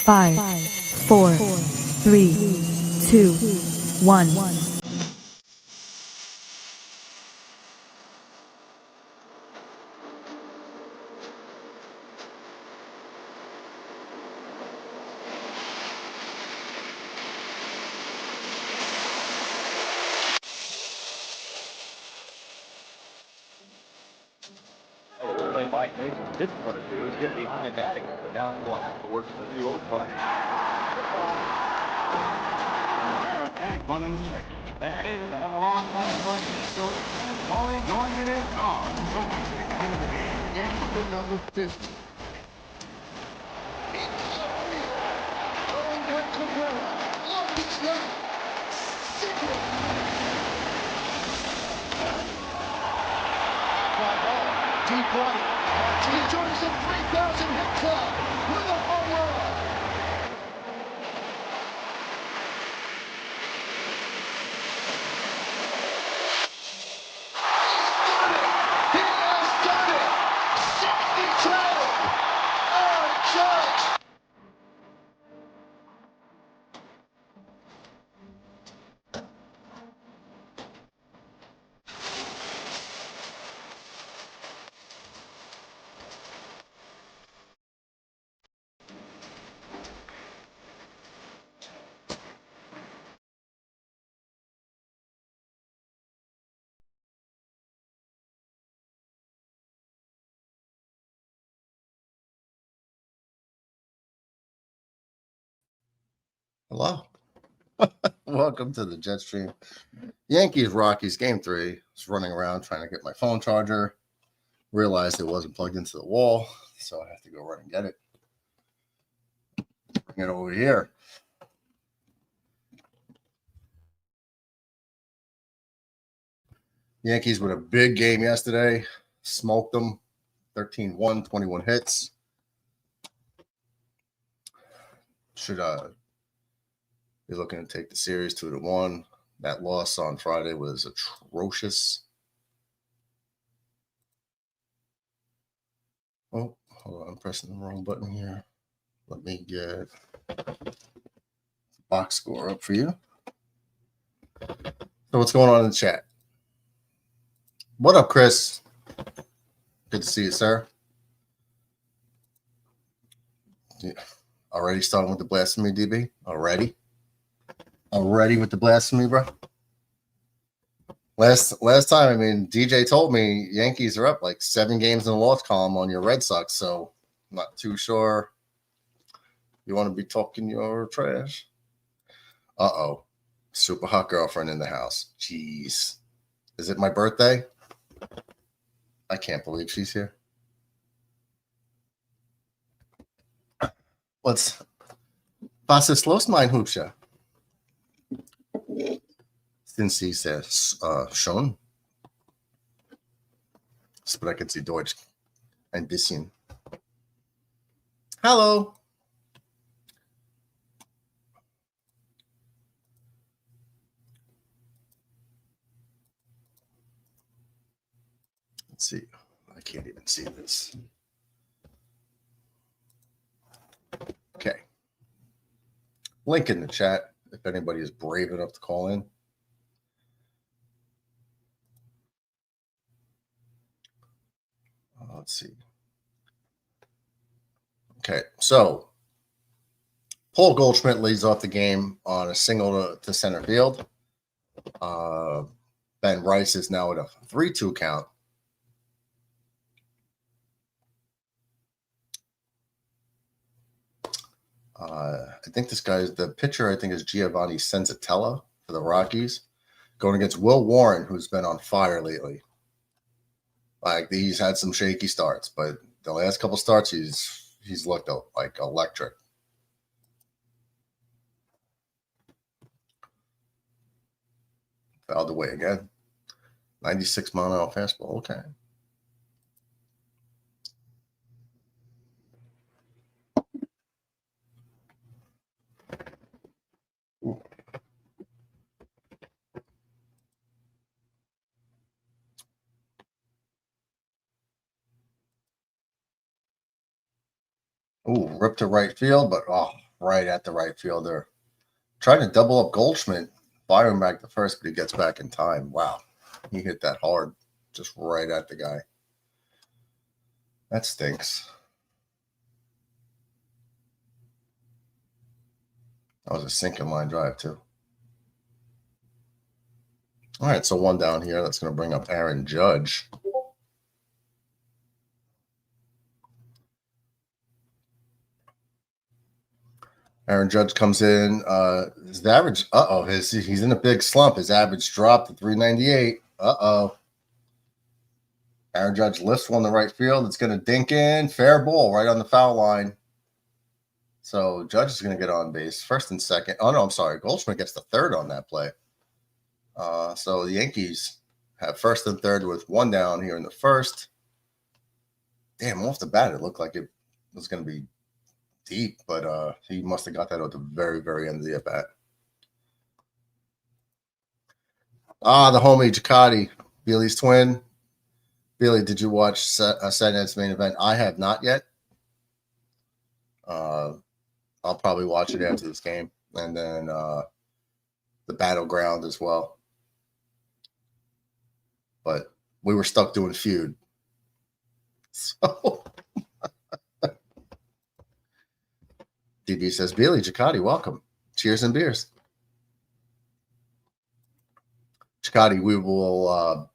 5, 4, 3, 2, 1. Mike Mason didn't want to do is get behind that and go down the line to work for the new old play. Back in a long time, so going to it. Yeah, number 50. Deep right. He joins the 3,000 hit club with a home run. He has done it. 62. Aaron Judge. Hello. Welcome to the Jet Stream. Yankees Rockies game 3. I was running around trying to get my phone charger. Realized it wasn't plugged into the wall, so I have to go run and get it. Bring it over here. Yankees with a big game yesterday. Smoked them. 13-1, 21 hits. Should be looking to take the series 2-1. That loss on Friday was atrocious. Oh, hold on. I'm pressing the wrong button here. Let me get the box score up for you. So what's going on in the chat? What up, Chris? Good to see you, sir. Yeah. Already starting with the blasphemy, DB? Already with the blasphemy, bro? Last time, I mean, DJ told me Yankees are up like 7 games in the loss column on your Red Sox, so I'm not too sure you want to be talking your trash. Uh-oh. Super hot girlfriend in the house. Jeez. Is it my birthday? I can't believe she's here. Was ist los, mein Hübscher? Sind Sie sehr schon? Sprechen Sie Deutsch ein bisschen. Hello. Let's see. I can't even see this. Okay. Link in the chat if anybody is brave enough to call in. Let's see. Okay, so Paul Goldschmidt leads off the game on a single to center field. Ben Rice is now at a 3-2 count. I think this guy is the pitcher. I think is Giovanni Senzatella for the Rockies, going against Will Warren, who's been on fire lately. Like he's had some shaky starts, but the last couple starts he's looked like electric. Fouled away again. 96-mile-an-hour fastball. Okay. Ooh, ripped to right field, but right at the right fielder. Trying to double up Goldschmidt, firing back the first, but he gets back in time. Wow. He hit that hard, just right at the guy. That stinks. That was a sinking line drive, too. All right, so one down here. That's going to bring up Aaron Judge. Aaron Judge comes in. His average, he's in a big slump. His average dropped to 398. Aaron Judge lifts one to right field. It's going to dink in. Fair ball right on the foul line. So Judge is going to get on base. First and second. Oh, no, I'm sorry. Goldschmidt gets the third on that play. So the Yankees have first and third with one down here in the first. Damn, off the bat, it looked like it was going to be deep, but he must have got that at the very, very end of the at-bat. The homie Giaccotti, Billy's twin. Billy, did you watch Saturday Night's Main Event? I have not yet. I'll probably watch it after this game, and then the Battleground as well. But we were stuck doing Feud. So DB says, Billy, Giaccotti, welcome. Cheers and beers. Giaccotti, we will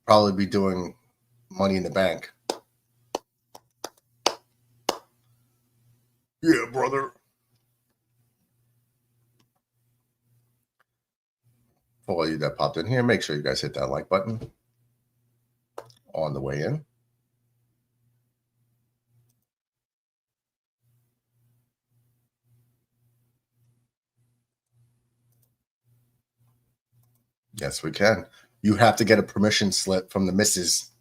probably be doing Money in the Bank. Yeah, brother. For all you that popped in here, make sure you guys hit that like button on the way in. Yes, we can. You have to get a permission slip from the missus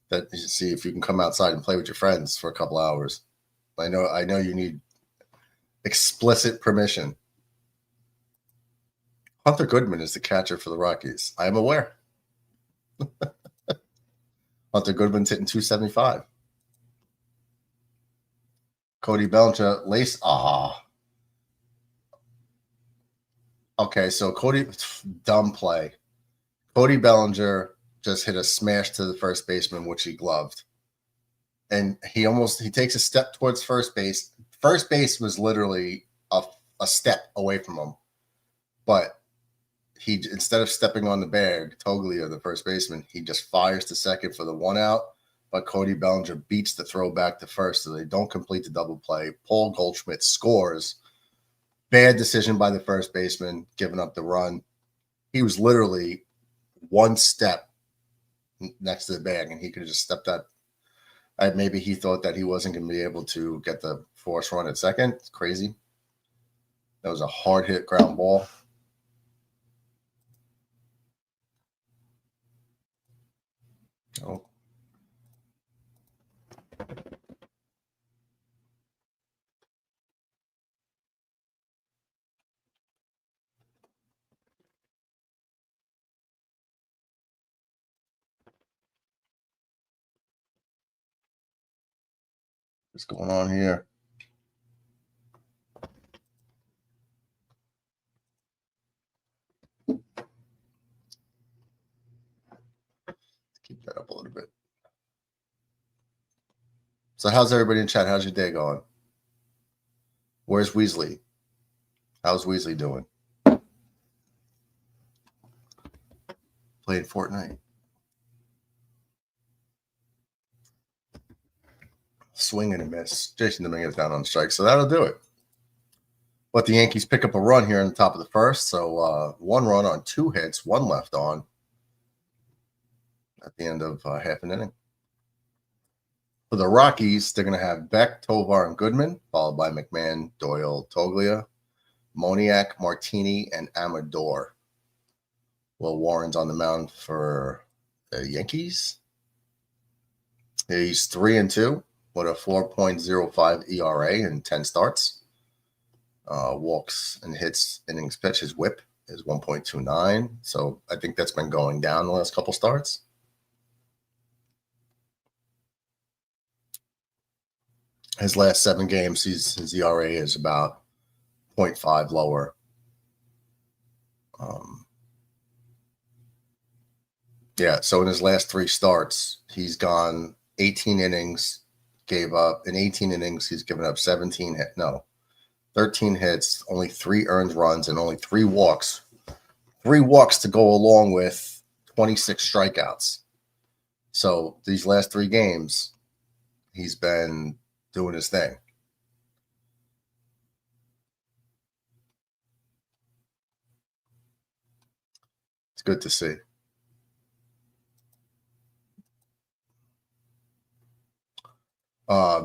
that you see if you can come outside and play with your friends for a couple hours. I know you need explicit permission. Hunter Goodman is the catcher for the Rockies. I am aware. Hunter Goodman's hitting 275. Cody Bellinger, lace. Okay, so Cody, dumb play. Cody Bellinger just hit a smash to the first baseman, which he gloved. And he takes a step towards first base. First base was literally a step away from him. But he, instead of stepping on the bag, Toglia, the first baseman, he just fires to second for the one out. But Cody Bellinger beats the throw back to first, so they don't complete the double play. Paul Goldschmidt scores. Bad decision by the first baseman, giving up the run. He was literally one step next to the bag, and he could have just stepped out. Maybe he thought that he wasn't going to be able to get the force run at second. It's crazy. That was a hard hit ground ball. Oh. What's going on here? Keep that up a little bit. So how's everybody in chat? How's your day going? Where's Weasley? How's Weasley doing? Playing Fortnite. Swing and a miss. Jason Dominguez down on strike, so that'll do it. But the Yankees pick up a run here in the top of the first, so one run on two hits, one left on at the end of half an inning. For the Rockies, they're going to have Beck, Tovar, and Goodman, followed by McMahon, Doyle, Toglia, Moniak, Martini, and Amador. Will Warren's on the mound for the Yankees. He's 3-2 with a 4.05 ERA in 10 starts. Walks and hits innings pitch. His whip is 1.29. So I think that's been going down the last couple starts. His last 7 games, his ERA is about 0.5 lower. Yeah, so in his last 3 starts, he's gone 18 innings, gave up. In 18 innings, he's given up 13 hits, only 3 earned runs, and only 3 walks. 3 walks to go along with 26 strikeouts. So these last 3 games, he's been doing his thing. It's good to see.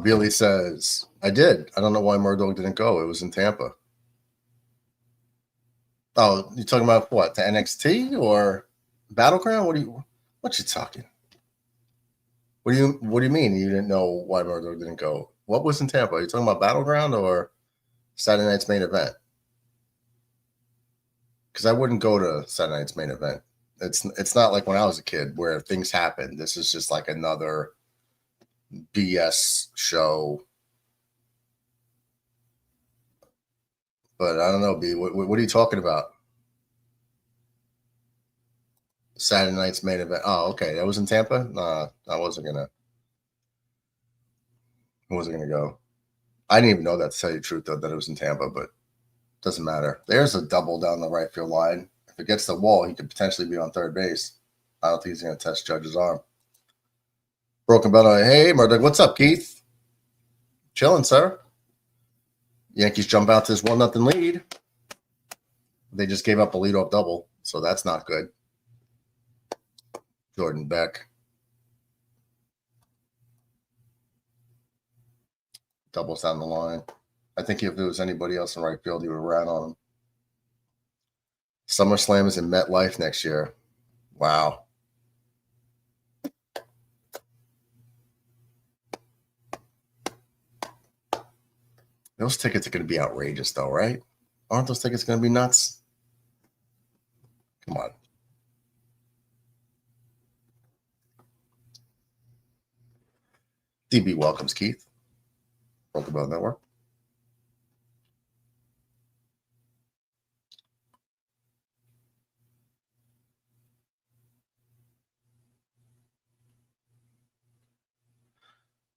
Billy says, I did. I don't know why Murdoch didn't go. It was in Tampa. Oh, you talking about what? The NXT or Battleground? What you talking? What do you mean you didn't know why Murdoch didn't go? What was in Tampa? Are you talking about Battleground or Saturday night's main event? Because I wouldn't go to Saturday night's main event. It's not like when I was a kid where things happen. This is just like another BS show. But I don't know, B. What are you talking about? Saturday night's main event. Oh, okay. That was in Tampa? Nah, I wasn't gonna go. I didn't even know that, to tell you the truth, though, that it was in Tampa, but it doesn't matter. There's a double down the right field line. If it gets the wall, he could potentially be on third base. I don't think he's going to test Judge's arm. Broken Bell. Hey, Murdoch. What's up, Keith? Chilling, sir. Yankees jump out to this 1-0 lead. They just gave up a leadoff double, so that's not good. Jordan Beck. Doubles down the line. I think if there was anybody else in right field, he would have ran on him. SummerSlam is in MetLife next year. Wow. Those tickets are going to be outrageous, though, right? Aren't those tickets going to be nuts? Come on. DB welcomes Keith. Broken Bell Network.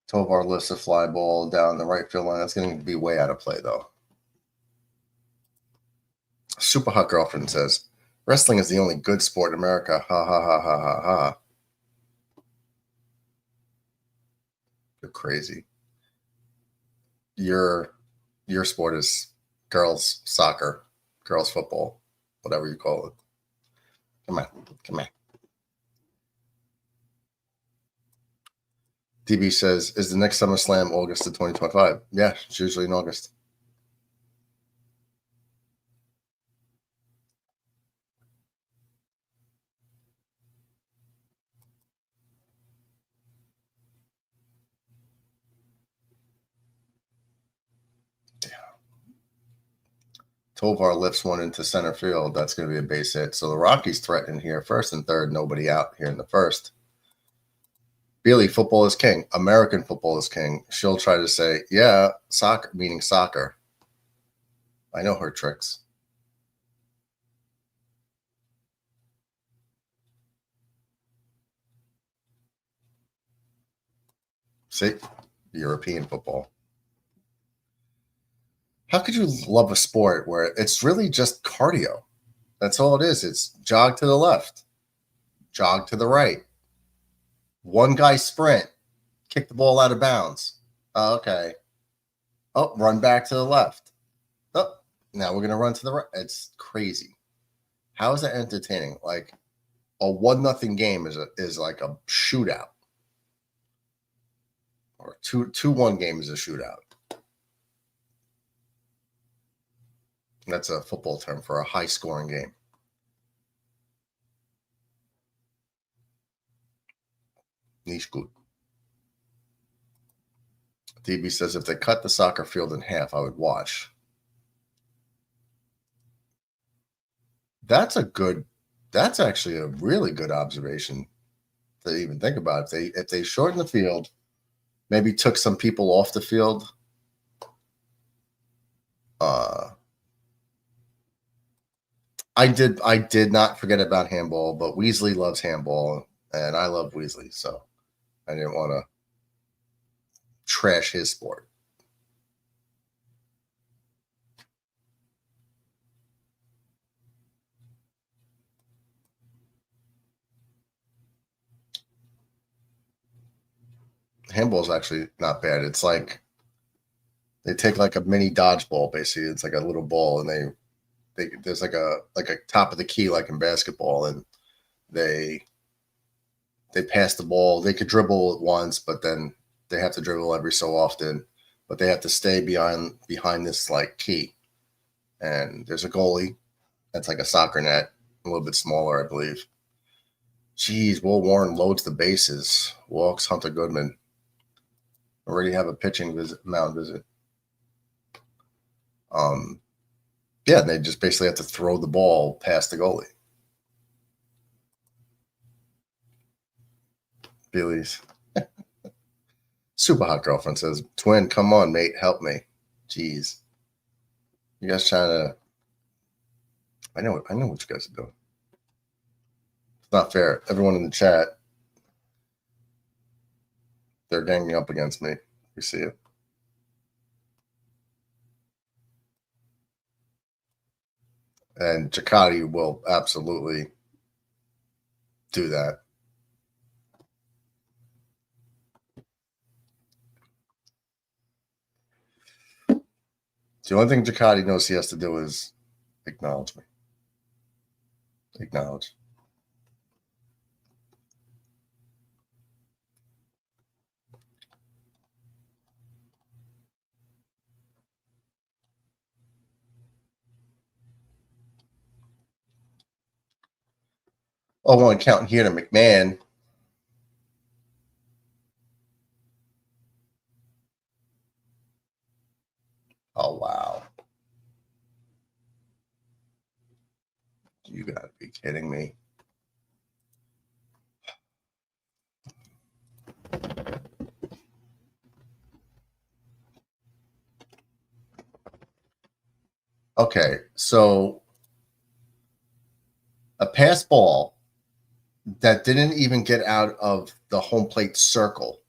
Tovar lifts a fly ball down the right field line. That's going to be way out of play, though. Super Hot Girlfriend says, wrestling is the only good sport in America. Ha, ha, ha, ha, ha, ha. You're crazy. Your sport is girls soccer, girls football, whatever you call it. Come on. DB says, is the next SummerSlam August of 2025? Yeah, it's usually in August. Tovar lifts one into center field. That's going to be a base hit. So the Rockies threatening here. First and third, nobody out here in the first. Billy, football is king. American football is king. She'll try to say, yeah, soccer, meaning soccer. I know her tricks. See? European football. How could you love a sport where it's really just cardio? That's all it is. It's jog to the left, jog to the right. One guy sprint, kick the ball out of bounds. Oh, okay. Oh, run back to the left. Oh, now we're going to run to the right. It's crazy. How is that entertaining? Like a 1-0 game is like a shootout. Or 2-1 game is a shootout. That's a football term for a high-scoring game. Niche good. DB says, if they cut the soccer field in half, I would watch. That's actually a really good observation to even think about. If they shorten the field, maybe took some people off the field, I did not forget about handball, but Weasley loves handball, and I love Weasley, so I didn't want to trash his sport. Handball is actually not bad. It's like they take like a mini dodgeball, basically. It's like a little ball, and there's like a top of the key like in basketball, and they pass the ball. They could dribble it once, but then they have to dribble every so often. But they have to stay behind this like key. And there's a goalie that's like a soccer net, a little bit smaller, I believe. Jeez, Will Warren loads the bases, walks Hunter Goodman. Already have a pitching mound visit. Yeah, they just basically have to throw the ball past the goalie. Billy's super hot girlfriend says, "Twin, come on, mate, help me." Jeez, you guys trying to? I know what you guys are doing. It's not fair. Everyone in the chat, they're ganging up against me. You see it. And Chakati will absolutely do that. The only thing Chakati knows he has to do is acknowledge me. Acknowledge. Oh, one counting here to McMahon. Oh, wow. You got to be kidding me. Okay, so a pass ball that didn't even get out of the home plate circle.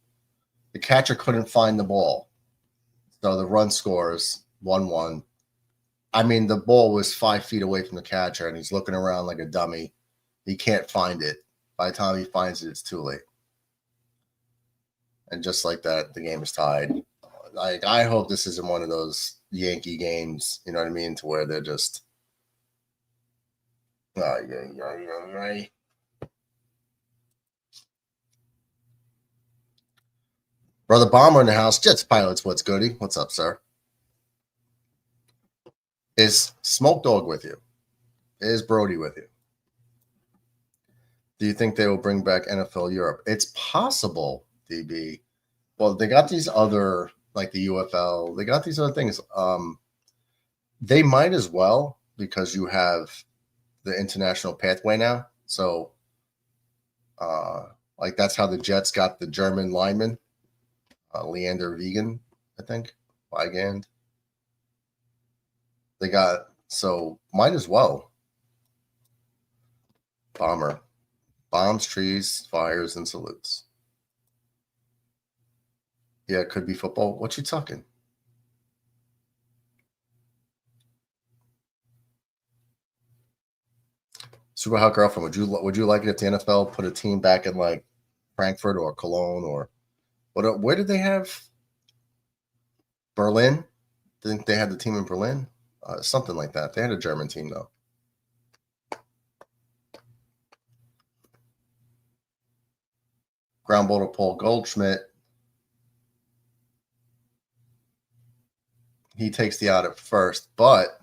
The catcher couldn't find the ball. So the run scores 1-1. I mean, the ball was 5 feet away from the catcher, and he's looking around like a dummy. He can't find it. By the time he finds it, it's too late. And just like that, the game is tied. Like, I hope this isn't one of those Yankee games, you know what I mean, to where they're just Brother Bomber in the house. Jets Pilots, what's goody? What's up, sir? Is Smoke Dog with you? Is Brody with you? Do you think they will bring back NFL Europe? It's possible, DB. Well, they got these other, like the UFL, they got these other things. They might as well, because you have the international pathway now. So, like, that's how the Jets got the German lineman, Leander Vegan, I think, Weigand. They got, so might as well. Bomber. Bombs, trees, fires, and salutes. Yeah, it could be football. What you talking? Super hot girlfriend. Would you like it if the NFL put a team back in like Frankfurt or Cologne or what? Where did they have Berlin? I think they had the team in Berlin, something like that. They had a German team though. Ground ball to Paul Goldschmidt. He takes the out at first, but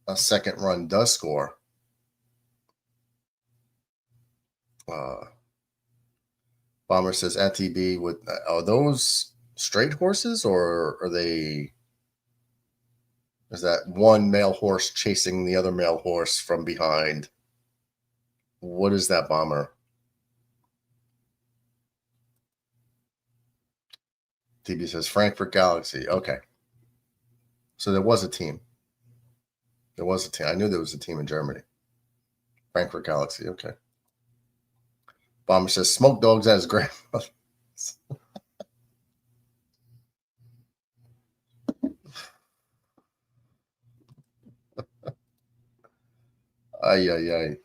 a second run does score. Bomber says at TB, are those straight horses or are they? Is that one male horse chasing the other male horse from behind? What is that, Bomber? TB says Frankfurt Galaxy. Okay. So there was a team. There was a team. I knew there was a team in Germany. Frankfurt Galaxy. Okay. Bomber says smoke dogs at his grandmother. Ay, ay, ay.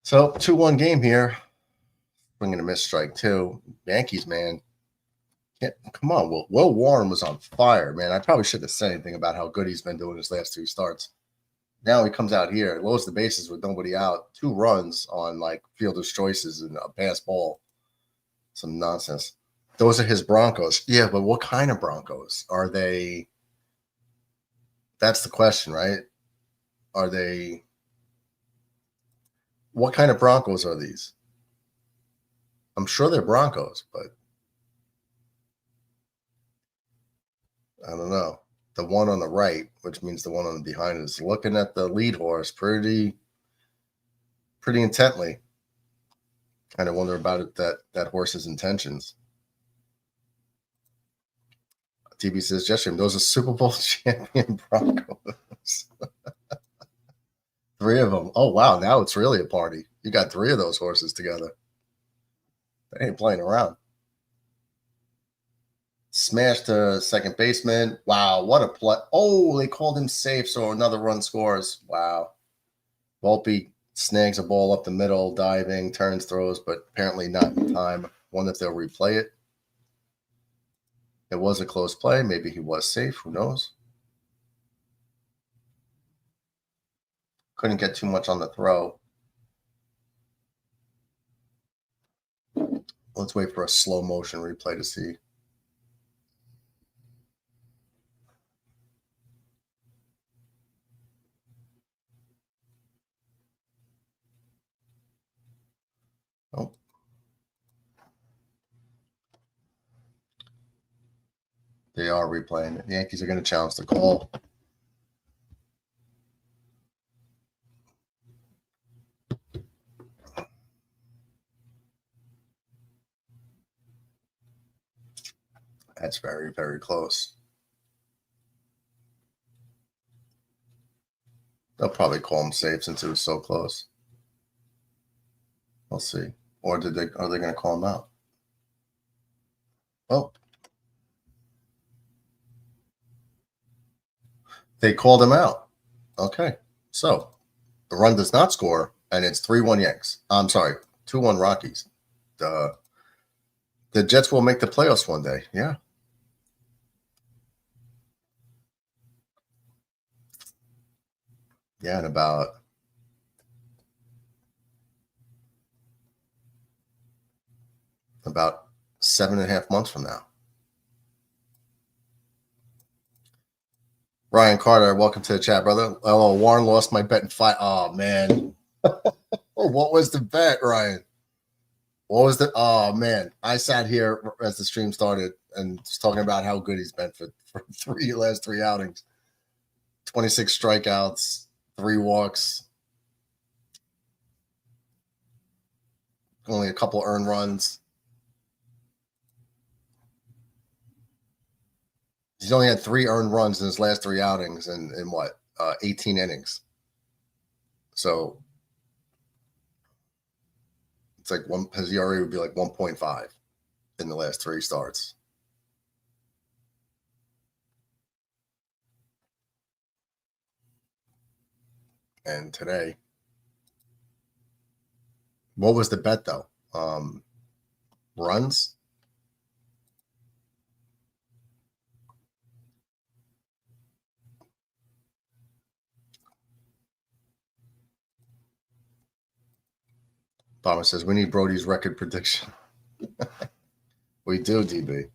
So 2-1 game here. Bringing a missed strike too. Yankees, man. Come on, Will Warren was on fire, man. I probably shouldn't have said anything about how good he's been doing his last 2 starts. Now he comes out here, loads the bases with nobody out, 2 runs on like fielder's choices and a pass ball. Some nonsense. Those are his Broncos. Yeah, but what kind of Broncos? Are they? That's the question, right? Are they? What kind of Broncos are these? I'm sure they're Broncos, but I don't know. The one on the right, which means the one on the behind, is looking at the lead horse pretty intently. Kind of wonder about it, that horse's intentions. TB says, Jeshim, those are Super Bowl champion Broncos. 3 of them. Oh, wow. Now it's really a party. You got 3 of those horses together. They ain't playing around. Smash to second baseman. Wow, what a play. Oh, they called him safe, so another run scores. Wow. Volpe snags a ball up the middle, diving, turns, throws, but apparently not in time. Wonder if they'll replay it. It was a close play. Maybe he was safe. Who knows? Couldn't get too much on the throw. Let's wait for a slow motion replay to see. Oh. They are replaying it. The Yankees are going to challenge the call. That's very, very close. They'll probably call him safe since it was so close. We'll see. Or are they going to call him out? Oh. They called him out. Okay. So the run does not score, and it's 3-1 Yanks. I'm sorry, 2-1 Rockies. The Jets will make the playoffs one day. Yeah. Yeah, in about about 7.5 months from now. Ryan Carter, welcome to the chat, brother. Oh, Warren lost my bet in 5. Oh, man. What was the bet, Ryan? What was the? Oh, man. I sat here as the stream started and was talking about how good he's been for last 3 outings. 26 strikeouts, 3 walks, only a couple earned runs. He's only had 3 earned runs in his last 3 outings in what, 18 innings. So it's like his ERA would be like 1.5 in the last 3 starts. And today, what was the bet though? Runs? Bomber says we need Brody's record prediction. We do, DB.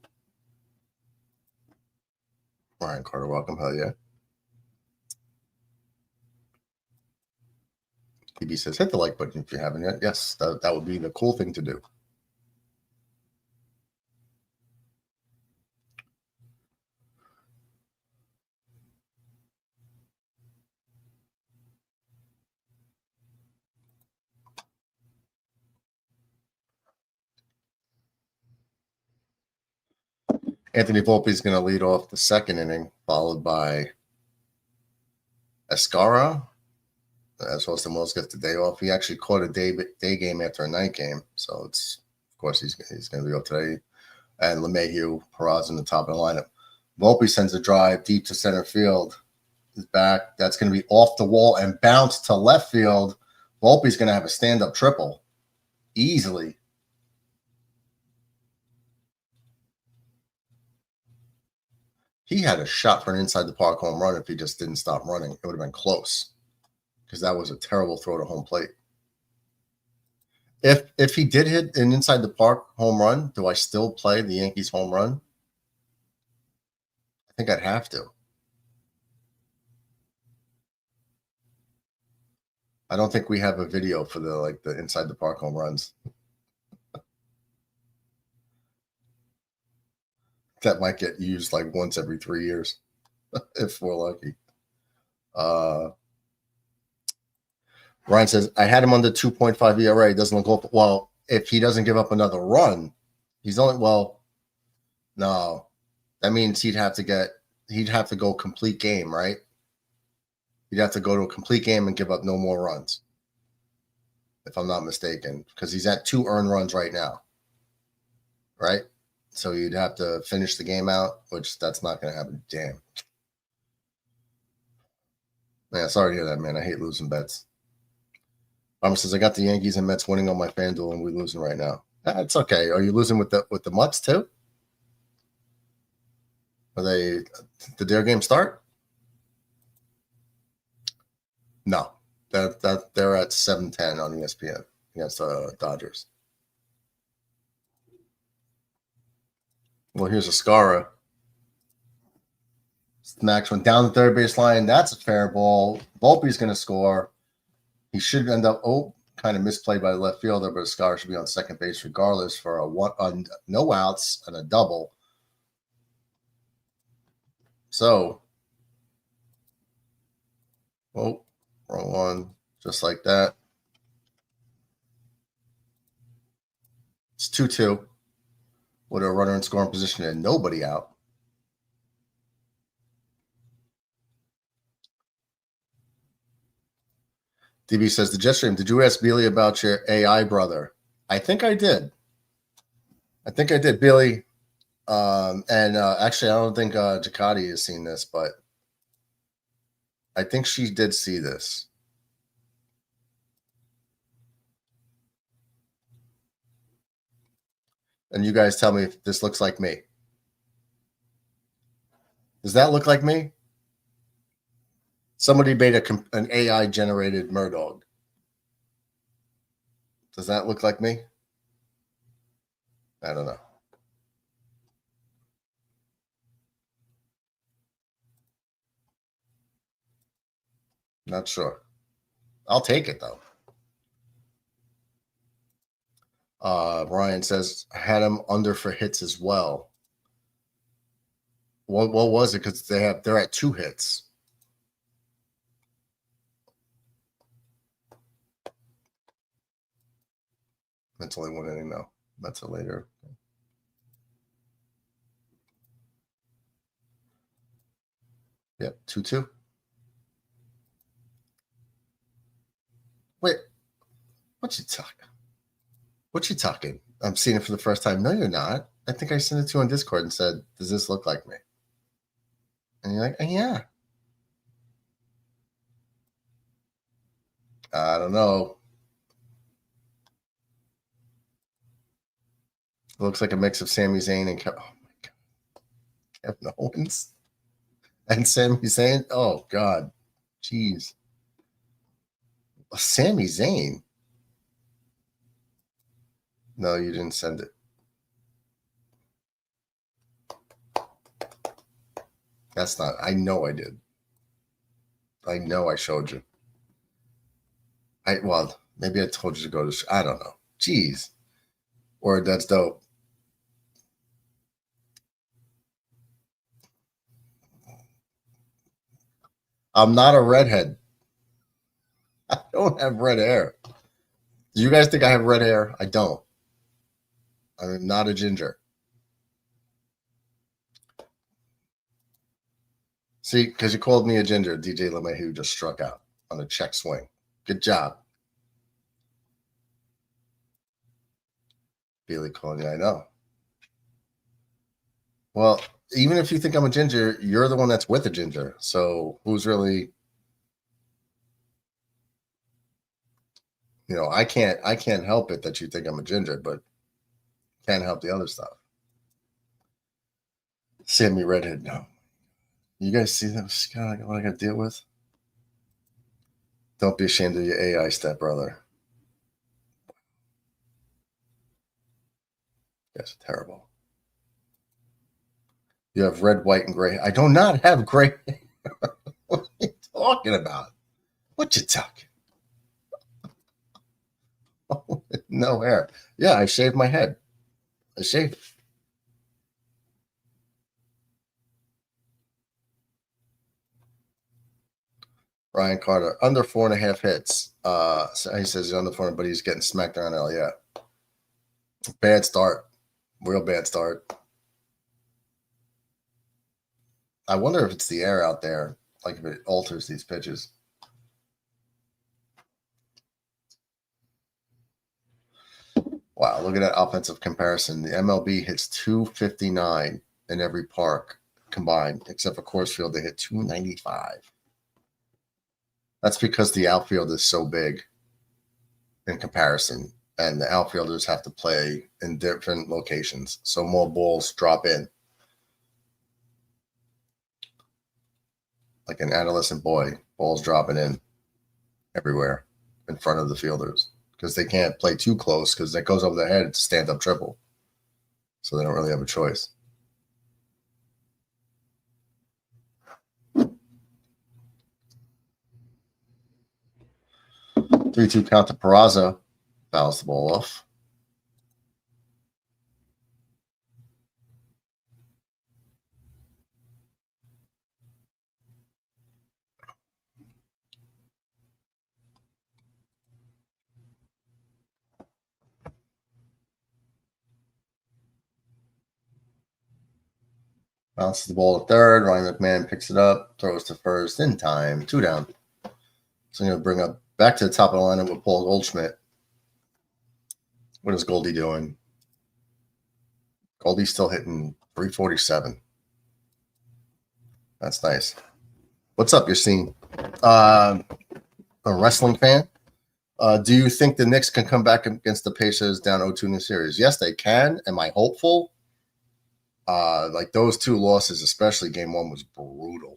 Ryan Carter, welcome. Hell yeah. DB says hit the like button if you haven't yet. Yes, that would be the cool thing to do. Anthony Volpe is going to lead off the second inning, followed by Escara. As Austin Wells gets the day off. He actually caught a day game after a night game, so it's of course he's going to be up today. And LeMahieu, Peraza in the top of the lineup. Volpe sends a drive deep to center field. Is back. That's going to be off the wall and bounce to left field. Volpe's going to have a stand-up triple easily. He had a shot for an inside the park home run if he just didn't stop running. It would have been close because that was a terrible throw to home plate. If he did hit an inside the park home run, do I still play the Yankees home run? I think I'd have to. I don't think we have a video for the inside the park home runs. That might get used like once every 3 years, if we're lucky. Ryan says, I had him under 2.5 ERA. He doesn't look off. Well, if he doesn't give up another run, he's only, well, no. That means he'd have to go complete game, right? He'd have to go to a complete game and give up no more runs, if I'm not mistaken, because he's at 2 earned runs right now, right? So you'd have to finish the game out, which that's not going to happen. Damn. Man, sorry to hear that, man. I hate losing bets. Mama says, I got the Yankees and Mets winning on my FanDuel, and we're losing right now. That's okay. Are you losing with the Mets too? Did their game start? No. They're at 7:10 on ESPN against the Dodgers. Well, here's Escara. Max went down the third base line. That's a fair ball. Volpe's going to score. He should end up, kind of misplayed by the left fielder, but Escara should be on second base regardless for no outs and a double. So, wrong one, just like that. It's 2-2 with a runner in scoring position and nobody out. DB says, the jet stream, did you ask Billy about your AI brother? I think I did. Billy. Actually, I don't think Jacotti has seen this, but I think she did see this. And you guys tell me if this looks like me. Does that look like me? Somebody made an AI-generated Murdog. Does that look like me? I don't know. Not sure. I'll take it, though. Ryan says, I had him under for hits as well. What was it? Because they're at 2 hits. That's only 1 inning, though. That's a later. Yep, 2-2. Wait, what you talking? I'm seeing it for the first time. No, you're not. I think I sent it to you on Discord and said, does this look like me? And you're like, yeah. I don't know. It looks like a mix of Sami Zayn and Kevin Owens and Sami Zayn. Oh, God. Jeez. Sami Zayn? No, you didn't send it. That's not. I know I did. I know I showed you. Well, maybe I told you to go to. I don't know. Jeez. Word, that's dope. I'm not a redhead. I don't have red hair. Do you guys think I have red hair? I don't. I'm not a ginger. See, because you called me a ginger, DJ LeMahieu just struck out on a check swing. Good job. Billy calling you, I know. Well, even if you think I'm a ginger, you're the one that's with a ginger. So who's really, I can't help it that you think I'm a ginger, but can't help the other stuff. Sammy Redhead, no. You guys see that? Kind of what I got to deal with. Don't be ashamed of your AI stepbrother. That's terrible. You have red, white, and gray. I do not have gray. What are you talking about? What you talking? No hair. Yeah, I shaved my head. I shaved it. Ryan Carter, under 4.5 hits. So he says he's under 4, but he's getting smacked around hell. Yeah. Bad start. Real bad start. I wonder if it's the air out there, like if it alters these pitches. Wow, look at that offensive comparison. The MLB hits 259 in every park combined, except for Coors Field, they hit 295. That's because the outfield is so big in comparison, and the outfielders have to play in different locations, so more balls drop in. Like an adolescent boy, balls dropping in everywhere in front of the fielders because they can't play too close because that goes over their head. It's stand-up triple, so they don't really have a choice. 3-2 count to Peraza. Fouls the ball off. Bounces the ball to third. Ryan McMahon picks it up, throws to first in time. 2 down. So I'm going to bring up back to the top of the lineup with Paul Goldschmidt. What is Goldie doing? Goldie's still hitting 347. That's nice. What's up, Yassine? A wrestling fan? Do you think the Knicks can come back against the Pacers down 0-2 in the series? Yes, they can. Am I hopeful? Like those 2 losses, especially game 1, was brutal.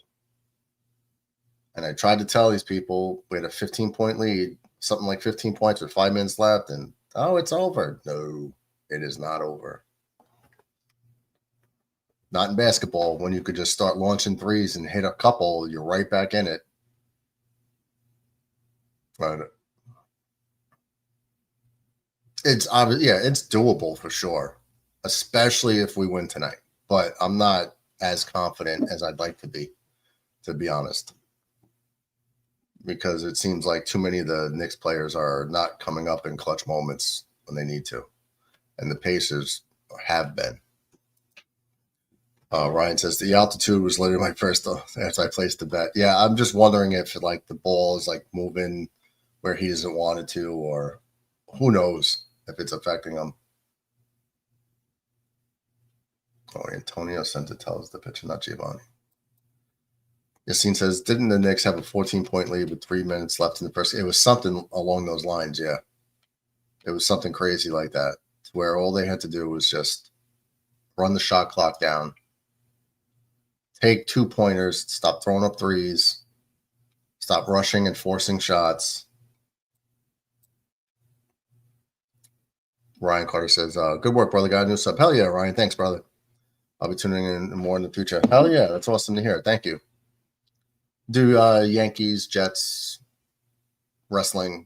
And I tried to tell these people we had a 15-point lead, something like 15 points with 5 minutes left, and it's over. No, it is not over. Not in basketball. When you could just start launching threes and hit a couple, you're right back in it. But it's obvious, yeah, it's doable for sure, especially if we win tonight. But I'm not as confident as I'd like to be honest, because it seems like too many of the Knicks players are not coming up in clutch moments when they need to, and the Pacers have been. Ryan says the altitude was literally my first after I placed the bet. Yeah, I'm just wondering if like the ball is like moving where he doesn't want it to, or who knows if it's affecting him. Oh, Antonio sent it, tells the pitcher, not Giovanni. Yassine says, didn't the Knicks have a 14-point lead with 3 minutes left in the first? It was something along those lines, yeah. It was something crazy like that, where all they had to do was just run the shot clock down, take 2-pointers, stop throwing up threes, stop rushing and forcing shots. Ryan Carter says, good work, brother. Got a new sub. Hell yeah, Ryan. Thanks, brother. I'll be tuning in more in the future. Hell yeah. That's awesome to hear. Thank you. Do Yankees, Jets, wrestling,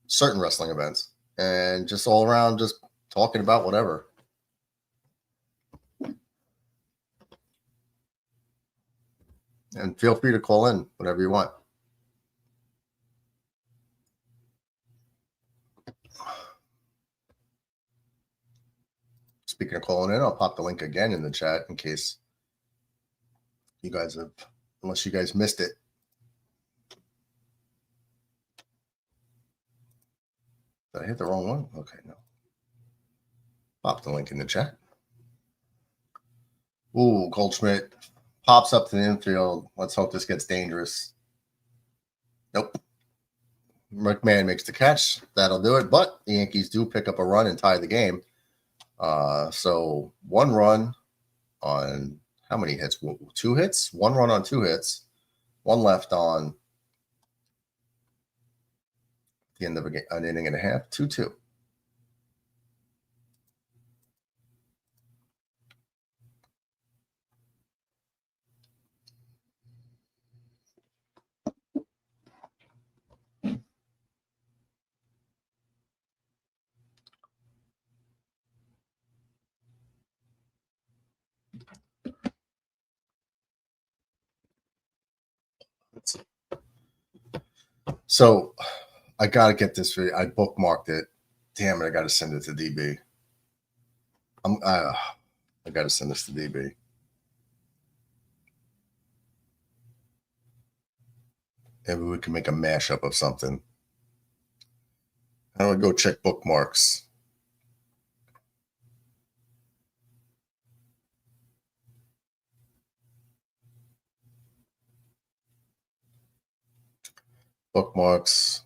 certain wrestling events, and just all around just talking about whatever. And feel free to call in whatever you want. Speaking of calling in, I'll pop the link again in the chat in case You guys have, unless you guys missed it. Did I hit the wrong one? Okay, no. Pop the link in the chat. Ooh, Goldschmidt pops up to the infield. Let's hope this gets dangerous. Nope. McMahon makes the catch. That'll do it. But the Yankees do pick up a run and tie the game. So 1 run on how many hits? 2 hits? 1 run on 2 hits. 1 left on the end of an inning and a half. 2-2. So I got to get this video. I bookmarked it. Damn it, I got to send it to DB. I got to send this to DB. Maybe we can make a mashup of something. How do I go check bookmarks? Bookmarks.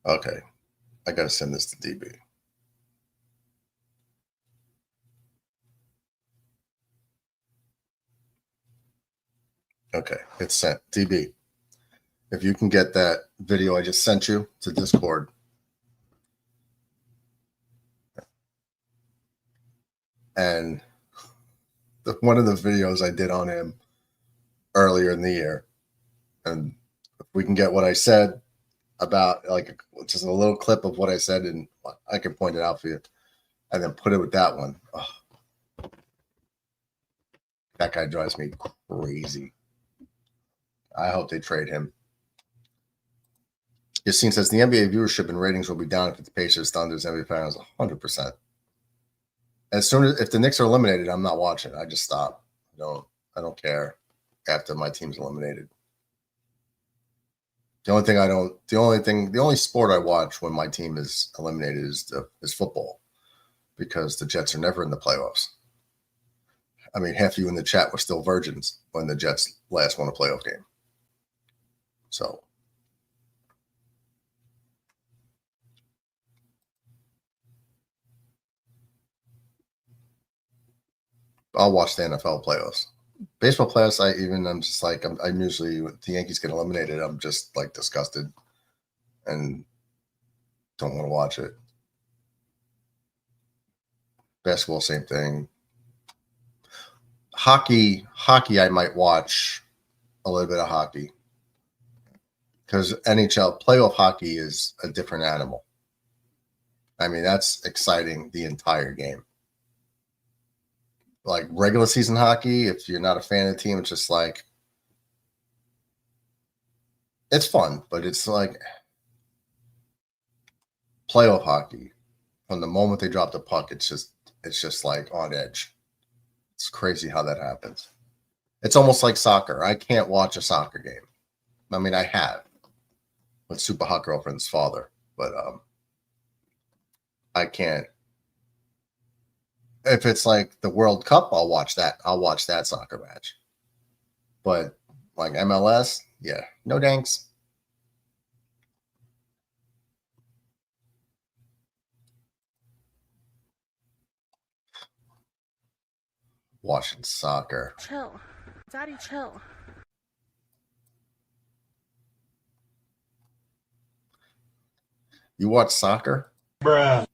Okay. I got to send this to DB. Okay, it's sent. DB, if you can get that video I just sent you to Discord. And one of the videos I did on him earlier in the year. And if we can get what I said about, like, just a little clip of what I said, and I can point it out for you, and then put it with that one. Oh, that guy drives me crazy. I hope they trade him. Yassine says the NBA viewership and ratings will be down if the Pacers, Thunders, NBA Finals 100%. As soon as if the Knicks are eliminated, I'm not watching. I just stop. I don't care after my team's eliminated. The only sport I watch when my team is eliminated is football, because the Jets are never in the playoffs. I mean, half of you in the chat were still virgins when the Jets last won a playoff game. So I'll watch the NFL playoffs. Baseball playoffs, I'm just like, I'm usually, when the Yankees get eliminated, I'm just like disgusted and don't want to watch it. Basketball, same thing. Hockey, I might watch a little bit of hockey, because NHL playoff hockey is a different animal. I mean, that's exciting the entire game. Like regular season hockey, if you're not a fan of the team, it's just like, it's fun, but it's like playoff hockey. From the moment they drop the puck, it's just like on edge. It's crazy how that happens. It's almost like soccer. I can't watch a soccer game. I mean, I have with Super Hot Girlfriend's father, but I can't. If it's like the World Cup, I'll watch that. I'll watch that soccer match. But like MLS, yeah, no thanks. Watching soccer. Chill. Daddy, chill. You watch soccer? Bruh.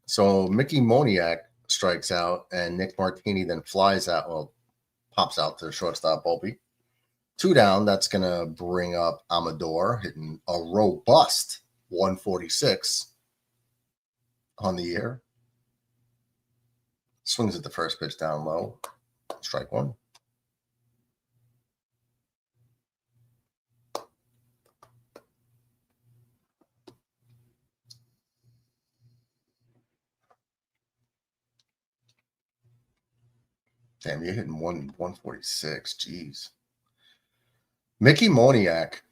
So Mickey Moniak strikes out, and Nick Martini then flies out. Well, pops out to shortstop Volpe. 2 down. That's going to bring up Amador, hitting a robust 146 on the year. Swings at the first pitch down low. Strike 1. Damn, you're hitting 146. Jeez. Mickey Moniak.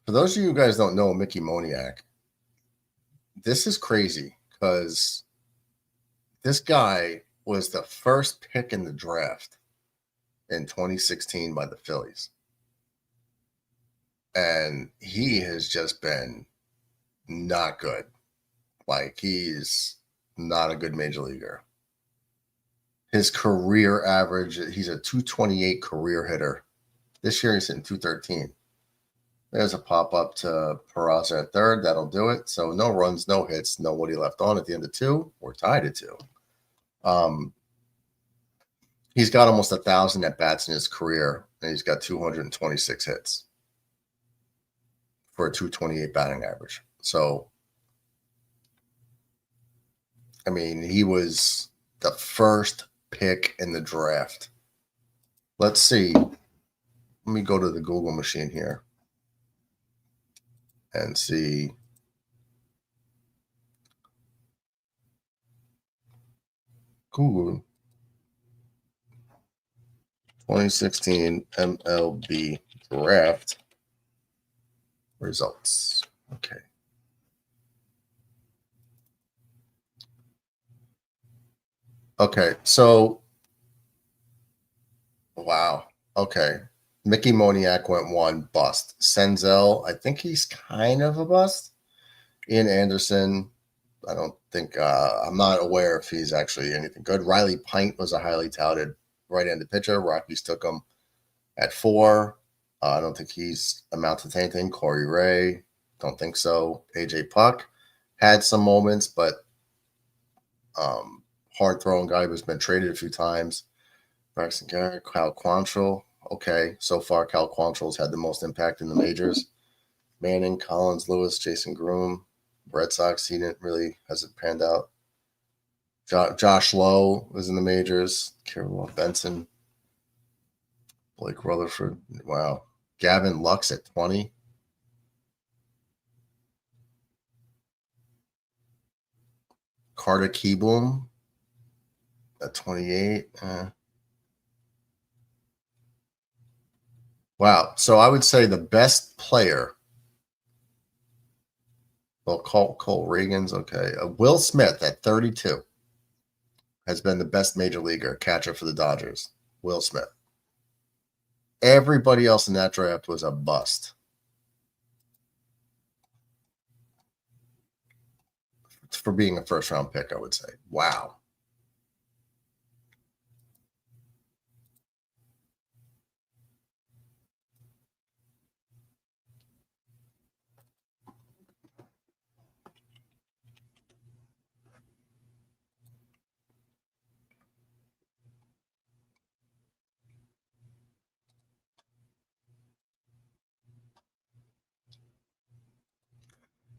For those of you guys don't know Mickey Moniak, this is crazy because this guy was the first pick in the draft in 2016 by the Phillies. And he has just been not good. Like, he's not a good major leaguer. His career average, he's a 228 career hitter. This year he's hitting 213. There's a pop-up to Peraza at third. That'll do it. So no runs, no hits, nobody left on at the end of 2. We're tied at 2. He's got almost 1,000 at-bats in his career, and he's got 226 hits for a 228 batting average. So, I mean, he was the first pick in the draft. Let's see. Let me go to the Google machine here and see. Google 2016 MLB draft results. Okay. Okay, so wow. Okay. Mickey Moniak went 1, bust. Senzel, I think he's kind of a bust. Ian Anderson, I don't think I'm not aware if he's actually anything good. Riley Pint was a highly touted right-handed pitcher. Rockies took him at 4. I don't think he's amounted to anything. Corey Ray, don't think so. AJ Puck had some moments, but hard throwing guy who's been traded a few times. Braxton Garrett, Cal Quantrill. Okay, so far Cal Quantrill's had the most impact in the majors. Manning, Collins, Lewis, Jason Groom. Red Sox, he didn't really, hasn't panned out. Josh Lowe was in the majors. Kirill Benson. Blake Rutherford. Wow. Gavin Lux at 20. Carter Kieboom at 28. Wow. So I would say the best player. Well, Cole Reagan's okay. Will Smith at 32 has been the best major leaguer catcher for the Dodgers. Will Smith. Everybody else in that draft was a bust. For being a first-round pick, I would say. Wow.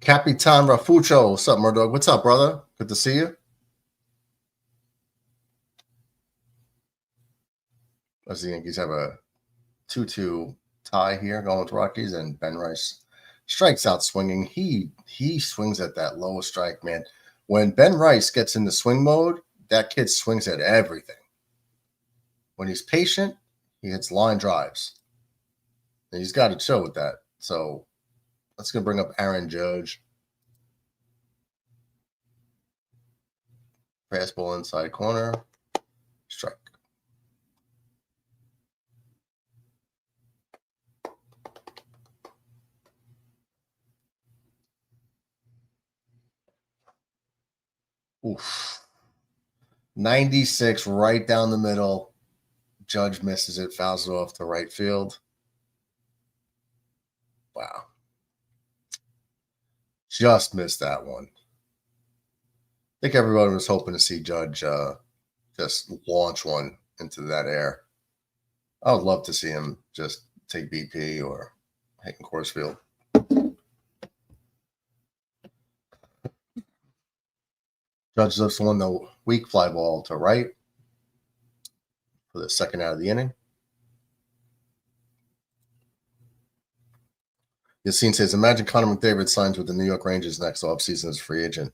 Capitan Rafucho. What's up, Murdoch? What's up, brother? Good to see you. As the Yankees have a 2-2 tie here going with Rockies, and Ben Rice strikes out swinging. He swings at that lowest strike, man. When Ben Rice gets into swing mode, that kid swings at everything. When he's patient, he hits line drives. And he's got to chill with that. So let's go bring up Aaron Judge. Fastball inside corner. Strike. Oof. 96 right down the middle. Judge misses it, fouls it off to right field. Wow. Just missed that one. I think everybody was hoping to see Judge just launch one into that air. I would love to see him just take BP or hit in Coors Field. Judge just won the weak fly ball to right for the second out of the inning. Yassine says, imagine Connor McDavid signs with the New York Rangers next offseason as a free agent.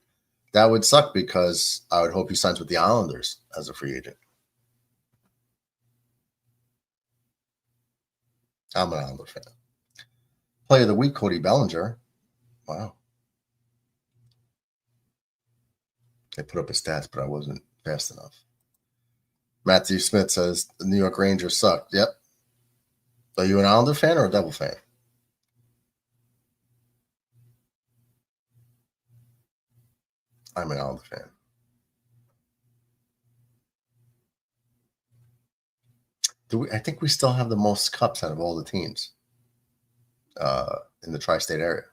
That would suck because I would hope he signs with the Islanders as a free agent. I'm an Islander fan. Player of the week, Cody Bellinger. Wow. They put up his stats, but I wasn't fast enough. Matthew Smith says the New York Rangers suck. Yep. Are you an Islander fan or a Devil fan? I'm an Islander fan. I think we still have the most cups out of all the teams in the tri-state area.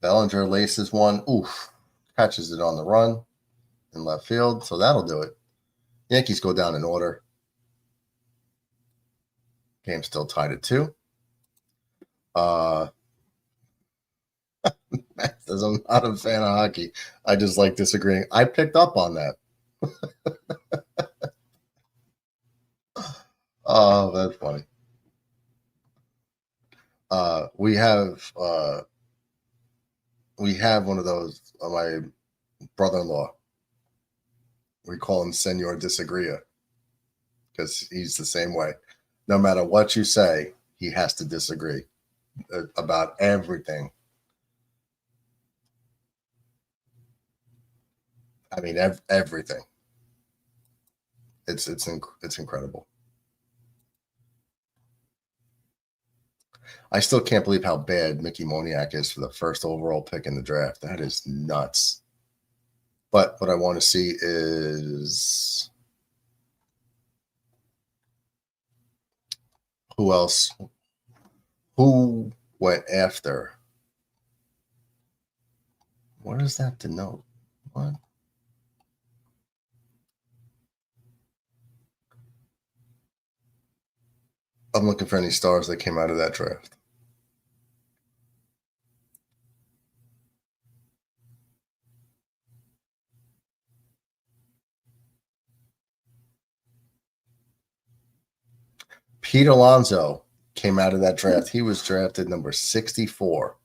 Bellinger laces one. Oof. Catches it on the run in left field. So that'll do it. Yankees go down in order. Game still tied at 2. Matt says I'm not a fan of hockey. I just like disagreeing. I picked up on that. Oh, that's funny. We have one of those. My brother-in-law. We call him Senor Disagrea because he's the same way. No matter what you say, he has to disagree about everything. I mean, everything. It's incredible. I still can't believe how bad Mickey Moniak is for the first overall pick in the draft. That is nuts. But what I want to see is who else? Who went after? What does that denote? What? I'm looking for any stars that came out of that draft. Pete Alonso came out of that draft. He was drafted number 64.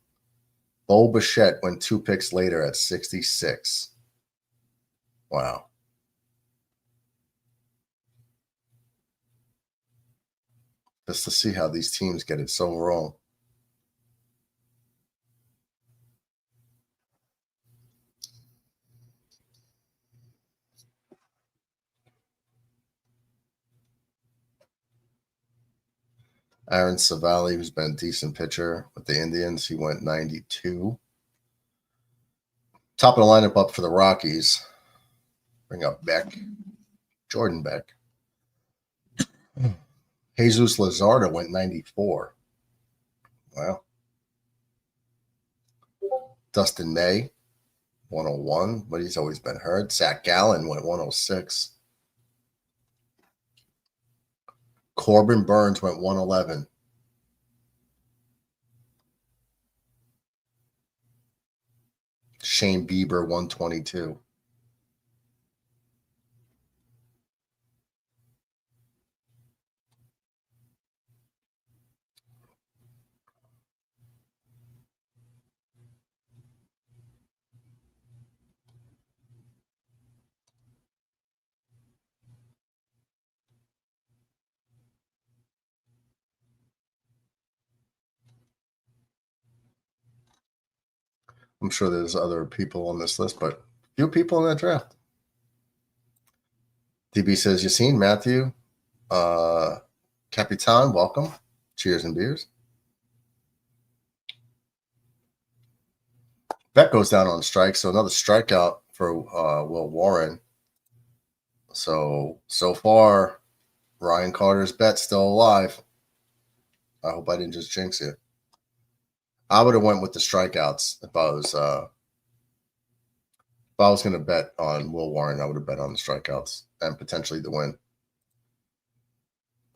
Bo Bichette went 2 picks later at 66. Wow. Just to see how these teams get it so wrong. Aaron Savali, who's been a decent pitcher with the Indians, he went 92. Top of the lineup up for the Rockies. Bring up Beck. Jordan Beck. Jesus Luzardo went 94. Wow. Dustin May, 101, but he's always been hurt. Zach Gallen went 106. Corbin Burns went 111. Shane Bieber, 122. I'm sure there's other people on this list, but few people in that draft. DB says, you seen Matthew? Capitan, welcome. Cheers and beers. Beck goes down on strike, so another strikeout for Will Warren. So far, Ryan Carter's bet's still alive. I hope I didn't just jinx it. I would have went with the strikeouts if I was going to bet on Will Warren. I would have bet on the strikeouts and potentially the win.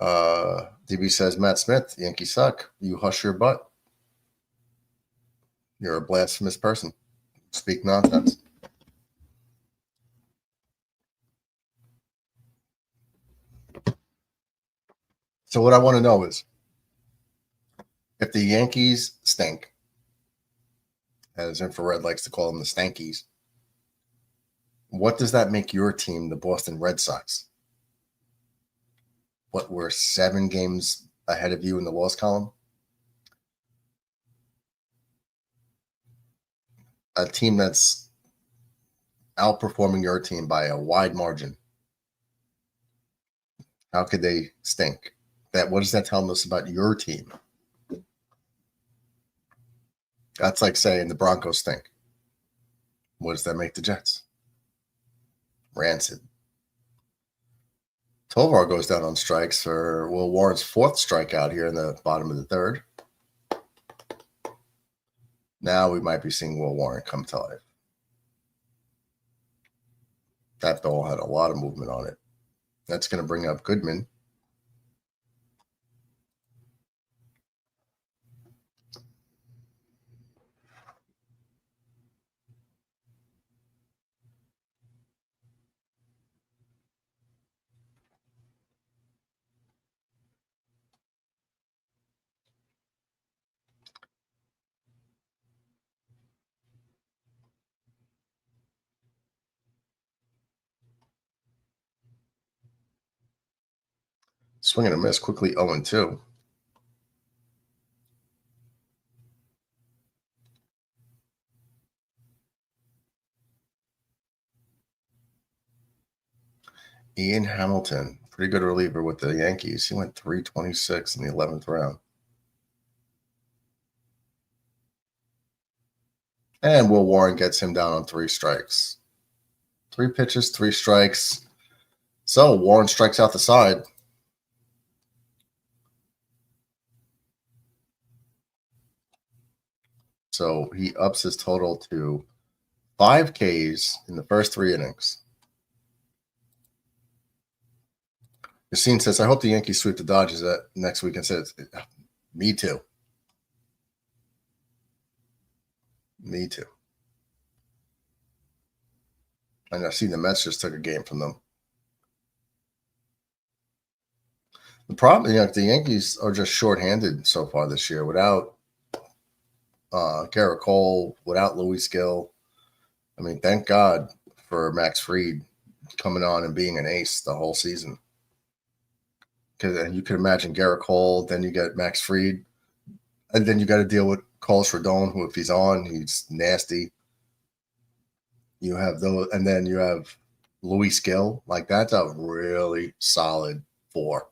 DB says, Matt Smith, Yankees suck. You hush your butt. You're a blasphemous person. Speak nonsense. So what I want to know is, if the Yankees stink, as Infrared likes to call them, the Stankies, what does that make your team, the Boston Red Sox? What, we're 7 games ahead of you in the loss column. A team that's outperforming your team by a wide margin. How could they stink? What does that tell us about your team? That's like saying the Broncos stink. What does that make the Jets? Rancid. Tovar goes down on strikes for Will Warren's 4th strikeout here in the bottom of the 3rd. Now we might be seeing Will Warren come to life. That ball had a lot of movement on it. That's going to bring up Goodman. Swing and a miss, quickly 0-2. Ian Hamilton, pretty good reliever with the Yankees. He went 326 in the 11th round. And Will Warren gets him down on 3 strikes. 3 pitches, 3 strikes. So Warren strikes out the side. So he ups his total to 5 Ks in the first 3 innings. Yassine says, I hope the Yankees sweep the Dodgers next week, and says, me too. Me too. And I see the Mets just took a game from them. The problem, the Yankees are just shorthanded so far this year without Garrett Cole, without Louis Gill. I mean, thank God for Max Fried coming on and being an ace the whole season. Because you could imagine Garrett Cole, then you get Max Fried, and then you got to deal with Carlos Rodon, who if he's on, he's nasty. You have those, and then you have Louis Gill. Like, that's a really solid 4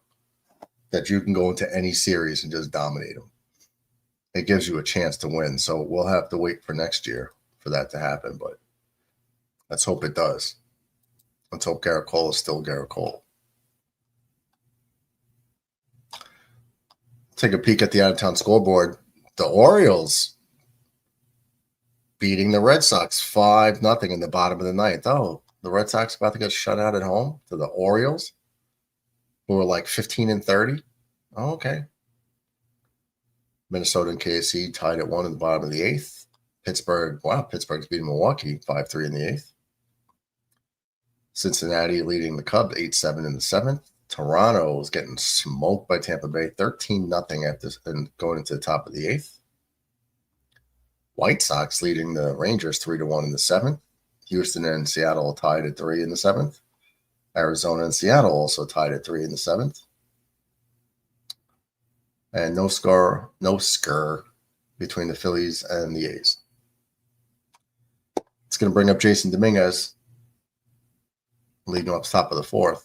that you can go into any series and just dominate them. It gives you a chance to win. So we'll have to wait for next year for that to happen, but let's hope it does. Let's hope Garrett Cole is still Garrett Cole. Take a peek at the out-of-town scoreboard. The Orioles beating the Red Sox 5-0 in the bottom of the 9th. Oh, the Red Sox about to get shut out at home to the Orioles, who are like 15-30. Oh, okay. Minnesota and KC tied at 1 in the bottom of the 8th. Pittsburgh's beating Milwaukee 5-3 in the 8th. Cincinnati leading the Cubs 8-7 in the 7th. Toronto was getting smoked by Tampa Bay 13-0 at this and going into the top of the 8th. White Sox leading the Rangers 3-1 in the 7th. Houston and Seattle tied at 3 in the 7th. Arizona and Seattle also tied at 3 in the 7th. And no score between the Phillies and the A's. It's going to bring up Jason Dominguez, leading up top of the 4th.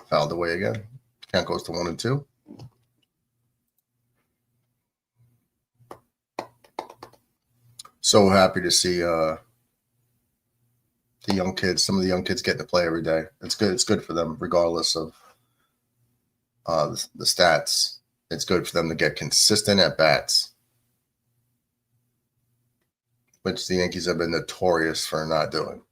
Fouled away again. Count goes to 1-2. So happy to see the young kids, some of the young kids getting to play every day. It's good. It's good for them, regardless of the stats. It's good for them to get consistent at bats, which the Yankees have been notorious for not doing.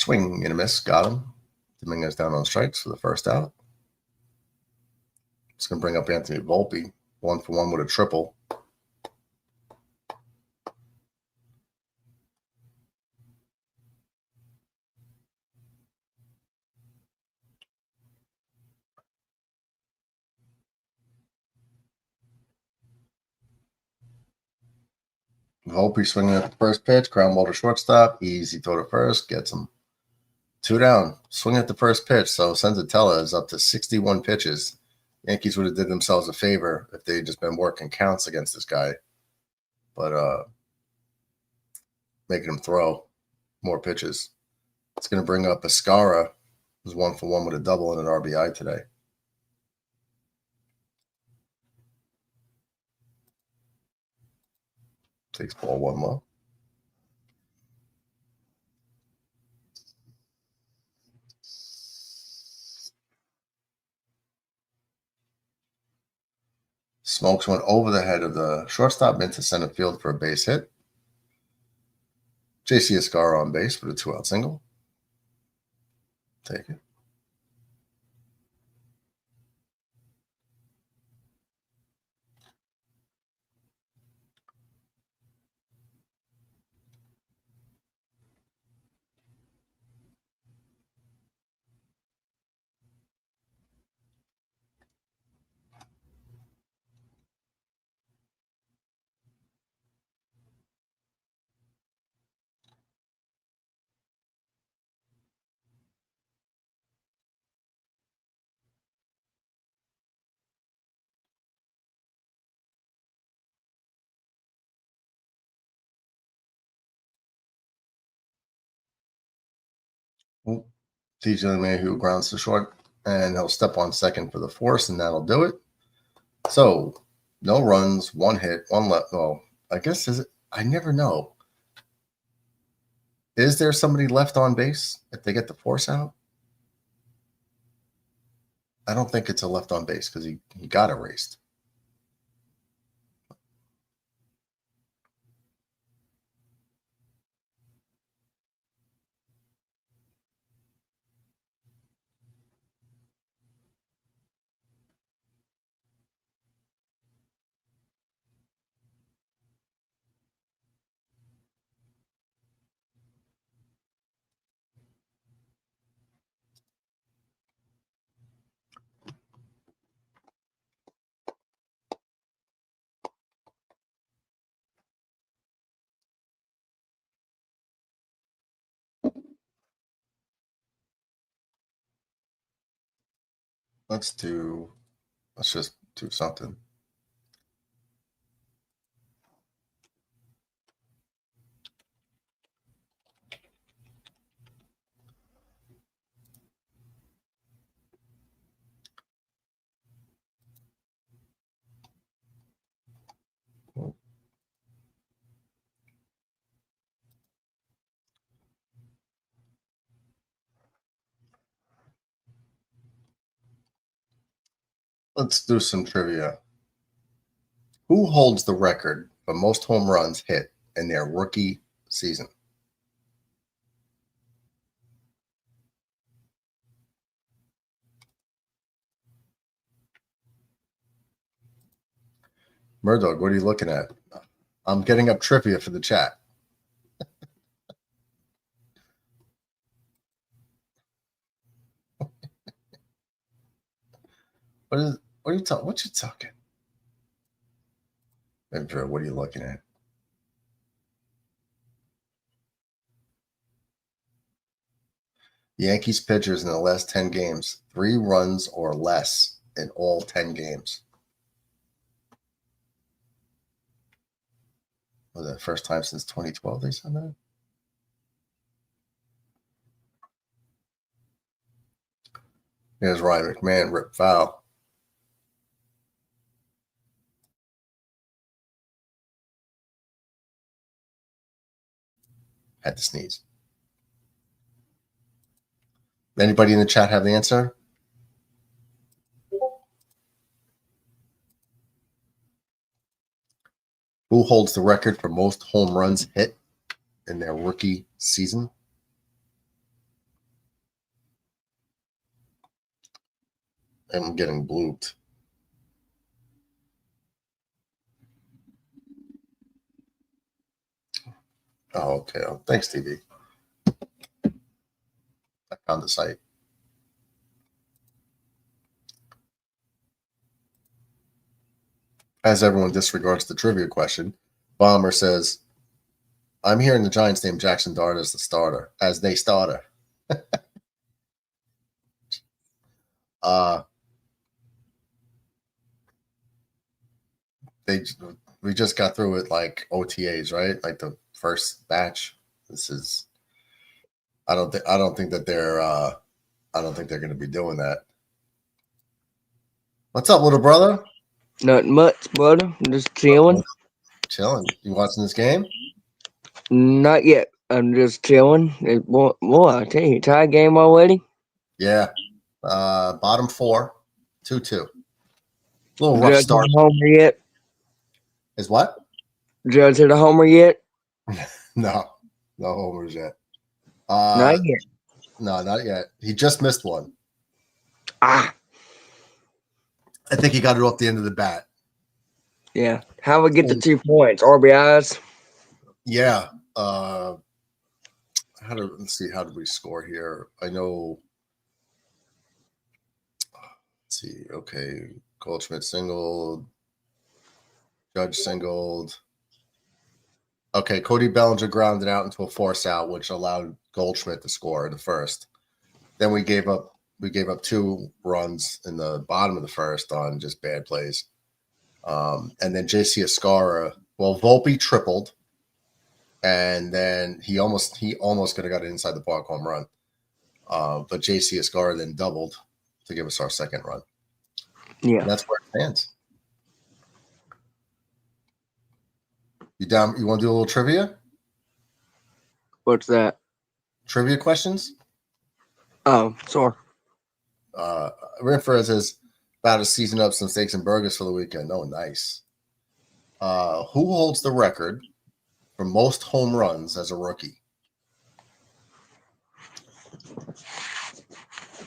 Swing and a miss. Got him. Dominguez down on strikes for the first out. It's going to bring up Anthony Volpe. 1-for-1 with a triple. Volpe swinging at the first pitch. Ground ball to shortstop. Easy throw to first. Gets him. 2 down. Swing at the first pitch. So Senzatella is up to 61 pitches. Yankees would have did themselves a favor if they had just been working counts against this guy. But making him throw more pitches. It's going to bring up Escara, who's 1-for-1 with a double and an RBI today. Takes ball 1 low. Smokes went over the head of the shortstop into center field for a base hit. JC Escara on base with a 2-out single. Take it. TJ LeMahieu grounds to short, and he'll step on second for the force, and that'll do it. So, no runs, 1 hit, 1 left. Well, I guess is it? I never know. Is there somebody left on base if they get the force out? I don't think it's a left on base because he got erased. Let's just do something. Let's do some trivia. Who holds the record for most home runs hit in their rookie season? Murdoch, what are you looking at? I'm getting up trivia for the chat. What are you talking? What you talking? Andrew, what are you looking at? Yankees pitchers in the last 10 games, 3 runs or less in all 10 games. Was that the first time since 2012 they said that? Here's Ryan McMahon, rip foul. Had to sneeze. Anybody in the chat have the answer? Who holds the record for most home runs hit in their rookie season? am getting blooped. Oh, okay. Oh, thanks, TV. I found the site. As everyone disregards the trivia question, Bomber says, I'm hearing the Giants name Jackson Dart as the starter, as they starter. We just got through it like OTAs, right? Like the first batch. This is I don't think that they're going to be doing that. What's up, little brother? Nothing much, brother. Just chilling. Chilling. You watching this game? Not yet. I'm just chilling. Boy, I tell you, tie game already. Yeah. Bottom 4, 2-2. Little rough Judge start. hit a homer yet? Is what? Judge hit a homer yet? No homers yet. Not yet. No, not yet. He just missed one. I think he got it off the end of the bat. Yeah. How we get the 2 points? RBIs? Yeah. Let's see, how did we score here? I know. Let's see. Okay. Goldschmidt singled. Judge singled. Okay. Cody Bellinger grounded out into a force out, which allowed Goldschmidt to score in the first. Then we gave up 2 runs in the bottom of the first on just bad plays. And then JC Escara, Volpe tripled, and then he almost could have got it inside the park home run. But JC Escara then doubled to give us our second run. Yeah. And that's where it stands. You down? You want to do a little trivia? What's that? Trivia questions? Oh, sorry. Renfro says, about to season up some steaks and burgers for the weekend. Oh, nice. Who holds the record for most home runs as a rookie?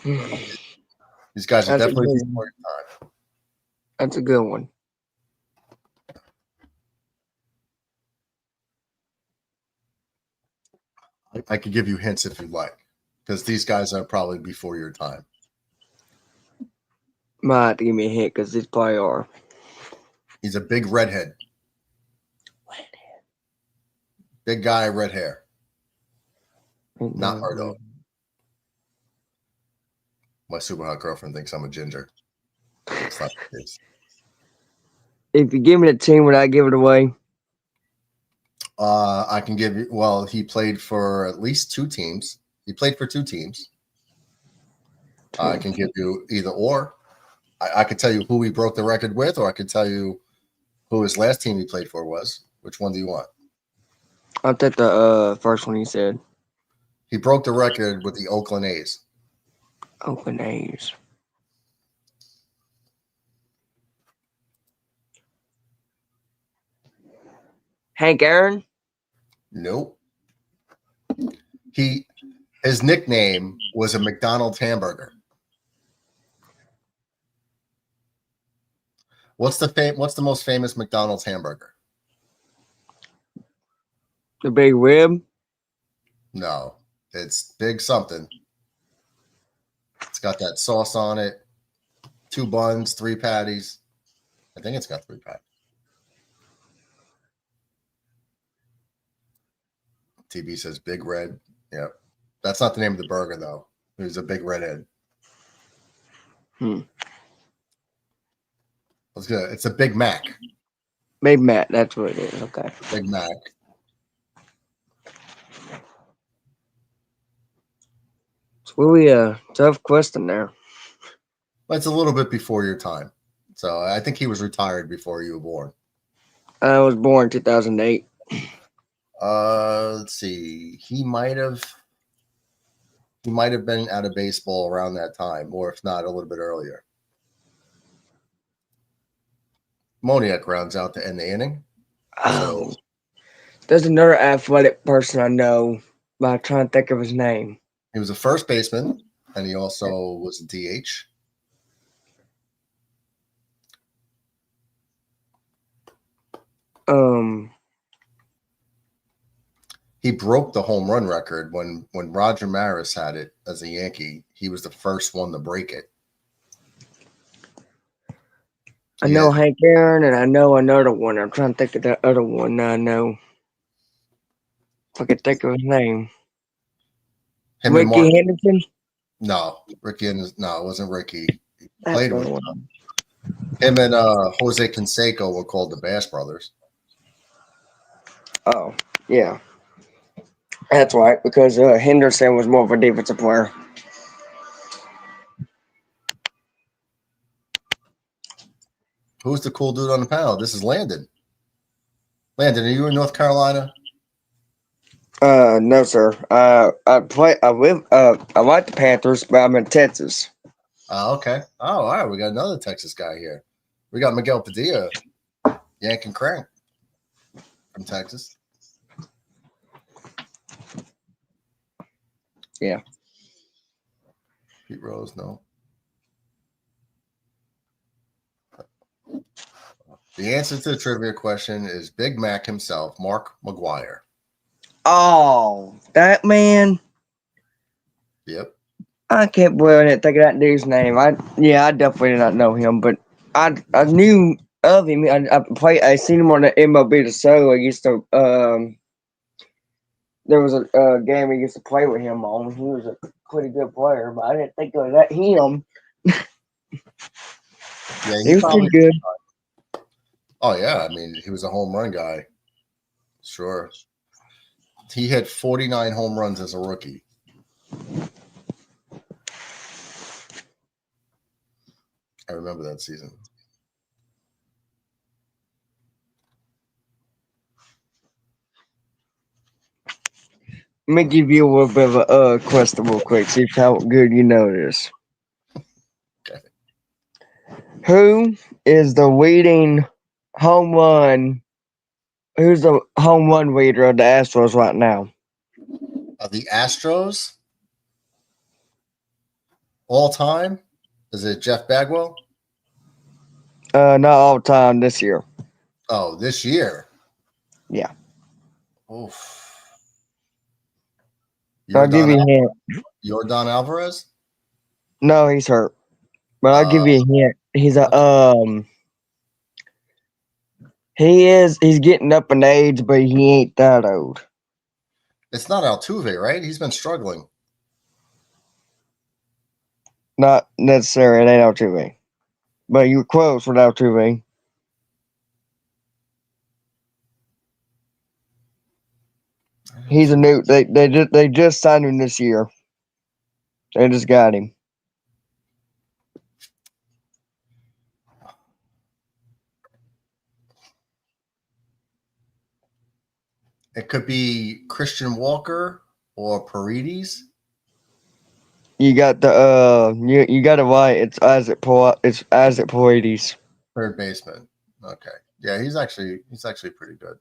These guys are definitely before your time. That's a good one. I could give you hints if you'd like, because these guys are probably before your time. Might have to give me a hint because these probably are. He's a big redhead. Big guy, red hair. Not Murdo. My super hot girlfriend thinks I'm a ginger. It's not the case. If you give me the team, would I give it away? I can give you. Well, he played for at least 2 teams. He played for 2 teams. I can give you either or. I could tell you who he broke the record with, or I could tell you who his last team he played for was. Which one do you want? I'll take the first one you said. He broke the record with the Oakland A's. Oakland A's. Hank Aaron? Nope. His nickname was a McDonald's hamburger. What's the most famous McDonald's hamburger? The Big Rib? No, it's big something. It's got that sauce on it. 2 buns, 3 patties. I think it's got 3 patties. TB says Big Red. Yep. That's not the name of the burger, though. It was a big redhead. That's good. It's a Big Mac. Big Mac, that's what it is. Okay. Big Mac. It's really a tough question there. It's a little bit before your time. So I think he was retired before you were born. I was born in 2008. Let's see. He might have been out of baseball around that time, or if not, a little bit earlier. Moniak rounds out to end the inning. Oh. There's another athletic person I know, but I'm trying to think of his name. He was a first baseman, and he also was a DH. He broke the home run record when Roger Maris had it as a Yankee. He was the first one to break it. I know Hank Aaron, and I know another one. I'm trying to think of that other one. I know. If I could think of his name. Ricky Henderson? No, Ricky Henderson. No, it wasn't Ricky. He That's played with him and Jose Canseco were called the Bass Brothers. Oh, yeah. That's right, because Henderson was more of a defensive player. Who's the cool dude on the panel? This is Landon. Landon, are you in North Carolina? No, sir. I like the Panthers, but I'm in Texas. Oh, okay. Oh, all right. We got another Texas guy here. We got Miguel Padilla, Yank and Crank from Texas. Yeah. Pete Rose, no. The answer to the trivia question is Big Mac himself, Mark McGwire. Oh, that man. Yep. I can't believe I didn't think of that dude's name. I definitely did not know him, but I knew of him. I seen him on the MLB The Show. I used to there was a game I used to play with him on. He was a pretty good player, but I didn't think of that him. Yeah, he was pretty good. Oh yeah, I mean he was a home run guy. Sure. He hit 49 home runs as a rookie. I remember that season. Let me give you a little bit of a question real quick. See how good you know this. Okay. Who is the leading home run? Who's the home run leader of the Astros right now? The Astros all time? Is it Jeff Bagwell? Not all time this year. Oh, this year. Yeah. Oof. I'll give you a hint. Yordan Alvarez? No, he's hurt. But I'll give you a hint. He's he's getting up in age, but he ain't that old. It's not Altuve, right? He's been struggling. Not necessarily, it ain't Altuve. But you were close with Altuve. He's a new. They just signed him this year. They just got him. It could be Christian Walker or Paredes. You got the you got it right. It's Isaac Paredes. Third baseman. Okay. Yeah, he's actually pretty good.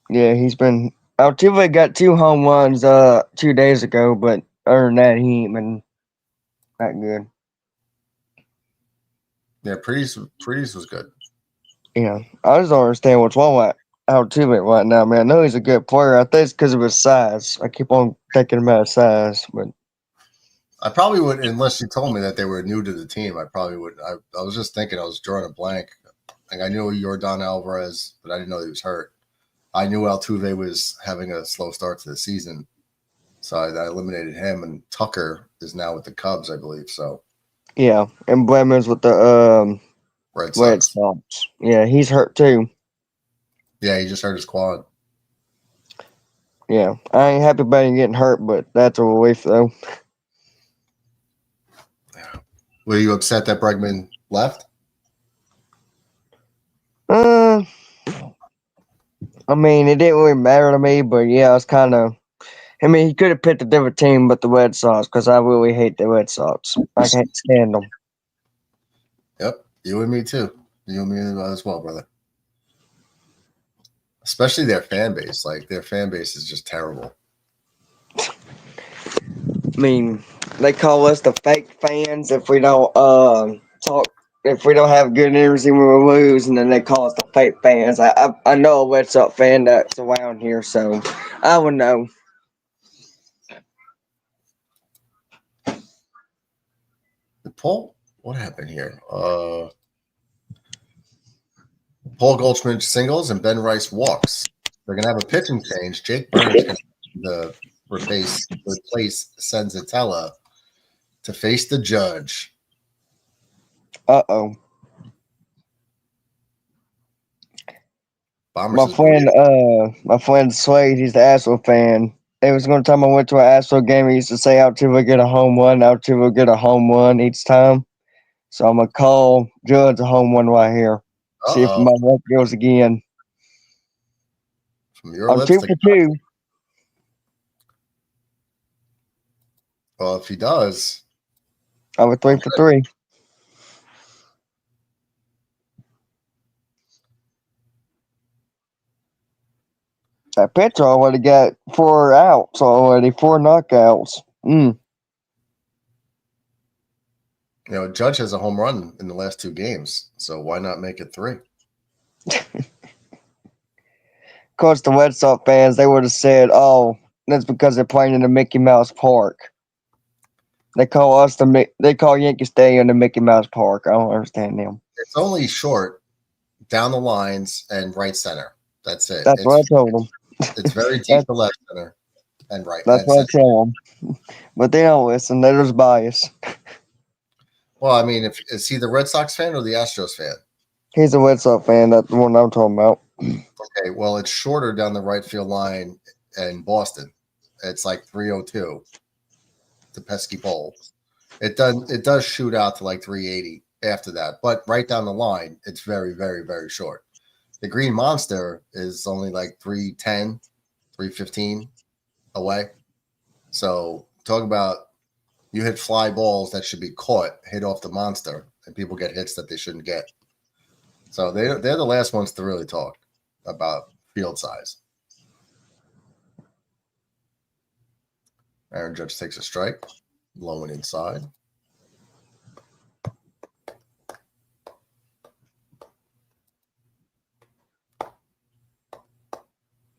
Yeah, he's been. Altuve got 2 home runs 2 days ago, but other than that, he ain't been that good. Yeah, Paredes was good. Yeah, I just don't understand what's wrong with Altuve right now, man. I know he's a good player. I think it's because of his size. I keep on thinking about his size, but I probably would, unless you told me that they were new to the team. I probably would. I was just thinking. I was drawing a blank. Like I knew Yordan Alvarez, but I didn't know he was hurt. I knew Altuve was having a slow start to the season, so I eliminated him. And Tucker is now with the Cubs, I believe. So yeah, and Blemmer's with the Red Sox. Yeah, he's hurt too. Yeah, he just hurt his quad. Yeah, I ain't happy about him getting hurt, but that's a relief though. Yeah. Were you upset that Bregman left? I mean, it didn't really matter to me, but yeah, I was kind of. I mean, he could have picked a different team, but the Red Sox, because I really hate the Red Sox. I can't stand them. Yep, you and me too. You and me as well, brother. Especially their fan base. Like their fan base is just terrible. I mean, they call us the fake fans if we don't talk if we don't have good news, then we'll lose, and then they call us the fake fans. I know a Red Sox fan that's around here, so I would know. Paul, what happened here? Paul Goldschmidt singles and Ben Rice walks. They're gonna have a pitching change. Jake Burns gonna replace Senzatella to face the Judge. Uh-oh. Bombers My friend Slade, he's the Astro fan. It was going to time I went to an Astro game. He used to say, out till we get a home run each time. So I'm going to call Judge a home run right here. See if my luck goes again. From your I'm lips 2 for 2. Well, if he does, I was 3 for 3. That pitcher already got 4 outs already, 4 knockouts. Judge has a home run in the last 2 games, so why not make it 3? Of course, the Red Sox fans, they would have said, oh, that's because they're playing in the Mickey Mouse Park. They call Yankee Stadium the Mickey Mouse Park. I don't understand them. It's only short, down the lines, and right center. That's it. That's what I told them. It's very deep to left center and right. That's what I tell them. But they don't listen. They're just biased. Well, I mean, is he the Red Sox fan or the Astros fan? He's a Red Sox fan. That's the one I'm talking about. Okay, well, it's shorter down the right field line in Boston. It's like 302, the pesky pole. It does shoot out to like 380 after that, but right down the line, it's very, very, very short. The Green Monster is only like 310, 315 away. So talk about you hit fly balls that should be caught, hit off the Monster, and people get hits that they shouldn't get. So they're the last ones to really talk about field size. Aaron Judge takes a strike, low and inside.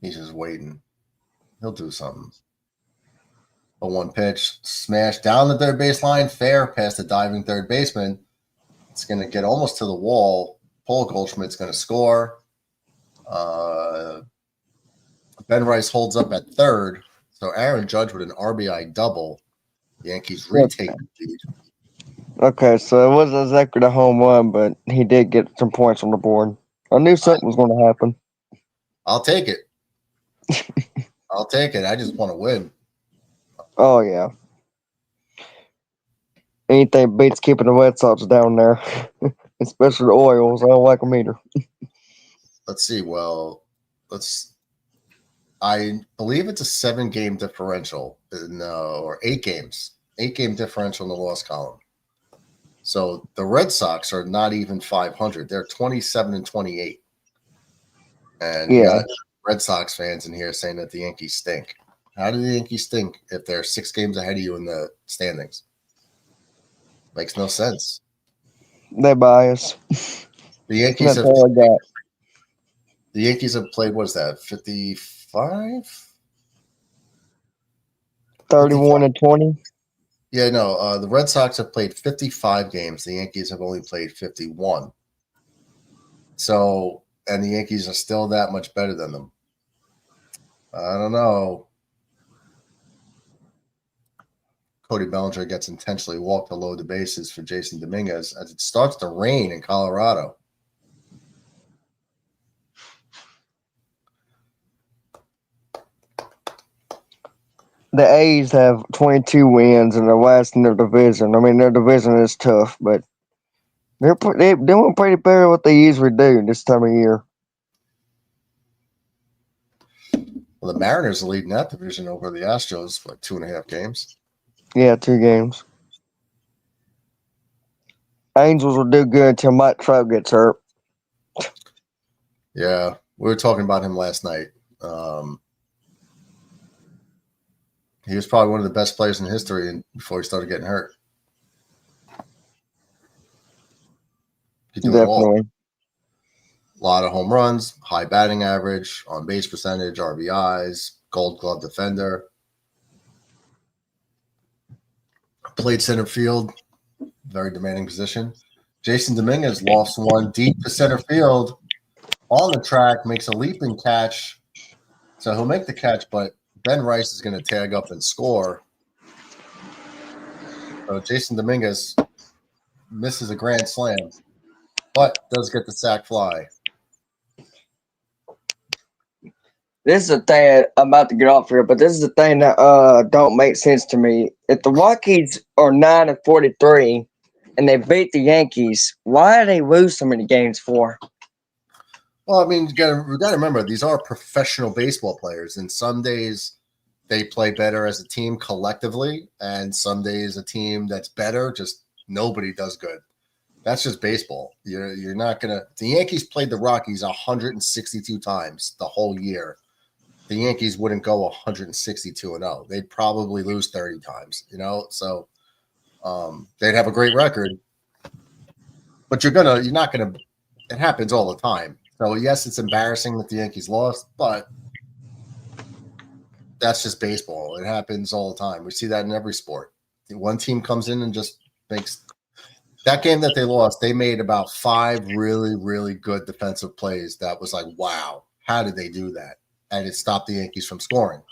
He's just waiting. He'll do something. A 1 pitch, smash down the third baseline, fair past the diving third baseman. It's going to get almost to the wall. Paul Goldschmidt's going to score. Ben Rice holds up at third. So Aaron Judge with an RBI double. The Yankees retake the lead. Okay, so it wasn't exactly the home run, but he did get some points on the board. I knew something was going to happen. I'll take it. I'll take it. I just want to win. Oh, yeah. Anything beats keeping the Red Sox down there, especially the Orioles. I don't like them either. Let's see. Well, I believe it's a 7-game differential or 8 games. 8-game differential in the loss column. So the Red Sox are not even 500. They're 27-28. And you got Red Sox fans in here saying that the Yankees stink. How do the Yankees stink if they're 6 games ahead of you in the standings? Makes no sense. They're biased. The Yankees That's all I got. The Yankees have played, what is that, 55? 31 and 20. Yeah, no. The Red Sox have played 55 games. The Yankees have only played 51. So, and the Yankees are still that much better than them. I don't know. Cody Bellinger gets intentionally walked to load the bases for Jason Dominguez as it starts to rain in Colorado. The A's have 22 wins and they're last in their division. I mean, their division is tough, but they're doing pretty better than what they usually do this time of year. Well, the Mariners are leading that division over the Astros for like 2.5 games. Yeah, 2 games. Angels will do good until Mike Trout gets hurt. Yeah, we were talking about him last night. He was probably one of the best players in history before he started getting hurt. Could do it all. Definitely. A lot of home runs, high batting average, on base percentage, RBIs, Gold Glove defender. Played center field, very demanding position. Jason Dominguez lofts one deep to center field on the track, makes a leaping catch. So he'll make the catch, but Ben Rice is going to tag up and score. So Jason Dominguez misses a grand slam, but does get the sac fly. This is the thing I'm about to get off here, but this is the thing that don't make sense to me. If the Rockies are 9-43 and they beat the Yankees, why do they lose so many games for? Well, I mean, we got to remember these are professional baseball players, and some days they play better as a team collectively, and some days a team that's better, just nobody does good. That's just baseball. You're not gonna. The Yankees played the Rockies 162 times the whole year. The Yankees wouldn't go 162-0. They'd probably lose 30 times. So they'd have a great record, but you're not gonna. It happens all the time. So yes, it's embarrassing that the Yankees lost, but that's just baseball. It happens all the time. We see that in every sport. One team comes in and just makes that game that they lost. They made about 5 really, really good defensive plays. That was like, wow, how did they do that? And it stopped the Yankees from scoring.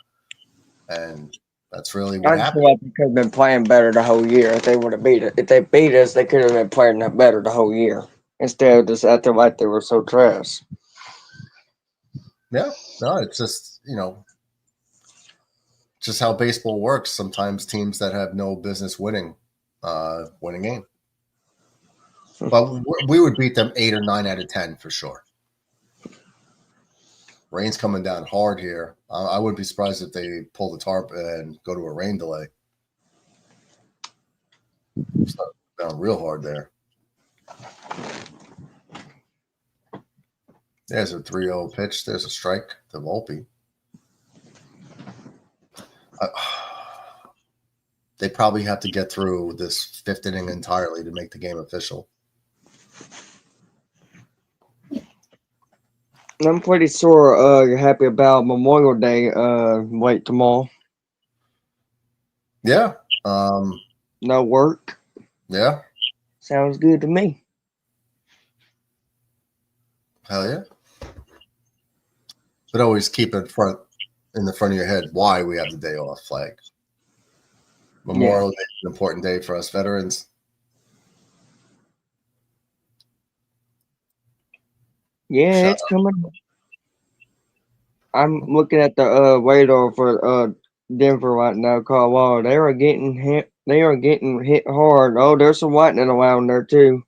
And that's really what I just happened. feel like they could have been playing better the whole year if they would have beat it. If they beat us, they could have been playing better the whole year instead of just acting like they were so trash. Yeah, no, it's just just how baseball works. Sometimes teams that have no business winning a game, but we would beat them 8 or 9 out of 10 for sure. Rain's coming down hard here. I wouldn't be surprised if they pull the tarp and go to a rain delay. It's down real hard there. There's a 3-0 pitch. There's a strike to Volpe. They probably have to get through this 5th inning entirely to make the game official. I'm pretty sure you're happy about Memorial Day wait tomorrow. Yeah. No work. Yeah. Sounds good to me. Hell yeah. But always keep it in the front of your head why we have the day off flag. Memorial Day is an important day for us veterans. Yeah, it's coming. I'm looking at the radar for Denver right now, Colorado. They are getting hit. They are getting hit hard. Oh, there's some lightning around there too.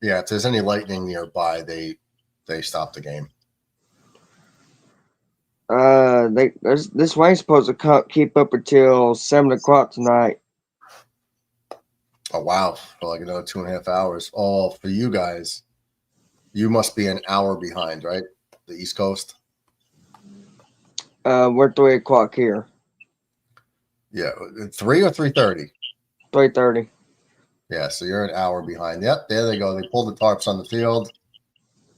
Yeah, if there's any lightning nearby, they stop the game. This rain's supposed to keep up until 7 o'clock tonight. Oh wow, for like another 2.5 hours. Oh, for you guys, you must be an hour behind, right? The East Coast. We're 3 o'clock here. Yeah, 3 or 3:30. 3:30. Yeah, so you're an hour behind. Yep, there they go. They pulled the tarps on the field.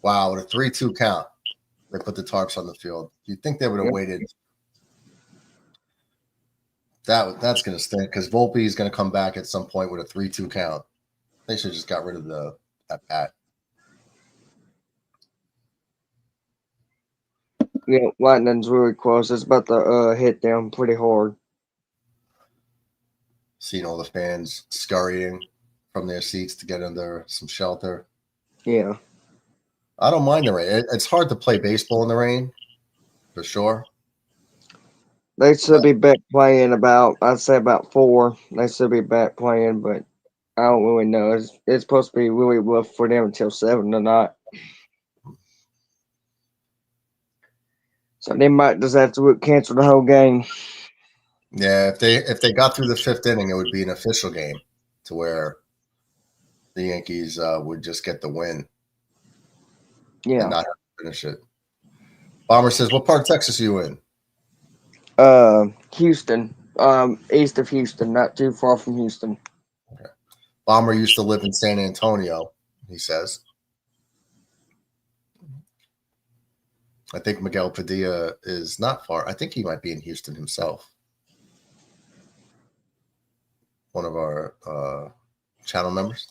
Wow, with a 3-2 count, they put the tarps on the field. You'd think they would have waited. That's going to stink because Volpe is going to come back at some point with a 3-2 count. They should have just got rid of that bat. Yeah, lightning's really close. It's about to hit them pretty hard. Seeing all the fans scurrying from their seats to get under some shelter. Yeah. I don't mind the rain. It's hard to play baseball in the rain, for sure. They should be back playing I'd say about 4. They should be back playing, but I don't really know. It's supposed to be really rough for them until 7 tonight. So they might just have to cancel the whole game. Yeah, if they got through the 5th inning, it would be an official game to where the Yankees would just get the win. Yeah. And not have to finish it. Bomber says, what part of Texas are you in? Houston. East of Houston, not too far from Houston. Okay. Bomber used to live in San Antonio, he says. I think Miguel Padilla is not far. I think he might be in Houston himself. One of our channel members.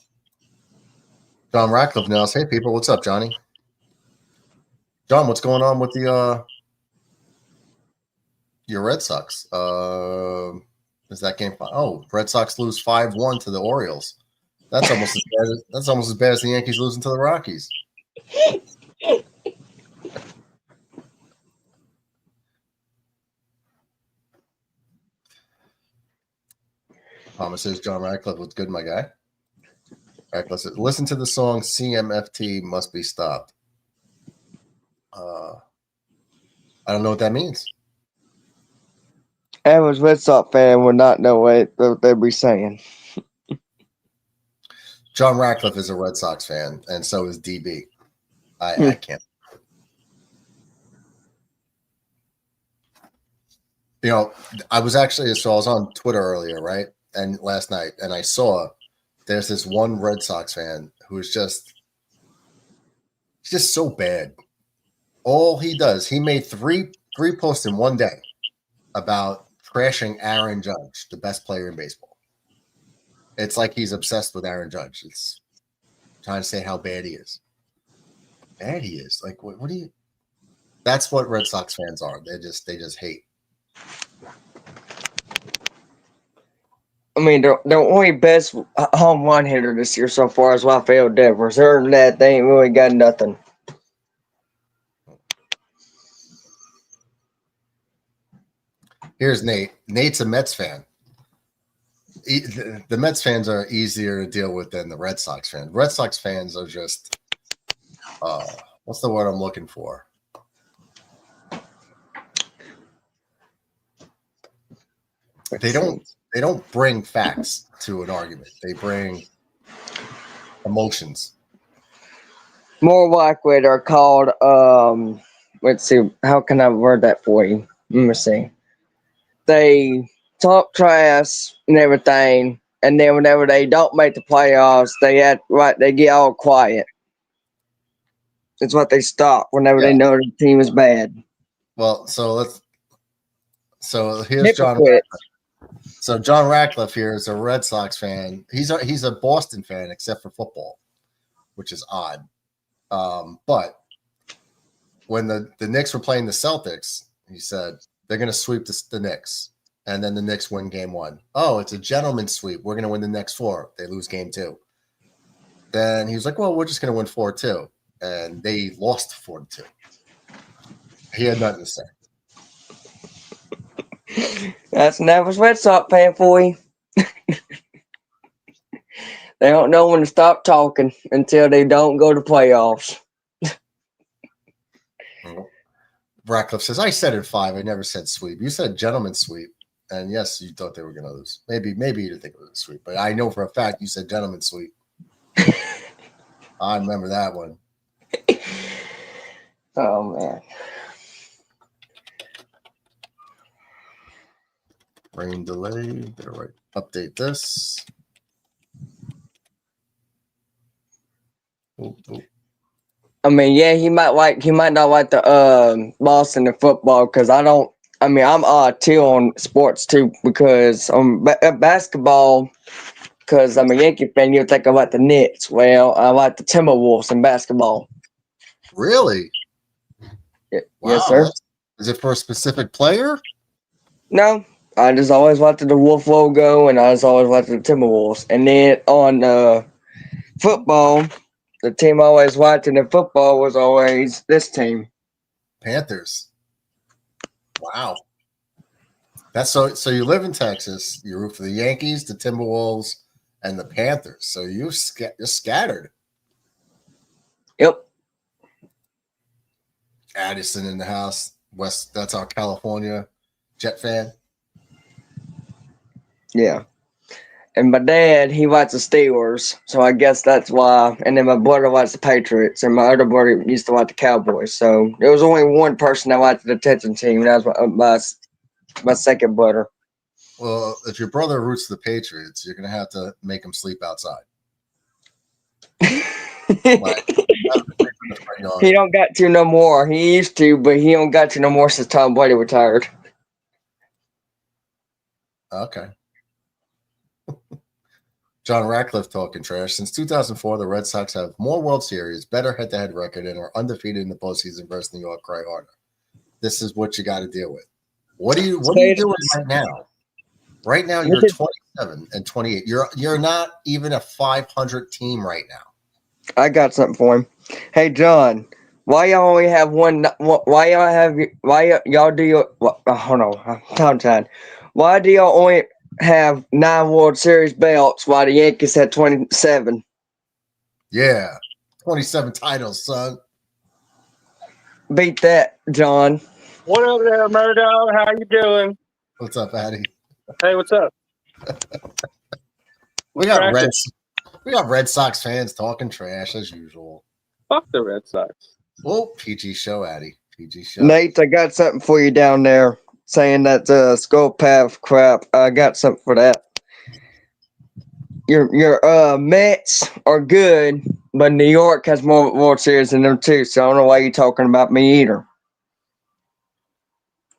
John Ratcliffe now says, hey, people, what's up, Johnny? John, what's going on with the your Red Sox? Is that game? Oh, Red Sox lose 5-1 to the Orioles. That's almost as bad as the Yankees losing to the Rockies. Thomas says John Radcliffe was good, my guy. Radcliffe says, listen to the song CMFT Must Be Stopped. I don't know what that means. Average Red Sox fan would not know what they'd be saying. John Radcliffe is a Red Sox fan, and so is DB. I can't. You know, I was on Twitter earlier, right? And last night, and I saw there's this one Red Sox fan who's just so bad. All he does, he made three posts in one day about trashing Aaron Judge, the best player in baseball. It's like he's obsessed with Aaron Judge. It's trying to say how bad he is. Bad he is. Like, what do you? That's what Red Sox fans are. They just hate. I mean, the only best home run hitter this year so far is Rafael Devers. Other than that, they ain't really got nothing. Here's Nate. Nate's a Mets fan. The Mets fans are easier to deal with than the Red Sox fans. Red Sox fans are just, what's the word I'm looking for? They don't bring facts to an argument. They bring emotions. More likely, they're called. Let's see. How can I word that for you? Let me see. They talk trash and everything, and then whenever they don't make the playoffs, they act right. They get all quiet. It's what they stop whenever they know the team is bad. Well, so here's John Radcliffe. So John Radcliffe here is a Red Sox fan. He's a Boston fan except for football, which is odd. But when the Knicks were playing the Celtics, he said they're going to sweep the Knicks, and then the Knicks win game 1. Oh, it's a gentleman's sweep. We're going to win the next 4. They lose game 2. Then he was like, well, we're just going to win 4-2. And they lost 4-2. He had nothing to say. That's an average Red Sox fan for you. They don't know when to stop talking until they don't go to playoffs. Radcliffe says, I said it 5. I never said sweep. You said gentleman's sweep. And yes, you thought they were going to lose. Maybe you didn't think it was a sweep. But I know for a fact you said gentleman's sweep. I remember that one. Oh, man. Rain delay. Better update this. Oh. I mean, yeah, he might not like the Boston and football because I'm too on sports too because basketball. Because I'm a Yankee fan, you think about the Knicks. Well, I like the Timberwolves in basketball. Really? Yeah. Wow. Yes, sir. Is it for a specific player? No, I just always liked the Wolf logo, and I just always liked the Timberwolves. And then on football, the team I always watched in the football was always this team. Panthers. Wow. That's so you live in Texas, you root for the Yankees, the Timberwolves, and the Panthers. So you're scattered. Yep. Addison in the house. West, that's our California Jet fan. Yeah. And my dad, he likes the Steelers, so I guess that's why. And then my brother likes the Patriots, and my other brother used to like the Cowboys. So there was only one person that liked the detention team, and that was my second brother. Well, if your brother roots for the Patriots, you're going to have to make him sleep outside. Like, He don't got to no more. He used to, but he don't got to no more since Tom Brady retired. Okay. John Ratcliffe talking trash. Since 2004, the Red Sox have more World Series, better head-to-head record, and are undefeated in the postseason versus New York. Cry harder. This is what you got to deal with. What are you doing right now? Right now, you're 27 and 28. You're not even a 500 team right now. I got something for him. Hey, John, why y'all only have one? Why y'all do your? Hold on, time. Why do y'all only have 9 World Series belts while the Yankees had 27? Yeah, 27 titles, son. Beat that, John. What up there, Murdo? How you doing? What's up, Addy? Hey, what's up? We got Red Sox fans talking trash as usual. Fuck the Red Sox. Well, PG show, Addy. PG show. Nate, I got something for you down there saying that skull path crap. I got something for that. Your Mets are good, but New York has more World Series than them too. So I don't know why you're talking about me either.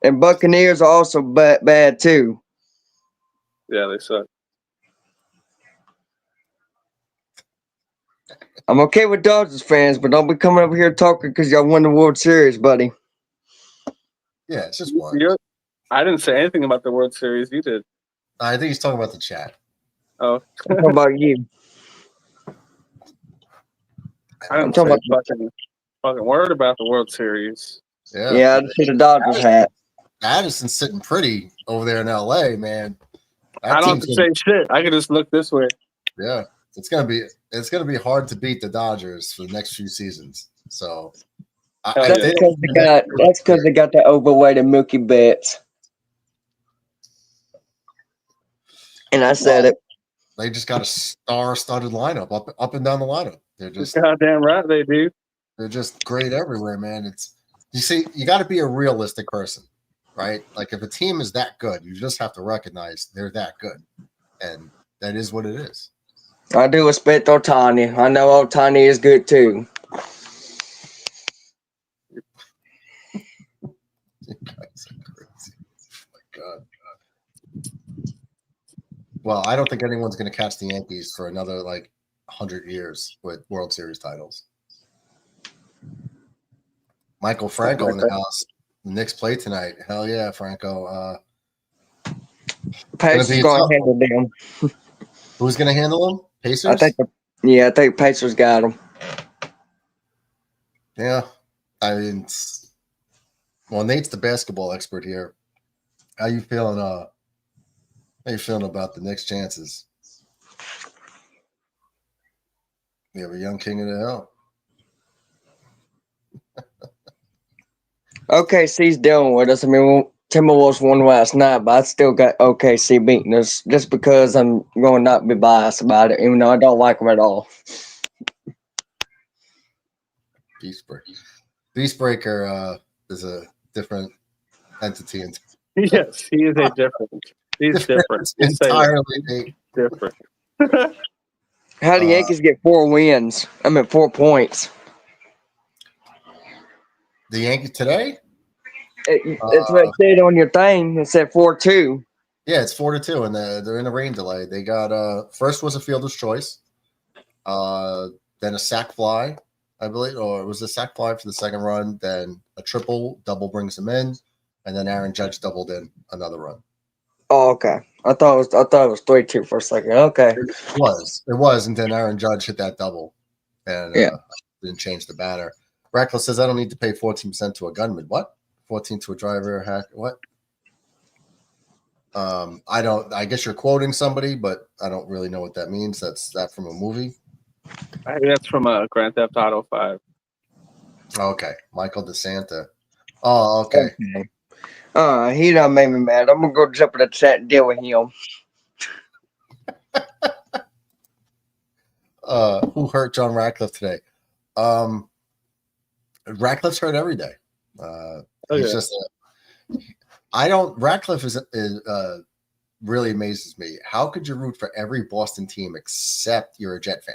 And Buccaneers are also bad too. Yeah, they suck. I'm okay with Dodgers fans, but don't be coming over here talking because y'all won the World Series, buddy. Yeah, it's just one. I didn't say anything about the World Series. You did. I think he's talking about the chat. Oh. I'm talking about you. I didn't say fucking word about the World Series. Yeah, I just see the Dodgers hat. Addison's sitting pretty over there in LA, man. I don't have to say shit. I can just look this way. Yeah, it's gonna be hard to beat the Dodgers for the next few seasons. So that's because they got the overweighted Mookie Betts. And I said it. They just got a star-studded lineup up and down the lineup. They're just goddamn right they do. They're just great everywhere, man. You got to be a realistic person, right? Like if a team is that good, you just have to recognize they're that good, and that is what it is. I do respect Otani. I know Otani is good too. You guys are crazy. Oh my God. Well, I don't think anyone's going to catch the Yankees for another 100 years with World Series titles. Michael Franco in the house. The Knicks play tonight. Hell yeah, Franco. Pacers going to handle them. Who's going to handle them? Pacers? I think Pacers got them. Yeah. I mean, well, Nate's the basketball expert here. How you feeling? How you feeling about the Knicks' chances? We have a young king of the hill. OKC's dealing with us. I mean, Timberwolves won last night, but I still got OKC beating us just because I'm going to not be biased about it, even though I don't like them at all. Beastbreaker is a different entity. Yes, he is a different. He's different. Entirely different. How do the Yankees get 4 wins? 4 points. The Yankees today? It's what it said on your thing. It said 4-2. Yeah, it's 4-2, and they're in a rain delay. They got first was a fielder's choice, then a sac fly, I believe, or it was a sac fly for the second run, then a double brings them in, and then Aaron Judge doubled in another run. Oh, okay. I thought it was 3-2 for a second. Okay. It was, and then Aaron Judge hit that double, and didn't change the batter. Reckless says, I don't need to pay 14% to a gunman. What? 14 to a driver, hack, what? I guess you're quoting somebody, but I don't really know what that means. That's that from a movie? I think that's from Grand Theft Auto 5. Okay. Michael DeSanta. Oh, okay. He done made me mad. I'm going to go jump in the chat and deal with him. Who hurt John Ratcliffe today? Ratcliffe's hurt every day. Ratcliffe is really amazes me. How could you root for every Boston team except you're a Jet fan?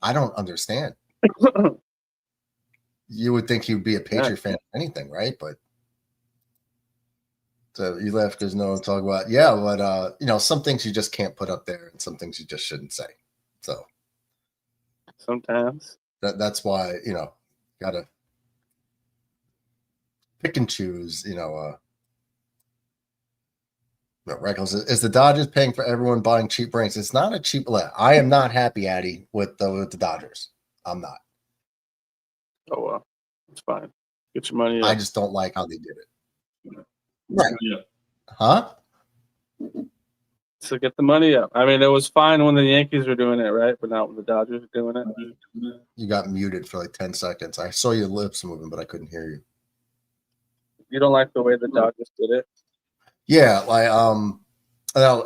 I don't understand. You would think he'd be a Patriot fan or anything, right? But so you laugh because no one talk about but some things you just can't put up there and some things you just shouldn't say. So sometimes that's why, gotta pick and choose, Reckles, is the Dodgers paying for everyone buying cheap rings? It's not a cheap. I am not happy, Addy, with the Dodgers. I'm not. Oh well, it's fine. Get your money up. I just don't like how they did it. Right? Yeah. Huh? So get the money up. I mean, it was fine when the Yankees were doing it, right? But not when the Dodgers are doing it. You got muted for like 10 seconds. I saw your lips moving, but I couldn't hear you. You don't like the way the Dodgers did it? Yeah,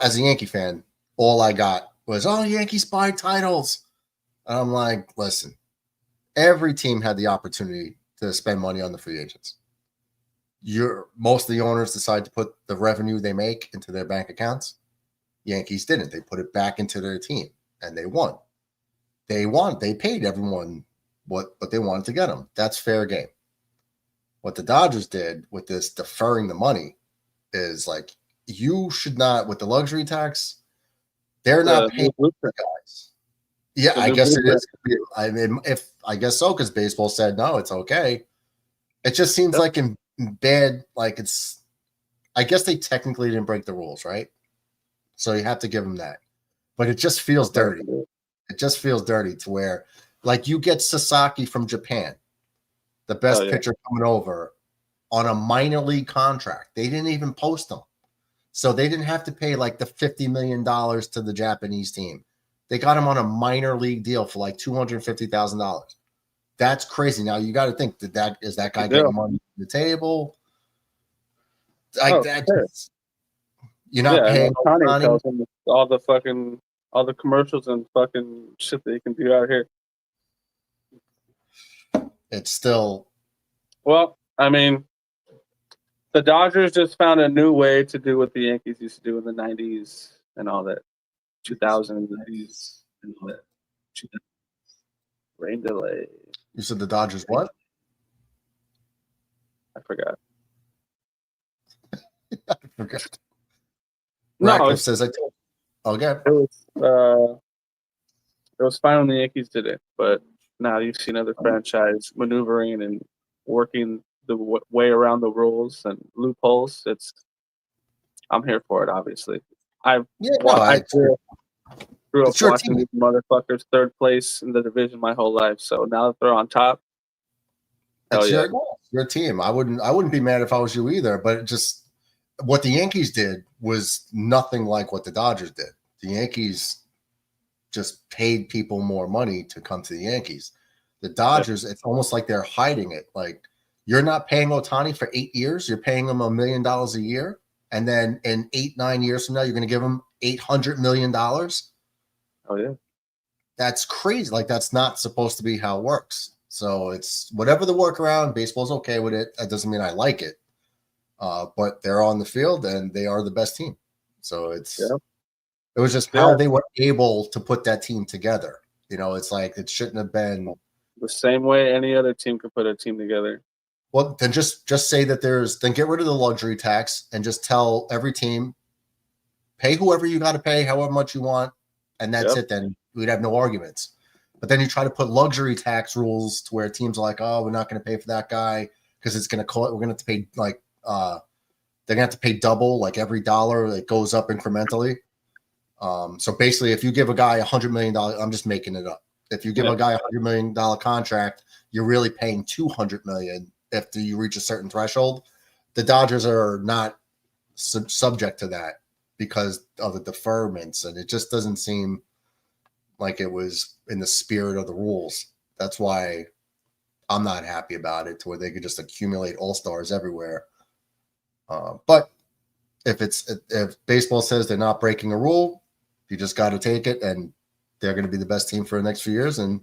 as a Yankee fan, all I got was, Yankees buy titles. And I'm like, listen, every team had the opportunity to spend money on the free agents. Most of the owners decide to put the revenue they make into their bank accounts. Yankees didn't. They put it back into their team, and they won. They paid everyone what they wanted to get them. That's fair game. What the Dodgers did with this deferring the money is like, you should not, with the luxury tax, they're not paying guys. Yeah, I guess it is. I mean, I guess so, because baseball said no, it's okay. It just seems like in bad, like I guess they technically didn't break the rules, right? So you have to give them that. But it just feels dirty. It just feels dirty to where, like, you get Sasaki from Japan, the best pitcher coming over, on a minor league contract. They didn't even post him. So they didn't have to pay like the $50 million to the Japanese team. They got him on a minor league deal for like $250,000. That's crazy. Now you got to think that is that guy getting money on the table? Like you're not paying. Tells him all the commercials and fucking shit that you can do out here. It's still. Well, I mean, the Dodgers just found a new way to do what the Yankees used to do in the 90s and all that. 2000s and all that. Rain delay. You said the Dodgers what? I forgot. I forgot. No, it says I told. Okay. It was fine when the Yankees did it, but now you've seen other franchise maneuvering and working the way around the rules and loopholes. I'm here for it, obviously. I grew up watching these motherfuckers third place in the division my whole life. So now that they're on top, it's your team. I wouldn't be mad if I was you either. But it just what the Yankees did was nothing like what the Dodgers did. The Yankees just paid people more money to come to the Yankees. The Dodgers, it's almost like they're hiding it. Like, you're not paying Ohtani for 8 years. You're paying him $1 million a year. And then in 8-9 years from now, you're going to give him $800 million. Oh, yeah. That's crazy. Like, that's not supposed to be how it works. So it's whatever the workaround, baseball's okay with it. That doesn't mean I like it. But they're on the field and they are the best team. So it was just how they were able to put that team together. It's like it shouldn't have been the same way any other team could put a team together. Well, then just say that then get rid of the luxury tax and just tell every team, pay whoever you got to pay, however much you want, and that's it. Then we'd have no arguments. But then you try to put luxury tax rules to where teams are like, oh, we're not going to pay for that guy because it's going to cost. We're going to have to pay like they're going to have to pay double, like every dollar. It goes up incrementally. So basically, if you give a guy $100 million, I'm just making it up. If you give a guy $100 million contract, you're really paying $200 million after you reach a certain threshold. The Dodgers are not subject to that because of the deferments, and it just doesn't seem like it was in the spirit of the rules. That's why I'm not happy about it, to where they could just accumulate all-stars everywhere. But if baseball says they're not breaking a rule, you just got to take it, and they're going to be the best team for the next few years. And,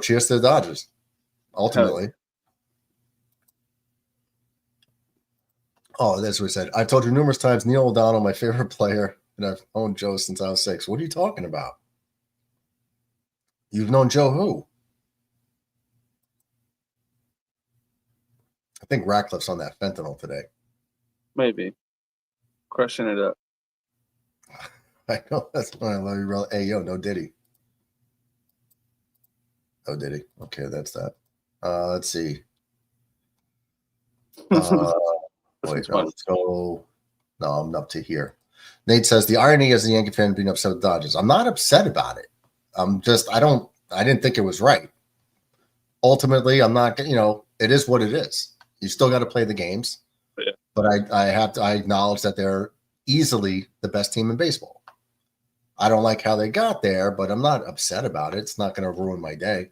cheers to the Dodgers, ultimately. Oh, that's what he said. I've told you numerous times, Neil O'Donnell, my favorite player, and I've owned Joe since I was 6. What are you talking about? You've known Joe who? I think Ratcliffe's on that fentanyl today. Maybe. Crushing it up. I know that's why I love you. Hey, yo, no Diddy. No Diddy. Okay, that's that. Let's see. Wait, no, let's go. No, I'm up to here. Nate says the irony as a Yankee fan being upset with Dodgers. I'm not upset about it. I didn't think it was right. Ultimately, I'm not, it is what it is. You still got to play the games. Yeah. But I acknowledge that they're easily the best team in baseball. I don't like how they got there, but I'm not upset about it. It's not going to ruin my day.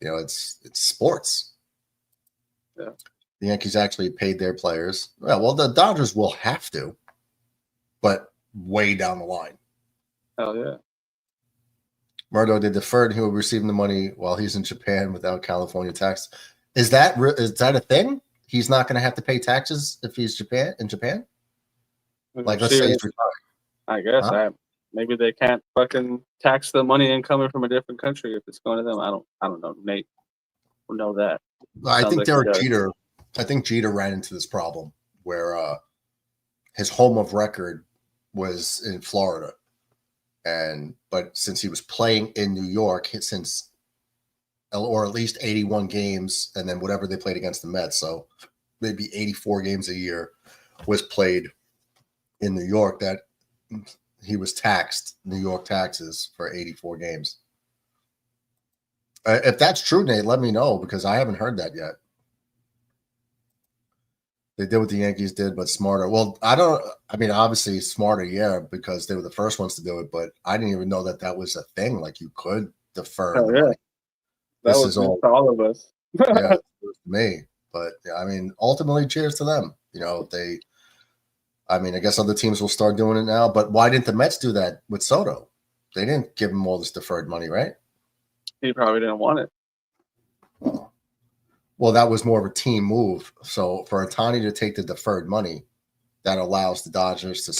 It's sports. Yeah. The Yankees actually paid their players. Well, the Dodgers will have to, but way down the line. Hell yeah. Murdo, they deferred. He will receive the money while he's in Japan without California tax. Is that a thing? He's not going to have to pay taxes if he's in Japan? Like, let's say he's retired. I guess. Maybe they can't fucking tax the money incoming from a different country if it's going to them. I don't know. Nate will know that. I think Jeter. I think Jeter ran into this problem where his home of record was in Florida, but since he was playing in New York or at least 81 games, and then whatever they played against the Mets, so maybe 84 games a year was played in New York, that he was taxed New York taxes for 84 games. If that's true, Nate, let me know, because I haven't heard that yet. They did what the Yankees did, but smarter. Well, obviously smarter, yeah, because they were the first ones to do it, but I didn't even know that was a thing. Like, you could defer the money. That was all of us. Yeah, it was me. But, ultimately, cheers to them. I guess other teams will start doing it now, but why didn't the Mets do that with Soto? They didn't give him all this deferred money, right? He probably didn't want it. Well, that was more of a team move. So for Ohtani to take the deferred money, that allows the Dodgers to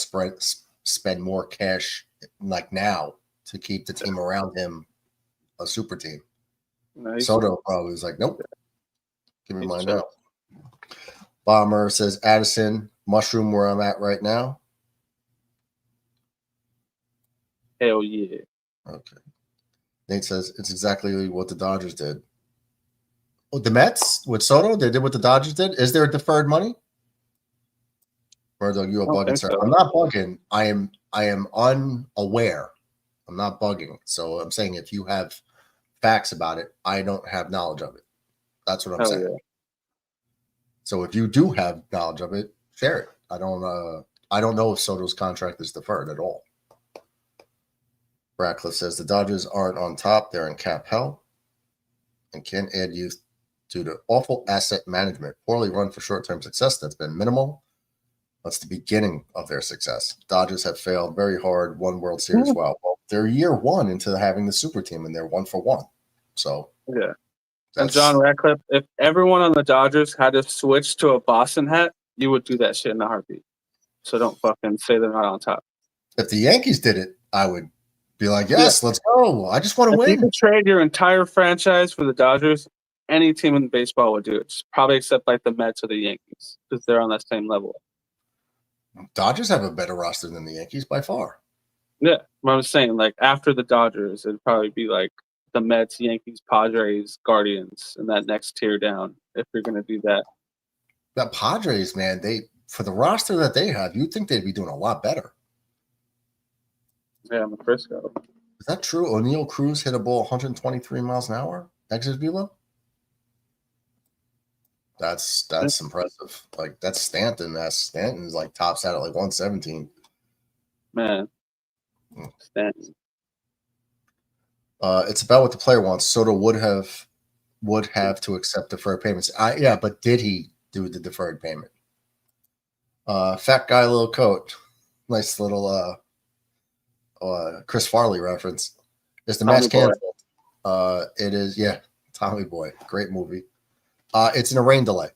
spend more cash like now to keep the team around him a super team. Nice. Soto probably was like, nope, give me mine now. Bomber says, Addison, mushroom where I'm at right now. Hell yeah. Okay. Nate says, it's exactly what the Dodgers did. Oh, the Mets with Soto, they did what the Dodgers did. Is there deferred money? Murdo, you are bugging, sir. So. I'm not bugging. I am unaware. I'm not bugging. So I'm saying if you have facts about it, I don't have knowledge of it. That's what I'm saying. Yeah. So if you do have knowledge of it, share it. I don't know if Soto's contract is deferred at all. Ratcliffe says the Dodgers aren't on top. They're in cap hell and can't add youth due to awful asset management, poorly run for short-term success that's been minimal. That's the beginning of their success. Dodgers have failed very hard, won World Series well. Well, they're year one into having the super team, and they're 1-for-1. So yeah. And John Ratcliffe, if everyone on the Dodgers had to switch to a Boston hat, you would do that shit in a heartbeat. So don't fucking say they're not on top. If the Yankees did it, I would be like, yes, let's go. I just want to win. If you could trade your entire franchise for the Dodgers, any team in baseball would do it. Probably except like the Mets or the Yankees, because they're on that same level. Dodgers have a better roster than the Yankees by far. Yeah. I was saying, like, after the Dodgers, it'd probably be like the Mets, Yankees, Padres, Guardians, and that next tier down, if you're going to do that. The Padres, man, for the roster that they have, you'd think they'd be doing a lot better. Yeah, I'm a Frisco. Is that true? O'Neal Cruz hit a ball 123 miles an hour? Exit velo? That's impressive. Like, that's Stanton. Stanton's like tops out at like 117. Man. Stanton. It's about what the player wants. Soto would have to accept deferred payments. Yeah, but did he do the deferred payment? Fat guy, little coat. Nice little Chris Farley reference. Is the match canceled? It is, yeah. Tommy Boy. Great movie. It's in a rain delay.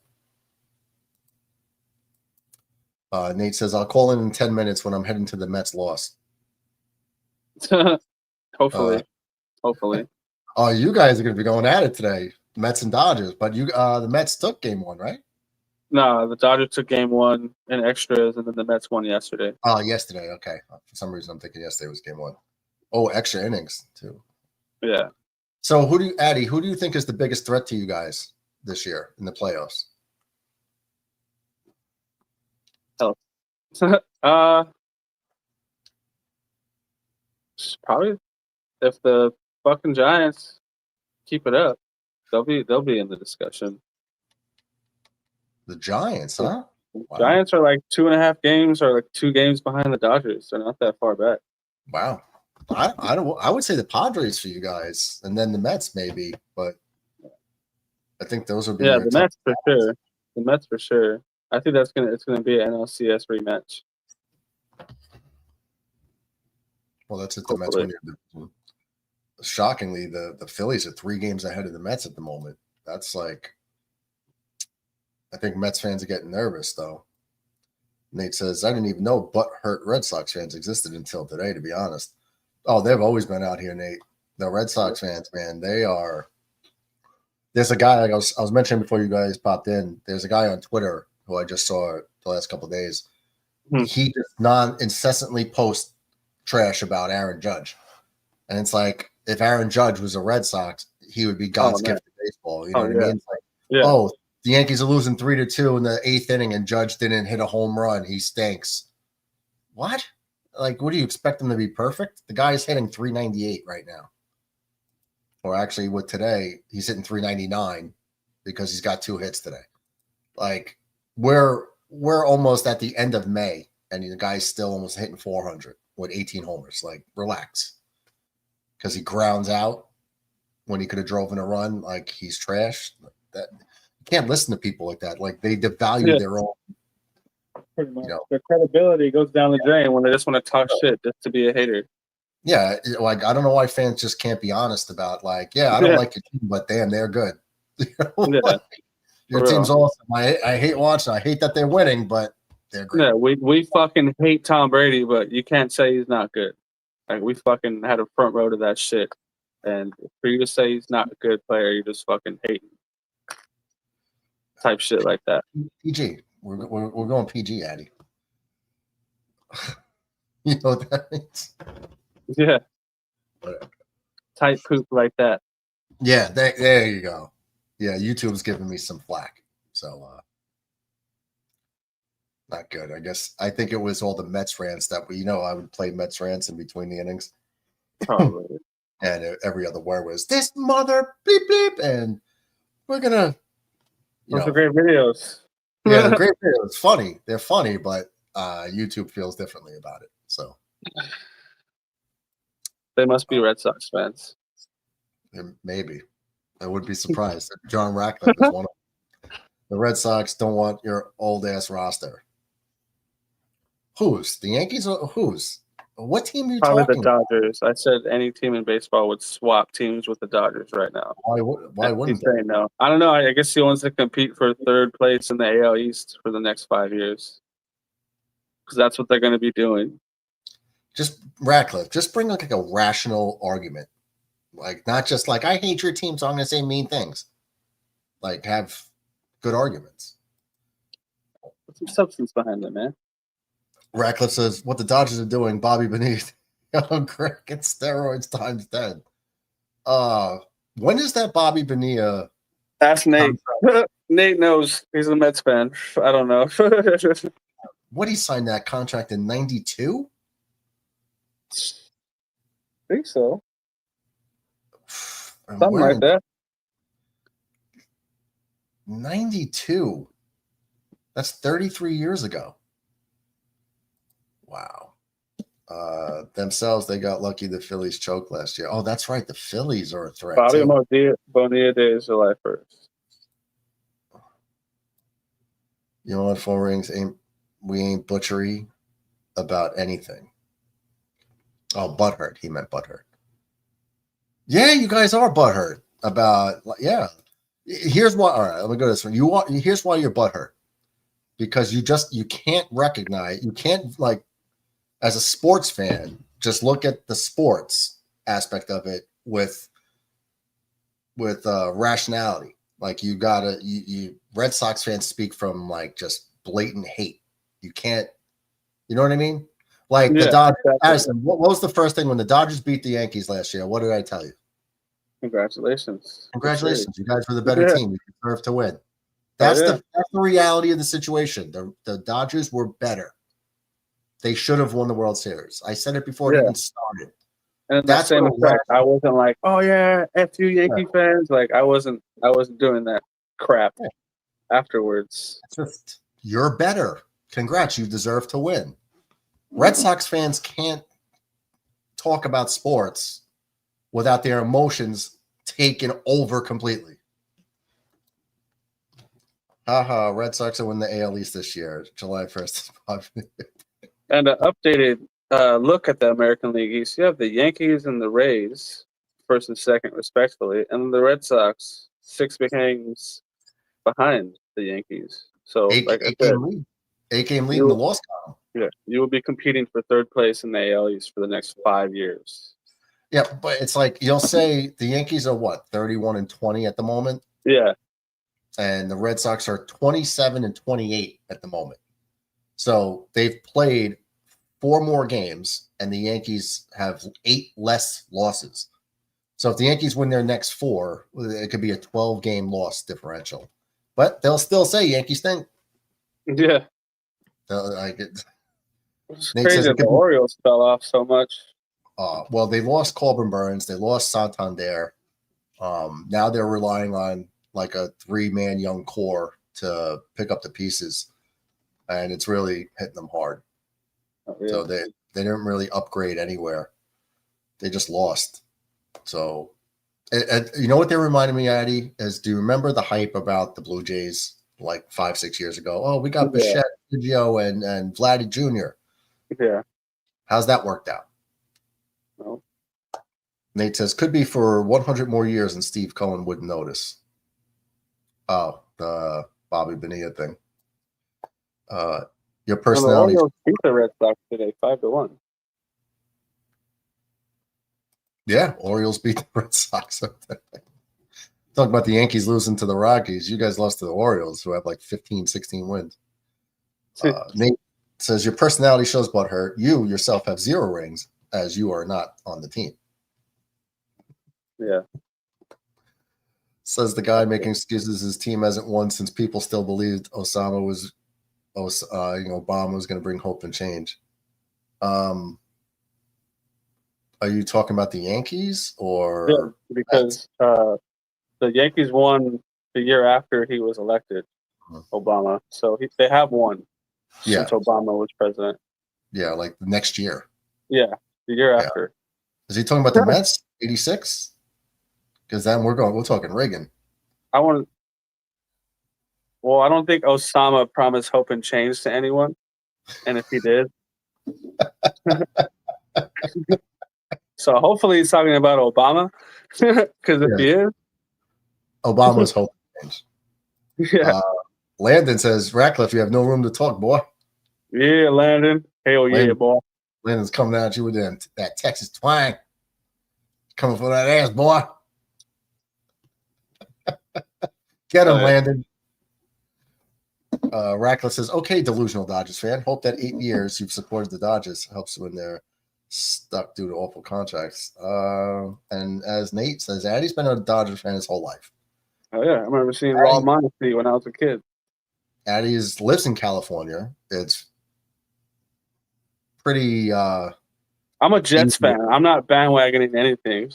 Nate says, I'll call in 10 minutes when I'm heading to the Mets loss. Hopefully. Hopefully. Oh, you guys are going to be going at it today, Mets and Dodgers. But the Mets took game one, right? No, the Dodgers took game one in extras, and then the Mets won yesterday. Oh, yesterday. Okay. For some reason, I'm thinking yesterday was game one. Oh, extra innings too. Yeah. So, Addy, who do you think is the biggest threat to you guys this year in the playoffs? Probably if the fucking Giants keep it up, they'll be in the discussion. The Giants, huh? Wow. Giants are like 2.5 games or like 2 games behind the Dodgers. They're not that far back. Wow. I would say the Padres for you guys, and then the Mets maybe, but I think those would be the Mets for sure. The Mets for sure. I think it's gonna be an NLCS rematch. Well, that's it. The Mets win. Shockingly, the Phillies are 3 games ahead of the Mets at the moment. That's like, I think Mets fans are getting nervous though. Nate says, I didn't even know butthurt Red Sox fans existed until today, to be honest. Oh, they've always been out here, Nate. The Red Sox fans, man, they are. There's a guy, like I was mentioning before you guys popped in, there's a guy on Twitter who I just saw the last couple of days. He just incessantly posts trash about Aaron Judge. And it's like, if Aaron Judge was a Red Sox, he would be God's gift to baseball. You know what I mean? It's like, oh, the Yankees are losing 3-2 in the 8th inning, and Judge didn't hit a home run. He stinks. What? Like, what do you expect him to be perfect? The guy's hitting 398 right now. Or actually, with today, he's hitting 399 because he's got 2 hits today. Like, we're almost at the end of May, and the guy's still almost hitting 400 with 18 homers. Like, relax. Because he grounds out when he could have drove in a run. Like, he's trash. That you can't listen to people like that. Like, they devalue their own. Pretty much. Their credibility goes down the drain when they just want to talk shit just to be a hater. Yeah, like, I don't know why fans just can't be honest about, like, I don't like your team, but damn, they're good. Like, your team's awesome. I hate watching. I hate that they're winning, but they're great. Yeah, we fucking hate Tom Brady, but you can't say he's not good. Like, we fucking had a front row to that shit. And for you to say he's not a good player, you're just fucking hating. Type shit like that. PG. We're going PG, Addy. You know what that means? Yeah. Tight poop like that. Yeah, there you go. Yeah, YouTube's giving me some flack. So, not good. I think it was all the Mets rants that I would play Mets rants in between the innings. Probably. And every other word was, this mother bleep bleep. And we're going to. Those are great videos. Yeah, they're great videos. It's funny. They're funny, but YouTube feels differently about it. So. They must be Red Sox fans. Maybe. I wouldn't be surprised. John Ratcliffe is one of them. The Red Sox don't want your old-ass roster. Whose? The Yankees or whose? What team are you Probably talking the Dodgers. I said any team in baseball would swap teams with the Dodgers right now. Why wouldn't they? Saying no. I don't know. I guess he wants to compete for 3rd place in the AL East for the next 5 years. Because that's what they're going to be doing. Just Ratcliffe, just bring like a rational argument. Like, not just like, I hate your team, so I'm going to say mean things. Like, have good arguments. Put some substance behind it, man. Ratcliffe says, what the Dodgers are doing, Bobby Beneath, young crack and steroids times 10. When is that Bobby Bonilla? Ask Nate. Nate knows. He's a Mets fan. I don't know. What, he signed that contract in 92? I think so. Something like that. 92. That's 33 years ago. Wow. Themselves, they got lucky the Phillies choked last year. Oh, that's right. The Phillies are a threat. Bobby Bonilla Day is July 1st. You know what, 4 rings we ain't butchery about anything. Oh, butthurt. He meant butthurt. Yeah, you guys are butthurt about, yeah. Here's why. All right, let me go to this one. Here's why you're butthurt. Because you can't recognize, you can't, like, as a sports fan, just look at the sports aspect of it with rationality. Like you gotta, you Red Sox fans speak from like just blatant hate. You can't, you know what I mean? Like the Dodgers. Addison, what was the first thing when the Dodgers beat the Yankees last year? What did I tell you? Congratulations. Congratulations. You guys were the better team. You deserve to win. That's the reality of the situation. The Dodgers were better. They should have won the World Series. I said it before it even started. And that's the same effect. I wasn't like, oh yeah, F you Yankee fans. Like I wasn't doing that crap afterwards. It's just you're better. Congrats, you deserve to win. Red Sox fans can't talk about sports without their emotions taken over completely. Haha, Red Sox will win the AL East this year, July 1st. And an updated look at the American League East. You have the Yankees and the Rays, first and second, respectively, and the Red Sox, 6 games behind the Yankees. So, like I said, 8-game lead in the loss column. Yeah, you will be competing for third place in the AL East for the next 5 years. Yeah, but it's like you'll say the Yankees are what, 31-20 at the moment? Yeah. And the Red Sox are 27-28 at the moment. So they've played 4 more games, and the Yankees have 8 less losses. So if the Yankees win their next 4, it could be a 12-game loss differential. But they'll still say Yankees stink. Yeah. It's crazy that the Orioles fell off so much. Well, they lost Corbin Burns. They lost Santander. Now they're relying on like a 3-man young core to pick up the pieces. And it's really hitting them hard. Oh, yeah. So they didn't really upgrade anywhere. They just lost. So, you know what they reminded me, Addy, is do you remember the hype about the Blue Jays like 5-6 years ago? Oh, we got Bichette, Biggio, and Vladdy Jr. Yeah. How's that worked out? No. Nate says, could be for 100 more years and Steve Cohen wouldn't notice. Oh, the Bobby Bonilla thing. Your personality. The Orioles beat the Red Sox today, 5-1. Yeah, Orioles beat the Red Sox. Talk about the Yankees losing to the Rockies. You guys lost to the Orioles, who have like 15, 16 wins. Nate says, your personality shows butthurt. You yourself have 0 rings, as you are not on the team. Yeah. Says the guy making excuses his team hasn't won since people still believed Obama was going to bring hope and change. Are you talking about the Yankees or? Yeah, because the Yankees won the year after he was elected, Obama. So they have won since Obama was president. Yeah, like the next year. Yeah, the year after. Is he talking about the Mets, 86? Because then we're talking Reagan. I don't think Osama promised hope and change to anyone. And if he did. So hopefully he's talking about Obama. Because if he is. Obama's hope and change. Yeah. Landon says, Ratcliffe, you have no room to talk, boy. Yeah, Landon. Hell yeah, boy. Landon's coming at you with that Texas twang. Coming for that ass, boy. Get him, Landon. Ratcliffe says, okay, delusional Dodgers fan. Hope that 8 years you've supported the Dodgers helps when they're stuck due to awful contracts. And as Nate says, Addy's been a Dodgers fan his whole life. Oh, yeah. I remember seeing Raw Monty when I was a kid. Addy lives in California. It's pretty... I'm a Jets fan. I'm not bandwagoning anything.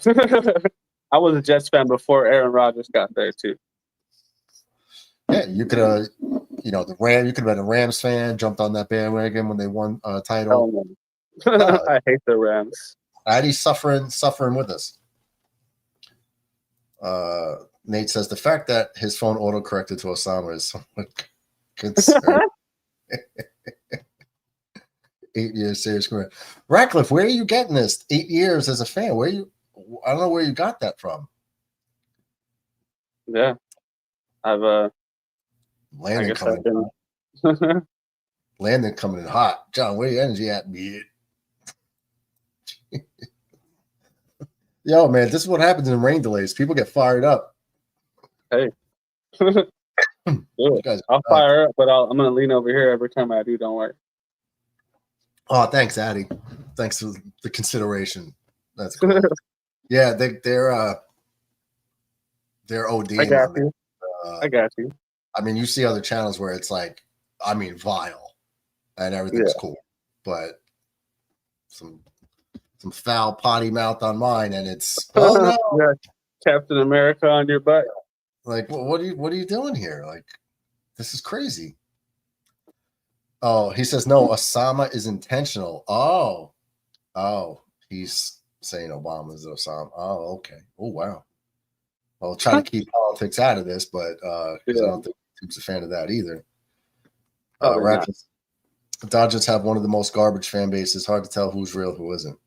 I was a Jets fan before Aaron Rodgers got there, too. Yeah, you could have, you could have been a Rams fan, jumped on that bandwagon when they won a title. I hate the Rams. Addy's suffering with us. Nate says the fact that his phone auto-corrected to Osama is somewhat concerning. 8 years serious career. Ratcliffe, where are you getting this? 8 years as a fan. I don't know where you got that from. Yeah. I've Landon coming in hot. Landon coming in hot. John, where your energy at, bitch? Yo, man, this is what happens in rain delays. People get fired up. Hey. You guys, I'll fire up, but I'm gonna lean over here every time I do. Don't worry. oh, thanks, Addy. Thanks for the consideration. That's cool. Yeah, they're ODing. I got on you. I got you. I mean, you see other channels where it's like, I mean, vile, and everything's cool, but some foul potty mouth on mine, and it's oh no, Yeah, Captain America on your butt. like what are you doing here? Like, this is crazy. Oh, he says no. Osama is intentional. Oh, he's saying Obama's Osama. Oh, okay. Oh, wow. I'll try to keep politics out of this, but because I don't think YouTube's a fan of that either. The Dodgers have one of the most garbage fan bases. Hard to tell who's real, who isn't.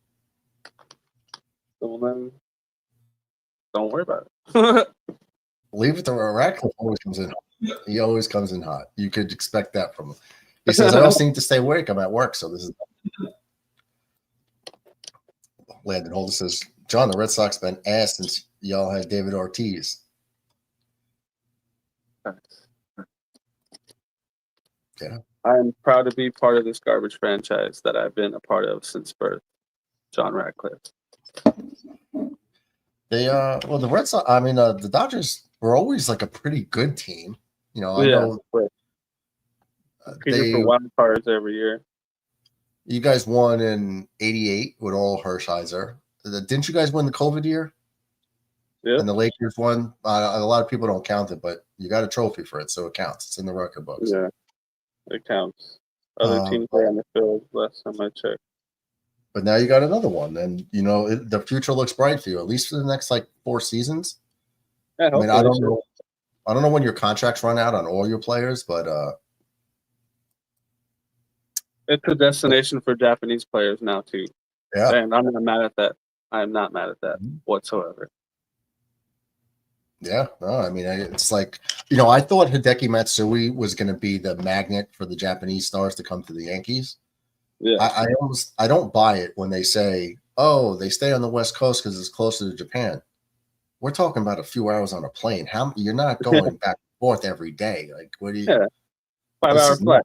Well, then, don't worry about it. Leave it to Ratcliffe. Always comes in. He always comes in hot. You could expect that from him. He says, "I also need to stay awake. I'm at work, so this is." Landon Holder says, "John, the Red Sox been ass since y'all had David Ortiz." Yeah, I'm proud to be part of this garbage franchise that I've been a part of since birth. John Ratcliffe. They well, the Red Sox. I mean, the Dodgers were always like a pretty good team. You know, I know they for wild cards every year. You guys won in '88 with all Hershiser. Didn't you guys win the COVID year? Yeah. And the Lakers won. A lot of people don't count it, but you got a trophy for it, so it counts. It's in the record books. Yeah, it counts. Other teams are on the field last time I checked. But now you got another one, and you know the future looks bright for you, at least for the next like 4 seasons. Yeah, I mean, I don't know. I don't know when your contracts run out on all your players, but it's a destination for Japanese players now too. Yeah, and I'm not mad at that. I'm not mad at that whatsoever. Yeah, no, I mean, it's like, you know, I thought Hideki Matsui was going to be the magnet for the Japanese stars to come to the Yankees. Yeah, I don't buy it when they say, oh, they stay on the West Coast because it's closer to Japan. We're talking about a few hours on a plane. You're not going back and forth every day. Like, what do you? Yeah, 5-hour flight.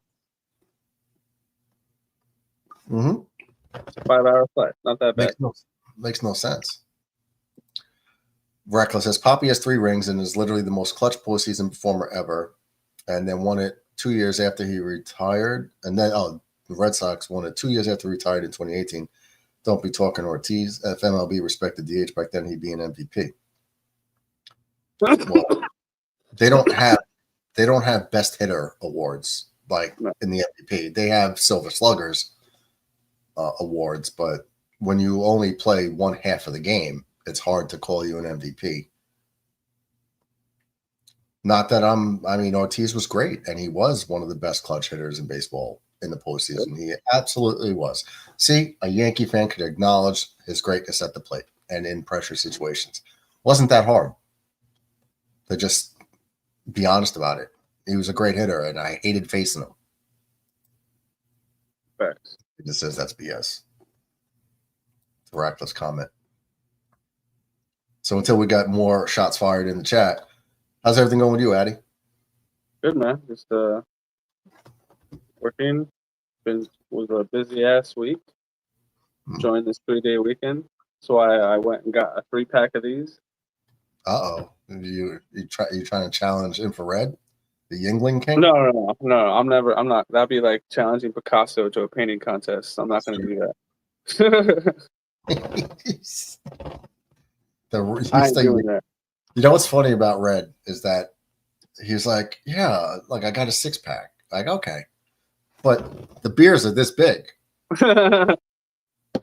5-hour flight. Not that bad. Makes no sense. Reckless says Poppy has 3 rings and is literally the most clutch postseason performer ever, and then won it 2 years after he retired. And then the Red Sox won it 2 years after he retired in 2018. Don't be talking Ortiz. If MLB respected DH back then, he'd be an MVP. Well, they don't have best hitter awards like in the MVP. They have Silver Sluggers awards, but when you only play one half of the game, it's hard to call you an MVP. Not that I mean, Ortiz was great, and he was one of the best clutch hitters in baseball in the postseason. He absolutely was. See, a Yankee fan could acknowledge his greatness at the plate and in pressure situations. Wasn't that hard to just be honest about it. He was a great hitter, and I hated facing him. Facts. It just says that's BS. It's a reckless comment. So until we got more shots fired in the chat, how's everything going with you, Addy? Good, man. Just working. Was a busy ass week. Joined this 3-day weekend, so I went and got a 3-pack of these. You trying to challenge Infrared, the Yingling King? No. I'm not. That'd be like challenging Picasso to a painting contest. I'm not going to do that. I ain't doing that. You know what's funny about Red is that he's like, yeah, like I got a 6-pack. Like, okay, but the beers are this big.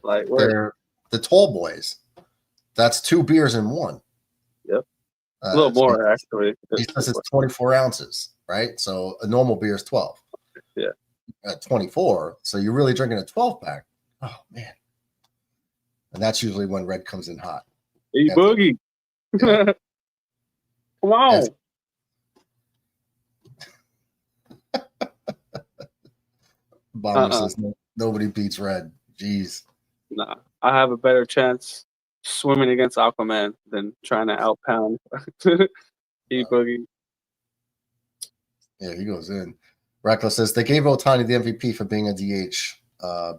Like they're the tall boys. That's 2 beers in one. Yep, a little more actually. He says it's 24 ounces, right? So a normal beer is 12. Yeah, at 24. So you're really drinking a 12-pack. Oh man, and that's usually when Red comes in hot. Hey, Boogie. Yeah. Come on. Bomber says nobody beats Red. Jeez. Nah, I have a better chance swimming against Aquaman than trying to outpound E Boogie. Yeah, he goes in. Reckless says they gave Ohtani the MVP for being a DH.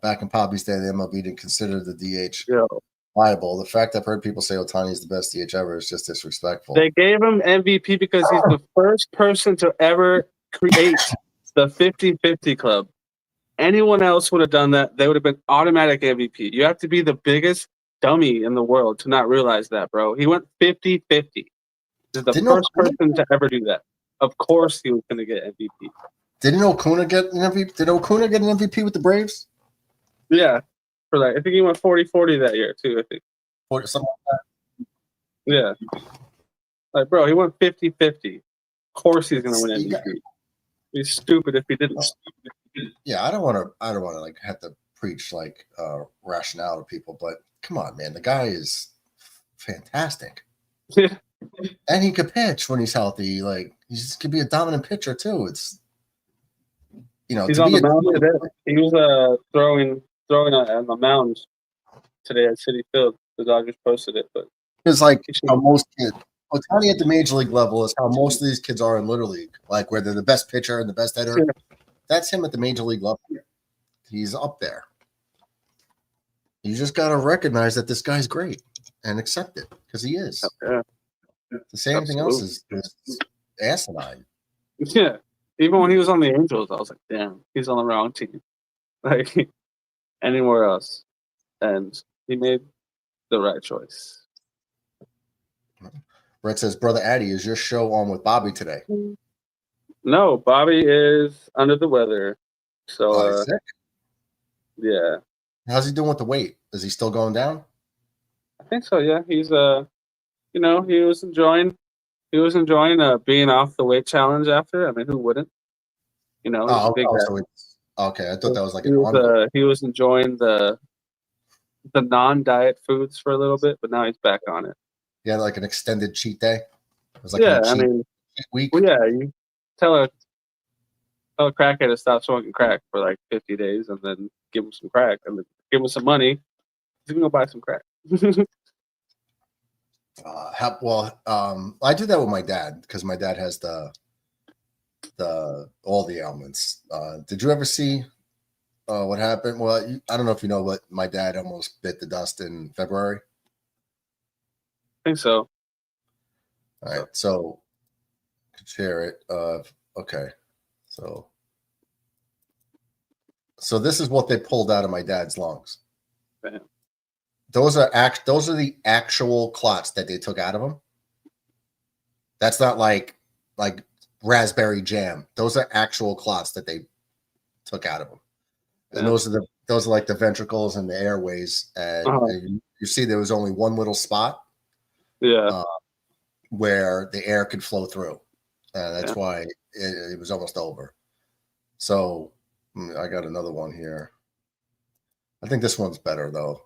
Back in Poppy's day, the MLB didn't consider the DH Yo, viable. The fact I've heard people say Ohtani is the best DH ever is just disrespectful. they gave him MVP because he's the first person to ever create the 50-50 club. Anyone else would have done that. They would have been automatic MVP. You have to be the biggest dummy in the world to not realize that, bro. He went 50-50. He's the first person to ever do that. Of course he was going to get MVP. Didn't Okuna get an MVP? Did Okuna get an MVP with the Braves? Yeah. For like, I think he went 40-40 that year, too, I think. Or something like that? Yeah. Like, bro, he went 50-50. Of course he's going to win MVP. He's stupid if he didn't. Yeah, I don't want to like have to preach like rationale to people, but come on, man, the guy is fantastic. Yeah. And he could pitch when he's healthy. Like he just could be a dominant pitcher too. It's he's on the mound today. He was throwing on the mound today at Citi Field. The Dodgers posted it, but it's like how most kids. Ohtani at the major league level is how most of these kids are in Little League, like where they're the best pitcher and the best hitter. Yeah. That's him at the major league level. He's up there. You just got to recognize that this guy's great and accept it because he is. Yeah. The same thing else is asinine. Yeah. Even when he was on the Angels, I was like, damn, he's on the wrong team. Like anywhere else. And he made the right choice. Brett says, Brother Addy, is your show on with Bobby today? No, Bobby is under the weather. So, he's sick? Yeah. How's he doing with the weight? Is he still going down? I think so, yeah. He's, he was enjoying being off the weight challenge after. I mean, who wouldn't? He's a big guy. Okay, I thought that was like he was enjoying the non-diet foods for a little bit, but now he's back on it. Yeah, like an extended cheat day. It was like cheat week. Well, yeah, you tell a crackhead to stop smoking crack for like 50 days, and then give him some crack, and then give him some money. He's gonna go buy some crack. I do that with my dad because my dad has all the ailments. Did you ever see what happened? Well, I don't know if you know, but my dad almost bit the dust in February. I think so. All right, so I could share it. Okay, so this is what they pulled out of my dad's lungs. Damn. Those are the actual clots that they took out of him. That's not like raspberry jam. Those are actual clots that they took out of him. And those are like the ventricles and the airways. And you see there was only one little spot. Yeah. Where the air could flow through. That's why it was almost over. So I got another one here. I think this one's better though.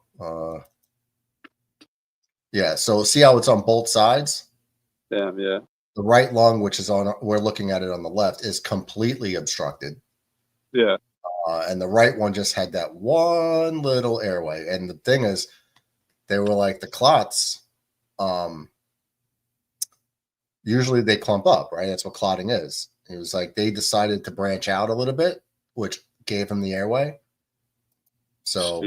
Yeah. So see how it's on both sides? Damn, yeah. The right lung, which is we're looking at it on the left, is completely obstructed. Yeah. And the right one just had that one little airway. And the thing is, they were like the clots. Usually they clump up, right? That's what clotting is. It was like they decided to branch out a little bit, which gave him the airway. So,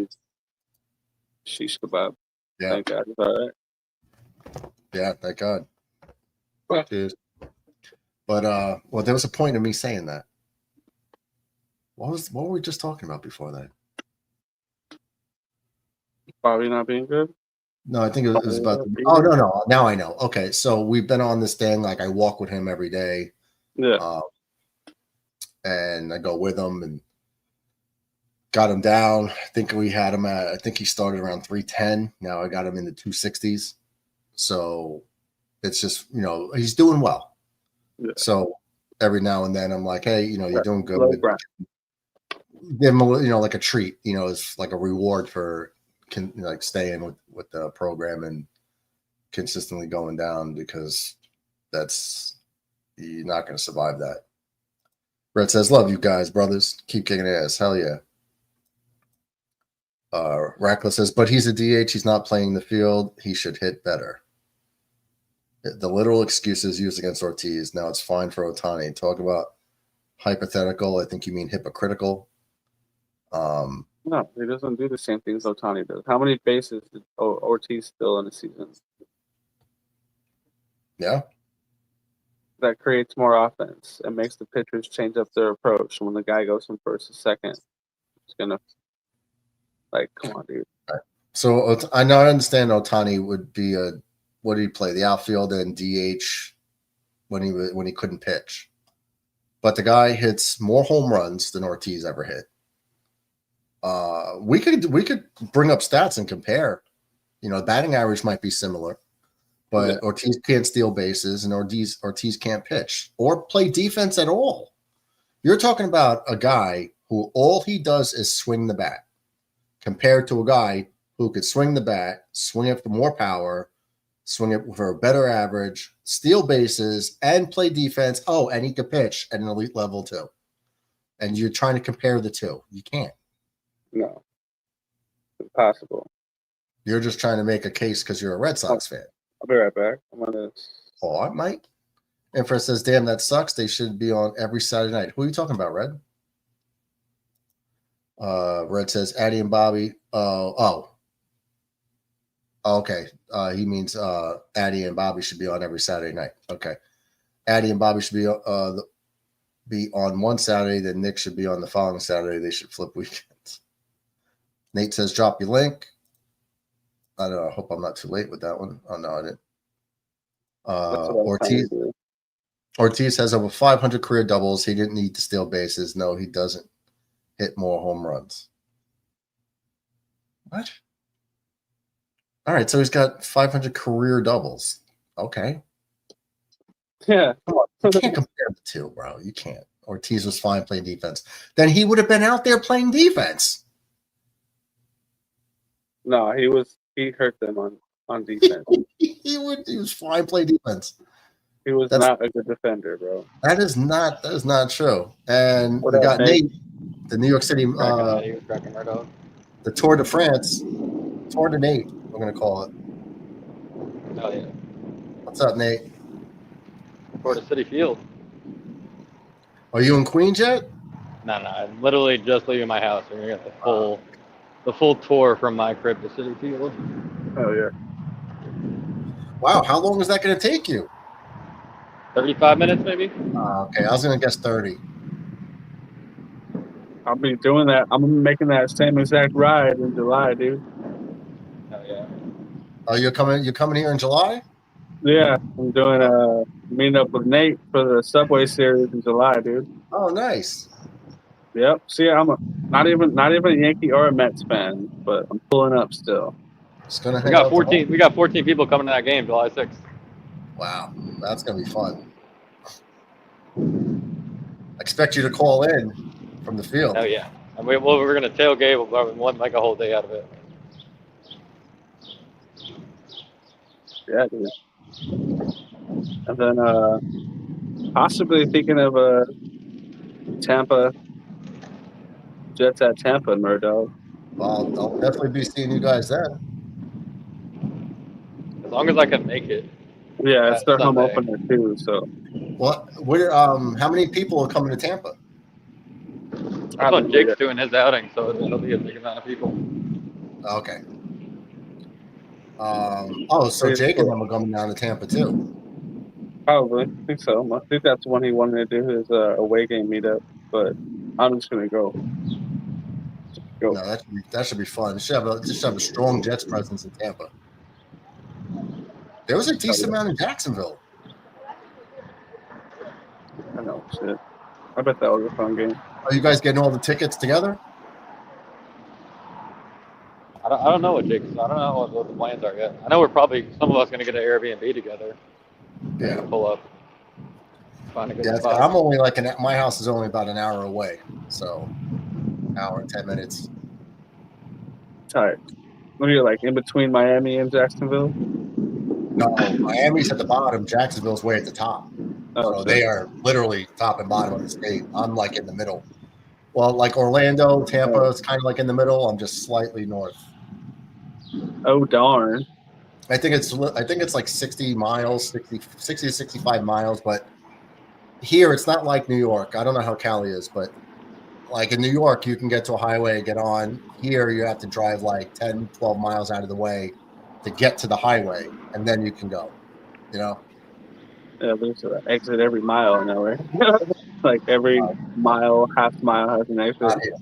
sheesh kebab. Yeah. Thank God. All right. Yeah, thank God. Cheers. But there was a point of me saying that. What were we just talking about before that? Bobby not being good. No, I think it was about. No. Now I know. Okay, so we've been on this thing. Like I walk with him every day. Yeah. And I go with him and got him down. I think we had him at. I think he started around 310. Now I got him in the 260s. So it's just he's doing well. Yeah. So every now and then I'm like, hey, you're doing good. Give him like a treat. It's like a reward for. Staying with the program and consistently going down because you're not going to survive that. Brett says, love you guys, brothers. Keep kicking ass. Hell yeah. Reckless says, but he's a DH. He's not playing the field. He should hit better. The literal excuses used against Ortiz. Now it's fine for Ohtani. Talk about hypothetical. I think you mean hypocritical. No, he doesn't do the same things Ohtani does. How many bases did Ortiz steal in a season? Yeah. That creates more offense and makes the pitchers change up their approach. When the guy goes from first to second, it's gonna come on, dude. So I now understand Ohtani would be what did he play? The outfield and DH when he couldn't pitch. But the guy hits more home runs than Ortiz ever hit. We could bring up stats and compare. The batting average might be similar, but Ortiz can't steal bases and Ortiz can't pitch or play defense at all. You're talking about a guy who all he does is swing the bat, compared to a guy who could swing the bat, swing it for more power, swing it for a better average, steal bases, and play defense. Oh, and he could pitch at an elite level too. And you're trying to compare the two. You can't. No. It's impossible. You're just trying to make a case because you're a Red Sox fan. I'll be right back. I'm gonna. Oh, I might. Inference says, damn, that sucks. They should be on every Saturday night. Who are you talking about, Red? Red says, Addie and Bobby. Okay. He means Addie and Bobby should be on every Saturday night. Okay. Addie and Bobby should be on one Saturday, then Nick should be on the following Saturday. They should flip weekends. Nate says, drop your link. I don't know. I hope I'm not too late with that one. Oh, no, I didn't. Ortiz has over 500 career doubles. He didn't need to steal bases. No, he doesn't hit more home runs. What? All right, so he's got 500 career doubles. Okay. Yeah. Come on. You can't compare the two, bro. You can't. Ortiz was fine playing defense. Then he would have been out there playing defense. No, he hurt them on defense. he was fine playing defense. He was not a good defender, bro. That is not true. And we got Nate, the New York City the Tour de France. Tour de Nate, we're gonna call it. Oh yeah. What's up, Nate? Tour de City Field. Are you in Queens yet? No, I'm literally just leaving my house. We're gonna get the full tour from my crib to City Field. Oh yeah. Wow, how long is that gonna take you? 35 minutes, maybe. Okay, I was gonna guess 30. I'll be doing that. I'm making that same exact ride in July, dude. Oh yeah. Oh, you're coming here in July? Yeah, I'm doing a meeting up with Nate for the Subway Series in July, dude. Oh, nice. Yep. See, I'm not even a Yankee or a Mets fan, but I'm pulling up still. Just gonna We got 14. We got 14 people coming to that game July 6th. Wow, that's gonna be fun. I expect you to call in from the field. Oh yeah. And we're gonna tailgate. We'll make a whole day out of it. Yeah, dude. And then possibly thinking of Tampa. Jets at Tampa in Murdo. Well, I'll definitely be seeing you guys then. As long as I can make it. Yeah, it's their home Sunday. opener too. So. What? How many people are coming to Tampa? I thought Jake's doing his outing, so it'll be a big amount of people. Okay. So Jake and them are coming down to Tampa too. Probably. I think so. I think that's when he wanted to do his away game meetup, but I'm just gonna go. No, that should be fun. Just have a strong Jets presence in Tampa. There was a decent amount in Jacksonville. I know, shit. I bet that was a fun game. Are you guys getting all the tickets together? I don't know what Jake's. I don't know what the plans are yet. I know we're probably some of us going to get an Airbnb together. Yeah. Pull up. Find a good Yeah, spot. I'm only my house is only about an hour away, so hour and 10 minutes. Tight. What are you like in between Miami and Jacksonville? No, Miami's at the bottom. Jacksonville's way at the top. Oh, So they are literally top and bottom of the state. I'm like in the middle, Well, like Orlando, Tampa is kind of like in the middle. I'm just slightly north. Oh darn! I think it's like 60 miles, 60 to 65 miles. But here, it's not like New York. I don't know how Cali is, but like in New York, you can get to a highway, get on. Here, you have to drive like 10, 12 miles out of the way to get to the highway, and then you can go. You know? Yeah, there's an exit every mile nowhere. Like every mile, half mile has an exit. Not here.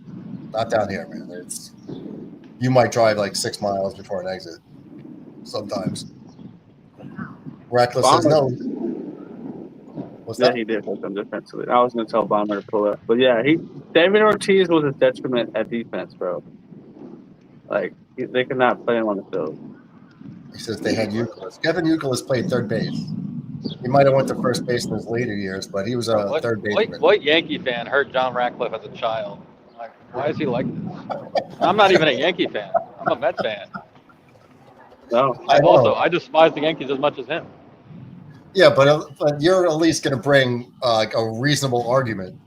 Not down here, man. You might drive like 6 miles before an exit sometimes. Reckless says no. What's Yeah, that? he did have some defensively. I was going to tell Bomber to pull up, but yeah, David Ortiz was a detriment at defense, bro. Like they could not play him on the field. He says they had Euclid. Kevin Euclid played third base. He might have went to first base in his later years, but he was a third baseman. What Yankee fan heard John Ratcliffe as a child? Like, why is he like this? I'm not even a Yankee fan. I'm a Mets fan. No, I despise the Yankees as much as him. Yeah, but you're at least going to bring like a reasonable argument,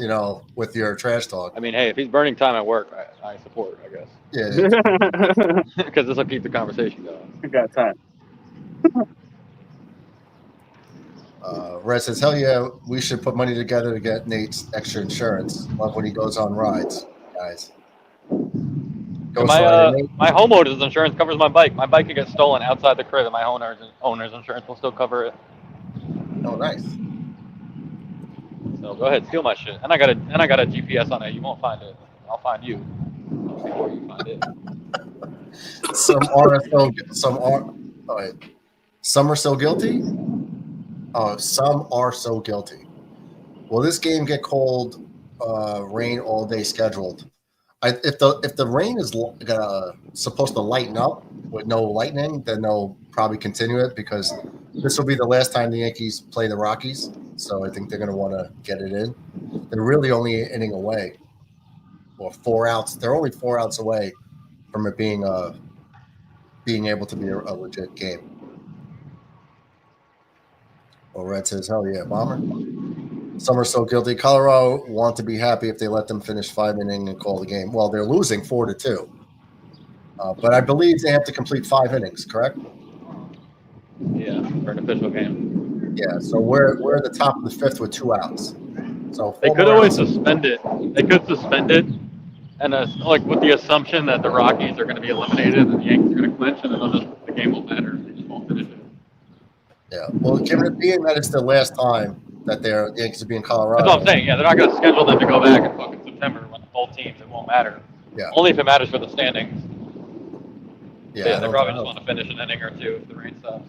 you know, with your trash talk. I mean, hey, if he's burning time at work, I support, I guess. Yeah. Because this will keep the conversation going. I got time. Red says, hell yeah, we should put money together to get Nate's extra insurance. Love when he goes on rides, guys. My homeowner's insurance covers my bike. My bike could get stolen outside the crib, and my owner's insurance will still cover it. Oh, nice. So go ahead, steal my shit. And I got a GPS on it. You won't find it. I'll find you before you find it. Some are so guilty. Oh, some are so guilty. Will this game get cold? Rain all day scheduled. If the rain is supposed to lighten up with no lightning, then they'll probably continue it because this will be the last time the Yankees play the Rockies. So I think they're going to want to get it in. They're really only an inning away, or 4 outs. They're only 4 outs away from it being able to be a legit game. Well, Red says, hell yeah, Bomber. Some are so guilty. Colorado want to be happy if they let them finish 5 innings and call the game. Well, they're losing 4-2. But I believe they have to complete 5 innings, correct? Yeah, for an official game. Yeah, so we're at the top of the 5th with 2 outs. So they could always suspend it. They could suspend it, and like with the assumption that the Rockies are going to be eliminated and the Yankees are going to clinch, and then the game won't matter. They just won't finish it. Yeah, well, given it being that it's the last time that the Yankees will be in Colorado. That's what I'm saying. Yeah, they're not going to schedule them to go back in fucking September when both teams. It won't matter. Yeah. Only if it matters for the standings. Yeah, they probably just want to finish an inning or two if the rain stops.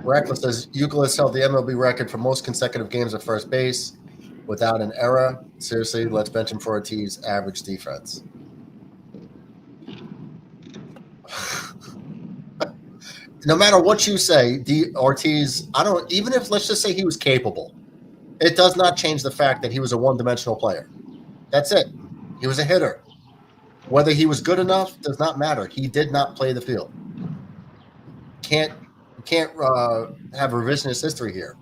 Reckless says Euclid held the MLB record for most consecutive games at first base without an error. Seriously, let's bench him for Ortiz average defense. No matter what you say, Ortiz, even if let's just say he was capable, it does not change the fact that he was a one-dimensional player. That's it. He was a hitter. Whether he was good enough does not matter. He did not play the field. Can't have revisionist history here.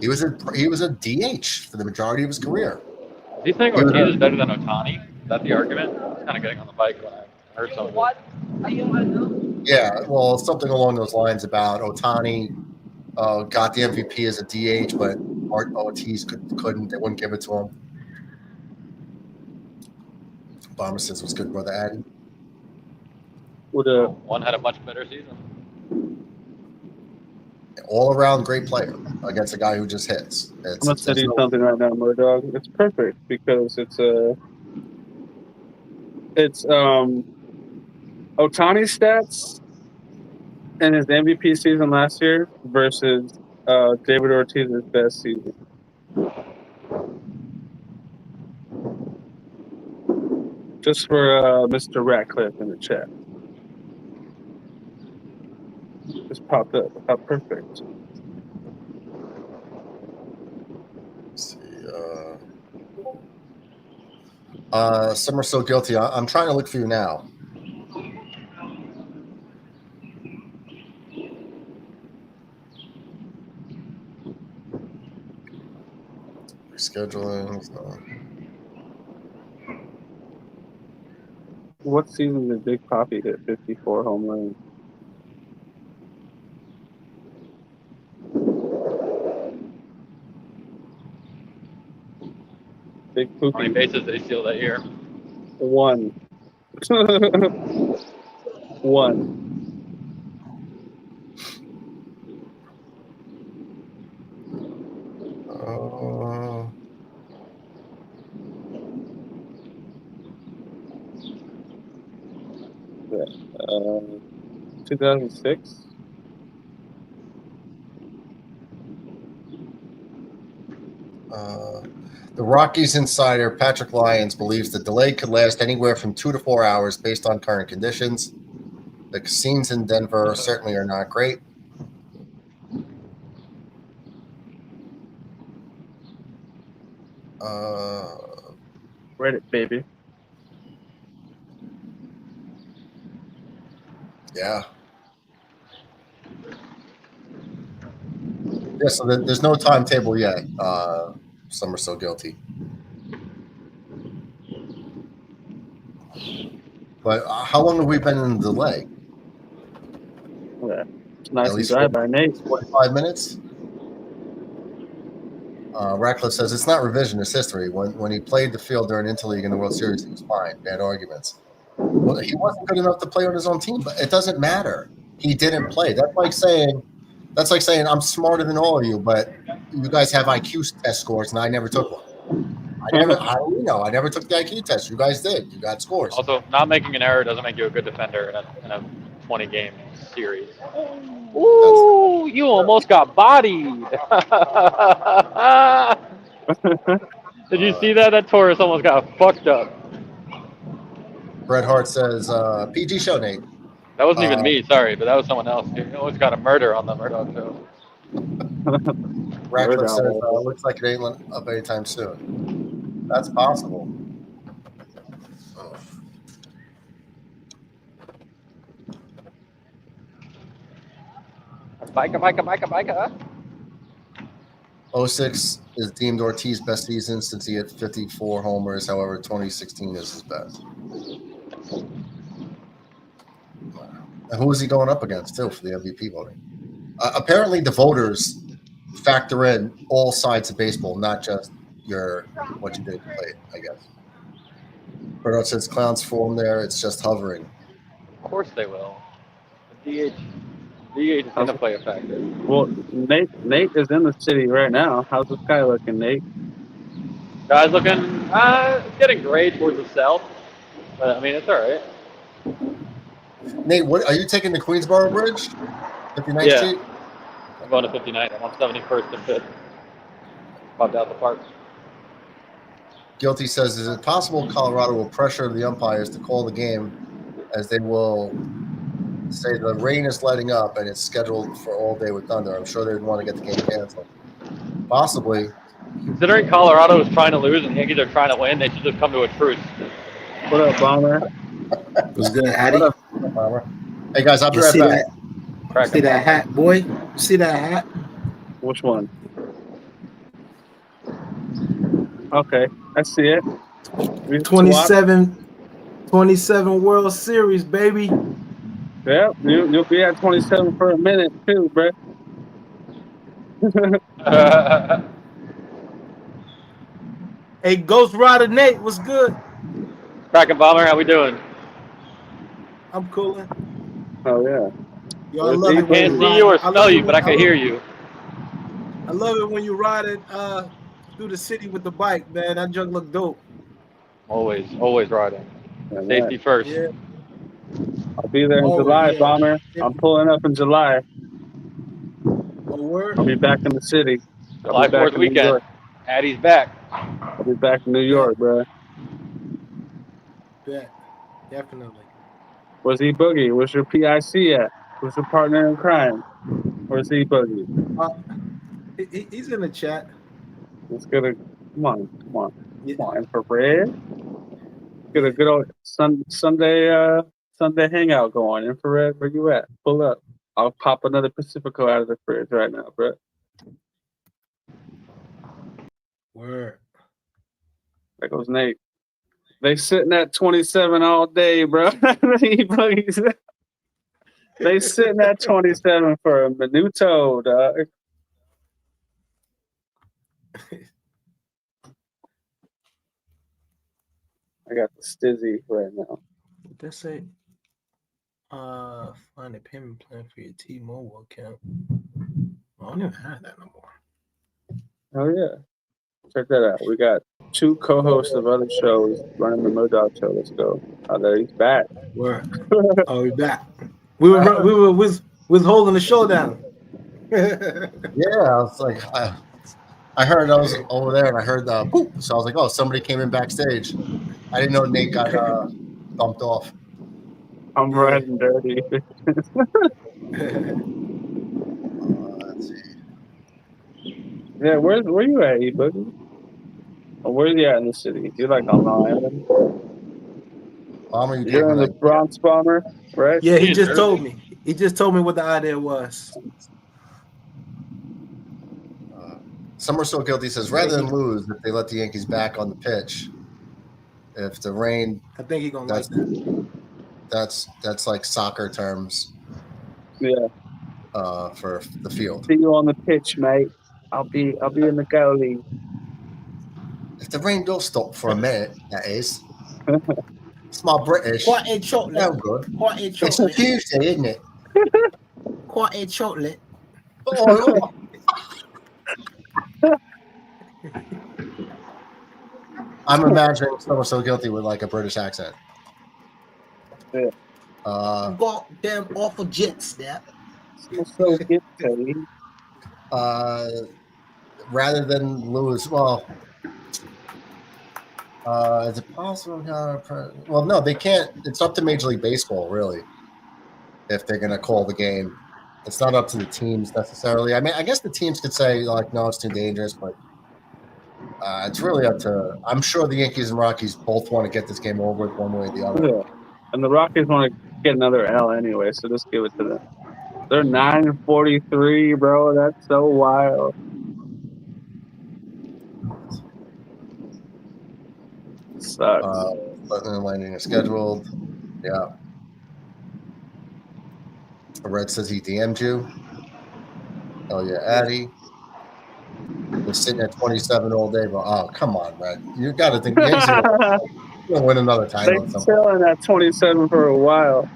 He was a DH for the majority of his career. Do you think Ortiz is better than Ohtani? Is that the argument? I was kind of getting on the bike when I heard something. Yeah, well, something along those lines about Ohtani got the MVP as a DH, but Ortiz couldn't. They wouldn't give it to him. Bomber says it was good, brother Addy. One had a much better season. All around great player against a guy who just hits. I'm gonna tell you something right now, Murdog. It's perfect because it's Ohtani's stats in his MVP season last year versus David Ortiz's best season. Just for Mr. Ratcliffe in the chat. Just popped up. How perfect. Let's see. Some are so guilty. I'm trying to look for you now. scheduling. So. What season did Big Papi hit 54 home runs? Big How many Poopy bases did he steal that year? 1. 1. Uh, 2006. The Rockies insider Patrick Lyons believes the delay could last anywhere from 2 to 4 hours based on current conditions. The scenes in Denver certainly are not great. Reddit, baby. Yeah. Yeah, so there's no timetable yet. Some are so guilty. But how long have we been in the delay? Yeah. It's nice At and least dry by Nate. 45 minutes? Ratcliffe says it's not revisionist history. When he played the field during Interleague in the World Series, he was fine. Bad arguments. Well, he wasn't good enough to play on his own team, but it doesn't matter. He didn't play. That's like saying I'm smarter than all of you, but you guys have IQ test scores and I never took one. I never took the IQ test. You guys did. You got scores. Also, not making an error doesn't make you a good defender in a 20-game series. Ooh, you almost got bodied. Did you see that? That Taurus almost got fucked up. Bret Hart says, PG show, Nate. That wasn't even me, sorry, but that was someone else. You almost got a murder on the Murdoch show. Ratcliffe says, looks like it ain't up anytime soon. That's possible. Oh. Biker. 06 is deemed Ortiz's best season since he hit 54 homers. However, 2016 is his best. And who is he going up against, too, for the MVP voting? Apparently, the voters factor in all sides of baseball, not just what you did to play, I guess. Bernard says Clown's form there, it's just hovering. Of course they will. The DH is going to play a factor. Well, Nate is in the city right now. How's the sky looking, Nate? Guys looking, it's getting gray towards the south, but I mean, it's all right. Nate, what are you taking the Queensboro Bridge? 59th Street? I'm going to 59. I'm on 71st and 5th. Popped out the park. Guilty says, is it possible Colorado will pressure the umpires to call the game as they will say the rain is letting up and it's scheduled for all day with thunder? I'm sure they'd want to get the game canceled. Possibly. Considering Colorado is trying to lose and the Yankees are trying to win, they should just come to a truce. What up, Bomber? What's good, Addy? What up, Bomber? Hey, guys, I'll be right back. See that hat, boy? See that hat? Which one? Okay, I see it. 27 World Series, baby. Yeah, you'll be at 27 for a minute, too, bro. Hey, Ghost Rider Nate, what's good? Cracking Bomber, how we doing? I'm coolin'. Oh, yeah. Yo, I love I can't see you or smell you, but I can hear you. I love it when you ride it through the city with the bike, man. That junk look dope. Always riding. Yeah, Safety first. Yeah. I'll be there in July, Bomber. I'm pulling up in July. Oh, word? I'll be back in the city. July 4th weekend. Addie's back. I'll be back in New York, bro. Yeah, definitely. Where's E-Boogie? Where's your PIC at? Where's your partner in crime? Where's E-Boogie? He's in the chat. Let's get a come on, infrared. Get a good old Sunday hangout going. Infrared, where you at? Pull up. I'll pop another Pacifico out of the fridge right now, bro. Word. There goes Nate. They sitting at 27 all day, bro. They sitting at 27 for a minuto, dog. I got the stizzy right now. That's say find a payment plan for your T-Mobile account. I don't even have that no more. Oh yeah. Check that out. We got 2 co-hosts of other shows running the Modog show. Let's go. Oh, there he's back. Where? Oh, we back. We were holding the show down. Yeah, I was like, I heard I was over there and I heard the boop. So I was like, oh, somebody came in backstage. I didn't know Nate got bumped off. I'm riding dirty. Let's see. Yeah, where you at, E-Boogie? Or where's you at in the city? You're like on Long Island? Bomber, you You're in the Bronx Bomber, right? Yeah, he just told me. He just told me what the idea was. Summer So Guilty says, rather than lose, if they let the Yankees back on the pitch, if the rain, I think he's gonna like that. That's like soccer terms. Yeah. For the field. See you on the pitch, mate. I'll be in the goalie. If the rain does stop for a minute, that is. It's my British. Quite a chocolate. No good. Quite a It's chocolate. Tuesday, isn't it? Quite a chocolate. Oh, I'm imagining Summer So Guilty with like a British accent. Yeah. Got them awful jets there. So guilty. Rather than lose, well, is it possible? Well, no, they can't. It's up to Major League Baseball, really, if they're going to call the game. It's not up to the teams necessarily. I mean, I guess the teams could say, like, no, it's too dangerous, but it's really up to – I'm sure the Yankees and Rockies both want to get this game over with one way or the other. Yeah. And the Rockies want to get another L anyway, so just give it to them. They're 9-43, bro. That's so wild. Sucks. Landing is scheduled. Yeah. Red says he DM'd you. Oh, yeah, Addy. They're sitting at 27 all day, but oh, come on, Red. You got to think the Yankees are going to win another title. They're chilling at 27 for a while.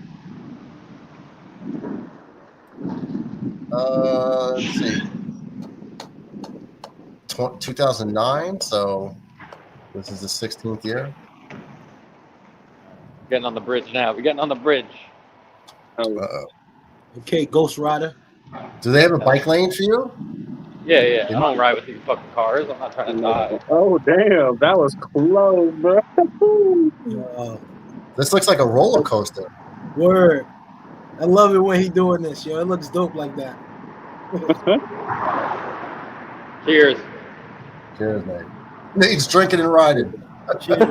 Let's see. 2009, so this is the 16th year. Getting on the bridge now. We're getting on the bridge. Uh-oh. Okay, Ghost Rider. Do they have a bike lane for you? Yeah. I don't ride with these fucking cars. I'm not trying to die. Oh, damn. That was close, bro. This looks like a roller coaster. Word. I love it when he doing this, yo. It looks dope like that. Cheers. Cheers, mate. Nate's drinking and riding. Cheers.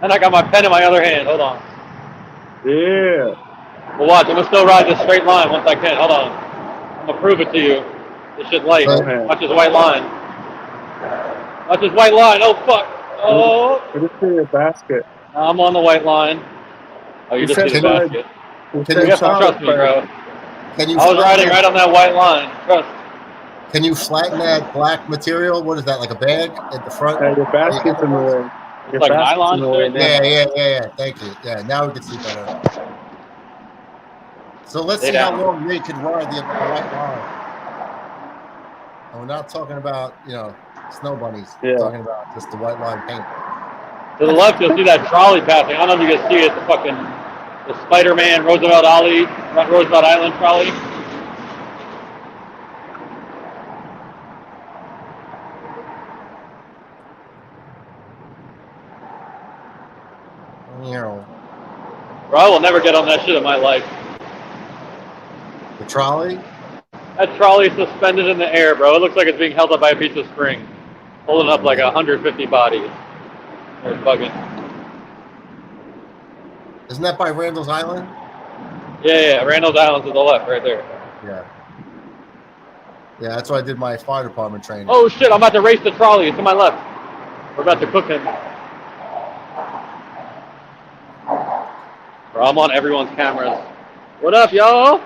And I got my pen in my other hand. Hold on. Yeah. Well, watch. I'm going to still ride this straight line once I can. Hold on. I'm going to prove it to you. This shit light. Okay. Watch this white line. Watch this white line. Oh, fuck. Oh. I just see your basket. I'm on the white line. Oh, you just see the basket. Can You you have to trust me, bro. Can you I was riding right on that white line. Trust. Can you flatten that black material? What is that, like a bag at the front? Your basket's in the way. It's like nylon shit? Yeah. Thank you. Yeah, now we can see better. So let's see how long Nate can ride the white line. And we're not talking about, snow bunnies. We're talking about just the white line paint. To the left, you'll see that trolley passing. I don't know if you can see it. The Spider-Man Roosevelt Island trolley. Bro, I will never get on that shit in my life. The trolley? That trolley is suspended in the air, bro. It looks like it's being held up by a piece of string. Holding up like 150 bodies. They're bugging. Isn't that by Randall's Island? Yeah. Randall's Island to the left, right there. Yeah, that's why I did my fire department training. Oh shit! I'm about to race the trolley. It's to my left. We're about to cook him. Bro, I'm on everyone's cameras. What up, y'all?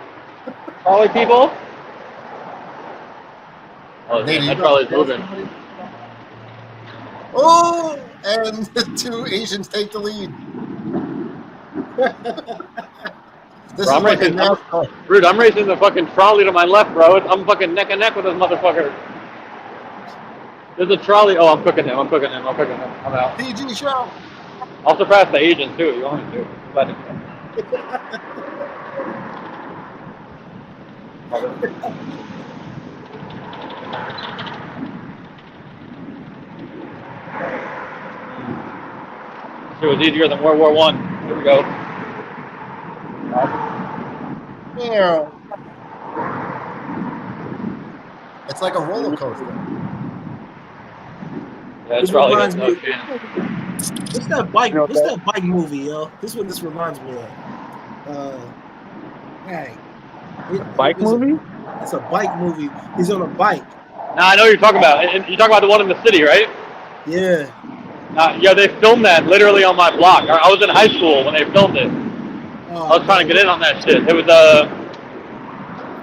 Trolley people? Oh, Nate, damn, that you trolley's got moving. somebody? Oh, and the 2 Asians take the lead. This Bro, is like a NASCAR. Dude, I'm racing the fucking trolley to my left, bro. I'm fucking neck and neck with this motherfucker. There's a trolley. Oh, I'm cooking him. I'm out. PG show. I'll surpass the Asians, too. You want me to? Let it It was easier than World War I. Here we go. Yeah. It's like a roller coaster. Yeah, This trolley reminds has me. no chance. What's that bike? What's that bike movie, yo? This is what this reminds me of. Hey, Bike movie? It's a bike movie. He's on a bike. Nah, I know what you're talking about. And you're talking about the one in the city, right? Yeah. Yeah, they filmed that literally on my block. I was in high school when they filmed it. Oh, I was trying to get in on that shit. It was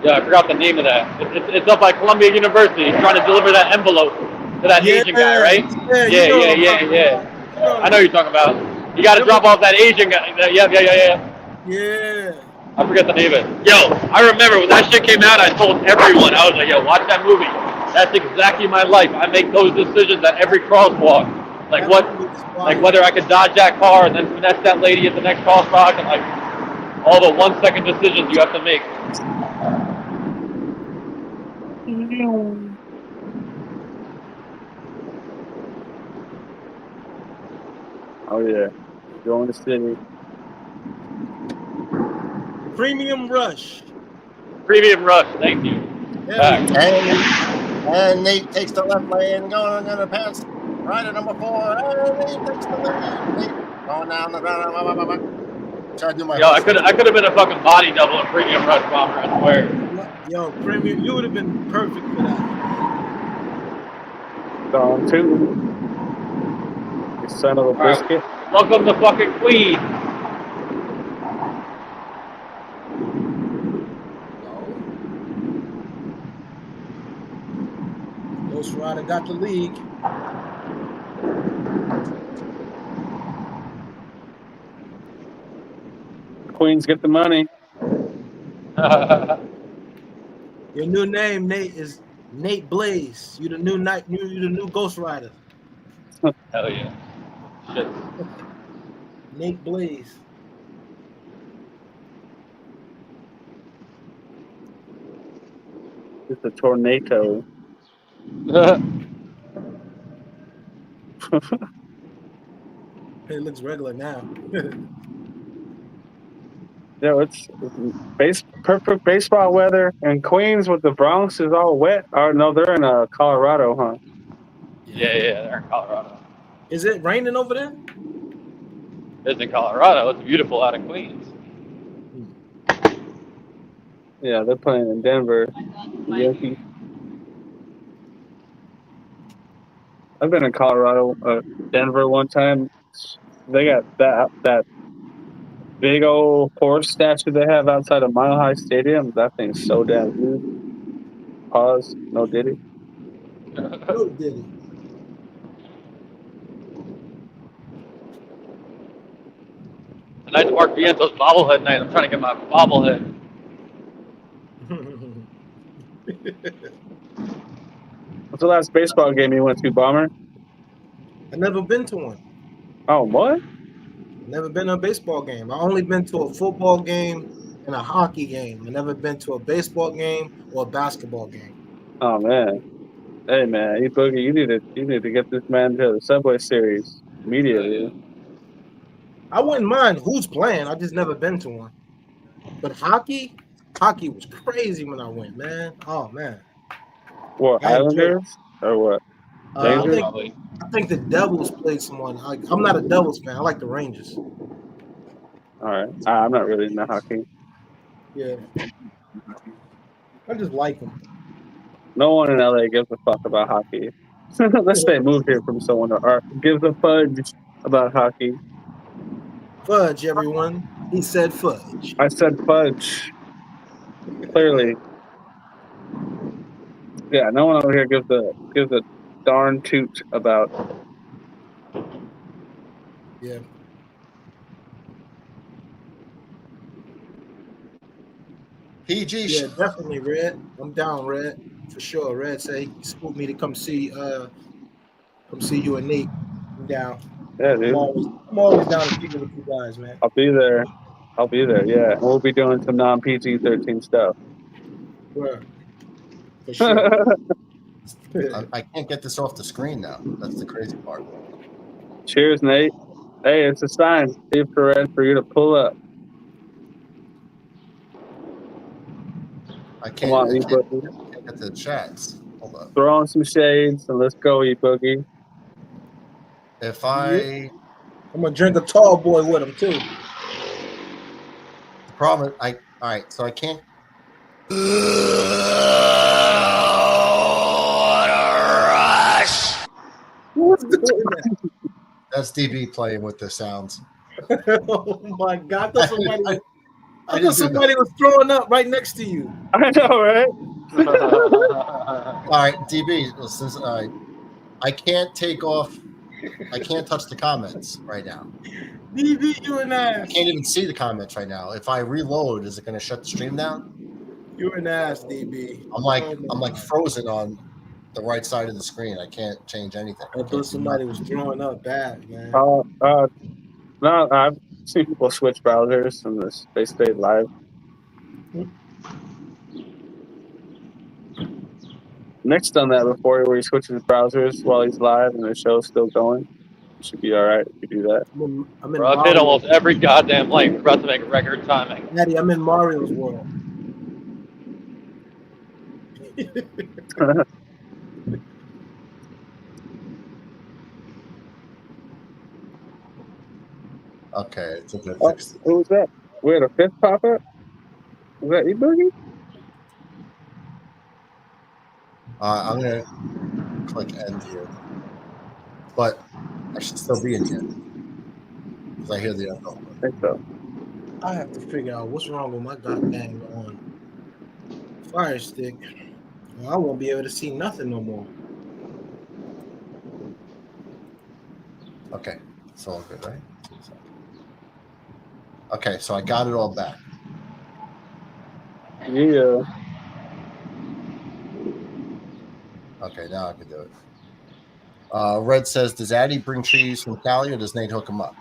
yeah, I forgot the name of that. It's up by Columbia University. He's trying to deliver that envelope to that Asian guy, right? Yeah. I know what you're talking about. You got to drop off that Asian guy. Yeah. I forget the name of it. Yo, I remember when that shit came out, I told everyone. I was like, yo, watch that movie. That's exactly my life. I make those decisions at every crosswalk. Like what? Like whether I could dodge that car and then finesse that lady at the next crosswalk, and like all the 1-second decisions you have to make. Oh yeah, going to city. Premium Rush. Premium Rush, thank you. Yeah. And Nate takes the left lane, going to pass rider number 4. And Nate takes the lead. Nate going down the ground. Try to do my. Yo, I could have been a fucking body double in Premium Rush, Bomber. I swear. Yo, Premium, you would have been perfect for that. Gone too. You son of a biscuit. Welcome to fucking Queens. Ghost Rider got the league. Queens get the money. Your new name, Nate, is Nate Blaze. You the new Ghost Rider. Hell yeah. Shit. Nate Blaze. It's a tornado. It looks regular now. Yeah, it's perfect baseball weather. And Queens with the Bronx is all wet. Or no, they're in Colorado, huh? Yeah, they're in Colorado. Is it raining over there? It's in Colorado. It's beautiful out in Queens. Yeah, they're playing in Denver. The Yankees. I've been in Colorado, Denver one time. They got that big old horse statue they have outside of Mile High Stadium. That thing's so damn huge. Pause. No diddy. No diddy. Tonight's Mark Viento's bobblehead night. I'm trying to get my bobblehead. What's the last baseball game you went to, Bomber? I've never been to one. Oh, what? Never been to a baseball game. I only been to a football game and a hockey game. I never been to a baseball game or a basketball game. Oh man. Hey man, Boogie, you need to get this man to the Subway Series immediately. I wouldn't mind who's playing. I just never been to one. But hockey was crazy when I went, man. Oh man. What, Islanders or what? I think the Devils played someone. I'm not a Devils fan. I like the Rangers. All right. I'm not really into hockey. Yeah. I just like them. No one in LA gives a fuck about hockey. Unless they moved here from someone or gives a fudge about hockey. Fudge, everyone. He said fudge. I said fudge. Clearly. Yeah, no one over here gives a darn toot about. Yeah. PG. Yeah, definitely, Red. I'm down, Red. For sure. Red said he spooked me to come see you and Nate. I'm down. Yeah, dude. I'm always down to kick it with you guys, man. I'll be there. Yeah. We'll be doing some non PG-13 stuff. For sure. I can't get this off the screen now. That's the crazy part. Cheers, Nate. Hey, it's a sign, Steve Perez, for you to pull up. I Come on, can't E-Boogie. get the chats. Hold up. Throw on some shades and let's go, E-Boogie. If I'm gonna drink a tall boy with him too. the problem, all right, so I can't. What's doing that? That's DB playing with the sounds. Oh my God! I thought I didn't do somebody was throwing up right next to you. I know, right? All right, DB. Since I can't take off, I can't touch the comments right now. DB, you an ass. I can't even see the comments right now. If I reload, is it going to shut the stream down? You're an ass, DB. I'm like frozen on the right side of the screen. I can't change anything. I thought somebody was throwing up bad, man. No, I've seen people switch browsers and they stayed live. Nick's done that before, where he switches browsers while he's live and the show's still going. It should be all right if you do that. Bro, I've hit almost every goddamn lane. We're about to make record timing. Daddy, I'm in Mario's world. Okay, it's a good Oh, fix. who was that? We had a fifth pop up? Was that E-Boogie? I'm going to click end here. But I should still be in here. Because I hear the echo. I think so. I have to figure out what's wrong with my goddamn Fire Stick. Well, I won't be able to see nothing no more. Okay, it's all good, right? Okay, so I got it all back. Yeah. Okay, now I can do it. Red says, does Addy bring trees from Cali or does Nate hook them up?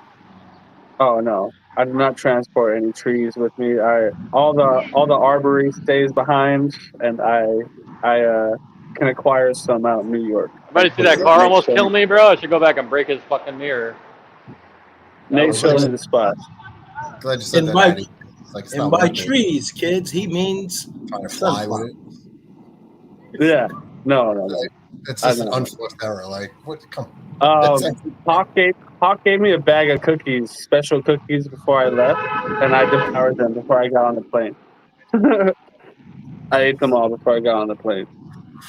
Oh no, I do not transport any trees with me. All the arbory stays behind, and I can acquire some out in New York. Everybody see that car almost kill me, bro? I should go back and break his fucking mirror. Nate showed me the spot. Glad you said In that, my- Addy. It's like it's And not by worth it. trees, kids, he means Trying to fly with it. Yeah. No. It's just an unforced error. Like, what? Come. Hawk gave me a bag of cookies, special cookies, before I left, and I devoured them before I got on the plane. I ate them all before I got on the plane.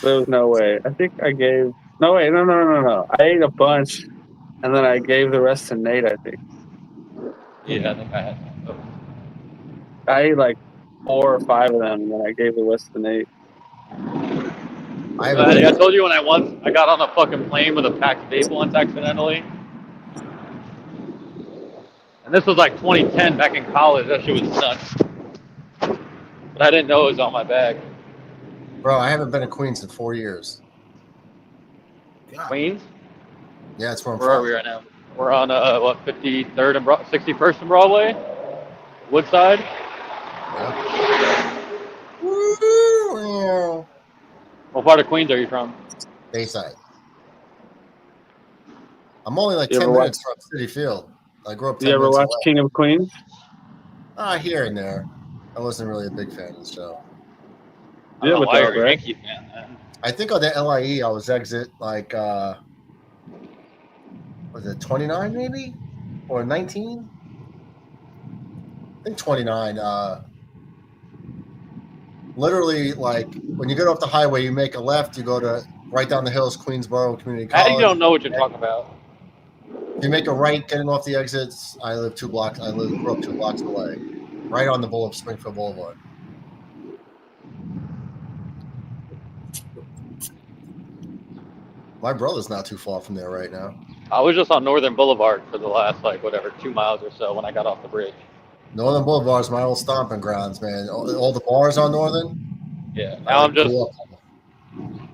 There was no way. I think I gave. No, wait, no. I ate a bunch, and then I gave the rest to Nate, I think. Yeah, I think I had. Oh. I ate like 4 or 5 of them, and then I gave the rest to Nate. I told you when I got on a fucking plane with a packed vape once accidentally. And this was like 2010 back in college. That shit was nuts. But I didn't know it was on my bag. Bro, I haven't been to Queens in 4 years. Queens? Yeah, that's where I'm Where are from. we right now? We're on 53rd and 61st and Broadway, Woodside. Yeah. What part of Queens are you from? Bayside. I'm only like You 10 ever minutes from City Field. I grew up 10 You ever minutes watch away. King of Queens? Here and there. I wasn't really a big fan of the show. I don't know why you're a right? Yankee fan, man. I think on the LIE, I was exit like, was it 29 maybe? Or 19? I think 29. literally, like when you get off the highway, you make a left, you go to right down the hills, Queensboro Community How do College. you don't know what you're talking about? If you make a right, getting off the exits, I grew up 2 blocks away, right on the Springfield Boulevard. My brother's not too far from there right now. I was just on Northern Boulevard for the last 2 miles or so when I got off the bridge. Northern Boulevard is my old stomping grounds, man. All the bars on Northern. Yeah, now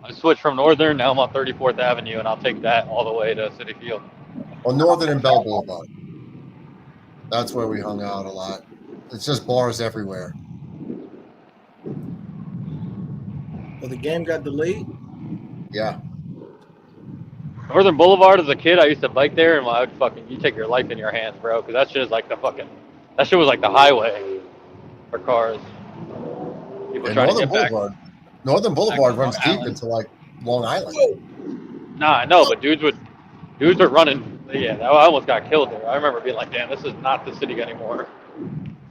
I switched from Northern, now I'm on 34th Avenue, and I'll take that all the way to City Field. Well, Northern and Bell Boulevard. That's where we hung out a lot. It's just bars everywhere. Well, the game got delayed. Yeah. Northern Boulevard as a kid, I used to bike there, and I would you take your life in your hands, bro, because that shit is like that shit was like the highway for cars. People trying to get back. Northern Boulevard runs deep into like Long Island. Nah, I know, but dudes were running. Yeah, I almost got killed there. I remember being like, damn, this is not the city anymore.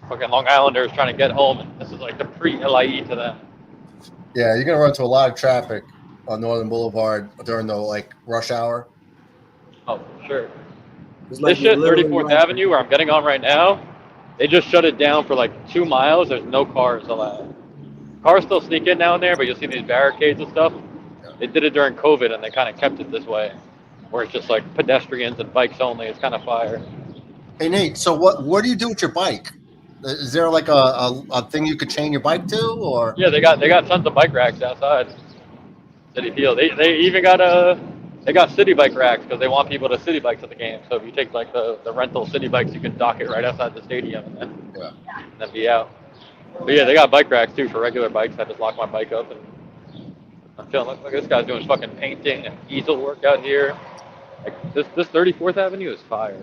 Fucking Long Islanders trying to get home, and this is like the pre-LIE to them. Yeah, you're gonna run into a lot of traffic on Northern Boulevard during the like rush hour. Oh, sure. Like this shit, 34th Avenue, where I'm getting on right now, they just shut it down for like 2 miles. There's no cars allowed. Cars still sneak in down there, but you'll see these barricades and stuff. Yeah. They did it during COVID, and they kind of kept it this way, where it's just like pedestrians and bikes only. It's kind of fire. Hey Nate, so what do you do with your bike? Is there like a thing you could chain your bike to, or? Yeah, they got tons of bike racks outside City Field. They even got they got city bike racks because they want people to city bike to the game. So if you take like the rental city bikes, you can dock it right outside the stadium and then be out. But yeah, they got bike racks too for regular bikes. I just lock my bike up and I'm feeling like this guy's doing fucking painting and easel work out here. Like this 34th Avenue is fire.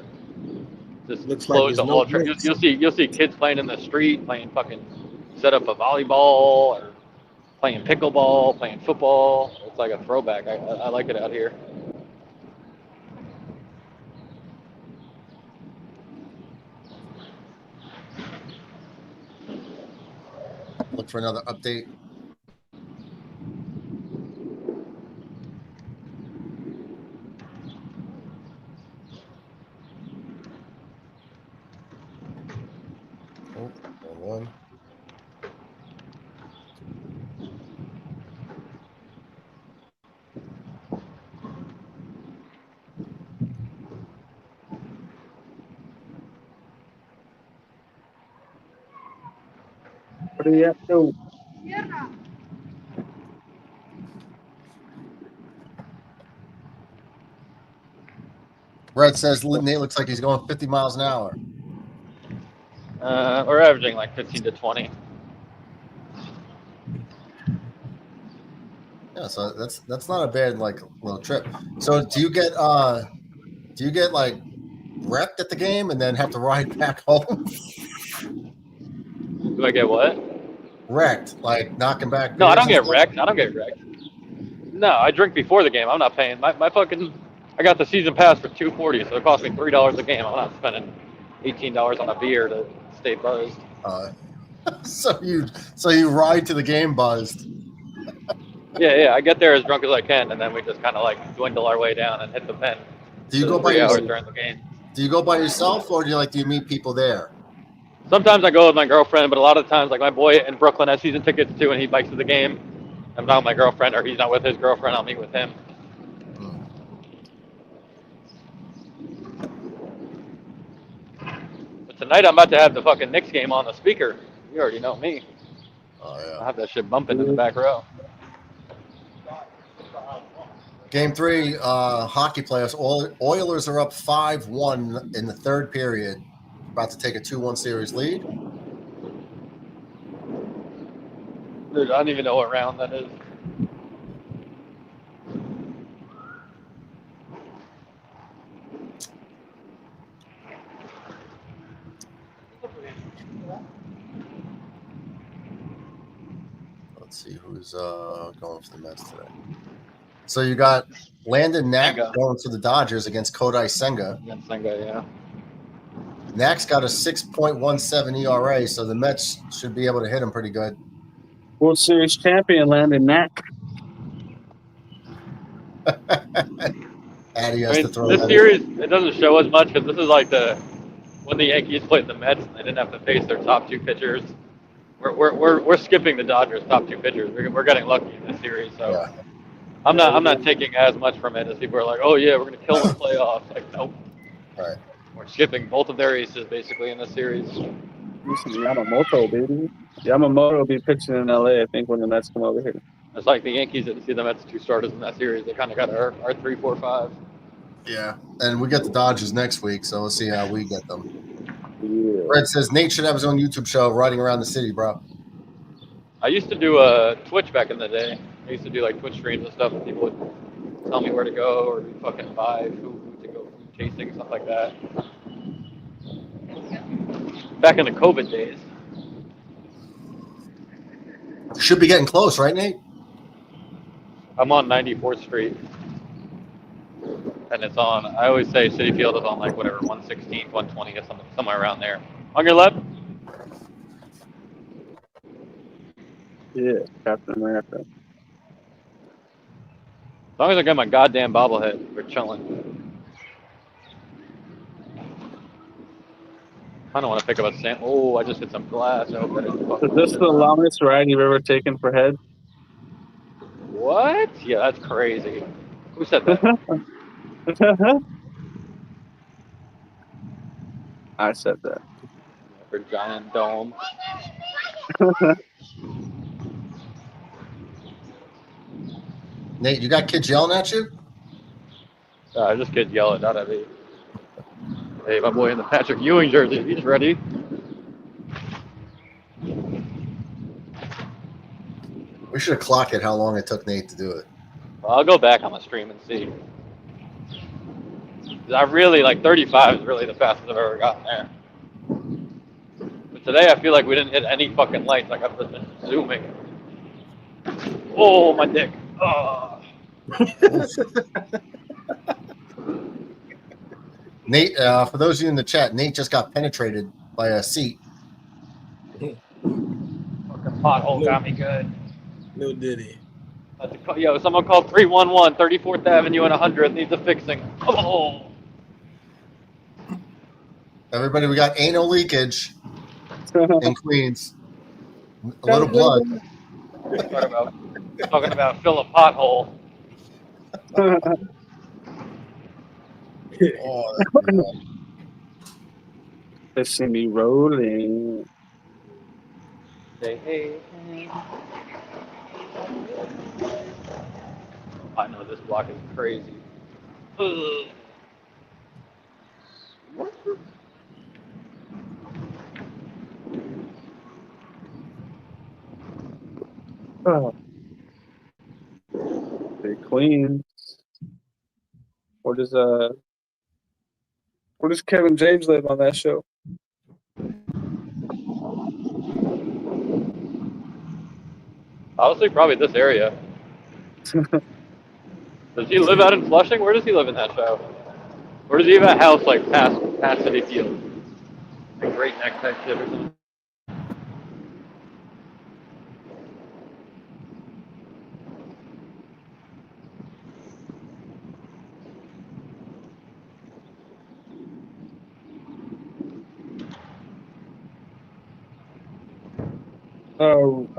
Just looks close like the whole trip. You'll see kids playing in the street, playing fucking set up a volleyball or playing pickleball, playing football. It's like a throwback. I like it out here. Look for another update. Oh, one. What do you have to? Brett says Nate looks like he's going 50 miles an hour. We're averaging like 15 to 20. Yeah, so that's not a bad like little trip. So do you get like wrecked at the game and then have to ride back home? Do I get what? Wrecked, like knocking back. No, I don't get wrecked. No, I drink before the game. I'm not paying. My fucking, I got the season pass for $240, so it cost me $3 a game. I'm not spending $18 on a beer to stay buzzed. So you ride to the game buzzed. Yeah. I get there as drunk as I can, and then we just kind of like dwindle our way down and hit the pen. Do you go by 3 hours yourself during the game? Do you go by yourself, or do you meet people there? Sometimes I go with my girlfriend, but a lot of times, like my boy in Brooklyn has season tickets too, and he bikes to the game. I'm not with my girlfriend, or he's not with his girlfriend. I'll meet with him. But tonight I'm about to have the fucking Knicks game on the speaker. You already know me. Oh yeah. I'll have that shit bumping in the back row. Game 3, hockey playoffs. Oilers are up 5-1 in the third period. About to take a 2-1 series lead. Dude, I don't even know what round that is. Let's see who's going for the Mets today. So you got Landon Knack going for the Dodgers against Kodai Senga. Against Senga, yeah. Knack's got a 6.17 ERA, so the Mets should be able to hit him pretty good. World Series champion Landon Knack. Addy I has to mean, throw this that in. series it doesn't show as much because this is like when the Yankees played the Mets and they didn't have to face their top two pitchers. We're skipping the Dodgers' top two pitchers. We're getting lucky in this series, so Yeah. I'm not taking as much from it as people are like, oh yeah, we're gonna kill the playoffs. Like nope, Right. we're skipping both of their aces basically in this series. Listen, Yamamoto, baby. Yamamoto will be pitching in LA, I think, when the Mets come over here. It's like the Yankees didn't see the Mets two starters in that series. They kind of got our 3, 4, 5. Yeah. And we get the Dodgers next week, so we'll see how we get them. Yeah. Red says Nate should have his own YouTube show riding around the city, bro. I used to do a Twitch back in the day. I used to do like Twitch streams and stuff, and people would tell me where to go or fucking buy food to go food tasting, stuff like that. Back in the COVID days. Should be getting close, right, Nate? I'm on 94th Street. And it's on, I always say City Field is on like whatever, 116th, 120th, somewhere around there. On your left? Yeah, Captain America. As long as I get my goddamn bobblehead, we're chilling. I don't want to pick up a sand. Oh, I just hit some glass. I hope that didn't fucking Is this the longest ride you've ever taken for head? What? Yeah, that's crazy. Who said that? I said that. For giant dome. Nate, you got kids yelling at you? Just kids yelling, not at me. Hey, my boy in the Patrick Ewing jersey, he's ready. We should have clocked it how long it took Nate to do it. Well, I'll go back on the stream and see. I really, like 35 is really the fastest I've ever gotten there. But today I feel like we didn't hit any fucking lights, like I've just been zooming. Oh, my dick. Oh. Nate, for those of you in the chat, Nate just got penetrated by a seat. Fucking pothole got me good. No diddy. Yo, someone called 311, 34th Avenue and 100th needs a fixing. Oh. Everybody, we got anal leakage in Queens. A little blood. Talking about fill a pothole. Oh, They see me rolling. Say hey. I know this block is crazy. Ugh. Oh. They Queens. Where does Kevin James live on that show? Honestly, probably this area. Does he live out in Flushing? Where does he live in that show? Or does he have a house like past City Field? Like Great Neck type shit or something?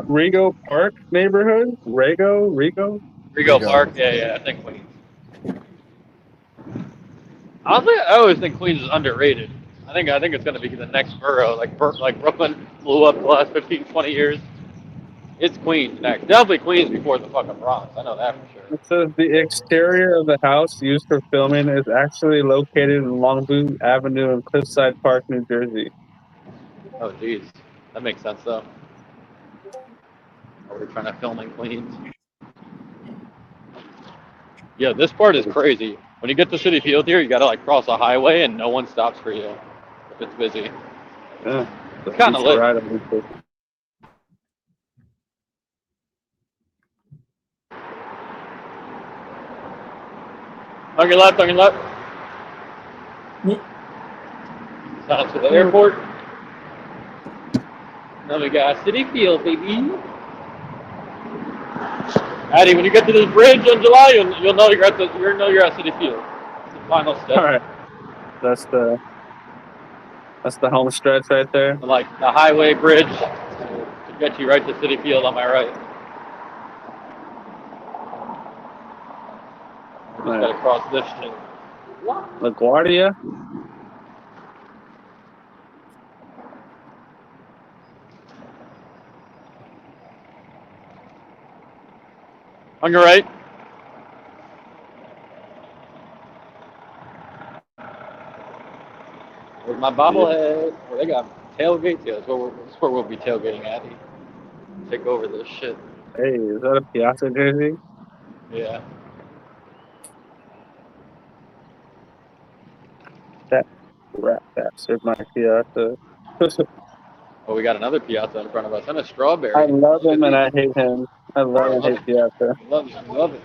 Rego Park neighborhood? Rego? Rigo Park? Yeah, I think Queens. Honestly, I always think Queens is underrated. I think it's going to be the next borough. Like Brooklyn blew up the last 15, 20 years. It's Queens next. Definitely Queens before the fucking Bronx. I know that for sure. It says the exterior of the house used for filming is actually located in Longview Avenue in Cliffside Park, New Jersey. Oh, geez. That makes sense, though. Are we trying to film in Queens? Yeah, this part is crazy. When you get to City Field here, you gotta like cross a highway and no one stops for you if it's busy. Yeah, it's kind of lit. On your left, on your left. Down to the airport. Now we got City Field, baby. Addy, when you get to this bridge in July, you'll know you're at City Field. It's the final step. All right, that's the home stretch right there. Like the highway bridge to get you right to City Field on my right. We just gotta cross this shit. LaGuardia. On your right. Where's my bobblehead? Oh, they got tailgate. Yeah, that's where we'll be tailgating at. Take over this shit. Hey, is that a Piazza jersey? Yeah. That rat bastard, my Piazza. Oh, we got another Piazza in front of us and a strawberry. I love him and I hate him. I love and hate Piazza. Love it. Love it.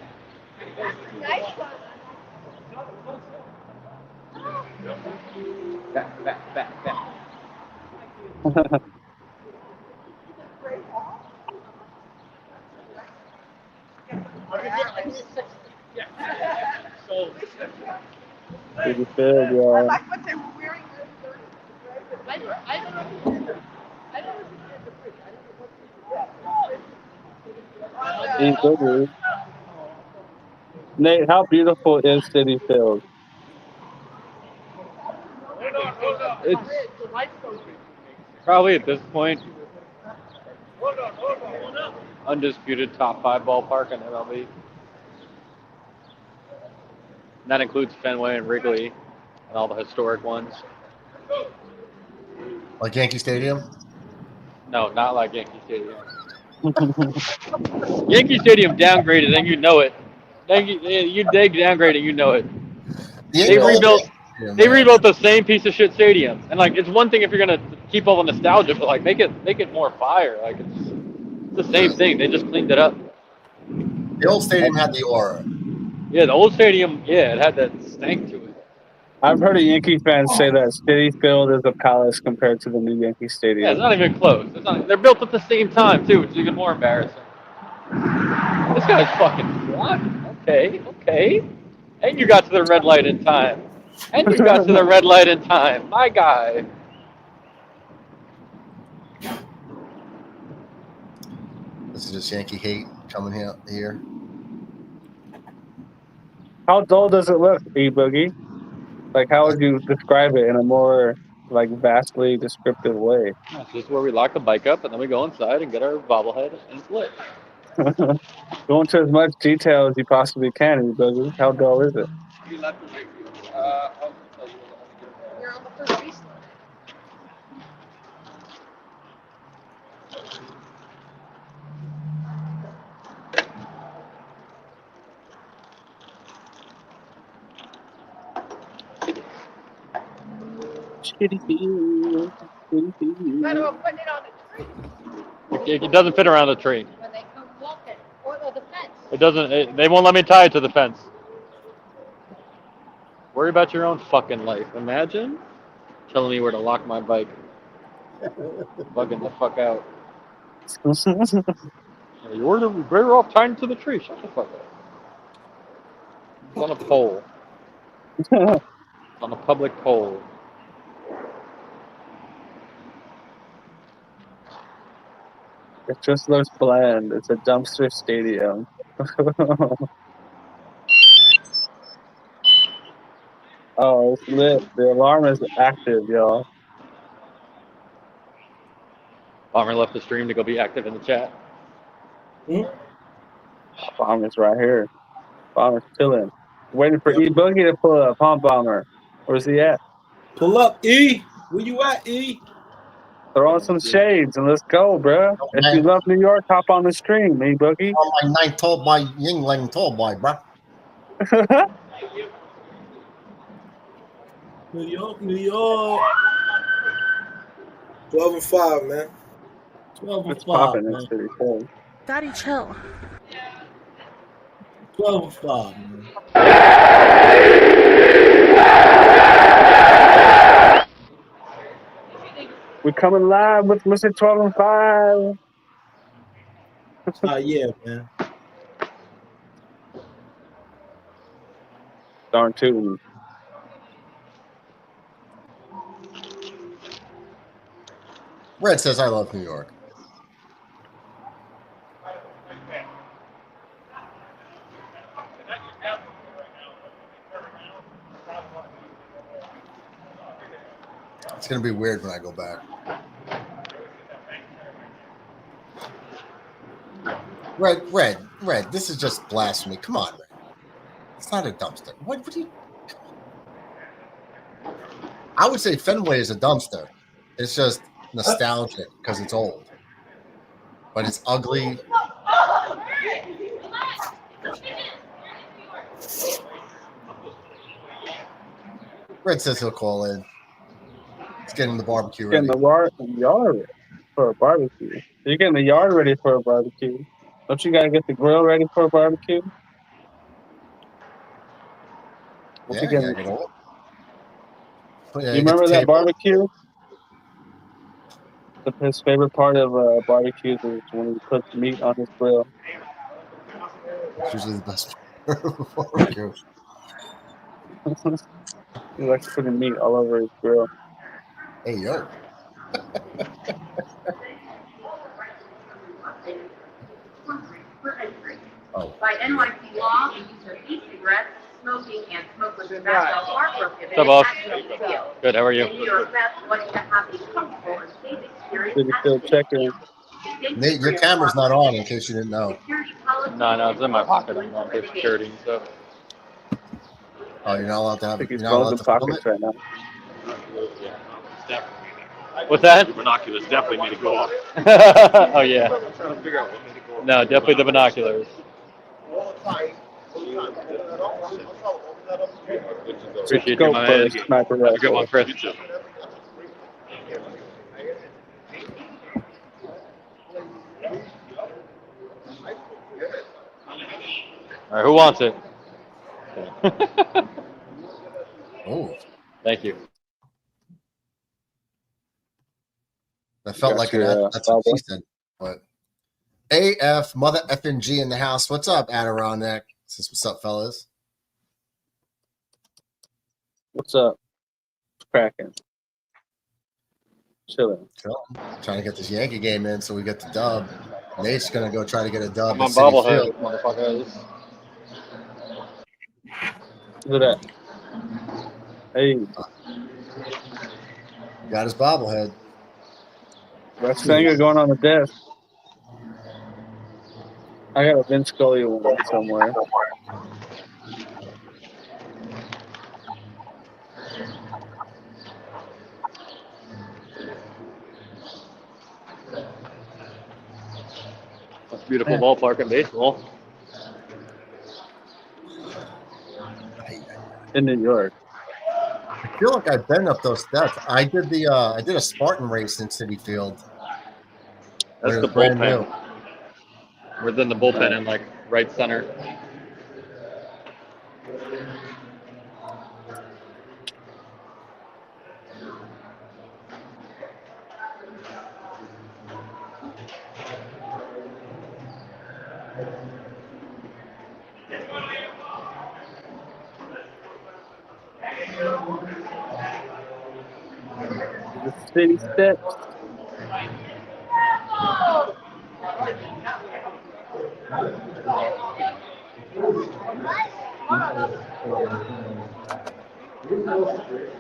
Back. Pretty good, y'all. like what they were wearing. I don't know. Eat booger. Nate, how beautiful is City Field? It's probably at this point undisputed top 5 ballpark in MLB. And that includes Fenway and Wrigley and all the historic ones. Like Yankee Stadium? No, not like Yankee Stadium. Yankee Stadium downgraded, and you know it. They downgraded, you know it. They rebuilt the same piece of shit stadium, and like it's one thing if you're gonna keep all the nostalgia, but like make it more fire. Like it's the same thing. They just cleaned it up. The old stadium had the aura. Yeah, the old stadium. Yeah, it had that stank to it. I've heard a Yankee fans say that City Field is a palace compared to the new Yankee Stadium. Yeah, it's not even close. They're built at the same time too, which is even more embarrassing. This guy's fucking what? Okay. And you got to the red light in time. My guy. This is just Yankee hate coming here. How dull does it look, E-Boogie? Like, how would you describe it in a more, like, vastly descriptive way? This is where we lock the bike up, and then we go inside and get our bobblehead, and it's lit. Go into as much detail as you possibly can, E-Boogie. How dull is it? You're on the first base line. Better putting it on the tree. It doesn't fit around the tree. When they come walking, or the fence. It doesn't. They won't let me tie it to the fence. Worry about your own fucking life. Imagine telling me where to lock my bike. Bugging the fuck out. You're better off tying it to the tree. Shut the fuck up. It's on a pole. On a public pole. It just looks bland. It's a dumpster stadium. Oh, it's lit. The alarm is active, y'all. Bomber left the stream to go be active in the chat. Bomber's right here. Bomber's chilling. Waiting for E-Boogie to pull up, huh, Bomber? Where's he at? Pull up, E. Where you at, E? Throw on some shades and let's go, bro. If you love New York, hop on the stream, E-Boogie. Oh, my night tall boy, Yingling tall boy, bro. New York. 12-5, man. 12-5, man. Pretty cool. Daddy, chill. 12-5, man. We're coming live with Mr. 12 and 5. Yeah, man. Darn tootin'. Red says, I love New York. It's going to be weird when I go back. Red, this is just blasphemy. Come on, Red. It's not a dumpster. What do you... I would say Fenway is a dumpster. It's just nostalgic because it's old. But it's ugly. Red says he'll call in. He's getting the barbecue ready. Getting the yard for a barbecue. You're getting the yard ready for a barbecue. Don't you gotta get the grill ready for a barbecue? Yeah, You you remember that barbecue? His favorite part of barbecues is when he puts meat on his grill. It's usually the best part of a barbecue. He likes putting meat all over his grill. Hey, yo. Oh. By NYC law, the use of e-cigarettes, smoking, and smokeless tobacco are prohibited. What's up, boss? at City Field. Good, how are you? In New York, that's wanting to have a comfortable and safe experience City at Field City check-in. Field. Nate, your camera's not on in case you didn't know. No, it's in my pocket. I'm on for security and stuff. Oh, you're not allowed to I have think it. he's You're not allowed to film pockets it? right now. What's that? The binoculars definitely made it go off. Oh, yeah. I'm trying to figure out what made it go off. No, definitely the binoculars. Appreciate you, my man. Sniper Have a good one, Chris. All right, who wants it? Oh. Thank you. That felt like that's what she said. But AF, mother effing G in the house. What's up, Adirondack? What's up, fellas? What's up? Cracking. Chilling. Trying to get this Yankee game in so we get the dub. Nate's going to go try to get a dub I'm at on City bobblehead, Field. motherfuckers. Look at that. Hey. Got his bobblehead. West Singer going on the desk. I got a Vince Scully one somewhere. That's a beautiful ballpark in baseball. In New York. I feel like I've been up those steps. I did a Spartan race in City Field. That's the bullpen. We're in the bullpen in like right center. The city steps.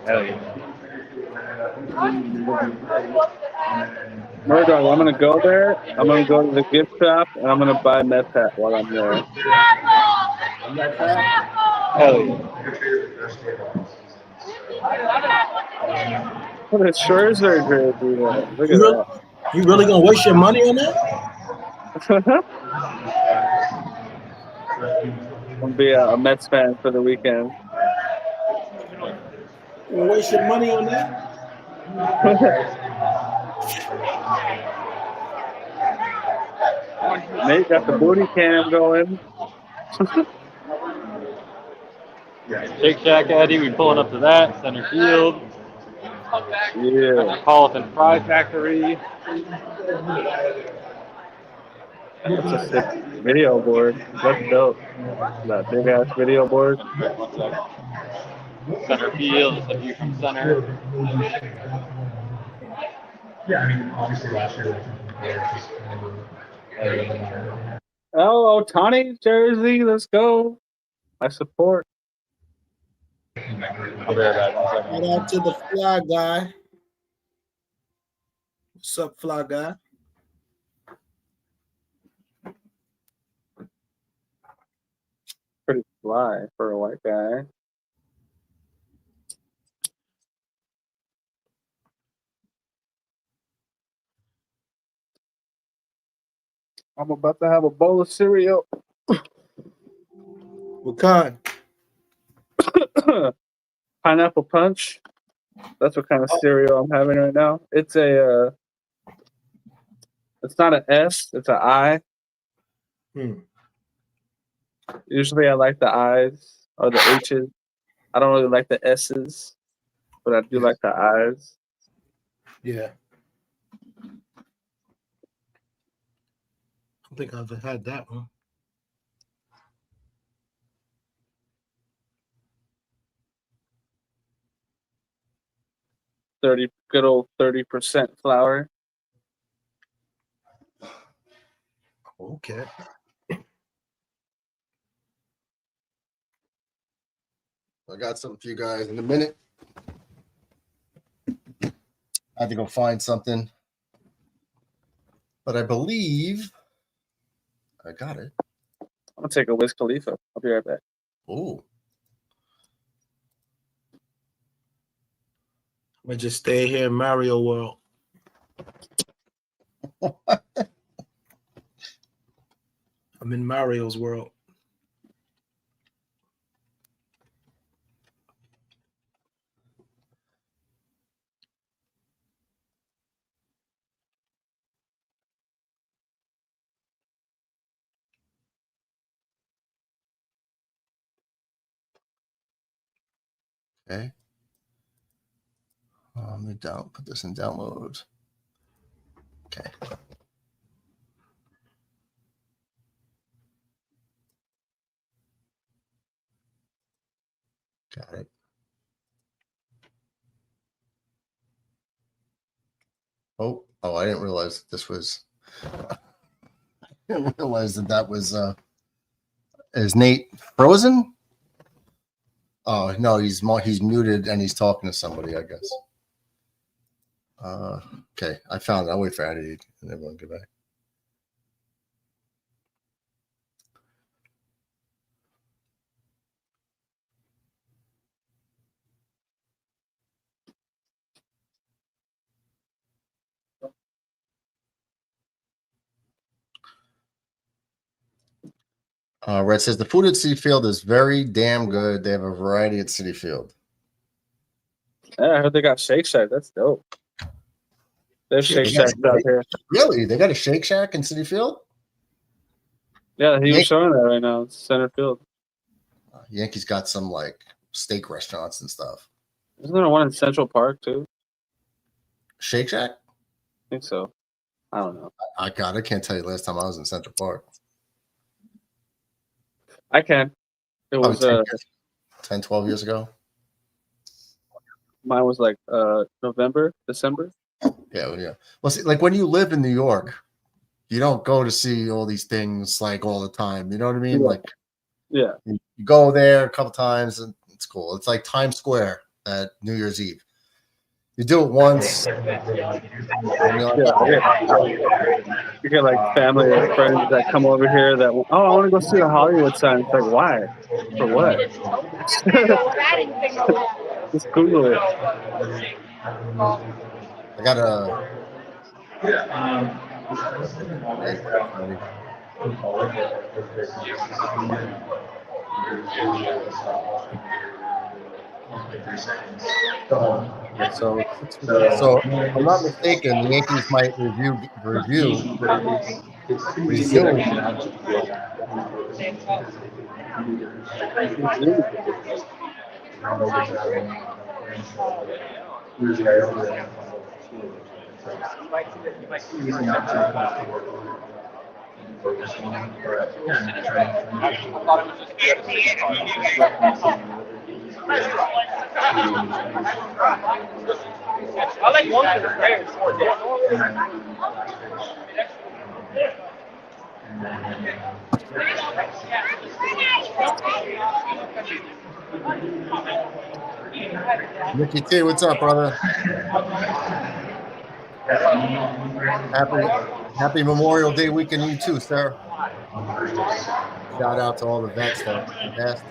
Hell yeah. Murdoch, I'm gonna go there. I'm gonna go to the gift shop and I'm gonna buy a Mets hat while I'm there. Hell yeah. What a Scherzer jersey. Look at that. You really gonna waste your money on that? I'm gonna be a Mets fan for the weekend. You gonna waste your money on that? Nate got the booty cam going. Shake Shack Eddie, we pulling up to that. Center field. Yeah. Carlton Fry Factory. That's a sick video board. That's dope. That big ass video board. Center field, it's a view from center. Oh, Otani jersey. Let's go. I support. I'll be right back. 1 second. Shout out to the fly guy. What's up, fly guy? Pretty fly for a white guy. I'm about to have a bowl of cereal. What kind? Pineapple punch. That's what kind of cereal I'm having right now. It's a. It's not an S. It's an I. Usually, I like the I's or the H's. I don't really like the S's, but I do like the I's. Yeah. I think I've had that one. Good old 30% flour. Okay. I got something for you guys in a minute. I had to go find something, but I believe I got it. I'm gonna take a Wiz Khalifa. I'll be right back. Oh, I'm gonna just stay here in Mario World. I'm in Mario's world. okay. Let me put this in download. Okay. Got it. Oh, I didn't realize this was. I didn't realize that was. Is Nate frozen? Oh no, he's muted and he's talking to somebody, I guess. Okay, I found it. I'll wait for Addy and everyone get back. Red says the food at City Field is very damn good. They have a variety at City Field. Yeah, I heard they got Shake Shack. That's dope. There's Shake Shack out here. Really? They got a Shake Shack in City Field? Yeah, he was showing that right now. It's center field. Yankees got some like steak restaurants and stuff. Isn't there one in Central Park too? Shake Shack? I think so. I don't know. I can't tell you last time I was in Central Park. I can. It was 10, 12 years ago. Mine was like November, December. Yeah. Well, see, like when you live in New York, you don't go to see all these things like all the time. You know what I mean? Yeah. Like, yeah, you go there a couple times and it's cool. It's like Times Square at New Year's Eve. You do it once. You get like family or friends that come over here that, I want to go see the Hollywood sign. It's like, why? For what? Just Google it. I got a. So if I'm not mistaken, the Yankees might review. I like one of the players. Mickey T, what's up, brother? Happy Memorial Day weekend to you too, sir. Shout out to all the vets that passed.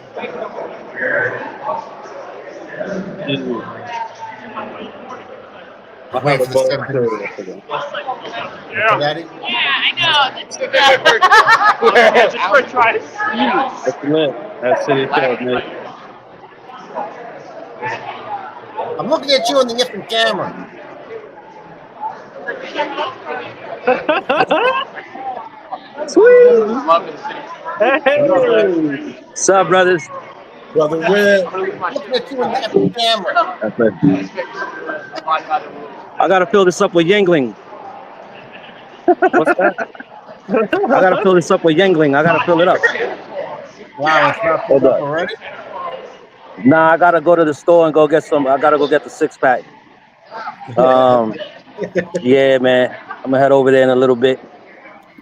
I'm waiting for the 17th. Yeah. Daddy? Just for trying to That's lit. That's City Field, mate. I'm looking at you on the different camera. Sweet. Hey. What's up, brothers? Brother Red. I'm looking at you on the different camera. That's it. I gotta fill this up with Yangling. What's that? I gotta fill this up with Yangling. I gotta fill it up. Wow, it's not filled up already? Nah, I gotta go to the store and go get some. I gotta go get the 6-pack. Yeah, man. I'm gonna head over there in a little bit.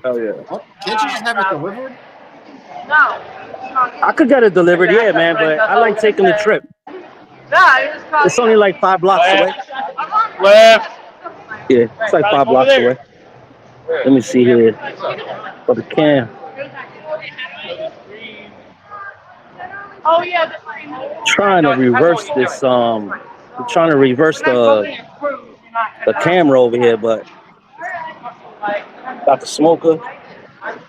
Hell yeah. What? Can't you just have it delivered? No. I could get it delivered, yeah, man, but I like taking the trip. It's only like 5 blocks away. Left. Yeah, it's like 5 blocks away. Let me see here. For the cam. Oh yeah. Trying to reverse this. I'm trying to reverse the camera over here, but got the smoker.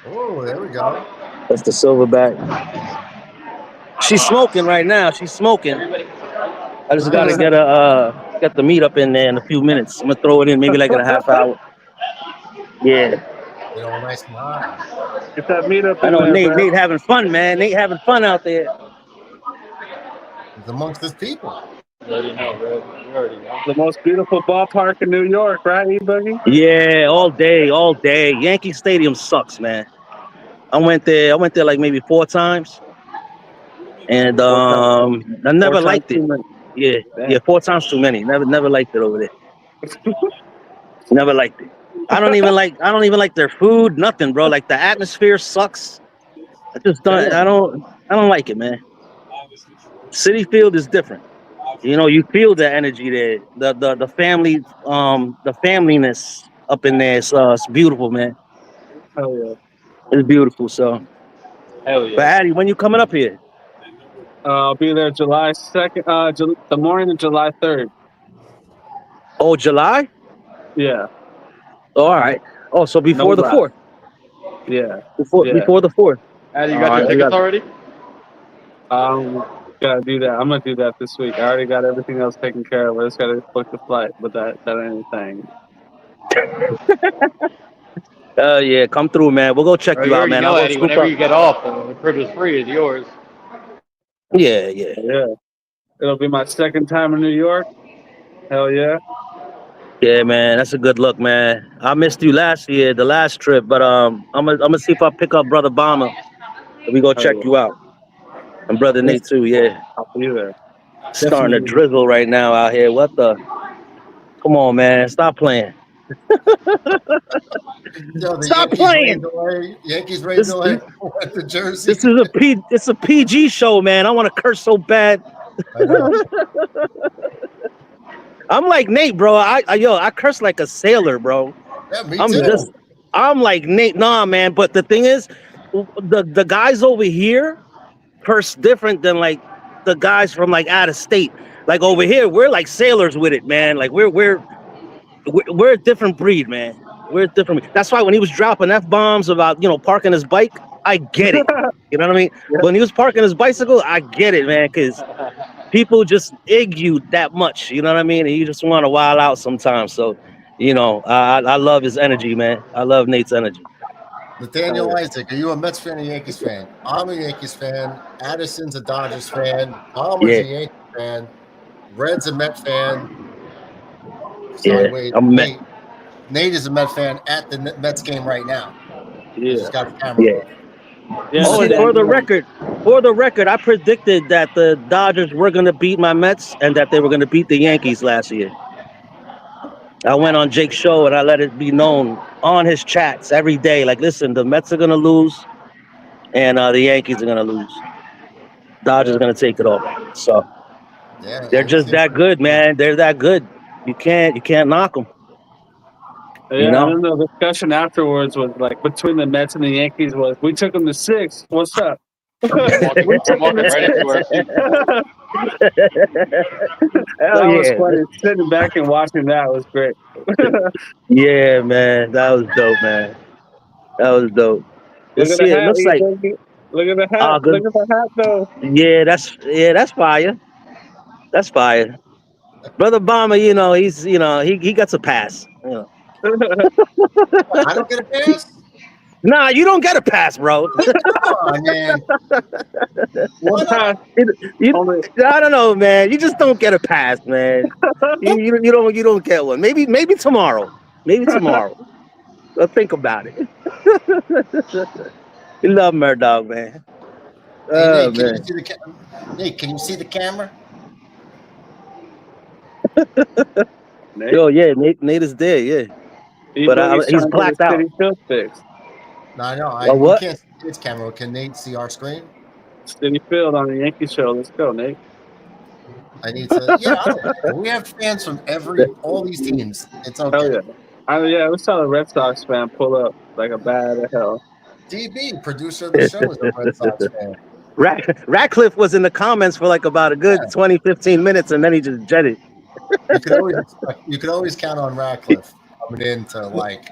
Oh, there we go. That's the silverback. She's smoking right now. She's smoking. I just gotta get the meat up in there in a few minutes. I'm gonna throw it in maybe like in a half hour. Yeah. Get all nice and hot. Get that meat up I in know there, bro. Nate having fun, man. Nate having fun out there. It's amongst his people. The most beautiful ballpark in New York, right, E-Boogie? Yeah, all day, all day. Yankee Stadium sucks, man. I went there like maybe 4 times. And I never liked it. Yeah, 4 times too many. Never liked it over there. Never liked it. I don't even like their food, nothing, bro. Like the atmosphere sucks. I don't like it, man. City Field is different. You know, you feel the energy there. The family, the familyness up in there. It's beautiful, man. Hell yeah. It's beautiful. So, Hell yeah. but Addy, when you coming up here? I'll be there July 2nd, the morning of July 3rd. Oh, July? Yeah. Oh, all right. Oh, so before the 4th. Yeah. Before the 4th. Addy, you got your tickets already? Gotta do that. I'm gonna do that this week. I already got everything else taken care of. I just gotta book the flight, but that ain't a thing. Yeah, come through, man. We'll go check you out, man. You know, Eddie, whenever you get off, the crib is free. It's yours. Yeah. It'll be my 2nd time in New York. Hell yeah. Yeah, man, that's a good look, man. I missed you last year, the last trip, but I'm gonna see if I pick up Brother Bomber and we go check you out. And Brother Nate too, yeah. I'll see you there. Starting to drizzle right now out here. What the? Come on, man, stop playing. Stop playing. Yankees raised away. Went to Jersey. It's a PG show, man. I want to curse so bad. I know. I'm like Nate, bro. I curse like a sailor, bro. Yeah, me too. I'm like Nate. Nah, man. But the thing is, the guys over here curse different than like the guys from like out of state. Like over here, we're like sailors with it, man. Like we're a different breed, man. We're a different. That's why when he was dropping F-bombs about parking his bike, I get it. You know what I mean? Yeah. When he was parking his bicycle, I get it, man. Because people just egg you that much. You know what I mean? And you just want to wild out sometimes. So, I love his energy, man. I love Nate's energy. Nathaniel Isaac, are you a Mets fan or Yankees fan? I'm a Yankees fan. Addison's a Dodgers fan. Palmer's a Yankees fan. Red's a Met fan. Sorry, wait. I'm a Met. Nate is a Met fan at the Mets game right now. Yeah. Just got the camera Yeah. off. Yeah, Oh, and for the record, I predicted that the Dodgers were going to beat my Mets and that they were going to beat the Yankees last year. I went on Jake's show and I let it be known on his chats every day. Like, listen, the Mets are going to lose and the Yankees are going to lose. Dodgers are going to take it all. So Yeah, they're it was just that good, man. They're that good. You can't knock them. Yeah, You know? and then the discussion afterwards was like between the Mets and the Yankees was we took them to 6. What's up? I'm walking right into our seat. Hell That was yeah. funny. Sitting back and watching that was great. Yeah, man. That was dope, man. That was dope. Look Let's at see. the It hat. looks like Look at the hat. good. Look at the hat, though. Yeah, that's fire. That's fire. Brother Bomber, you know, he gets a pass. You know. I don't get a pass. Nah, you don't get a pass, bro. Come on, man. One time, only I don't know, man. You just don't get a pass, man. You don't get one. Maybe tomorrow. Maybe tomorrow. But think about it. You love Murdoch, man. Hey, Oh Nate, can you man. see the Nate, can you see the camera? Nate, Yo, yeah, Nate is there, yeah. But he's trying to get blacked his out. city field fixed. No, I know. Oh, We what? can't see his camera. Can Nate see our screen? City Field on the Yankee show. Let's go, Nate. I need to. Yeah, I don't care. We have fans from all these teams. It's okay. Hell yeah. We saw the Red Sox fan pull up like a bad hell. DB, producer of the show, is a Red Sox fan. Ratcliffe was in the comments for like about a good 20, 15 minutes, and then he just jetted. You could always count on Radcliffe coming in to like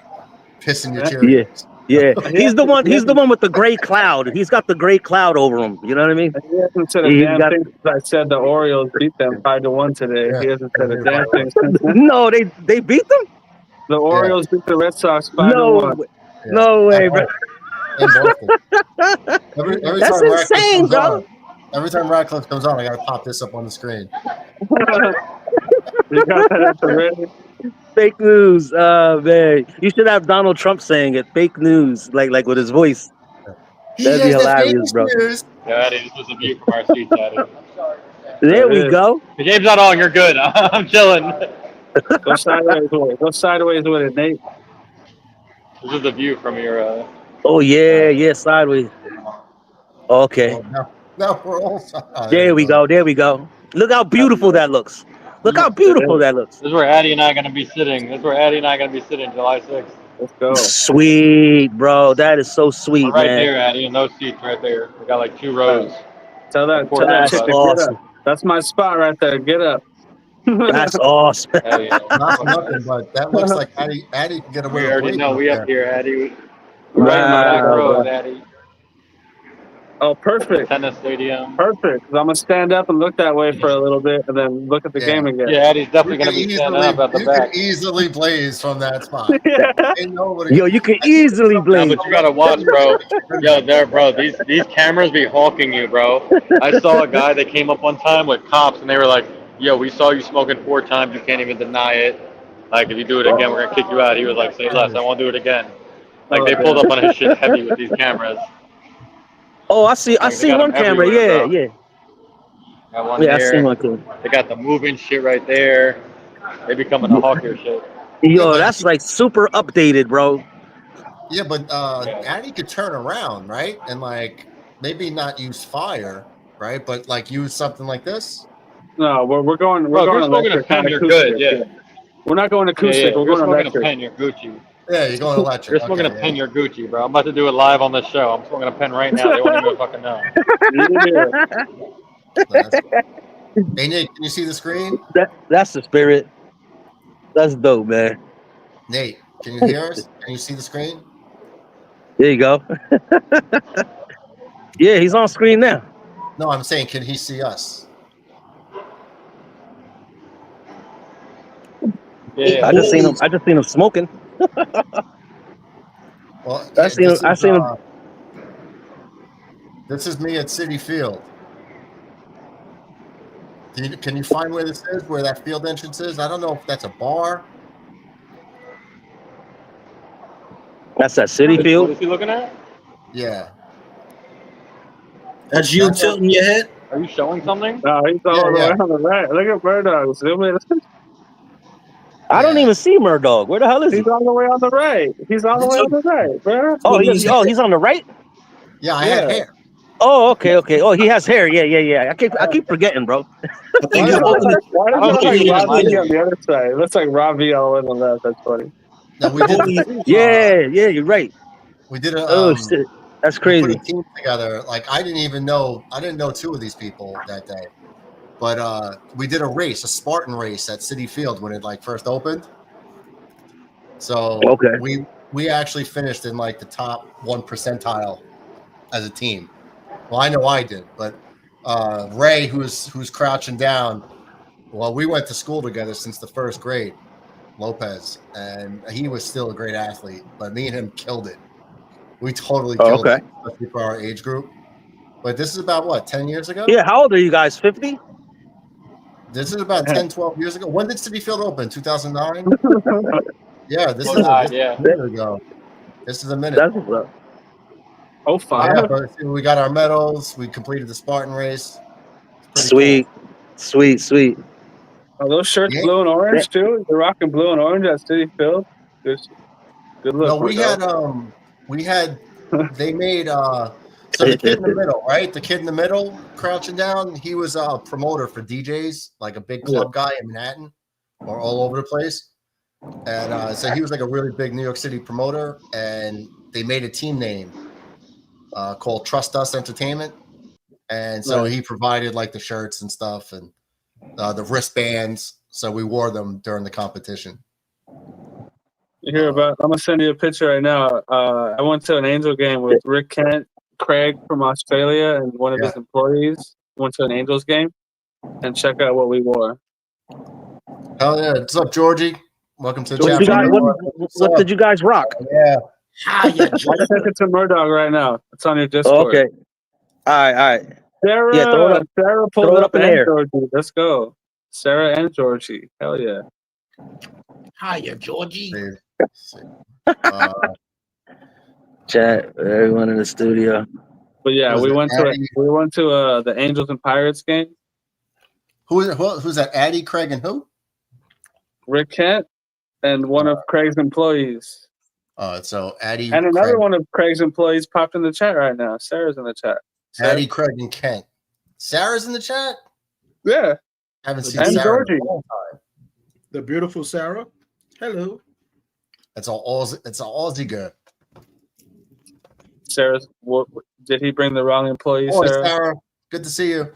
pissing your Cheerios. Yeah. He's the one with the gray cloud. He's got the gray cloud over him. You know what I mean? He hasn't said a damn thing since I said the Orioles beat them 5-1 today. Yeah. He hasn't said a damn thing since then. No, they beat them? The Orioles beat the Red Sox 5-1. No way, bro. Every That's time Radcliffe insane, comes bro. on, every time Radcliffe comes on, I gotta pop this up on the screen. You got that at the ready? Fake news, man. You should have Donald Trump saying it. Fake news, like with his voice. That'd be hilarious, bro. Yeah, Eddie, this was a view from our seats, Eddie. There we go. The game's not on. You're good. I'm chilling. Go sideways with it. Go sideways with it, Nate. This is the view from your. Oh yeah, sideways. Okay. Oh, no, we're all sideways. There we go. Look how beautiful that looks. Look how beautiful that looks. This is where Addie and I are going to be sitting. July 6th. Let's go. Sweet, bro. That is so sweet, We're right man. there, Addie, in those seats right there. We got like 2 rows. Tell that That's chick to awesome. get up. That's my spot right there. Get up. That's awesome. Hell yeah. Not for nothing, but that looks like Addie can get away We with already it. know. We up here, Addie. Right in the Wow, back row, bro. Addie. Oh, perfect. Tennis stadium. Perfect. 'Cause I'm going to stand up and look that way for a little bit and then look at the game again. Yeah, Addie's definitely going to be standing up at the back. You can easily blaze from that spot. Ain't nobody. Yo, you can easily No, blame. but you gotta watch, bro. Bro. These cameras be hawking you, bro. I saw a guy that came up one time with cops, and they were like, "Yo, we saw you smoking 4 times. You can't even deny it. Like, if you do it again, we're gonna kick you out." He was like, "Say less. I won't do it again." Like, they pulled up on his shit heavy with these cameras. Oh, I see got one them camera. everywhere, Yeah. Got one Yeah, I there. see one camera. They got the moving shit right there. They be coming to hawk your shit. Yo, that's like super updated, bro. Yeah, but Addie could turn around, right? And like maybe not use fire, right? But like use something like this. No, we're going. Bro, We're if you're going smoking a electric, pen, not you're acoustic. good. Yeah. We're not going Yeah, acoustic. If We're you're going smoking electric. a pen, you're Gucci. Yeah, you're going electric. You're smoking a pen, you're Gucci, bro. I'm about to do it live on this show. I'm smoking a pen right now. They won't even fucking know. Hey Nate, can you see the screen? That's the spirit. That's dope, man. Nate, can you hear us? Can you see the screen? There you go. Yeah, he's on screen now. No, I'm saying, can he see us? Yeah. I just seen him smoking. Well, I seen him. This is me at Citi Field. Can you find where this is? Where that field entrance is? I don't know if that's a bar. That's at City What Field. is he looking at? Yeah. That's you tilting your head. Are you showing something? No, he's all the Yeah. way on the right. Look at Murdoch. Zoom in. I don't Yeah. even see Murdoch. Where the hell is he? He's all the way on the right. He's all the way on the right, bro. Oh, he's on the right. Yeah, I had hair. Oh, okay. Oh, he has hair. Yeah. I keep forgetting, bro. I think you're holding it. Why does it Oh, look like he didn't Robbie like on the other side? It looks like Robbie all on the left. That's funny. No, we did. Yeah, you're right. We did a. Oh shit, that's We crazy. put a team together. Like I didn't know two of these people that day, but we did a race, a Spartan race at City Field when it like first opened. So Okay. we actually finished in like the top 1 percentile as a team. Well, I know I did, but Ray, who's crouching down. Well, we went to school together since the first grade, Lopez, and he was still a great athlete. But me and him killed it. We totally killed it, especially for our age group. But this is about what, 10 years ago? Yeah, how old are you guys? 50? This is about 10, 12 years ago. When did City Field open? 2009? Yeah, this is a minute ago. This is a minute. That's what's up. Oh, fine. Yeah, but we got our medals. We completed the Spartan race. Sweet. Are those shirts blue and orange too? You're rocking blue and orange at City Field. Good look. No, they made so the kid in the middle, right? The kid in the middle crouching down, he was a promoter for DJs, like a big club guy in Manhattan or all over the place. And so he was like a really big New York City promoter, and they made a team name called Trust Us Entertainment. And so he provided like the shirts and stuff and the wristbands. So we wore them during the competition. You hear about? I'm gonna send you a picture right now. I went to an Angel game with Rick Kent, Craig from Australia, and one of his employees. Went to an Angels game, and check out what we wore. Hell yeah! What's up, Georgie? Welcome to the what did you guys rock? Yeah. I sent it to Murdoch right now. It's on your Discord. Okay. All right. Sarah, Sarah pulled throw it up up in and there. Georgie. Let's go. Sarah and Georgie. Hell yeah. Hiya, Georgie. Chat, everyone in the studio. But yeah, we went to the Angels and Pirates game. Who's that? Addie, Craig, and who? Rick Kent and one of Craig's employees. So Addie and another Craig. one of Craig's employees popped in the chat right now. Sarah's in the chat. Addie, Craig, and Kent. Sarah's in the chat? Yeah. Haven't seen And Sarah Georgie. in a long time. The beautiful Sarah. Hello. It's an Aussie girl. Sarah's. Did he bring the wrong employee? Oh, Sarah? Sarah. Good to see you.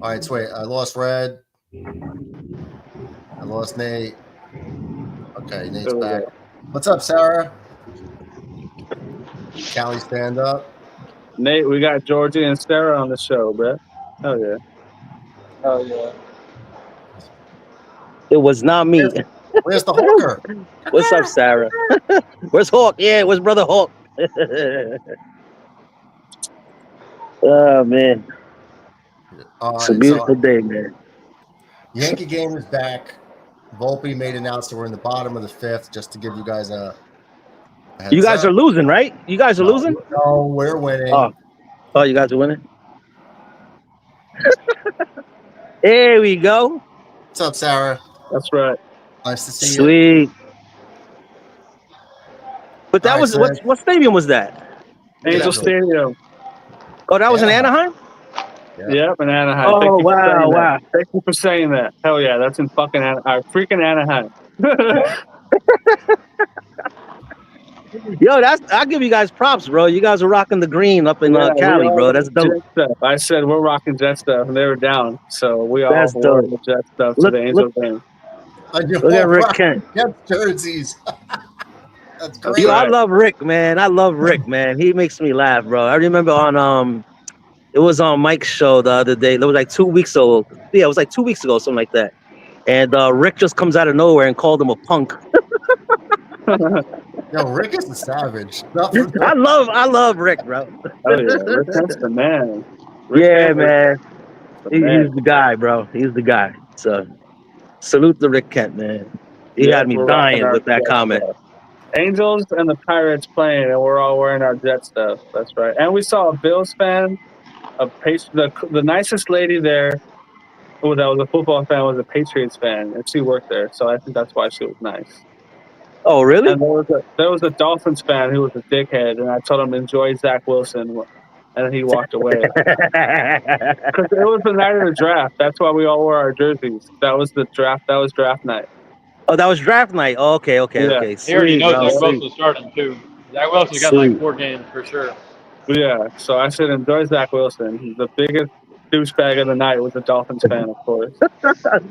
All right, so wait. I lost Red. I lost Nate. Okay, Nate's back. What's up, Sarah? Callie, stand up. Nate, we got Georgie and Sarah on the show, bro. Hell yeah. Hell yeah. It was not me. Where's the hawker? What's up, Sarah? Where's Hawk? Yeah, where's Brother Hawk? Oh, man. It's a beautiful day, man. Yankee game is back. Volpe made an announcement. We're in the bottom of the fifth, just to give you guys a heads You guys up. are losing, right? You guys are losing? No, we're winning. Oh, you guys are winning? There we go. What's up, Sarah? That's right. Nice to see you. Sweet. But that All right, was so what stadium was that? Angel Stadium. Oh, that was in Anaheim? Yep, in Anaheim. Oh, Thank you for wow, saying that. wow. Thank you for saying that. Hell yeah, that's in fucking freaking Anaheim. Yo, I'll give you guys props, bro. You guys are rocking the green up in Cali, bro. That's dope. Jet stuff. I said we're rocking Jet stuff, and they were down, so we all That's wore dope. the Jet stuff to Look- the Angel game. Look at Rick Kent. Yep, jerseys. That's great. Yo, I love Rick, man. I love Rick, man. He makes me laugh, bro. I remember on it was on Mike's show the other day. It was like 2 weeks ago. Yeah, it was like 2 weeks ago, something like that. And Rick just comes out of nowhere and called him a punk. Yo, Rick is a savage. I love Rick, bro. Oh yeah, Rick Kent's the man. Yeah, man. He's the guy, bro. He's the guy. So salute to Rick Kent, man. He had me we're dying rocking with our that comment. Jet stuff. Angels and the Pirates playing, and we're all wearing our Jet stuff. That's right. And we saw a Bills fan, the nicest lady there, that was a football fan, was a Patriots fan, and she worked there. So I think that's why she was nice. Oh, really? And there was a Dolphins fan who was a dickhead, and I told him to enjoy Zach Wilson, and he walked away. Because it was the night of the draft. That's why we all wore our jerseys. That was the draft. That was draft night. Oh, that was draft night. Oh, okay. Yeah. Sweet, He already knows bro, Zach sweet. Wilson's starting too. Zach Wilson's got like 4 games for sure. Yeah, so I said enjoy Zach Wilson. He's the biggest douchebag of the night was a Dolphins fan, of course.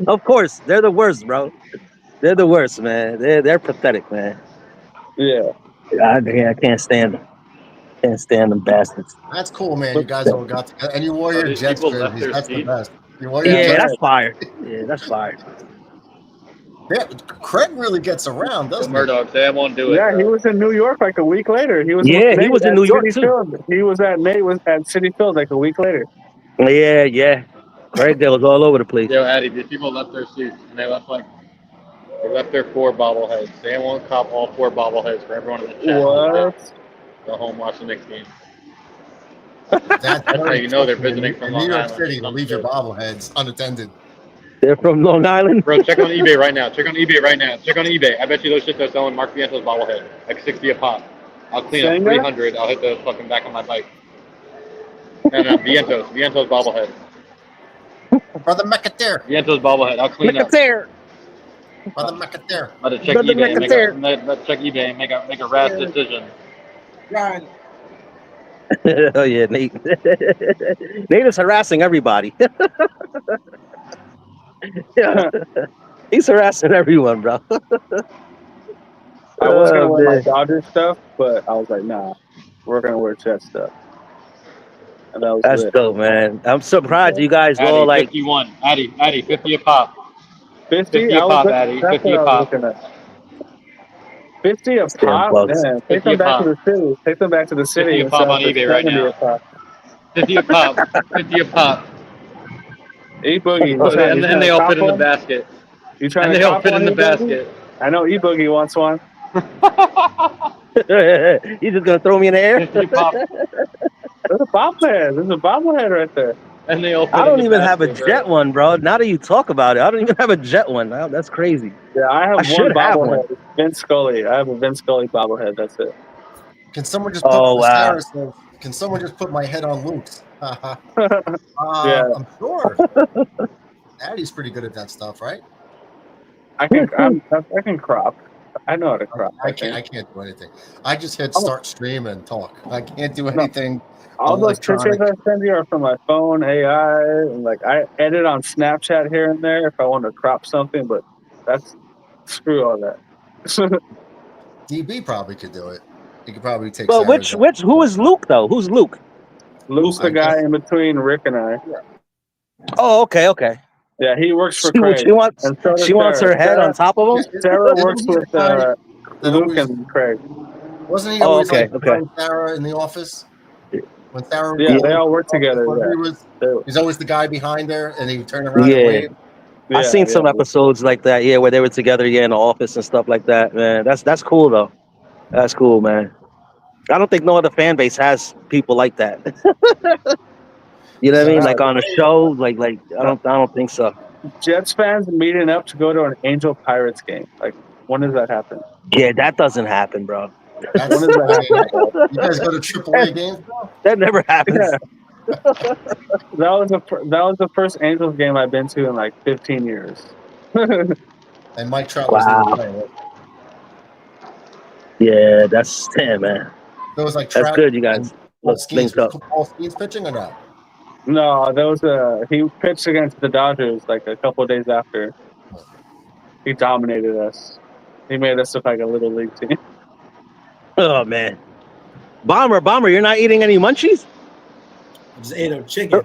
Of course, they're the worst, bro. They're the worst, man. They're pathetic, man. Yeah. I can't stand them. Can't stand them bastards. That's cool, man. You guys all got together. And you wore your these Jets people left jerseys. their That's the seat? best. You wore your Yeah, Jets. that's fire. Yeah, that's fire. Yeah, Craig really gets around, doesn't he? Murdoch, they won't do it. Yeah, he was in New York like a week later. He was Yeah, with he Nate was in at New York, Citi too. Field. He was at Citi Field like a week later. Yeah. Right there was all over the place. Yo, Addy, these people left their seats and they left their 4 bobbleheads. They won't cop all 4 bobbleheads for everyone in the chat. What? Go home, watch the next game. That's how you know they're visiting from in Long New York Island. City to leave your bobbleheads unattended. They're from Long Island. Bro, check on eBay right now. Check on eBay. I bet you those shits are selling Mark Viento's bobblehead. Like 60 a pop. I'll clean up Senga? 300. I'll hit the fucking back of my bike. No, Viento's bobblehead. Brother Mecater. Viento's bobblehead. I'll clean up. There. Brother Mecater. Let check Brother eBay and Mecater. let's check eBay and make a rash decision. Ryan, Oh yeah, Nate. Nate is harassing everybody. Yeah. He's harassing everyone, bro. I was gonna wear my man. Dodgers stuff, but I was like, nah, we're gonna wear Jet stuff. And that was That's it. dope, man. I'm surprised you guys Addy, all like 51. Addy, 50 a pop. 50 50 a pop, Addy. 50 a pop. 50 a pop? bucks. Man, 50 take them a back pop. to the city. Take them back to the city. 50 a and pop sell on them for eBay right 70 now. a pop. 50 a pop. 50 a pop. E-Boogie. And then they all fit in the basket. You trying And to they all cop fit one, in the E-Boogie? basket. I know E-Boogie wants one. you just gonna throw me in the air? 50 a pop. There's a bobblehead. There's a bobblehead right there. And they all fit I don't in the even have a basket, jet bro. one, bro. Now that you talk about it, I don't even have a jet one. Now that's crazy. Yeah, I have I one should have one. bobblehead. Vince Scully. I have a Vince Scully bobblehead. That's it. Can someone just put Oh, wow. Sarah says, can someone just put my head on Luke's? Yeah. I'm sure. Addy's pretty good at that stuff, right? I can crop. I know how to crop. I can't do anything. I just hit start stream and talk. I can't do anything. All those pictures electronic. I send you are from my phone, AI, and like I edit on Snapchat here and there if I want to crop something, but that's screw all that. DB probably could do it. He could probably take. Well, Sarah's who is Luke though? Who's Luke? Luke's the guy in between Rick and I. Oh, okay. Yeah, he works for She Craig. wants And so does she wants her Sarah. head on top of him. Sarah works with That Luke always- and Craig. Wasn't he Oh, always okay, like okay. behind Sarah in the office? When Sarah, Yeah, they all work together. He's always the guy behind her, and he would turn around Yeah. and wave. I seen some episodes like that, yeah, where they were together, in the office and stuff like that. Man, that's cool though. That's cool, man. I don't think no other fan base has people like that. You know what I mean? Like on a show, like I don't think so. Jets fans meeting up to go to an Angel Pirates game. Like, when does that happen? Yeah, that doesn't happen, bro. That's, When does that happen? you guys go to AAA games, bro? That never happens. Yeah. That was the first Angels game I've been to in like 15 years. And Mike Trout was Wow. there playing. Yeah, that's man. There was like That's Trout. good, you guys. Paul Let's link Skeens, up. was Paul Skeens pitching or not? No, there was he pitched against the Dodgers like a couple of days after. He dominated us. He made us look like a little league team. Oh man, Bomber, you're not eating any munchies? just ate a chicken.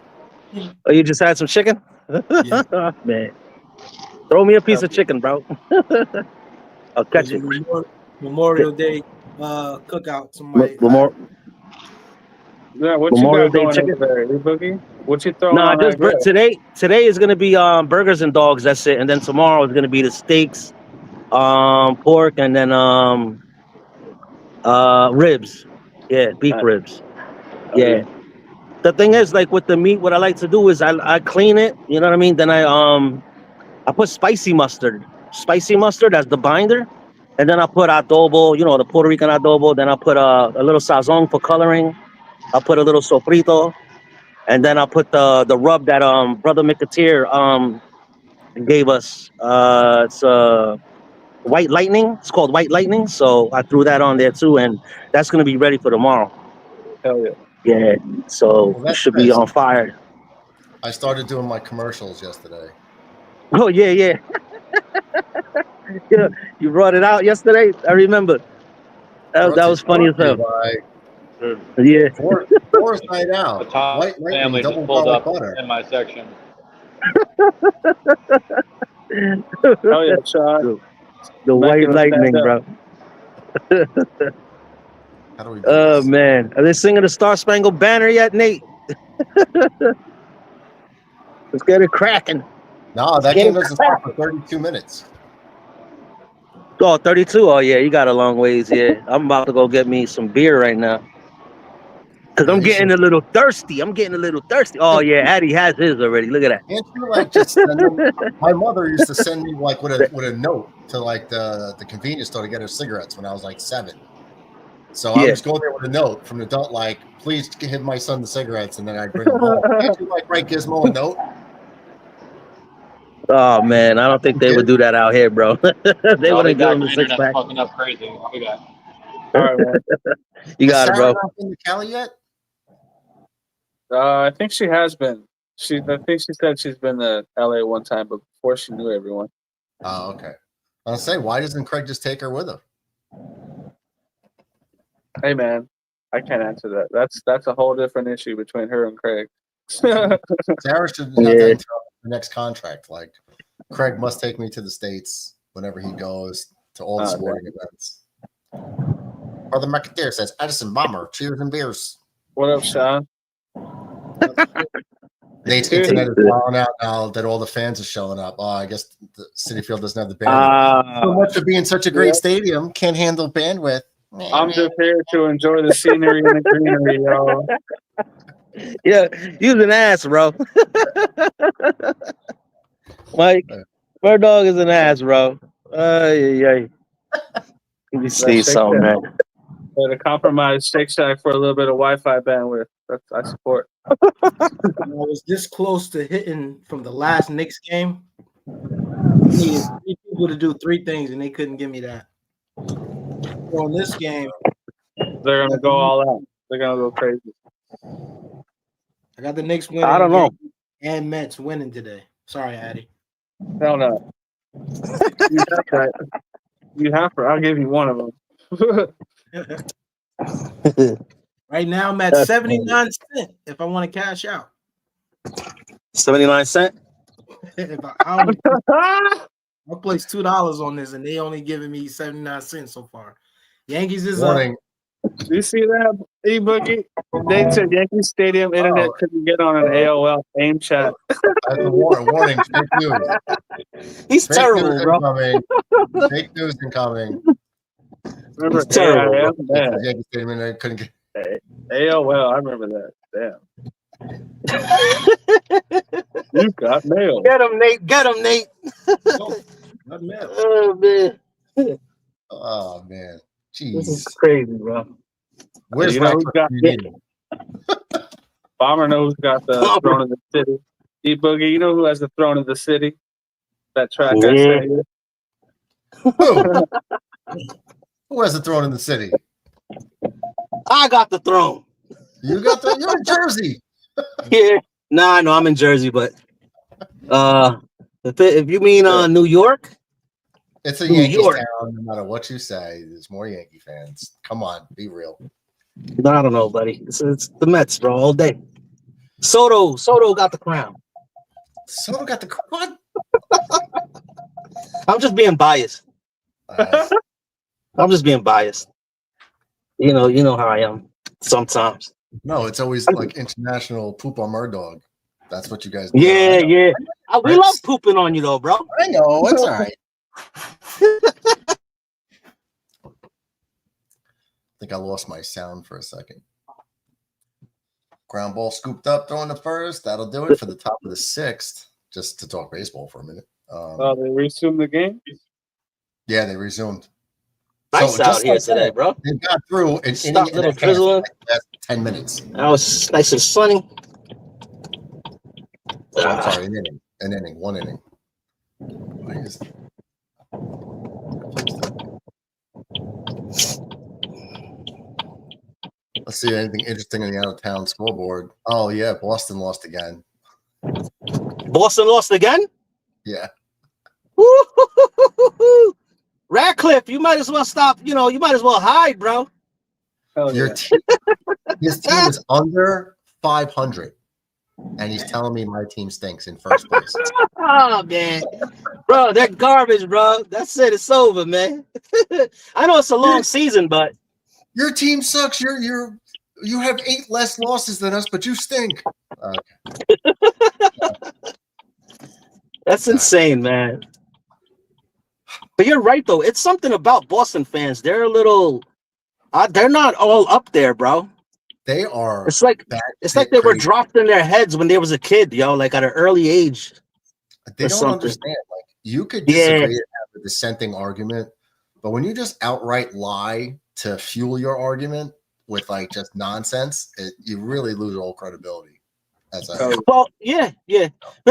Oh, you just had some chicken? Yeah. Man, throw me a piece of chicken, bro. I'll catch it. Memorial Day cookout. Somebody. Yeah, what Memorial you got Day going chicken? over there, Boogie? What you throwing No, on just that grill? today is gonna be burgers and dogs. That's it. And then tomorrow is gonna be the steaks, pork, and then Ribs. Yeah, beef ribs. Yeah. The thing is, like with the meat, what I like to do is I clean it. You know what I mean? Then I put spicy mustard as the binder, and then I put adobo. You know, the Puerto Rican adobo. Then I put a little sazon for coloring. I put a little sofrito, and then I put the rub that brother McAteer gave us. It's White Lightning. It's called White Lightning. So I threw that on there too, and that's gonna be ready for tomorrow. Hell yeah. Yeah. So Well, it that's should be nice. on fire. I started doing my commercials yesterday. Oh yeah, yeah. Yeah. You brought it out yesterday. I remember. That was funny as hell. Dude, Yeah. Forest Night the Out. top White Lightning, family just double pulled garlic up butter. in my section. Hell yeah, Sean. The White Making us stand Lightning, up. bro. How do we do Oh this? man, are they singing the Star Spangled Banner yet, Nate? Let's get it cracking. No, that Get game it doesn't start for 32 minutes. Oh, 32. Oh yeah, you got a long ways. Yeah, I'm about to go get me some beer right now. Cause I'm getting a little thirsty. Oh yeah, Addie has his already. Look at that. Can't you like just send them? My mother used to send me like with a note to like the convenience store to get her cigarettes when I was like 7. So I would just go there with a note from the adult, like, please give my son the cigarettes, and then I'd bring them home. Can't you like write Gizmo a note? Oh man, I don't think they would do that out here, bro. They I'll be wouldn't give back. him My a six internet's pack. fucking up crazy. I'll be back. All right, man. You got it, bro. Sarah not been to Cali yet? I think she has been. I think she said she's been to LA one time, but before she knew everyone. Oh, okay. I'll say, why doesn't Craig just take her with him? Hey, man, I can't answer that. That's a whole different issue between her and Craig. Sarah should have that until the next contract. Like, Craig must take me to the States whenever he goes to all the sporting events. Brother McAteer says, Edison Bomber, cheers and beers. What up, Sean? Nate's internet is falling out now that all the fans are showing up. Oh, I guess the Citi Field doesn't have the bandwidth. So much for being such a great stadium. Can't handle bandwidth. I'm just here to enjoy the scenery and the greenery, y'all. Yeah, you're an ass, bro. Mike, Bird Dog is an ass, bro. Yeah. Let me see something, man. To compromise Shake Shack for a little bit of Wi-Fi bandwidth. That's I support. I was this close to hitting from the last Knicks game. I needed 3 people to do 3 things, and they couldn't give me that. So in this game, they're gonna go all out. They're gonna go crazy. I got the Knicks winning. I don't know. And Mets winning today. Sorry, Addy. Hell no. You have that. You have to. I'll give you one of them. Right now, I'm at 79 cents if I want to cash out. 79 cents? I'll place $2 on this, and they only giving me 79 cents so far. Yankees is Morning. Do you see that, E-Boogie? They said Yankee Stadium internet couldn't get on an AOL AIM chat. Warning, fake news. He's fake terrible, news bro. Incoming. Fake news incoming. Remember terrible, AIM? Yankee Stadium internet couldn't get. AOL, I remember that. Damn. You got mail. Get him, Nate. Get him, Nate. Not mail. Oh, man. Oh, man. Jeez. This is crazy, bro. Where's you know who's got Bomber knows who got the throne of the city. E-Boogie, you know who has the throne of the city? That track I sent you. Who has the throne in the city? I got the throne. You got the. You're in Jersey. Yeah. Nah, no, I'm in Jersey, but if you mean New York, it's a Yankees town. No matter what you say, there's more Yankee fans. Come on, be real. No, I don't know, buddy. It's the Mets, bro, all day. Soto got the crown. Soto got the crown. I'm just being biased. I'm just being biased. You know how I am sometimes. No, it's always like international poop on Murdog. That's what you guys do. Yeah. We love pooping on you though, bro. I know, it's all right. think I lost my sound for a second. Ground ball scooped up throwing the first. That'll do it for the top of the sixth. Just to talk baseball for a minute. They resumed the game? Yeah, they resumed. Nice out here today, bro. They got through an Stop inning little and a half in drizzling. like the last 10 minutes. That was nice and sunny. Oh, I'm sorry, one inning. Let's see anything interesting in the out-of-town scoreboard. Oh, yeah, Boston lost again. Boston lost again? Yeah. Woo-hoo-hoo-hoo-hoo. Radcliffe, you might as well stop. You might as well hide, bro. His team is under 500, and he's telling me my team stinks in first place. Oh, man. Bro, they're garbage, bro. That's it. It's over, man. I know it's a long season, but your team sucks. You have 8 less losses than us, but you stink. That's insane, man. But you're right, though. It's something about Boston fans. They're a little they're not all up there, bro. They are. It's like they were dropped in their heads when they was a kid, yo, like at an early age. They don't understand. Like, you could disagree and have a dissenting argument, but when you just outright lie to fuel your argument with like just nonsense, you really lose all credibility. But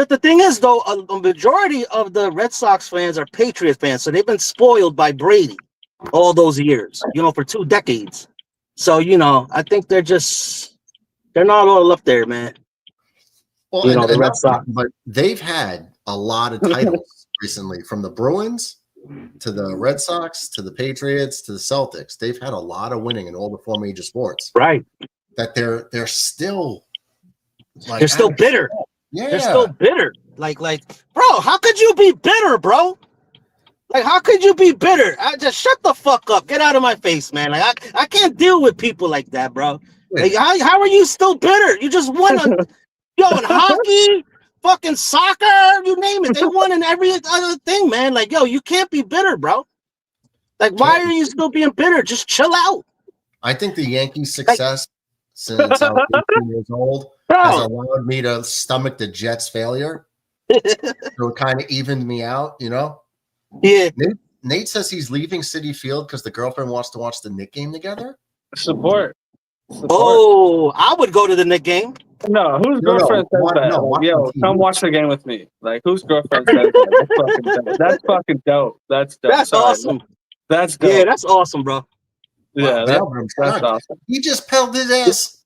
the thing is, though, a majority of the Red Sox fans are Patriot fans, so they've been spoiled by Brady all those years, for 2 decades. So, I think they're not all up there, man. Well, the Red Sox, but they've had a lot of titles recently, from the Bruins to the Red Sox to the Patriots to the Celtics. They've had a lot of winning in all the 4 major sports. Right. That they're still like, they're still bitter. Yeah, they're still bitter. Like, bro, how could you be bitter, bro? Like, how could you be bitter? Just shut the fuck up. Get out of my face, man. Like, I can't deal with people like that, bro. Like, how are you still bitter? You just won in hockey, fucking soccer, you name it. They won in every other thing, man. Like, you can't be bitter, bro. Like, why are you still being bitter? Just chill out. I think the Yankees' success since I was 18 years old has allowed me to stomach the Jets' failure. So it kind of evened me out, Yeah. Nate says he's leaving Citi Field because the girlfriend wants to watch the Knicks game together. Support. Oh, I would go to the Knicks game. No, whose girlfriend says that? Come watch the game with me. Like, whose girlfriend says that? That's fucking dope. That's dope. That's awesome. That's dope. Yeah, that's awesome, bro. Yeah, that's awesome. He just peddled his ass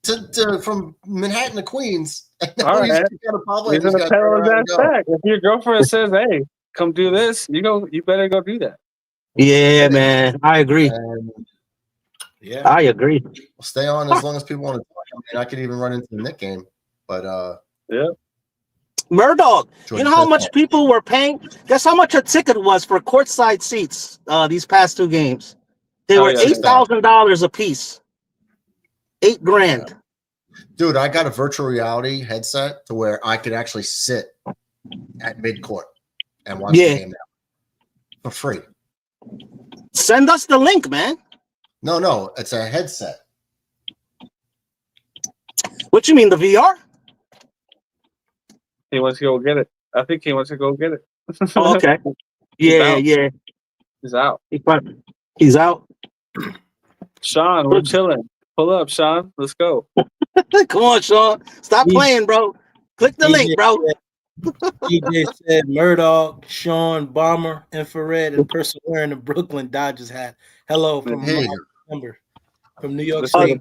to from Manhattan to Queens. All right. He's gonna pedal his ass back. If your girlfriend says, "Hey, come do this," you better go do that. Yeah, man. I agree. Yeah, I agree. We'll stay on as long as people want to talk. I mean, I could even run into the Knicks game, but yeah. Murdoch, you know how much people were paying? Guess how much a ticket was for courtside seats these past 2 games? They were $8,000 a piece. $8,000. Dude, I got a virtual reality headset to where I could actually sit at midcourt and watch the game now for free. Send us the link, man. No, it's a headset. What you mean, the VR? He wants to go get it. I think he wants to go get it. Oh, okay. Yeah. He's out. He's out. Sean, we're chilling. Pull up, Sean. Let's go. Come on, Sean. Stop playing, bro. Click the link, bro. DJ said Murdoch, Sean, Bomber, Infrared, and person wearing the Brooklyn Dodgers hat. Hello from New York City.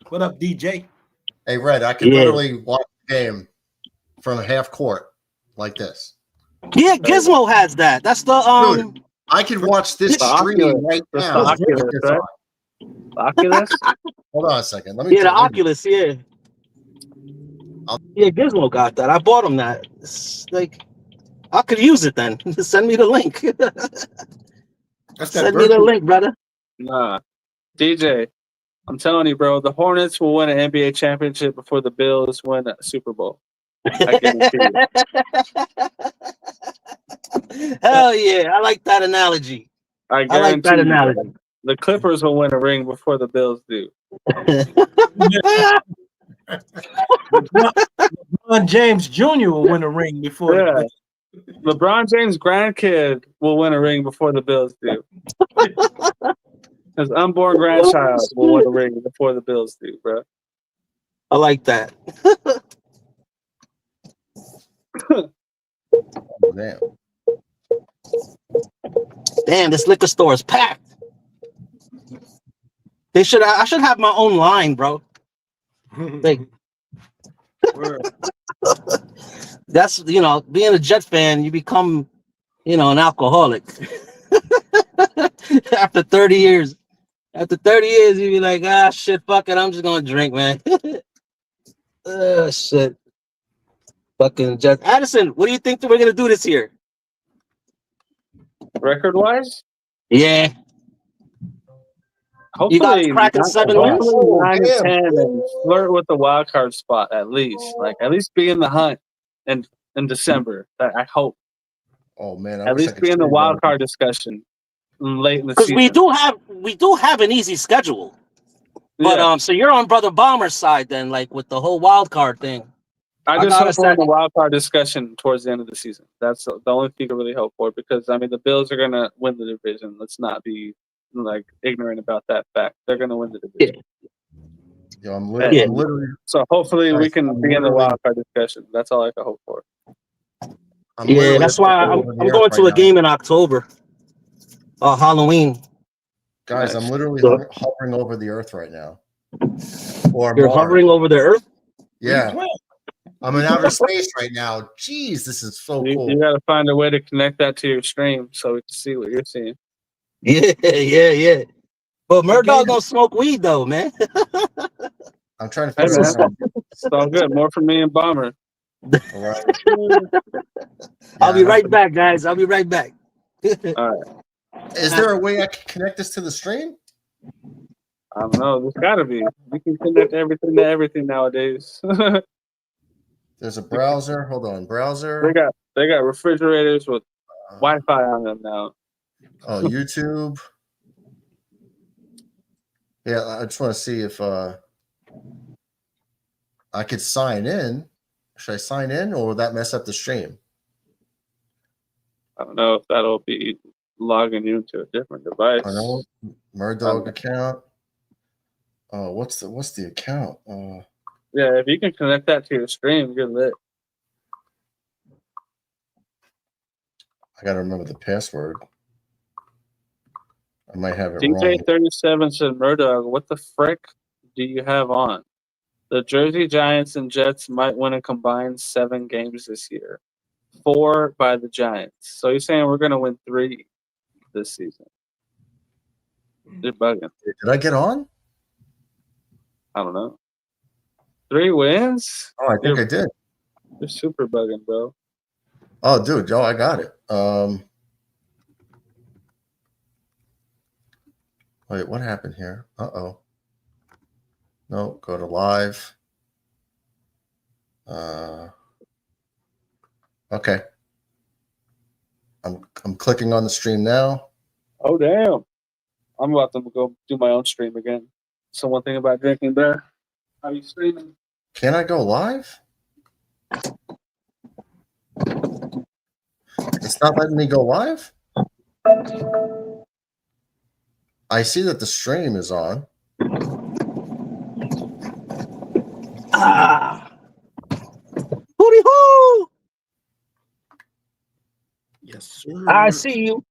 What up, DJ? Hey, Red, I can literally watch the game from half court like this. Yeah, Gizmo has that. That's the Dude, I can watch this stream right now. Oculus, right? Oculus? Hold on a second. Let me the Oculus, yeah. Yeah, Gizmo got that. I bought him that. It's like, I could use it then. Send me the link. Send me the link, brother. Nah. DJ, I'm telling you, bro, the Hornets will win an NBA championship before the Bills win a Super Bowl. I guarantee you. Hell yeah. I like that analogy. I like that guarantee you, analogy. the Clippers will win a ring before the Bills do. LeBron James Jr. will win a ring before Yeah. the LeBron James' grandkid will win a ring before the Bills do. His unborn grandchild will win a ring before the Bills do, bro. I like that. Damn. Damn, this liquor store is packed. I should have my own line, bro. Like, that's, being a Jet fan, you become, an alcoholic. After 30 years. After 30 years, you be like, shit, fuck it, I'm just gonna drink, man. Shit. Fucking Jet. Addison, what do you think that we're gonna do this year? Record-wise? Yeah. Hopefully, you guys cracking 7 wins? 9 to 10 and flirt with the wild card spot at least. Like, at least be in the hunt in December. I hope. Oh man, at least be in the wild card discussion late in the season. Because we do have an easy schedule. But so you're on Brother Bomber's side then, like with the whole wild card thing. I just hope we're in the wild card discussion towards the end of the season. That's the only thing I really hope for, because I mean the Bills are gonna win the division. Let's not be like ignorant about that fact. They're gonna win the division. Yeah, I'm literally. So hopefully we can be in the wild card discussion. That's all I can hope for. Yeah, that's why I'm going to a game in October. Halloween. Guys, I'm literally hovering over the earth right now. You're hovering over the earth? Yeah. I'm in outer space right now. Jeez, this is so cool. You got to find a way to connect that to your stream so we can see what you're seeing. Yeah. But Murdoch don't smoke weed though, man. I'm trying to figure it out. It's all good. More for me and Bomber. All right. I'll be right back, guys. I'll be right back. All right. Is there a way I can connect this to the stream? I don't know. There's got to be. You can connect everything to everything nowadays. There's a browser. Hold on, browser. They got refrigerators with Wi-Fi on them now. Oh, YouTube. Yeah, I just want to see if I could sign in. Should I sign in, or will that mess up the stream? I don't know if that'll be logging you into a different device. I know. Murdoch account. Oh, what's the account? Yeah, if you can connect that to your stream, you're lit. I gotta remember the password. I might have it wrong. DJ37 said, Murdoch, what the frick do you have on? The Jersey Giants and Jets might win a combined 7 games this year. 4 by the Giants. So you're saying we're going to win 3 this season? You're bugging. Did I get on? I don't know. 3 wins? Oh, I think I did. You're super bugging, bro. Oh, dude, Joe, I got it. Wait, what happened here? Uh-oh. No, go to live. Okay. I'm clicking on the stream now. Oh, damn. I'm about to go do my own stream again. So one thing about drinking beer, how you streaming? Can I go live? It's not letting me go live? I see that the stream is on. Hooty hoo! Yes, sir. I see you.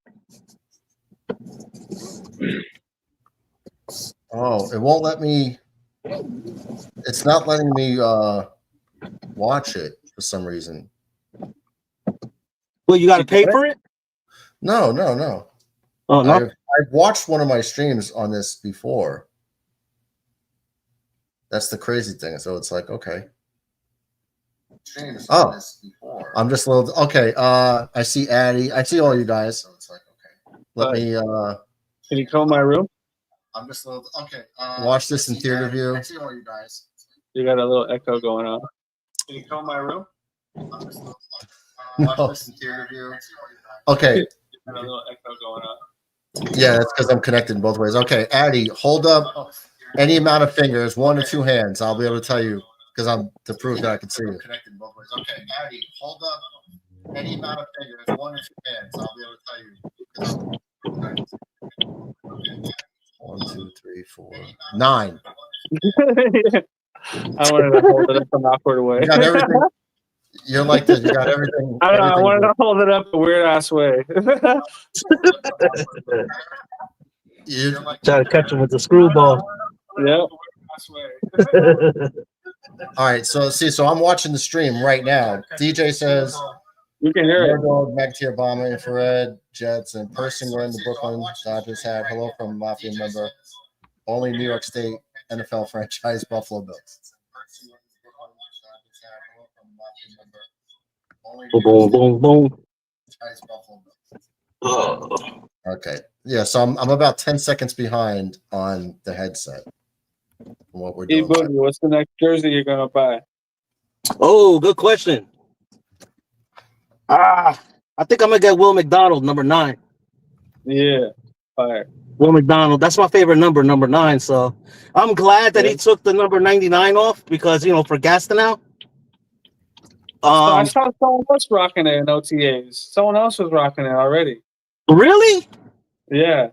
Oh, it won't let me. It's not letting me watch it for some reason. Well, you got to pay for it? No. Oh, no. I've watched one of my streams on this before. That's the crazy thing. So it's like, okay. Oh, I'm just a little okay. I see Addy. I see all you guys. So it's like, okay. Let me Can you come in my room? I'm just a little okay. Watch this in theater view. I see all you guys. You got a little echo going on. Can you come in my room? I'm just a little watch this in theater view. Okay. You got a little echo going on. Yeah, that's because I'm connected both ways. Okay, Addy, hold up any amount of fingers, 1 or 2 hands. I'll be able to tell you because I'm to prove that I can see you. Connected both ways. Okay, Addy, hold up any amount of fingers, 1 or 2 hands. I'll be able to tell you because I'm. Okay, 1, 2, 3, 4, 9. I wanted to hold it up an awkward way. You got everything. You're like this. You got everything. I everything wanted to hold it up a weird ass way. you, Try to catch him with the screwball. Yep. all right. So I'm watching the stream right now. DJ says You can hear it. Dog, Magatier Bomber, Infrared, Jets, and Person were in the Brooklyn Dodgers had hello from Mafia member. Only New York State NFL franchise Buffalo Bills. Boom, boom, boom. Okay. Yeah, so I'm about 10 seconds behind on the headset. What we're Hey, doing. Boogie, what's the next jersey you're gonna buy? Oh, good question. I think I'm gonna get Will McDonald, number 9. Yeah, fire. Will McDonald, that's my favorite number 9. So I'm glad that he took the number 99 off because for Gastineau. So I saw someone else rocking it in OTAs. Someone else was rocking it already. Really? Yeah.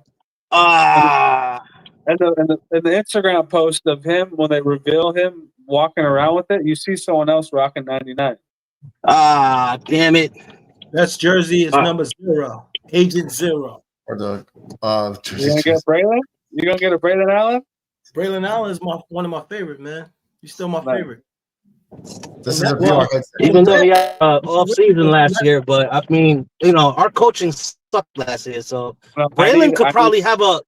And the Instagram post of him when they reveal him walking around with it, you see someone else rocking 99. Damn it. That's jersey. It's number 0. Agent 0. Or the You gonna get Braylon? You gonna get a Braylon Allen? Braylon Allen is one of my favorite, man. He's still my favorite. This is a VR headset. Even though he had off season last year, but I mean, our coaching sucked last year, so Braylon could probably have a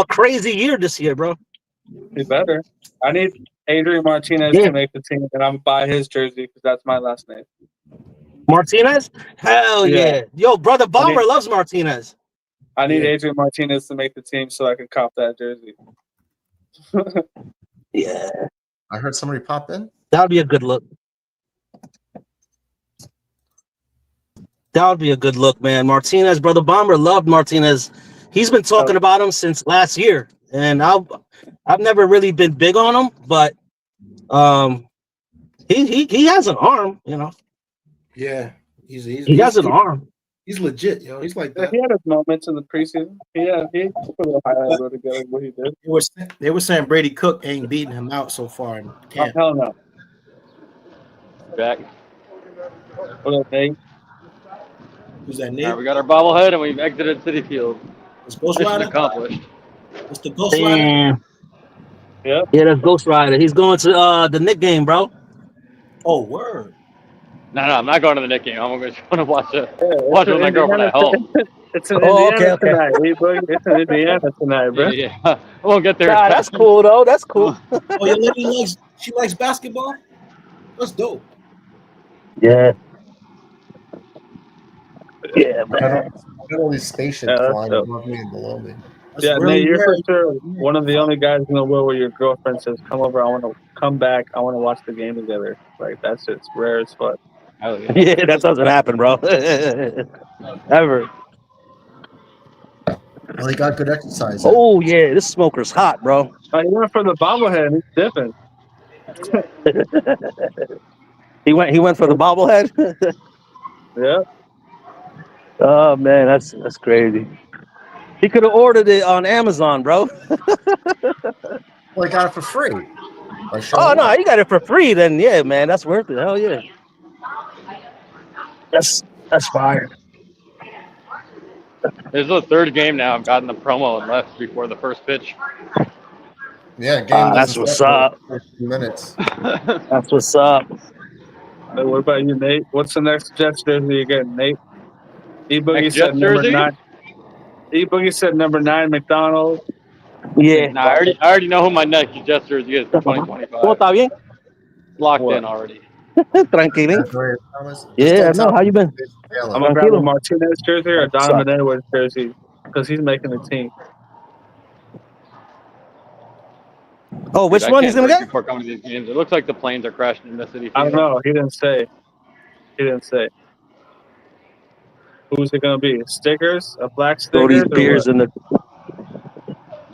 crazy year this year, bro. He better. I need Adrian Martinez to make the team, and I'm buy his jersey because that's my last name. Martinez? Hell yeah. Yo, brother Bomber loves Martinez. I need Adrian Martinez to make the team so I can cop that jersey. Yeah. I heard somebody pop in. That would be a good look. That would be a good look, man. Martinez, brother Bomber loved Martinez. He's been talking about him since last year, and I've never really been big on him, but he has an arm, Yeah, he has an arm. He's legit, yo. He's like that. He had his moments in the preseason. He put a little highlight reel together what he did. They were saying Brady Cook ain't beating him out so far in camp. Hell no. Back. What up, Nate? Who's that, Nate? All right, we got our bobblehead and we've exited City Field. It's Ghost Mission Rider. accomplished. It's the Ghost Rider. Yeah, that's Ghost Rider. He's going to the Knick game, bro. Oh, word. No, I'm not going to the Knick game. I'm just going to watch with my girlfriend at home. It's in Indiana tonight. It's in Indiana tonight, bro. Yeah. I won't get there. Nah, that's cool, though. That's cool. Oh, your lady she likes basketball? That's dope. Yeah. Yeah, man. I got all these spaceships flying above me and below me. That's Yeah, really Nate, you're rare. for sure one of the only guys in the world where your girlfriend says, "Come over, I want to come back, I want to watch the game together." Like that's just rare as fuck. Yeah, that doesn't happen, bro. Ever. Well, he got good exercise. Oh yeah, this smoker's hot, bro. He went for the bobblehead. He's dipping. He went for the bobblehead. Yeah. Oh man, that's crazy. He could have ordered it on Amazon, bro. Well, he got it for free. Oh no, you got it for free. Then yeah, man, that's worth it. Hell yeah. That's fire. This is the third game now. I've gotten the promo and left before the first pitch. Yeah, game. That's what's up. 15 minutes. That's what's up. Hey, what about you, Nate? What's the next Jets jersey you getting, Nate? E-Boogie Next said Jets number jersey? 9. E-Boogie said number 9, McDonald. Yeah. Nah, I already know who my next Jets jersey is for 2025. ¿Cómo está bien? Locked in already. Tranquilo. Yeah, no. How you been? I'm gonna grab a Martinez jersey or a Donovan Edwards jersey because he's making the team. Oh, which Dude, one he's gonna get? Before coming to these games, it looks like the planes are crashing in the city. I don't know. He didn't say. Who's it gonna be? Stickers? A black sticker? Throw these beers in the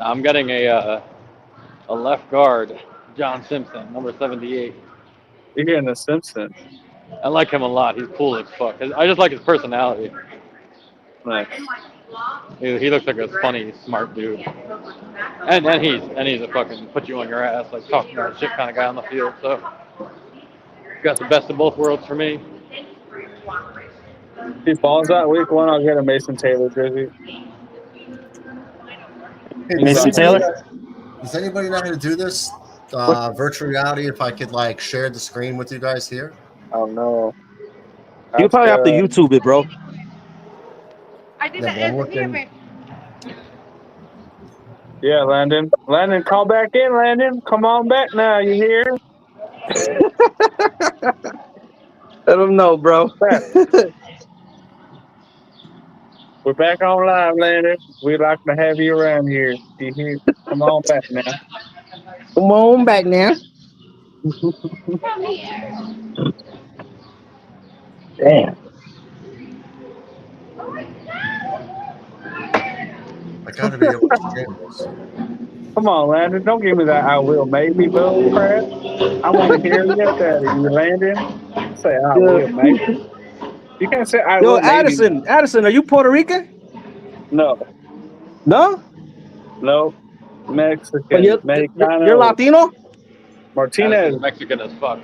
I'm getting a left guard, John Simpson, number 78. You're getting the Simpson. I like him a lot. He's cool as fuck. I just like his personality. Nice. He looks like a funny, smart dude. And he's a fucking put you on your ass, like talking about shit kind of guy on the field. So got the best of both worlds for me. If he falls out week 1, I'll get a Mason Taylor jersey. Hey, Mason Taylor? Does anybody know how to do this? Virtual reality, if I could like share the screen with you guys here. Oh no. You probably have to YouTube it, bro. I did Yeah, that but I'm as a looking- human. Yeah, Landon. Landon, call back in, Landon. Come on back now. You hear? Let them know, bro. We're back on live, Landon. We'd like to have you around here. You hear? Come on back now. Come on back now. Damn. I gotta be able to stream this. Come on, Landon. Don't give me that I will maybe bull crap. I want to hear you get that. You, Landon. Say I will maybe. You can't say I Yo, will Addison. Addison, are you Puerto Rican? No. No? No. Mexican. But Mexicano. you're Latino? Martinez. He's Mexican as fuck.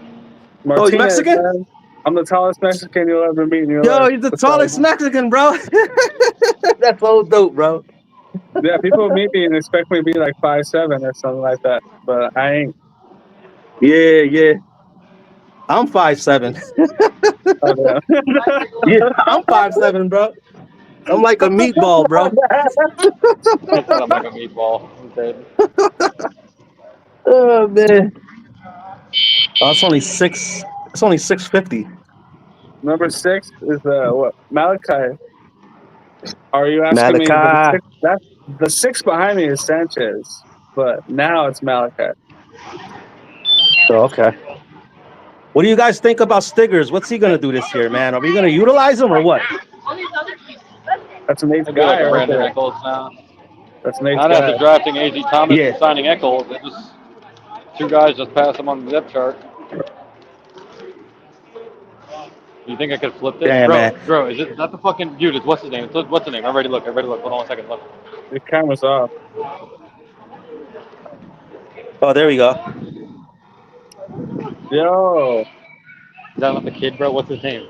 Martinez, you Mexican? Man. I'm the tallest Mexican you'll ever meet in your Yo, life. he's the tallest Mexican, bro. That's so dope, bro. Yeah, people meet me and expect me to be like 5'7" or something like that, but I ain't. Yeah. I'm 5'7". Oh, yeah. Yeah, I'm 5'7", bro. I'm like a meatball, bro. I'm like a meatball. Oh man. Oh, it's only 6. It's only 650. Number 6 is what? Malachi. Are you asking me? Malachi. The 6 behind me is Sanchez, but now it's Malachi. Oh, okay. What do you guys think about Stiggers? What's he gonna do this year, man? Are we gonna utilize him or what? That's an 8th It'd be like guy a right Brandon there. Eccles now. That's an 8th Not guy. after drafting A.Z. Thomas Yeah. and signing Eccles. They just 2 guys just pass him on the depth chart. You think I could flip this? Damn, man. Bro, is that the fucking dude? What's his name? What's the name? I'm ready to look. Hold on 1 second. Look. The camera's off. Oh, there we go. Yo. Is that not the kid, bro? What's his name?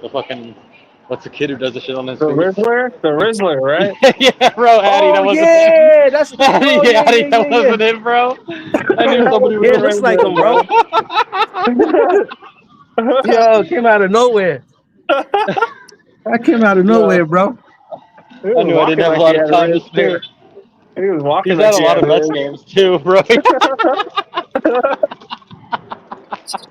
What's the kid who does the shit on his The feet? Rizzler? The Rizzler, right? Yeah, bro, Addy, that wasn't him. That's the Addy, that wasn't him, bro. I knew somebody was Yeah, it looks like him, bro. Yo, came out of nowhere. That came out of nowhere, bro. I knew I didn't have a lot of time to spare. He was walking He's like had a he lot had of Mets Riz. games too, bro.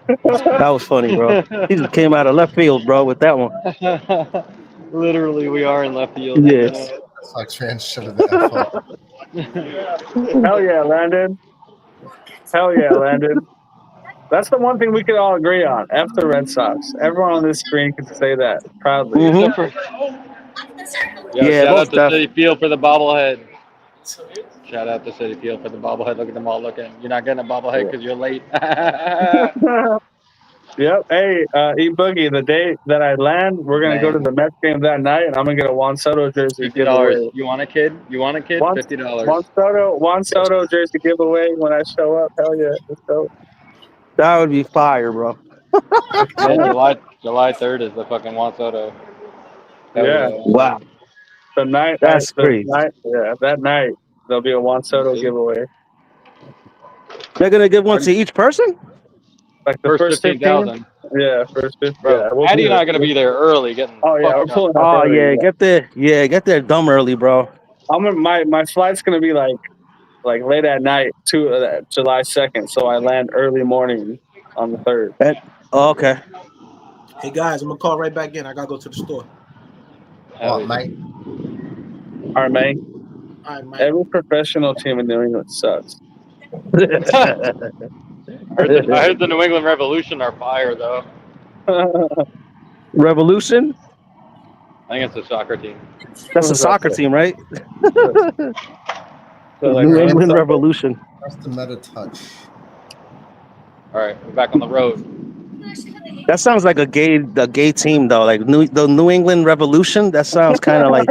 That was funny, bro. He just came out of left field, bro, with that one. Literally, we are in left field. Yes. Sox fans should have been that far. Hell yeah, Landon. Hell yeah, Landon. That's the one thing we can all agree on. F the Red Sox. Everyone on this screen can say that proudly. Yeah, shout out most to def- City Field for the bobblehead. Shout out to City Field for the bobblehead. Look at them all looking. You're not getting a bobblehead because you're late. Yep. Hey, E Boogie, the day that I land, we're gonna go to the Mets game that night, and I'm gonna get a Juan Soto jersey giveaway. $50. You want a kid? $50. Juan Soto jersey giveaway when I show up. Hell yeah, let's go. That would be fire, bro. Yeah, July 3rd is the fucking Juan Soto. Yeah. Wow. The night. That's crazy. That night there'll be a Juan Soto giveaway. They're gonna give one to each person? Like the first 15,000. Yeah, first 15. Bro, Yeah, we'll Addy do and I that. are gonna be there early getting. Oh yeah, we're pulling up. Oh early, yeah, get there dumb early, bro. My flight's gonna be like late at night to July 2nd, so I land early morning on the 3rd. Okay. Hey guys, I'm gonna call right back in. I gotta go to the store. Mate. All right, man. All right, Mike. Every professional team in New England sucks. I heard the New England Revolution are fire though. Revolution? I think it's a soccer team. That's a soccer team, right? So, like, New England Revolution. That's the meta touch. All right, we're back on the road. That sounds like a gay team though. Like the New England Revolution. That sounds kind of like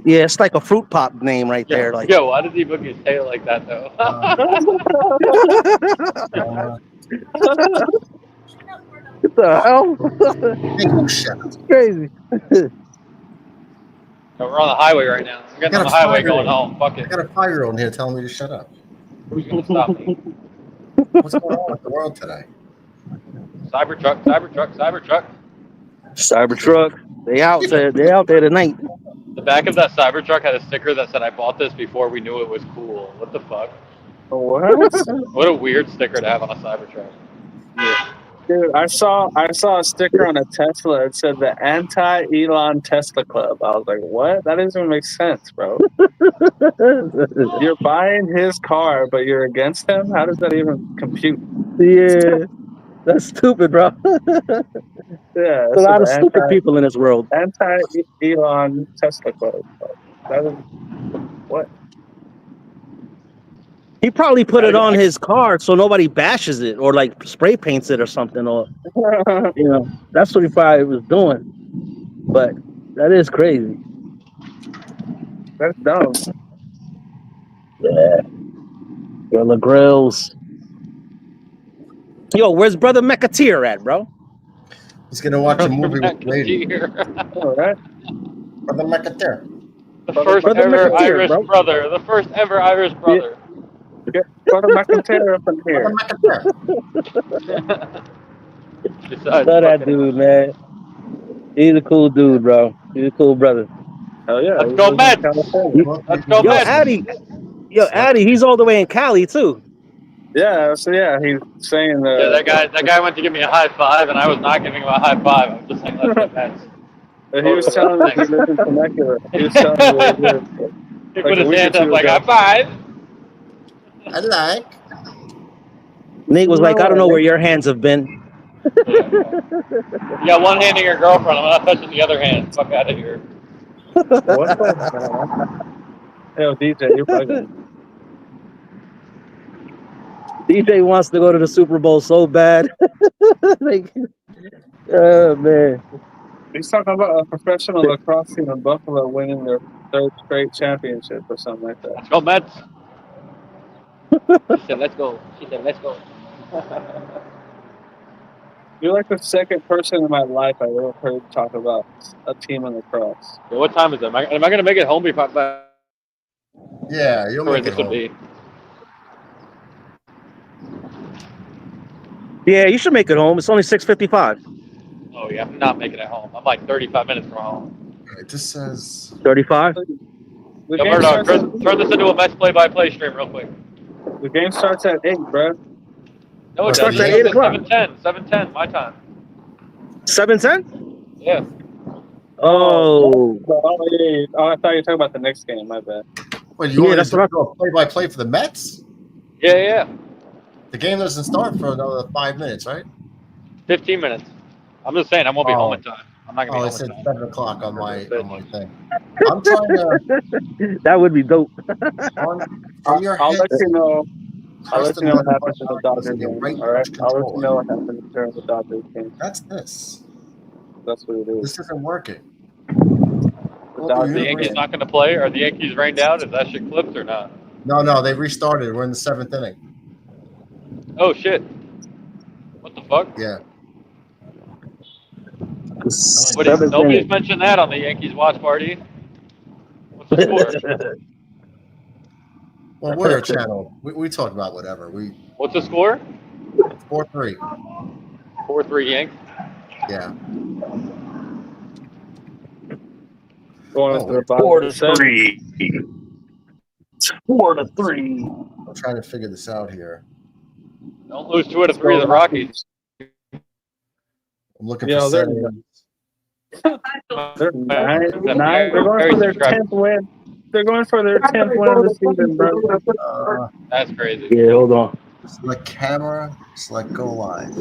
yeah, it's like a fruit pop name right there. Like Yo, why does he book his tail like that though? What the hell? It's crazy. No, we're on the highway right now. I'm getting on the highway going home. Fuck I it. got a 5-year-old in here telling me to shut up. Who's gonna stop me? What's going on with the world today? Cybertruck. Cybertruck. They out there. They out there tonight. The back of that Cybertruck had a sticker that said, "I bought this before we knew it was cool." What the fuck? What? What a weird sticker to have on a Cybertruck. Yeah. Dude, I saw a sticker on a Tesla. It said the anti-Elon Tesla Club. I was like, what? That doesn't even make sense, bro. You're buying his car, but you're against him? How does that even compute? Yeah, that's stupid, bro. Yeah, There's a lot of stupid people in this world. Anti-Elon Tesla Club. That is what? He probably put it on his car so nobody bashes it or like spray paints it or something, or that's what he probably was doing. But that is crazy. That's dumb. Yeah. Gorilla Grills. Yo, where's Brother McAteer at, bro? He's gonna watch a movie with Lady. All right. Brother McAteer. The first ever Irish brother. The first ever Irish brother. Get Brother McAteer up in here. Love that dude, man. He's a cool dude, bro. He's a cool brother. Hell yeah. Let's go Mets. Let's go Mets. Addy, he's all the way in Cali too. Yeah, so yeah, he's saying that. Yeah, that guy went to give me a high five, and I was not giving him a high five. I was just saying, let's go Mets. He was telling me he lives in Temecula. He was telling me where he lives. He put his hand up like, high five. I like. Nate was like, I don't know where your hands have been. You got one hand in your girlfriend. I'm not touching the other hand. Fuck out of here. What the hell? Yo, DJ, you're bugging. DJ wants to go to the Super Bowl so bad. Like, oh, man. He's talking about a professional lacrosse team in Buffalo winning their 3rd straight championship or something like that. Let's go, Mets. She said, let's go. You're like the second person in my life I ever heard talk about a team in lacrosse. Yeah, what time is it? Am I going to make it home before I'm back? Yeah, you'll make it home. Yeah, you should make it home. It's only 6:55. Oh, yeah, I'm not making it home. I'm like 35 minutes from home. It just says 35. Yo, Murdoch, turn this into a Mets play-by-play stream real quick. The game starts at 8, bro. No, it starts doesn't. at 8 o'clock. 7:10, my time. 7:10? Yeah. Oh, I thought you were talking about the next game. My bad. Wait, you want to do a play-by-play for the Mets? Yeah. The game doesn't start for another 5 minutes, right? 15 minutes. I'm just saying, I won't be home in time. I'm not going to be home in time. 7 o'clock on my thing. I'm trying to... That would be dope. I'll let you know. I'll let you know what happens in the Dodgers game. All right? I'll let you know what happens during the Dodgers game. That's this. That's what it is. This isn't working. The Yankees not going to play? Are the Yankees rained out? Is that shit clipped or not? No, they restarted. We're in the 7th inning. Oh, shit. What the fuck? Yeah. Nobody's mentioned that on the Yankees watch party. What's the score? Well, we're a channel. We talk about whatever. What's the score? 4-3. 4-3 Yanks? Yeah. Going to the 4-3. 4-3. I'm trying to figure this out here. Don't lose 2 out of 3 of the Rockies. I'm looking for settings. They're 9. They're going for their 10th win. They're going for their 10th win of the season, bro. That's crazy. Yeah, hold on. Select camera. Select go live.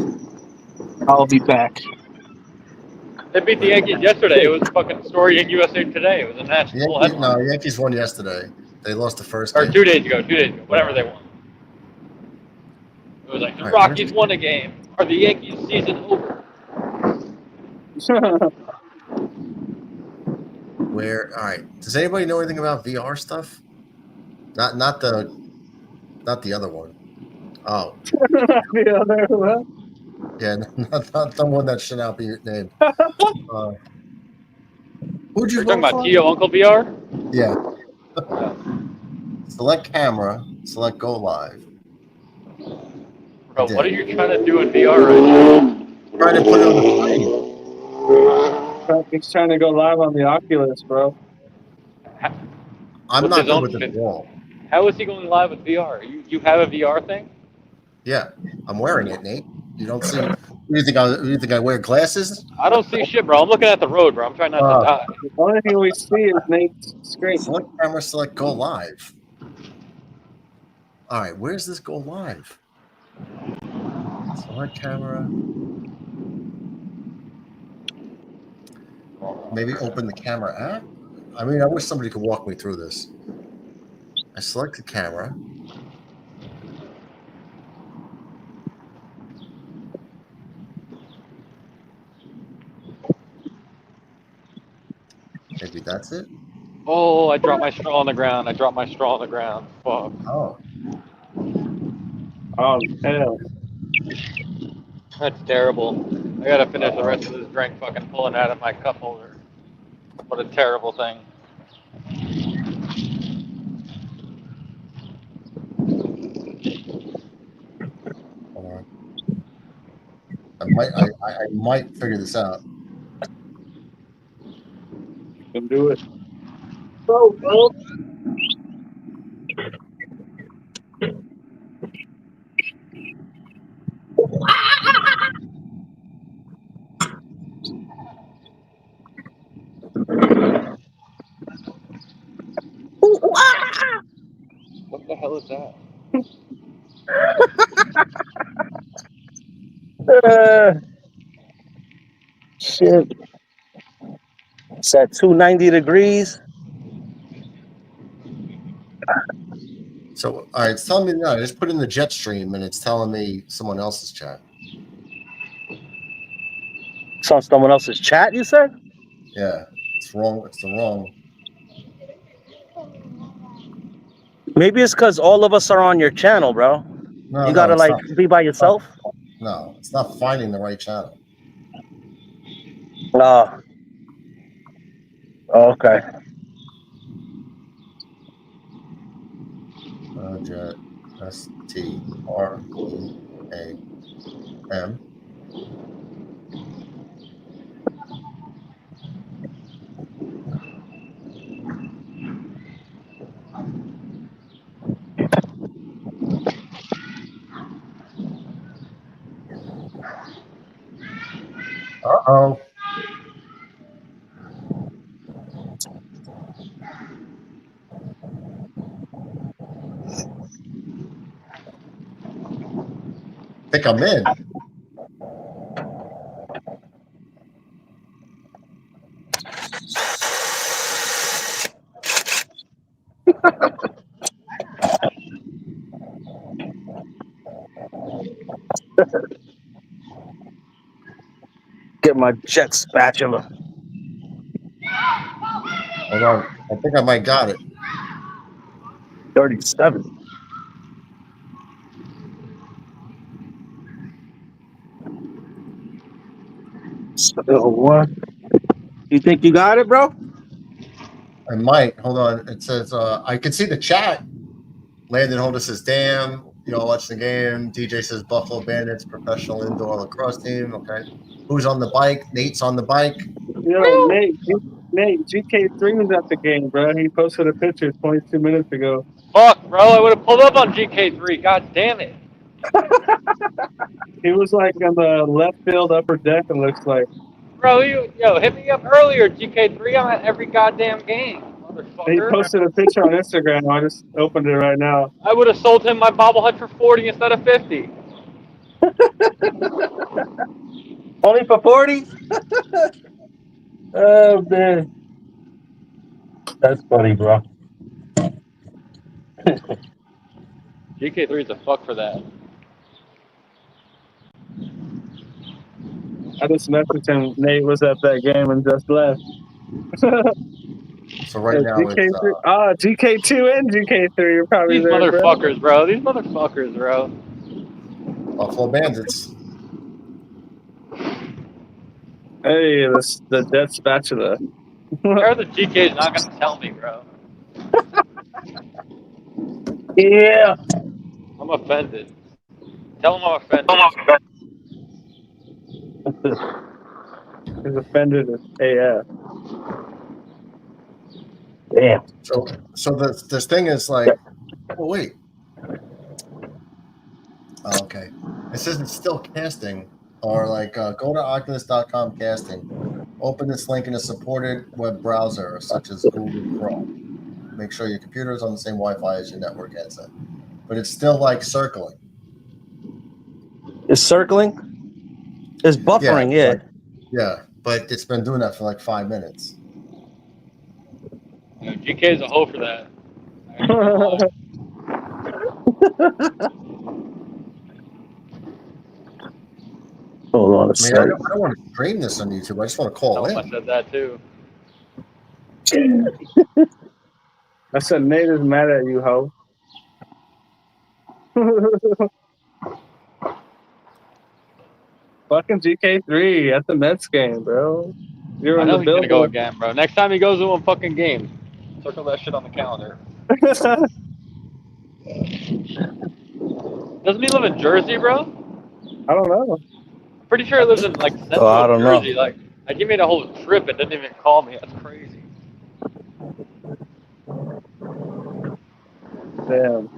I'll be back. They beat the Yankees yesterday. It was a fucking story in USA Today. It was a national headline. No, Yankees won yesterday. They lost the first Or game. 2 days ago, whatever they won. It was like the All right, Rockies won a game. Are the Yankees season over? Where? All right. Does anybody know anything about VR stuff? Not the other one. Oh, The other one. yeah, not the one that should not be named. Who'd you We're talking vote about for? Tio Uncle VR? Yeah. Select camera. Select go live. Bro, what are you trying to do in VR right now? Trying to put it on the screen. He's trying to go live on the Oculus, bro. I'm With not his good own with this fit. wall. How is he going live with VR? You have a VR thing? Yeah, I'm wearing it, Nate. You don't see? You think I wear glasses? I don't see shit, bro. I'm looking at the road, bro. I'm trying not to die. The only thing we see is Nate's screen. Select camera. Select go live. All right, where's this go live? Select camera. Maybe open the camera app. I mean, I wish somebody could walk me through this. I select the camera. Maybe that's it. Oh, I dropped my straw on the ground. Fuck. Oh. Oh, hell. That's terrible. I gotta finish the rest of this drink fucking pulling out of my cup holder. What a terrible thing. I might figure this out. You can do it. Bro. What the hell is that? Shit. It's at 290 degrees. So, all right, it's telling me now. I just put in the jet stream, and it's telling me someone else's chat. It's on someone else's chat, you said? Yeah, it's wrong. It's the wrong. Maybe it's because all of us are on your channel, bro. No, you gotta it's like not. be by yourself. No, it's not finding the right channel. Oh, okay. Jet STREAM. Uh-oh. I think I'm in. Get my jet spatula. Hold on. I think I might got it. 37. Still one. You think you got it, bro? I might. Hold on. It says I can see the chat. Landon Holder says, "Damn, you all watching the game." DJ says, "Buffalo Bandits, professional indoor lacrosse team." Okay. Who's on the bike? Nate's on the bike. Yo, Nate, GK3 was at the game, bro. He posted a picture 22 minutes ago. Fuck, bro. I would have pulled up on GK3. God damn it. He was like on the left field upper deck, it looks like. Bro, hit me up earlier, GK3. I'm at every goddamn game, motherfucker. He posted a picture on Instagram. I just opened it right now. I would have sold him my bobblehead for 40 instead of 50. Only for 40? Oh, man. That's funny, bro. GK3 is a fuck for that. I just messaged him. Nate was at that game and just left. So right now it's GK3. GK2 and GK3 are probably These there, motherfuckers, bro. These motherfuckers, bro. Buffalo Bandits. Hey, the Death Spatula. How the GK is not gonna tell me, bro? Yeah. I'm offended. Tell him I'm offended. He's offended as AF. Damn. So this thing is like, oh wait. Oh, okay. It says it's still casting, or like go to Oculus.com casting. Open this link in a supported web browser such as Google Chrome. Make sure your computer is on the same Wi-Fi as your network headset. But it's still like circling. It's circling? It's buffering, yeah. But it's been doing that for like 5 minutes. Yeah, GK is a hoe for that. Hold on a I second. don't want to stream this on YouTube. I just want to call in. I said that too. I said Nate is mad at you, ho. Fucking GK3 at the Mets game, bro. You're I in know the he's gonna go building. again, bro. Next time he goes to one fucking game, circle that shit on the calendar. Doesn't he live in Jersey, bro? I don't know. Pretty sure he lives in like central I don't know. Jersey. Like he made a whole trip and didn't even call me. That's crazy. Damn.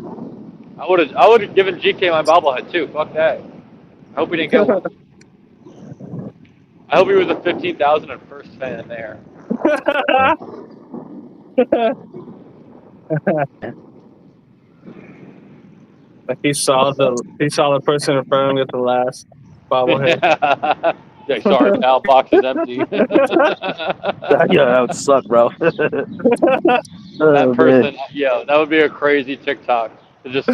I would have given GK my bobblehead too. Fuck that. I hope we didn't get one. I hope he was a 15,000 and first fan there. Like he saw the person in front of him get the last bobblehead. Yeah, sorry, pal. Box is empty. Yeah, that would suck, bro. That person, yo, that would be a crazy TikTok to just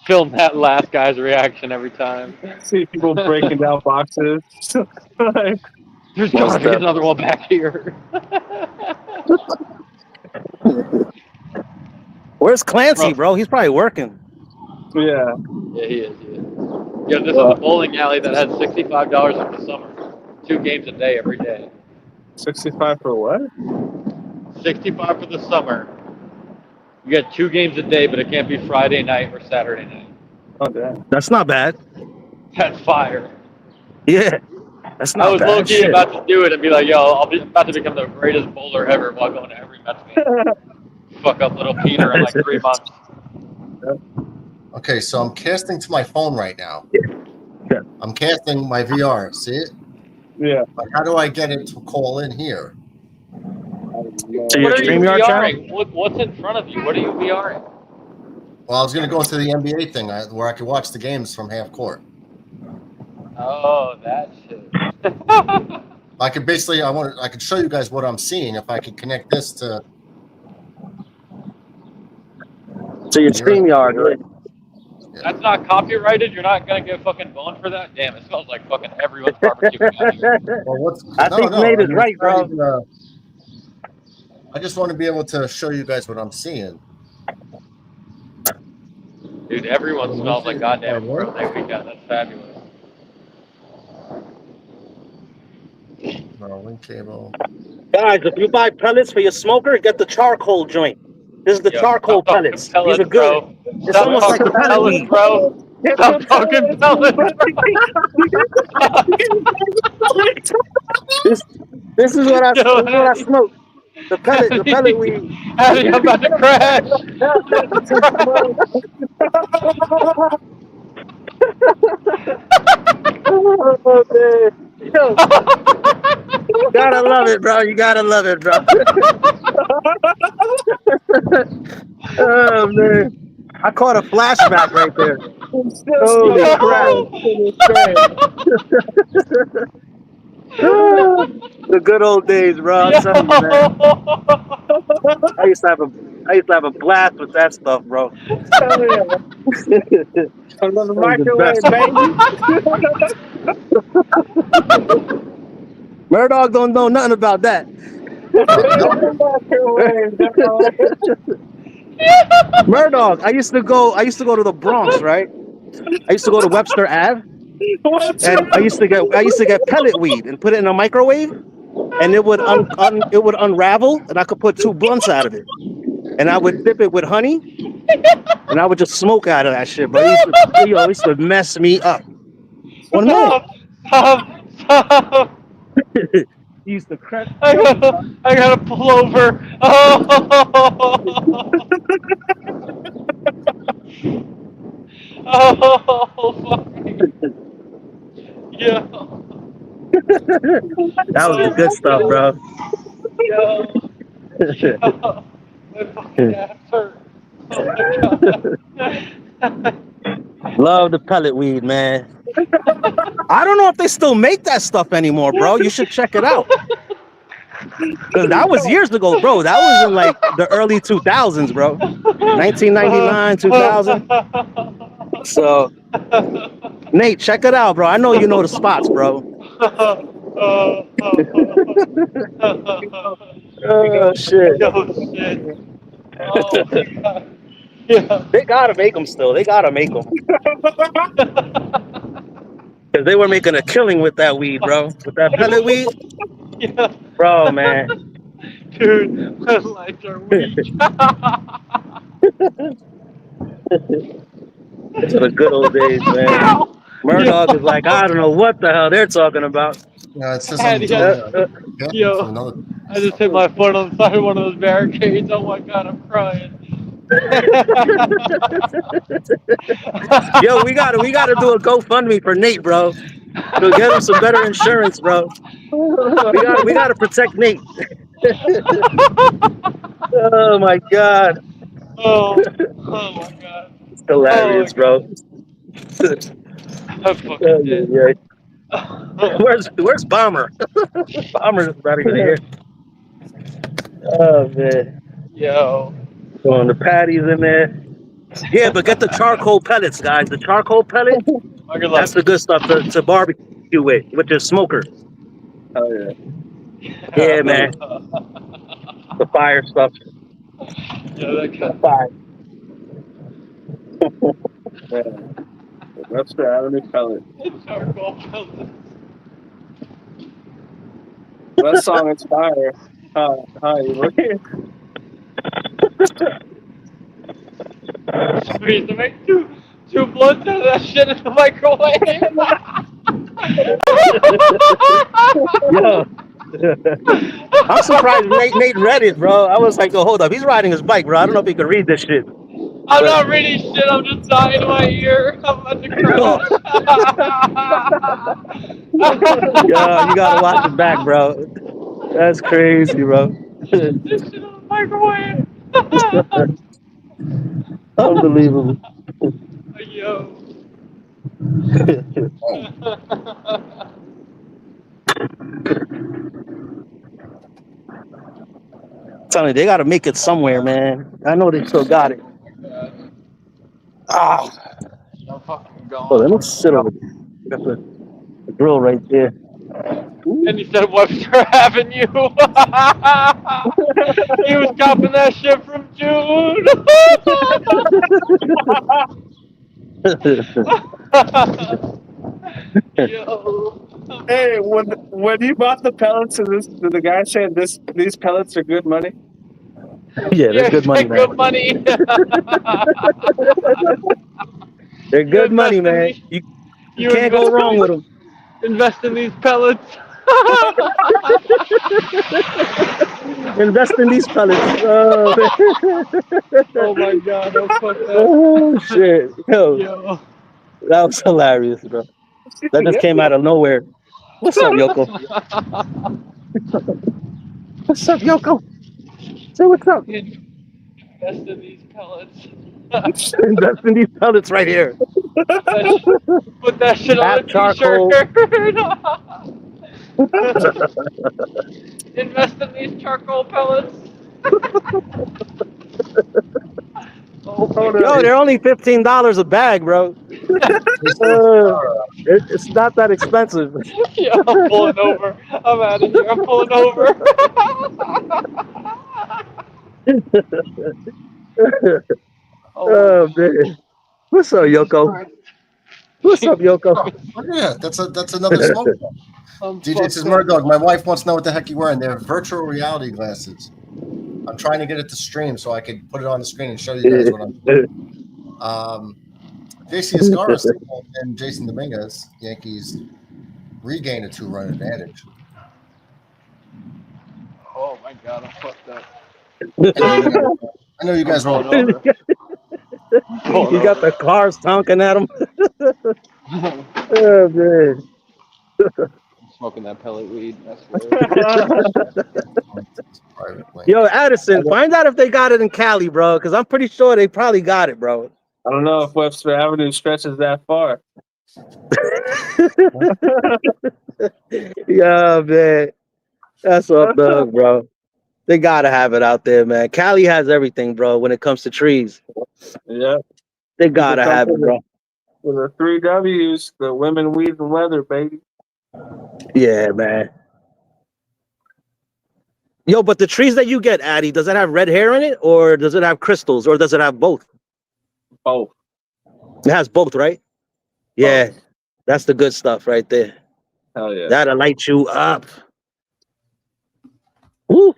film that last guy's reaction every time. See people breaking down boxes. There's gotta be another one back here. Where's Clancy, bro? He's probably working. Yeah. Yeah, he is. Yeah, this is a bowling alley that had $65 for the summer. 2 games a day every day. 65 for what? 65 for the summer. You get 2 games a day, but it can't be Friday night or Saturday night. Oh, damn. That's not bad. That's fire. Yeah. That's not I was bad. low-key about to do it and be like, yo, I'll be about to become the greatest bowler ever while going to every Mets game. Fuck up little Peter in like 3 months. Okay, so I'm casting to my phone right now. Yeah. I'm casting my VR. See it? Yeah. Like, how do I get it to call in here? To your What are you StreamYard channel? VRing? What's in front of you? What are you VRing? Well, I was going to go into the NBA thing where I could watch the games from half court. Oh, that shit. I could basically, I could show you guys what I'm seeing if I could connect this to your StreamYard, right? That's not copyrighted? You're not going to get fucking boned for that? Damn, it smells like fucking everyone's barbecue. Well, I think Nate is right, bro. I just want to be able to show you guys what I'm seeing. Dude, everyone smells like goddamn World Day weekend. That's fabulous. No, link cable. Guys, if you buy pellets for your smoker, get the charcoal joint. This is the charcoal pellets. These are good. Bro. It's almost like a pellet weed. Bro. Stop talking pellets, bro. This is what I smoke. The pellet weed. Abby, I'm about to crash. Oh, man. Yo. You gotta love it, bro. You gotta love it, bro. Oh, man. I caught a flashback right there. Holy crap. The good old days, bro. I'm telling you, man. I used to have I used to have a blast with that stuff, bro. Hell yeah. I'm on the was the microwave, best. baby. Murdoch don't know nothing about that. Murdoch, I used to go to the Bronx, right? I used to go to Webster Ave, and I used to get pellet weed and put it in a microwave, and it would unravel, and I could put 2 blunts out of it, and I would dip it with honey, and I would just smoke out of that shit, bro. It used to mess me up. What a minute. Stop. He used to crack. I gotta pull over. Oh. Oh, fuck. Yeah. That was the good stuff, bro. Yo. My fucking ass hurt. Oh my God. Love the pellet weed, man. I don't know if they still make that stuff anymore, bro. You should check it out. Cause that was years ago, bro. That was in like the early 2000s, bro. 1999, 2000. So, Nate, check it out, bro. I know you know the spots, bro. Oh shit. Yo, shit. Oh my God. Yeah. They gotta make them still. They gotta make them. Cause they were making a killing with that weed, bro. With that pellet weed. Yeah. Bro, man. Dude, my lights are weak. It's the good old days, man. Murdoch is like, I don't know what the hell they're talking about. Yeah, it says I'm doing Yo, I just hit my foot on the side of one of those barricades. Oh my God, I'm crying. Yo, we gotta do a GoFundMe for Nate, bro. To get him some better insurance, bro. We gotta protect Nate. Oh my God. Oh my God. It's hilarious, bro. I'm fucking dead. Where's Bomber? Bomber's right here. Oh man. Yo. Throwing the patties in there. Yeah, but get the charcoal pellets, guys. The charcoal pellet, that's the good stuff to barbecue with your smoker. Oh yeah. Yeah, man. The fire stuff. Yeah, that kind of fire. That's the Avenue pellet. charcoal pellet. That song is fire. Hi, Squeeze to make two blunts out of that shit in the microwave. Yo. I'm surprised Nate read it, bro. I was like, oh, hold up. He's riding his bike, bro. I don't know if he can read this shit. I'm not reading shit. I'm just dying in my ear. I'm about to crash. Yo, you gotta watch it back, bro. That's crazy, bro. This shit in the microwave. Unbelievable. Yo. I'm telling you, they gotta make it somewhere, man. I know they still got it. Ah. I'm fucking gone. Oh, let me sit over there. Got the grill right there. And he said Webster Avenue. He was copping that shit from June. Yo. Hey, when you bought the pellets, did the guy say these pellets are good money? Yeah, they're good money, man. Good money. They're good money, man. You can't go wrong with them. Invest in these pellets. Invest in these pellets. Oh my God! Oh fuck that. Oh shit! Yo, that was hilarious, bro. That just came out of nowhere. What's up, Yoko? What's up, Yoko? Say what's up. Invest in these pellets. Invest in these pellets right here. Put that shit on a t-shirt. Invest in these charcoal pellets. Yo, they're only $15 a bag, bro. It's not that expensive. Yeah, I'm pulling over. I'm out of here. I'm pulling over. Oh man, what's up, Yoko? What's up, Yoko? Oh, yeah, that's another smoke. DJ says, Murdog, my wife wants to know what the heck you're wearing. They're virtual reality glasses. I'm trying to get it to stream so I can put it on the screen and show you guys what I'm doing. JC Escarra and Jason Dominguez, Yankees regain a 2-run advantage. Oh my God, I'm fucked up. I know you guys are all You got the cars honking at them. Oh man. I'm smoking that pellet weed. That's Yo, Addison, find out if they got it in Cali, bro, because I'm pretty sure they probably got it, bro. I don't know if Webster Avenue stretches that far. Yeah, man. That's up, Doug, bro. They gotta have it out there, man. Cali has everything, bro, when it comes to trees. Yeah. They gotta have it, bro. With the 3 W's, the women, weed, and weather, baby. Yeah, man. Yo, but the trees that you get, Addy, does it have red hair in it, or does it have crystals, or does it have both? Both. It has both, right? Yeah, that's the good stuff right there. Hell yeah. That'll light you up. Woo.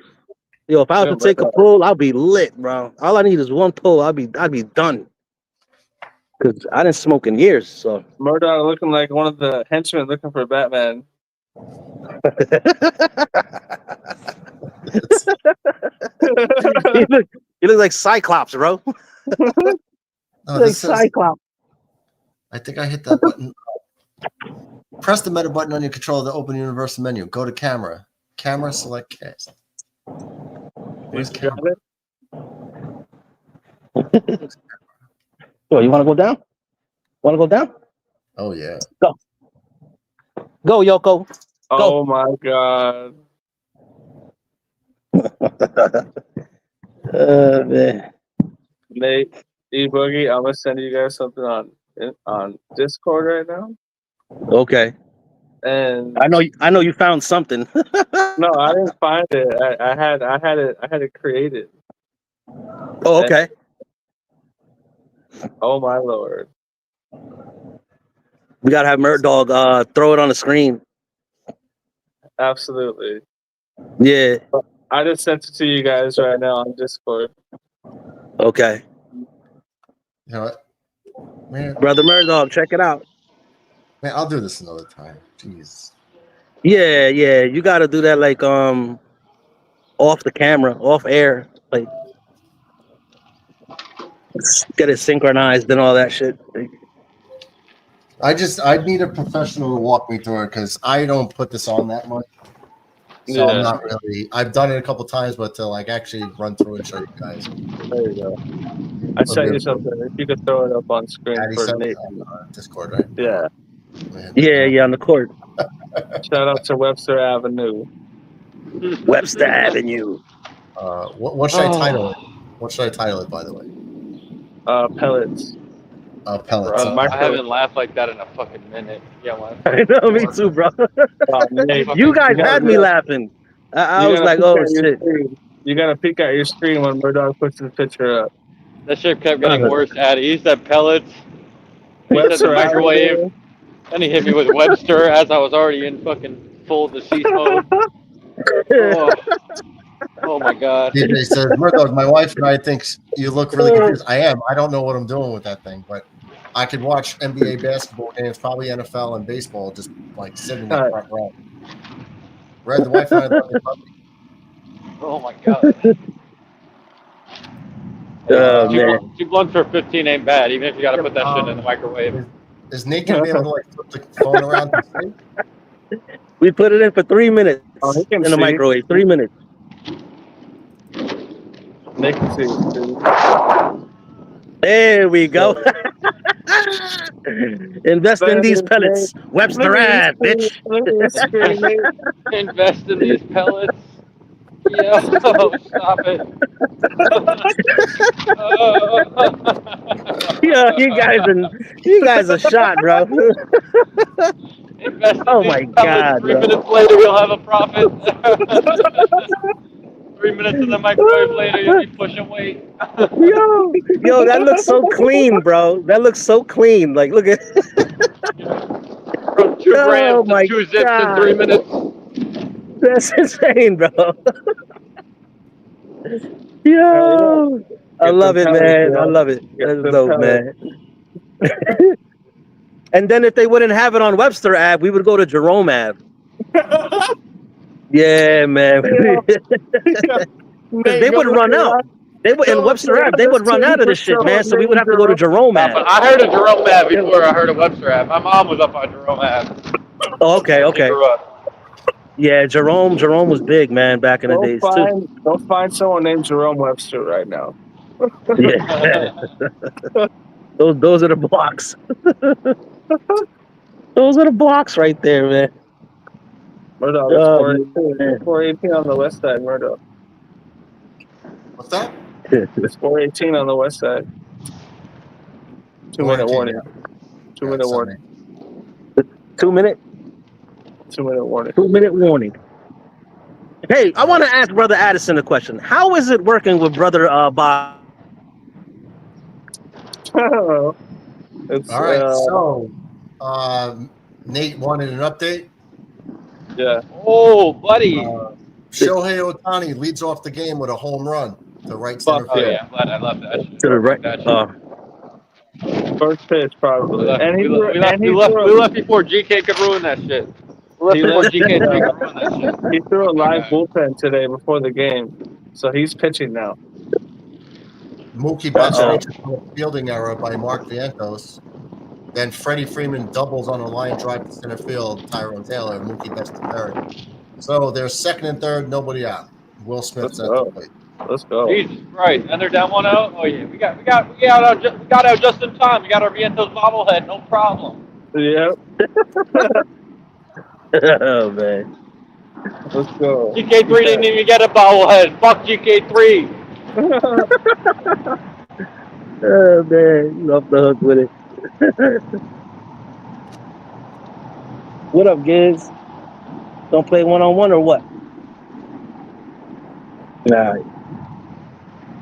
Yo, if I was to take a pull, I'll be lit, bro. All I need is one pull. I'd be done. Cause I didn't smoke in years. So Murdoch looking like one of the henchmen looking for Batman. you look like Cyclops, bro. Like Cyclops. I think I hit that button. Press the meta button on your controller to open the universal menu. Go to camera. Camera, select cast. Where's camera? Oh, you want to go down? Want to go down? Oh, yeah. Go. Go, Yoko. Go. Oh, my God. Man. Nate, E-Boogie, I'm going to send you guys something on Discord right now. Okay. And I know you found something. No, I didn't find it. I had it created. Oh, okay. Oh my Lord. We gotta have Murddog throw it on the screen. Absolutely. Yeah. I just sent it to you guys right now on Discord. Okay. You know what? Man, Brother Murddog, check it out. Man, I'll do this another time. Jeez. Yeah, you gotta do that like off the camera, off air, like get it synchronized and all that shit. I need a professional to walk me through it because I don't put this on that much. So I'm not really. I've done it a couple times, but to like actually run through and show you guys. There you go. I sent you something. If you could throw it up on screen for Nate. On Discord, right? Yeah. Yeah, on the court. Shout out to Webster Avenue. Webster Avenue. What should I title it? What should I title it, by the way? Pellets. Pellets. Bro, I haven't laughed like that in a fucking minute. Yeah, I know, me too, bro. You guys had me laughing. I was like, oh shit. You gotta peek at your screen when Murdoch puts the picture up. That shit kept getting worse, Addy. He said pellets. He said the microwave. Then he hit me with Webster as I was already in fucking full deceased mode. Oh my God. DJ says, Murdoch, my wife and I think you look really confused. I am. I don't know what I'm doing with that thing, but I could watch NBA basketball games, probably NFL and baseball, just like sitting in the front row. Red, the wife and I love the puppy. Oh my God. Two blunts for 15 ain't bad, even if you got to put that shit in the microwave. Is Nate going to be able to like flip the phone around and see? We put it in for 3 minutes in the microwave. 3 minutes. Nick can see. There we go. Invest in these pellets. Webster ad, bitch. Invest in these pellets. Yo, stop it. Yeah, you guys are shot, bro. Invest in Oh these my pellets. God, 3 bro. minutes later, we'll have a profit. 3 minutes in the microwave later, you'll be pushing weight. Yo, that looks so clean, bro. That looks so clean. Like, look at. From 2 Oh grams to my 2 zips in 3 God, minutes. that's insane, bro. Hell yeah. Yo, I Get them love it, pellets, man. I yo. love it. Get That's them dope, pellets. man. And then if they wouldn't have it on Webster Ave, we would go to Jerome Ave. Yeah, man. Because they would run out. They would in Webster Ave. They would run out of this shit, man. So we would have to go to Jerome Nah, Ave. but I heard of Jerome Ave before I heard of Webster Ave. My mom was up on Jerome Ave. Oh, okay, She okay. grew up. Yeah, Jerome was big, man, back in the days too. Go find someone named Jerome Webster right now. Yeah. Those are the blocks. Those are the blocks right there, man. Murdo, it's 418 on the west side, Murdo. What's that? It's 418 on the west side. 2-minute 418, warning. yeah. 2-minute warning. 2 minute? 2-minute warning. 2 minute warning. Hey, I want to ask Brother Addison a question. How is it working with Brother Bob? It's, All right, so Nate wanted an update. Yeah. Oh, buddy. Shohei Ohtani leads off the game with a home run to right center Oh, field. yeah, I'm glad I love that shit. To the right. First pitch, probably. We left before GK could ruin that shit. We left before GK could ruin that shit. He threw a live bullpen today before the game, so he's pitching now. Mookie Betts reaches for a fielding error by Mark Vientos. Then Freddie Freeman doubles on a line drive to center field. Tyrone Taylor, Mookie Betts to third. So there's second and third, nobody out. Will Smith's at the plate. Let's go. Jesus Christ! And they're down 1-0. Oh yeah, we got out just in time. We got our Vientos bobblehead, no problem. Yep. Oh man. Let's go. GK3 didn't even get a bobblehead. Fuck GK3. Oh man, you off the hook with it. What up, Giz? Don't play 1-on-1 or what? Nah.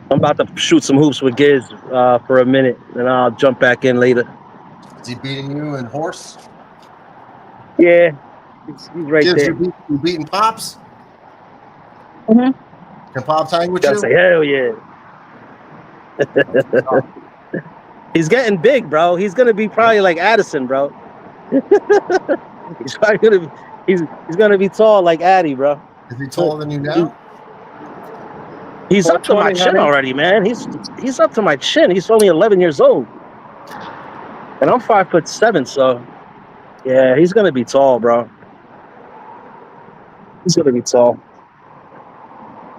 I'm about to shoot some hoops with Giz for a minute, and I'll jump back in later. Is he beating you in horse? Yeah, he's right Gibbs, there. You beating Pops? Mm-hmm. Can Pops hang with Gotta you? say, hell yeah. He's getting big, bro. He's gonna be probably like Addison, bro. He's probably gonna be, he's gonna be tall like Addy, bro. Is he taller than you now? He's up to my chin already, man. He's up to my chin. He's only 11 years old, and I'm 5'7", so yeah, he's gonna be tall, bro. He's gonna be tall.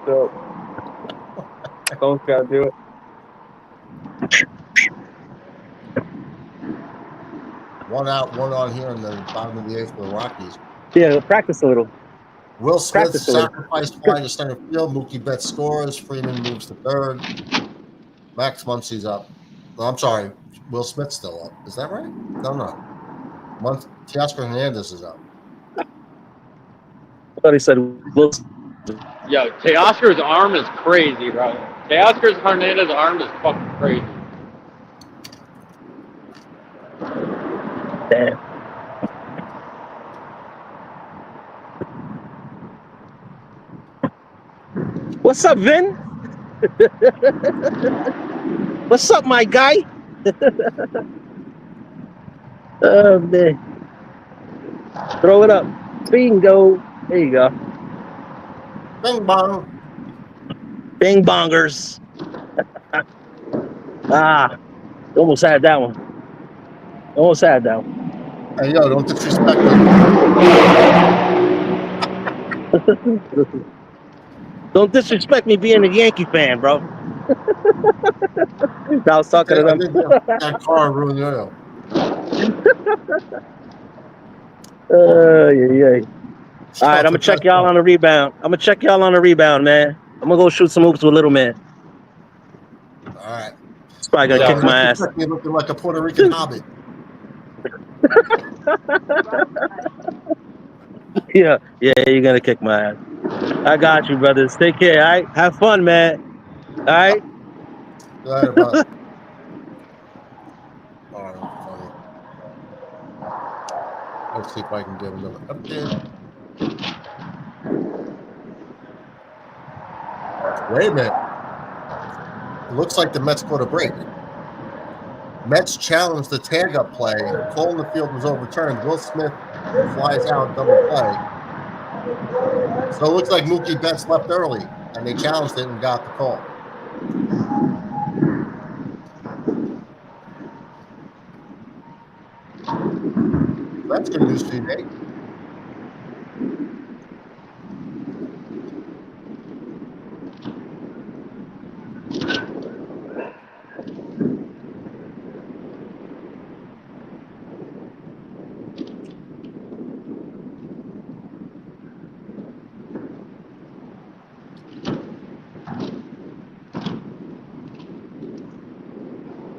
So, Cole's gotta do it. One out, one on here in the bottom of the eighth for the Rockies. Yeah, practice a little. Will Smith sacrificed fly to center field. Mookie Betts scores. Freeman moves to third. Max Muncy's up. Oh, I'm sorry. Will Smith's still up. Is that right? No. Teoscar Hernandez is up. I thought he said Will. Yo, Teoscar's arm is crazy, bro. Teoscar Hernandez's arm is fucking crazy. Damn. What's up, Vin? What's up, my guy? Oh, man. Throw it up. Bingo. There you go. Bing bong. Bing bongers. Almost had that one. Almost had that one. Hey, yo, don't disrespect me. Don't disrespect me being a Yankee fan, bro. I was talking to them. That car ruined the oil. Yeah. All right, I'm gonna check y'all on the rebound. Man. I'm gonna go shoot some hoops with little man. All right. He's probably gonna kick my ass. You're looking like a Puerto Rican hobbit. Yeah, you're gonna kick my ass. I got you, brothers. Take care. All right, have fun, man. All right. All right, brother. All right, funny. Let's see if I can get another update. Wait a minute. It looks like the Mets caught a break. Mets challenged the tag-up play. Call in the field was overturned. Will Smith flies out, double play. So it looks like Mookie Betts left early, and they challenged it and got the call. That's good news for you, Nate.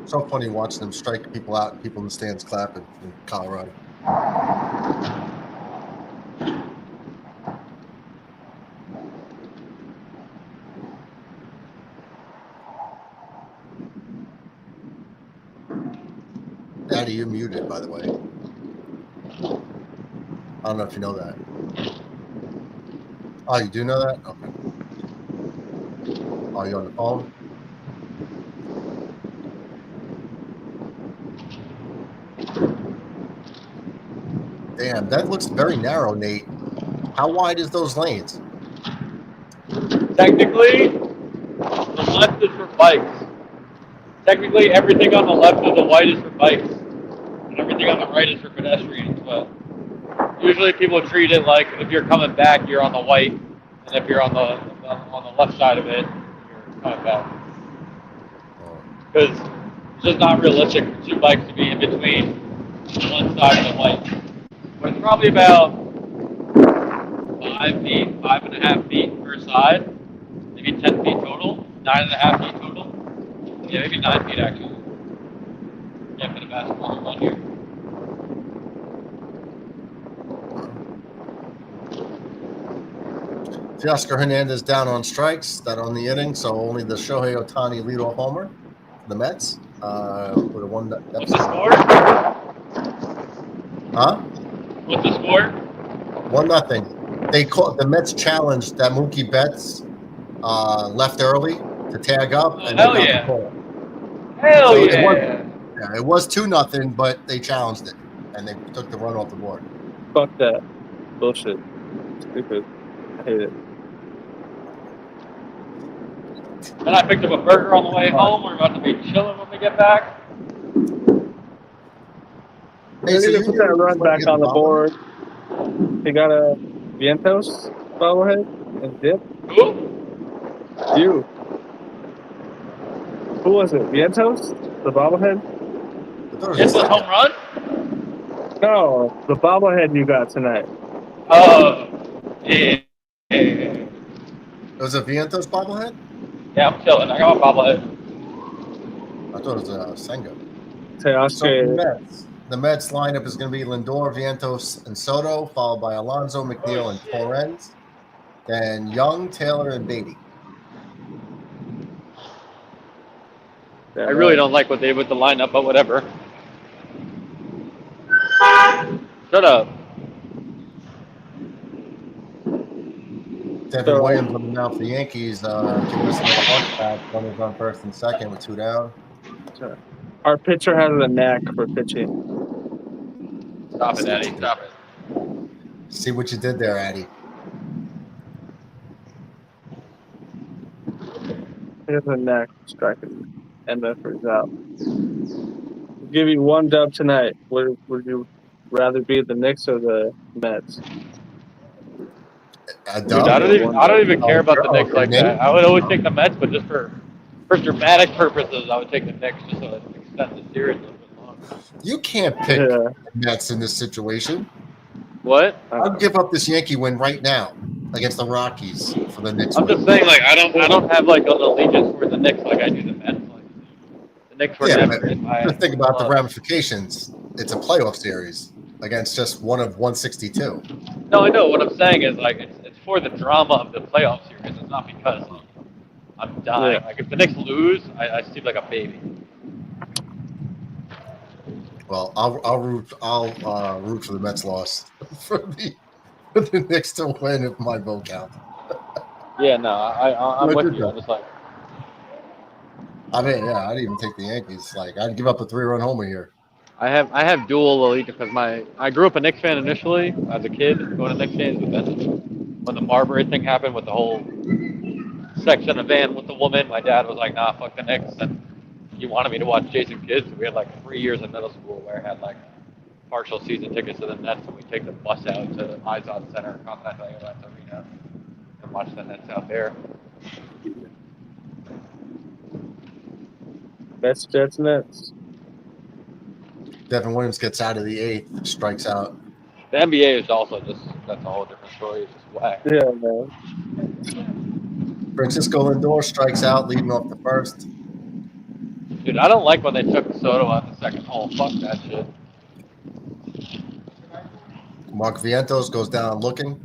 So funny watching them strike people out and people in the stands clapping in Colorado. Daddy, you're muted, by the way. I don't know if you know that. Oh, you do know that? Okay. Oh, you on the phone? Damn, that looks very narrow, Nate. How wide is those lanes? Technically, the left is for bikes. Technically, everything on the left of the white is for bikes, and everything on the right is for pedestrians. But usually, people treat it like if you're coming back, you're on the white, and if you're on the left side of it, you're coming back. Because it's just not realistic for two bikes to be in between one side and the white. But it's probably about 5 feet, 5.5 feet per side, maybe 10 feet total, 9.5 feet total. Yeah, maybe 9 feet actually. Yeah, for the basketball one here. Teoscar Hernandez down on strikes, that on the inning, so only the Shohei Ohtani leadoff homer for the Mets with a one. What's the score? Huh? What's the score? 1-0. They called the Mets challenged that Mookie Betts left early to tag up, and hell they got yeah. the call. Hell So yeah. It was 2-0, but they challenged it, and they took the run off the board. Fuck that. Bullshit. Stupid. I hate it. Then I picked up a burger on the way home. We're about to be chilling when we get back. They need to put that run back on the board. They got a Vientos bobblehead and dip. Who? You. Who was it? Vientos? The bobblehead? It's a home run? No, the bobblehead you got tonight. Oh, yeah. It was a Vientos bobblehead? Yeah, I'm chilling. I got my bobblehead. I thought it was a Senga. Teoscar. The Mets lineup is going to be Lindor, Vientos, and Soto, followed by Alonso, McNeil, and Torrens. Then Young, Taylor, and Beatty. I really don't like what they did with the lineup, but whatever. Shut up. Devin Williams looking out for the Yankees. Give us another punch back. Runners on first and second with 2 down. Our pitcher has a knack for pitching. Stop it, Eddie. Stop it. See what you did there, Addy. He has a knack for striking MFers out. I'll give you one dub tonight. Would you rather be the Knicks or the Mets? Dude, I don't even care about the Knicks like that. I would always take the Mets, but just for dramatic purposes, I would take the Knicks just so it extends the series a little bit longer. You can't pick the Mets in this situation. What? I'd give up this Yankee win right now against the Rockies for the Knicks I'm win. just saying, like, I don't have like an allegiance for the Knicks like I do the Mets. Like, the Knicks were Yeah, never but in my. just think about the club. ramifications. It's a playoff series against just one of 162. No, I know. What I'm saying is like it's for the drama of the playoff series. It's not because I'm dying. Yeah. Like if the Knicks lose, I seem like a baby. Well, I'll root for the Mets loss for the Knicks to win if my vote counts. Yeah, no, I'm Look with at you. that. I'm just like, I mean, yeah, I'd even take the Yankees. Like, I'd give up a 3-run homer here. I have dual allegiance because I grew up a Knicks fan initially as a kid, going to Knicks games, but then when the Marbury thing happened with the whole section of van with the woman, my dad was like, nah, fuck the Knicks, and he wanted me to watch Jason Kidd. So we had like 3 years in middle school where I had like partial season tickets to the Nets, and we take the bus out to the Izod Center, Continental Airlines Arena, and watch the Nets out there. Mets, Jets, Nets. Devin Williams gets out of the 8th, strikes out. The NBA is also that's a whole different story. It's just whack. Yeah, man. Francisco Lindor strikes out, leading off the first. Dude, I don't like when they took Soto out the second hole. Fuck that shit. Mark Vientos goes down looking.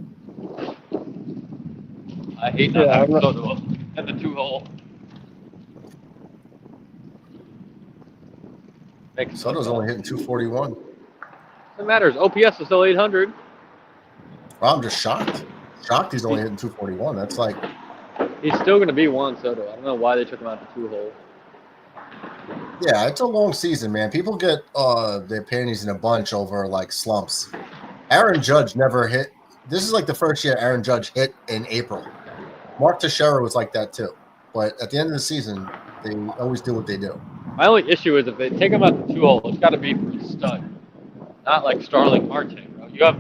I hate not having Soto up in the 2-hole. Soto's only hitting 241. It matters. OPS is still 800. Well, I'm just shocked. Shocked he's only hitting 241. That's like... He's still going to be Juan Soto. I don't know why they took him out the 2-hole. Yeah, it's a long season, man. People get their panties in a bunch over, like, slumps. Aaron Judge never hit. This is like the first year Aaron Judge hit in April. Mark Teixeira was like that, too. But at the end of the season, they always do what they do. My only issue is if they take him out the 2-hole, it's got to be for a stud. Not like Starling Marte, bro. You have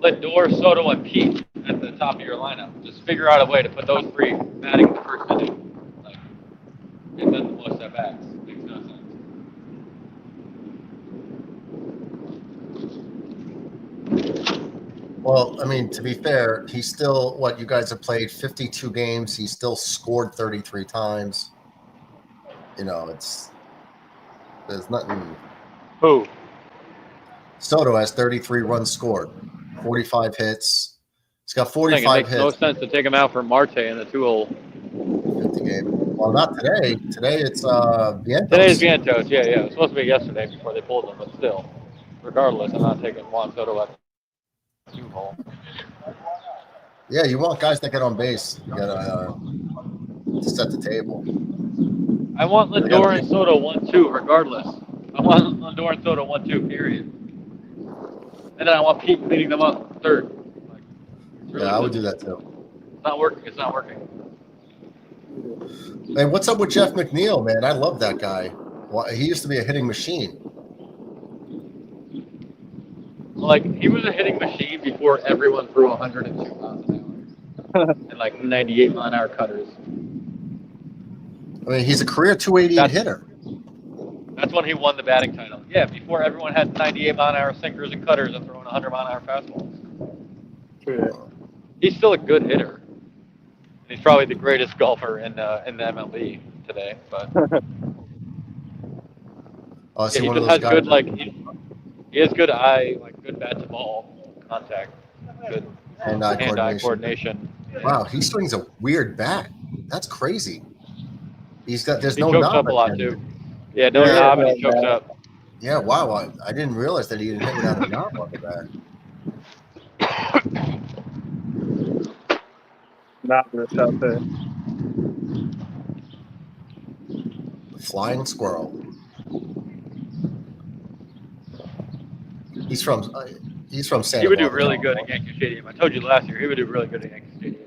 Lindor, Soto, and Pete at the top of your lineup. Just figure out a way to put those three batting in the first inning. Like, it doesn't most at bats. Makes no sense. Well, I mean, to be fair, he's still, what, you guys have played 52 games. He's still scored 33 times. You know, there's nothing. Who? Soto has 33 runs scored, 45 hits. He's got 45 it makes hits. no sense to take him out for Marte in the 2-hole. 50 game. Well, not today. Today it's Vientos. Today's Vientos. Yeah. It was supposed to be yesterday before they pulled him, but still. Regardless, I'm not taking Juan Soto at the 2-hole. Yeah, you want guys that get on base. You gotta set the table. I want Lindor and Soto 1-2 regardless. I want Lindor and Soto 1-2 period. And then I want Pete leading them up third. Like, really I would do that too. It's not working. It's not working. Hey, what's up with Jeff McNeil, man? I love that guy. Well, he used to be a hitting machine. Like, he was a hitting machine before everyone threw 102 miles an hour. And like 98 mile an hour cutters. I mean, he's a career 288 hitter. That's when he won the batting title. Yeah, before everyone had 98 mile an hour sinkers and cutters and throwing 100 mile an hour fastballs. He's still a good hitter. He's probably the greatest golfer in the MLB today. But He just has good he has good eye, like good bat to ball contact, good hand-eye coordination. Wow, he swings a weird bat. That's crazy. There's He no chokes knob up a lot at the end. too. Yeah, no knob and he chokes up. Yeah, wow. I didn't realize that he didn't hit without a knob on the bat. Not this out there. Flying squirrel. He's from Santa. He would do Barbara. really good at Yankee Stadium. I told you last year he would do really good at Yankee Stadium.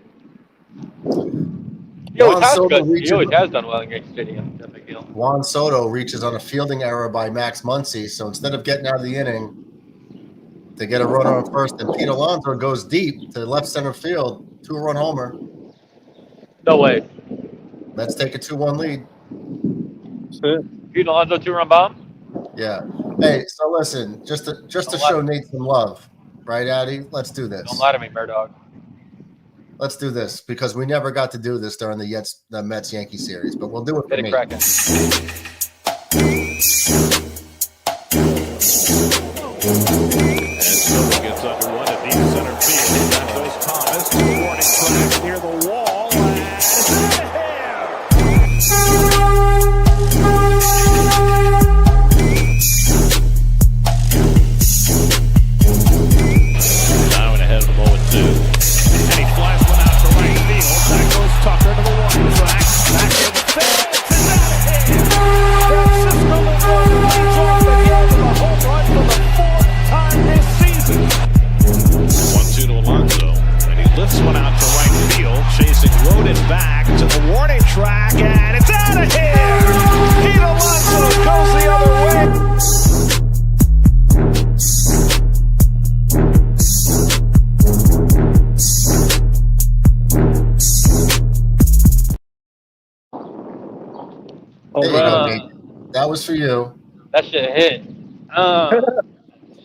He always has done well in Yankee Stadium. That's a big deal. Juan Soto reaches on a fielding error by Max Muncy. So instead of getting out of the inning, they get a runner on first, and Pete Alonso goes deep to left center field, 2-run homer. No way. Let's take a 2-1 lead. Pete Alonso 2-run bomb? Yeah. Hey, so listen, just to show Nate some love, Right, Addy? Let's do this. Don't lie to me, Murdoch. Let's do this because we never got to do this during the Mets Yankee series, but we'll do it for Get it me. cracking. As Silva gets under one at deep center field, that goes Thomas to the warning track near the wall, and it's out of here. Now and ahead of the 0-2. And he flies one out to right field. That goes Tucker to the warning track. Back in the fence. It's out of here. Francisco Lindor leads off the game with a home run for the fourth time this season. 1-2 to Alonso. And he lifts one out to right field. Chasing Rodin back to the warning track. And it's out of here. Pete Alonso goes the other way. There you go, Nate. That was for you. That shit hit.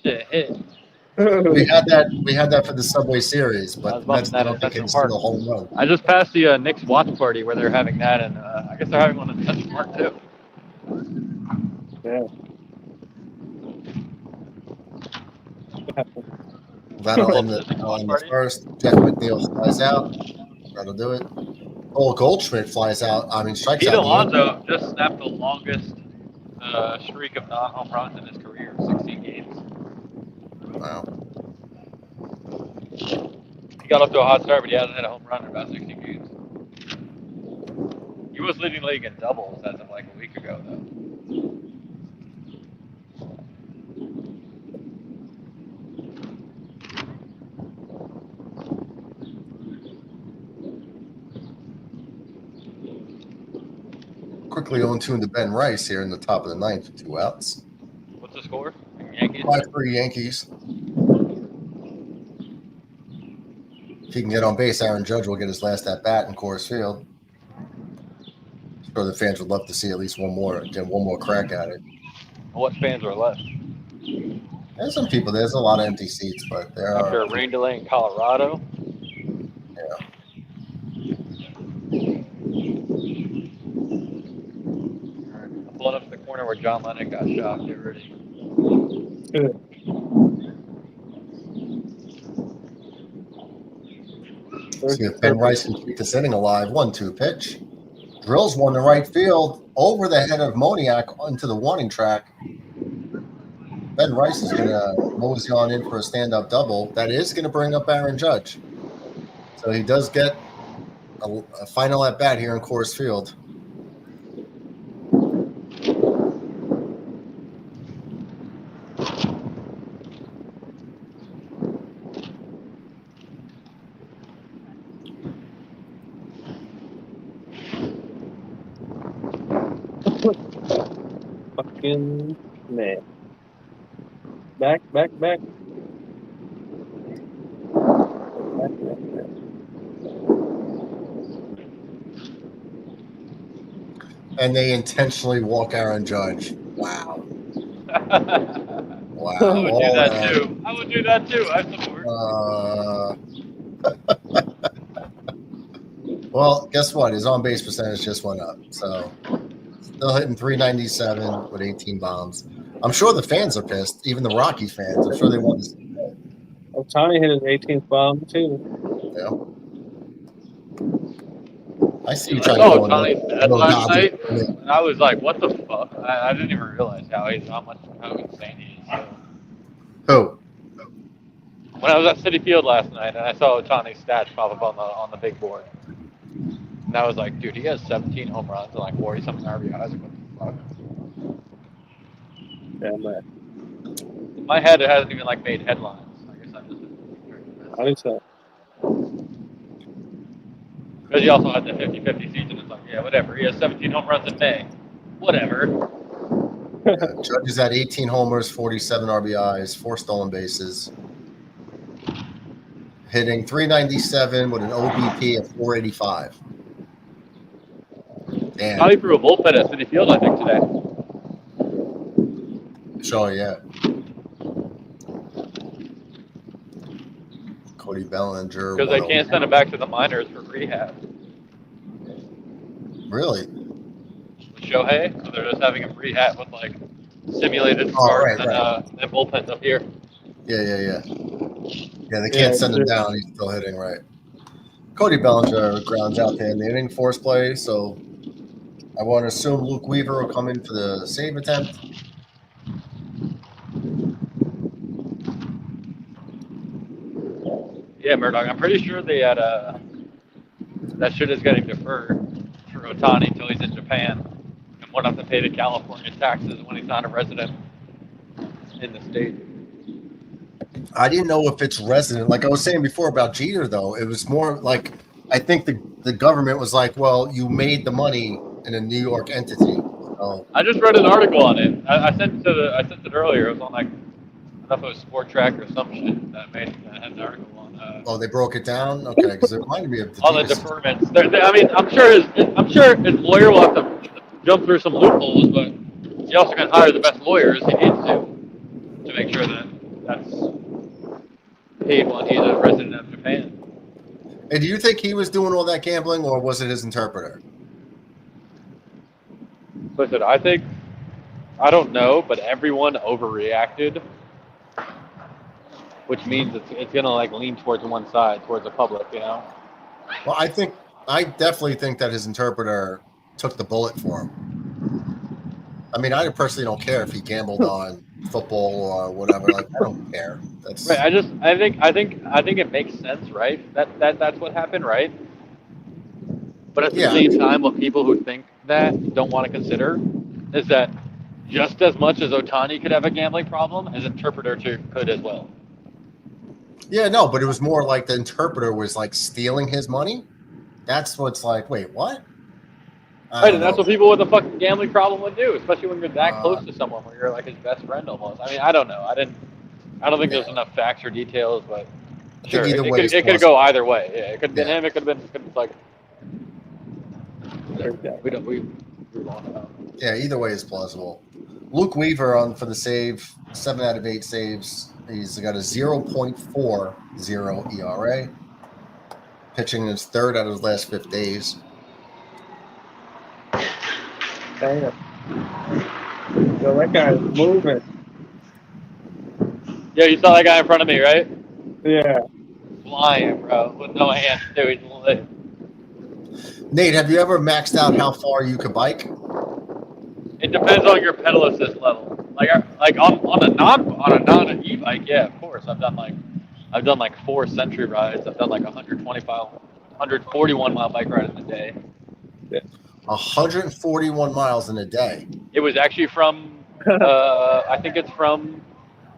Shit hit. We had that for the Subway Series, but Mets didn't think it was still a home run. I just passed the Knicks watch party where they're having that, and I guess they're having one in Central Park too. Yeah. That'll end the first. Jeff McNeil flies out. That'll do it. Oh, Goldschmidt flies out. I mean, strikes Pete out. Alonso just snapped the longest streak of non-home runs in his career, 16 games. Wow. He got up to a hot start, but he hasn't hit a home run in about 16 games. He was leading the league in doubles as of like a week ago, though. Quickly 0-2 into Ben Rice here in the top of the ninth with 2 outs. What's the score? Yankees? 5-3 Yankees. If he can get on base, Aaron Judge will get his last at bat in Coors Field. I'm sure the fans would love to see at least one more crack at it. What fans are left? There's some people. There's a lot of empty seats, but there After are. a rain delay in Colorado. Yeah. I'm pulling up to the corner where John Lennon got shot. Get ready. See if Ben Rice can keep this inning alive. 1-2 pitch. Drills one to right field over the head of Moniak onto the warning track. Ben Rice is going to mosey on in for a stand-up double. That is going to bring up Aaron Judge. So he does get a final at bat here in Coors Field. Fucking man. Back. Back. And they intentionally walk Aaron Judge. Wow. Wow. I would do that too. I would do that too. I support. Well, guess what? His on-base percentage just went up. So still hitting 397 with 18 bombs. I'm sure the fans are pissed, even the Rockies fans. I'm sure they want to see that. Ohtani hit his 18th bomb, too. Yeah. I see you trying to go Ohtani last night, and I was like, what the fuck? I didn't even realize how insane he is. Who? When I was at Citi Field last night, and I saw Ohtani's stats pop up on the big board. And I was like, dude, he has 17 home runs and like 40-something RBIs. Like, what the fuck? Yeah, man. In my head, it hasn't even like made headlines. I guess I'm just. I think so. Because he also had the 50-50 season. It's like, yeah, whatever. He has 17 home runs in May. Whatever. Judge is at 18 homers, 47 RBIs, 4 stolen bases. Hitting 397 with an OBP of 485. Damn. Probably threw a bullpen at Citi Field, I think, today. Sure, yeah. Cody Bellinger. Because they can't send him back to the minors for rehab. Really? With Shohei, so they're just having him rehab with like simulated Oh, starts right. and bullpens up here. Yeah, they can't send him down. He's still hitting, right. Cody Bellinger grounds out there in the inning, force play, so I want to assume Luke Weaver will come in for the save attempt. Yeah, Murdoch. I'm pretty sure they had that shit is getting deferred for Ohtani until he's in Japan and won't have to pay the California taxes when he's not a resident in the state. I didn't know if it's resident. Like I was saying before about Jeter, though, it was more like I think the government was like, well, you made the money in a New York entity. So. I just read an article on it. I sent it earlier. It was on like, I don't know if it was Sport Track or some shit that had an article on. Oh, they broke it down. Okay, because it reminded me of all the deferments. I mean, I'm sure his lawyer will have to jump through some loopholes, but he also can hire the best lawyers he needs to make sure that that's paid while he's a resident of Japan. And do you think he was doing all that gambling, or was it his interpreter? Listen, I don't know, but everyone overreacted, which means it's gonna like lean towards one side, towards the public, you know. Well, I definitely think that his interpreter took the bullet for him. I mean, I personally don't care if he gambled on football or whatever. Like, I don't care. That's right. I think it makes sense, right? That's what happened, right? But at the same time, what people who think that don't want to consider is that just as much as Ohtani could have a gambling problem, his interpreter could as well. Yeah, no, but it was more like the interpreter was like stealing his money. That's what's like, wait, what? Right, and that's what people with a fucking gambling problem would do, especially when you're that close to someone, where you're like his best friend almost. I mean, I don't know. I don't think there's enough facts or details, but sure, it could go either way. Yeah, it could have been him. It could have been like we won't know. Yeah, either way is plausible. Luke Weaver for the save, 7 out of 8 saves. He's got a 0.40 ERA. Pitching his third out of his last 5 days. Damn. Yo, that guy's moving. Yeah, you saw that guy in front of me, right? Yeah. Flying, bro, with no hands, dude. Nate, have you ever maxed out how far you could bike? It depends on your pedal assist level. Like on a non e-bike, yeah, of course. I've done like 4 century rides. I've done like 141 mile bike ride in a day. Yeah. 141 miles in a day. It was actually from I think it's from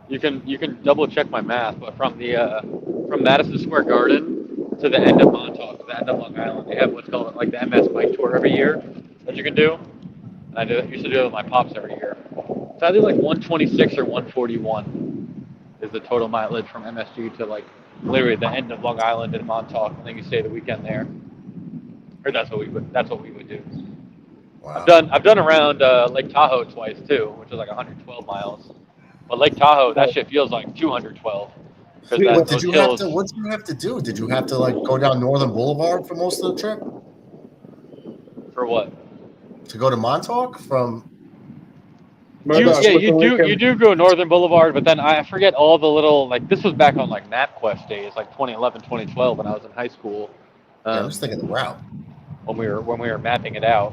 you can double check my math, but from Madison Square Garden to the end of Montauk, to the end of Long Island, they have what's called like the MS Bike Tour every year that you can do. And I used to do it with my pops every year. It's either like 126 or 141 is the total mileage from MSG to like literally the end of Long Island and Montauk, and then you stay the weekend there. Or that's what we would do. Wow. I've done around Lake Tahoe twice too, which is like 112 miles. But Lake Tahoe, that shit feels like 212. What did you have to do? Did you have to like go down Northern Boulevard for most of the trip? For what? To go to Montauk from? You do go Northern Boulevard, but then I forget all the little like this was back on like MapQuest days, like 2011, 2012 when I was in high school. I was thinking the route when we were mapping it out.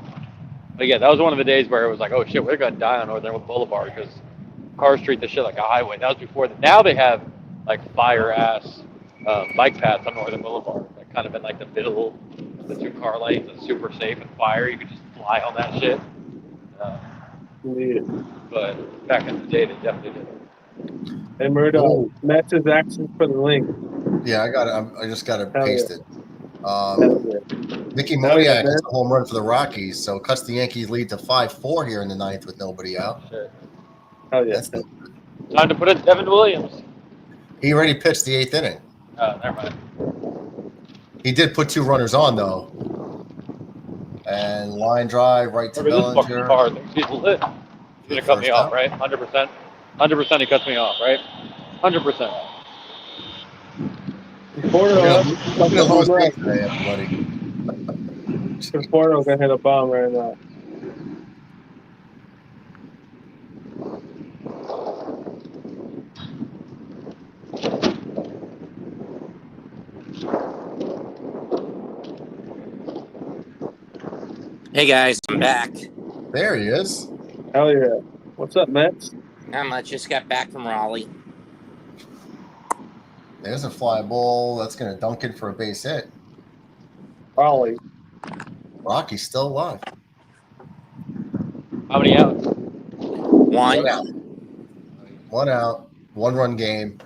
But yeah, that was one of the days where it was like, oh shit, we're gonna die on Northern Boulevard because cars treat this shit like a highway. That was before that. Now they have like fire ass bike paths on Northern Boulevard. That kind of in like the middle of the 2 car lanes and super safe and fire. You could just fly on that shit. But back in the day, they definitely did it. Hey, Murdo, Mets is asking for the link. Yeah, I got it. I just got it pasted. Mickey Moniak has a home run for the Rockies, so cuts the Yankees lead to 5-4 here in the 9th with nobody out. Shit. Oh yeah. Time to put in Devin Williams. He already pitched the 8th inning. Never mind. He did put 2 runners on though. And line drive right to Bellinger. He's lit. He's gonna cut me off, right? 100%. 100% he cuts me off, right? 100%. Porto, fucking We'll lose home run. big today, everybody. Porto gonna hit a bomb right now. Hey guys, I'm back. There he is. Hell yeah. What's up, Mets? Not much. Just got back from Raleigh. There's a fly ball that's going to dunk in for a base hit. Raleigh. Rocky's still alive. How many outs? One. out. 1 out. 1-run game.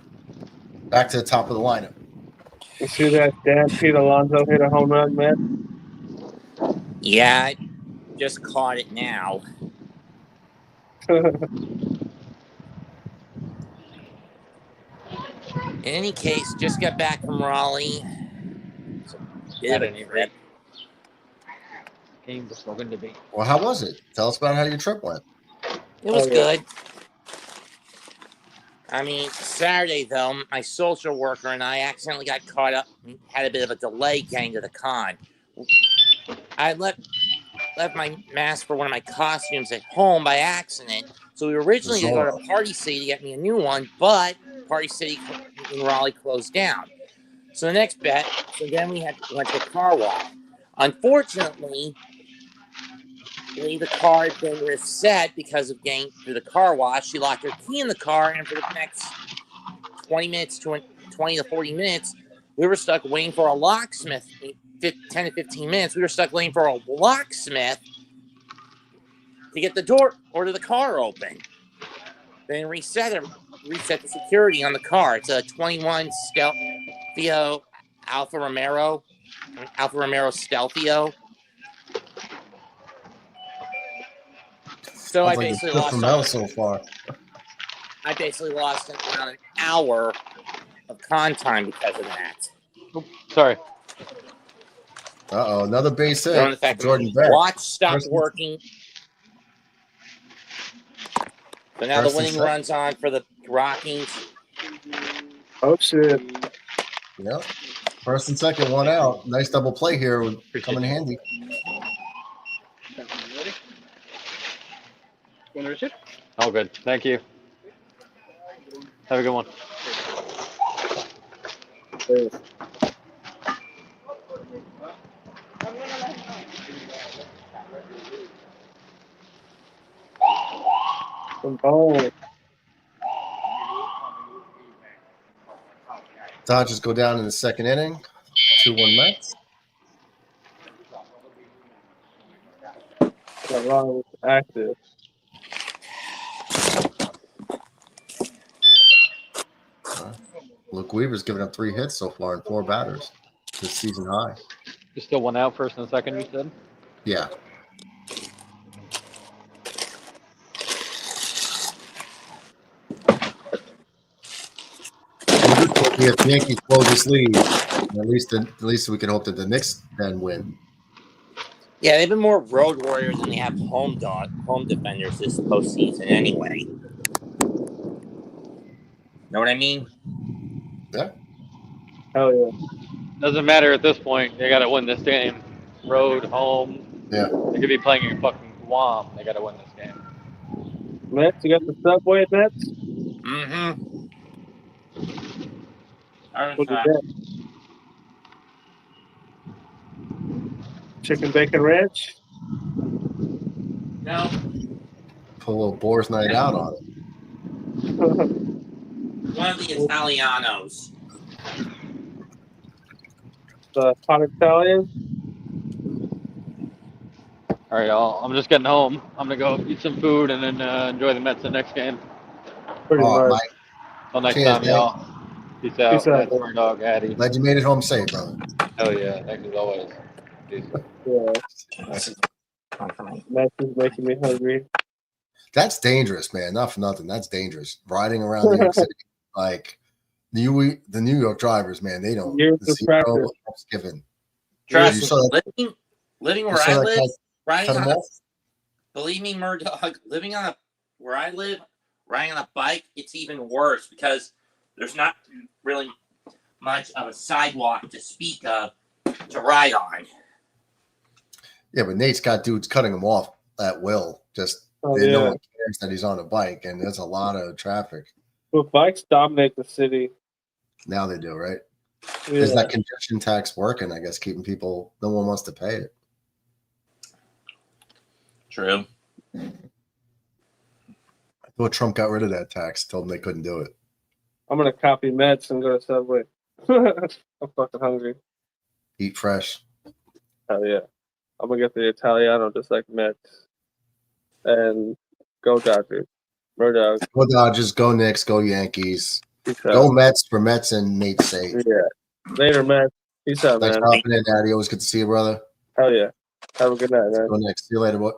Back to the top of the lineup. You see that damn Pete Alonso hit a home run, man? Yeah, I just caught it now. In any case, just got back from Raleigh. At any rate. Game was going to be. Well, how was it? Tell us about how your trip went. It was good. I mean, Saturday, though, my social worker and I accidentally got caught up and had a bit of a delay getting to the con. I left my mask for one of my costumes at home by accident. So we were originally going to go to Party City to get me a new one, but Party City in Raleigh closed down. So the next bet, so then we went to the car wash. Unfortunately, the car had been reset because of getting through the car wash. She locked her key in the car, and for the next 20 to 40 minutes, we were stuck waiting for a locksmith. 10 to 15 minutes, we were stuck waiting for a locksmith to get the door or to the car open. Then reset the security on the car. It's a 21 Stelvio Alfa Romero Stelvio. So I basically lost so far. I basically lost around an hour of con time because of that. Oops, sorry. Uh-oh, another base hit. So in fact, Jordan Beck. Watch stopped working. So now the winning run's on for the Rockies. Oh, shit. Yep. First and second, 1 out. Nice double play here would come in handy. Oh, good. Thank you. Have a good one. Oh. Dodgers go down in the second inning. 2-1 Mets. Wrong active. Luke Weaver's given up 3 hits so far and 4 batters. This season high. There's still 1 out, first and second, you said? Yeah. If the Yankees close this lead, at least we can hope that the Knicks then win. Yeah, they've been more road warriors than they have home defenders this postseason anyway. Know what I mean? Yeah. Hell yeah. Doesn't matter at this point. They got to win this game. Road, home. Yeah. They could be playing in fucking Guam. They got to win this game. Mets, you got the subway at Mets? Mm-hmm. What'd you get? Chicken bacon ranch? No. Put a little Boar's night out on it. One of the Italianos. The hot Italian? All right, y'all. I'm just getting home. I'm going to go eat some food and then enjoy the Mets the next game. Pretty much. Mike. Till next Cheers, time, man. y'all. Peace out. Peace out. That's my dog, Addy. Glad you made it home safe, brother. Hell yeah. Thanks as always. Peace. Yeah. Mets is making me hungry. That's dangerous, man. Not for nothing. That's dangerous. Riding around New York City, like the New York drivers, man. They don't. Years of practice. Given. Trust me, living where I live, riding cut on him off? believe me, Murdoch, where I live, riding on a bike, it's even worse because there's not really much of a sidewalk to speak of to ride on. Yeah, but Nate's got dudes cutting him off at will. Just no one cares that he's on a bike, and there's a lot of traffic. But bikes dominate the city. Now they do, right? Yeah. Is that congestion tax working? I guess keeping people. No one wants to pay it. True. I thought Trump got rid of that tax. Told them they couldn't do it. I'm gonna copy Mets and go to Subway. I'm fucking hungry. Eat fresh. Hell yeah. I'm gonna get the Italiano just like Mets. And go Dodgers. Murdoch. Go Dodgers. Go Knicks. Go Yankees. Go Mets for Mets and Nate's sake. Yeah. Later, Mets. Peace out, Thanks man. for hopping in, Daddy. Always good to see you, brother. Hell yeah. Have a good night, man. Go Knicks. See you later, boy.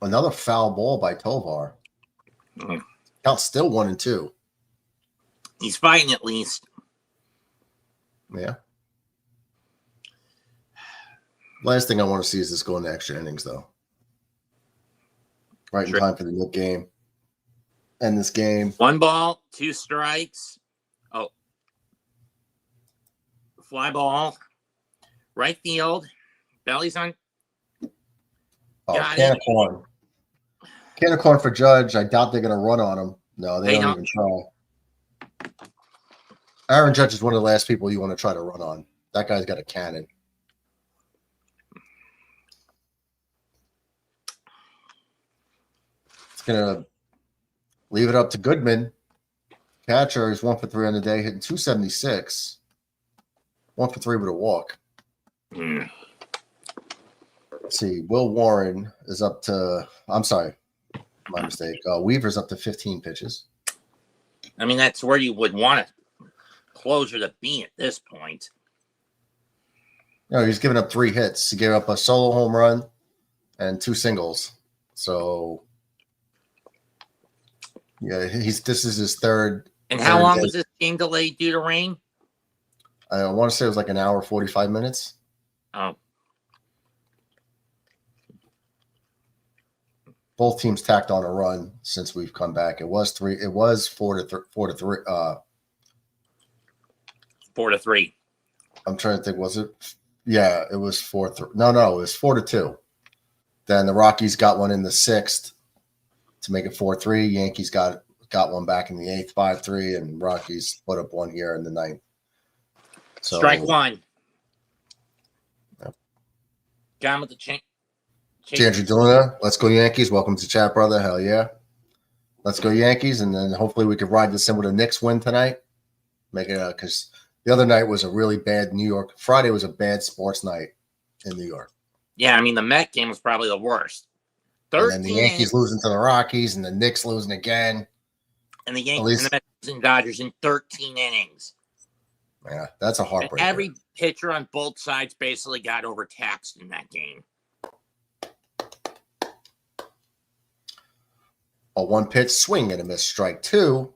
Another foul ball by Tovar. Count's still 1-2. He's fighting at least. Yeah. Last thing I want to see is this going to extra innings, though. Right in time for the Knick game. End this game. 1 ball, 2 strikes. Oh. Fly ball. Right field. Belly's on. Oh, can of corn. Can of corn for Judge. I doubt they're going to run on him. No, they don't even try. Aaron Judge is one of the last people you want to try to run on. That guy's got a cannon. It's going to leave it up to Goodman. Catcher is 1 for 3 on the day, hitting 276. 1 for 3 with a walk. Let's see. Will Warren is up to, I'm sorry, my mistake. Weaver's up to 15 pitches. I mean, that's where you would want a closer to be at this point. No, he's given up 3 hits. He gave up a solo home run and 2 singles. So, yeah, this is his third. And how long was this game delayed due to rain? I want to say it was like an hour, 45 minutes. Oh. Both teams tacked on a run since we've come back. It was 4 to 3. 4 to 3. I'm trying to think. Was it? Yeah, it was 4-3. No, it was 4-2. Then the Rockies got one in the 6th to make it 4-3. Yankees got one back in the 8th, 5-3, and Rockies put up one here in the 9th. So, strike 1. Yep. Got him with the chain. Andrew Deluna, let's go Yankees. Welcome to chat, brother. Hell yeah. Let's go Yankees, and then hopefully we could ride this in with a Knicks win tonight. Make it because the other night was a really bad New York. Friday was a bad sports night in New York. Yeah, I mean, the Met game was probably the worst. And then the Yankees losing to the Rockies, and the Knicks losing again. And the Yankees and the Mets losing Dodgers in 13 innings. Yeah, that's a heartbreaker. Every pitcher on both sides basically got overtaxed in that game. A 1-pitch swing and a miss, strike 2.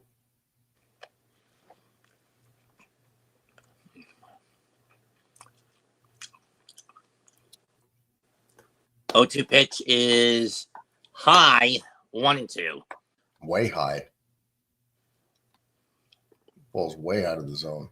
Oh, 2 pitch is high, 1-2. Way high. Ball's way out of the zone.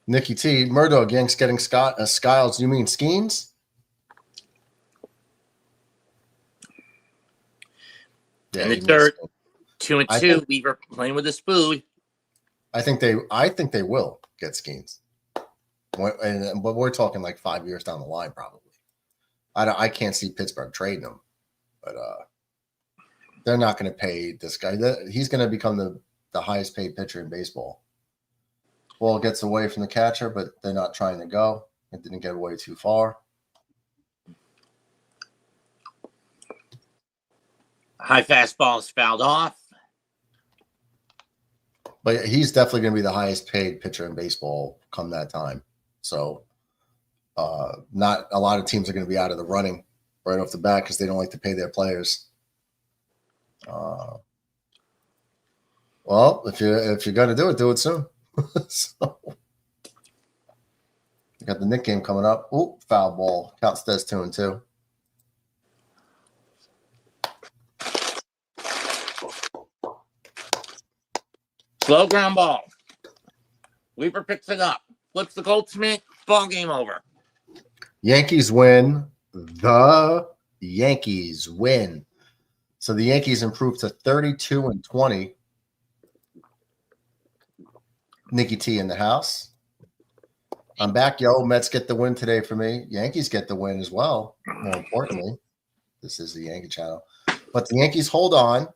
Nikki T. Murdoch, Yanks getting Skiles. You mean Skeens? Yeah, in the dirt, 2-2. Weaver playing with a spoon. I think they will get Skeens. But we're talking like 5 years down the line, probably. I can't see Pittsburgh trading him, but they're not going to pay this guy. He's going to become the highest paid pitcher in baseball. Ball gets away from the catcher, but they're not trying to go. It didn't get away too far. High fastball is fouled off. But he's definitely going to be the highest paid pitcher in baseball come that time. So not a lot of teams are going to be out of the running right off the bat because they don't like to pay their players. Well, if you're going to do it soon. So, You got the Knick game coming up. Oh, foul ball. Counts Des 2-2. Slow ground ball. Weaver picks it up. Flips the Goldsmith. Ball game over. Yankees win. The Yankees win. So the Yankees improved to 32-20. Nikki T in the house. I'm back, yo. Mets get the win today for me. Yankees get the win as well. More importantly, this is the Yankee channel. But the Yankees hold on.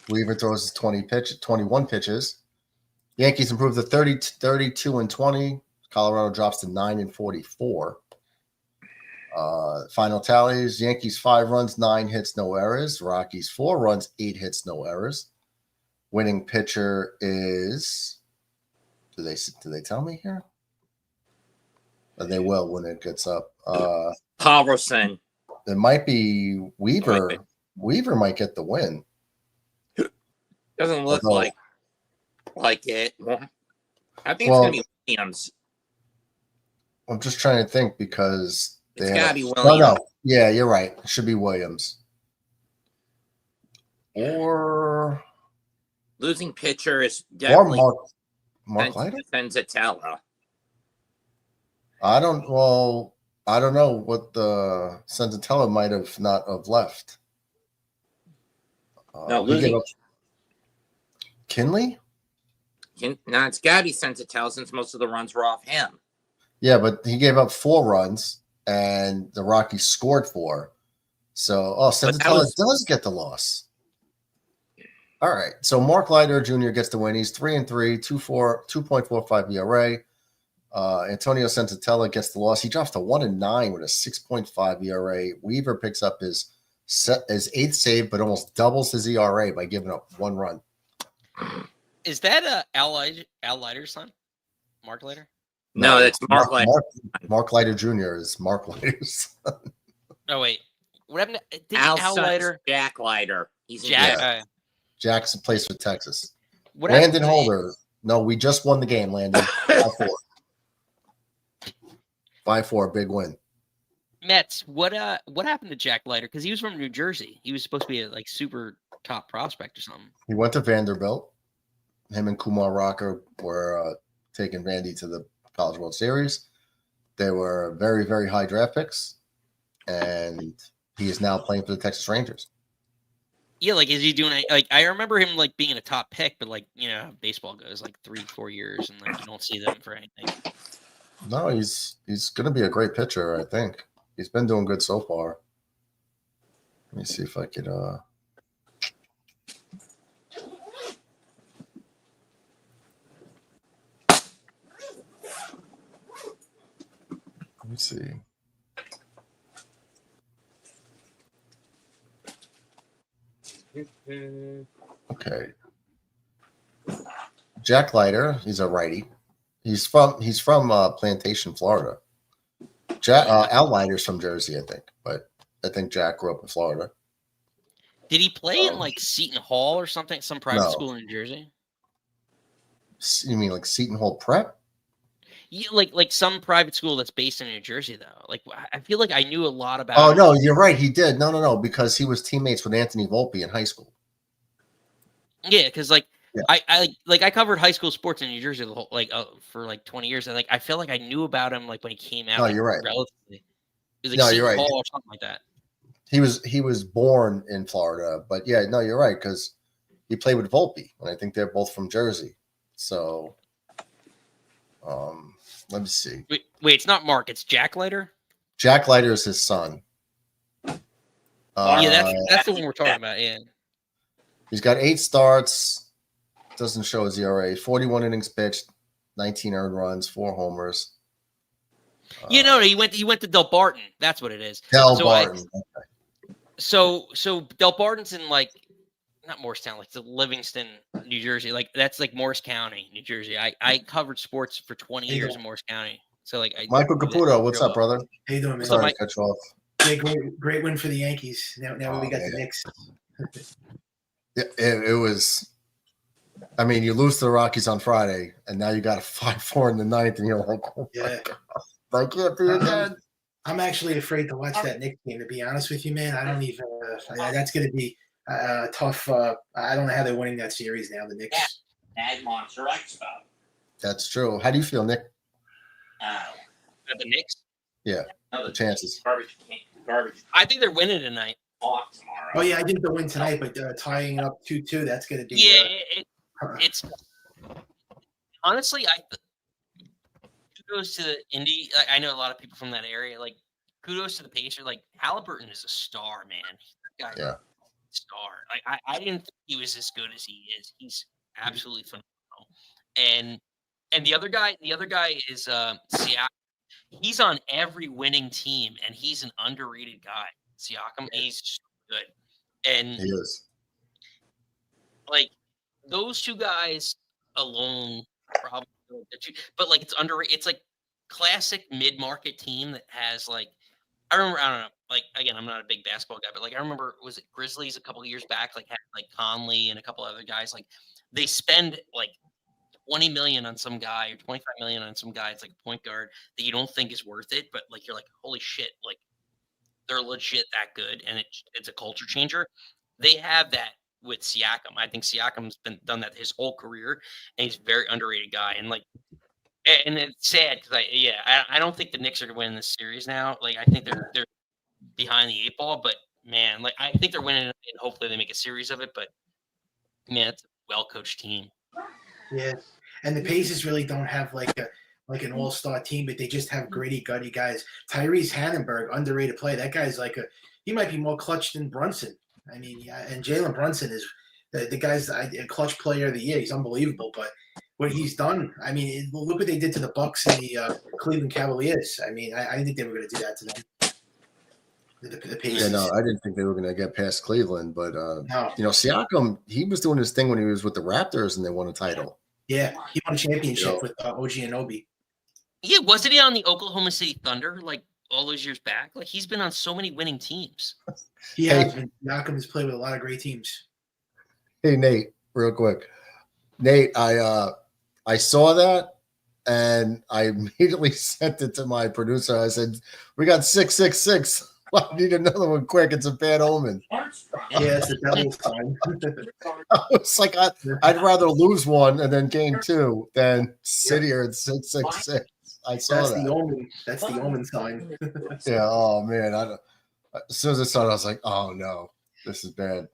Weaver throws his 21 pitches. Yankees improve to 32-20. Colorado drops to 9-44. Final tallies: Yankees 5 runs, 9 hits, no errors. Rockies 4 runs, 8 hits, no errors. Winning pitcher is. Do they tell me here? They will when it gets up. Halverson. It might be Weaver. Weaver might get the win. Doesn't look like it. I think it's going to be Williams. I'm just trying to think because it's got to be Williams. No. Yeah, you're right. It should be Williams. Or losing pitcher is definitely Mark Leiter? Senzatella. I don't know what the Senzatella might have not have left. No, losing Kinley? No, it's got to be Senzatella since most of the runs were off him. Yeah, but he gave up 4 runs, and the Rockies scored 4. So, Senzatella does get the loss. All right. So Mark Leiter Jr. gets the win. He's 3-3, 2.45 ERA. Antonio Senzatella gets the loss. He drops to 1-9 with a 6.5 ERA. Weaver picks up his 8th save, but almost doubles his ERA by giving up 1 run. Is that Al Leiter's son? Mark Leiter? No, that's Mark Leiter. Mark Leiter Jr. is Mark Leiter's son. Oh, wait. What happened to Al Leiter? Jack Leiter. He's Jack. Yeah. Jackson plays for Texas. What Landon Holder. No, we just won the game, Landon. 5-4. 5-4, big win. Mets, what happened to Jack Leiter? Because he was from New Jersey. He was supposed to be a super top prospect or something. He went to Vanderbilt. Him and Kumar Rocker were taking Vandy to the College World Series. They were very, very high draft picks, and he is now playing for the Texas Rangers. Yeah, is he doing I remember him being a top pick, but how baseball goes 3-4 years and you don't see them for anything. No, he's gonna be a great pitcher, I think. He's been doing good so far. Let me see if I could let me see. Okay. Jack Leiter, he's a righty. He's from Plantation, Florida. Al Leiter's from Jersey, I think, but I think Jack grew up in Florida. Did he play in Seton Hall or something? Some private school in New Jersey? You mean Seton Hall Prep? Yeah, like some private school that's based in New Jersey, though. I feel like I knew a lot about. Oh no, you're right. He did. No, because he was teammates with Anthony Volpe in high school. Yeah, because I covered high school sports in New Jersey for 20 years, and I feel like I knew about him when he came out. No, you're right. Relatively, it was no, Seton you're right. Hall or something like that. He was born in Florida, but yeah, no, you're right because he played with Volpe, and I think they're both from Jersey. So, let me see. Wait, it's not Mark. It's Jack Leiter. Jack Leiter is his son. Yeah, that's the one we're talking about. Yeah. He's got 8 starts. Doesn't show his ERA. 41 innings pitched, 19 earned runs, 4 homers. He went to Del Barton. That's what it is. Barton. So Del Barton's in not Morristown, it's Livingston, New Jersey. That's Morris County, New Jersey. I covered sports for 20 years in Morris County. So Michael Caputo, what's up, brother? How you doing, man? Sorry to cut you off. Great win for the Yankees. Now we got the Knicks. Yeah, it was I mean, you lose to the Rockies on Friday, and now you got a 5-4 in the ninth, and you're like, oh my God, I can't be again. I'm actually afraid to watch that Knicks game, to be honest with you, man. I don't even that's going to be tough. I don't know how they're winning that series now, the Knicks. Ag Monster Expo. That's true. How do you feel, Nick? The Knicks? Yeah, the chances. Garbage. I think they're winning tonight. Off tomorrow. Oh, yeah, I think they'll win tonight, but tying it up 2-2, that's going to be It's honestly, kudos to Indy. I know a lot of people from that area. Like, kudos to the Pacers. Like, Halliburton is a star, man. That guy, star. Like, I didn't think he was as good as he is. He's absolutely phenomenal. And the other guy is Siakam. He's on every winning team, and he's an underrated guy. Siakam, he's so good, and he is. Like, those two guys alone probably, but like, it's underrated. It's like classic mid-market team that has, like, I don't know, like, again, I'm not a big basketball guy, but like, I remember, was it Grizzlies a couple of years back, like, had like Conley and a couple other guys, like, they spend like $20 million on some guy or $25 million on some guy. It's like a point guard that you don't think is worth it, but like, you're like, holy shit, like, they're legit that good, and it's a culture changer. They have that with Siakam. I think Siakam's done that his whole career, and he's a very underrated guy. And like, and it's sad because I don't think the Knicks are going to win this series now. Like, I think they're behind the 8 ball, but man, like, I think they're winning, and hopefully they make a series of it. But man, it's a well coached team. Yeah, and the Pacers really don't have like an all-star team, but they just have gritty, gutty guys. Tyrese Hannenberg, underrated play. That guy's like he might be more clutch than Brunson. I mean, yeah, and Jalen Brunson is the guy's a clutch player of the year. He's unbelievable, but what he's done, I mean, look what they did to the Bucks and the Cleveland Cavaliers. I mean, I didn't think they were going to do that to them. The Pacers. Yeah, no, I didn't think they were going to get past Cleveland, but no. You know, Siakam, he was doing his thing when he was with the Raptors and they won a title. Yeah, he won a championship with OG Anunoby. Yeah, wasn't he on the Oklahoma City Thunder like all those years back? Like, he's been on so many winning teams. He has been. Siakam has played with a lot of great teams. Hey, Nate, real quick. Nate, I saw that and I immediately sent it to my producer. I said, we got 666. I need another one quick. It's a bad omen. Yeah, it's the devil's time. It's like I'd rather lose one and then gain 2 than sit here at 666. I saw That's that. the omen. That's the omen sign. Yeah. Oh man. As soon as I saw it, I was like, oh no, this is bad.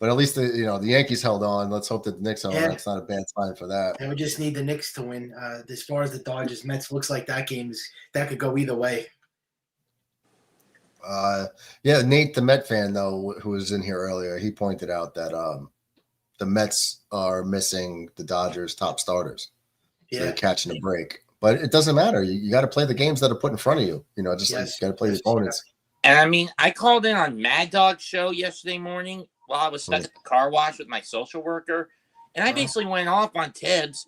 But at least the Yankees held on. Let's hope that the Knicks hold on. It's not a bad sign for that. And we just need the Knicks to win. As far as the Dodgers Mets, looks like that could go either way. Yeah, Nate, the Met fan though, who was in here earlier, he pointed out that the Mets are missing the Dodgers' top starters. So they're catching a break. But it doesn't matter. You got to play the games that are put in front of you. You know, just like you got to play the opponents. And I mean, I called in on Mad Dog's show yesterday morning while I was stuck at the car wash with my social worker, and I basically went off on Tibbs.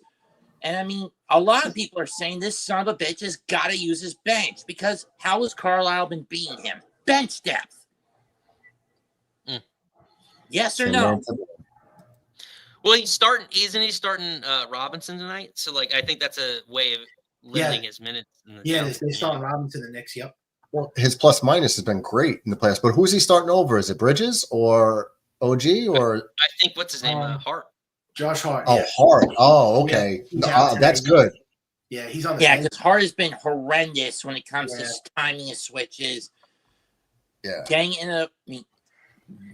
And I mean, a lot of people are saying this son of a bitch has got to use his bench because how has Carlisle been beating him? Bench depth. Yes or no? Well, isn't he starting Robinson tonight? So, like, I think that's a way of limiting his minutes. They start Robinson the Knicks. Yep. Well, his plus minus has been great in the playoffs, but who's he starting over? Is it Bridges or OG or? I think what's his name? Hart. Josh Hart. Oh, Hart. Oh, okay. That's good. Yeah, he's on. Because Hart has been horrendous when it comes to timing his switches. Yeah. Getting in a and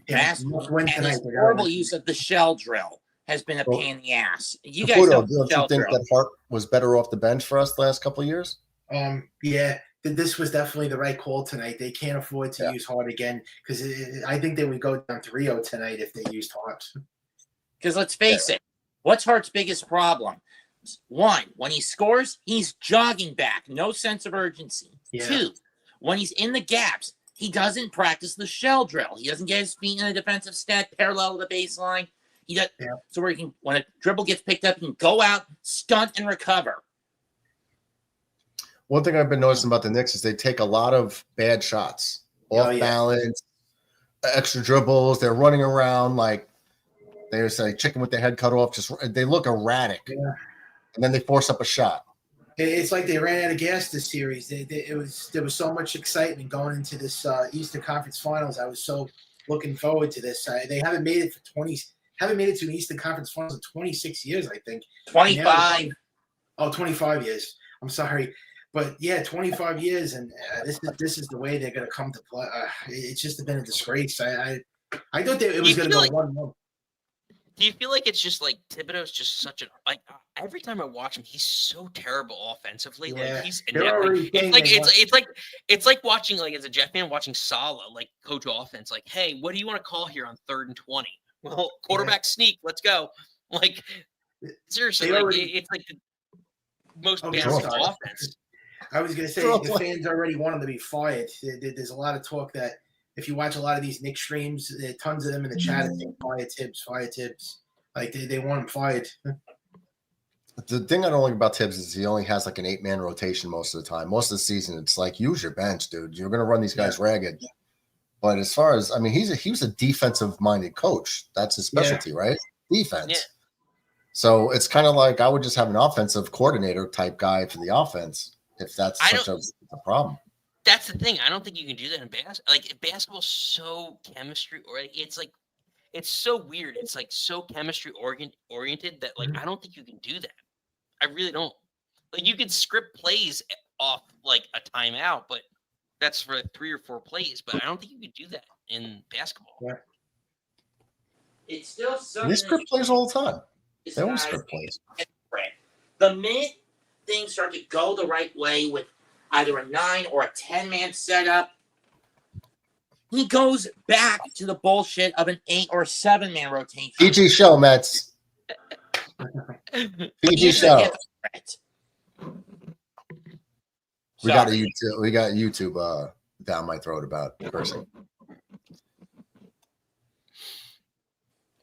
his horrible use of the shell drill has been a pain in the ass. You guys don't you think that Hart was better off the bench for us the last couple of years? Yeah. This was definitely the right call tonight. They can't afford to use Hart again because I think they would go down 3-0 tonight if they used Hart. Because let's face it, what's Hart's biggest problem? 1, when he scores, he's jogging back, no sense of urgency. 2, when he's in the gaps, he doesn't practice the shell drill. He doesn't get his feet in a defensive set parallel to the baseline. He does so where he can, when a dribble gets picked up, he can go out, stunt, and recover. One thing I've been noticing about the Knicks is they take a lot of bad shots, off balance, extra dribbles. They're running around like They just like chicken with their head cut off. Just they look erratic, Yeah. and then they force up a shot. It's like they ran out of gas this series. There was so much excitement going into this Eastern Conference Finals. I was so looking forward to this. They haven't made it to an Eastern Conference Finals in 26 years, I think. 25. 25 years. I'm sorry. But yeah, 25 years, and this is the way they're going to come to play. It's just been a disgrace. I thought that it was going to go 1-1. Do you feel like it's just like Thibodeau's just such a like every time I watch him, he's so terrible offensively. Yeah. Like he's They're already it's like watching like as a Jet fan watching Saleh like coach offense. Like, hey, what do you want to call here on 3rd and 20? Well, quarterback sneak, let's go. Like seriously, it's like the most basic offense. I was going to say the fans already want him to be fired. There's a lot of talk that if you watch a lot of these Knicks streams, there are tons of them in the chat that think fire Tibbs. Like they want him fired. The thing I don't like about Tibbs is he only has like an 8-man rotation most of the time. Most of the season, it's like use your bench, dude. You're going to run these guys ragged. But as far as he was a defensive-minded coach. That's his specialty, right? Defense. Yeah. So it's kind of like I would just have an offensive coordinator type guy for the offense if that's such a problem. That's the thing. I don't think you can do that in basketball. Like basketball's so chemistry, or it's like it's so weird. It's like so chemistry oriented that like I don't think you can do that. I really don't. Like you can script plays off like a timeout, but that's for 3 or 4 plays. But I don't think you can do that in basketball. Yeah. It's still something. They script plays all the time. They always script plays. The minute things start to go the right way with either a 9 or a 10-man setup, he goes back to the bullshit of an 8 or 7-man rotation. PG show, Mets. PG show. We got YouTube down my throat about cursing.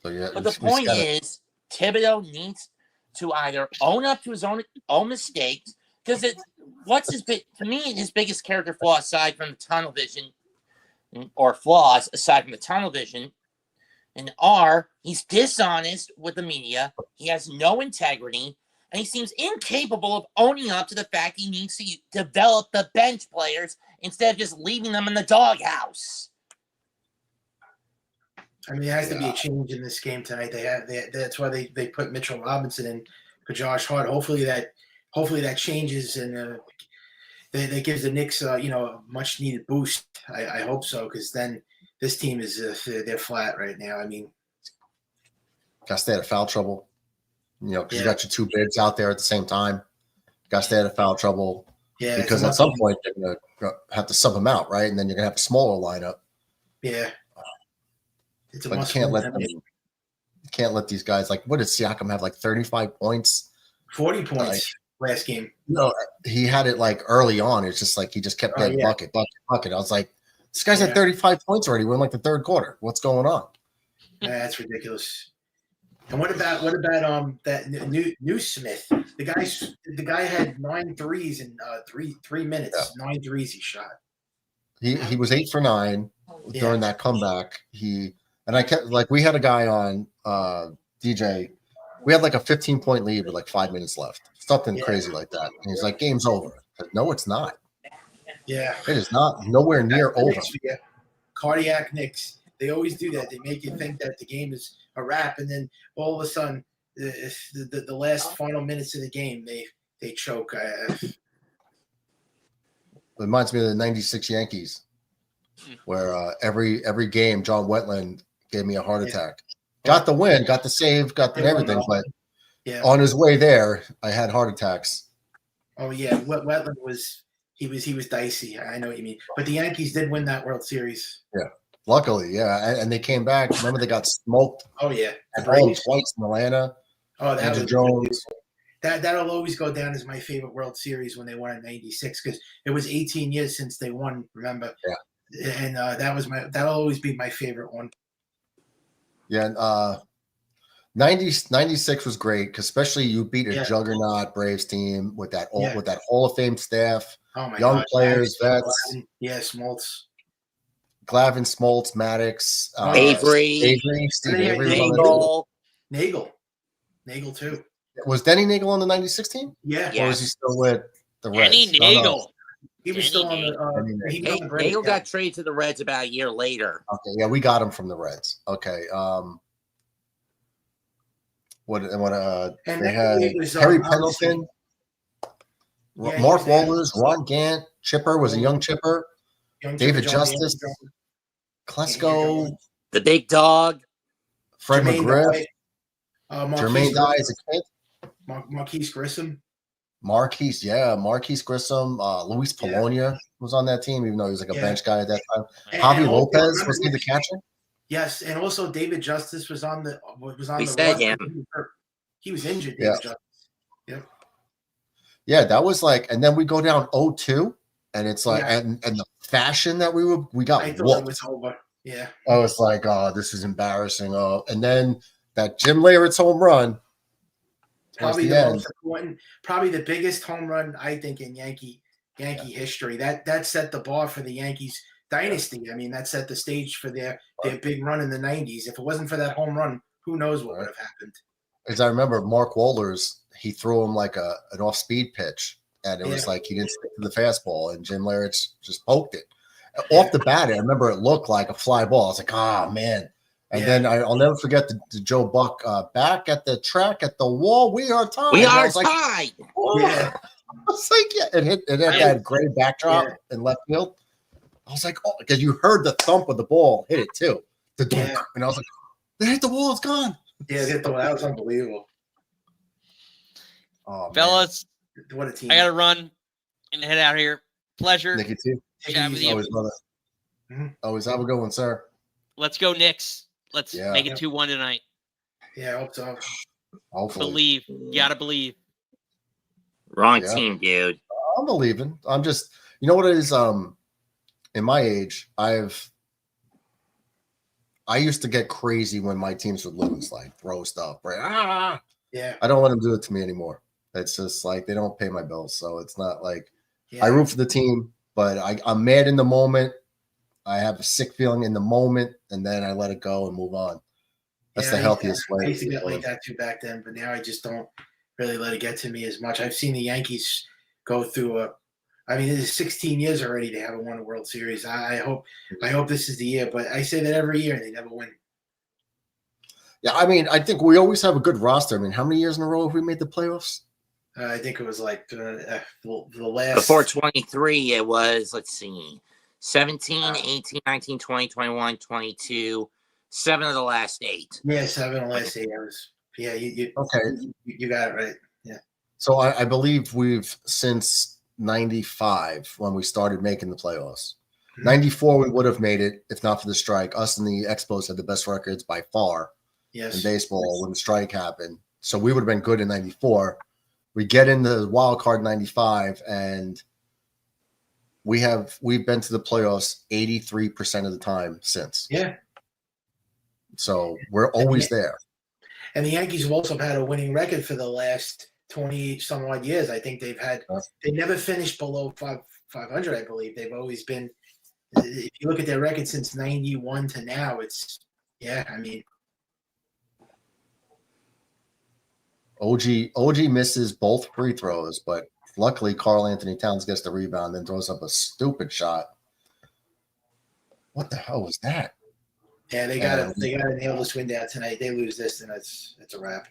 So yeah, but the point is, Thibodeau needs to either own up to his own mistakes, because his biggest character flaw aside from the tunnel vision, or flaws aside from the tunnel vision, and he's dishonest with the media. He has no integrity, and he seems incapable of owning up to the fact he needs to develop the bench players instead of just leaving them in the doghouse. I mean, there has to be a change in this game tonight. That's why they put Mitchell Robinson in for Josh Hart. Hopefully that changes and that gives the Knicks a much needed boost. I hope so, because then this team is they're flat right now. I mean, got to stay out of foul trouble. Because you got your 2 bigs out there at the same time. Got to stay out of foul trouble. Yeah, because at some point they're gonna have to sub them out, right? And then you're gonna have a smaller lineup. Yeah. But you can't let these guys, like, what did Siakam have, like 35 points? 40 points last game. No, he had it like early on. It's just like he just kept getting bucket. I was like, this guy's at 35 points already. We're in like the 3rd quarter. What's going on? Yeah, that's ridiculous. And what about that new Smith? The guy had 9 threes in 3 minutes. Yeah. 9 threes he shot. He was 8 for 9 during that comeback. And I kept we had a guy on DJ. We had like a 15-point lead with like 5 minutes left. Something crazy like that. And he's like, game's over. Like, no, it's not. Yeah. It is not nowhere near over. Cardiac Knicks. They always do that. They make you think that the game is a wrap, and then all of a sudden, the last final minutes of the game, they choke. It reminds me of the '96 Yankees, where every game, John Wetland gave me a heart attack. Got the win, got the save, got the everything, but on his way there, I had heart attacks. Oh yeah, Wetland was dicey. I know what you mean, but the Yankees did win that World Series. Yeah. Luckily, and they came back. Remember, they got smoked. Oh yeah, at home twice in Atlanta. Oh, that was Jones. That'll always go down as my favorite World Series when they won in '96, because it was 18 years since they won. Remember? Yeah. And that'll always be my favorite one. Yeah. 96 was great, because especially you beat a juggernaut Braves team with that Hall of Fame staff, young players, vets. Yeah, Smoltz. Glavin, Smoltz, Maddox, Avery, Steve Avery. Nagel too. Was Denny Nagel on the 96 team? Yeah. Or is he still with the Reds? Denny Nagel. He was still on the. He was on the Braves, Nagel yeah. got traded to the Reds about a year later. Okay, yeah, we got him from the Reds. Okay. And they had it was, Harry obviously- Pendleton, Yeah, Mark he was there. Wohlers, Ron Gant, Chipper was a young Chipper, Young David Chipper Jones, Justice, Jones, Klesko, The big dog. Fred Jermaine McGriff, Dye, Jermaine Dye as a kid, Marquise Grissom. Marquise Grissom, Luis Polonia was on that team, even though he was like a Yeah. bench guy at that time. And Javi also, Lopez, remember was he the catcher? Yes, and also David Justice was on the We the said roster. him. He was injured. Yeah. David Justice. Yep. Yeah, that was like, and then we go down 0-2, and it's like, Yeah. and the fashion that we got I thought whooped. it was over. Yeah. I was like, oh, this is embarrassing. Oh, and then that Jim Leyritz home run. Probably the the end. most important, probably the biggest home run I think in Yankee history. That set the bar for the Yankees dynasty. I mean, that set the stage for their big run in the '90s. If it wasn't for that home run, who knows what would have happened? As I remember, Mark Wohlers, he threw him like an off-speed pitch, and it was like he didn't stick to the fastball, and Jim Leyritz just poked it. Off the bat, I remember it looked like a fly ball. I was like, oh, man. And then I'll never forget the Joe Buck back at the track at the wall. We are tied. We And I are was like, tied. oh. Yeah. I was like, yeah, it had that gray backdrop in left field. I was like, oh, because you heard the thump of the ball hit it too. The dunk. Yeah. And I was like, they hit the wall, it's gone. Yeah, that was unbelievable. Oh, Fellas, what a team! I got to run and head out here. Pleasure. Nick, you too. Chat with you. Always, brother. Always have a good one, sir. Let's go, Knicks. Let's make it 2-1 tonight. Yeah, I hope so. Hopefully. Believe. You got to believe. Wrong team, dude. I'm believing. I'm just, you know what it is? In my age, I used to get crazy when my teams would lose, like throw stuff, right? Yeah. I don't let them do it to me anymore. It's just like they don't pay my bills, so it's not like Yeah. I root for the team, but I'm mad in the moment. I have a sick feeling in the moment, and then I let it go and move on. That's the healthiest way. I used to get like that too back then, but now I just don't really let it get to me as much. I've seen the Yankees go through it is 16 years already they haven't won a World Series. I hope this is the year, but I say that every year and they never win. Yeah, I mean, I think we always have a good roster. I mean, how many years in a row have we made the playoffs? I think it was like the last Before 23, it was, let's see, 17, 18, 19, 20, 21, 22, 7 of the last 8. Yeah, 7 of the last 8 hours. Yeah, you got it right. Yeah. So I believe we've since 95 when we started making the playoffs. 94 we would have made it if not for the strike. Us and the Expos had the best records by far in baseball when the strike happened. So we would have been good in 94. We get in the wild card 95 and we've been to the playoffs 83% of the time since. Yeah. So we're always there. And the Yankees have also had a winning record for the last 20 some odd years. I think they never finished below 500, I believe. They've always been, if you look at their record since 91 to now, OG misses both free throws, but luckily Karl Anthony Towns gets the rebound and throws up a stupid shot. What the hell was that? Yeah, they got to nail this win down tonight. They lose this, and it's a wrap.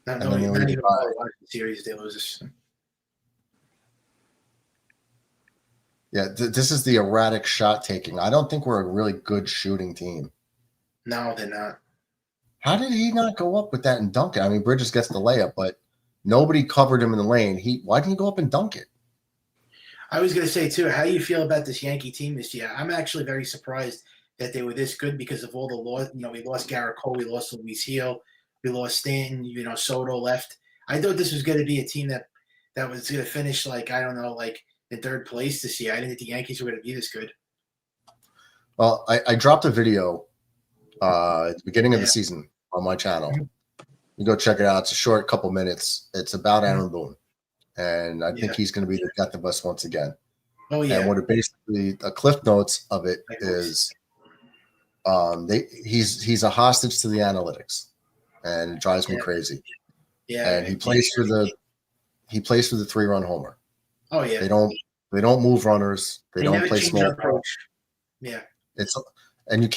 Not even watching the series, they lose this. Yeah, this is the erratic shot taking. I don't think we're a really good shooting team. No, they're not. How did he not go up with that and dunk it? I mean, Bridges gets the layup, but nobody covered him in the lane. Why didn't he go up and dunk it? I was going to say, too, how do you feel about this Yankee team this year? I'm actually very surprised that they were this good because of all the loss. You know, we lost Garrett Cole, we lost Luis Gil, we lost Stanton, Soto left. I thought this was going to be a team that was going to finish like in third place this year. I didn't think the Yankees were going to be this good. Well, I dropped a video at the beginning of the season on my channel. You go check it out. It's a short couple minutes. It's about Aaron Boone. And I think he's going to be the death of us once again. Oh, yeah. And what it basically, the cliff notes of it is he's a hostage to the analytics. and it drives me crazy. Yeah, And he plays for the 3-run homer. Oh yeah. They don't move runners. They don't never play change small their ball. approach. Yeah. And you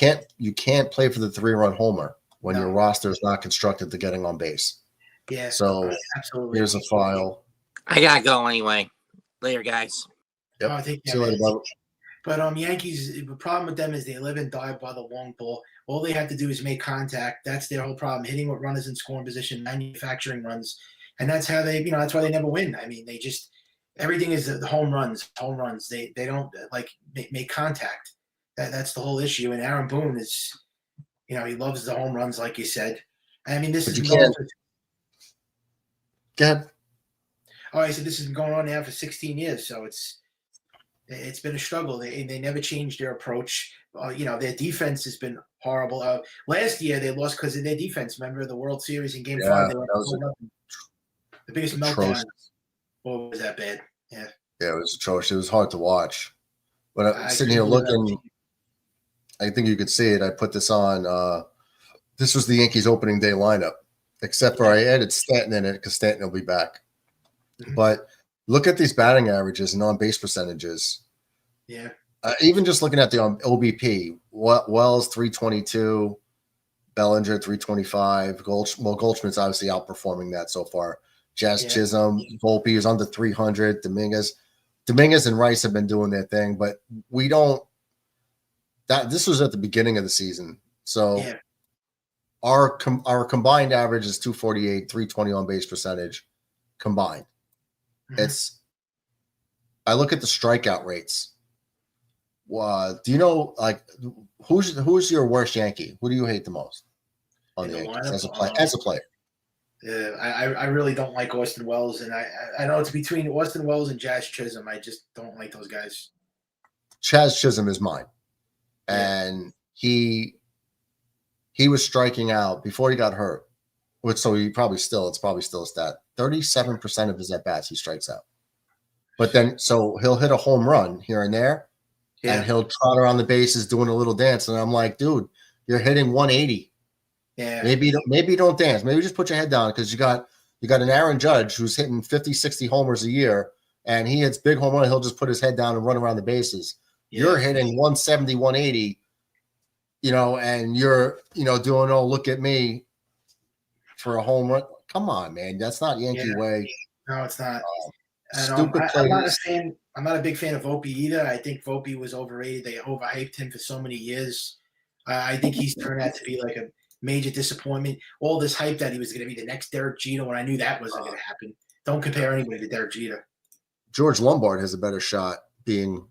can't play for the 3-run homer when your roster is not constructed to getting on base. Yeah. So absolutely. here's a file. I gotta go anyway. Later, guys. Yep. Oh, take care, See you later, man. bud. But Yankees, the problem with them is they live and die by the long ball. All they have to do is make contact. That's their whole problem. Hitting with runners in scoring position, manufacturing runs, and that's how they, that's why they never win. I mean, they just everything is the home runs. They don't like make contact. That's the whole issue. And Aaron Boone is, he loves the home runs, like you said. I mean, this is Go ahead. Oh, I said this has been going on now for 16 years, so it's been a struggle. They never changed their approach. Their defense has been horrible. Last year they lost because of their defense. Remember the World Series in Game 5? They were the biggest meltdown. Oh, was that bad? Yeah. Yeah, it was atrocious. It was hard to watch. But I'm sitting here looking. I think you could see it. I put this on. This was the Yankees opening day lineup, except for I added Stanton in it because Stanton will be back. Mm-hmm. But look at these batting averages and on-base percentages. Yeah. Even just looking at the OBP, Wells 322, Bellinger 325. Goldschmidt's obviously outperforming that so far. Chisholm, Volpe is under 300. Dominguez and Rice have been doing their thing, but we don't. This was at the beginning of the season, so our combined average is 248, 320 on base percentage combined. Mm-hmm. I look at the strikeout rates. Do you know who's your worst Yankee? Who do you hate the most on the Yankees as a player? Yeah, I really don't like Austin Wells, and I know it's between Austin Wells and Jazz Chisholm. I just don't like those guys. Chaz Chisholm is mine, and he was striking out before he got hurt, so it's probably still a stat. 37% of his at bats he strikes out, but then so he'll hit a home run here and there, and he'll trot around the bases doing a little dance, and I'm like, dude, you're hitting 180. Yeah. Maybe don't dance. Maybe just put your head down because you got an Aaron Judge who's hitting 50, 60 homers a year, and he hits big home run. He'll just put his head down and run around the bases. Yeah. You're hitting 170, 180, and you're, doing, oh, look at me for a home run. Come on, man. That's not Yankee way. No, it's not. Stupid players. I'm not a big fan of Volpe either. I think Volpe was overrated. They overhyped him for so many years. I think he's turned out to be like a major disappointment. All this hype that he was going to be the next Derek Jeter when I knew that wasn't going to happen. Don't compare anybody to Derek Jeter. George Lombard has a better shot being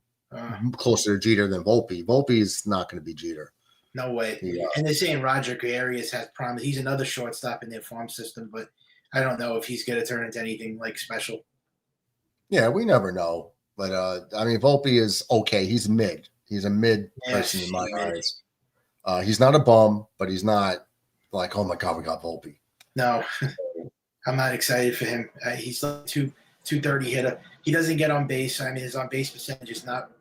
closer to Jeter than Volpe. Volpe is not going to be Jeter. No way. Yeah. And they're saying Roger Arias has promise. He's another shortstop in their farm system, but I don't know if he's going to turn into anything like special. Yeah, we never know. But, Volpe is okay. He's mid. He's a mid person in my eyes. He's not a bum, but he's not like, oh my God, we got Volpe. No, I'm not excited for him. He's like 230 hitter. He doesn't get on base. His on base percentage is not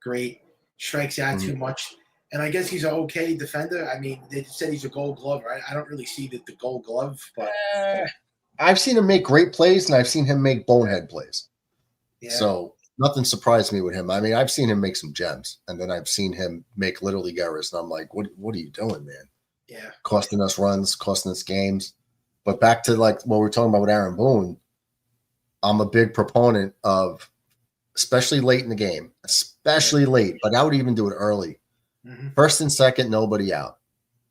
great. Strikes out too much. And I guess he's an okay defender. They said he's a Gold Glove, right? I don't really see the Gold Glove, but I've seen him make great plays, and I've seen him make bonehead plays. Yeah. So nothing surprised me with him. I've seen him make some gems, and then I've seen him make little league errors, and I'm like, what are you doing, man? Yeah. Costing us runs, costing us games. But back to like what we're talking about with Aaron Boone, I'm a big proponent of, especially late in the game, but I would even do it early. Mm-hmm. First and second, nobody out.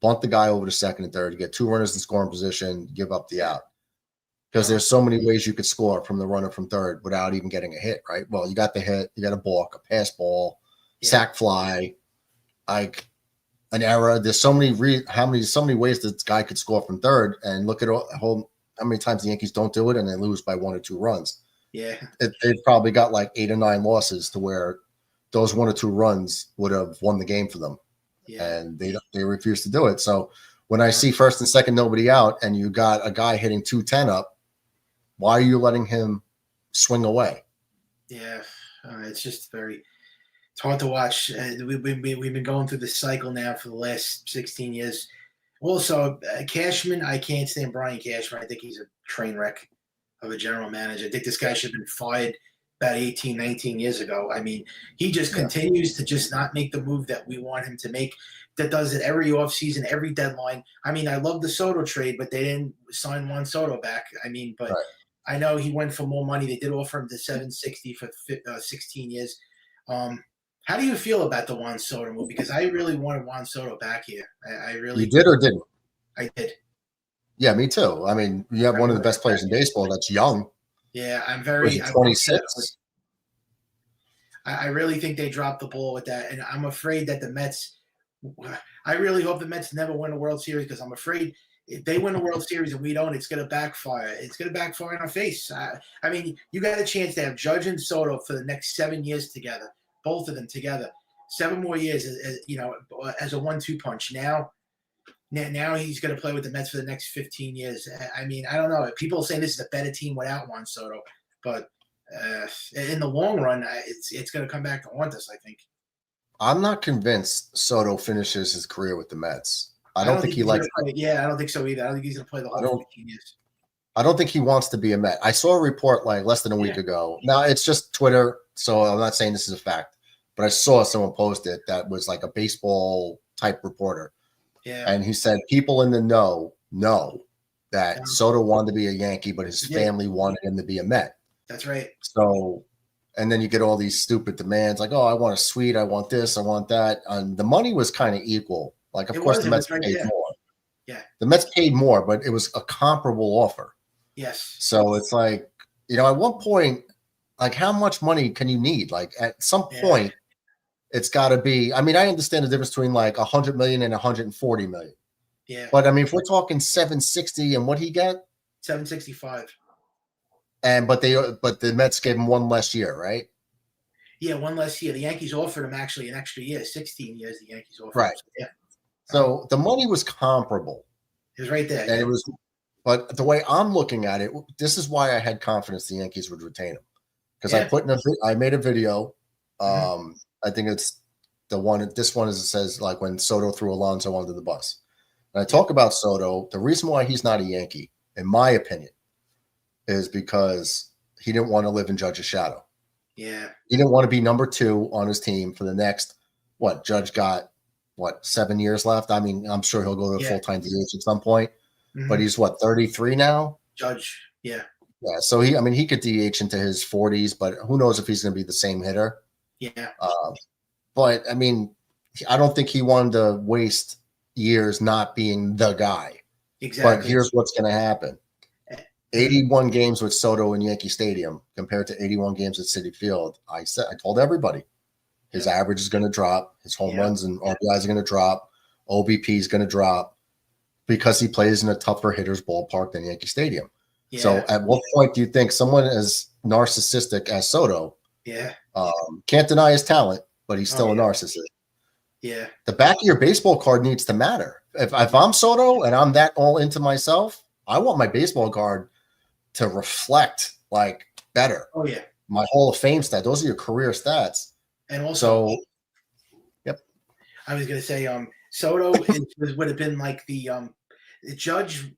Bunt the guy over to second and third. You get two runners in scoring position, give up the out. Because there's so many ways you could score from the runner from third without even getting a hit, right? Well, you got the hit, you got a balk, a pass ball, sack fly, like an error. There's so many ways that this guy could score from third. And look at how many times the Yankees don't do it and they lose by 1 or 2 runs. Yeah, they've probably got like 8 or 9 losses to where those 1 or 2 runs would have won the game for them. Yeah. And they refuse to do it. So when I see first and second, nobody out, and you got a guy hitting 210 up, why are you letting him swing away? Yeah, it's just it's hard to watch. We've been going through this cycle now for the last 16 years. Also, Cashman, I can't stand Brian Cashman. I think he's a train wreck of a general manager. I think this guy should have been fired about 18, 19 years ago. I mean, he just continues to just not make the move that we want him to make. That does it every offseason, every deadline. I mean, I love the Soto trade, but they didn't sign Juan Soto back. I mean, but I know he went for more money. They did offer him the $760 for 16 years. How do you feel about the Juan Soto move? Because I really wanted Juan Soto back here. I really You did or didn't? I did. Yeah, me too. I mean, you have one of the best players in baseball that's young. Yeah, I'm very 26. I really think they dropped the ball with that, and I'm afraid that the Mets. I really hope the Mets never win a World Series because I'm afraid if they win a World Series and we don't, it's going to backfire. It's going to backfire in our face. I mean, you got a chance to have Judge and Soto for the next 7 years together, both of them together, 7 more years, as a 1-2 punch. Now he's going to play with the Mets for the next 15 years. I mean, I don't know. People say this is a better team without Juan Soto, but in the long run, it's going to come back to haunt us, I think. I'm not convinced Soto finishes his career with the Mets. I don't think he likes. Yeah, I don't think so either. I don't think he's going to play the whole 15 years. I don't think he wants to be a Met. I saw a report like less than a week ago. Now it's just Twitter, so I'm not saying this is a fact, but I saw someone post it that was like a baseball type reporter. Yeah. And he said people in the know that Soto wanted to be a Yankee, but his family wanted him to be a Met. That's right. So, and then you get all these stupid demands like, oh, I want a suite, I want this, I want that. And the money was kind of equal. Like, of course, the Mets paid more. Yeah. The Mets paid more, but it was a comparable offer. Yes. So it's like, at one point, like, how much money can you need? Like, at some point, it's got to be. I mean, I understand the difference between like 100 million and 140 million. Yeah. But I mean, if we're talking 760, and what he get? 765. But the Mets gave him one less year, right? Yeah, one less year. The Yankees offered him actually an extra year, 16 years. The Yankees offered. Right. Him, so, yeah. So the money was comparable. It was right there. And it was, but the way I'm looking at it, this is why I had confidence the Yankees would retain him, because I made a video. I think it's the one. This one is, it says like when Soto threw Alonso under the bus. And I talk about Soto. The reason why he's not a Yankee, in my opinion, is because he didn't want to live in Judge's shadow. Yeah. He didn't want to be number 2 on his team for the next, Judge got, 7 years left? I mean, I'm sure he'll go to a full-time DH at some point. But he's, 33 now? Judge, yeah. Yeah, so he could DH into his 40s, but who knows if he's going to be the same hitter. Yeah. But, I mean, I don't think he wanted to waste years not being the guy. Exactly. But here's what's going to happen. 81 games with Soto in Yankee Stadium compared to 81 games at Citi Field. I told everybody his average is going to drop, his home runs and RBIs are going to drop, OBP is going to drop because he plays in a tougher hitter's ballpark than Yankee Stadium. Yeah. So at what point do you think someone as narcissistic as Soto can't deny his talent, but he's still a narcissist? Yeah. The back of your baseball card needs to matter. If I'm Soto and I'm that all into myself, I want my baseball card to reflect like better. Oh yeah. My Hall of Fame stat. Those are your career stats. And also, yep. I was gonna say, Soto would have been like the Judge,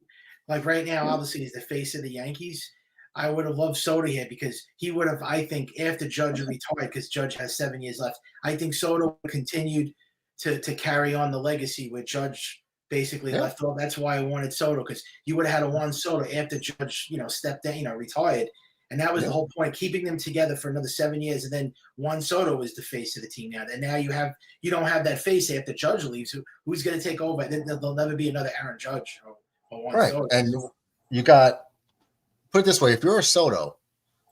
like right now, obviously he's the face of the Yankees. I would have loved Soto here because he would have, I think, after Judge retired, because Judge has 7 years left, I think Soto continued to carry on the legacy where Judge basically left off. That's why I wanted Soto, because you would have had a Juan Soto after Judge, stepped down, retired. And that was the whole point, keeping them together for another 7 years. And then Juan Soto was the face of the team now. And now you don't have that face after Judge leaves. Who's going to take over? Then there'll never be another Aaron Judge or Juan Soto. And you got, put it this way, if you're a Soto,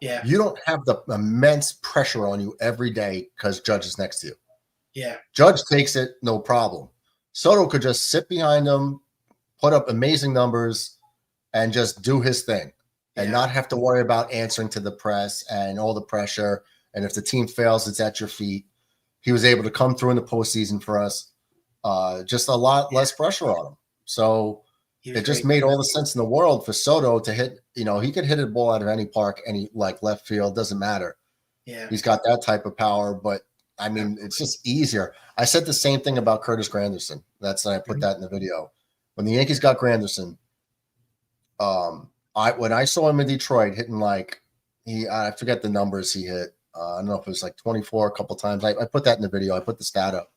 you don't have the immense pressure on you every day because Judge is next to you. Yeah. Judge takes it, no problem. Soto could just sit behind him, put up amazing numbers, and just do his thing and not have to worry about answering to the press and all the pressure. And if the team fails, it's at your feet. He was able to come through in the postseason for us. Just a lot less pressure on him. So it just made all the sense in the world for Soto to hit, he could hit a ball out of any park, any like left field, doesn't matter. Yeah. He's got that type of power, but I mean, it's just easier. I said the same thing about Curtis Granderson. I put that in the video. when the Yankees got Granderson, when I saw him in Detroit hitting like I forget the numbers he hit. I don't know if it was like 24 a couple times. I put that in the video. I put the stat up.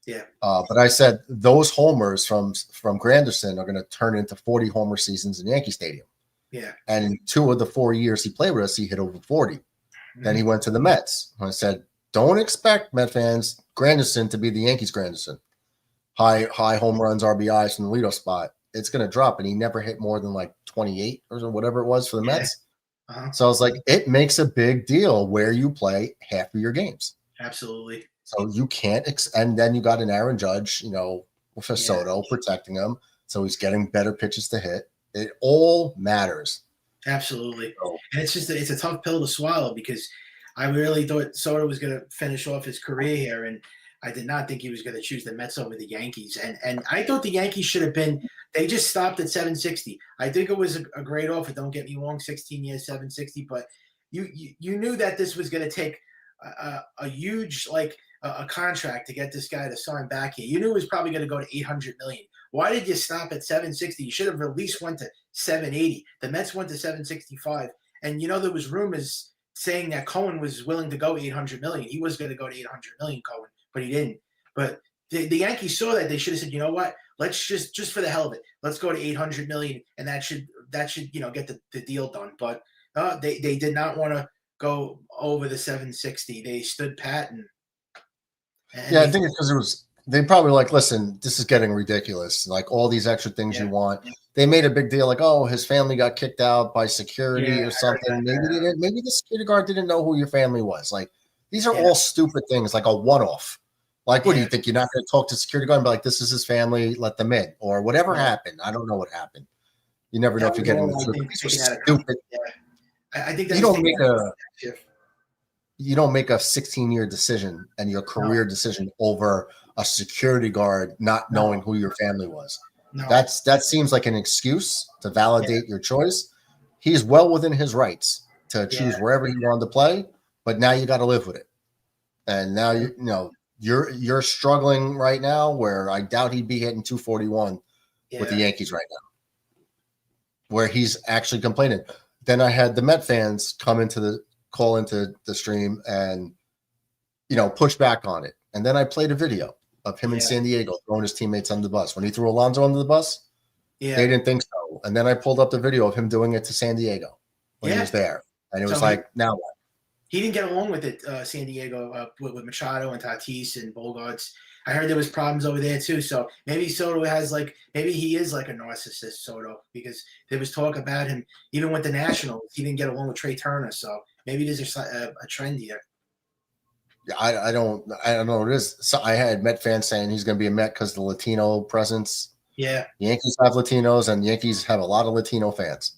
Yeah. But I said those homers from Granderson are going to turn into 40 homer seasons in Yankee Stadium. Yeah. And in 2 of the 4 years he played with us, he hit over 40. Then he went to the Mets. And I said, don't expect Met fans Granderson to be the Yankees Granderson. High home runs, RBIs from the leadoff spot. It's going to drop, and he never hit more than like 28 or whatever it was for the Mets. So I was like, it makes a big deal where you play half of your games. Absolutely. So you can't, and then you got an Aaron Judge, for Soto protecting him. So he's getting better pitches to hit. It all matters. Absolutely. And it's a tough pill to swallow because I really thought Soto was going to finish off his career here, and I did not think he was going to choose the Mets over the Yankees. And I thought the Yankees should have been – they just stopped at 760. I think it was a great offer. Don't get me wrong, 16 years, 760. But you knew that this was going to take a huge a contract to get this guy to sign back here. You knew it was probably going to go to $800 million. Why did you stop at 760? You should have at least went to 780. The Mets went to 765. And, there was rumors saying that Cohen was willing to go $800 million. He was going to go to $800 million, Cohen, but he didn't. But the Yankees saw that. They should have said, you know what? Let's just for the hell of it, let's go to $800 million, and that should get the deal done. But they did not want to go over the 760. They stood pat and I think it's because they probably like, listen, this is getting ridiculous. Like all these extra things you want. They made a big deal like, oh, his family got kicked out by security or something. Maybe the security guard didn't know who your family was. Like these are all stupid things, like a one-off. Like, what do you think? You're not going to talk to security guard and be like, this is his family, let them in, or whatever happened. I don't know what happened. You never know if you're getting the truth. These are stupid. I think you don't make a 16-year decision and your career decision over a security guard not knowing who your family was. No. That seems like an excuse to validate your choice. He's well within his rights to choose wherever he wanted to play, but now you got to live with it. And now you're struggling right now, where I doubt he'd be hitting 241 with the Yankees right now, where he's actually complaining. Then I had the Met fans call into the stream and push back on it. And then I played a video of him in San Diego throwing his teammates under the bus. When he threw Alonso under the bus, they didn't think so. And then I pulled up the video of him doing it to San Diego when he was there. And it was now what? He didn't get along with it, San Diego, with Machado and Tatis and Bogarts. I heard there was problems over there too. So maybe Soto maybe he is like a narcissist, Soto, because there was talk about him even with the Nationals. He didn't get along with Trey Turner. So maybe there's a trend here. Yeah, I don't know what it is. So I had Met fans saying he's going to be a Met because of the Latino presence. Yeah. The Yankees have Latinos, and the Yankees have a lot of Latino fans.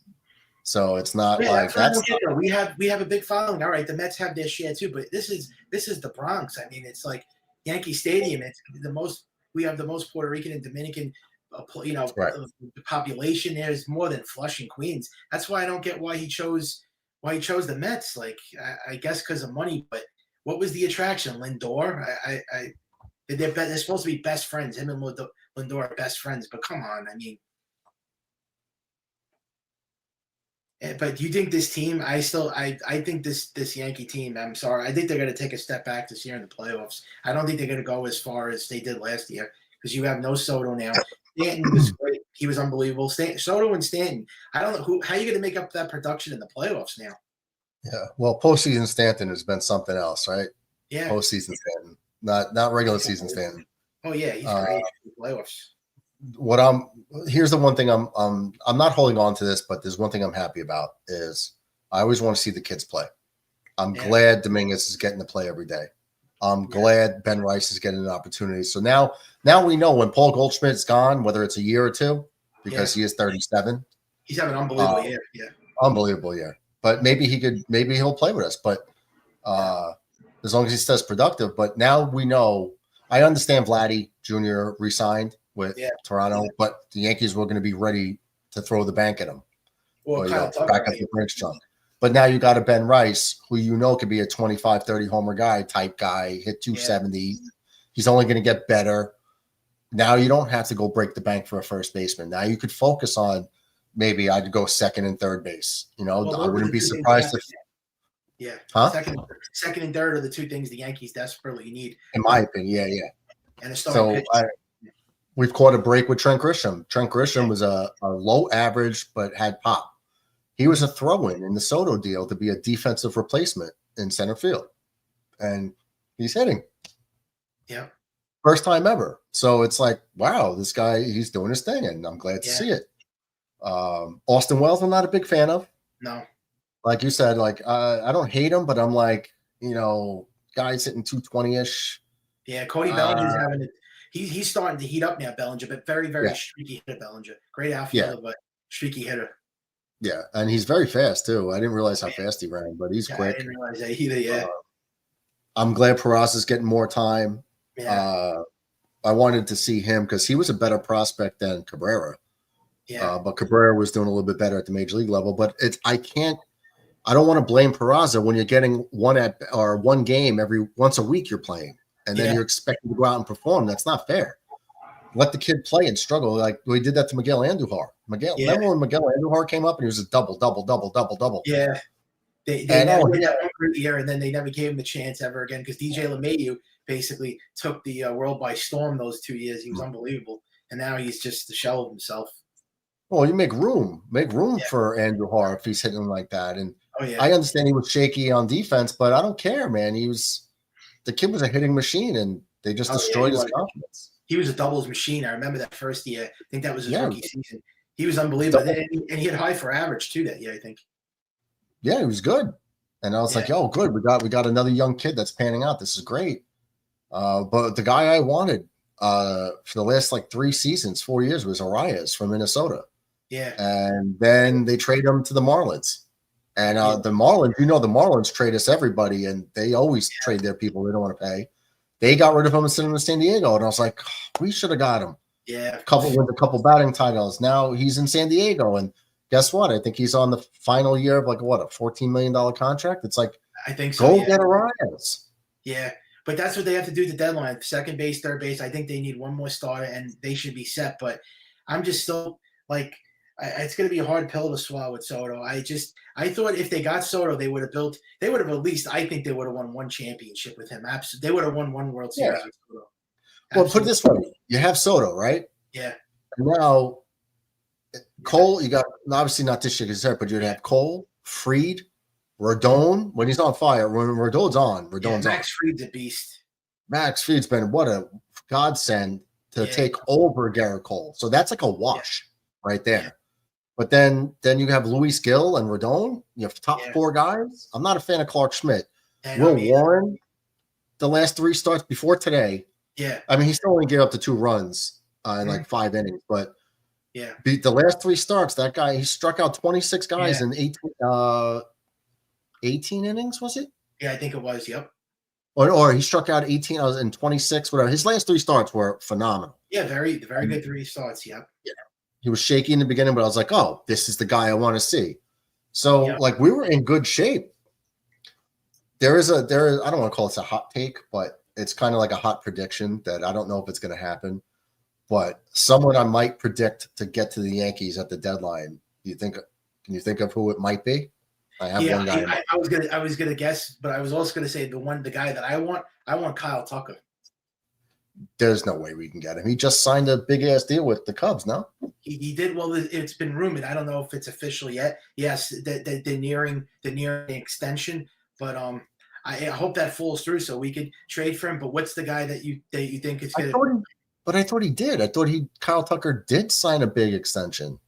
So it's not we have a big following. All right, the Mets have their share too, but this is the Bronx. I mean, it's like Yankee Stadium. It's we have the most Puerto Rican and Dominican, population. There's more than Flushing, Queens. That's why I don't get why he chose the Mets. Like I guess because of money, but what was the attraction? Lindor. They're supposed to be best friends. Him and Lindor are best friends, but come on, I mean. But do you think this team? I think this Yankee team. I'm sorry. I think they're going to take a step back this year in the playoffs. I don't think they're going to go as far as they did last year because you have no Soto now. Stanton was great. He was unbelievable. Soto and Stanton. I don't know how are you going to make up that production in the playoffs now. Yeah. Well, postseason Stanton has been something else, right? Yeah. Postseason Stanton, not regular season Stanton. Oh yeah, he's great in the playoffs. Here's the one thing I'm not holding on to this, but there's one thing I'm happy about is I always want to see the kids play. I'm glad Dominguez is getting to play every day. I'm glad Ben Rice is getting an opportunity. So now we know when Paul Goldschmidt's gone, whether it's a year or two, because he is 37. He's having an unbelievable year. Yeah. Unbelievable year. But maybe he'll play with us. But as long as he stays productive. But now we know. I understand Vladdy Jr. resigned with Toronto, but the Yankees were going to be ready to throw the bank at him. Well, back at the Brinks chunk. But now you got a Ben Rice, who could be a 25, 30 homer type guy, hit 270. He's only going to get better. now you don't have to go break the bank for a first baseman. Now you could focus on maybe I'd go second and third base. You know, Well, I those are wouldn't the be two things surprised they if, Yeah. huh? Second and third are the two things the Yankees desperately need. In my opinion, yeah. And a starting pitch. We've caught a break with Trent Grisham. Trent Grisham was a low average but had pop. He was a throw-in in the Soto deal to be a defensive replacement in center field. And he's hitting. Yeah. First time ever. So it's like, wow, this guy, he's doing his thing, and I'm glad to see it. Austin Wells, I'm not a big fan of. No. Like you said, like I don't hate him, but I'm like, you know, guys hitting 220-ish. Yeah, Cody Bellinger's having it. He's starting to heat up now, Bellinger, but very, very streaky hitter, Bellinger. Great outfielder, but streaky hitter. Yeah, and he's very fast too. I didn't realize how fast he ran, but he's quick. I didn't realize that either. Yeah. I'm glad Peraza's getting more time. Yeah. I wanted to see him because he was a better prospect than Cabrera. Yeah. But Cabrera was doing a little bit better at the major league level. But I don't want to blame Peraza when you're getting one game every once a week you're playing, and then you're expected to go out and perform. That's not fair. Let the kid play and struggle. Like we did that to Miguel Andujar. Remember when Miguel Andujar came up and he was a double. Yeah. They never did that one great year, and then they never gave him the chance ever again because DJ LeMahieu basically took the world by storm those 2 years. He was unbelievable, and now he's just the shell of himself. Well, you make room for Andujar if he's hitting like that. And I understand he was shaky on defense, but I don't care, man. The kid was a hitting machine, and they just destroyed his confidence. He was a doubles machine. I remember that first year. I think that was his rookie season. He was unbelievable, and he had high for average too that year, I think. Yeah, he was good. And I was like, "Oh, good. We got another young kid that's panning out. This is great." But the guy I wanted for the last 4 years was Arias from Minnesota. Yeah. And then they trade him to the Marlins. And the Marlins, the Marlins trade us everybody, and they always trade their people they don't want to pay. They got rid of him and sent him to San Diego, and I was like, we should have got him. Yeah. With a couple batting titles. Now he's in San Diego, and guess what? I think he's on the final year of a $14 million contract. It's like, I think so. Go get Arias. Yeah, but that's what they have to do at the deadline. Second base, third base. I think they need one more starter, and they should be set. But I'm just still it's going to be a hard pill to swallow with Soto. I thought if they got Soto, they would have at least, I think they would have won one championship with him. Absolutely. They would have won one World Series with Soto. Well, put it this way. You have Soto, right? Yeah. And now Cole, you got, obviously not this year because he's hurt, but you'd have Cole, Fried, Rodon. When he's on fire, when Rodon's on, Max Fried's a beast. Max Fried's been what a godsend to take over Garrett Cole. So that's like a wash right there. Yeah. But then you have Luis Gil and Rodon. You have top four guys. I'm not a fan of Clark Schmidt. Will Warren, the last 3 starts before today. Yeah. I mean, he still only gave up the 2 runs in 5 innings. But the last 3 starts, that guy, he struck out 26 guys in 18 innings, was it? Yeah, I think it was. Yep. Or he struck out 18 in 26, whatever. His last 3 starts were phenomenal. Yeah, very good 3 starts. Yep. Yeah. He was shaky in the beginning, but I was like, oh, this is the guy I want to see. So, we were in good shape. There is I don't want to call it a hot take, but it's kind of like a hot prediction that I don't know if it's going to happen. But someone I might predict to get to the Yankees at the deadline. Can you think of who it might be? I have one guy. I was gonna guess, but I was also gonna say the guy that I want Kyle Tucker. There's no way we can get him. He just signed a big ass deal with the Cubs, no? He did. Well, it's been rumored. I don't know if it's official yet. Yes, they're nearing the extension, but I hope that falls through so we could trade for him. But what's the guy that you think is going? But I thought he did. I thought Kyle Tucker did sign a big extension.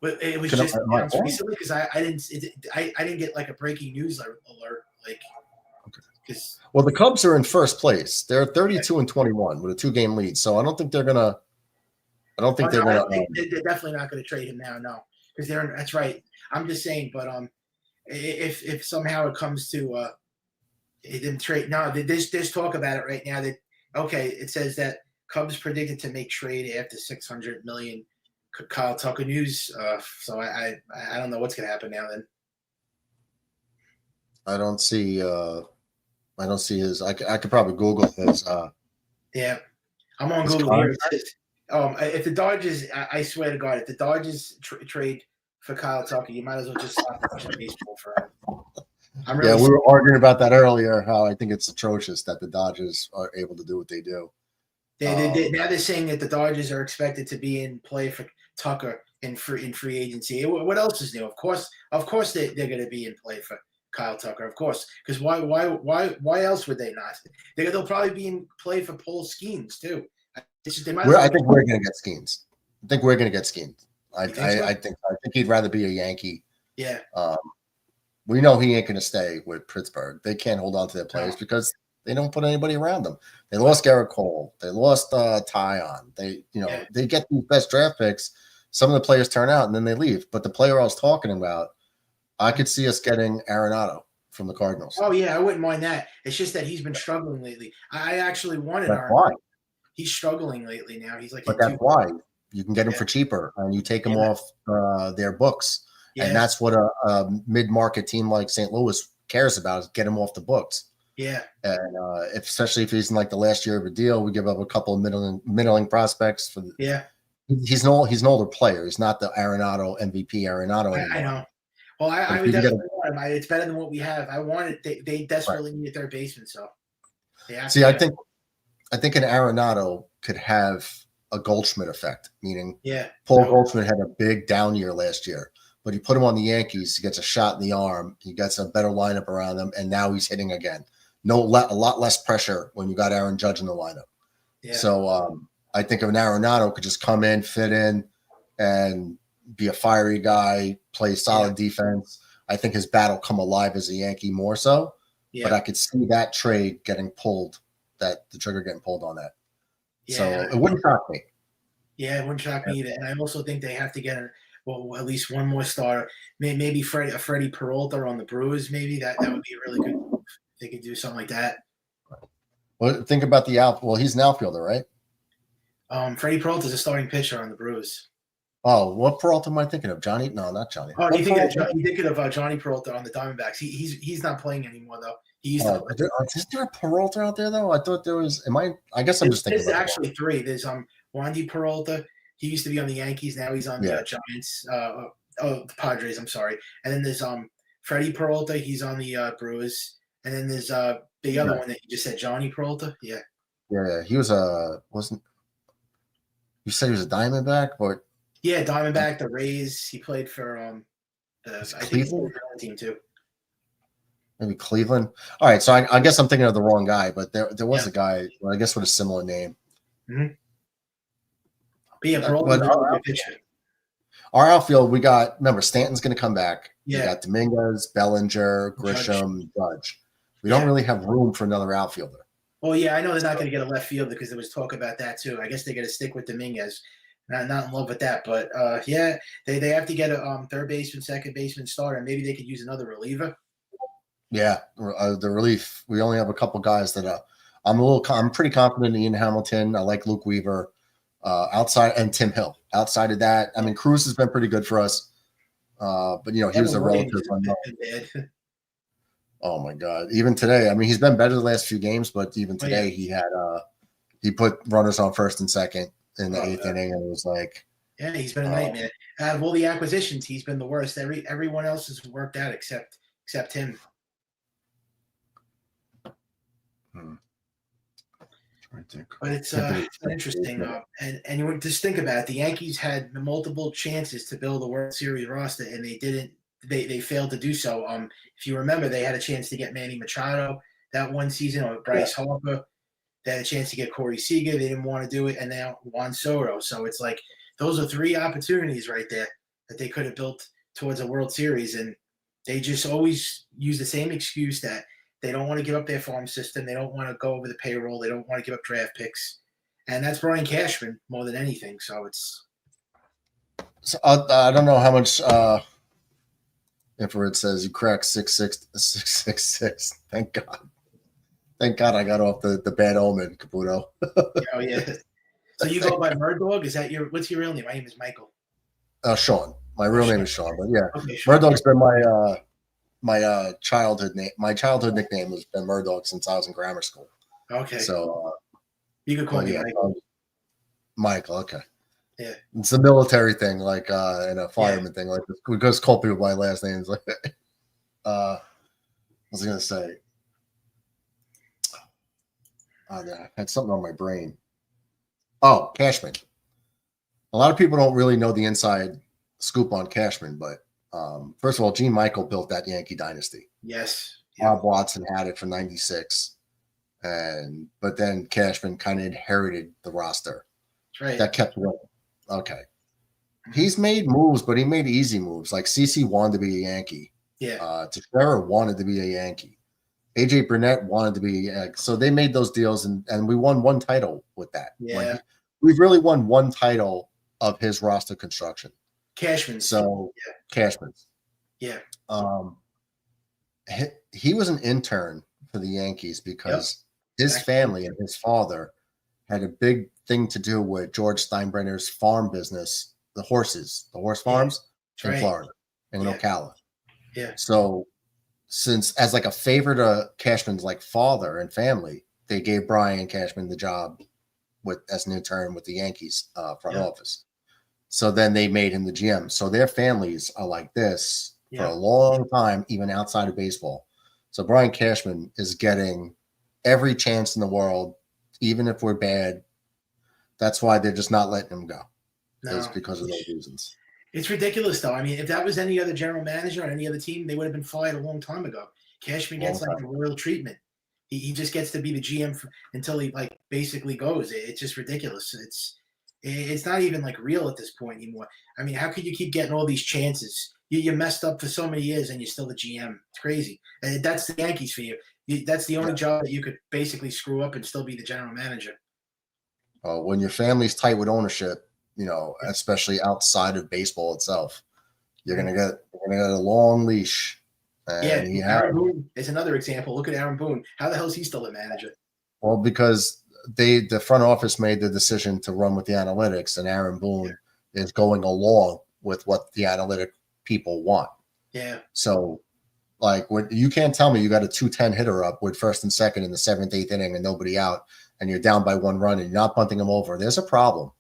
But it was just announced recently because I didn't get like a breaking news alert because. Well, the Cubs are in first place. They're 32-21 with a 2-game lead. So I don't think they're gonna. They're definitely not gonna trade him now. No, because that's right. I'm just saying, but if somehow it comes to it didn't trade. No, there's talk about it right now. That it says that Cubs predicted to make trade after $600 million. Kyle Tucker news. So I don't know what's gonna happen now. Then I don't see his. I could probably Google his. Yeah, I'm on Google here. If the Dodgers, I swear to God, if the Dodgers trade for Kyle Tucker, you might as well just stop watching baseball for him. I'm really we were arguing about that earlier. How I think it's atrocious that the Dodgers are able to do what they do. Now they're saying that the Dodgers are expected to be in play for Tucker in free agency. What else is new? Of course, they're going to be in play for Kyle Tucker. Of course, because why else would they not? They'll probably be in play for Paul Skeens too. I think we're going to get Skeens. I think we're going to get Skeens. I think he'd rather be a Yankee. Yeah. We know he ain't going to stay with Pittsburgh. They can't hold on to their players because they don't put anybody around them. They lost Garrett Cole. They lost Tyon. They get these best draft picks. Some of the players turn out and then they leave. But the player I was talking about, I could see us getting Arenado from the Cardinals. Oh yeah, I wouldn't mind that. It's just that he's been struggling lately. I actually wanted That's Arenado. why. He's struggling lately now. He's like, but that's why you can get him for cheaper and you take him off their books. Yeah. And that's what a mid-market team like St. Louis cares about, is get him off the books. Yeah. And especially if he's in like the last year of a deal, we give up a couple of middling prospects for he's an older player. He's not the Arenado MVP Arenado anymore. I know. Well, I would definitely want him. It's better than what we have. I wanted they desperately need a third baseman, so I think an Arenado could have a Goldschmidt effect, meaning Paul Goldschmidt had a big down year last year, but you put him on the Yankees, he gets a shot in the arm, he gets a better lineup around him, and now he's hitting again. A lot less pressure when you got Aaron Judge in the lineup. Yeah. So I think of an Arenado could just come in, fit in, and be a fiery guy, play solid defense. I think his bat will come alive as a Yankee more so. Yeah. But I could see that trade getting pulled, the trigger getting pulled on that. Yeah, so it wouldn't shock me. Yeah, it wouldn't shock me either. And I also think they have to get at least one more starter. Maybe Freddie Peralta on the Brewers. Maybe that would be a really good move. They could do something like that. Well, think about the outfield. Well, he's an outfielder, right? Freddie Peralta is a starting pitcher on the Brewers. Oh, what Peralta am I thinking of? Johnny? No, not Johnny. Oh, you're thinking of Johnny Peralta on the Diamondbacks. He's not playing anymore though. He used to. Is there a Peralta out there though? I thought there was. I guess I'm just thinking. There's actually three. There's Wandy Peralta. He used to be on the Yankees. Now he's on the Giants. The Padres. I'm sorry. And then there's Freddie Peralta. He's on the Brewers. And then there's the other one that you just said, Johnny Peralta. Yeah. Yeah, he was wasn't. You said he was a Diamondback, but. Yeah, Diamondback, the Rays. He played for Cleveland team too. Maybe Cleveland. All right, so I guess I'm thinking of the wrong guy, but there was a guy, I guess, with a similar name. Mm-hmm. But yeah, our outfield, we got. Remember, Stanton's going to come back. Yeah. We got Dominguez, Bellinger, Grisham, Judge. We don't really have room for another outfielder. Well, yeah, I know they're not going to get a left fielder because there was talk about that too. I guess they're going to stick with Dominguez. Not in love with that, but they have to get a third baseman, second baseman starter, and maybe they could use another reliever. Yeah, the relief. We only have a couple guys that I'm pretty confident in Ian Hamilton. I like Luke Weaver, outside, and Tim Hill. Outside of that, I mean, Cruz has been pretty good for us, but he was a relative unknown. Oh my God! Even today, I mean, he's been better the last few games, but even today, he put runners on first and second in the eighth inning, and it was like, he's been a nightmare. Out of all the acquisitions, he's been the worst. Everyone else has worked out except him. But it's interesting, and you just think about it. The Yankees had multiple chances to build a World Series roster, and they didn't. They failed to do so. If you remember, they had a chance to get Manny Machado that one season, or Bryce Harper. They had a chance to get Corey Seager. They didn't want to do it, and now Juan Soto. So it's like those are three opportunities right there that they could have built towards a World Series, and they just always use the same excuse that they don't want to give up their farm system. They don't want to go over the payroll. They don't want to give up draft picks, and that's Brian Cashman more than anything. So it's. So I don't know how much. Infrared says you cracked 666. Thank God. Thank God I got off the bad omen, Caputo. Oh yeah. So you go by Murdog? Is that what's your real name? My name is Michael. Sean. My real name is Sean, but yeah. Okay, Sean. Murdog's been my childhood name. My childhood nickname has been Murdog since I was in grammar school. Okay. So you could call me Michael. Michael. Okay. Yeah. It's a military thing, like and a fireman thing, like we just call people by last names. Like, what was I gonna say? I had something on my brain. Oh, Cashman. A lot of people don't really know the inside scoop on Cashman, but first of all, Gene Michael built that Yankee dynasty. Yes. Bob Watson had it for 96. But then Cashman kind of inherited the roster. That's right. That kept going. Okay. He's made moves, but he made easy moves. Like CC wanted to be a Yankee. Yeah. Teixeira wanted to be a Yankee. AJ Burnett wanted to be so they made those deals, and we won one title with that. Yeah. We've really won one title of his roster construction. Cashman's. So Cashman's. Yeah. He was an intern for the Yankees because his family and his father had a big thing to do with George Steinbrenner's farm business, the horse farms in Florida, in Ocala. Yeah. So since as like a favor to Cashman's like father and family, they gave Brian Cashman the job as an intern with the Yankees front office. So then they made him the GM. So their families are like this for a long time, even outside of baseball. So Brian Cashman is getting every chance in the world, even if we're bad. That's why they're just not letting him go. No. It's because of those reasons. It's ridiculous, though. I mean, if that was any other general manager or any other team, they would have been fired a long time ago. Cashman gets like the royal treatment. He just gets to be the GM until he like basically goes. It's just ridiculous. It's not even like real at this point anymore. I mean, how could you keep getting all these chances? You messed up for so many years and you're still the GM. It's crazy. And that's the Yankees for you. That's the only job that you could basically screw up and still be the general manager. When your family's tight with ownership, especially outside of baseball itself, you're gonna get a long leash. And Aaron Boone is another example. Look at Aaron Boone. How the hell is he still a manager? Well, because the front office made the decision to run with the analytics, and Aaron Boone is going along with what the analytic people want. Yeah. So, like, you can't tell me you got a 210 hitter up with first and second in the 7th, 8th inning and nobody out, and you're down by 1 run and you're not bunting them over. There's a problem.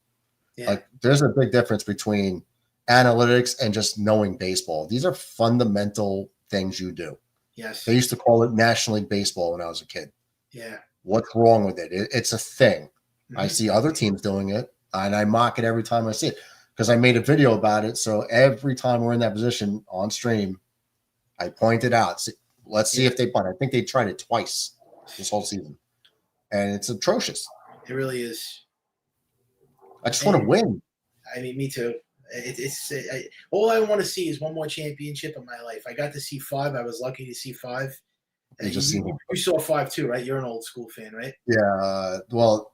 Yeah. Like, there's a big difference between analytics and just knowing baseball. These are fundamental things you do. Yes. They used to call it National League Baseball when I was a kid. Yeah. What's wrong with it? It's a thing. I see other teams doing it, and I mock it every time I see it because I made a video about it. So every time we're in that position on stream, I point it out. Let's see if they bunt. I think they tried it twice this whole season, and it's atrocious. It really is. I just want to win. I mean, me too. All I want to see is one more championship in my life. I got to see 5. I was lucky to see 5. You saw 5 too, right? You're an old school fan, right? Yeah. Well,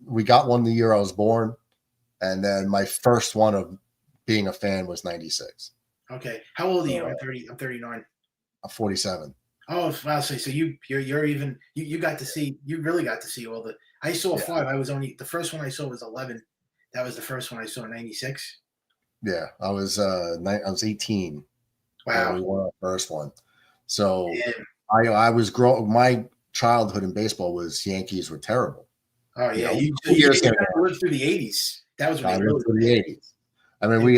we got one the year I was born, and then my first one of being a fan was 96. Okay. How old are you? I'm 30. I'm 39. I'm 47. Oh, wow. So you're even you got to see, you really got to see all the. I saw 5. I was only the first one I saw was 11. That was the first one I saw in 96. Yeah, I was 18. Wow. We won our first one. So I was my childhood in baseball was Yankees were terrible. Oh yeah, you lived through the 80s. That was I really lived through the 80s. I mean, we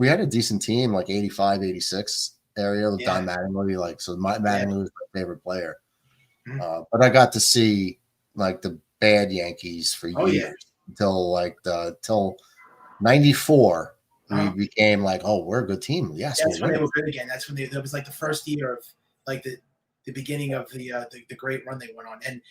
had a decent team like 85, 86 area with Don Mattingly. Like, so Mattingly was my favorite player. But I got to see like the bad Yankees for years until 94. We became like, we're a good team. Yes, that's when they were good again. That's when that was like the first year of like the beginning of the great run they went on. And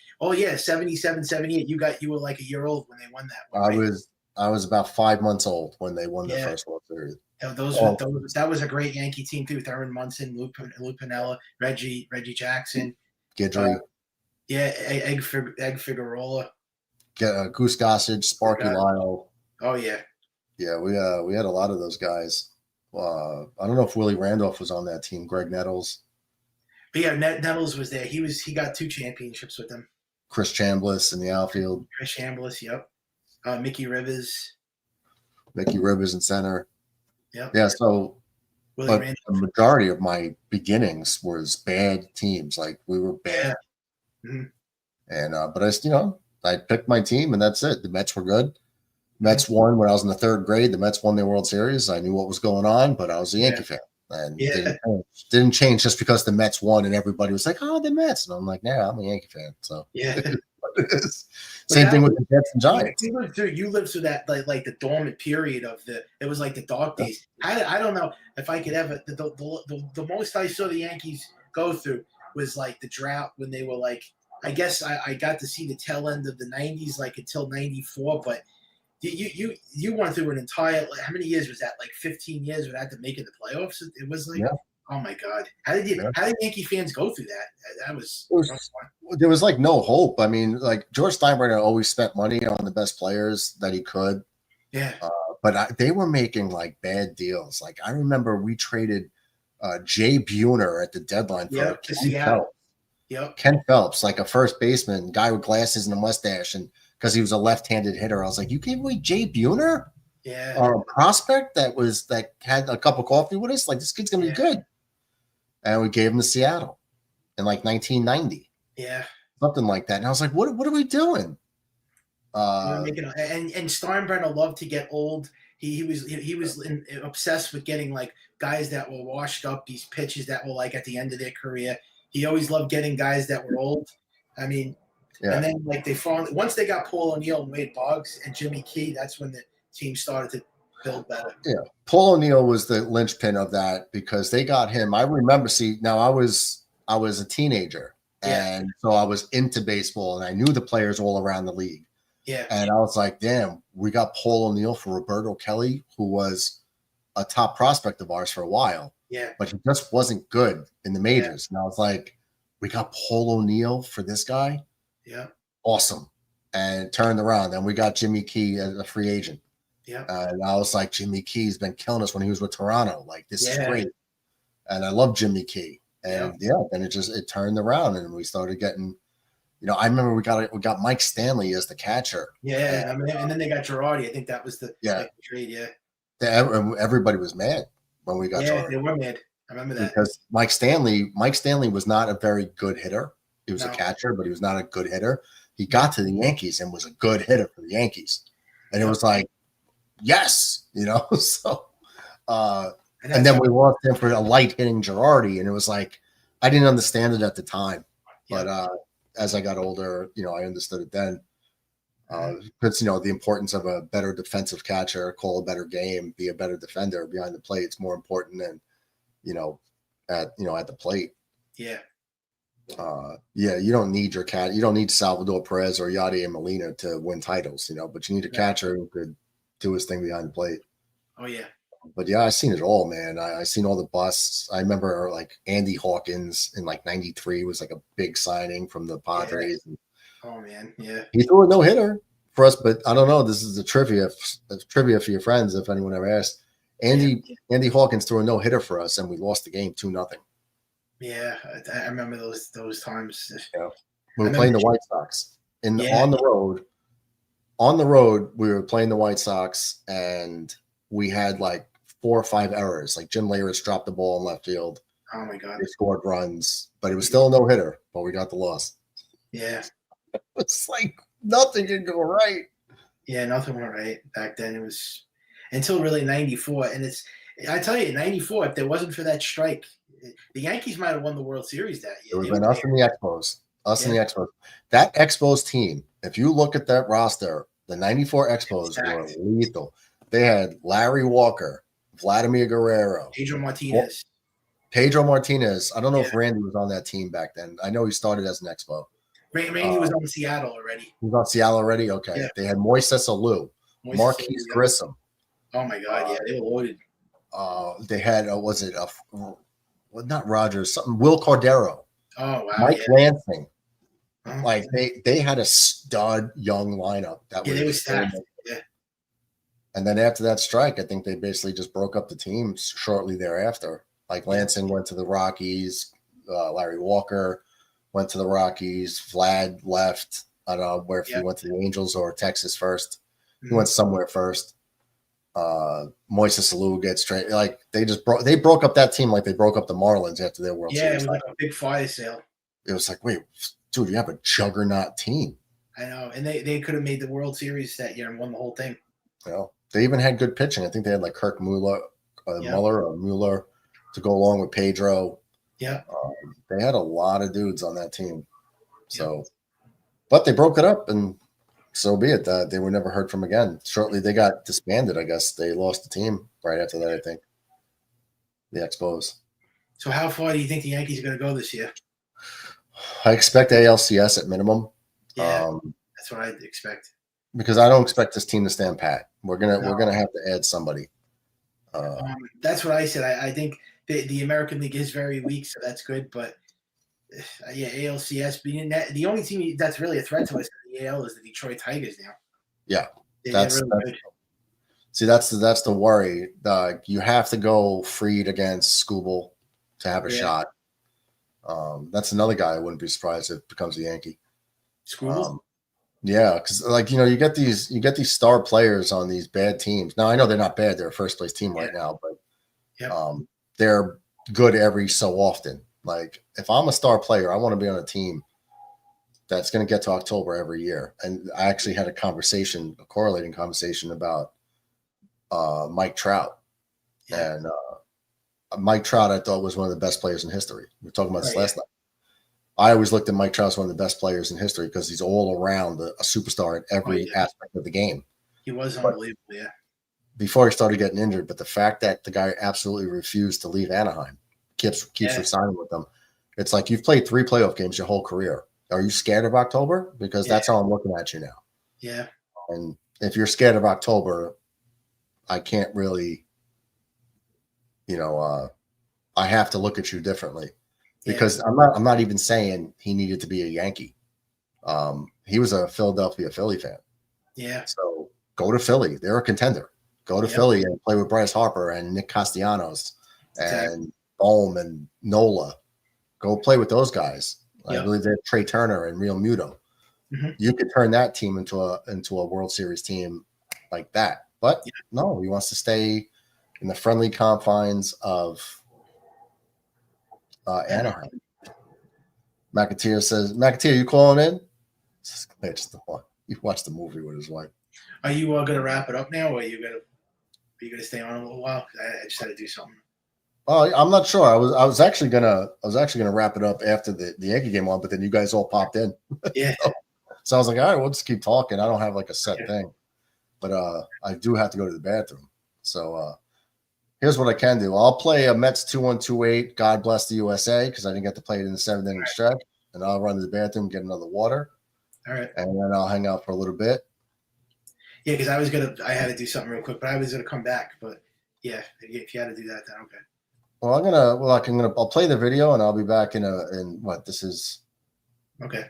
77, 78. You were like a year old when they won that one. Right? I was about 5 months old when they won the first World Series. That was a great Yankee team too. Thurman Munson, Lou Piniella, Reggie Jackson, Guidry, Egg Figueroa, Goose Gossage, Sparky Lyle. Oh yeah. Yeah, we had a lot of those guys. I don't know if Willie Randolph was on that team. Greg Nettles. But yeah, Nettles was there. He got 2 championships with them. Chris Chambliss in the outfield. Chris Chambliss, yep. Mickey Rivers in center. Yep. Yeah. So, Willie but the majority of my beginnings was bad teams. Like we were bad. Yeah. Mm-hmm. And but I picked my team, and that's it. The Mets were good. Mets won when I was in the 3rd grade. The Mets won their World Series. I knew what was going on, but I was a Yankee fan. And didn't change just because the Mets won and everybody was like, oh, the Mets. And I'm like, nah, I'm a Yankee fan. So same thing with the Jets and Giants. You lived through that like the dormant period of it was like the dark days. I don't know if I could ever the most I saw the Yankees go through was like the drought when they were like, I guess I got to see the tail end of the 90s like until 94, but you went through an entire, how many years was that? Like 15 years without them making the playoffs? It was like, oh my God. How did Yankee fans go through that? That was there was like no hope. I mean, like George Steinbrenner always spent money on the best players that he could. Yeah. But they were making like bad deals. Like I remember we traded Jay Buhner at the deadline for Ken Phelps. Yep. Ken Phelps, like a first baseman, guy with glasses and a mustache, and because he was a left-handed hitter, I was like, you gave away Jay Buhner? Yeah. A prospect that had a cup of coffee with us? Like, this kid's gonna be good. And we gave him to Seattle in like 1990. Yeah. Something like that. And I was like, what are we doing? And Steinbrenner loved to get old. He was obsessed with getting like guys that were washed up, these pitches that were like at the end of their career. He always loved getting guys that were old. I mean, and then like once they got Paul O'Neill and Wade Boggs and Jimmy Key, that's when the team started to build better. Yeah, Paul O'Neill was the linchpin of that because they got him. I remember. See, now I was a teenager, and so I was into baseball, and I knew the players all around the league. Yeah, and I was like, damn, we got Paul O'Neill for Roberto Kelly, who was a top prospect of ours for a while. Yeah, but he just wasn't good in the majors. And I was like, we got Paul O'Neill for this guy. Yeah, awesome. And it turned around. Then we got Jimmy Key as a free agent. Yeah, and I was like, Jimmy Key's been killing us when he was with Toronto. Like, this is great. And I love Jimmy Key. And then it turned around, and we started getting. I remember we got Mike Stanley as the catcher. Yeah, and then they got Girardi. I think that was the trade. Yeah, everybody was mad when we got Girardi. Yeah, they were mad. I remember that because Mike Stanley was not a very good hitter. He was a catcher, but he was not a good hitter. He got to the Yankees and was a good hitter for the Yankees, and it was like, yes, So, and then we lost him for a light hitting Girardi, and it was like I didn't understand it at the time, but as I got older, I understood it then. Because the importance of a better defensive catcher, call a better game, be a better defender behind the plate. It's more important than at the plate. Yeah. You don't need you don't need Salvador Perez or Yadier Molina to win titles, but you need a catcher who could do his thing behind the plate. Oh yeah. But I seen it all, man. I seen all the busts. I remember like Andy Hawkins in like '93 was like a big signing from the Padres. Yeah. Oh man, yeah. He threw a no-hitter for us, but I don't know. This is a trivia for your friends if anyone ever asked. Andy Hawkins threw a no-hitter for us, and we lost the game 2-0. Yeah, I remember those times. Yeah. We were playing the White Sox on the road. On the road, we were playing the White Sox, and we had like 4 or 5 errors. Like Jim Leyritz dropped the ball in left field. Oh my God! They scored runs, but it was still a no-hitter. But we got the loss. Yeah. It's like nothing can go right. Yeah, nothing went right back then. It was until really '94, and I tell you, '94. If there wasn't for that strike, the Yankees might have won the World Series that year. It would have been us and the Expos. And the Expos. That Expos team. If you look at that roster, the '94 Expos were lethal. They had Larry Walker, Vladimir Guerrero, Pedro Martinez. I don't know if Randy was on that team back then. I know he started as an Expo. Randy was on Seattle already. He was on Seattle already? Okay. Yeah. They had Moises Alou, Marquise Grissom. Oh, my God. Yeah, they were loaded. They had, not Rogers, Will Cordero. Oh, wow. Mike Lansing. Like, they had a stud young lineup. They were stacked. Yeah. And then after that strike, I think they basically just broke up the team shortly thereafter. Like, Lansing went to the Rockies, Larry Walker went to the Rockies. Vlad left. I don't know where if he went to the Angels or Texas first. He went somewhere first. Moises Alou gets straight. Like they broke up that team like they broke up the Marlins after their World Series. Yeah, it was like a big fire sale. It was like, wait, dude, you have a juggernaut team. I know, and they could have made the World Series that year and won the whole thing. You know, they even had good pitching. I think they had like Kirk Muller, Muller to go along with Pedro. Yeah. They had a lot of dudes on that team. So, but they broke it up, and so be it. They were never heard from again. Shortly, they got disbanded. I guess they lost the team right after that. I think the Expos. So, how far do you think the Yankees are going to go this year? I expect ALCS at minimum. Yeah, that's what I'd expect. Because I don't expect this team to stand pat. We're gonna have to add somebody. That's what I said. I think the American League is very weak, so that's good. But yeah, ALCS being the only team that's really a threat to us in the AL is the Detroit Tigers now. Yeah, they're really good. See, that's the worry. You have to go Fried against Skubal to have a shot. That's another guy I wouldn't be surprised if becomes a Yankee. Skubal? Yeah, because you get these star players on these bad teams. Now I know they're not bad; they're a first place team right now, but they're good every so often. Like if I'm a star player, I want to be on a team that's going to get to October every year. And I actually had a correlating conversation about Mike Trout, and Mike Trout I thought was one of the best players in history. We were talking about this last night. I always looked at Mike Trout as one of the best players in history because he's all around a superstar in every aspect of the game. He was unbelievable, yeah. Before he started getting injured, but the fact that the guy absolutely refused to leave Anaheim, keeps resigning with them. It's like you've played 3 playoff games your whole career. Are you scared of October? Because that's how I'm looking at you now. Yeah. And if you're scared of October, I can't really, I have to look at you differently. Because I'm not even saying he needed to be a Yankee. He was a Philadelphia Philly fan. Yeah. So go to Philly. They're a contender. Go to Philly and play with Bryce Harper and Nick Castellanos and Bohm and Nola. Go play with those guys. I believe they have Trey Turner and Real Muto. Mm-hmm. You could turn that team into a World Series team like that. But no, he wants to stay in the friendly confines of Anaheim. McAteer says, McAteer, you calling in? You watched the movie with his wife. Are you going to wrap it up now, or are you going to stay on a little while? I just had to do something. Oh, I'm not sure. I was actually gonna wrap it up after the Yankee game on, but then you guys all popped in. Yeah. So I was like, all right, we'll just keep talking. I don't have like a set thing, but I do have to go to the bathroom. So here's what I can do. I'll play a Mets 2-1-2-8. God bless the USA, because I didn't get to play it in the 7th inning stretch, and I'll run to the bathroom, get another water. All right. And then I'll hang out for a little bit. Yeah, because I had to do something real quick, but I was gonna come back. But yeah, if you had to do that, then okay. Well, I'll play the video, and I'll be back in what this is. Okay.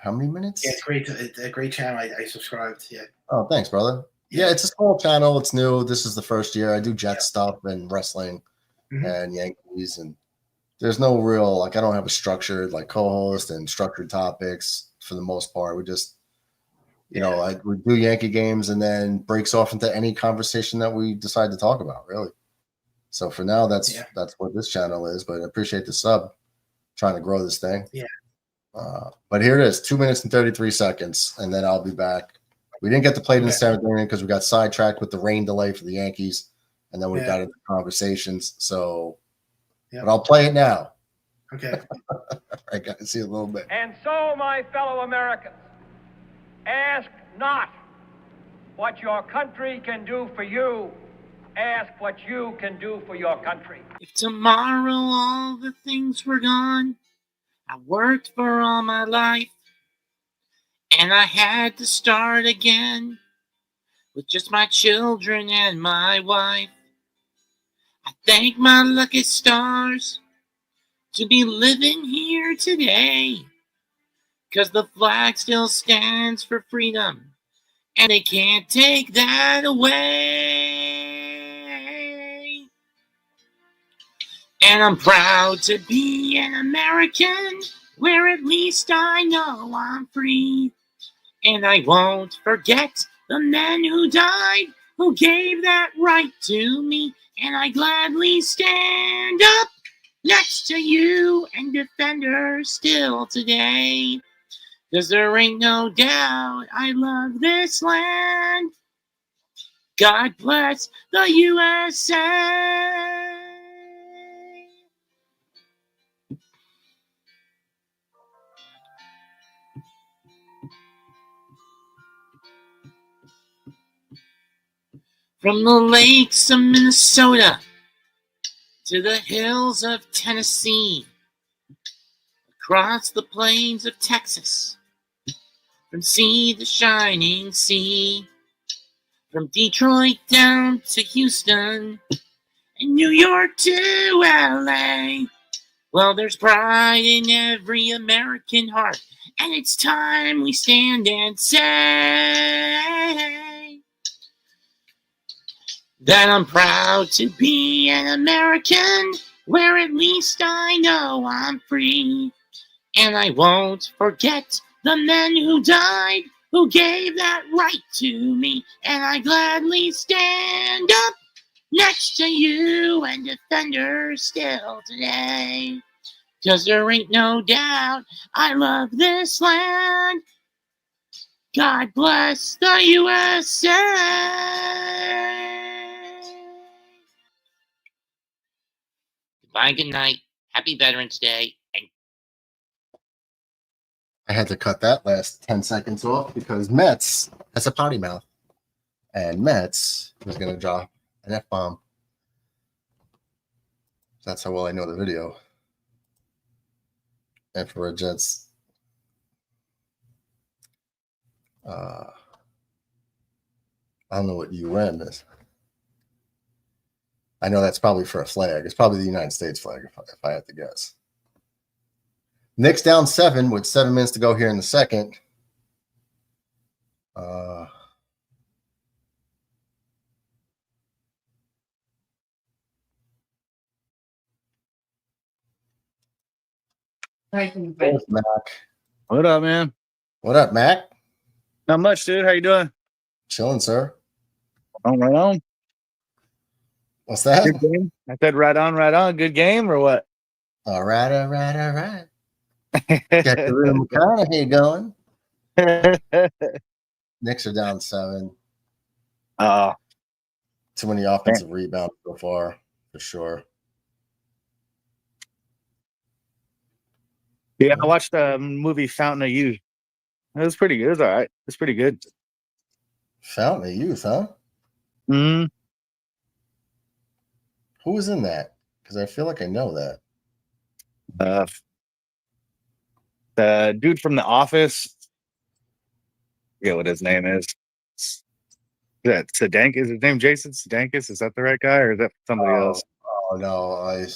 How many minutes? Yeah, it's great. It's a great channel. I subscribed. Yeah. Oh, thanks, brother. Yeah, it's a small channel. It's new. This is the first year. I do Jets stuff and wrestling and Yankees, and there's no real I don't have a structured co-host and structured topics for the most part. We just we do Yankee games and then breaks off into any conversation that we decide to talk about, really. So for now, that's what this channel is. But I appreciate the sub, trying to grow this thing. Yeah. But here it is, 2 minutes and 33 seconds, and then I'll be back. We didn't get to play it in the 7th inning because we got sidetracked with the rain delay for the Yankees, and then we got into conversations. So, but I'll play it now. Okay. All right, guys, see you in a little bit. And so, my fellow Americans, ask not what your country can do for you. Ask what you can do for your country. If tomorrow all the things were gone, I worked for all my life, and I had to start again with just my children and my wife. I thank my lucky stars to be living here today, 'cause the flag still stands for freedom, and they can't take that away. And I'm proud to be an American, where at least I know I'm free. And I won't forget the men who died, who gave that right to me. And I gladly stand up next to you and defender still today. 'Cause there ain't no doubt I love this land. God bless the USA. From the lakes of Minnesota to the hills of Tennessee, across the plains of Texas, from sea to shining sea, from Detroit down to Houston, and New York to LA. Well, there's pride in every American heart, and it's time we stand and say that I'm proud to be an American, where at least I know I'm free. And I won't forget the men who died, who gave that right to me. And I gladly stand up next to you and defend her still today. 'Cause there ain't no doubt I love this land. God bless the USA. Goodbye, good night. Happy Veterans Day. And I had to cut that last 10 seconds off because Metz has a potty mouth. And Metz was going to drop an F-bomb. That's how well I know the video. And for a Jets, I don't know what UN is. I know that's probably for a flag. It's probably the United States flag, if I had to guess. Knicks down 7 with 7 minutes to go here in the second. There's Mac. What up, man? What up, Mac? Not much, dude. How you doing? Chilling, sir. Right on. What's that? Good game. I said right on, right on. Good game or what? All right. Get the room McConaughey going. Knicks are down 7. Too many offensive rebounds so far, for sure. Yeah, I watched the movie Fountain of Youth. It was pretty good. It was all right. It's pretty good. Fountain of Youth, huh? Mm-hmm. Who was in that? Because I feel like I know that. The dude from The Office. I forget what his name is. That Sudeikis? Is his name Jason Sudeikis? Is that the right guy, or is that somebody else? Oh no,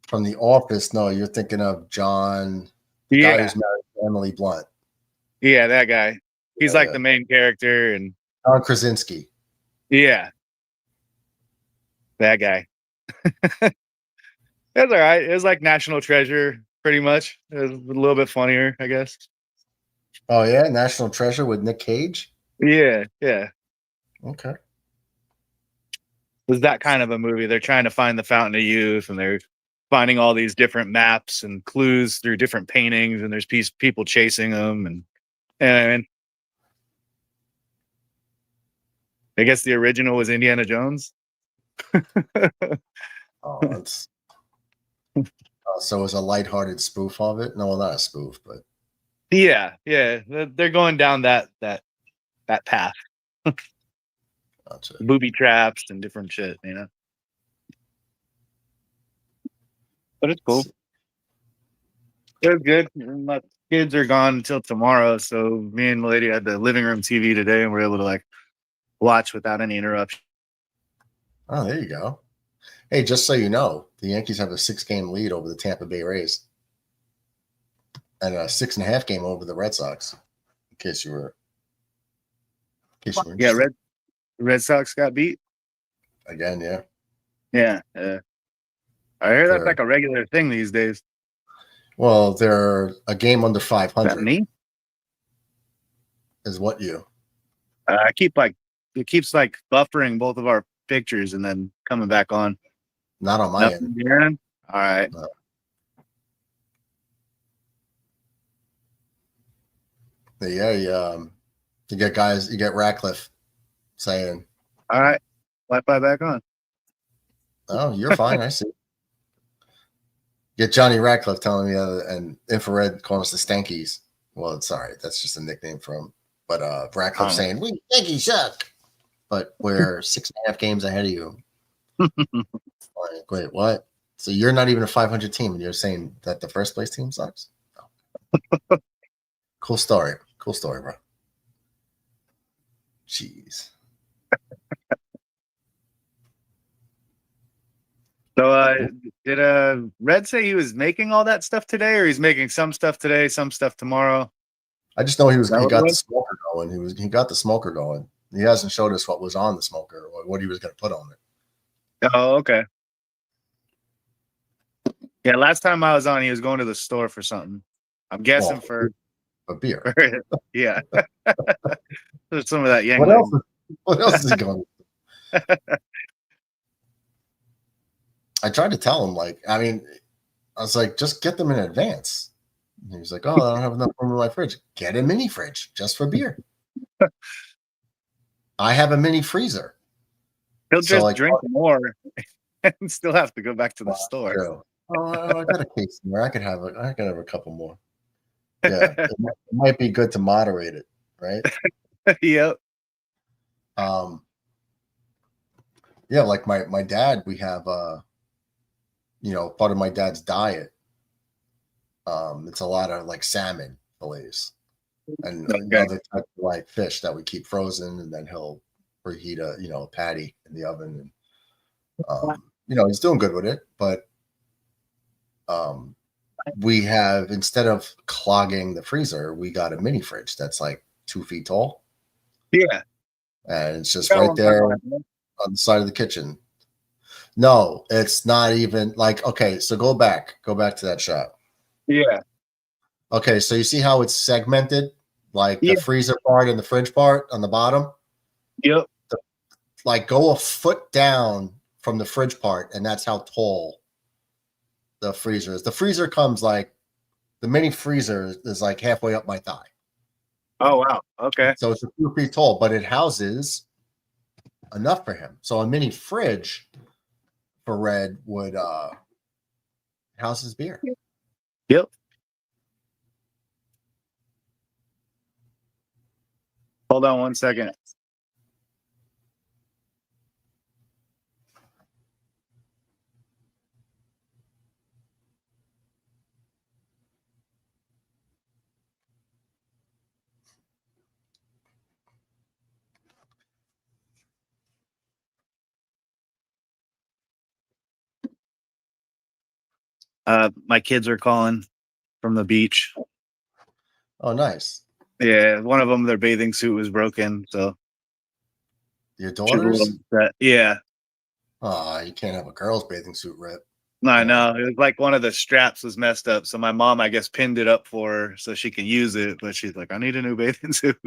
from The Office. No, you're thinking of John, the guy who's married to Emily Blunt. Yeah, that guy. He's like the main character, and John Krasinski. Yeah, that guy. That's all right. It was like National Treasure, pretty much. It was a little bit funnier, I guess. Oh yeah, National Treasure with Nick Cage. Yeah. Okay. It was that kind of a movie. They're trying to find the Fountain of Youth, and they're finding all these different maps and clues through different paintings, and there's people chasing them, and I mean, I guess the original was Indiana Jones. So it was a lighthearted spoof of it. No, well, not a spoof, but yeah, they're going down that path. Gotcha. Booby traps and different shit, you know. But it's cool. It was good. My kids are gone until tomorrow, so me and the lady had the living room TV today, and we're able to like watch without any interruption. Oh, there you go. Hey, just so you know, the Yankees have a 6-game lead over the Tampa Bay Rays and a 6.5 game over the Red Sox. In case you were Yeah, Red Sox got beat again. Yeah. I hear that's like a regular thing these days. Well, they're a game under 500. Me? Is what you? It keeps like buffering both of our pictures and then coming back on. Not on my end. End. All right. No. Yeah, you get guys. You get Ratcliffe saying, "All right, Wi-Fi back on." "Oh, you're fine. I see." Get Johnny Radcliffe telling me and Infrared calling us the Stankies. Well, sorry, that's just a nickname for him. But Radcliffe saying, "We Yankees suck," but we're 6.5 games ahead of you. Like, wait, what? So you're not even a 500 team, and you're saying that the first place team sucks? No. Cool story, bro. Jeez. So, did Red say he was making all that stuff today, or he's making some stuff today, some stuff tomorrow? I just know he got the smoker going. He got the smoker going. He hasn't showed us what was on the smoker or what he was going to put on it. Oh, okay. Yeah, last time I was on, he was going to the store for something. I'm guessing for a beer. Yeah. There's some of that Yankee. What else is he going? I tried to tell him, I was like, just get them in advance. And he was like, "Oh, I don't have enough room in my fridge." Get a mini fridge just for beer. I have a mini freezer. He'll just drink more and still have to go back to the store. True. Oh, I got a case in there. I could have a couple more. Yeah, it might be good to moderate it, right? Yep. Yeah, like my dad, we have part of my dad's diet. It's a lot of like salmon fillets and other type of fish that we keep frozen, and then he'll reheat a patty in the oven, and he's doing good with it, but we have, instead of clogging the freezer, we got a mini fridge that's like 2 feet tall. Yeah. And it's just right there on the side of the kitchen. No, it's not even okay, so go back to that shot. Yeah. Okay, so you see how it's segmented? The freezer part and the fridge part on the bottom? Yep. Go a foot down from the fridge part, and that's how tall the freezer is. The freezer comes the mini freezer is halfway up my thigh. Oh, wow. Okay. So it's a 2 feet tall, but it houses enough for him. So a mini fridge for Red would house his beer. Yep. Hold on 1 second. My kids are calling from the beach. Oh, nice. Yeah, one of them, their bathing suit was broken. So your daughters? Yeah. Oh, you can't have a girl's bathing suit rip. I know. It was like one of the straps was messed up. So my mom, I guess, pinned it up for her so she can use it. But she's like, "I need a new bathing suit."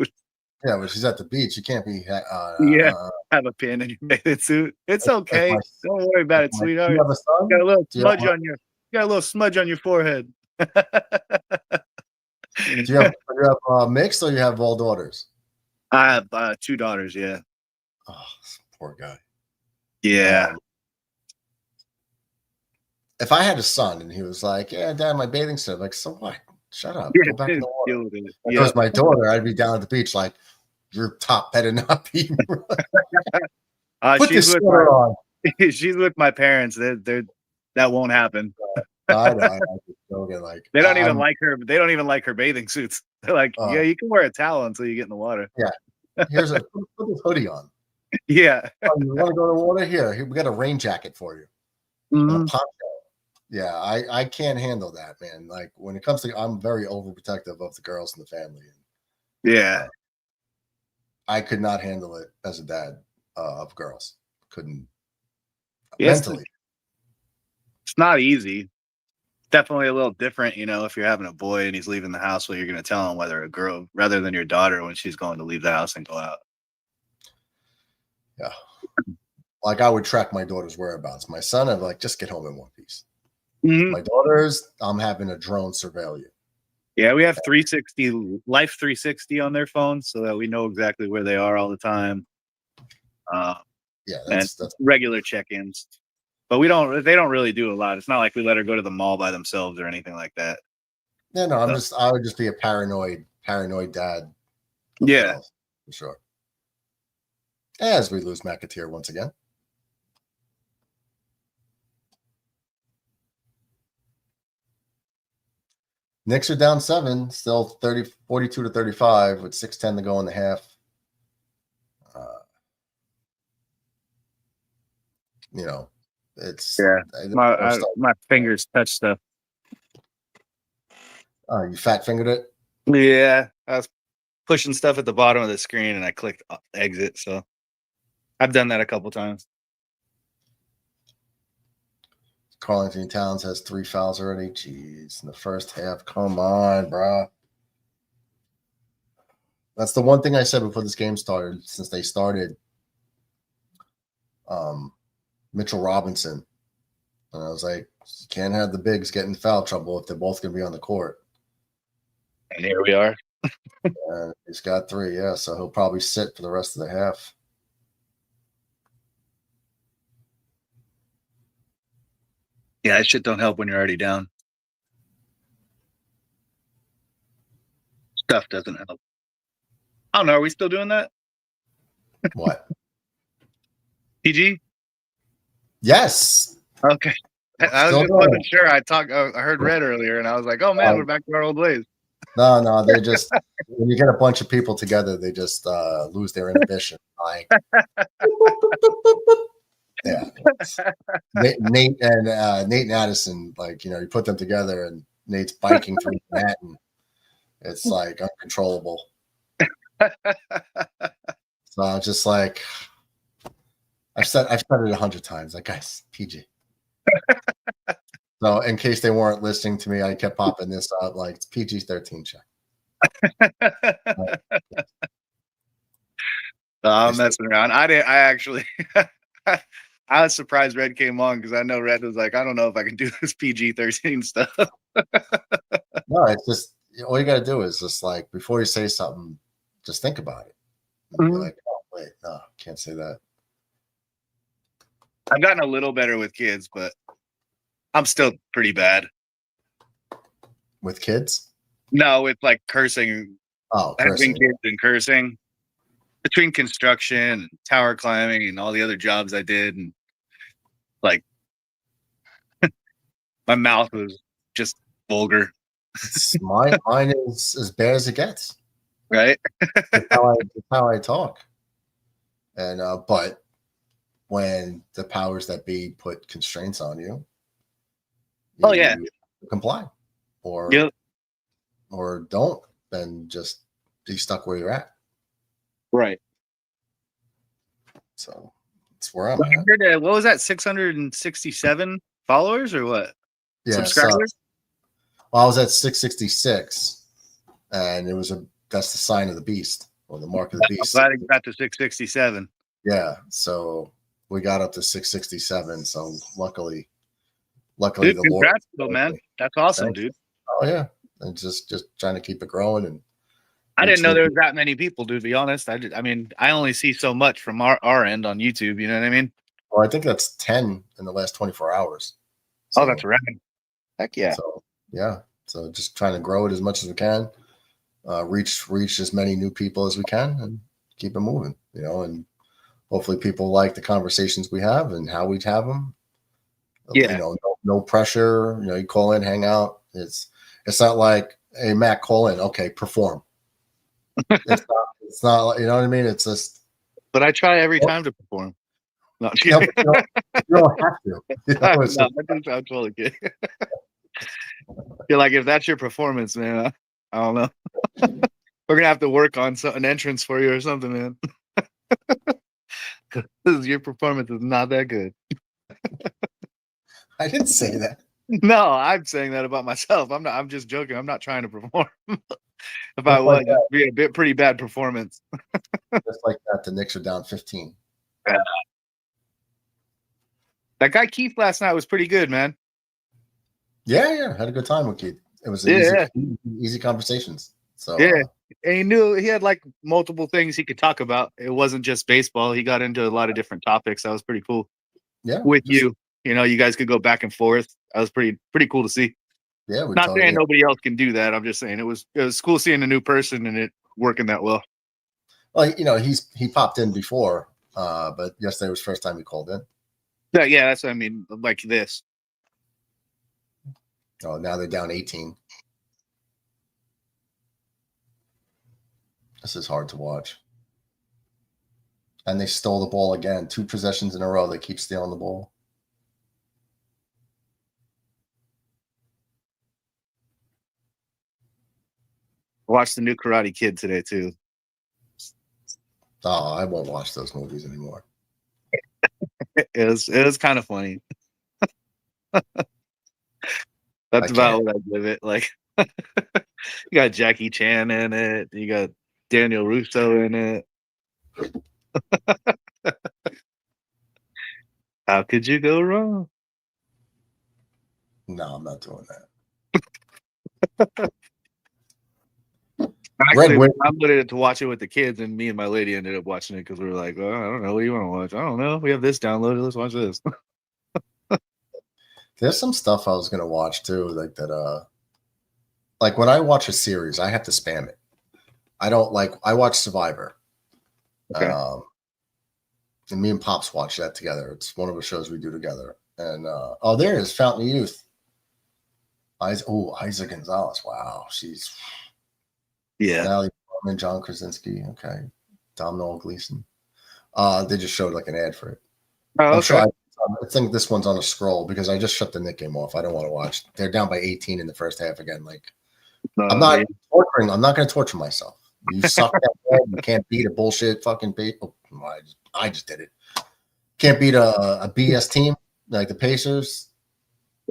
Yeah, but she's at the beach. You can't be. Have a pin in your bathing suit. It's okay. Don't worry about it, sweetheart. You have a son? Got a little smudge on your. Got a little smudge on your forehead. Do you have mixed, or you have all daughters? I have 2 daughters. Yeah. Oh, poor guy. Yeah. If I had a son and he was like, "Yeah, Dad, my bathing suit," I'm like, "So what? Shut up. Go back in the water." If it was my daughter, I'd be down at the beach like, "Your top better not be." Put this sweater on. She's with my parents. That won't happen. I know. They don't even like her. They don't even like her bathing suits. They're like, "Yeah, you can wear a towel until you get in the water." Yeah. Put this hoodie on. Yeah. You want to go to the water? Here, we got a rain jacket for you. And a poncho. Yeah, I can't handle that, man. When it comes to, I'm very overprotective of the girls in the family. Yeah. I could not handle it as a dad of girls. Couldn't. Yes, mentally. It's not easy. Definitely a little different, if you're having a boy and he's leaving the house, what you're going to tell him, whether a girl, rather than your daughter when she's going to leave the house and go out. Yeah. I would track my daughter's whereabouts. My son, I'd just get home in one piece. Mm-hmm. My daughters, I'm having a drone surveil you. Yeah, we have 360 Life 360 on their phones so that we know exactly where they are all the time. Yeah, and that's regular check-ins. But they don't really do a lot. It's not like we let her go to the mall by themselves or anything like that. yeah. No, I would just be a paranoid dad. Yeah, for sure. As we lose McAteer once again. Knicks are down 7, still 42 to 35 with 6:10 to go in the half. It's my fingers touch stuff. You fat fingered it? Yeah, I was pushing stuff at the bottom of the screen and I clicked exit. So I've done that a couple times. Karl-Anthony Towns has 3 fouls already. Jeez, in the first half. Come on, bro. That's the one thing I said before this game started, since they started Mitchell Robinson. And I was like, you can't have the bigs get in foul trouble if they're both going to be on the court. And here we are. And he's got 3, yeah, so he'll probably sit for the rest of the half. Yeah, that shit don't help when you're already down. Stuff doesn't help. I don't know. Are we still doing that? What? PG? Yes. Okay. I was just wasn't sure. I heard Red earlier, and I was like, "Oh man, we're back to our old ways." No, they just when you get a bunch of people together, they just lose their inhibition. Like, yeah, Nate and Addison, like you put them together, and Nate's biking through Manhattan. It's like uncontrollable. So I'm just like, I've said it 100 times. Like, guys, PG. So in case they weren't listening to me, I kept popping this out like it's PG-13 check. I'm messing around. I actually I was surprised Red came on because I know Red was like, I don't know if I can do this PG-13 stuff. No, it's just all you got to do is just like before you say something, just think about it. And be like, oh wait, no, can't say that. I've gotten a little better with kids, but I'm still pretty bad. With kids? No, with like cursing. Oh, having kids and cursing. Between construction and tower climbing and all the other jobs I did, and like my mouth was just vulgar. Mine is as bad as it gets. Right? That's how I talk. And but when the powers that be put constraints on you, comply, or don't, then just be stuck where you're at. Right. So that's where I'm at. What was that? 667 followers or what? Yeah, subscribers. Well, I was at 666, and that's the sign of the beast or the mark of the beast. I'm glad it got to 667. Yeah, so we got up to 667. So luckily, dude, the congrats, Lord, man. That's awesome, thanks. Dude. Oh yeah, and just trying to keep it growing. And I didn't know there was that many people, dude. To be honest, I mean, I only see so much from our end on YouTube. You know what I mean? Well, I think that's 10 in the last 24 hours. So, that's right. Heck yeah. So yeah, so just trying to grow it as much as we can, reach as many new people as we can, and keep it moving. And hopefully people like the conversations we have and how we have them. Yeah. No pressure. You call in, hang out. It's not like, hey, Matt, call in. Okay, perform. It's not. You know what I mean? It's just. But I try every time to perform. No, you don't have to. I'm totally kidding. You're like, if that's your performance, man, I don't know. We're gonna have to work on an entrance for you or something, man. Your performance is not that good. I didn't say that. No, I'm saying that about myself. I'm just joking. I'm not trying to perform. If I was, it'd be a pretty bad performance. Just like that, the Knicks are down 15. That guy Keith last night was pretty good, man. Yeah, had a good time with Keith. It was easy conversations. So Yeah, and he knew he had like multiple things he could talk about. It wasn't just baseball. He got into a lot of different topics. That was pretty cool. Yeah, With you, you guys could go back and forth. That was pretty cool to see. Yeah, we Not talked. saying nobody else can do that. I'm just saying it was cool seeing a new person and it working that well. Well, he popped in before, but yesterday was the first time he called in. Yeah, that's what I mean. Like this. Oh, now they're down 18. This is hard to watch. And they stole the ball again. 2 possessions in a row. They keep stealing the ball. Watched the new Karate Kid today too. Oh, I won't watch those movies anymore. It was kind of funny. That's about what I give it. Like, you got Jackie Chan in it. You got Daniel Russo in it. How could you go wrong? No, I'm not doing that. Actually, I downloaded it to watch it with the kids, and me and my lady ended up watching it because we were like, "Oh, I don't know. What do you want to watch? I don't know. We have this downloaded. Let's watch this." There's some stuff I was gonna watch too, like that. Like when I watch a series, I have to spam it. I don't like. I watch Survivor. Okay. And me and Pops watch that together. It's one of the shows we do together. And there it is, Fountain of Youth. Isa Gonzalez. Wow, she's Natalie Portman, John Krasinski. Okay, Domhnall Gleeson. They just showed like an ad for it. Oh, okay. I'm sure I think this one's on a scroll because I just shut the Knick game off. I don't want to watch. They're down by 18 in the first half again. Like I'm not torturing. I'm not going to torture myself. You suck that ball. You can't beat a bullshit fucking beat. Oh, I just did it. Can't beat a BS team like the Pacers.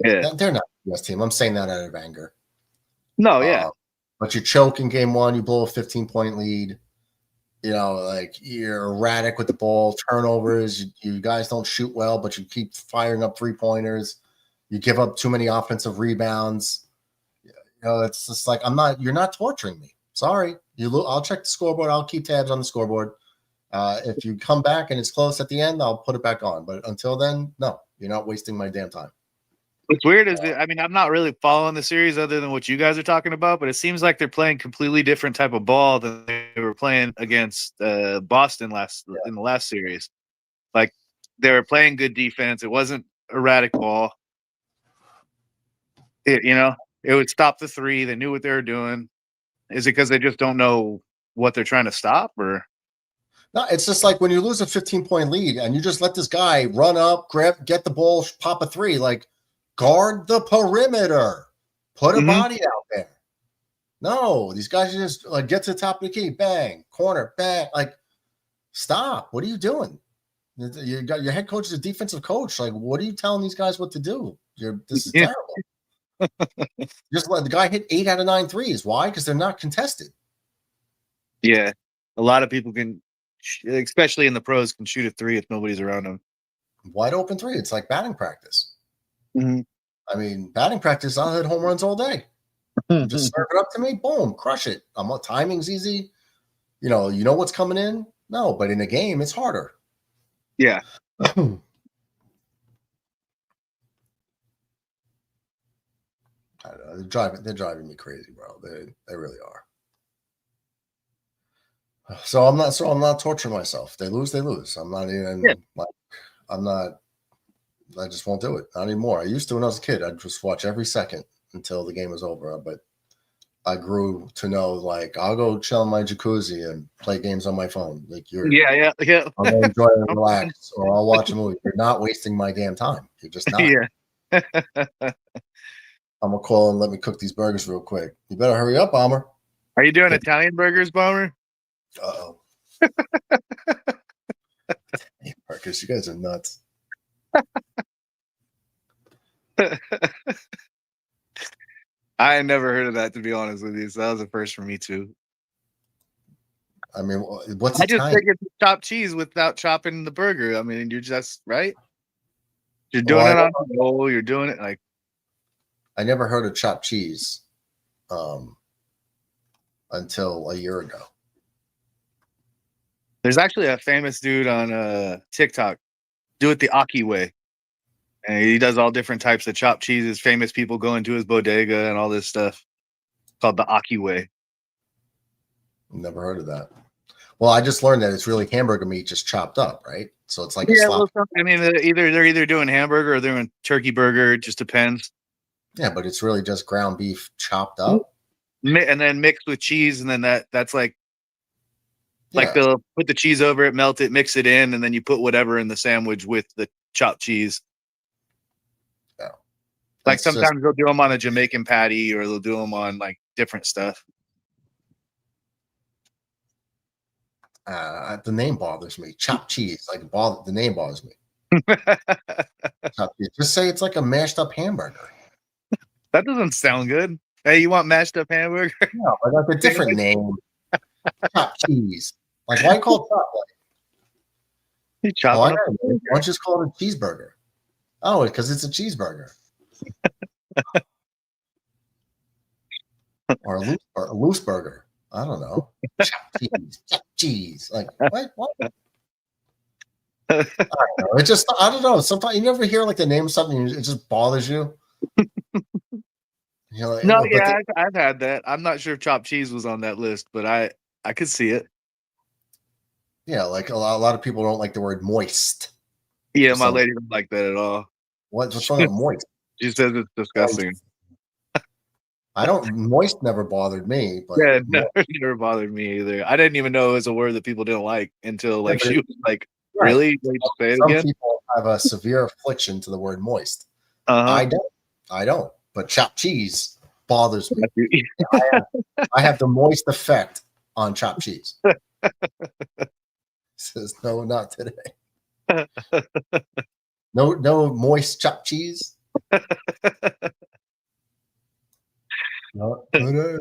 Yeah, they're not a BS team. I'm saying that out of anger. No, yeah. But you choke in game 1. You blow a 15-point lead. Like you're erratic with the ball, turnovers. You guys don't shoot well, but you keep firing up 3-pointers. You give up too many offensive rebounds. It's just like you're not torturing me. Sorry. I'll check the scoreboard. I'll keep tabs on the scoreboard. If you come back and it's close at the end, I'll put it back on. But until then, no, you're not wasting my damn time. What's weird is I'm not really following the series other than what you guys are talking about, but it seems like they're playing completely different type of ball than they were playing against Boston in the last series. Like they were playing good defense. It wasn't erratic ball. It would stop the 3. They knew what they were doing. Is it because they just don't know what they're trying to stop, or? No, it's just like when you lose a 15-point lead and you just let this guy run up, get the ball, pop a 3, like guard the perimeter, put a body out there. No, these guys just like get to the top of the key, bang, corner, bang, like stop. What are you doing? You got your head coach is a defensive coach. Like, what are you telling these guys what to do? This is terrible. Just let the guy hit 8 out of 9 threes. Why? Because they're not contested. Yeah, a lot of people can, especially in the pros, can shoot a 3 if nobody's around them. Wide open 3. It's like batting practice. Mm-hmm. I mean, batting practice. I'll hit home runs all day. Just serve it up to me. Boom, crush it. Timing's easy. You know what's coming in. No, but in a game, it's harder. Yeah. I don't know, they're driving me crazy, bro. They really are. So I'm not torturing myself. They lose. I'm not even I just won't do it. Not anymore. I used to when I was a kid. I'd just watch every second until the game was over. But I grew to know, like, I'll go chill in my jacuzzi and play games on my phone. Like yeah. I'll go enjoy and relax, or I'll watch a movie. You're not wasting my damn time. You're just not. Yeah. I'm gonna call and let me cook these burgers real quick. You better hurry up, Bomber. Are you doing Italian burgers, Bomber? Uh-oh. Burgers, you guys are nuts. I had never heard of that, to be honest with you. So that was a first for me too. I mean, what's I just figured chopped cheese without chopping the burger. I mean, you're just right. You're doing it on the roll. You're doing it like. I never heard of chopped cheese. until a year ago. There's actually a famous dude on TikTok. Do it the Aki way. And he does all different types of chopped cheeses. Famous people go into his bodega and all this stuff. Called the Aki way. Never heard of that. Well, I just learned that it's really hamburger meat just chopped up, right? So it's like a slop. Well, I mean, they're either doing hamburger or they're doing turkey burger. It just depends. Yeah, but it's really just ground beef chopped up, and then mixed with cheese, and then that's like they'll put the cheese over it, melt it, mix it in, and then you put whatever in the sandwich with the chopped cheese. Yeah. Like sometimes they'll do them on a Jamaican patty, or they'll do them on like different stuff. The name bothers me. Chopped cheese, the name bothers me. Chopped cheese. Just say it's like a mashed up hamburger. That doesn't sound good. Hey, you want mashed up hamburger? No, but like a different name. Chopped cheese. Like, why call it chopped? Why don't just call it a cheeseburger? Oh, because it's a cheeseburger. Or a loose burger. I don't know. Chopped cheese. Like, what? I don't know. I don't know. Sometimes you never hear like the name of something, it just bothers you. Like, no, yeah, I've had that. I'm not sure if chopped cheese was on that list, but I could see it. Yeah, like a lot of people don't like the word moist. Yeah, my lady don't like that at all. What's wrong with moist? She says it's disgusting. Moist never bothered me, but yeah, never bothered me either. I didn't even know it was a word that people didn't like until she was like, "Really? They just say it some again?" People have a severe affliction to the word moist. I don't. But chopped cheese bothers me. I have the moist effect on chopped cheese. Says no, not today. No moist chopped cheese. No, today.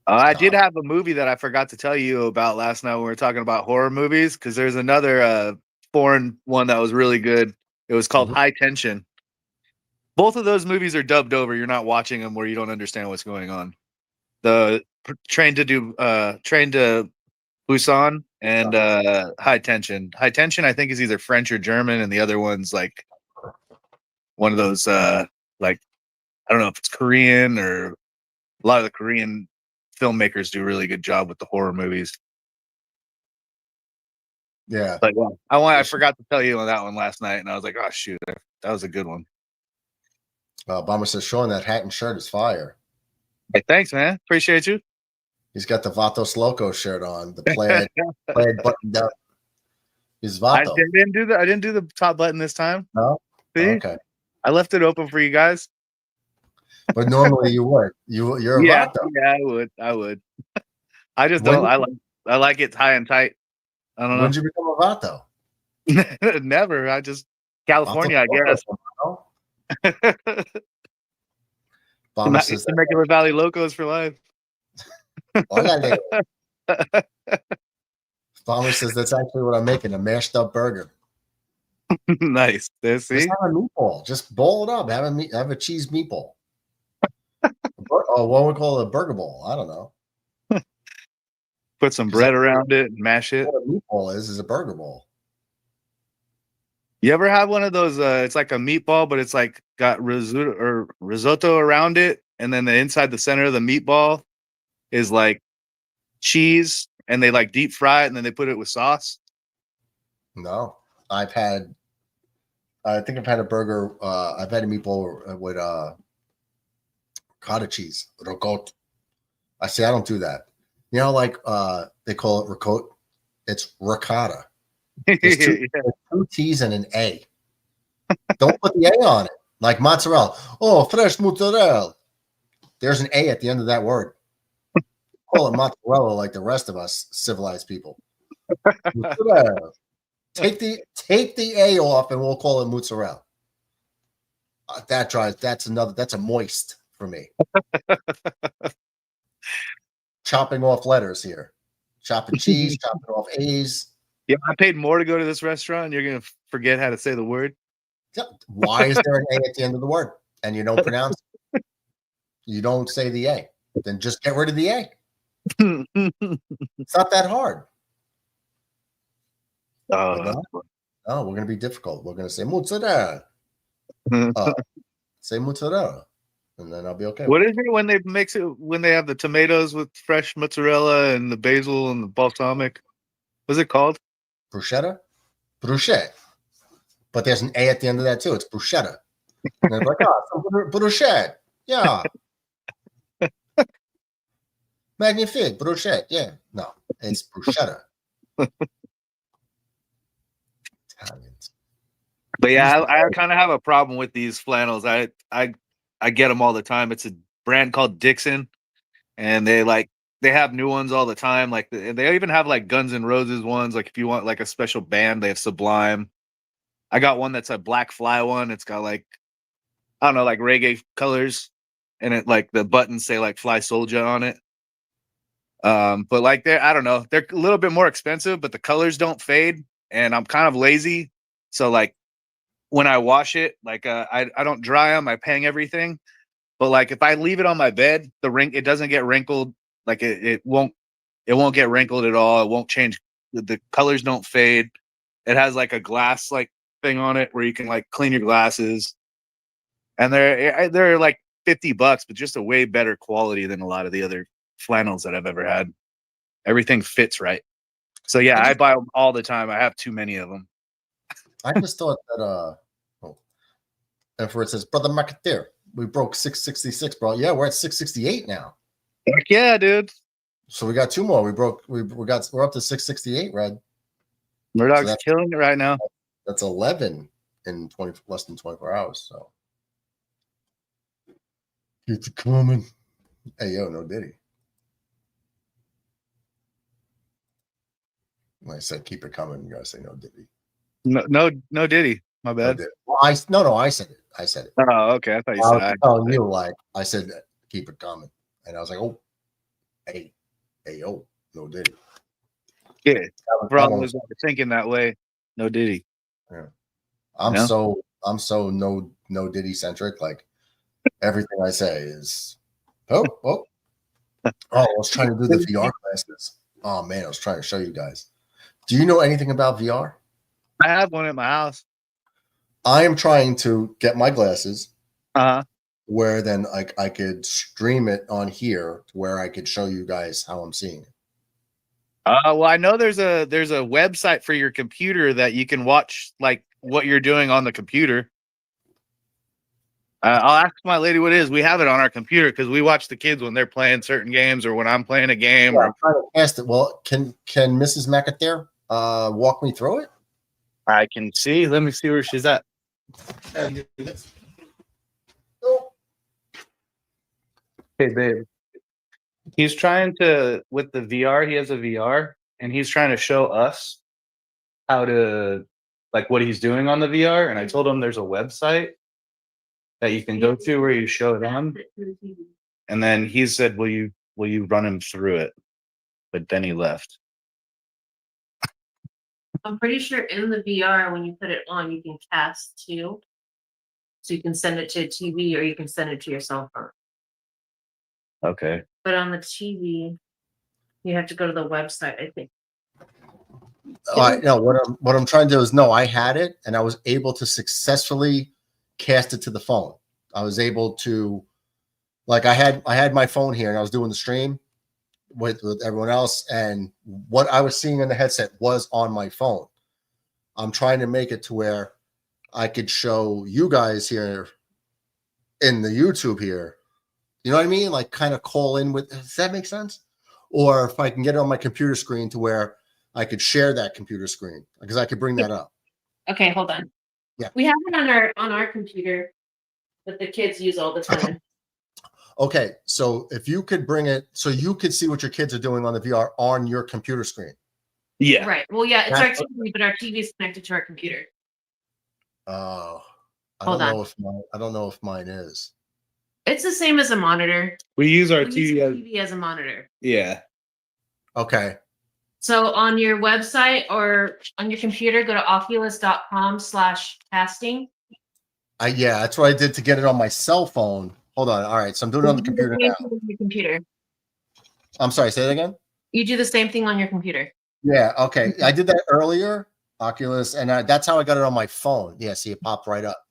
I did have a movie that I forgot to tell you about last night when we were talking about horror movies, because there's another foreign one that was really good. It was called High Tension. Both of those movies are dubbed over. You're not watching them where you don't understand what's going on. The Train to Busan and High Tension. High Tension, I think, is either French or German, and the other one's like one of those like, I don't know if it's Korean, or a lot of the Korean filmmakers do a really good job with the horror movies. Yeah. But I forgot to tell you on that one last night, and I was like, oh shoot, that was a good one. Bomber says, Sean, that hat and shirt is fire. Hey, thanks, man. Appreciate you. He's got the Vatos Loco shirt on, the plaid buttoned up. He's Vato. I didn't do the top button this time. No? See? Okay. I left it open for you guys. But normally you would. You're a Vato. Yeah, I would. I just don't. I like it high and tight. I don't know. When did you become a Vato? Never. I just California, I guess. Bomber says Temecula Valley Locos for life. Bomber says that's actually what I'm making, a mashed up burger. Nice. Just have a meatball. Just bowl it up. Have a cheese meatball. What we call it, a burger bowl. I don't know. Put some bread around it and mash it. What a meatball is a burger bowl. You ever have one of those? It's like a meatball, but it's like got risotto around it, and then the inside, the center of the meatball is like cheese, and they like deep fry it, and then they put it with sauce. No, I think I've had a burger. I've had a meatball with cottage cheese, ricotta. I don't do that. You know, like they call it ricotta. It's ricotta. There's two T's and an A. Don't put the A on it. Like mozzarella. Oh, fresh mozzarella. There's an A at the end of that word. Call it mozzarella like the rest of us civilized people. Mozzarella. Take the A off and we'll call it mozzarella. That's a moist for me. Chopping off letters here. Chopping cheese, chopping off A's. Yeah, I paid more to go to this restaurant. You're gonna forget how to say the word. Why is there an A at the end of the word and you don't pronounce it? You don't say the A. Then just get rid of the A. It's not that hard. Oh, no, we're going to be difficult. We're going to say mozzarella. Say mozzarella, and then I'll be okay. What is it when they mix it? When they have the tomatoes with fresh mozzarella and the basil and the balsamic? What's it called? Bruschetta? Bruschetta. But there's an A at the end of that too. It's bruschetta. And it's like, bruschetta. Yeah. Magnifique. Bruschetta. Yeah. No, it's bruschetta. Italians. But yeah, I kind of have a problem with these flannels. I get them all the time. It's a brand called Dixon, and they have new ones all the time. Like they even have like Guns N' Roses ones. Like if you want like a special band, they have Sublime. I got one that's a black fly one. It's got like, I don't know, like reggae colors, and it like the buttons say like Fly Soldier on it. But like I don't know, they're a little bit more expensive, but the colors don't fade, and I'm kind of lazy, so like when I wash it, like I don't dry them, I hang everything. But like if I leave it on my bed, it doesn't get wrinkled. Like it won't get wrinkled at all. It won't change. The colors don't fade. It has like a glass like thing on it where you can like clean your glasses, and they're like $50, but just a way better quality than a lot of the other flannels that I've ever had. Everything fits right. So yeah, I buy them all the time. I have too many of them. I just thought that and for it says, Brother Marketeer, we broke 666, bro. Yeah, we're at 668 now. Heck yeah, dude. So we got two more. We're up to 668, Red. Murdoch's killing it right now. That's 11 in less than 24 hours. So keep it coming. Hey yo, no Diddy. When I said keep it coming, you gotta say no Diddy. No Diddy. My bad. Well, I said it. I said it. Oh, okay. I thought you said I was telling you, like I said that, keep it coming. And I was like, oh, hey, yo, no Diddy. Yeah. The problem is thinking that way. No Diddy. Yeah. I'm so no Diddy centric. Like everything I say is I was trying to do the VR classes. Oh man, I was trying to show you guys. Do you know anything about VR? I have one at my house. I am trying to get my glasses where then I could stream it on here to where I could show you guys how I'm seeing it. Well, I know there's a website for your computer that you can watch like what you're doing on the computer. I'll ask my lady what it is. We have it on our computer because we watch the kids when they're playing certain games or when I'm playing a game. Yeah, I'm trying to test it. Well, can Mrs. McAteer walk me through it? I can see. Let me see where she's at. Hey, babe. He's trying to, with the VR, he has a VR, and he's trying to show us how to, like, what he's doing on the VR. And I told him there's a website that you can go to where you show it on. And then he said, will you run him through it? But then he left. I'm pretty sure in the VR, when you put it on, you can cast too. So you can send it to a TV or you can send it to your cell phone. Okay. But on the TV, you have to go to the website, I think. No, what I'm trying to do is I had it and I was able to successfully cast it to the phone. I was able to, like, I had my phone here and I was doing the stream with everyone else, and what I was seeing in the headset was on my phone. I'm trying to make it to where I could show you guys here in the YouTube here. You know what I mean? Like kind of call in with, does that make sense? Or if I can get it on my computer screen to where I could share that computer screen because I could bring that up. Okay, hold on. Yeah. We have it on our computer that the kids use all the time. Okay, so if you could bring it so you could see what your kids are doing on the VR on your computer screen. Yeah. Right. Well, yeah, it's our TV, but our TV is connected to our computer. Oh, I Hold don't on. know if mine is. It's the same as a monitor. We use our TV as a monitor. Yeah. Okay. So on your website or on your computer, go to oculus.com/casting. Yeah, that's what I did to get it on my cell phone. Hold on. All right. So I'm doing it on the computer now. Your computer. I'm sorry. Say that again. You do the same thing on your computer. Yeah. Okay. I did that earlier, Oculus, and that's how I got it on my phone. Yeah. See, it popped right up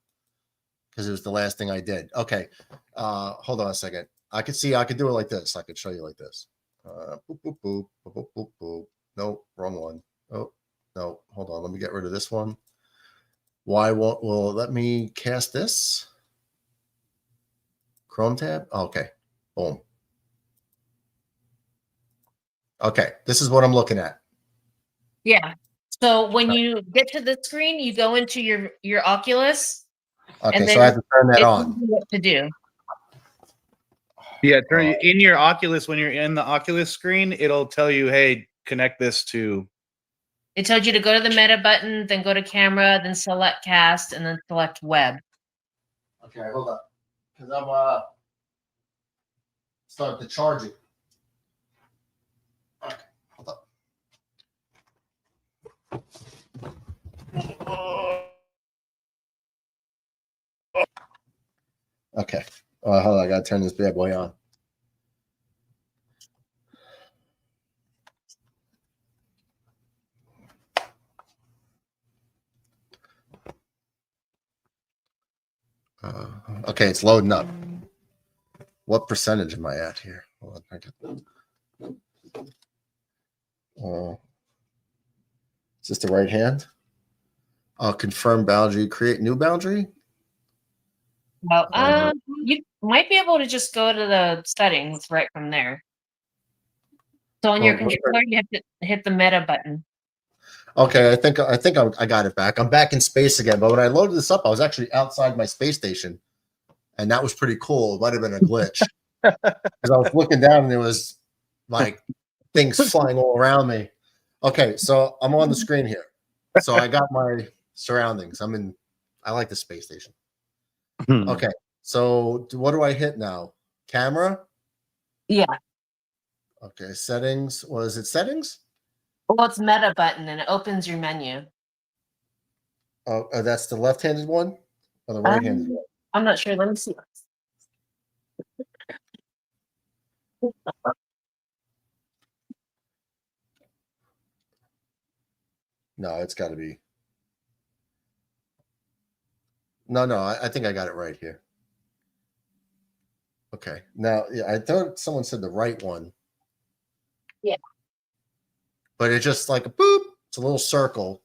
because it was the last thing I did. Okay. Hold on a second. I could do it like this. I could show you like this. Boop, boop, boop, boop, boop, boop, boop. Nope, wrong one. Oh, no. Hold on. Let me get rid of this one. Why won't will it let me cast this? Chrome tab? Okay. Boom. Okay. This is what I'm looking at. Yeah. So when you get to the screen, you go into your Oculus. Okay, and then so I have to turn that it on. tells you what to do. Yeah, in your Oculus, when you're in the Oculus screen, it'll tell you, hey, connect this to. It tells you to go to the meta button, then go to camera, then select cast, and then select web. Okay, hold up. Because I'm starting to charge it. Okay, hold up. Okay. Hold on, I gotta turn this bad boy on. Okay, it's loading up. What percentage am I at here? Hold on. Is this the right hand? Confirm boundary, create new boundary. Well, you might be able to just go to the settings right from there. So on your controller, you have to hit the meta button. Okay, I think I got it back. I'm back in space again. But when I loaded this up, I was actually outside my space station, and that was pretty cool. It might have been a glitch because I was looking down and there was like things flying all around me. Okay, so I'm on the screen here. So I got my surroundings. I like the space station. Okay, so what do I hit now? Camera? Yeah. Okay, settings. Was it settings? Well, it's meta button, and it opens your menu. Oh, that's the left-handed one or the right-handed one? I'm not sure. Let me see. No, it's got to be. No, I think I got it right here. Okay. Now, yeah, I thought someone said the right one. Yeah. But it's just like a boop. It's a little circle.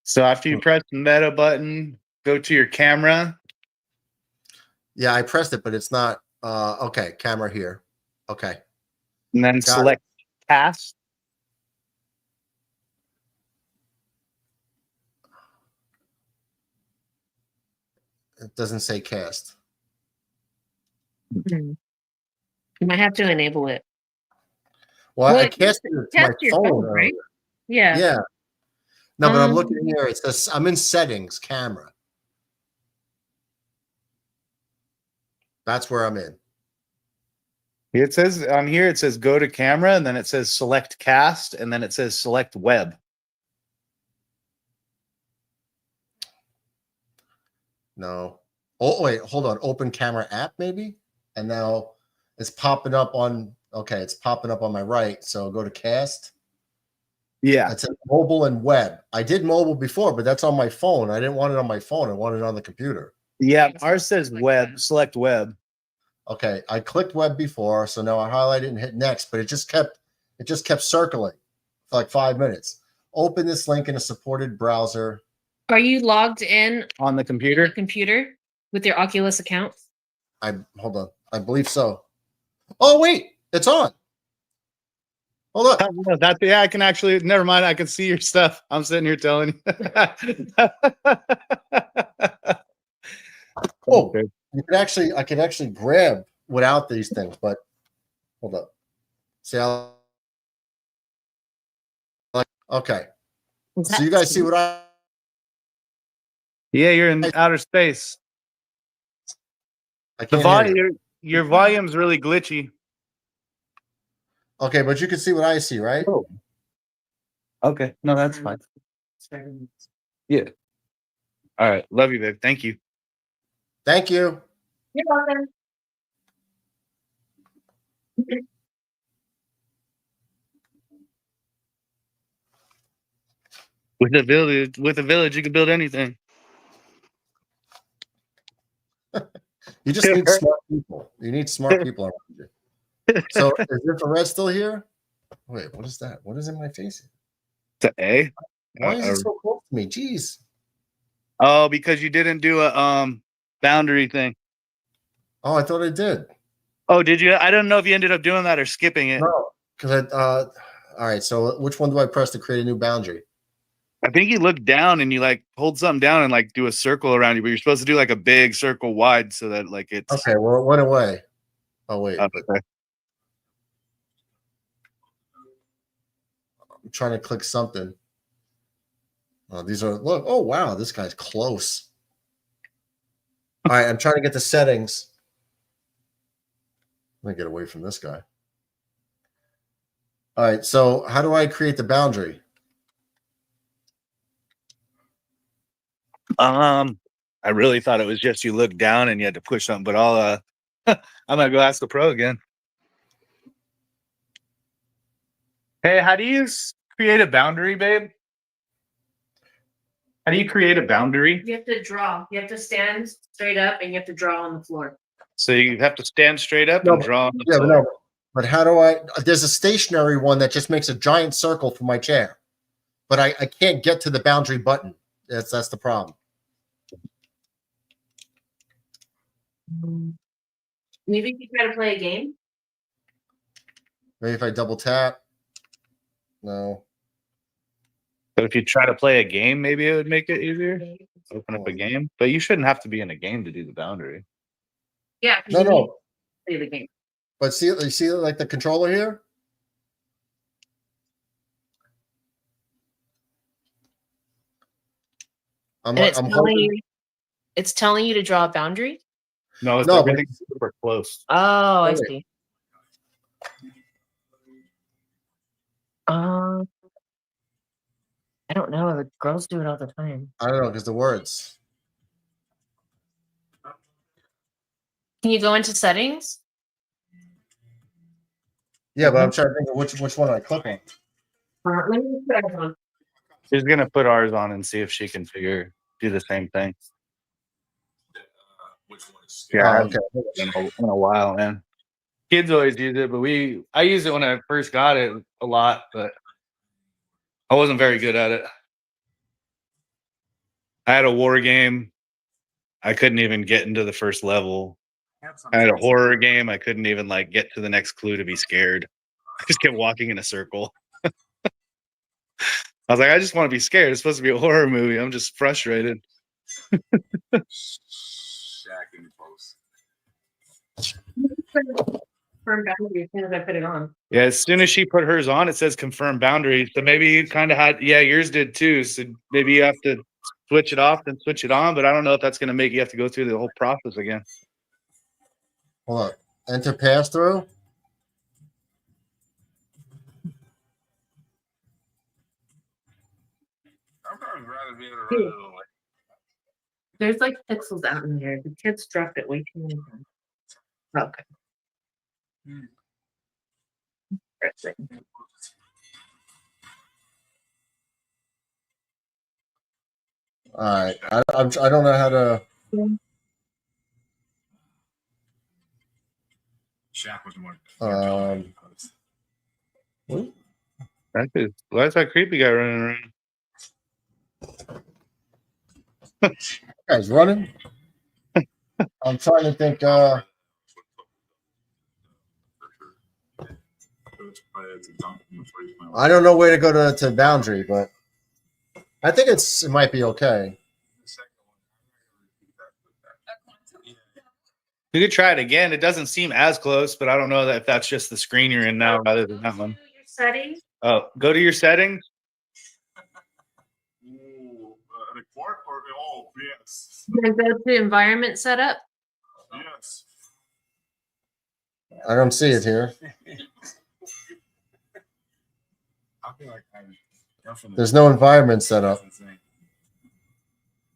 So after you press the meta button, go to your camera. Yeah, I pressed it, but it's not. Okay, camera here. Okay. And then select cast. It doesn't say cast. You might have to enable it. Well, I casted it to my phone, right? earlier. Yeah. Yeah. No, but I'm looking here. It says I'm in settings, camera. That's where I'm in. It says on here, it says go to camera, and then it says select cast, and then it says select web. No. Oh, wait, hold on. Open camera app, maybe? And now it's popping up on, okay, it's popping up on my right. So go to cast. Yeah. It's mobile and web. I did mobile before, but that's on my phone. I didn't want it on my phone. I wanted it on the computer. Yeah, ours says web, select web. Okay, I clicked web before, so now I highlight it and hit next, but it just kept circling for like 5 minutes. Open this link in a supported browser. Are you logged in on the computer? Computer with your Oculus account? Hold on. I believe so. Oh wait, it's on. Hold up. I can actually. Never mind. I can see your stuff. I'm sitting here telling you. Oh, I could actually grab without these things, but hold up. See how? Okay. So you guys see what I? Yeah, you're in outer space. I The can't volume, hear you. your volume's really glitchy. Okay, but you can see what I see, right? Oh. Okay, no, that's fine. Yeah. All right. Love you, babe. Thank you. Thank you. You're welcome. With a village, you can build anything. You just need smart people. You need smart people around you. So is infrared still here? Wait, what is that? What is in my face? It's an A. Why is it so close to me? Jeez. Oh, because you didn't do a boundary thing. Oh, I thought I did. Oh, did you? I don't know if you ended up doing that or skipping it. No, because all right. So which one do I press to create a new boundary? I think you look down and you like hold something down and like do a circle around you, but you're supposed to do like a big circle wide so that like it's okay. Well, it went away. Oh wait, okay. I'm trying to click something. Oh, these are look. Oh wow, this guy's close. All right, I'm trying to get the settings. Let me get away from this guy. All right, so how do I create the boundary? I really thought it was just you look down and you had to push something, but I'll I'm gonna go ask the pro again. Hey, how do you create a boundary, babe? How do you create a boundary? You have to draw. You have to stand straight up and you have to draw on the floor. So you have to stand straight up and draw on the Yeah, floor. but how do I? There's a stationary one that just makes a giant circle for my chair, but I can't get to the boundary button. That's the problem. Maybe you try to play a game. Maybe if I double tap. No. But if you try to play a game, maybe it would make it easier. Open up a game, but you shouldn't have to be in a game to do the boundary. Yeah. No. Play the game. But see, you see, like the controller here. It's telling you to draw a boundary. No, it's everything super close. Oh, I see. I don't know. The girls do it all the time. I don't know because the words. Can you go into settings? Yeah, but I'm trying to think of which one I click on. Let me put it on. She's gonna put ours on and see if she can do the same thing. Yeah, okay. In a while, man. Kids always use it, but I used it when I first got it a lot, but I wasn't very good at it. I had a war game. I couldn't even get into the first level. I had a horror game. I couldn't even like get to the next clue to be scared. I just kept walking in a circle. I was like, I just want to be scared. It's supposed to be a horror movie. I'm just frustrated. Confirm boundary as soon as I put it on. Yeah, as soon as she put hers on, it says confirm boundary. So maybe you kind of had, yours did too. So maybe you have to switch it off and switch it on. But I don't know if that's going to make you have to go through the whole process again. Hold on. Enter pass through. There's like pixels out in there. The kids dropped it way too many times. Okay. All right. I don't know how to. Why is that creepy guy running around? Guy's running. I'm trying to think. I don't know where to go to boundary, but I think it might be okay. You could try it again. It doesn't seem as close, but I don't know if that's just the screen you're in now rather than that one. Settings. Oh, go to your settings. Then go to environment setup. Yes. I don't see it here. There's no environment set up.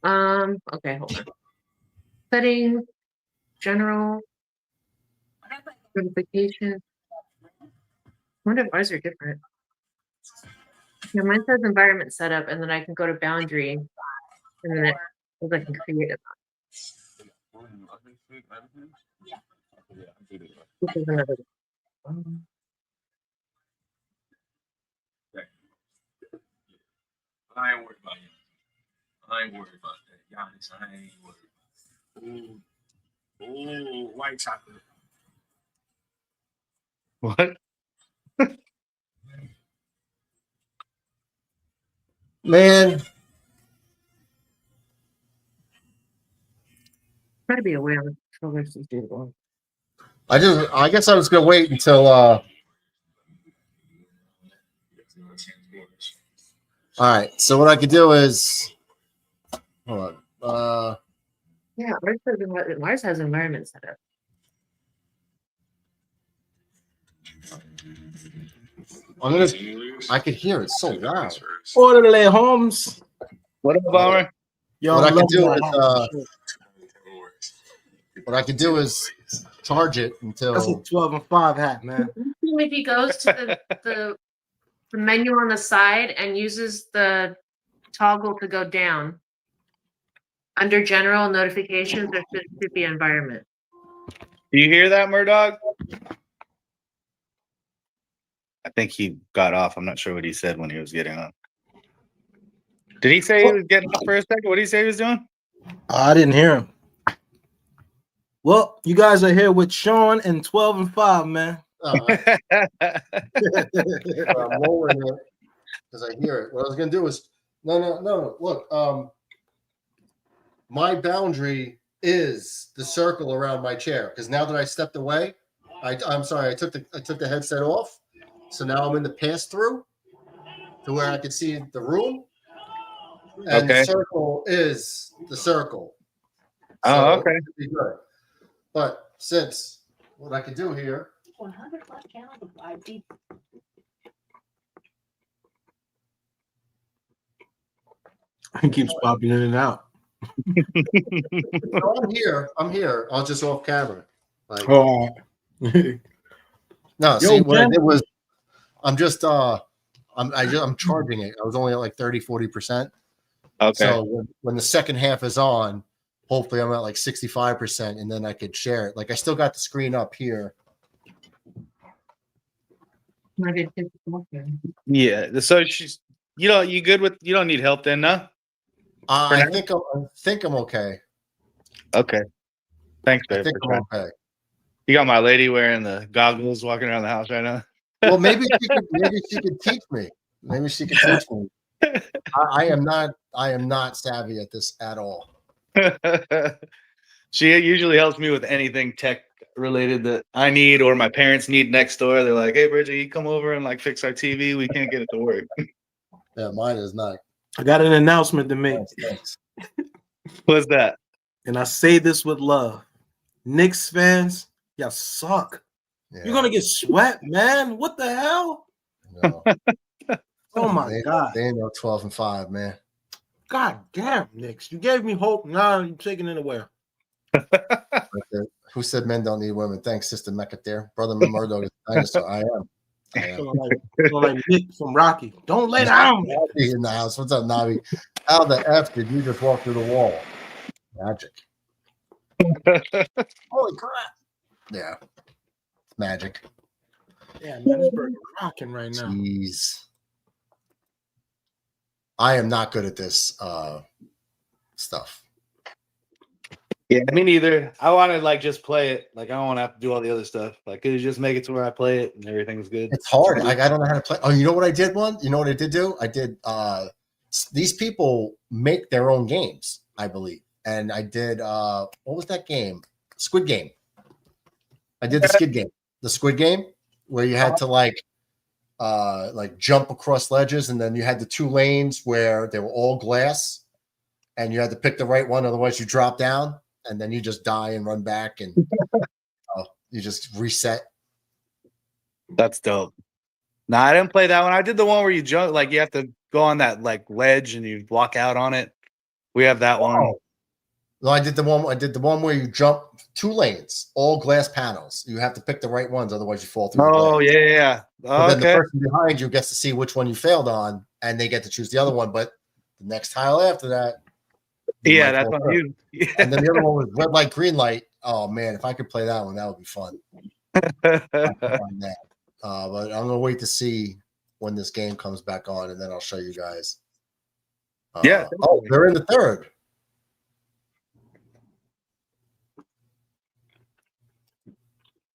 Okay, hold on. Settings, general, notification. I wonder if ours are different. Yeah, mine says environment setup, and then I can go to boundary, and then it says I can create it. This is another. I ain't worried about you. I ain't worried about that. Giannis, I ain't worried. Ooh, white chocolate. What? Man, Try to be aware of versus doable. I guess I was gonna wait until all right, so what I could do is hold on. Yeah, ours has environment setup. I could hear it so loud. Orderly Holmes. What up, Bomber? Yo, What I I'm could do loving is that hat. what I could do is charge it until That's a 12 and 5 hat, man. If he goes to the menu on the side and uses the toggle to go down, under general notifications, there should be environment. Do you hear that, Murdoch? I think he got off. I'm not sure what he said when he was getting on. Did he say he was getting off for a second? What did he say he was doing? I didn't hear him. Well, you guys are here with Sean and 12 and 5, man. I'm lowering it because I hear it. What I was gonna do is no. Look, my boundary is the circle around my chair because now that I stepped away, I'm sorry, I took the headset off, so now I'm in the pass through to where I can see the room, and the circle is the circle. Oh, okay. It should be good. But since what I could do here. 100 left channel to 5D. He keeps popping in and out. No, I'm here. I'll just off camera. Like, oh. No, see what I did was I'm just I'm charging it. I was only at like 30-40%. Okay. So when the second half is on, hopefully I'm at like 65%, and then I could share it. Like I still got the screen up here. Yeah. So she's you good with you don't need help then, no? I think I'm okay. Okay. Thanks, babe. I think I'm okay. You got my lady wearing the goggles walking around the house right now. Well, maybe she could teach me. Maybe she could teach me. I am not savvy at this at all. She usually helps me with anything tech related that I need or my parents need next door. They're like, "Hey, Bridget, you come over and like fix our TV. We can't get it to work." Yeah, mine is not. I got an announcement to make. Thanks. What's that? And I say this with love. Knicks fans, y'all suck. Yeah. You're gonna get swept, man. What the hell? No. Oh my God. They ain't no 12 and 5, man. God damn, Knicks. You gave me hope. Now you're taking it away. Who said men don't need women? Thanks, Sister Mecca there. Brother Murdoch is a dinosaur. I am. Like Nick from Rocky. Don't lay down. Navi in the house. What's up, Navi? How the F did you just walk through the wall? Magic. Holy crap. Yeah. Magic. Yeah, man, this burger rocking right now. Jeez. I am not good at this stuff. Yeah, me neither. I want to like just play it. Like I don't want to have to do all the other stuff. Like could you just make it to where I play it and everything's good? It's hard. I don't know how to play. Oh, you know what I did You know what I did do? I did these people make their own games, I believe. And I did what was that game? Squid Game. I did the Squid Game where you had to like jump across ledges, and then you had the two lanes where they were all glass, and you had to pick the right one, otherwise you drop down, and then you just die and run back, and you just reset. That's dope. No, I didn't play that one. I did the one where you jump, like you have to go on that like ledge and you walk out on it. We have that one. Oh. No, I did the one where you jump 2 lanes, all glass panels. You have to pick the right ones, otherwise you fall through the glass. Oh, yeah. But then the Okay. person behind you gets to see which one you failed on, and they get to choose the other one. But the next tile after that, Yeah, that's on you. And then the other one was red light, green light. Oh man, if I could play that one, that would be fun. On that. But I'm gonna wait to see when this game comes back on, and then I'll show you guys. Yeah. Oh, they're in the third.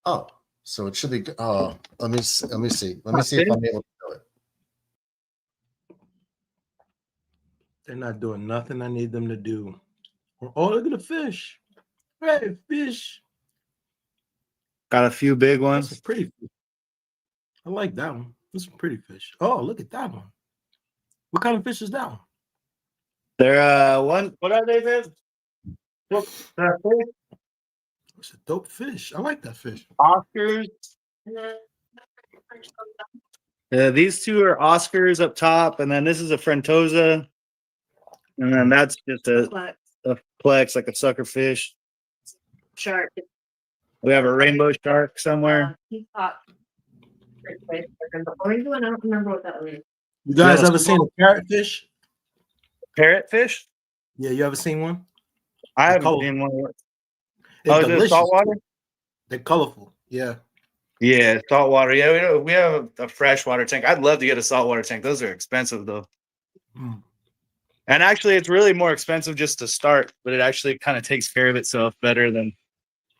Oh, so it should be. Let me see. Let me see if I'm able to do it. They're not doing nothing I need them to do. Oh, look at the fish. Hey, fish. Got a few big ones. That's a pretty fish. I like that one. That's a pretty fish. Oh, look at that one. What kind of fish is that one? They're one. What are they, man? It's a dope fish. I like that fish. Oscars. These two are Oscars up top, and then this is a Frentosa, and then that's just a plex, like a sucker fish. Shark. We have a rainbow shark somewhere. Peacock. Orange one, I don't remember what that was. You guys ever seen a parrotfish? Parrotfish? Yeah, you ever seen one? I haven't seen one. They're Oh, is it delicious. saltwater? They're colorful. Yeah. Yeah, saltwater. Yeah, we have a freshwater tank. I'd love to get a saltwater tank. Those are expensive though. Mm. And actually, it's really more expensive just to start, but it actually kind of takes care of itself better than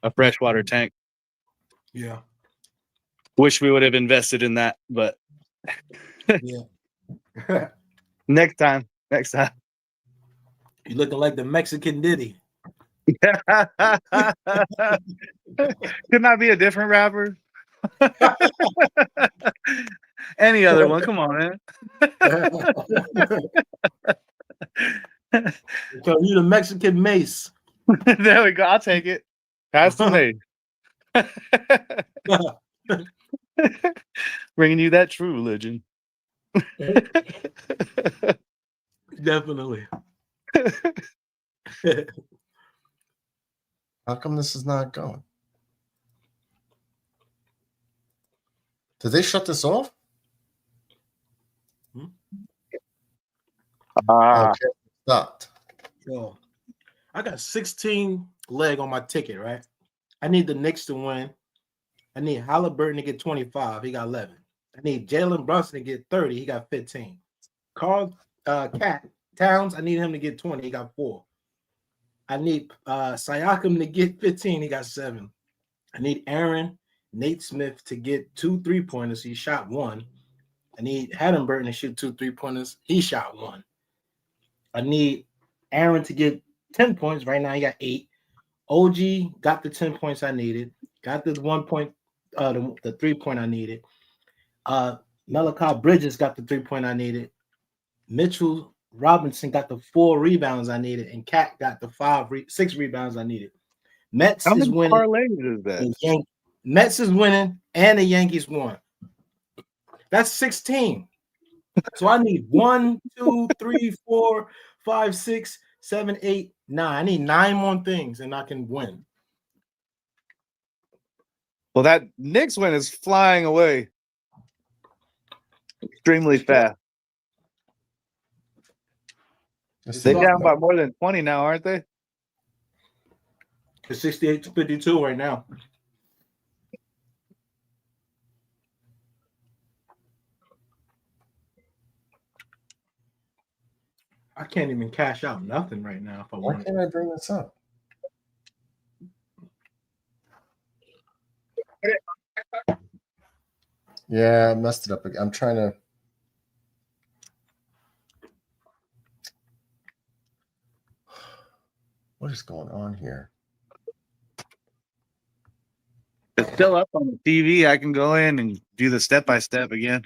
a freshwater tank. Yeah. Wish we would have invested in that, but yeah. Next time. You're looking like the Mexican Diddy. Could not be a different rapper. Any other one? Come on, man. So you the Mexican Mace. There we go. I'll take it. Pass to me. Bringing you that true religion. Definitely. How come this is not going? Did they shut this off? Okay, stopped. So I got 16 leg on my ticket, right? I need the Knicks to win. I need Halliburton to get 25. He got 11. I need Jalen Brunson to get 30. He got 15. Carl Cat Towns, I need him to get 20. He got 4. I need Siakam to get 15. He got 7. I need Nate Smith to get 2 3-pointers. He shot 1. I need Halliburton to shoot 2 3-pointers. He shot 1. I need Aaron to get 10 points. Right now, he got 8. OG got the 10 points I needed. Got the 1 point, the 3-point I needed. Malachi Bridges got the 3-point I needed. Mitchell Robinson got the 4 rebounds I needed, and Cat got the 6 rebounds I needed. Mets How is many winning. parlays is that? Mets is winning, and the Yankees won. That's 16. So I need 1, 2, 3, 4, 5, 6, 7, 8, 9. I need 9 more things, and I can win. Well, that Knicks win is flying away extremely fast. They're down by more than 20 now, aren't they? It's 68-52 right now. I can't even cash out nothing right now. If I Why want. can't I bring this up? Yeah, I messed it up again. I'm trying to. What is going on here? It's still up on the TV. I can go in and do the step-by-step again.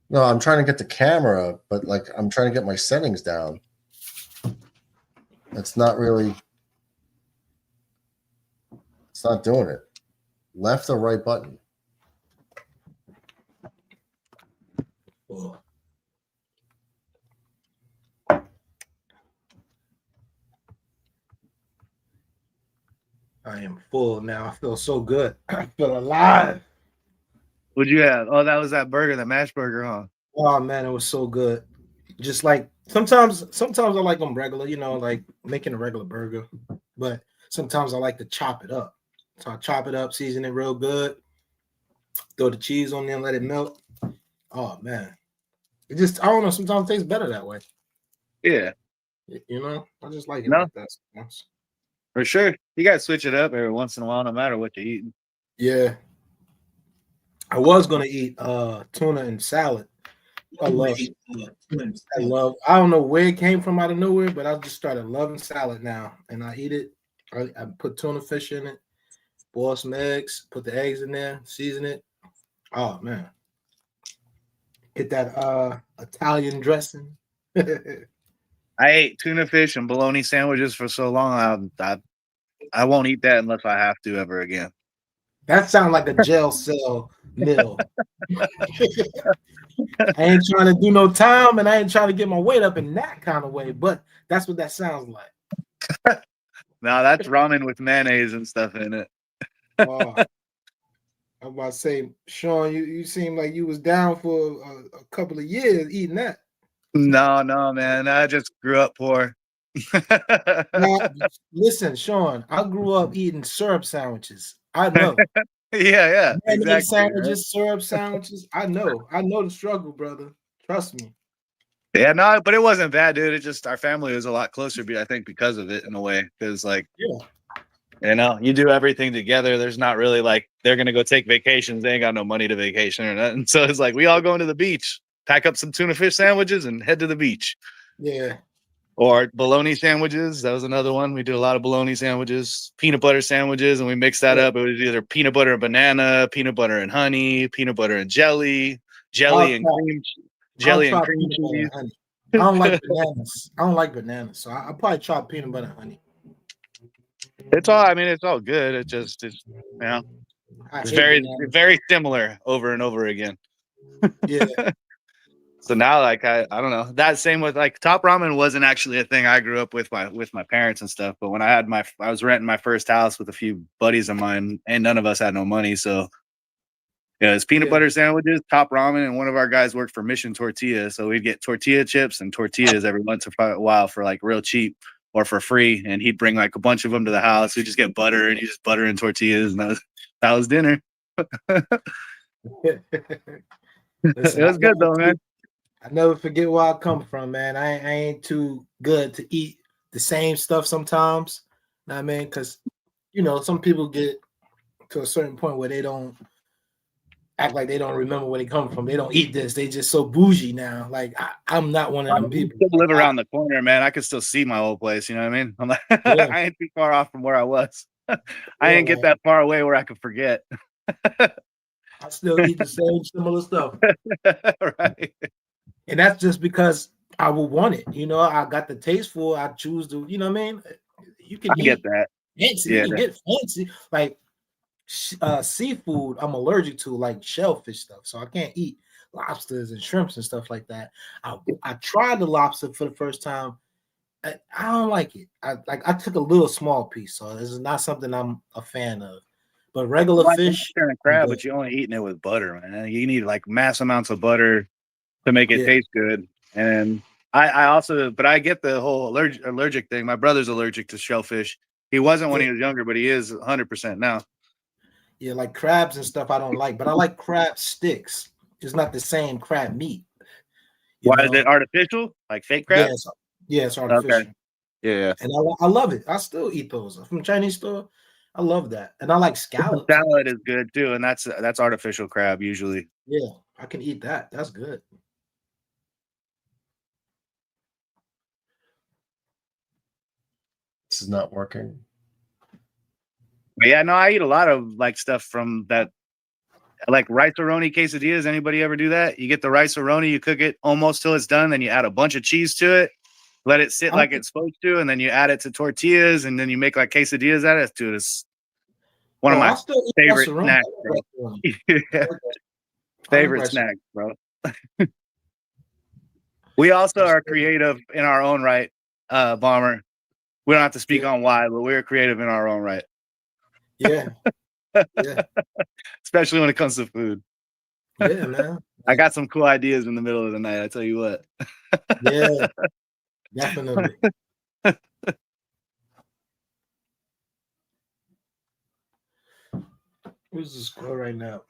No, I'm trying to get the camera, but like I'm trying to get my settings down. It's not really. It's not doing it. Left or right button? I am full now. I feel so good. I feel alive. What'd you have? Oh, that was that burger, that mash burger, huh? Oh man, it was so good. Just like sometimes I like them regular, like making a regular burger. But sometimes I like to chop it up. So I chop it up, season it real good, throw the cheese on there and let it melt. Oh man. It just I don't know, sometimes it tastes better that way. Yeah. I just like it No, like that sometimes. for sure. You gotta switch it up every once in a while, no matter what you're eating. Yeah. I was gonna eat tuna and salad. I don't know where it came from out of nowhere, but I just started loving salad now. And I eat it. I put tuna fish in it, boil some eggs, put the eggs in there, season it. Oh man. Get that Italian dressing. I ate tuna fish and bologna sandwiches for so long. I won't eat that unless I have to ever again. That sounds like a jail cell meal. I ain't trying to do no time and I ain't trying to get my weight up in that kind of way, but that's what that sounds like. No, that's ramen with mayonnaise and stuff in it. Oh, I'm about to say, Sean, you seem like you was down for a couple of years eating that. No, man. I just grew up poor. Now, listen, Sean, I grew up eating syrup sandwiches. I know. Yeah, Mayonnaise exactly. sandwiches, syrup sandwiches. I know the struggle, brother. Trust me. Yeah, no, but it wasn't bad, dude. It just our family was a lot closer, I think, because of it in a way. Because you do everything together. There's not really like they're gonna go take vacations. They ain't got no money to vacation or nothing. So it's like we all going to the beach, pack up some tuna fish sandwiches, and head to the beach. Yeah. Or bologna sandwiches. That was another one. We did a lot of bologna sandwiches, peanut butter sandwiches, and we mixed that up. It was either peanut butter and banana, peanut butter and honey, peanut butter and jelly and cream cheese. I don't like bananas. I don't like bananas, so I probably try peanut butter and honey. It's all good. It's very similar over and over again. Yeah. So now, like I don't know. That same with like top ramen wasn't actually a thing I grew up with my parents and stuff. But when I was renting my first house with a few buddies of mine, and none of us had no money, so it's peanut butter sandwiches, top ramen, and one of our guys worked for Mission Tortilla, so we'd get tortilla chips and tortillas every once in a while for like real cheap or for free, and he'd bring like a bunch of them to the house. We just get butter and you just butter and tortillas, and that was dinner. Listen, it was good though, man. I never forget where I come from, man. I ain't too good to eat the same stuff sometimes. You know what I mean? Because, some people get to a certain point where they don't act like they don't remember where they come from. They don't eat this. They just so bougie now. Like, I'm not one of them people. I live around the corner, man. I could still see my old place. You know what I mean? I'm like, I ain't too far off from where I was. I ain't get that far away where I could forget. I still eat the same similar stuff. Right. And that's just because I will want it. I got the taste for it. I choose to, you know what I mean? You can get that. Fancy. Yeah. You can get fancy. Like seafood, I'm allergic to, like shellfish stuff. So I can't eat lobsters and shrimps and stuff like that. I tried the lobster for the first time. I don't like it. I took a little small piece, so this is not something I'm a fan of. But regular fish and crab, but you're only eating it with butter, man. You need like mass amounts of butter to make it taste good. And I get the whole allergic thing. My brother's allergic to shellfish. He wasn't when he was younger, but he is 100% now. Yeah, like crabs and stuff I don't like, but I like crab sticks. It's not the same crab meat. Why is it artificial? Like fake crab? Yeah, it's artificial. Okay. Yeah. And I love it. I still eat those from Chinese store. I love that. And I like scallops. The salad is good too, and that's artificial crab usually. Yeah, I can eat that. That's good. This is not working. But yeah, no, I eat a lot of like stuff from that, like rice-a-roni quesadillas. Anybody ever do that? You get the rice-a-roni, you cook it almost till it's done, then you add a bunch of cheese to it, let it sit like it's supposed to, and then you add it to tortillas, and then you make like quesadillas out of it. Dude, it's one of my favorite snacks, bro. Yeah. Favorite snacks, bro. We also are creative in our own right, Bomber. We don't have to speak on why, but we're creative in our own right. Yeah. Yeah. Especially when it comes to food. Yeah, man. I got some cool ideas in the middle of the night. I tell you what. Yeah, definitely. Who's the score right now?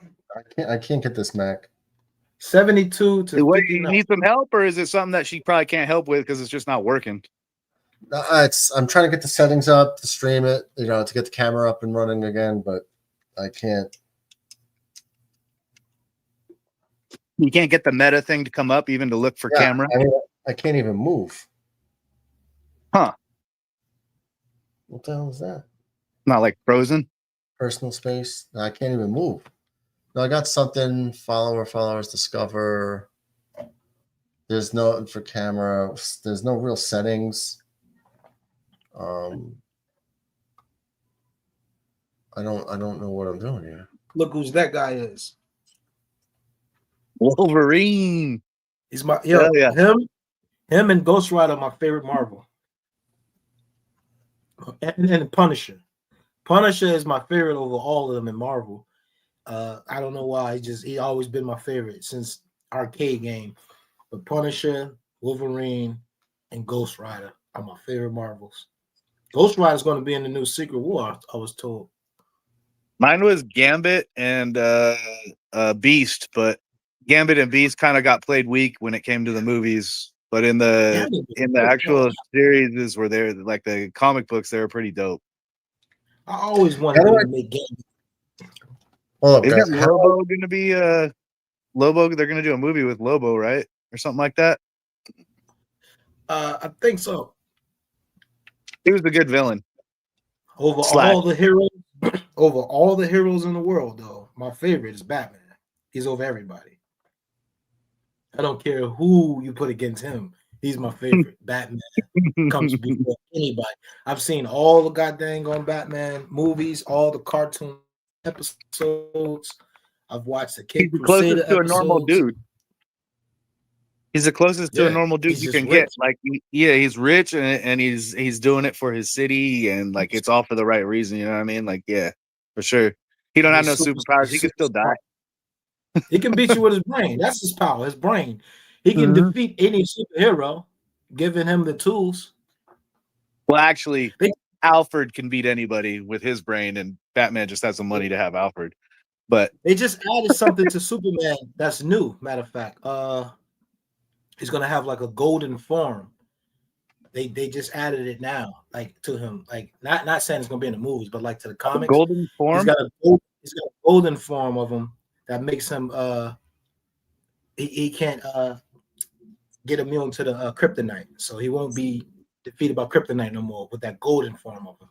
I can't get this Mac. 72 to What, 59. you need some help, or is it something that she probably can't help with because it's just not working? I'm trying to get the settings up to stream it, to get the camera up and running again, but I can't. You can't get the meta thing to come up even to look for camera? I mean, I can't even move. Huh. What the hell is that? Not like frozen? Personal space. No, I can't even move. No, I got something. Followers, discover. There's no for camera. There's no real settings. I don't know what I'm doing here. Look who's that guy is. Wolverine. He's my yeah. Him and Ghost Rider are my favorite Marvel. And Punisher. Punisher is my favorite over all of them in Marvel. I don't know why. He always been my favorite since arcade game. But Punisher, Wolverine, and Ghost Rider are my favorite Marvels. Ghost Rider is going to be in the new Secret War, I was told. Mine was Gambit and Beast, but Gambit and Beast kind of got played weak when it came to the movies. But in the actual series where they're like the comic books, they were pretty dope. I always wanted to make Gambit. Isn't Lobo going to be Lobo? They're going to do a movie with Lobo, right, or something like that. I think so. He was a good villain. Over all the heroes in the world, though, my favorite is Batman. He's over everybody. I don't care who you put against him. He's my favorite. Batman comes before anybody. I've seen all the goddamn Batman movies, all the cartoon episodes. I've watched the Cape Crusader to a normal dude. He's the closest to a Yeah, normal dude he's you just can rich. get. Like, he's rich and he's doing it for his city, and like it's all for the right reason. You know what I mean? Like, yeah, for sure. He don't have no superpowers. He can still die. He can beat you with his brain. That's his power, his brain. He can defeat any superhero, giving him the tools. Well, actually, Alfred can beat anybody with his brain, and Batman just has the money to have Alfred. But they just added something to Superman that's new. Matter of fact, he's gonna have like a golden form. They just added it now, like to him, like not saying it's gonna be in the movies, but like to the comics. Golden form. He's got a golden form of him that makes him he can't get immune to the kryptonite, so he won't be defeated by kryptonite no more with that golden form of him.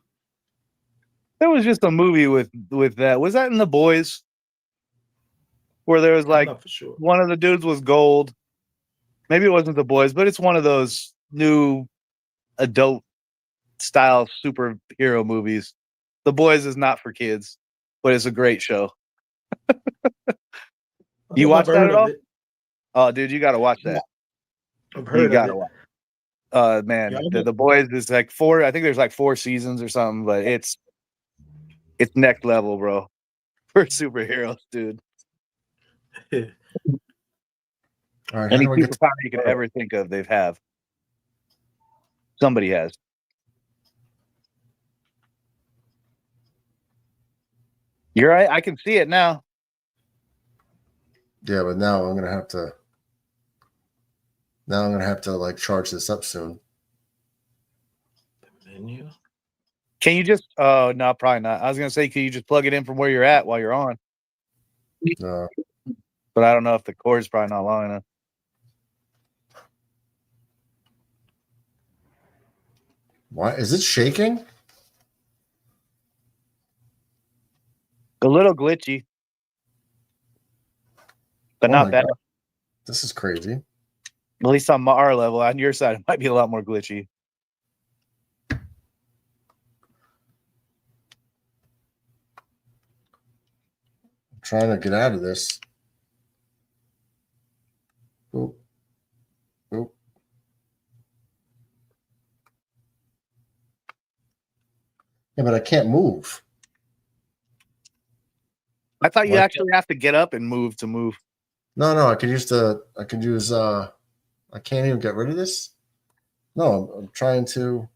There was just a movie with that. Was that in The Boys? Where there was like one of the dudes was gold. Maybe it wasn't The Boys, but it's one of those new adult style superhero movies. The Boys is not for kids, but it's a great show. You watch that at all? Oh, dude, you got to watch that. I've heard of it. Watch. Man, the Boys is like 4. I think there's like 4 seasons or something, but it's next level, bro. For superheroes, dude. All right, Any superpower you could ever think of, they have. Somebody has. You're right. I can see it now. Yeah, but now I'm gonna have to. Now I'm gonna have to like charge this up soon. Menu. Can you just? Oh no, probably not. I was gonna say, can you just plug it in from where you're at while you're on? No. But I don't know if the cord's probably not long enough. Why is it shaking? A little glitchy, but not bad. God. This is crazy. At least on our level. On your side, it might be a lot more glitchy. I'm trying to get out of this. Oop. Oop. Yeah, but I can't move. I thought you What? actually have to get up and move to move. No, I could use I can't even get rid of this. No, I'm trying to.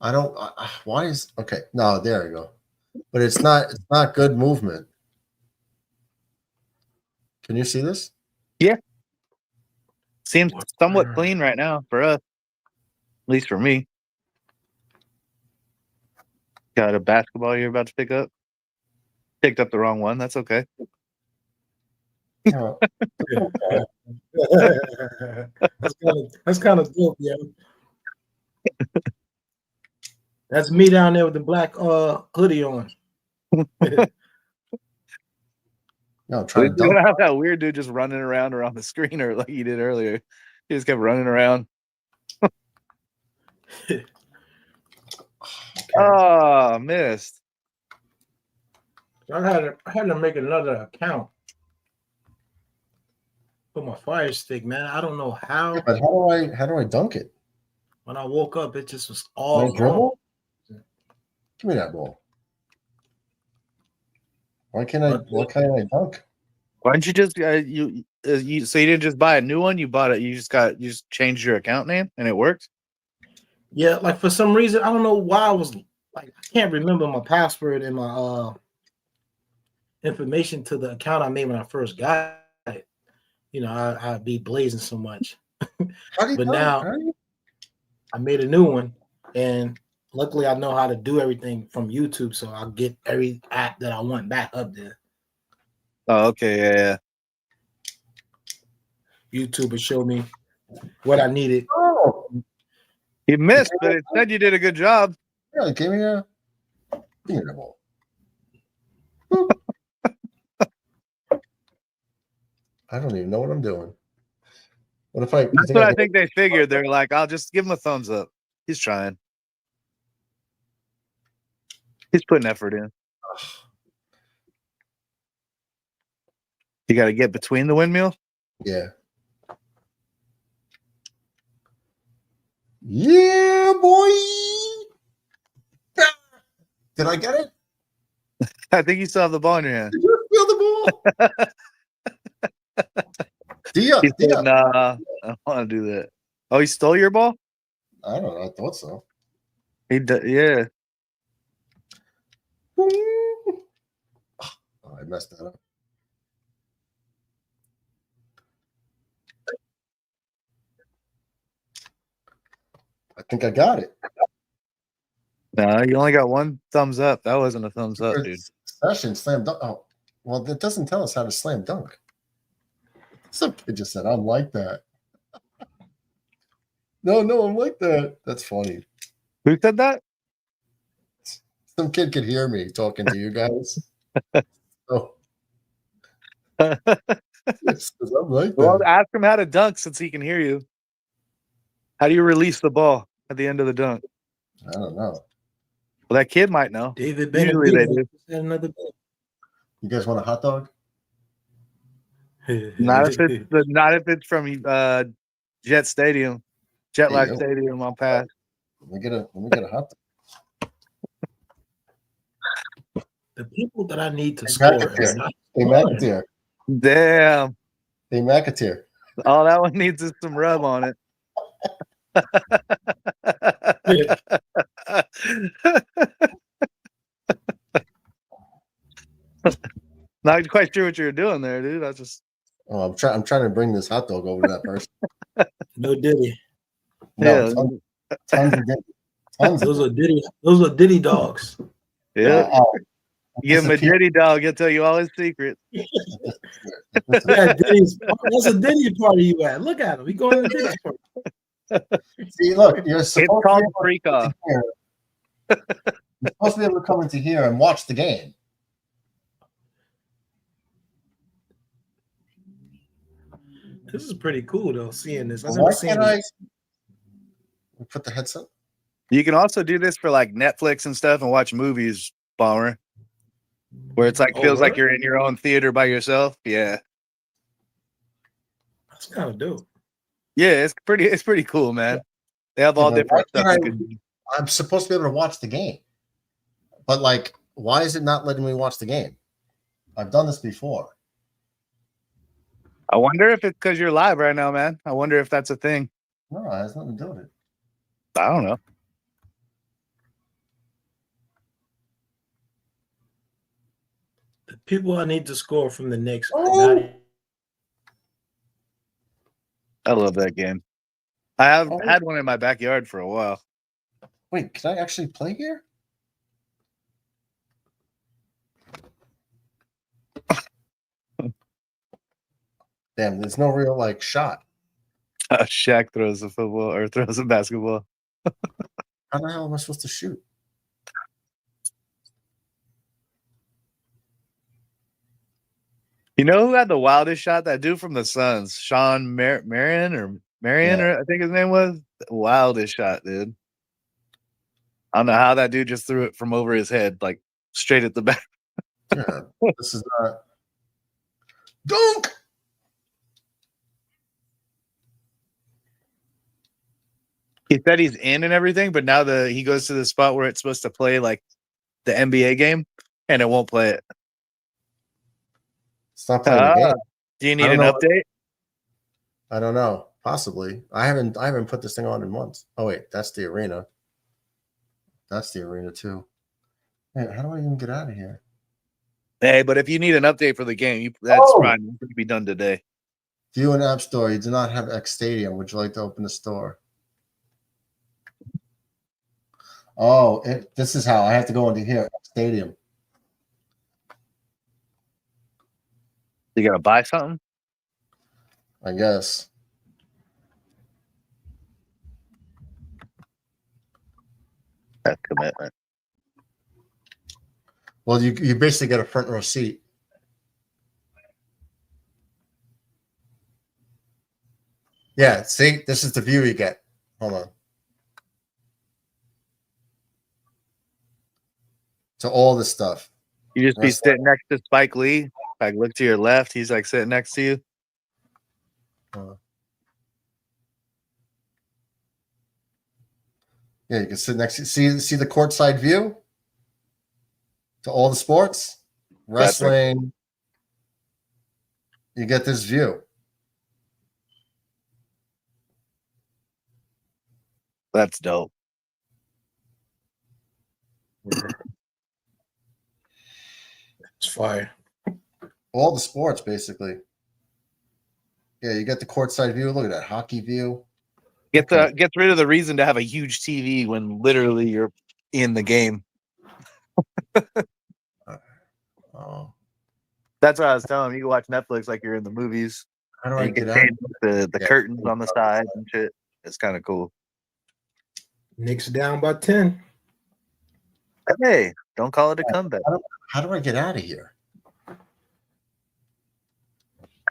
I don't. Why is okay? No, there we go. But it's not good movement. Can you see this? Yeah. Seems somewhat clean right now for us. At least for me. Got a basketball you're about to pick up? Picked up the wrong one. That's okay. Oh. that's kind of dope, yo. That's me down there with the black hoodie on. No, I'm trying to You dunk. have that weird dude just running around the screen or like you did earlier. He just kept running around. Oh, missed. I had to make another account for my Fire Stick, man. I don't know how. Yeah, but how do I dunk it? When I woke up, it just was Can all I dribble? wrong. Give me that ball. Why can't I dunk? Why didn't you just so you didn't just buy a new one? You bought it. You just changed your account name and it worked. Yeah, like for some reason, I don't know why I was like I can't remember my password and my information to the account I made when I first got it. You know, I'd be blazing so much. But now I made a new one, and luckily I know how to do everything from YouTube, so I'll get every app that I want back up there. Oh, okay, yeah. YouTube will show me what I needed. Oh, you missed, but it said you did a good job. Yeah, give me the ball. I don't even know what I'm doing. What if I? That's what I think they figured. They're like, I'll just give him a thumbs up. He's trying. He's putting effort in. You got to get between the windmill. Yeah. Yeah, boy. Did I get it? I think you still have the ball in your hand. Did you feel the ball? Dia. Nah, I don't want to do that. Oh, he stole your ball? I don't know. I thought so. He did, yeah. Oh, I messed that up. I think I got it. No, you only got one thumbs up. That wasn't a thumbs up, dude. Session slam dunk. Oh, well, that doesn't tell us how to slam dunk. Some kid just said, "I'm like that." No, I'm like that. That's funny. Who said that? Some kid could hear me talking to you guys. Oh, I'm like that. Well, ask him how to dunk since he can hear you. How do you release the ball at the end of the dunk? I don't know. Well, that kid might know. David Usually they do. Another. You guys want a hot dog? Not if it's from Jet Stadium, Jet Life Stadium on Pass. Let me get a hot dog. The people that I need to score. Hey, McAteer. Damn. Hey, McAteer. All that one needs is some rub on it. Not quite sure what you're doing there, dude. I just. Oh, I'm trying to bring this hot dog over to that person. No Diddy. No, Yeah. tons of Diddy. Tons Those are Diddy. Those are Diddy dogs. Yeah. You give him a Diddy dog, he'll tell you all his secrets. Yeah, that's a Diddy party you at. Look at him. He going to Diddy's party. See, look, you're It's supposed called to freak off. you're supposed to be able to come into here and watch the game. This is pretty cool though. Seeing this, Why can't I put the headset? You can also do this for like Netflix and stuff and watch movies, Bomber. Where it's like feels like you're in your own theater by yourself. Yeah. That's kind of dope. Yeah, it's pretty cool, man. They have all different stuff you can do. I'm supposed to be able to watch the game. But like, why is it not letting me watch the game? I've done this before. I wonder if it's because you're live right now, man. I wonder if that's a thing. No, it has nothing to do with it. I don't know. The people I need to score from the Knicks are Oh! not. I love that game. I have had one in my backyard for a while. Wait, can I actually play here? Damn, there's no real like shot. Shaq throws a football or throws a basketball. How the hell am I supposed to shoot? You know who had the wildest shot? That dude from the Suns, Sean Marion, or I think his name was. Wildest shot, dude. I don't know how that dude just threw it from over his head, like straight at the back. Yeah, this is not dunk. He said he's in and everything, but now he goes to the spot where it's supposed to play like the NBA game, and it won't play it. It's not playing the game. Do you need an update? I don't know. Possibly. I haven't put this thing on in months. Oh wait, that's the arena. That's the arena too. Man, how do I even get out of here? Hey, but if you need an update for the game, that's fine. It can be done today. View an app store. You do not have X Stadium. Would you like to open the store? Oh, this is how I have to go into here. X Stadium. You gotta buy something? I guess. That's commitment. Well, you basically get a front row seat. Yeah, see, this is the view you get. Hold on. To all this stuff. You just be sitting next to Spike Lee. Like, look to your left. He's like sitting next to you. Yeah, you can sit next to see the courtside view to all the sports, wrestling. You get this view. That's dope. It's fire. All the sports, basically. Yeah, you get the courtside view. Look at that hockey view. Gets rid of the reason to have a huge TV when literally you're in the game. Oh, that's what I was telling him. You can watch Netflix like you're in the movies. How do I you get can out? change the curtains on the side and shit. It's kind of cool. Knicks down by 10. Hey, don't call it a comeback. How do I get out of here?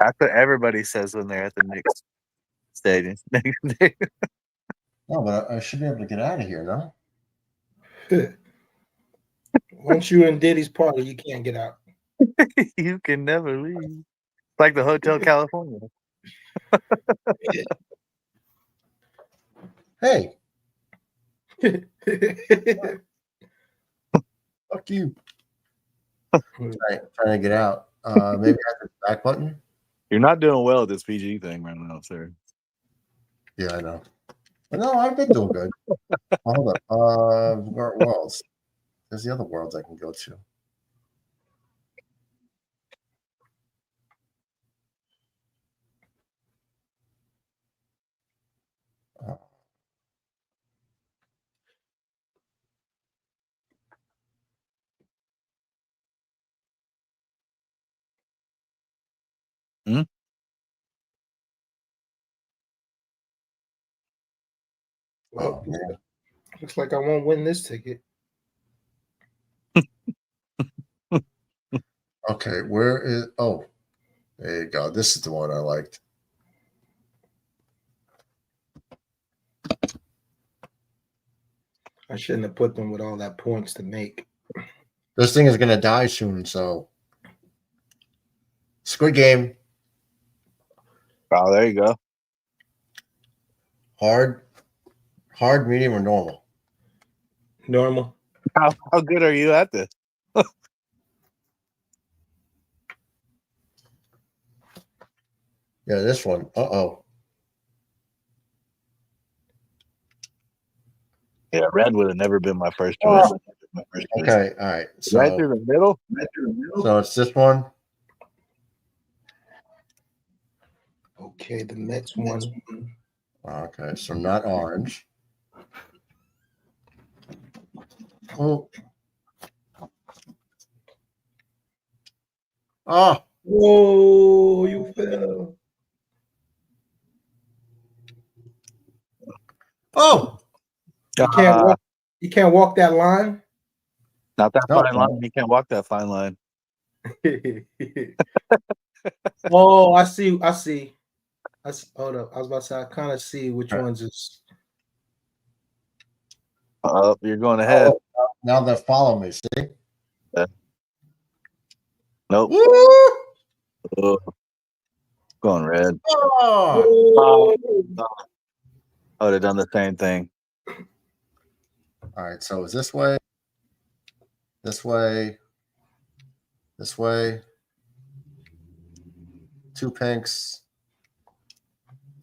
That's what everybody says when they're at the Knicks stadium. No, but I should be able to get out of here, no? Once you're in Diddy's party, you can't get out. You can never leave. It's like the Hotel California. Hey. Fuck you. Trying to get out. Maybe I have the back button. You're not doing well at this PG thing right now, sir. Yeah, I know. But no, I've been doing good. Hold up. Worlds. There's the other worlds I can go to. Hmm? Well, looks like I won't win this ticket. Okay, where is? Oh, there you go. This is the one I liked. I shouldn't have put them with all that points to make. This thing is gonna die soon, so Squid Game. Oh, there you go. Hard, medium, or normal? Normal. How good are you at this? Yeah, this one. Uh-oh. Yeah, red would have never been my first choice. Okay, all right. So Right through the middle? So it's this one. Okay, the next one. Okay, so not orange. Oh. Oh. Whoa, you fell. Oh. You can't walk that line. Not that No. fine line. You can't walk that fine line. Oh, I see. Hold up. I was about to say I kind of see which ones is. You're going ahead. Now they're following me. See? Nope. Going red. Oh. I would have done the same thing. All right, so it's this way, this way, this way. 2 pinks,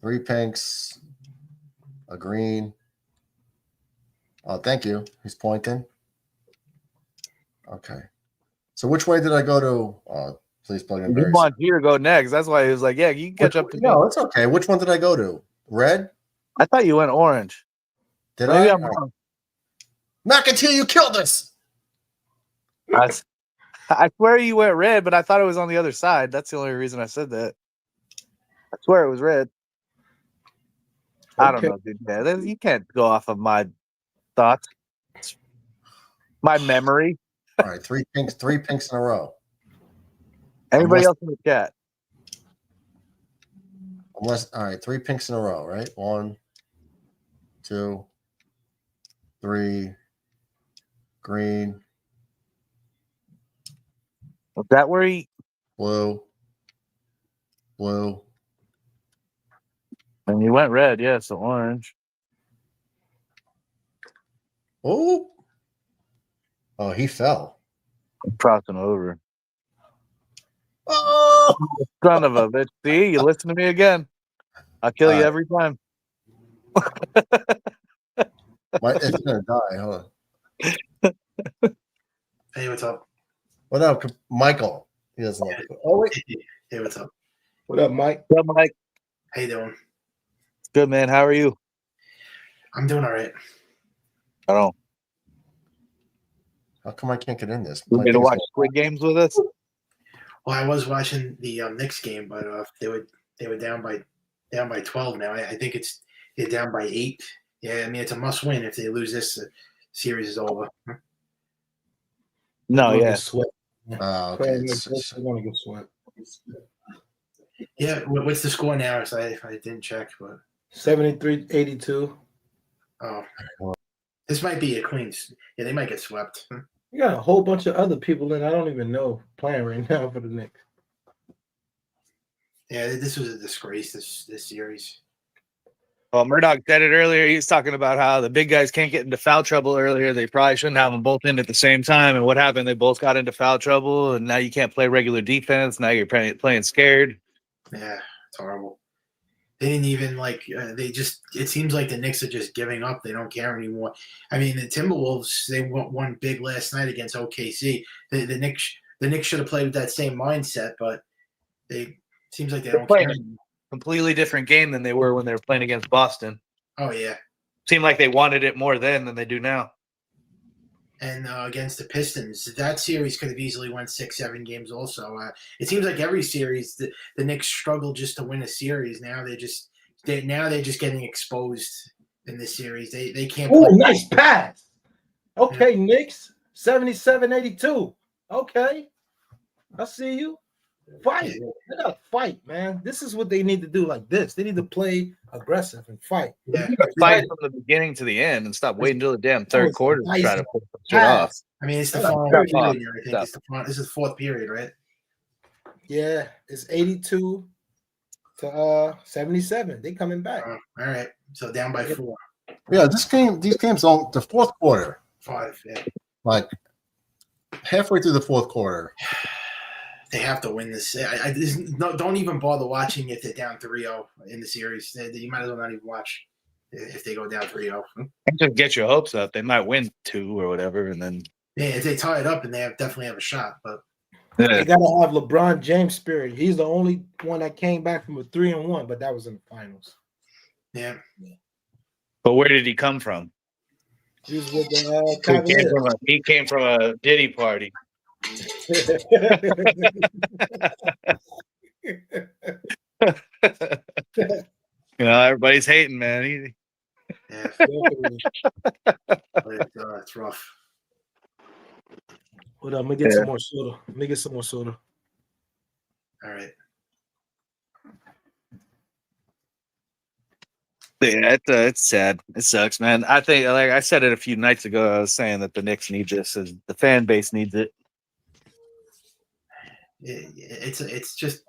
3 pinks, a green. Oh, thank you. He's pointing. Okay. So which way did I go to? Please plug in You berries. want you to go next. That's why he was like, yeah, you can catch up to me. No, it's okay. Which one did I go to? Red? I thought you went orange. Did Maybe I? I'm wrong. McAtee, you killed us. I swear you went red, but I thought it was on the other side. That's the only reason I said that. I swear it was red. I don't know, dude. Yeah, you can't go off of my thoughts. My memory. All right, 3 pinks in a row. Anybody else in the chat? All right, 3 pinks in a row, right? 1, 2, 3, green. Was that where he? Blue. And you went red, yeah, so orange. Oh, he fell. I'm crossing over. Oh, son of a bitch. See, you listen to me again. I'll kill you every time. It's gonna die, huh? Hey, what's up? What up, Michael? He doesn't like it. Oh wait. Hey, what's up? What up, Mike? What up, Mike? How you doing? Good, man. How are you? I'm doing all right. I don't. How come I can't get in this? You to watch Squid Games with us? Well, I was watching the Knicks game, but they were down by 12 now. I think they're down by 8. Yeah, I mean it's a must win. If they lose this, the series is over. No, yeah. Sweat. Okay. They're gonna get swept. Yeah, what's the score now? So I didn't check, but 73-82. Oh, this might be a clean. Yeah, they might get swept. You got a whole bunch of other people in I don't even know playing right now for the Knicks. Yeah, this was a disgrace. This series. Well, Murdoch said it earlier. He was talking about how the big guys can't get into foul trouble earlier. They probably shouldn't have them both in at the same time. And what happened? They both got into foul trouble, and now you can't play regular defense. Now you're playing scared. Yeah, it's horrible. They didn't even they just. It seems like the Knicks are just giving up. They don't care anymore. I mean, the Timberwolves, they won big last night against OKC. The Knicks should have played with that same mindset, but seems like they don't care. Completely different game than they were when they were playing against Boston. Oh yeah, seemed like they wanted it more then than they do now. And against the Pistons, that series could have easily went 6-7 games. Also, it seems like every series the Knicks struggle just to win a series. Now they're just getting exposed in this series. They can't. Oh, nice pass. Okay, yeah. Knicks 77-82. Okay, I see you. Fight. They gotta fight, man. This is what they need to do. Like this, they need to play aggressive and fight. Yeah, fight from the beginning to the end and stop waiting until the damn third quarter to try to pull shit off. I mean, it's the final period. I think this is the fourth period, right? Yeah, it's 82 to 77. They coming back. All right, so down by 4. Yeah, these games on the fourth quarter. 5. Yeah. like halfway through the fourth quarter. They have to win this. Don't even bother watching if they're down 3-0 in the series. You might as well not even watch if they go down 3-0. Just get your hopes up. They might win 2 or whatever, and then if they tie it up, and they definitely have a shot. But they gotta have LeBron James spirit. He's the only one that came back from a 3-1, but that was in the finals. Yeah. But where did he come from? He was with the He came from a Diddy party. Everybody's hating, man. Yeah, it's rough. Hold on, let me get some more soda. All right. Yeah, it's sad. It sucks, man. I think, like I said it a few nights ago, I was saying that the Knicks need this. The fan base needs it. It's just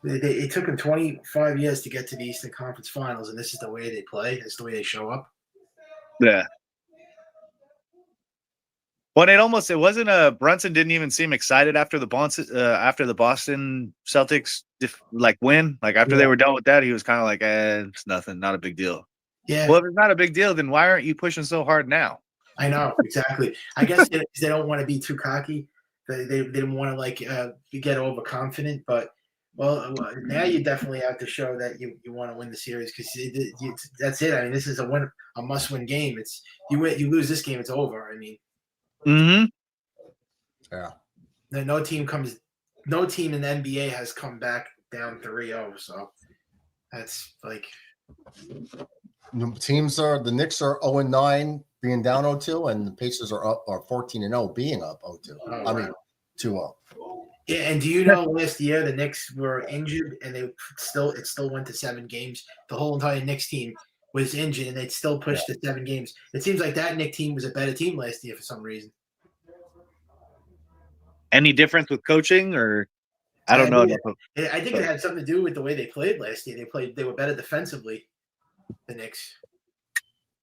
it took them 25 years to get to the Eastern Conference Finals, and this is the way they play. It's the way they show up. Yeah. Well, it wasn't Brunson didn't even seem excited after the Boston Celtics win. Like after they were done with that, he was kind of like, it's nothing, not a big deal. Yeah. Well, if it's not a big deal, then why aren't you pushing so hard now? I know, exactly. I guess they don't want to be too cocky. They didn't want to get overconfident, but now you definitely have to show that you want to win the series because that's it. I mean, this is a must-win game. It's you lose this game, it's over. I mean. Mm-hmm. Yeah. No team in the NBA has come back down 3-0, so that's like the Knicks are 0-9 being down 0-2, and the Pacers are 14-0 being up 0-2. I mean 2-0. Yeah, and do you know last year the Knicks were injured and it still went to 7 games. The whole entire Knicks team was injured and they'd still pushed to 7 games. It seems like that Knicks team was a better team last year for some reason. Any difference with coaching, or I don't know. I think it had something to do with the way they played last year. They were better defensively, the Knicks.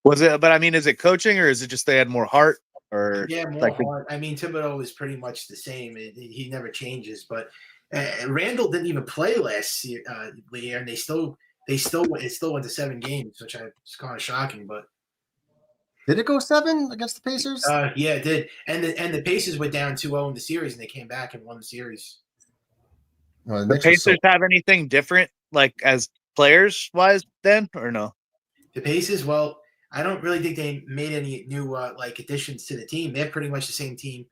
Was it? But I mean, is it coaching or is it just they had more heart? Or more heart. I mean, Thibodeau is pretty much the same. He never changes. But Randall didn't even play last year, and it still went to 7 games, which is kind of shocking. But did it go 7 against the Pacers? Yeah, it did. And the Pacers were down 2-0 in the series, and they came back and won the series. The Pacers have anything different, like as players wise, then, or no? The Pacers, well, I don't really think they made any new additions to the team. They're pretty much the same team.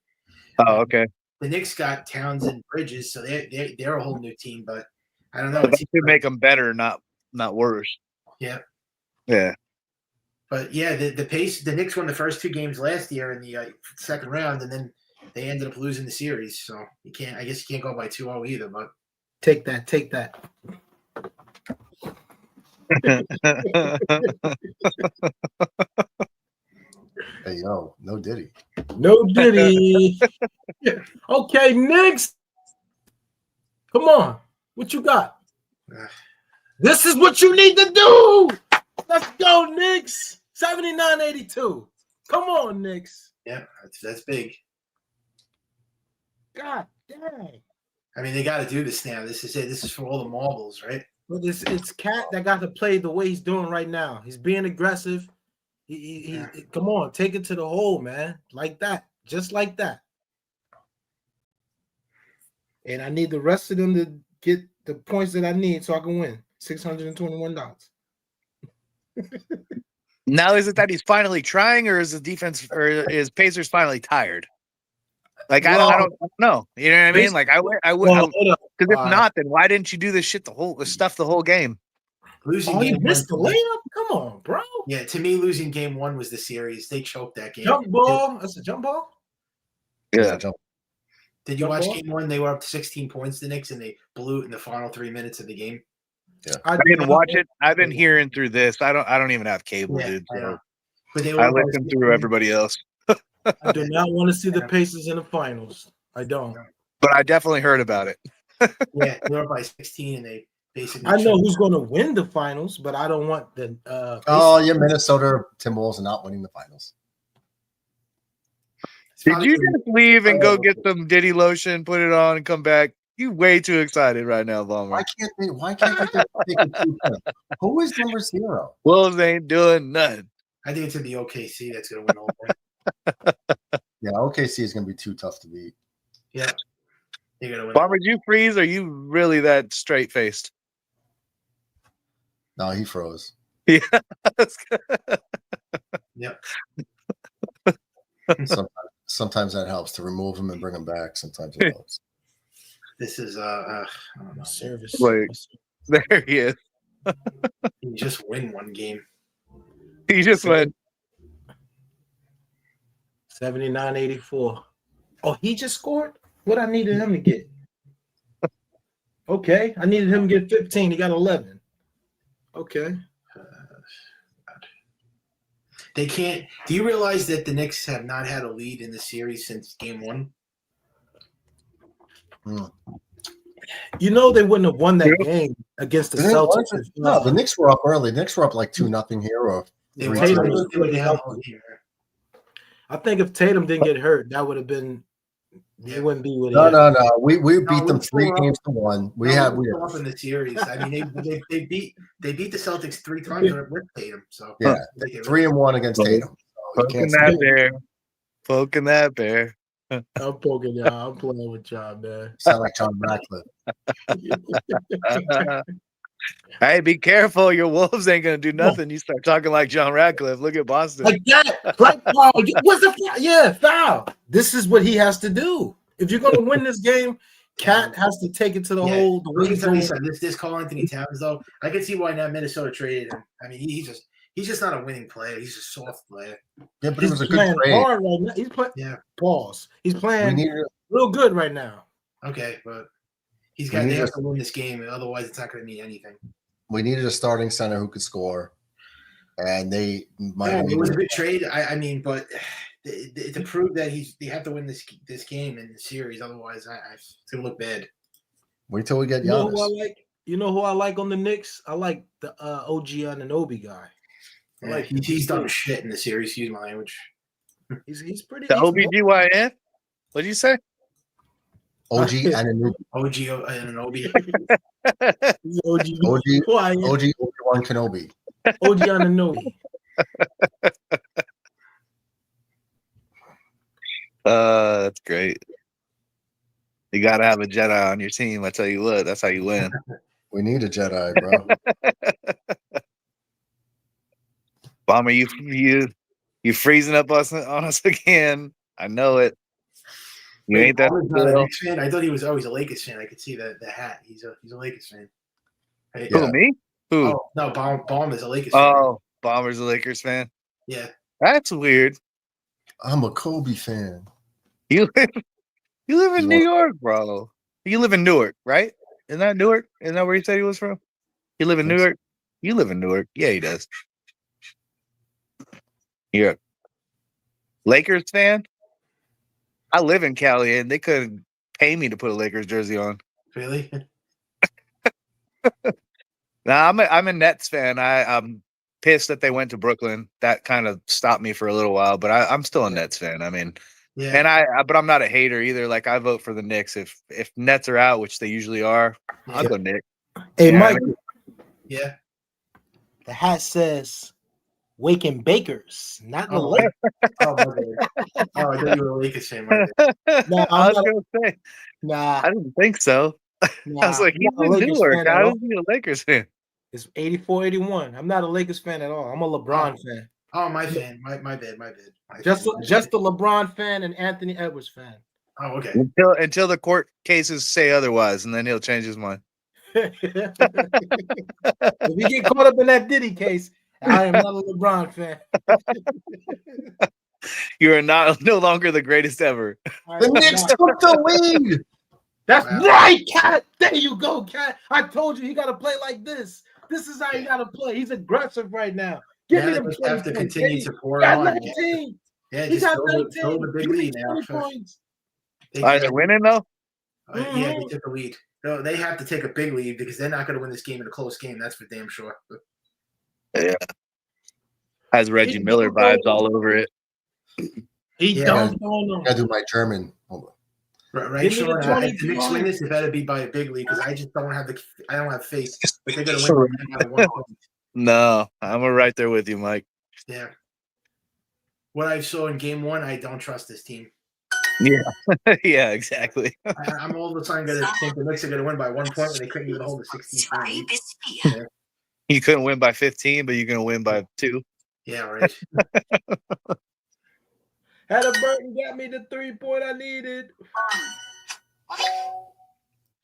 Oh, okay. The Knicks got Towns and Bridges, so they're a whole new team. But I don't know. But that should make them better, not worse. Yeah. Yeah. But yeah, the Knicks won the first 2 games last year in the second round, and then they ended up losing the series. So I guess you can't go by 2-0 either. But take that. Hey yo, no Diddy. Okay, next. Come on, what you got? This is what you need to do. Let's go, Knicks. 79-82. Come on, Knicks. Yeah, that's big. God dang. I mean, they got to do this now. This is it. This is for all the marbles, right? But it's Cat that got to play the way he's doing right now. He's being aggressive. Come on, take it to the hole, man. Like that. Just like that. And I need the rest of them to get the points that I need so I can win. $621. Now, is it that he's finally trying, or is the defense, or is Pacers finally tired? Like, I don't know. You know what I mean? Like, I would, because if not, then why didn't you do this shit the whole game? Losing game missed the layup? Come on, bro. Yeah, to me, losing game 1 was the series. They choked that game. Jump ball. That's a jump ball? Yeah. Did you watch game 1? They were up to 16 points, the Knicks, and they blew it in the final 3 minutes of the game. Yeah. I didn't watch it. I've been hearing through this. I don't even have cable, dude. So I listen through everybody else. I do not want to see the Pacers in the finals. I don't. But I definitely heard about it. Yeah, they're up by 16, and they basically. I know who's going to win the finals, but I don't want the. Minnesota Timberwolves are not winning the finals. Did you just leave and go get some Diddy lotion, put it on, and come back? You way too excited right now, Bomber. Why can't they just take it 2-10? Who is number 0? Wolves ain't doing nothing. I think it's gonna be OKC that's gonna win the whole thing. Yeah, OKC is gonna be too tough to beat. Yeah. You're gonna win. Bomber, did you freeze? Or are you really that straight faced? No, he froze. Yeah. Yep. Sometimes that helps to remove him and bring him back. Sometimes it helps. This is I don't know. Service. Wait, there he is. You just win one game. He just went 79-84. Oh, he just scored? What I needed him to get? Okay, I needed him to get 15. He got 11. Okay. They can't. Do you realize that the Knicks have not had a lead in the series since game 1? You know they wouldn't have won that game against the Celtics. No, the Knicks were up early. The Knicks were up like 2-0 here. Or I think if Tatum didn't get hurt, that would have been. They wouldn't be with it. No. We beat them 3-1. We up in the series. I mean, they beat the Celtics 3 times with Tatum. So yeah, 3-1 against Tatum. So poking that bear. Poking that bear. I'm poking y'all. I'm playing with y'all, man. Sound like John Ratcliffe. Hey, be careful. Your Wolves ain't going to do nothing. You start talking like John Ratcliffe. Look at Boston. Like that. Right, Paul. What's the foul? Yeah, foul. This is what he has to do. If you're going to win this game, Cat has to take it to the whole. This Carl Anthony Towns, though, I can see why not Minnesota traded him. I mean, he's just not a winning player. He's a soft player. Yeah, but it was a good trade. Hard right now. He's playing. Yeah. Pause. He's playing real good right now. Okay, but they have to win this game, otherwise it's not going to mean anything. We needed a starting center who could score, and they might. Yeah, it was a good trade. I mean, but to prove that they have to win this game in the series, otherwise it's going to look bad. Wait till we get Giannis. You know who I like? You know who I like on the Knicks? I like the OG Anunoby guy. He's done shit in the series. Excuse my language. He's pretty. The OBGYN? What did you say? OG Anunoby. OG Anunoby. OG Obi-Wan Kenobi. OG Anunoby. That's great. You got to have a Jedi on your team. I tell you what, that's how you win. We need a Jedi, bro. Bomber, you freezing up on us again. I know it. You ain't that. Not a Knicks fan. I thought he was always a Lakers fan. I could see the hat. He's a Lakers fan. Right? Who, me? Who? Oh, no, Bomber's a Lakers fan. Oh, Bomber's a Lakers fan. Yeah. That's weird. I'm a Kobe fan. You live in New York, bro. You live in Newark, right? Isn't that Newark? Isn't that where he said he was from? You live in Newark? You live in Newark. Yeah, he does. You're a Lakers fan? I live in Cali, and they couldn't pay me to put a Lakers jersey on. Really? Nah, I'm a Nets fan. I'm pissed that they went to Brooklyn. That kind of stopped me for a little while, but I'm still a Nets fan. I mean, yeah. And but I'm not a hater either. Like, I vote for the Knicks. If Nets are out, which they usually are, I'll go Knicks. Hey, Mike. Yeah. The hat says Waking Bakers, not the Lakers. Oh, I thought you were a Lakers fan. I was going to say, nah. I didn't think so. Nah, I was like, he's in Newark. How is he a Lakers fan? It's 84-81. I'm not a Lakers fan at all. I'm a LeBron fan. Oh, my fan. My bad. Just the LeBron fan and Anthony Edwards fan. Oh, okay. Until the court cases say otherwise, and then he'll change his mind. If we get caught up in that Diddy case, I am not a LeBron fan. You are no longer the greatest ever. The Knicks took the lead. That's right, Cat. There you go, Cat. I told you he got to play like this. This is how he got to play. He's aggressive right now. Give me them 20 have to points. continue to pour Got on. 19. Yeah, He just got throw 19. the big Give me lead 20 now. points. Are they winning though? Yeah, they took a lead. No, they have to take a big lead because they're not going to win this game in a close game. That's for damn sure. Yeah. Has Reggie Miller vibes all over it. He Yeah. dunked on I him. gotta do my German. Hold on. Right, Give me Sean. the If the Knicks 25. win this, it better be by a big lead because I just don't have I don't have faith that they're gonna win by 1 point. No, I'm right there with you, Mike. Yeah. What I saw in game 1, I don't trust this team. Yeah, yeah, exactly. I'm all the time gonna think the Knicks are gonna win by 1 point when they couldn't even hold a 16 point. You couldn't win by 15, but you're gonna win by 2. Yeah, right. Halliburton got me the 3-point I needed.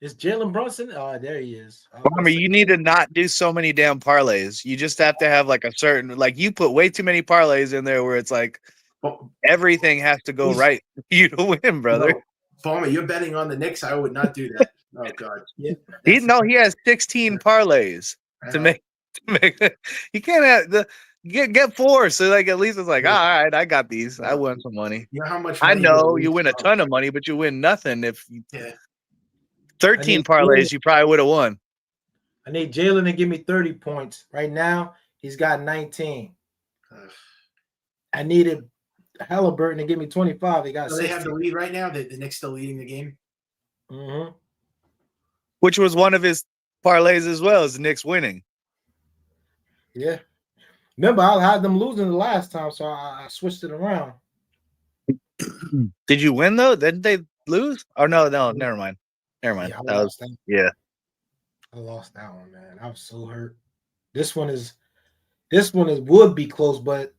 Is Jalen Brunson? Oh, there he is. Bomber, you need to not do so many damn parlays. You just have to have like a certain, like you put way too many parlays in there where it's like everything has to go right for you to win, brother. No, Palmer, you're betting on the Knicks. I would not do that. Oh God. Yeah. He has 16 parlays to make. You can't have the get 4. So like at least it's like, all right, I got these. I won some money. You know how much I money know you win a ton of money, but you win nothing if you, 13 parlays you probably would have won. I need Jalen to give me 30 points. Right now, he's got 19. I needed Halliburton to give me 25. He got So 16. they have the lead right now. The Knicks still leading the game. Mm-hmm. Which was one of his parlays as well, as the Knicks winning. Yeah. Remember, I had them losing the last time, so I switched it around. Did you win though? Didn't they lose? Oh no, never mind. Never mind. Yeah, I lost that. Yeah. I lost that one, man. I was so hurt. This one would be close, but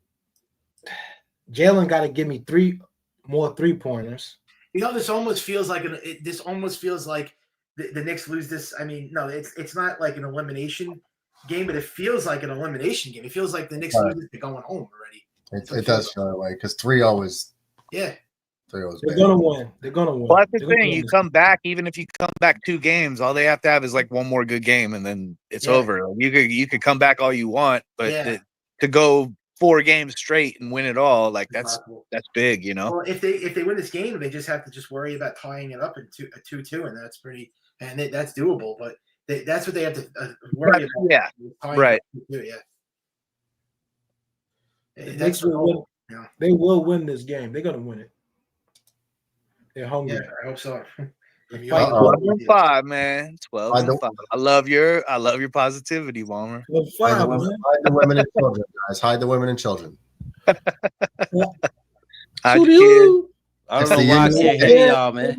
Jalen got to give me 3 more 3-pointers. You know, this almost feels like the Knicks lose this. I mean, no, it's not like an elimination game, but it feels like an elimination game. It feels like the Knicks lose it, they're going home already. It does feel that way because 3-0 is. Yeah. They're gonna win. They're gonna win. Well, that's the thing. You come back, even if you come back 2 games, all they have to have is like one more good game, and then it's over. You could come back all you want, but to go 4 games straight and win it all, like that's big, you know. Well, if they win this game, they just have to just worry about tying it up in 2-2, and that's that's doable. But that's what they have to worry about. Yeah, right. They will win this game. They're gonna win it. They're hungry. Yeah, I hope so. 12-5, man. 12-5. I love your positivity, Bomber. Hide the women and children, guys. Hide the women and children. I don't know why I can't hear y'all, man.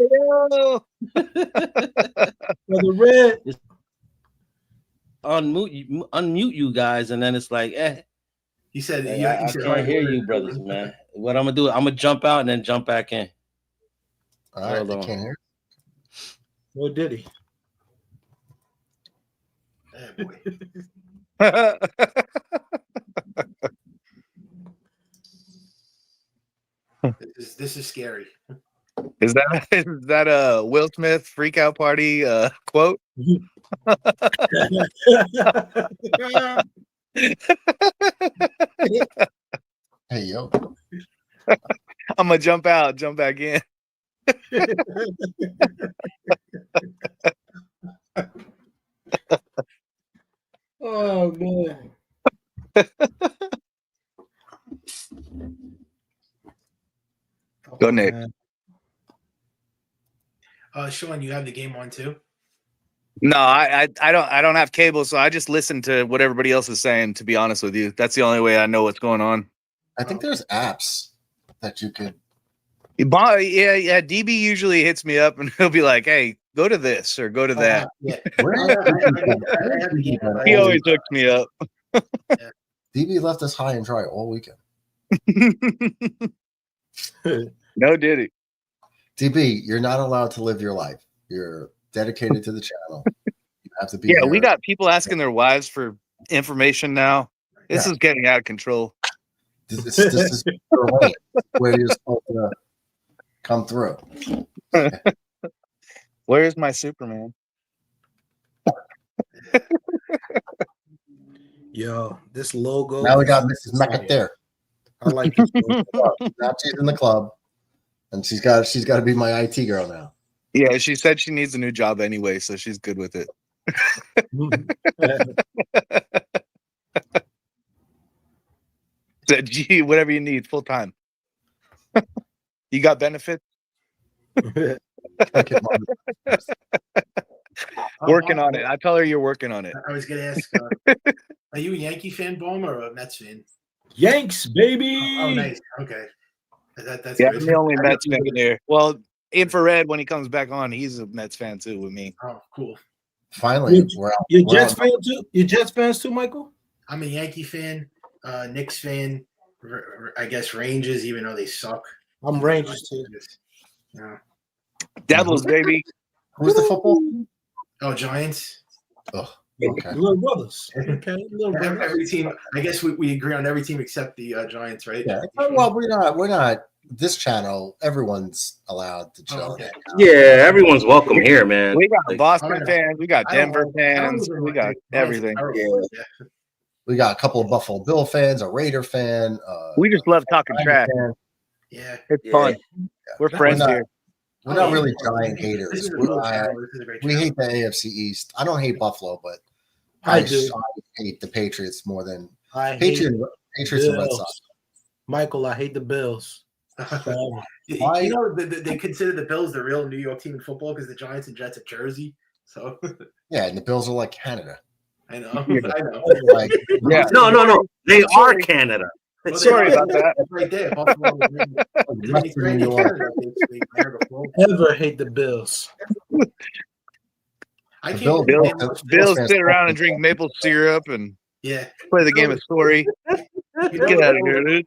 Unmute you guys, and then it's like, You said I can't hear you, brothers, man. What I'm gonna do? I'm gonna jump out and then jump back in. All right, I can't hear. What did he? This is scary. Is that a Will Smith freak out party quote? Hey yo. I'm gonna jump out, jump back in. Oh man. Go, Nick. Sean, you have the game on too? No, I don't have cable, so I just listen to what everybody else is saying, to be honest with you. That's the only way I know what's going on. I think there's apps that you could. Yeah. DB usually hits me up and he'll be like, "Hey, go to this or go to that." Yeah. He always hooks me up. DB left us high and dry all weekend. No, did he? DB, you're not allowed to live your life. You're dedicated to the channel. You have to be. Yeah, there. we got people asking their wives for information now. This is getting out of control. This is where you're supposed to come through. Where's my Superman? Yo, this logo. Now we got Mrs. Mecca there. I like this logo. Now she's in the club, and she's got to be my IT girl now. Yeah, she said she needs a new job anyway, so she's good with it. Said, gee, whatever you need, full time. You got benefits? Working on it. I tell her you're working on it. I was gonna ask, are you a Yankee fan, Ballmer, or a Mets fan? Yanks, baby. Oh, nice. Okay, that's Yeah, good. I'm the only Mets fan there. Well, Infrared, when he comes back on, he's a Mets fan too with me. Oh, cool. Finally, You Jets fan too? You Jets fans too, Michael? I'm a Yankee fan, Knicks fan. I guess Rangers, even though they suck. I'm Rangers too. Yeah. Devils, baby. Who's the football? Oh, Giants. Oh, okay. Little brothers. Okay, little brothers. Every team. I guess we agree on every team except the Giants, right? Yeah. Well, we're not. This channel, everyone's allowed to chill. Okay. Yeah, everyone's welcome here, man. We got Like, Boston fans, we got Denver fans, we got everything. We got a couple of Buffalo Bill fans, a Raider fan. We just love talking trash. Yeah, it's fun. We're friends here. We're not really giant haters. We hate the AFC East. I don't hate Buffalo, but I do. hate the Patriots more than Patriots and Red Sox. Michael, I hate the Bills. You know, they consider the Bills the real New York team in football because the Giants and Jets are Jersey. So yeah, and the Bills are like Canada. I know. I know. Like, yeah. No. They are Canada. Well, sorry about that. That's right there. Buffalo. Ever hate the Bills? I can't. Bills sit around and drink maple syrup and play the game of story. Get out of here, dude.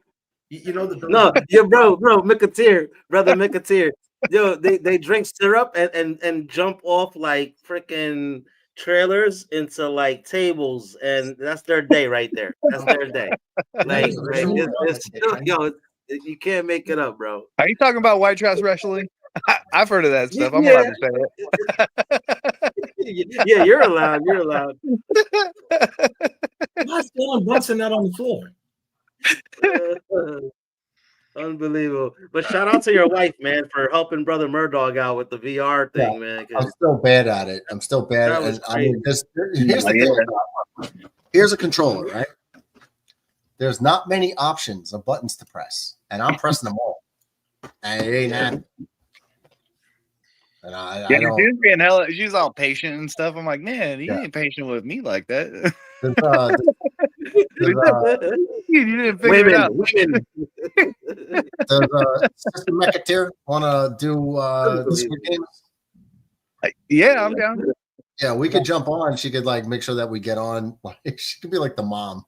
You know the no, your brother McAteer. Yo, they drink syrup and jump off like freaking trailers into like tables, and that's their day right there. That's their day. Like it's yo, you can't make it up, bro. Are you talking about white trash wrestling? I've heard of that stuff. I'm allowed to say it. Yeah, you're allowed. You're allowed. Why is Dylan Brunson not on the floor? Unbelievable. But shout out to your wife, man, for helping Brother Murdoch out with the VR thing, man. I'm still bad at it. I'm still bad at it. I mean, here's the thing. Here's a controller, right? There's not many options of buttons to press, and I'm pressing them all. And it ain't happening. And I don't. She's being hella. She's all patient and stuff. I'm like, man, you ain't patient with me like that. You didn't figure it out. Does Sister McAteer want to do this game? Yeah, I'm down. Yeah, we could jump on. She could like make sure that we get on. Like she could be like the mom.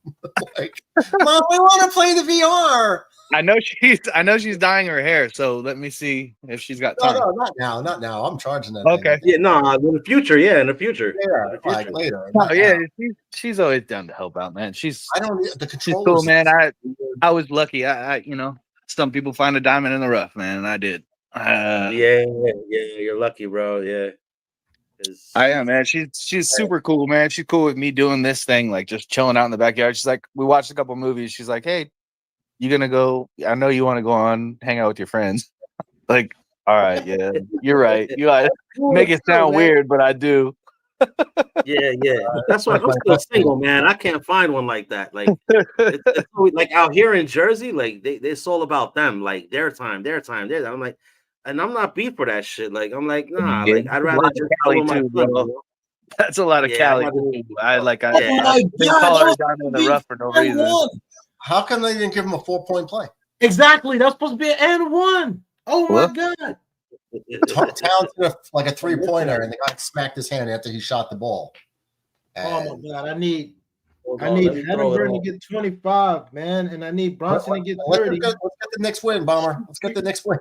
Like, Mom, we want to play the VR. I know she's dyeing her hair, so let me see if she's got time. No, not now. I'm charging that. Okay. Thing. Yeah, no, in the future. Yeah, in the future. Yeah, like later. Oh yeah, she's always down to help out, man. She's the controllers. Cool, man. I was lucky. I some people find a diamond in the rough, man, and I did. Yeah, you're lucky, bro. Yeah. I am, man. She's super cool, man. She's cool with me doing this thing, like just chilling out in the backyard. She's like, we watched a couple movies. She's like, hey, you gonna go? I know you want to go on, hang out with your friends. Like, all right, yeah, you're right. You make it sound weird, but I do. Yeah. That's why I'm still single, man. I can't find one like that. Like, it's like out here in Jersey, like it's all about them, like their time. I'm like, and I'm not beat for that shit. Like, I'm like, nah. Like, I'd rather just follow my bro. That's a lot of Cali. I call her down in the rough for no reason. How come they didn't give him a 4-point play? Exactly. That's supposed to be an and one. Oh my God. Towns like a 3-pointer, and the guy smacked his hand after he shot the ball. Oh my God. I need Hannibal to get 25, man, and I need Bronson to get 30. Let's get the next win, Bomber. Let's get the next win.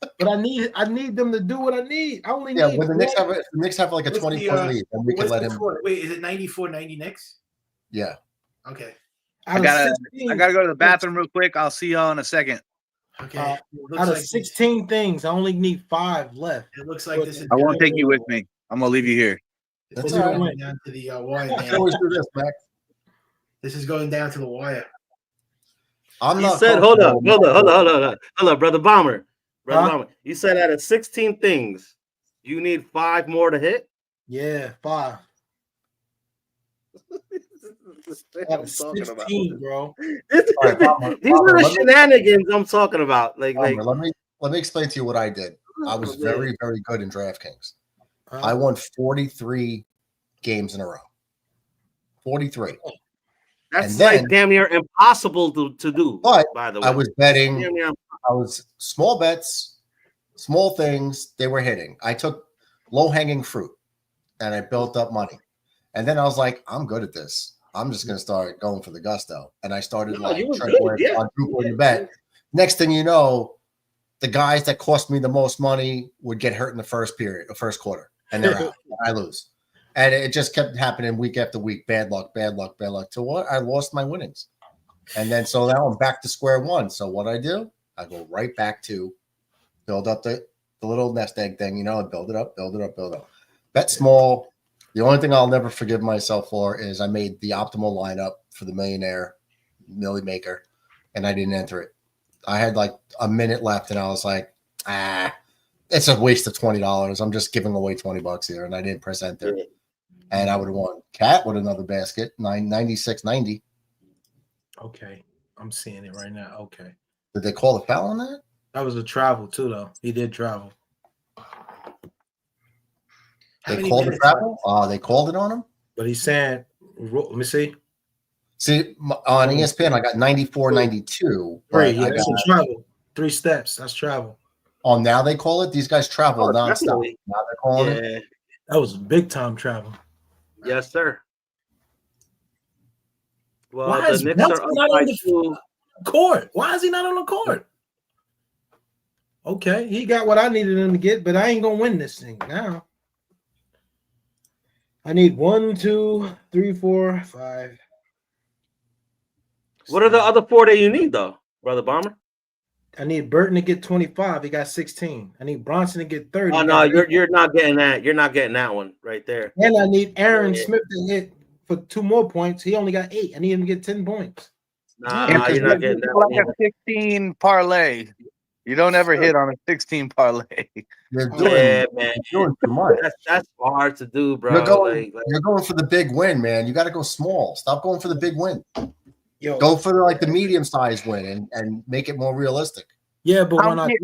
But I need them to do what I need. I only need when the Knicks have like a 20-point lead, then we can let him. Wait, is it 94-90 Knicks? Yeah. Okay. I gotta go to the bathroom real quick. I'll see y'all in a second. Okay. Out of 16 things, I only need 5 left. It looks like this is. I won't take you with me. I'm gonna leave you here. This is going down to the wire. Always do this, Max. This is going down to the wire. You said, hold up, brother Bomber. Bomber. You said out of 16 things, you need 5 more to hit? Yeah, 5. Out of 16, bro. These are the shenanigans I'm talking about. Like, let let me explain to you what I did. I was very, very good in DraftKings. I won 43 games in a row. 43. That's And then, like damn near impossible to do. But by the way, I was betting. Damn near I was small bets, small things. They were hitting. I took low hanging fruit, and I built up money. And then I was like, I'm good at this. I'm just going to start going for the gusto. And I started quadrupling the bet. Next thing you know, the guys that cost me the most money would get hurt in the first quarter, and they're out. I lose. And it just kept happening week after week. Bad luck, till what? I lost my winnings. And then so now I'm back to square one. So what I do, I go right back to build up the little nest egg thing, and build it up. Bet small. The only thing I'll never forgive myself for is I made the optimal lineup for the Millie Maker, and I didn't enter it. I had like a minute left, and I was like, it's a waste of $20. I'm just giving away $20 here, and I didn't press enter. And I would have won. Cat with another basket, 96.90. Okay, I'm seeing it right now. Okay. Did they call the foul on that? That was a travel too, though. He did travel. They called the travel? They called it on him? But he's saying, let me see. See, on ESPN, I got 94.92. Right, yeah, that's a travel. 3 steps. That's travel. Oh, now they call it? These guys travel nonstop. Now they're calling it? That was big time travel. Yes, sir. Well, Why the is Knicks Banter are up not by on the 2. court? Why is he not on the court? Okay, he got what I needed him to get, but I ain't gonna win this thing now. I need 1, 2, 3, 4, 5. What are the other 4 that you need, though, Brother Bomber? I need Burton to get 25. He got 16. I need Bronson to get 30. Oh no, you're not getting that. You're not getting that one right there. And I need Aaron Smith to hit for 2 more points. He only got 8. I need him to get 10 points. Nah, you're not getting that one. Like a 16 parlay. You don't ever hit on a 16 parlay. You're doing too much. That's hard to do, bro. You're going for the big win, man. You got to go small. Stop going for the big win. Go for the medium-sized win and make it more realistic. Yeah, but how many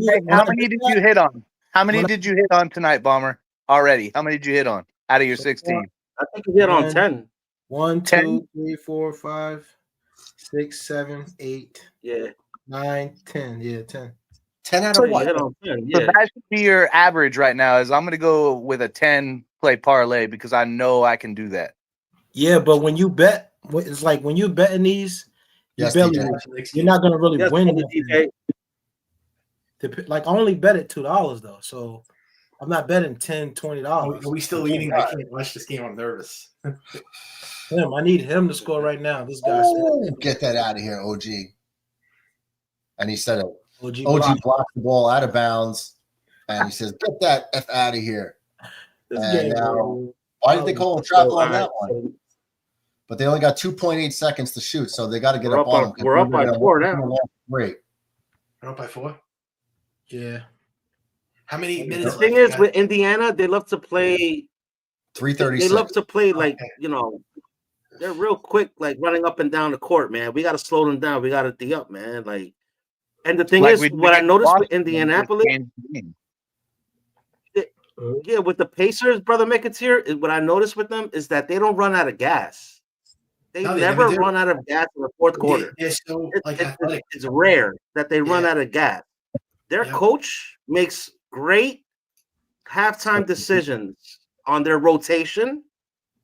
did you hit on? How many did you hit on tonight, Bomber? Already? How many did you hit on out of your 16? I think you hit on 10. 1, 2, 3, 4, 5, 6, 7, 8. Yeah. 9, 10. Yeah, 10. 10 out of what? So that should be your average right now. Is I'm going to go with a 10 play parlay because I know I can do that. Yeah, but when you bet, it's like when you betting these, you're not going to really win. Like I only bet it $2 though, so I'm not betting $10, $20. Are we still eating? I can't watch this game. I'm nervous. I need him to score right now. This guy. Get that out of here, OG. And he said it. OG blocked the ball out of bounds, and he says, "Get that F out of here." And why did they call him travel on that one? But they only got 2.8 seconds to shoot, so they got to get up on him. We're up by 4 now. Great. We're up by 4. Yeah. How many minutes? The thing is, with Indiana, they love to play 3:36. They love to play they're real quick, like running up and down the court, man. We got to slow them down. We got to D up, man. And the thing is, what I noticed with Indianapolis, with the Pacers, Brother McAteer, what I noticed with them is that they don't run out of gas. They never run out of gas in the fourth quarter. It's rare that they run out of gas. Their coach makes great halftime decisions on their rotation.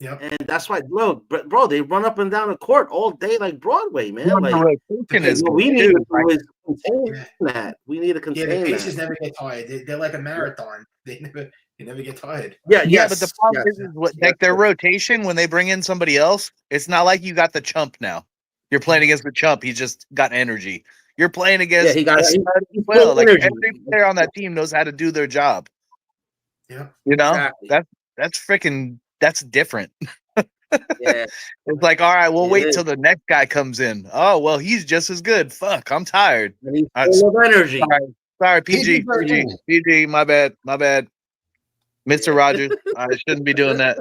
Yep. And that's why, bro, they run up and down the court all day like Broadway, man. We need to contain that. We need to contain the that. Pacers never get tired. They're like a marathon. They never get tired. But the problem is their rotation when they bring in somebody else, it's not like you got the chump now. You're playing against the chump. He just got energy. You're playing against every player on that team knows how to do their job. Yeah. That's different. It's like, all right, we'll wait till the next guy comes in. Oh, well, he's just as good. Fuck, I'm tired. And he's full of energy. Sorry, PG, my bad. Mr. Rogers, I shouldn't be doing that.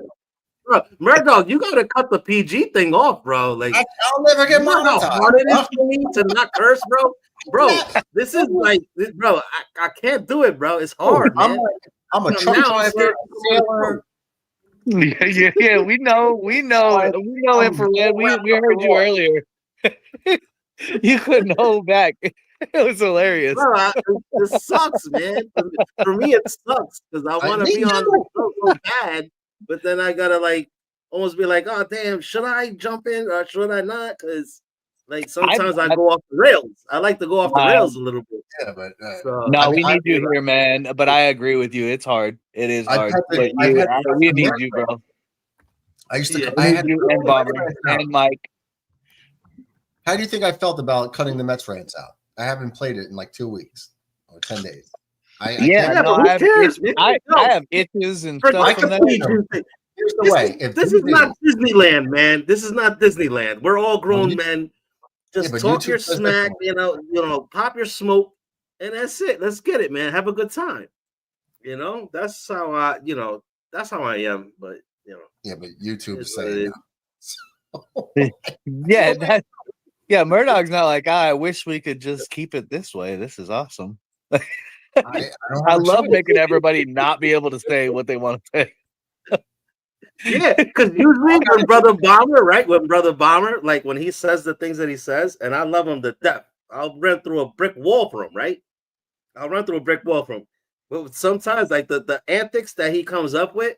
Bro, Murdoch, you gotta cut the PG thing off, bro. Like I'll never get monetized. How hard it is for me to not curse, bro. bro. This is like, bro. I can't do it, bro. It's hard, man. I'm a truck driver, sailor. Yeah. We know, infrared. We heard you earlier. You couldn't hold back. It was hilarious. Bro, it sucks, man. For me, it sucks because I want to be on the show so bad, but then I gotta like almost be like, oh damn, should I jump in or should I not? Because like sometimes I go off the rails. I like to go off the rails a little bit. Yeah, but no, we need you here, man. But I agree with you. It's hard. It is hard. But we need you, bro. I used to. I had you and Bomber and Mike. How do you think I felt about cutting the Mets rants out? I haven't played it in like 2 weeks or 10 days. I have itches and stuff from that. Here's the way. This is not Disneyland, man. This is not Disneyland. We're all grown men. Just talk your smack, you know, pop your smoke, and that's it. Let's get it, man. Have a good time. You know, that's how I am. But yeah, but YouTube is saying yeah, Murdoch's not like, I wish we could just keep it this way. This is awesome. I love making everybody not be able to say what they want to say. Yeah, because usually when Brother Bomber, right? When Brother Bomber, like when he says the things that he says, and I love him to death, I'll run through a brick wall for him, right? But sometimes, like the antics that he comes up with,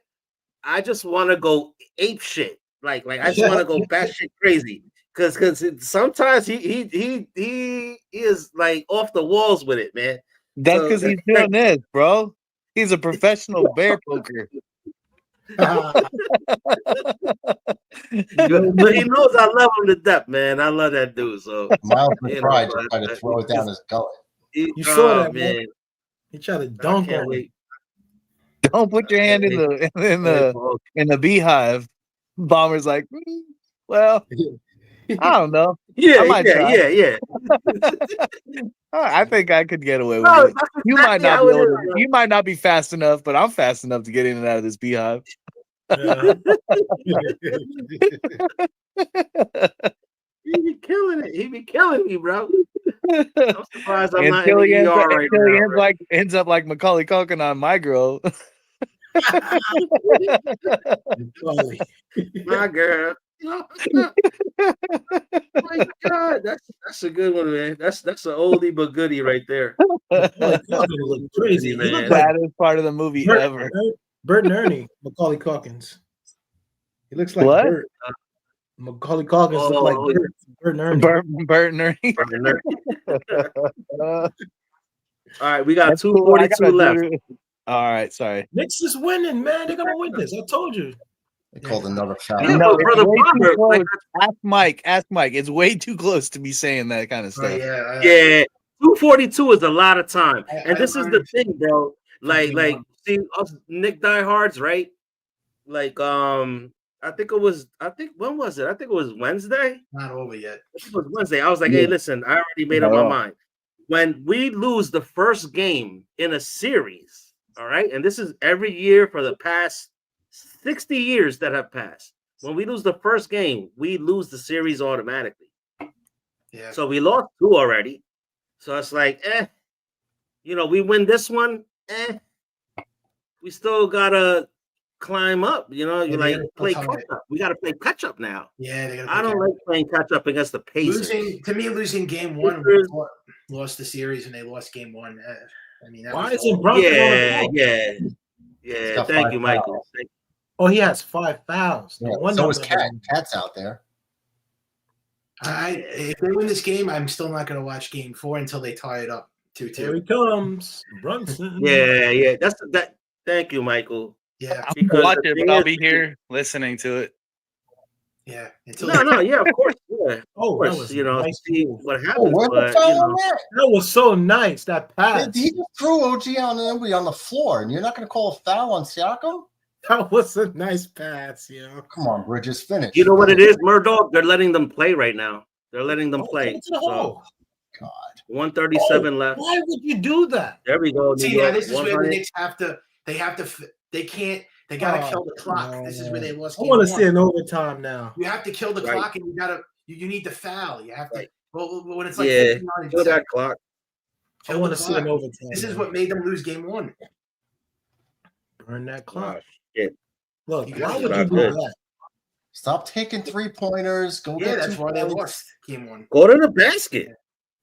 I just want to go ape shit. Like I just want to go batshit crazy. Because sometimes he is like off the walls with it, man. That's because he's doing this, bro. He's a professional bear poker. But he knows I love him to death, man. I love that dude. So Miles McBride just tried to throw it down his gullet. You saw that, man. He tried to dunk on it. Don't put your hand in the beehive. Bomber's like, well, I don't know. Yeah. I think I could get away with it. You might not be able to, you might not be fast enough, but I'm fast enough to get in and out of this beehive. He be killing it. He be killing me, bro. I'm surprised I'm not in Until the he ends ER up, right until he now, ends bro. ends up like Macaulay Culkin on My Girl. My girl. Oh my God, that's a good one, man. That's an oldie but goodie right there. Crazy, man. Saddest part of the movie ever. Bert and Ernie, Macaulay Culkins. He looks like What? Bert. Macaulay Culkins look like Bert and Ernie. Bert and Ernie. All right, we got That's cool. 242 left. All right, sorry. Knicks is winning, man. They're gonna win this. I told you. They called another foul. No, it's way too close. Ask Mike. It's way too close to be saying that kind of stuff. Yeah, 242 is a lot of time, and this is the thing, bro. Like, see us Nick diehards, right? Like, when was it? I think it was Wednesday. Not over yet. It was Wednesday. I was like, hey, listen, I already made up my mind. When we lose the first game in a series, all right, and this is every year for the past 60 years that have passed. When we lose the first game, we lose the series automatically. Yeah. So we lost 2 already. So it's like, we win this one, we still gotta climb up. You play catch up. We gotta play catch up now. Yeah, I don't like playing catch up against the Pacers. Losing game 1 lost the series, and they lost game 1. I mean, why isn't Brunson on the Yeah. Thank you, Michael. Oh, he has 5 fouls. No wonder. So was Cat. Cat's out there. If they win this game, I'm still not going to watch game 4 until they tie it up 2-2. Here he comes, Brunson. Yeah. That. Thank you, Michael. Yeah, I'm gonna watch it, but I'll be here listening to it. Yeah. Yeah, of course. Yeah. Oh, of course. nice See what happens. That was so nice. That pass. He just threw OG on the floor, and you're not going to call a foul on Siakam? That was a nice pass, Come on, Bridges, finish. You know what it is, Murdoch? They're letting them play right now. They're letting them play. So, God. 137 left. Why would you do that? There we go. See, now this is where the Knicks they gotta kill the clock. No. This is where they lost. I want to see an overtime now. You have to kill the clock, and you need to foul. You have to. Well, when it's like Yeah, 59 kill that seconds, clock. I kill want the to see an clock. overtime. This is man. what made them lose game 1. Burn that clock. Oh, shit. Look, You why guys would are you not do good. that? Stop taking 3-pointers. Go Yeah, get that's 2 why they points. lost game 1. Go to the basket.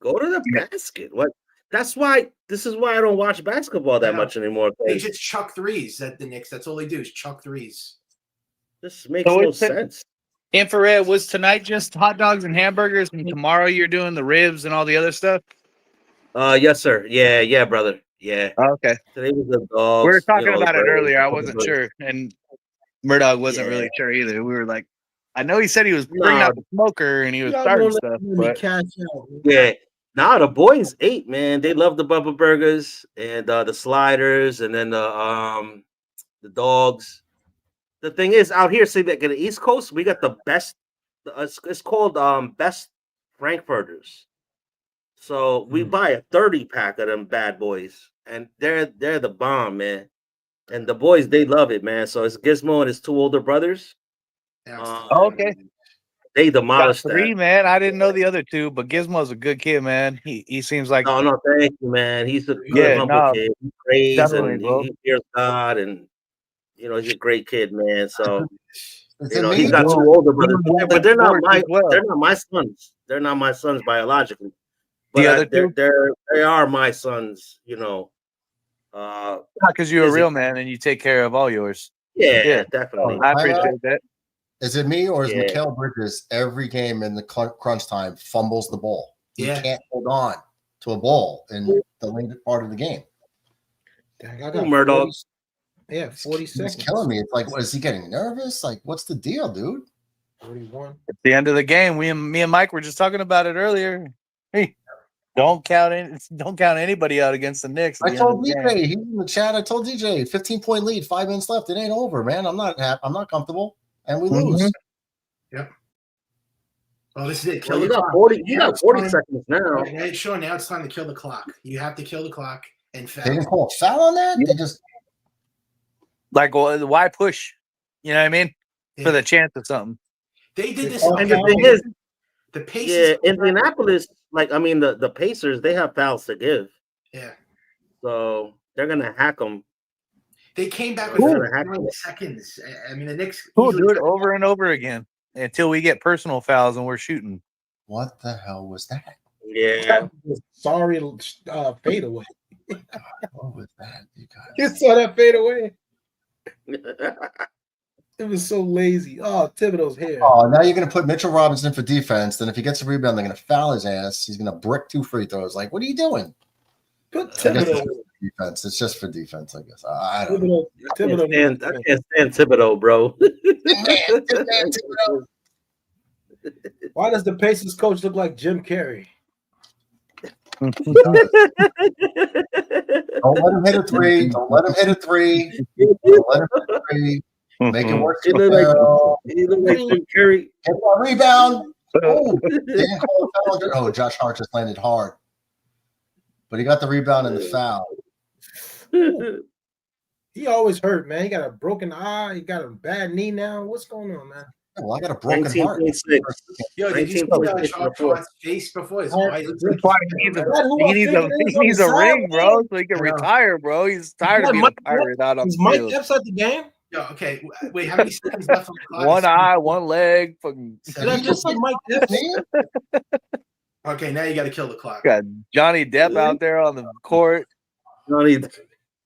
Go to the basket. What? This is why I don't watch basketball that Yeah. much anymore. They 'Cause just chuck threes at the Knicks. That's all they do is chuck threes. this makes So no it's a- sense. Infrared, was tonight just hot dogs and hamburgers, and tomorrow you're doing the ribs and all the other stuff? Yes, sir. Yeah, brother. Yeah. Okay. Today was the dogs. We were talking the about it burgers, earlier. the I wasn't hamburgers. sure, and Murdoch wasn't Yeah. really sure either. We were like, I know he said he was bringing out the smoker and he was Y'all starting gonna stuff, let me but cash out. man. Yeah. Nah, the boys ate, man. They love the Bubba burgers and the sliders, and then the dogs. The thing is, out here, see, like in the East Coast, we got the best. It's called best Frankfurters. So we buy a 30-pack of them bad boys, and they're the bomb, man. And the boys, they love it, man. So it's Gizmo and his 2 older brothers. okay. They Got demolished 3, that. man. I didn't know the other 2, but Gizmo's a good kid, man. He seems like No, thank you, man. He's a good, Yeah, humble no, kid. He prays definitely, and bro. he fears God, and he's a great kid, man. So Is it he's me? got 2 or- older brothers, but they're not Sports as well. they're not my sons. They're not my sons biologically, but The other 2? they are my sons. Because you're a real man and you take care of all yours. Yeah, definitely. I appreciate that. Is it me or is Yeah. Mikal Bridges every game in the crunch time fumbles the ball? He Yeah. can't hold on to a ball in the later part of the game. Dang, I Ooh, got Murdoch. 40, yeah, 40 He's seconds. killing me. It's like, what, is he getting nervous? Like, what's the deal, dude? 41. At the end of the game, me and Mike were just talking about it earlier. Hey, don't count anybody out against the Knicks. At I the end of told the DJ, game. he's in the chat. I told DJ, 15-point lead, 5 minutes left. It ain't over, man. I'm not comfortable, and we lose. Yep. Oh, this is it. Well, Kill you the got clock. 40. You Now got it's 40 time- seconds now. Yeah, sure. Now it's time to kill the clock. You have to kill the clock and They foul. didn't call a foul on that. They just Like, well, why push? You know what I mean? Yeah. For the chance of something. They did this. And the thing is, the Pacers. Indianapolis, the Pacers, they have fouls to give, Yeah. so they're gonna hack them. They came back with Cool. 9 seconds. I mean, the Knicks. We'll easily do it took- over and over again until we get personal fouls and we're shooting. what the hell was that? Yeah. Sorry, fade away. What was that, you guys? You saw that fade away. It was so lazy. Oh, Thibodeau's hair. Oh, now you're gonna put Mitchell Robinson for defense. Then if he gets a rebound, they're gonna foul his ass. He's gonna brick 2 free throws. Like, what are you doing? Put I guess it's Thibodeau. just for defense. It's just for defense, I guess. I don't know. Thibodeau. I can't stand Thibodeau, bro. Why does the Pacers coach look like Jim Carrey? Don't let him hit a 3. Don't let him hit a 3. Don't let him hit a 3. Make it work. He look like Jim Carrey. Hit that rebound. Oh, they didn't call a foul. Oh, Josh Hart just landed hard. But he got the rebound and the foul. He always hurt, man. He got a broken eye. He got a bad knee now. What's going on, man? Well, I got a broken heart. 19.6. Yo, did you see 19.6 Chalk before. Hart's face before? His Oh, eye looks That's like why He he needs a ring, bro, so he can I know. retire, bro. He's tired of being a pirate out on Is the Mike field. Epps at the game? Yo, okay. Wait, how many seconds left on the clock? One eye, one leg. Fucking Did I just say Mike Epps? Okay, now you got to kill the clock. got Johnny Depp out there on the court. Johnny,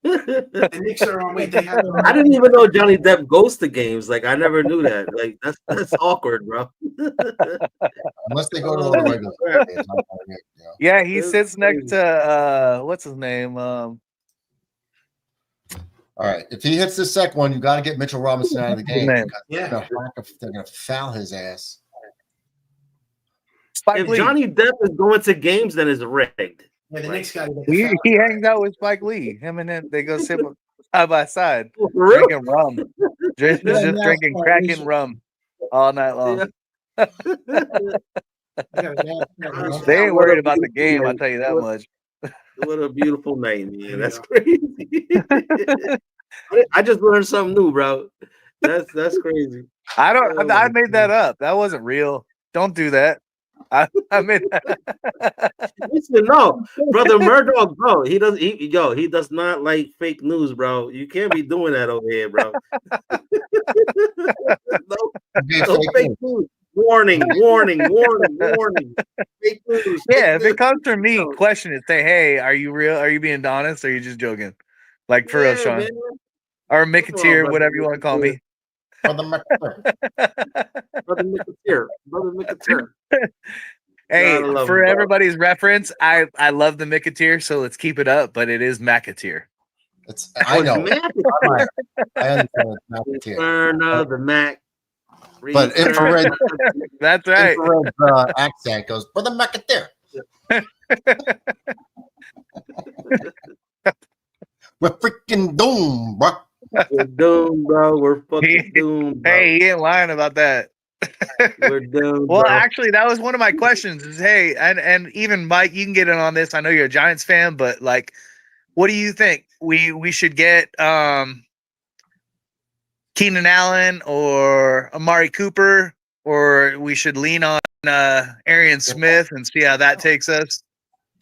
The Knicks are on. Wait, they have. I didn't even know Johnny Depp goes to games. Like, I never knew that. Like, that's awkward, bro. Unless they go to all the regular games. Yeah, he sits next to what's his name? All right. If he hits the second one, you got to get Mitchell Robinson out of the game. Man. Because they're gonna foul his ass. Spike If Lee. Johnny Depp is going to games, then it's rigged. Yeah, the Knicks got to He hangs out with Spike Lee. Him and then they go sit side by side, For real? drinking rum, just drinking cracking rum all night long. They ain't worried about the game. I'll tell you that much. What a beautiful night, man. That's crazy. I just learned something new, bro. That's crazy. I made that up. That wasn't real. Don't do that. I mean, Listen, no, brother Murdoch, bro. He does not like fake news, bro. You can't be doing that over here, bro. no fake news. Warning, warning, warning, warning. Fake news. yeah, if Fake it comes from news. me, question it. Say, hey, are you real? Are you being honest? Or are you just joking? Like for real, Yeah, Sean. man. Or Come on, Micketeer, brother whatever you want to call me. Brother Micketeer. Brother Micketeer. Hey, Gotta love for him, bro. everybody's reference, I love the Micketeer, so let's keep it up. But it is McAteer. It's I know. I understand it's McAteer. Return of the Mac. But infrared, That's right. infrared accent goes, Brother McAteer. We're freaking doomed, bro. We're doomed, bro. We're fucking doomed, bro. Hey, he ain't lying about that. We're doomed, Well, bro. actually, that was one of my questions. Is hey, and even Mike, you can get in on this. I know you're a Giants fan, but like, what do you think? We should get Keenan Allen or Amari Cooper, or we should lean on Arian Smith and see how that takes us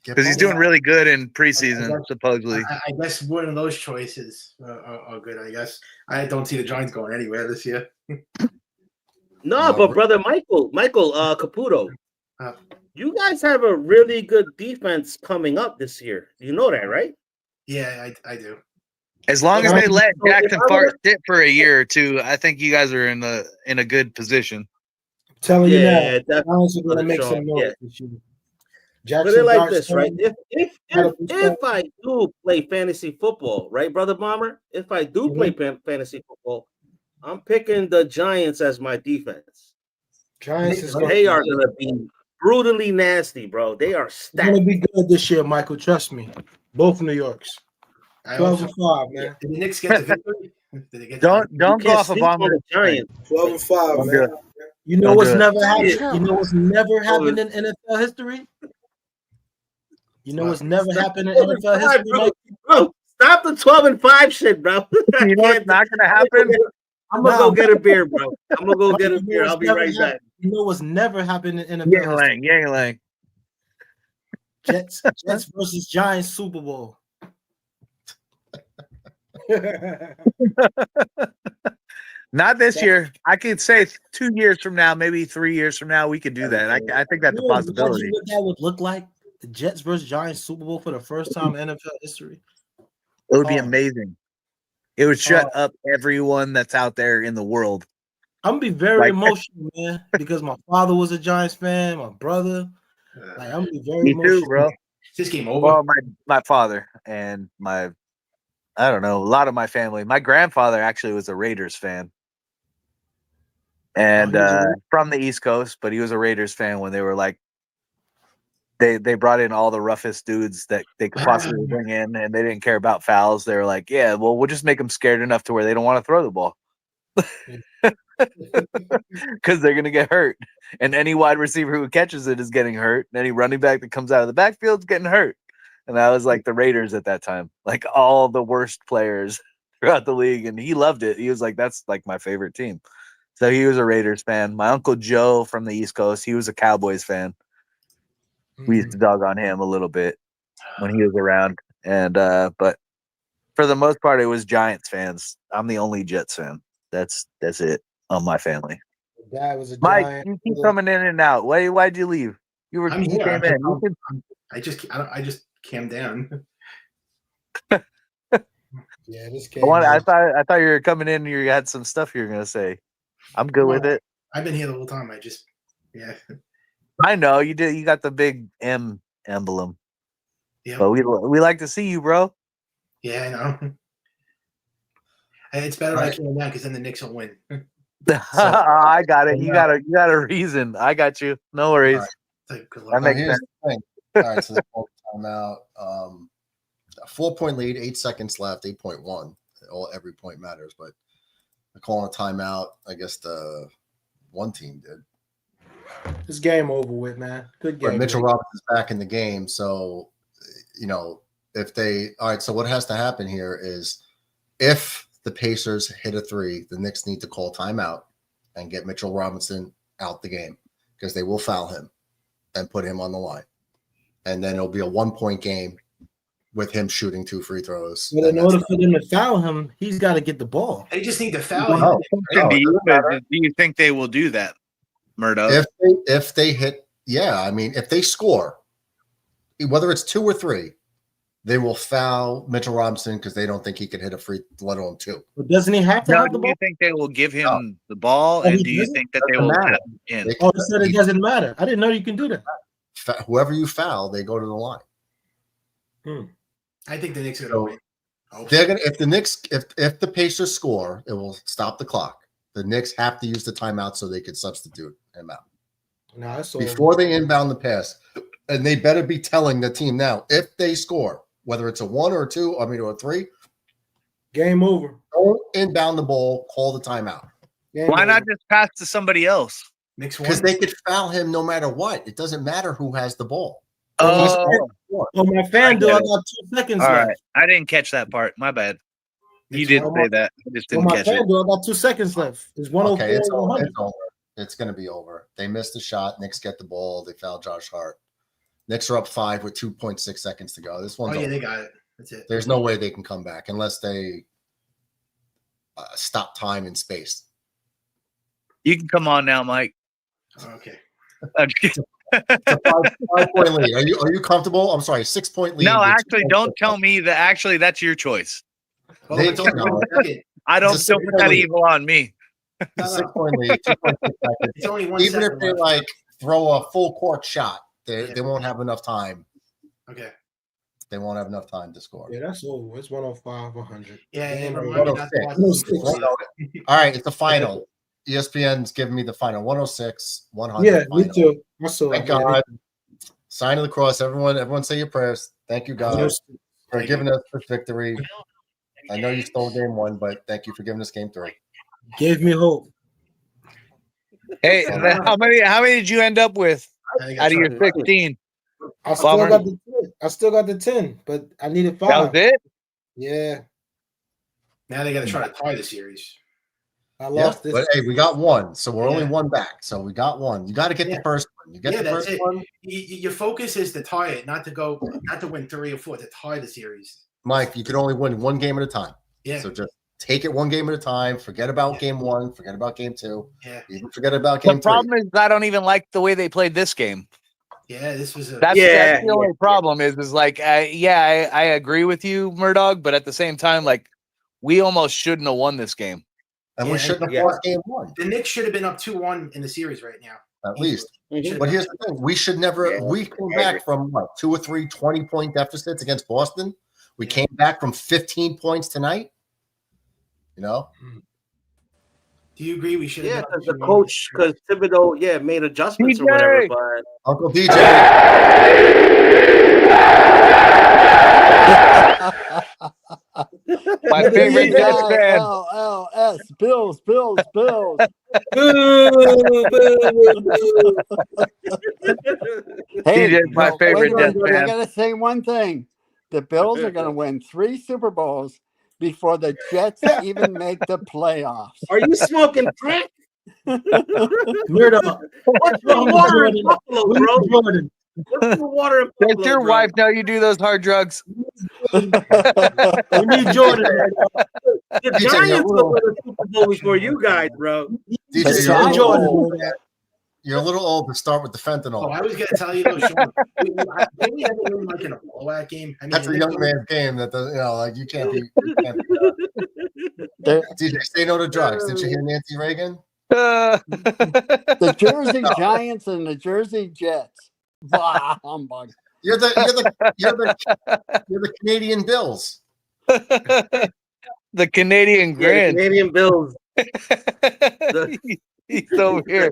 because he's doing really good in preseason, supposedly. I guess one of those choices are good. I guess I don't see the Giants going anywhere this year. No, but brother Michael Caputo, you guys have a really good defense coming up this year. You know that, right? Yeah, I do. As long as they let Jackson Fart sit for a year or two, I think you guys are in a good position. Telling you now, Yeah, the Giants are going to make Sean, some noise this year. Put Jackson it like Dart's this, right? coming. If I do play fantasy football, right, brother Bomber? If I do play fantasy football, I'm picking the Giants as my defense. Giants is They are going to be brutally nasty, bro. They are stacked. going to be good this year, Michael. Trust me. Both New Yorks. 12-5, man. Did the Knicks get the victory? Did they get Don't go off of Bomber. 12-5, man. Good. You know Don't what's do it. never happened? You know what's never happened in NFL history? You know what's never happened in NFL history, Mike? Bro, stop the 12-5 shit, bro. You know what's not going to happen? I'm going to go get a beer, bro. I'm going to go get a beer. I'll be right back. You know what's never happened in NFL Yang history? Lang, Yang Lang. Jets versus Giants Super Bowl. Not this year. I could say 2 years from now, maybe 3 years from now, we could do that. I think that's a possibility. Imagine what that would look like. The Jets versus Giants Super Bowl for the first time in NFL history. It would be amazing. It would shut up everyone that's out there in the world. I'm gonna be very emotional, man, because my father was a Giants fan, my brother. Like I'm gonna be very Me emotional. too, bro. This game over. Well, my father and I don't know, a lot of my family. My grandfather actually was a Raiders fan. And from the East Coast, but he was a Raiders fan when they were like they brought in all the roughest dudes that they could possibly bring in, and they didn't care about fouls. They were like, yeah, well, we'll just make them scared enough to where they don't want to throw the ball. Because they're going to get hurt. And any wide receiver who catches it is getting hurt. And any running back that comes out of the backfield is getting hurt. And that was like the Raiders at that time. Like all the worst players throughout the league. And he loved it. He was like, that's like my favorite team. So he was a Raiders fan. My Uncle Joe from the East Coast, he was a Cowboys fan. We used to dog on him a little bit when he was around. And but for the most part, it was Giants fans. I'm the only Jets fan. That's it on my family. Dad was a Mike, Giant. you keep coming in and out. Why'd you leave? You I'm came here. in. I just came down. Yeah, this I thought you were coming in and you had some stuff you were gonna say. I'm good with it. I've been here the whole time. Yeah. I know you did. You got the big M emblem. Yeah. But we like to see you, bro. Yeah, I know. It's better I came down because then the Knicks will win. I got it. You got a reason. I got you. No worries. Right. That makes Here's sense. the thing. All right, so they called timeout. A 4-point lead, 8 seconds left, 8.1. Every point matters, but they're calling a timeout. I guess the one team did. This game over with, man. Good game. But Mitchell Robinson is back in the game, so if they all right. So what has to happen here is if the Pacers hit a three, the Knicks need to call timeout and get Mitchell Robinson out the game because they will foul him. and put him on the line. And then it'll be a 1-point game with him shooting 2 free throws. But in order for them to foul him, he's got to get the ball. They just need to foul him. No, do you think they will do that, Murdo? If they hit, yeah, I mean, if they score, whether it's 2 or 3, they will foul Mitchell Robinson because they don't think he can hit a free, let alone 2. But doesn't he have to have the Do ball? you think they will give him the ball, and do you think that they will tap him in? Oh, he said it doesn't matter. I didn't know you can do that. Whoever you foul, they go to the line. I think the Knicks are going to win. They're gonna if the Knicks if the Pacers score, it will stop the clock. The Knicks have to use the timeout so they could substitute him out before they inbound the pass, and they better be telling the team now if they score, whether it's a 1 or a 2, or a 3, game over. Don't inbound the ball. Call the timeout. Why not just pass to somebody else? Because they could foul him no matter what. It doesn't matter who has the ball. Oh, on my fan do I got 2 seconds all left. right. I didn't catch that part. My bad. You didn't say that. I just On didn't my catch it. fan do I got 2 seconds left. It's 104. Okay, it's over. 100. It's over. It's going to be over. They missed the shot. Knicks get the ball. They foul Josh Hart. Knicks are up 5 with 2.6 seconds to go. This one's over. they got it. That's it. There's no way they can come back unless they stop time and space. You can come on now, Mike. Okay. It's a 5-point lead. Are you comfortable? I'm sorry, 6-point lead. No, actually, don't tell me that. Actually, that's your choice. They don't know. I don't It's a put that 6-point lead. evil on me. It's a 6-point lead. 2.6 seconds. It's only 1 Even if second they left. throw a full court shot, they won't have enough time. Okay. They won't have enough time to score. Yeah, that's over. It's 105, 100. Yeah, Game never over. mind. Not to watch this. 106. All right, it's the final. ESPN's giving me the final. 106, 100. Yeah, me final. too. I saw Thank it. God. Sign of the cross. Everyone say your prayers. Thank you, God, for giving us this victory. I know you stole game 1, but thank you for giving us game 3. Gave me hope. Hey, how many did you end up with out of your 16? I still got the 10, but I needed 5. That was it? Yeah. Now they got to try to tie the series. I lost this. But hey, we got 1, so we're only 1 back. So we got 1. You got to get the first one. You get the that's first it. one. Your focus is to tie it, not to win 3 or 4, to tie the series. Mike, you can only win 1 game at a time. Yeah. So just take it 1 game at a time. Forget about game 1. Forget about game 2. Yeah. Even forget about game 3. The problem is I don't even like the way they played this game. Yeah, this was a. That's the only problem. Is like, I agree with you, Murdoch, but at the same time, like, we almost shouldn't have won this game. And we shouldn't have lost game 1. The Knicks should have been up 2-1 in the series right now. At least. But here's the thing. We should never we came back from 2 or 3 20-point deficits against Boston. We came back from 15 points tonight. You know? Do you agree we should have? Yeah, because the coach, because Thibodeau, made adjustments or DJ! whatever. But Uncle DJ. My favorite Jets fan. LLS, Bills. Hey, TJ's my favorite wait a Jets minute, I fan. gotta say one thing. The Bills are gonna win 3 Super Bowls before the Jets even make the playoffs. are you smoking crack? Weirdo. What's the water in Buffalo, bro? Jordan. What's the water in Does Buffalo, your bro? wife know you do those hard drugs? We need Jordan. The DJ, Giants will win the Super Bowl before you guys, bro. DJ, Giants. you're a little old to start with the fentanyl. Oh, I was going to tell you, though, Sean. Did we ever win like in a blowout game? I mean, That's a young man's game. That does, like you can't be. DJ, say no to drugs. Did you hear Nancy Reagan? The Jersey Giants and the Jersey Jets. Bah, humbug. You're the Canadian Bills. The Canadian Yeah, the Grinch. Canadian Bills. He's over here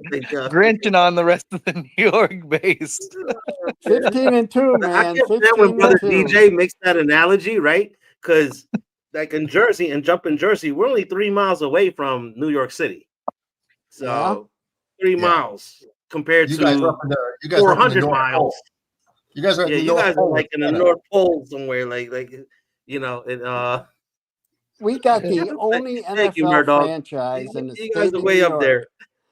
grinching on the rest of the New York base. 15-2, I man. can't stand when brother 15-2. DJ makes that analogy, right? Because like in Jersey and jumping Jersey, we're only 3 miles away from New York City. So 3 miles compared You guys are to up in the, you guys are up in the 400 North miles. Pole. You guys are at Yeah, the you North guys are Pole. like in the North Pole somewhere, like you know, and We got the only Thank you, NFL Murdoch. franchise in the You state guys are of way New up York. there.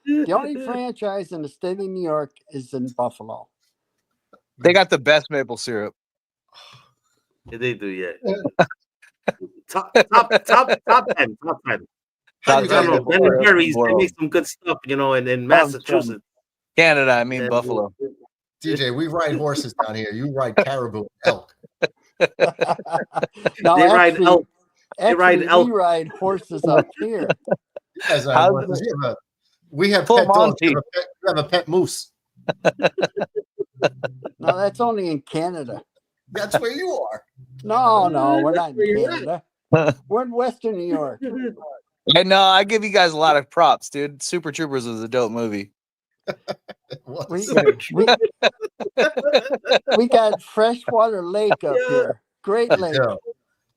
The only franchise in the state of New York is in Buffalo. They got the best maple syrup. Yeah, they do, yeah. top 10. Top 10. Top I don't know. 10 Ben and Jerry's, they world. make some good stuff, you know, and in Massachusetts. Canada, I mean Yeah, Buffalo. DJ, we ride horses down here. You ride caribou and elk. No, They ride actually, elk. They ride actually, elk. we ride horses up here. You guys ride How's horses. it- We have Full pet dogs. Monty. You have a pet moose. No, that's only in Canada. That's where you are. No, we're not That's where in you're Canada. We're in Western New York. And no, I give you guys a lot of props, dude. Super Troopers was a dope movie. We got freshwater lake up here. Great lake.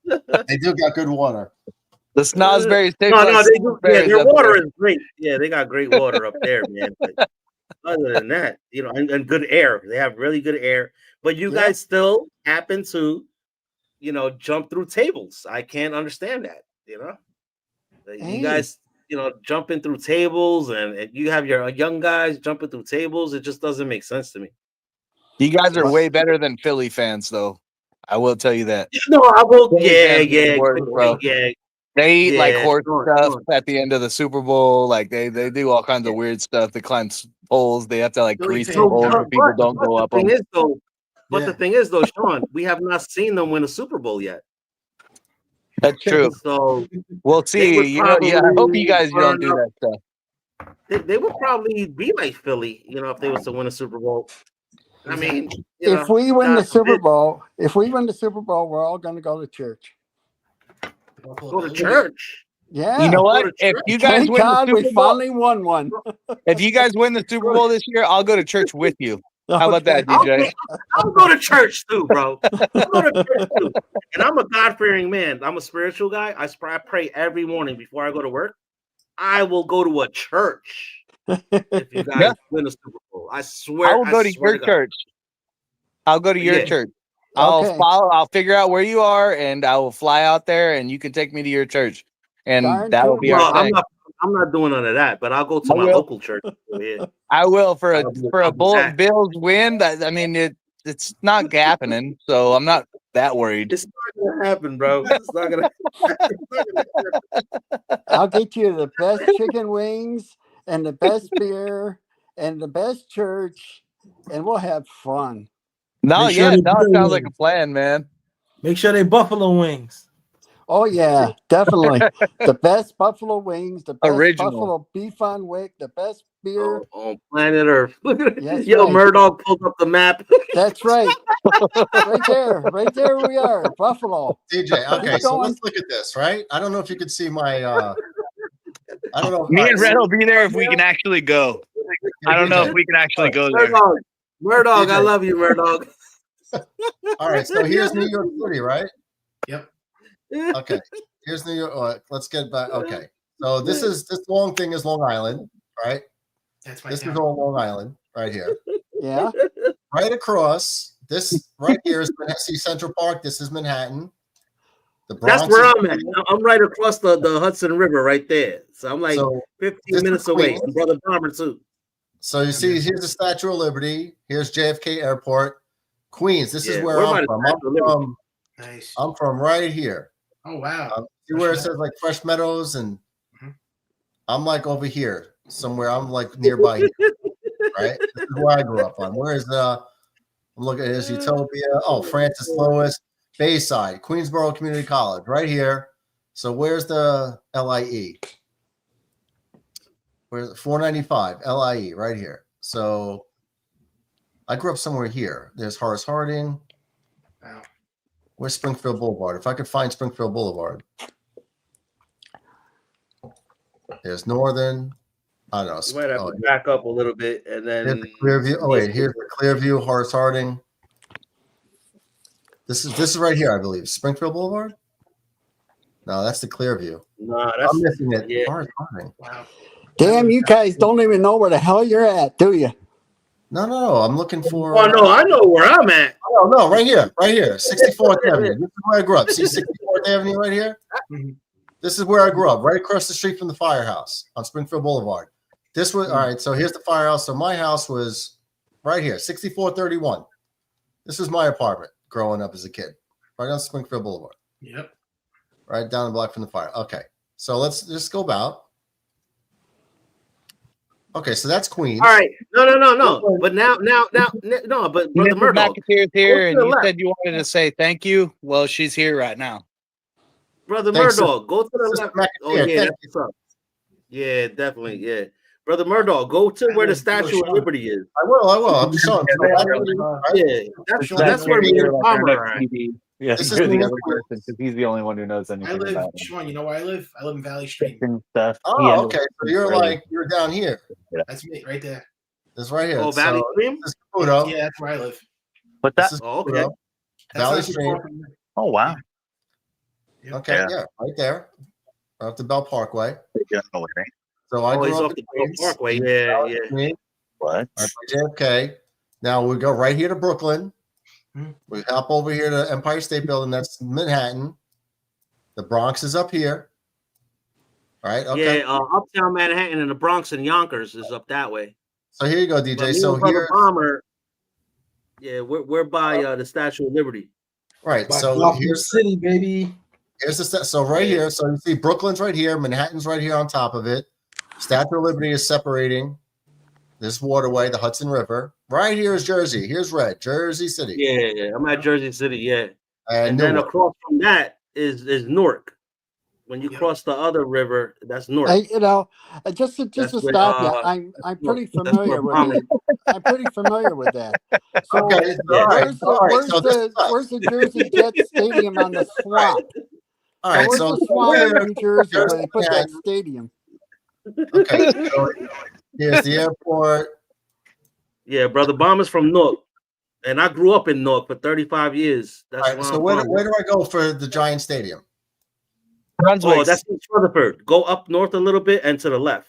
They do got good water. The Snosberries taste No, like they do. Yeah, snozzberries their up water there. is great. Yeah, they got great water up there, man. But other than that, you know, and good air. They have really good air. But you guys still happen to, you know, jump through tables. I can't understand that, you know? You guys, you know, jumping through tables and you have your young guys jumping through tables. It just doesn't make sense to me. You guys are way better than Philly fans, though. I will tell you that. No, I will. Philly fans are the worst, bro. Yeah. They eat like Yeah, horse sure, stuff sure. at the end of the Super Bowl. Like they do all kinds of weird stuff. They climb poles. They have to like grease the poles so people don't go up them. The thing is, though, Sean, we have not seen them win a Super Bowl yet. That's true. So we'll they see. would You know, yeah. I hope you guys probably don't do that stuff. They would probably be like Philly, you know, if they was to win a Super Bowl. I mean, you If know, we win the God Super forbid. Bowl, we're all going to go to church. Go to church. Yeah. You know what? If you guys Thank win the God we Super Bowl, finally won one. if you guys win the Super Bowl this year, I'll go to church with you. How about that, DJ? I'll go to church too, bro. I'll go to church too. And I'm a God-fearing man. I'm a spiritual guy. I pray every morning before I go to work. I will go to a church if you guys win a Super Bowl. I swear. I will go to swear your God. church. I'll go to your Yeah. church. Okay. I'll figure out where you are, and I will fly out there, and you can take me to your church, and Darn that will be Well, our thing. I'm not doing none of that, but I'll go to I my will. local church. Yeah. I will for a I'll do that. Bills win. I mean, it's not happening, so I'm not that worried. It's not gonna happen, bro. It's not gonna. I'll get you the best chicken wings and the best beer and the best church, and we'll have fun. No, Make sure yeah, they no, it do sounds win. like a plan, man. Make sure they buffalo wings. Oh yeah, definitely. The best buffalo wings, the best Original. buffalo beef on wick, the best beer. On planet Earth. Look at it. That's Yo, right. Murdoch pulled up the map. That's right. Right there we are, Buffalo. DJ, okay, Keep so going. let's look at this, right? I don't know if you could see my I don't know. Me all and right, Red will be there if we can actually go. I don't know if we can actually go there. Murdoch, I DJ. love you, Murdoch. All right, so here's New York City, right? Yep. Okay, here's New York. Let's get back. Okay, so this long thing is Long Island, right? That's my This town. is all Long Island right here. Yeah. Right across, this right here is see Central Park. This is Manhattan. The Bronx That's where is- I'm at. I'm right across the Hudson River right there. So I'm like So, 15 this minutes is away. Queens. And Brother Bomber too. So you see, here's the Statue of Liberty. Here's JFK Airport, Queens. This Yeah, is where we're I'm by the from. Statue of Liberty. Nice. I'm from right here. Oh wow. See where it says like Fresh Meadows, and I'm like over here somewhere. I'm like nearby, here, right? This is where I grew up on. Where is I'm looking at this Utopia. Oh, Francis Lewis, Bayside, Queensboro Community College, right here. So where's the LIE? Where's 495 LIE right here? So I grew up somewhere here. There's Horace Harding. Wow. Where's Springfield Boulevard? If I could find Springfield Boulevard. There's Northern. I don't know. You might have to back up a little bit and Here's then the Clearview. Oh wait, here's the Clearview, Horace Harding. This is right here, I believe. Springfield Boulevard? No, that's the Clearview. No, that's I'm missing it. yeah. Horace Harding. Wow. Damn, you guys don't even know where the hell you're at, do you? No. I'm looking for. Oh no, I know where I'm at. Oh no, right here, 64th Avenue. This is where I grew up. See 64th Avenue right here? This is where I grew up, right across the street from the firehouse on Springfield Boulevard. This was all right. So here's the firehouse. So my house was right here, 6431. This was my apartment growing up as a kid, right on Springfield Boulevard. Yep. Right down the block from the fire. Okay, so let's just go about. Okay, so that's Queens. All right. No. But now, no. But Brother Mrs. Murdoch, McAteer's here, and the you left. said you wanted to say thank you. Well, she's here right now. Brother Thanks, Murdoch, go to the Sister left. McAteer, Oh yeah, thank that's what's up. Yeah, definitely. Yeah, Brother Murdoch, go to where the Statue of Liberty is. I will. I'm just showing. Yeah, that's where me and Palmer are at. Yeah, This you're is the me. other person because he's the only one who knows I anything live, about Sean. You know where I live? I live in Valley Stream. stuff. Oh, okay. So you're down here. That's me right there. It's right here. Oh, Valley Stream? This is Caputo. Yeah, that's where I live. What's This that? is Oh, okay. Caputo. That's Valley not too Stream. far from here. Oh, wow. Okay, yeah, right there. Right up the Bell Parkway. So I Oh, grew he's up off in the Queens. Parkway. Yeah, yeah. What? Right by JFK. Now we go right here to Brooklyn. We hop over here to Empire State Building. That's Manhattan. The Bronx is up here. Right? Okay. Yeah, uptown Manhattan and the Bronx and Yonkers is up that way. So here you go, But DJ. me So and Brother here, Palmer, yeah, we're by the Statue of Liberty. right. By So Gotham here's City, baby. here's the so right here. So you see Brooklyn's right here, Manhattan's right here on top of it. Statue of Liberty is separating this waterway, the Hudson River. Right here is Jersey. Here's red, Jersey City. Yeah, I'm at Jersey City. Yeah, And then Newark. across from that is Newark. When you cross the other river, that's Newark. Just to That's where, stop you, I'm pretty familiar with it. I'm pretty familiar with that. So Okay, all right, where's all right, the so this is up. where's the Jersey Jets stadium on the swamp? All right, where's so the swamp in here- New Jersey where they put that Manhattan. stadium? Okay, so here's the airport. Yeah, Brother Bomber's from Newark, and I grew up in Newark for 35 years. That's All right, so where do I go for the Giant Stadium? Oh, that's East Rutherford. Go up north a little bit and to the left.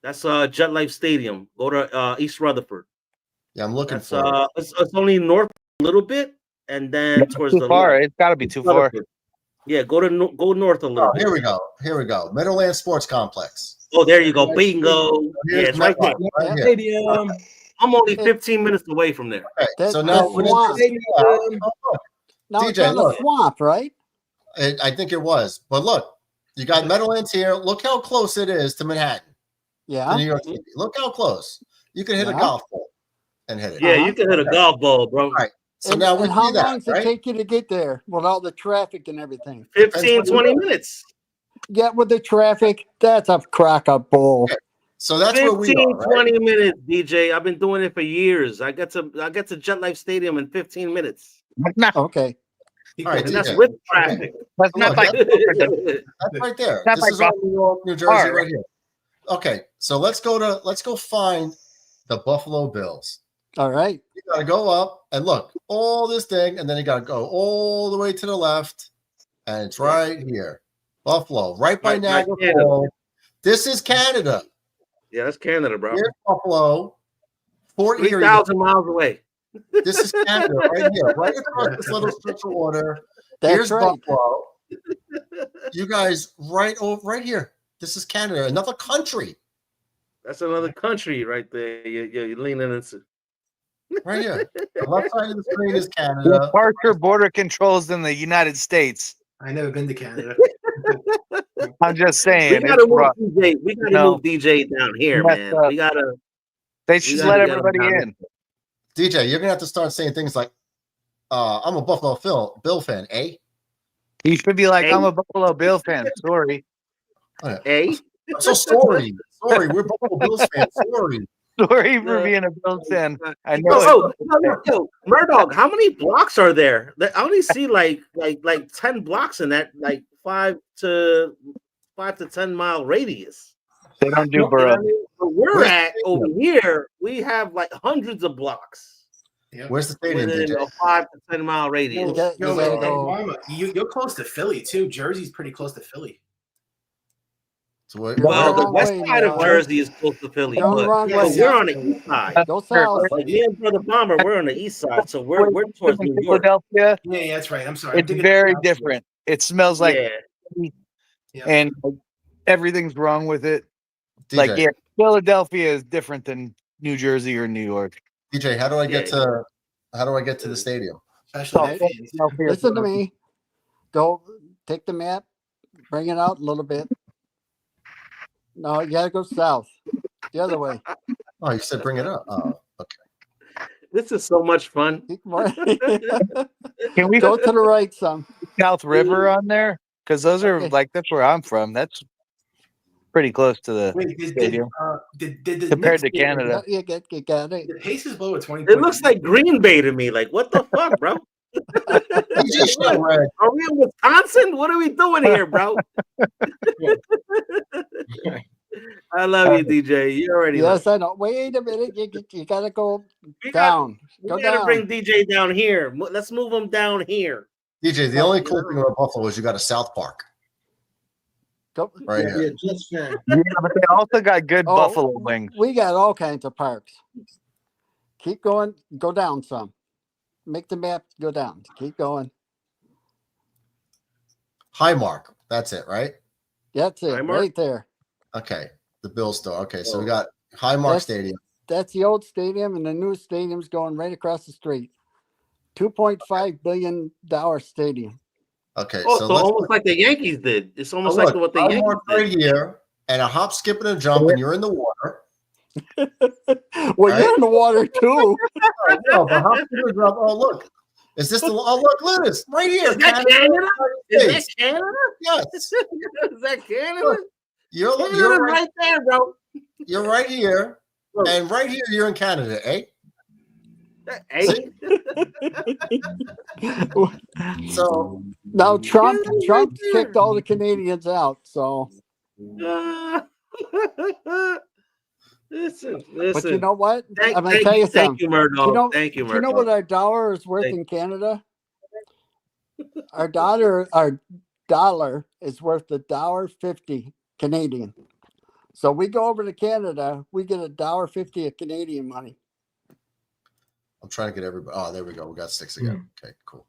That's Jet Life Stadium. Go to East Rutherford. Yeah, I'm looking That's, for it. it's only north a little bit, and then towards too the far. left. It's got to be too far. Rutherford. Yeah, go north a little Oh, bit. here we go. Here we go. Meadowlands Sports Complex. Oh, there you go. Bingo. Yeah, Here's it's right there. MetLife, right here. Stadium. I'm only 15 minutes away from there. Okay, so That- now that when swamp. it's oh, look. Now it's DJ, on the look. swamp, right? I think it was, but look, you got Meadowlands here. Look how close it is to Manhattan, Yeah. to New York City. Look how close. You can hit a Yeah. golf ball and hit it. Yeah, you can hit a golf ball, bro. All right. So And, now we and how do that, long does it right? take you to get there with all the traffic and everything? 15, 20 minutes. Yeah, with the traffic, that's a crock of bull. So that's where we 15, are, right? 20 minutes, DJ. I've been doing it for years. I get to Jet Life Stadium in 15 minutes. Okay. All right, And that's DJ. with traffic. That's Look, not like that's right there. That's This like is all New York, New Jersey, Park. right here. Okay, so let's go find the Buffalo Bills. All right. You gotta go up and look all this thing, and then you gotta go all the way to the left, and it's right here, Buffalo, right by Right by Niagara Canada. Falls. This is Canada. Yeah, that's Canada, bro. Here's Buffalo, Fort Erie. 3,000 miles away. This is Canada right here, right across this little stretch of water. That's Here's right. Buffalo. You guys, right here. This is Canada, another country, That's another country right there. You're leaning into. right here. The left side of the screen is With Canada. harsher border controls than the United States. I never been to Canada. I'm just saying. We gotta it's move rough. DJ. We gotta No. move DJ down here, Messed man. up. We gotta. They should gotta let get 'em everybody down in. DJ, you're gonna have to start saying things like, "I'm a Buffalo Bill fan, eh?" You should be like, Hey. I'm a Buffalo Bill fan. Sorry. Hey, I'm so sorry. Sorry, we're Buffalo Bills fans. Sorry. Sorry for being a Bills fan. I know. Oh, yo, Murdoch, how many blocks are there? I only see like 10 blocks in that like 5 to 10 mile radius. They don't do You know what I borough. mean? Where we're at over here, we have like hundreds of blocks Where's the stadium, within DJ? a 5 to 10 mile radius. Yo, and Obama, you're close to Philly too. Jersey's pretty close to Philly. So what, Well, the wrong west way, side of man. Jersey is close to Philly, You're on the but wrong but way. we're on the east side. Go south. Like me and Brother Bomber, we're on the east side, so we're towards New York. Philadelphia, Yeah, that's right. I'm sorry. I'm it's thinking very of- different. It smells like, Yeah. and everything's wrong with it. DJ, Like, yeah, Philadelphia is different than New Jersey or New York. DJ, how do I get to How do I get to the stadium? Especially fans. Listen to me. Go take the map, bring it out a little bit. No, you gotta go south. The other way. Oh, you said bring it up. Oh, okay. This is so much fun. Can we go to the right some? South River on there? Because those are like that's where I'm from. That's pretty close to the stadium Did compared to Canada. You got it. The pace is below a 20. It looks like Green Bay to me. Like, what the fuck, bro? Are we in Wisconsin? What are we doing here, bro? I love you, DJ. You already know. Yes, I know. Wait a minute. You gotta go down. We Go gotta down. bring DJ down here. Let's move him down here. DJ, the only cool thing about Buffalo is you got a South Park. Go, right here. Yeah, but they also got good buffalo wings. We got all kinds of parks. Keep going. Go down some. Make the map go down. Keep going. Highmark. That's it, right? That's it. Highmark? Right there. Okay. The Bills store. Okay, so we got Highmark Stadium. That's the old stadium, and the new stadium's going right across the street. $2.5 billion stadium. Okay, Oh, so so let's almost like the Yankees did. It's almost look, like what the Yankees Highmark did. right here, and a hop, skip, and a jump, and you're in the water. Well, you're in the water too. No, but hop, skip, and jump. Oh, look. Is this the? Oh, look at this right here. Is that Canada? Is that Canada? Yes. Is that Canada? Look, you're Canada's right there, bro. You're right here, and right here you're in Canada, eh? Hey. So now Trump kicked all the Canadians out. So, listen. but you know what? Thank- I'm gonna thank tell you- you thank something. you, Murdo. Thank you, Do you know Murdo. what our dollar is worth in Canada? Our dollar is worth $1.50 Canadian. So we go over to Canada, we get $1.50 of Canadian money. I'm trying to get everybody. Oh, there we go. We got 6 again. Okay, cool.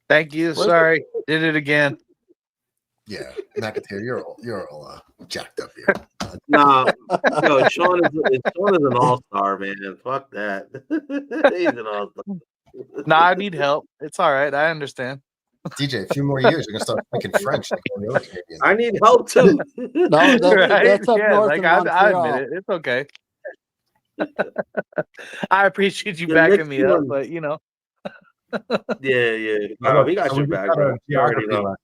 Thank you. Sorry, did it again. Yeah, McAteer, you're all jacked up here. Nah, yo, Sean is an all-star, man. Fuck that. He's an all-star. Nah, I need help. It's all right. I understand. DJ, a few more years, you're gonna start speaking French like all the other Canadians. I need help too. No, that's up north like in I Montreal. admit it. It's okay. I appreciate you The backing next me up, one. but you know. Yeah. No, we got your back, bro. You already know.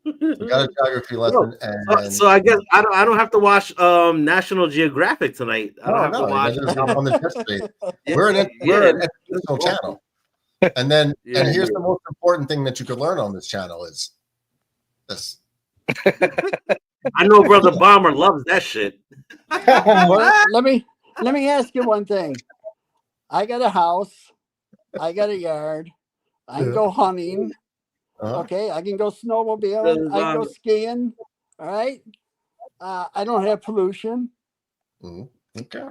We got a geography lesson, and So I guess I don't have to watch National Geographic tonight. I don't have to watch. you gotta just on the Jeopardy. We're an educational channel, and then and here's the most important thing that you could learn on this channel is this. I know Brother Bomber loves that shit. Well, let me ask you one thing. I got a house, I got a yard, I can go hunting. Okay, I can go snowmobiling, I can go skiing. All right. I don't have pollution. Okay.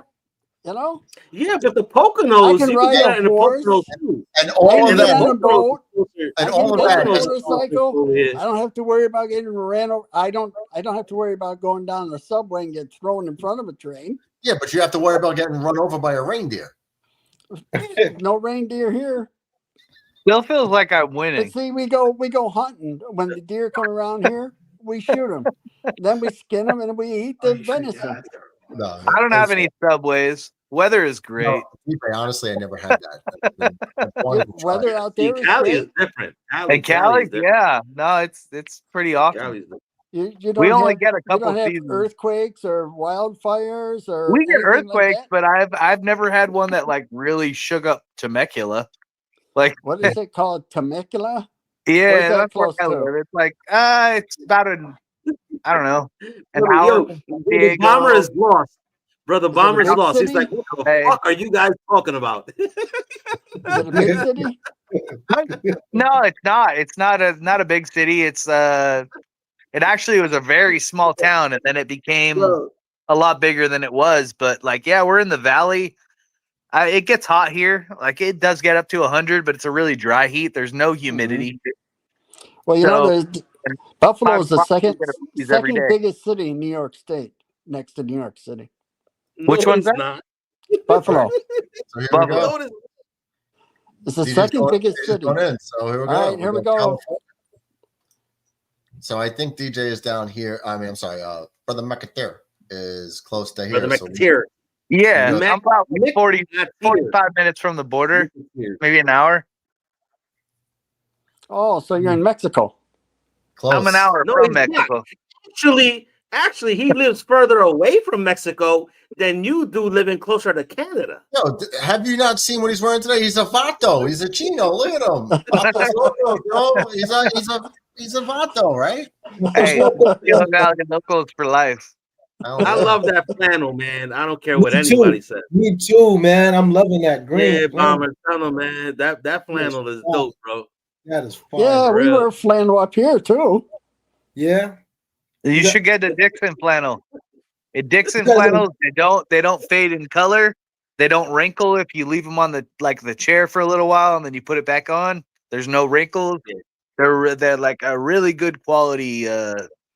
You know? Yeah, but the Poconos, I can you ride can get a that in the horse. Poconos too. And all of get that, on a boat. and I all can of get on a that is motorcycle. I don't have to worry about getting ran over. I don't have to worry about going down the subway and get thrown in front of a train. yeah, but you have to worry about getting run over by a reindeer. No reindeer here. Still feels like I'm But winning. see, we go hunting. When the deer come around here, we shoot them. Then we skin them and we eat the venison. No, I don't have any subways. Weather is great. honestly, I never had that. I wanted to try Weather it. out there is Cali great. is different. And Cali, yeah, no, it's pretty awesome. Cali's different. You don't We only have, get a couple you don't have seasons. earthquakes or wildfires or We get anything like earthquakes, that? but I've never had one that like really shook up Temecula. Like What is it called? Temecula? yeah, Where's that that's where close I to? live. It's like it's about I don't know, an Yo, hour. Brother from Diego. Bomber is lost. Brother Is it a Bomber is big lost. He's city? like, what the Hey. fuck are you guys talking about? Is it a big city? No, it's not. It's not a big city. It's it actually was a very small town, and then it became Bro, a lot bigger than it was. But like, yeah, we're in the valley. It gets hot here. Like it does get up to 100, but it's a really dry heat. There's no humidity. Well, you know, So- Buffalo is the Five second get a piece every day. biggest city in New York State, next to New York City. Which no, one's it's that? not. Buffalo. So here we go. It's the DJ's second going- biggest DJ's city. going in. So here we go. All right, here we go. California. So I think DJ is down here. I mean, I'm sorry. Brother McAteer is close to here. Brother so we- McAteer. Yeah, we go- I'm about 45 minutes from the border, maybe an hour. Oh, so you're in Mexico. I'm an hour No, from he's not. Mexico. Actually, he lives further away from Mexico than you do, living closer to Canada. Yo, have you not seen what he's wearing today? He's a vato. He's a chino. Look at him. Vatos locos, bro. He's a vato, right? Hey, Young Valley locals for life. I love that flannel, man. I don't care what Me anybody too. says. Me too, man. I'm loving that green. Yeah, flannel. Bomber Tunnel, man. That flannel is dope, bro. That is fine. Yeah, we real. wear flannel up here too. Yeah. You should get the Dixon flannel. At Dixon You guys are- flannels, they don't fade in color. They don't wrinkle if you leave them on the chair for a little while and then you put it back on. There's no wrinkles. They're like a really good quality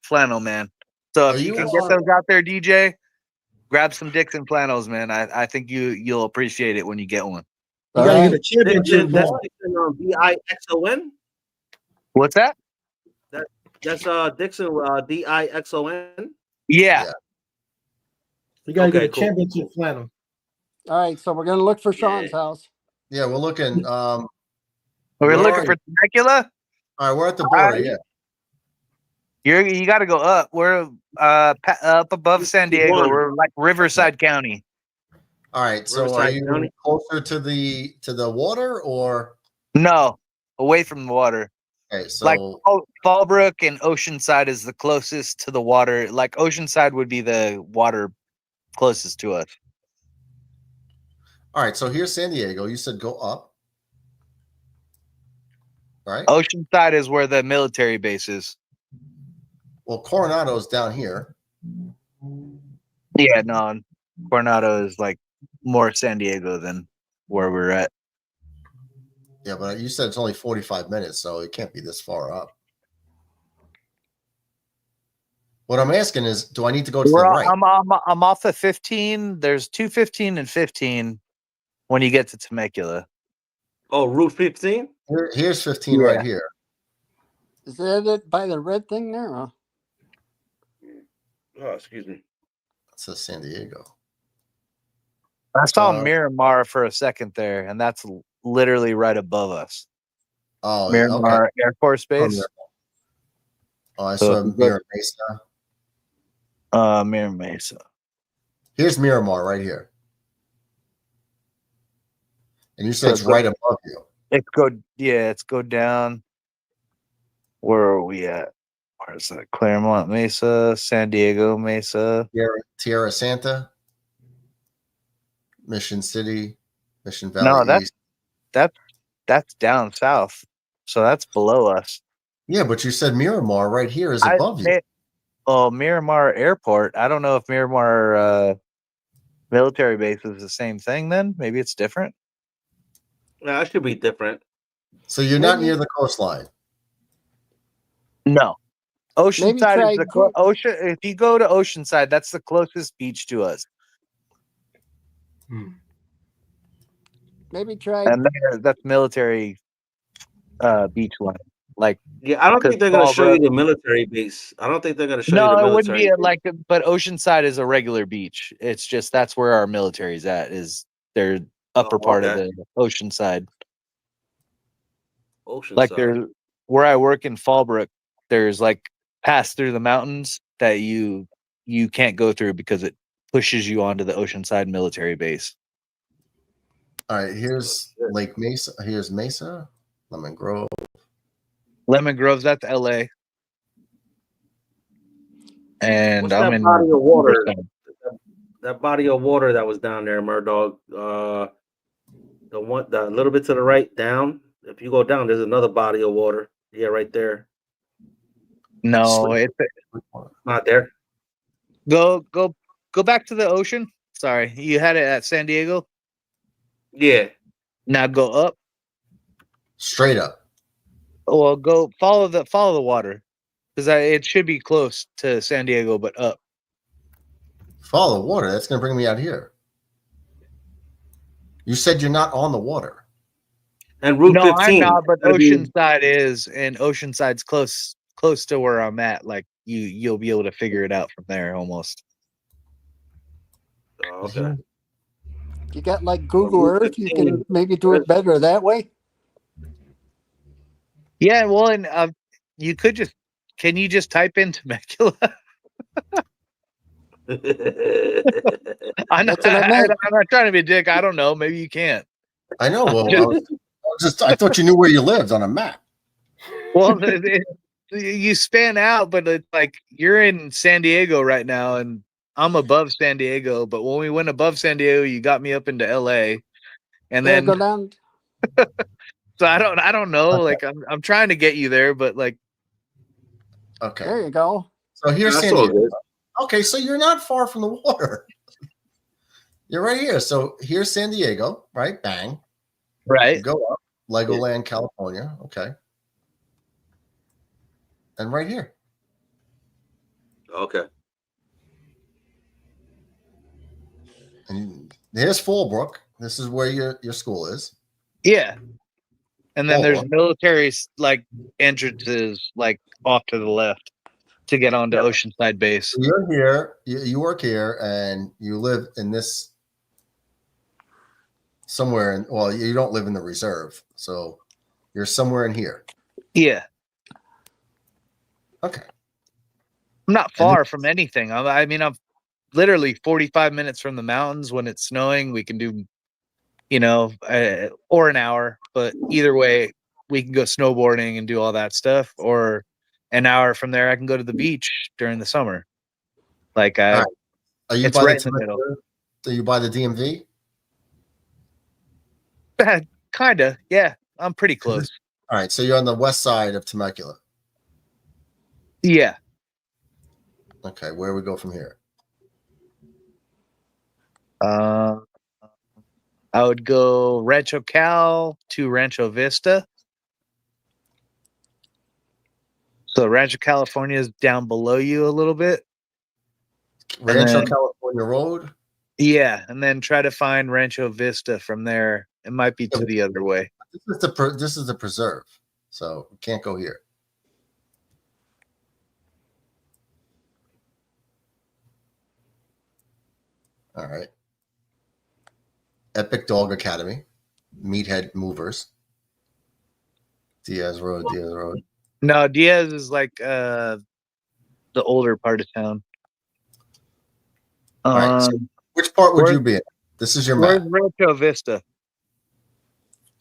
flannel, man. So if you can get those out there, DJ, grab some Dixon flannels, man. I think you'll appreciate it when you get one. You gotta get a championship. That's ball. Dixon on DIXON. What's that? That's Dixon DIXON. Yeah. You gotta get Okay, a cool. championship flannel. All right, so we're gonna look for Sean's house. Yeah, we're looking. We're where looking are for you? Temecula. All right, we're at the border. Yeah. You got to go up. We're up above San Diego. We're like Riverside County. All right. So Riverside are you County? closer to the water or? No, away from the water. Okay, so Like Fallbrook and Oceanside is the closest to the water. Like Oceanside would be the water closest to us. all right. So here's San Diego. You said go up. Right. Oceanside is where the military base is. Well, Coronado's down here. Yeah, no, Coronado is like more San Diego than where we're at. Yeah, but you said it's only 45 minutes, so it can't be this far up. What I'm asking is, do I need to go to the right? I'm off of 15. There's 215 and 15 when you get to Temecula. Oh, Route 15? Here's 15 right here. Is that it by the red thing there? Huh? Oh, excuse me. It says San Diego. I saw Miramar for a second there, and that's literally right above us. Oh, Miramar Air Force Base. Miramar. Oh, I So saw if you go- Mira Mesa. Mira Mesa. Here's Miramar right here. And you said So it's right above you. It's go down. Where are we at? Where's that? Claremont Mesa, San Diego Mesa. Tierra Santa, Mission City, Mission Valley No, East. that's down south. So that's below us. Yeah, but you said Miramar right here is above you. Miramar Airport. I don't know if Miramar military base is the same thing then. Maybe it's different. No, that should be different. So you're not near the coastline. No. Oceanside try is the ocean. If you go to Oceanside, that's the closest beach to us. Maybe try. And that's military beach line. Like, Yeah, I don't think they're gonna show you Fallbrook- the military base. I don't think they're gonna show you the No, it military. wouldn't be like, but Oceanside is a regular beach. It's just that's where our military's at. Is their upper part of okay. the Oceanside. Oceanside. Like there's where I work in Fallbrook. There's like pass through the mountains that you can't go through because it pushes you onto the Oceanside military base. All right, here's Lake Mesa. Here's Mesa, Lemon Grove. Lemon Grove's that's LA. And What's I'm that in body of water? Riverside. That body of water that was down there, Murdog. The little bit to the right down. If you go down, there's another body of water. Yeah, right there. No, it's Not there. go back to the ocean. Sorry, you had it at San Diego. Yeah. Now go up. Straight up. Well, go follow the water because it should be close to San Diego, but up. Follow the water. That's gonna bring me out here. You said you're not on the water. And Route No, 15. I'm not, but That'd be- Oceanside is, and Oceanside's close to where I'm at. Like you'll be able to figure it out from there almost. Oh, okay. You got like Google Earth. You can maybe do it better that way. Yeah, well, and you could just can you just type in Temecula? I'm That's what I meant. I'm not trying to be a dick. I don't know. Maybe you can't. I know. Well, I thought you knew where you lived on a map. Well, you span out, but it's like you're in San Diego right now, and I'm above San Diego. But when we went above San Diego, you got me up into LA, and Yeah, then go down. so I don't know. Like I'm trying to get you there, but like Okay. There you go. So here's That's San all Diego. good. Okay, so you're not far from the water. You're right here. So here's San Diego, right? Bang. right. Go up. Legoland, California. Okay. And right here. Okay. And here's Fallbrook. This is where your school is. Yeah. And then there's Fallbrook. military like entrances like off to the left to get onto Oceanside Base. So you're here. You work here, and you live in this somewhere. Well, you don't live in the reserve, so you're somewhere in here. Yeah. Okay. I'm not far from anything. I mean, I'm literally 45 minutes from the mountains. When it's snowing, we can do, or an hour. But either way, we can go snowboarding and do all that stuff. Or an hour from there, I can go to the beach during the summer. Like, Are you it's by right the in the middle. Are you by the DMV? Kinda, yeah. I'm pretty close. All right. So you're on the west side of Temecula. Yeah. Okay. Where we go from here? I would go Rancho Cal to Rancho Vista. So Rancho California is down below you a little bit. Rancho California Road. Yeah, and then try to find Rancho Vista from there. It might be to the other way. This is the preserve, so we can't go here. All right. Epic Dog Academy, Meathead Movers, Diaz Road. No, Diaz is like the older part of town. All right. So which part would you be in? This is your map. Where's Rancho Vista?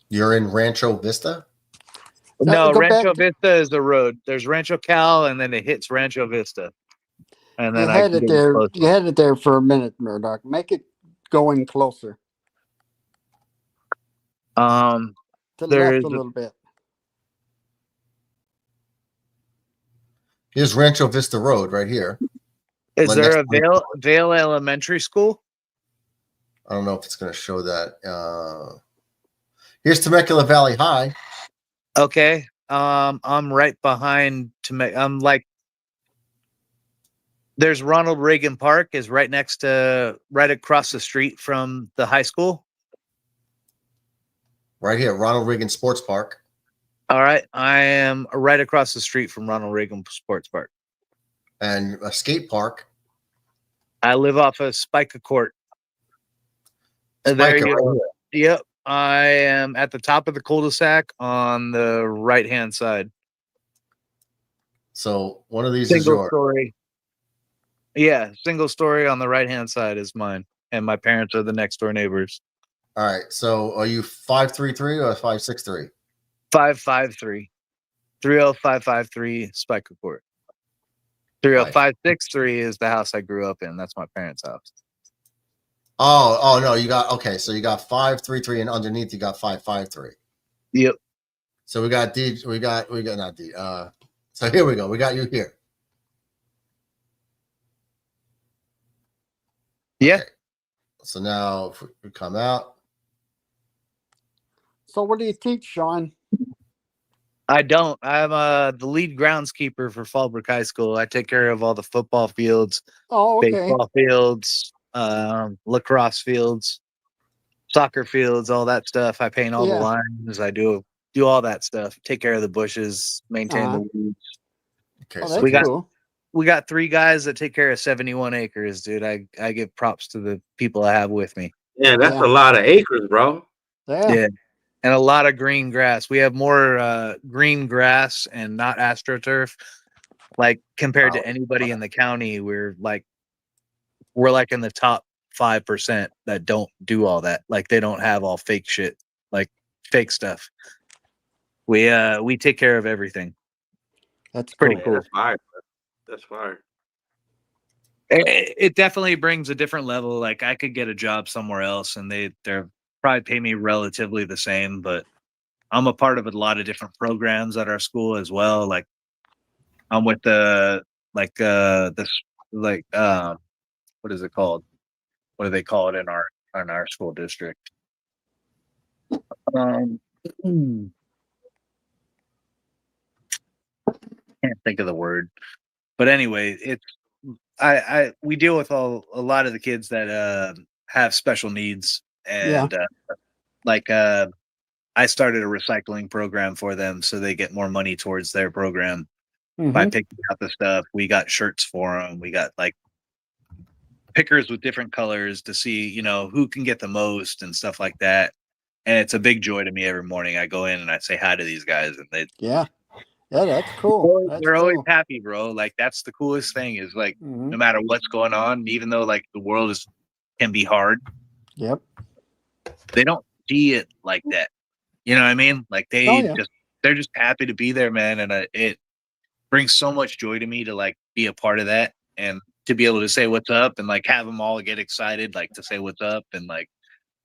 You're in Rancho Vista? No, Rancho Vista is the road. There's Rancho Cal, and then it hits Rancho Vista. And then You had it there. You had it there for a minute, Murdoch. Make it going closer. To the left a little bit. Here's Rancho Vista Road right here. Is there a Vale Elementary School? I don't know if it's going to show that. Here's Temecula Valley High. Okay. I'm right behind I'm like there's Ronald Reagan Park is right across the street from the high school. Right here, Ronald Reagan Sports Park. All right. I am right across the street from Ronald Reagan Sports Park. And a skate park. I live off of Spica Court. There you go. Yep. I am at the top of the cul-de-sac on the right-hand side. So one of these single is yours. Story. Yeah, single story on the right-hand side is mine. And my parents are the next door neighbors. All right. So are you 533 or 563? 553. 30553 Spica Court. 30563 is the house I grew up in. That's my parents' house. Oh no, you got okay. So you got 533, and underneath you got 553. Yep. So we got D. We got not D. So here we go. We got you here. Yeah. Okay. So now if we come out. So what do you teach, Sean? I don't. I'm the lead groundskeeper for Fallbrook High School. I take care of all the football fields, Oh, okay. baseball fields, lacrosse fields. soccer fields, all that stuff. I paint all the Yeah. lines. I do all that stuff. Take care of the bushes, maintain the weeds. Okay, Oh, so that's cool. We got 3 guys that take care of 71 acres, dude. I give props to the people I have with me. Yeah, that's Yeah. a lot of acres, bro. Yeah. Yeah. And a lot of green grass. We have more green grass and not AstroTurf. Like compared to anybody in the county, we're like in the top 5% that don't do all that. Like they don't have all fake shit, like fake stuff. We take care of everything. That's pretty cool. cool. That's fire. That's fire. It definitely brings a different level. Like I could get a job somewhere else and they're probably pay me relatively the same, but I'm a part of a lot of different programs at our school as well. Like I'm with what is it called? What do they call it in our school district? Can't think of the word. But anyway, we deal with a lot of the kids that have special needs, and I started a recycling program for them so they get more money towards their program by picking out the stuff. We got shirts for them. We got like pickers with different colors to see, who can get the most and stuff like that. And it's a big joy to me every morning. I go in and I say hi to these guys, and Yeah, that's cool. they're always happy, bro. Like that's the coolest thing is like no matter what's going on, even though like the world can be hard. Yep. They don't see it like that. You know what I mean? Like they're just happy to be there, man. And it brings so much joy to me to like be a part of that and to be able to say what's up and like have them all get excited, like to say what's up and like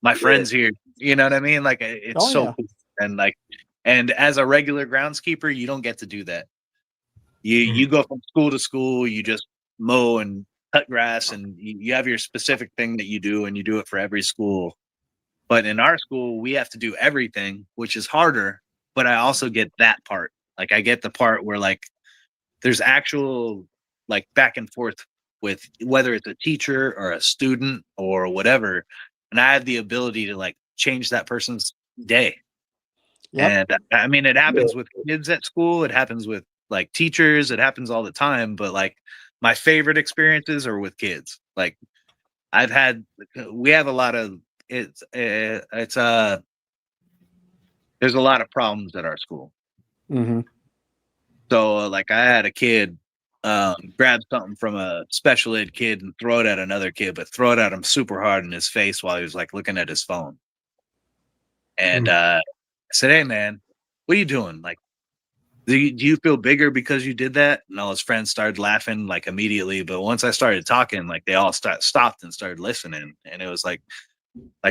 my friends here. You know what I mean? Like it's cool. And like, and as a regular groundskeeper, you don't get to do that. You go from school to school, you just mow and cut grass, and you have your specific thing that you do, and you do it for every school. But in our school, we have to do everything, which is harder. But I also get that part. Like I get the part where like there's actual like back and forth with whether it's a teacher or a student or whatever, and I have the ability to like change that person's day. And I mean, it happens with kids at school. It happens with like teachers. It happens all the time. But like my favorite experiences are with kids. Like we have a lot of there's a lot of problems at our school. So like I had a kid grab something from a special ed kid and throw it at another kid, but throw it at him super hard in his face while he was like looking at his phone. And I said, "Hey man, what are you doing? Like, do you feel bigger because you did that?" And all his friends started laughing like immediately. But once I started talking, like they all stopped and started listening. And it was like,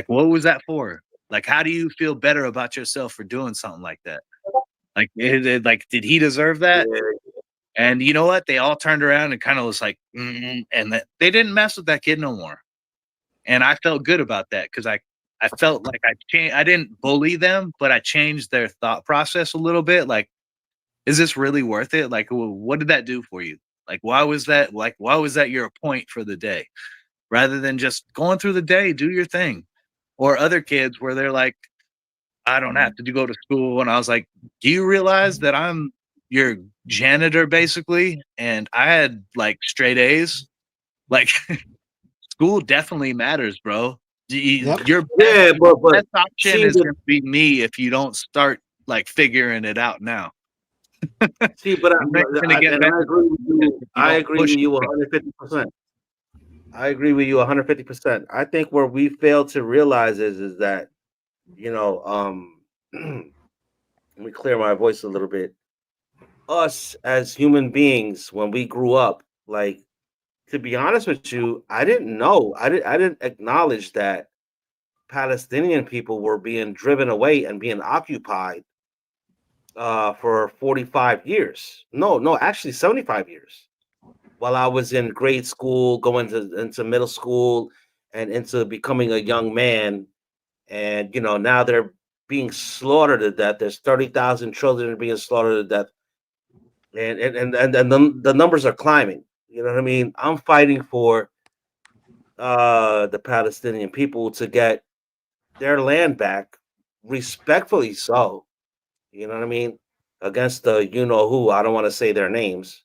what was that for? Like, how do you feel better about yourself for doing something like that? Like, did he deserve that? And you know what? They all turned around and kind of was like, and they didn't mess with that kid no more. And I felt good about that because I felt like I didn't bully them, but I changed their thought process a little bit. Like, is this really worth it? Like, what did that do for you? Like, why was that your point for the day? Rather than just going through the day, do your thing. Or other kids where they're like, I don't have to go to school. And I was like, do you realize that I'm your janitor basically? And I had like straight A's. Like school definitely matters, bro. Your best option is going to be me if you don't start like figuring it out now. See, but I agree with you. I agree with you 150%. I agree with you 150%. I think where we fail to realize is that, let me clear my voice a little bit. Us as human beings, when we grew up, like, to be honest with you, I didn't know. I didn't acknowledge that Palestinian people were being driven away and being occupied for 45 years. No, actually 75 years. While I was in grade school, going into middle school, and into becoming a young man, and now they're being slaughtered to death. There's 30,000 children being slaughtered to death, and the numbers are climbing. You know what I mean? I'm fighting for the Palestinian people to get their land back, respectfully so. You know what I mean? Against the you know who. I don't want to say their names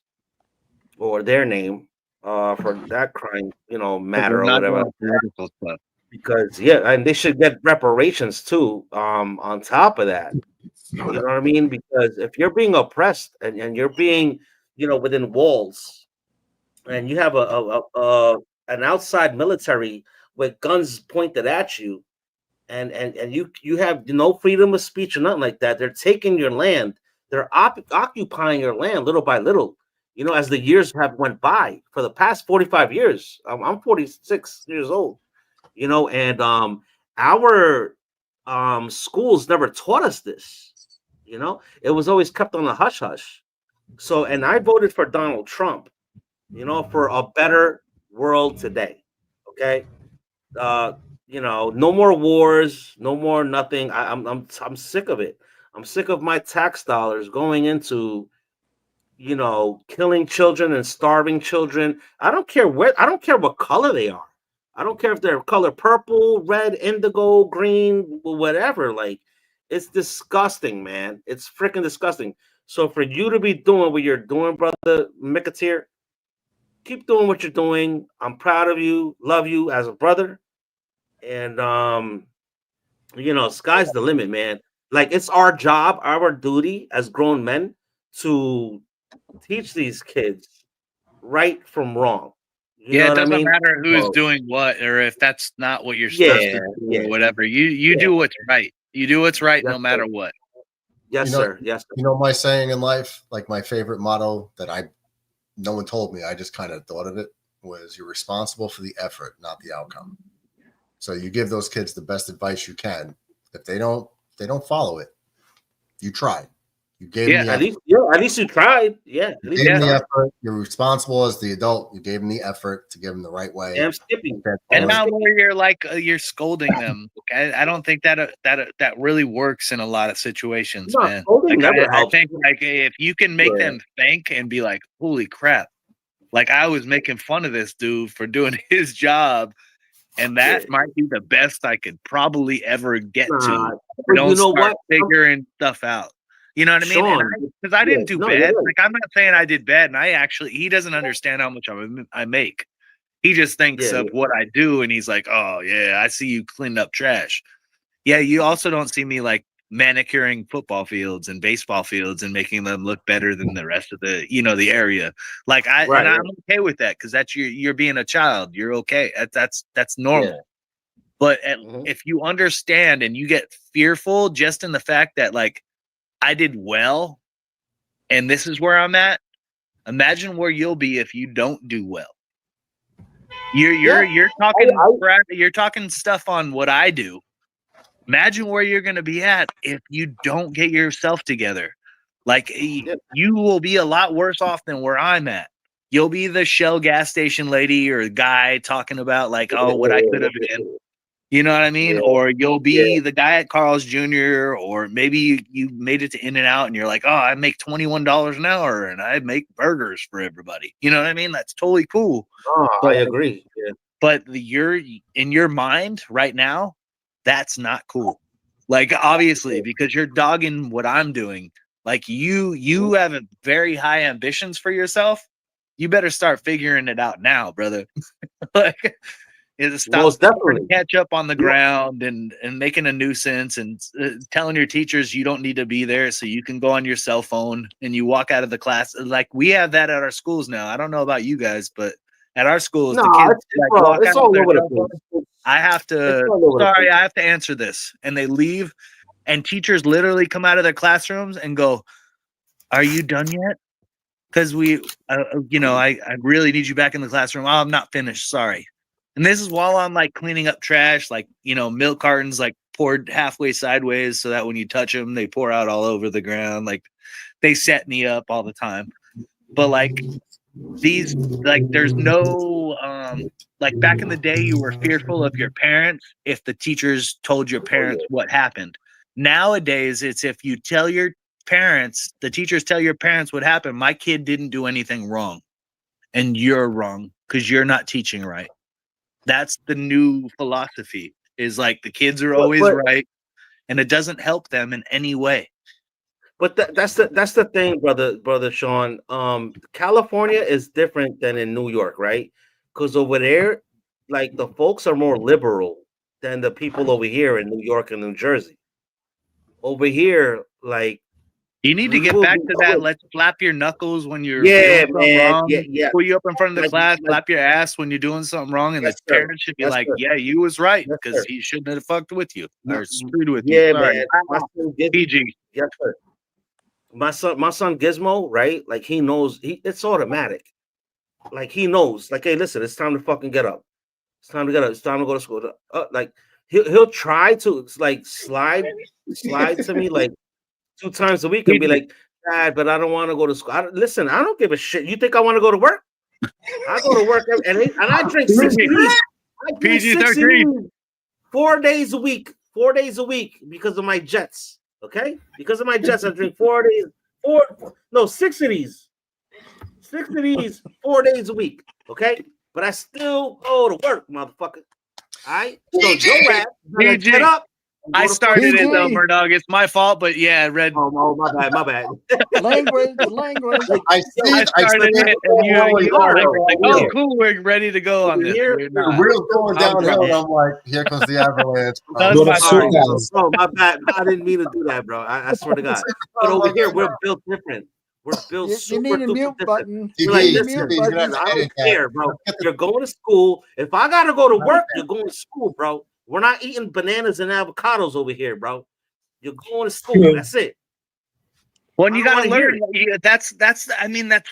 or their name for that crime, matter We're or not whatever. doing political stuff. Because and they should get reparations too. On top of that, you know what I mean? Because if you're being oppressed and you're being, within walls, and you have an outside military with guns pointed at you, and you have no freedom of speech or nothing like that. They're taking your land. They're occupying your land little by little. As the years have went by for the past 45 years. I'm 46 years old. And our schools never taught us this. It was always kept on the hush hush. So, and I voted for Donald Trump, for a better world today. Okay. No more wars, no more nothing. I'm sick of it. I'm sick of my tax dollars going into, killing children and starving children. I don't care what color they are. I don't care if they're color purple, red, indigo, green, whatever. Like, it's disgusting, man. It's freaking disgusting. So for you to be doing what you're doing, brother Mikatir, keep doing what you're doing. I'm proud of you, love you as a brother. And sky's the limit, man. Like, it's our job, our duty as grown men to teach these kids right from wrong. You know It what I doesn't mean? matter who's So, doing what, or if that's not what you're supposed to do or whatever. You do what's right. You do what's right no matter what. Yes, sir. Yes, sir. You know my saying in life, like my favorite motto that no one told me, I just kind of thought of it, was you're responsible for the effort, not the outcome. So you give those kids the best advice you can. If they don't follow it, you tried. You gave them the effort. At least you tried. Yeah, You gave them the effort. You're responsible as the adult. You gave them the effort to give them the right way. I'm skipping. And not where you're like you're scolding them. Okay? I don't think that really works in a lot of situations, No, man. scolding never I helps. think like if you can make them think and be like, "Holy crap!" Like I was making fun of this dude for doing his job, and that might be the best I could probably ever get to. But Don't you know start what? figuring stuff out. You know what I mean? Sean, Because I didn't do no, bad. you're right. Like I'm not saying I did bad, and he doesn't understand how much I make. He just thinks of what I do, and he's like, "Oh yeah, I see you cleaning up trash." Yeah, you also don't see me like manicuring football fields and baseball fields and making them look better than the rest of the area. Like I'm okay with that because that's you're being a child. You're okay. That's normal. But if you understand and you get fearful just in the fact that like I did well, and this is where I'm at. Imagine where you'll be if you don't do well. You're talking stuff on what I do. Imagine where you're going to be at if you don't get yourself together. Like you will be a lot worse off than where I'm at. You'll be the Shell gas station lady or guy talking about like, oh, what I could have been. You know what I mean? Or you'll be the guy at Carl's Jr. Or maybe you made it to In-N-Out and you're like, oh, I make $21 an hour and I make burgers for everybody. You know what I mean? That's totally cool. Oh, I agree. Yeah. But you're in your mind right now, that's not cool. Like obviously, because you're dogging what I'm doing. Like you have a very high ambitions for yourself. You better start figuring it out now, brother. Like stop putting ketchup on the ground and making a nuisance and telling your teachers you don't need to be there so you can go on your cell phone and you walk out of the class. Like we have that at our schools now. I don't know about you guys, but at our schools, the kids it's all over the place. I have to answer this. And they leave and teachers literally come out of their classrooms and go, are you done yet? Because I really need you back in the classroom. Oh, I'm not finished. Sorry. And this is while I'm like cleaning up trash, like, milk cartons like poured halfway sideways so that when you touch them, they pour out all over the ground. Like they set me up all the time. But like there's no, like back in the day, you were fearful of your parents if the teachers told your parents what happened. Nowadays, it's if you tell your parents, the teachers tell your parents what happened. My kid didn't do anything wrong and you're wrong because you're not teaching right. That's the new philosophy. is like the kids are always right, and it doesn't help them in any way. But that's the thing, brother Sean. California is different than in New York, right? Because over there, like the folks are more liberal than the people over here in New York and New Jersey. Over here, like you need to get back to that. Let's slap your knuckles when you're doing something wrong. Yeah. Pull you up in front of the class, slap your ass when you're doing something wrong, and the parents should be like, "Yeah, you was right because he shouldn't have fucked with you or screwed with you." Yeah, Sorry. man. My son PG. Yes, sir. My son Gizmo, right? Like he knows it's automatic. Like he knows, like, hey, listen, it's time to fucking get up. It's time to get up. It's time to go to school. Like he'll try to like slide to me like 2 times a week and be like, Dad, but I don't want to go to school. Listen, I don't give a shit. You think I want to go to work? I go to work and I drink 6 C's. PG-13. 4 days a week. 4 days a week because of my Jets. Okay? Because of my Jets, I drink 4 days. 6 of these. 6 of these 4 days a week. Okay? But I still go to work, motherfucker. All right? So your ass better get up. I started it though, Murdoch. It's my fault, but yeah, Red. Oh, my bad. language. I started it, and you are like, oh, cool, we're ready to go on this. The wheel's going downhill, and I'm like, here comes the avalanche. Oh, my bad. I didn't mean to do that, bro. I swear to God. But over here, we're built different. We're built super You need a mute button. Like, listen, I don't care, bro. You're going to school. If I gotta go to work, you're going to school, bro. We're not eating bananas and avocados over here, bro. You're going to school. That's it. Well, you got to learn. That's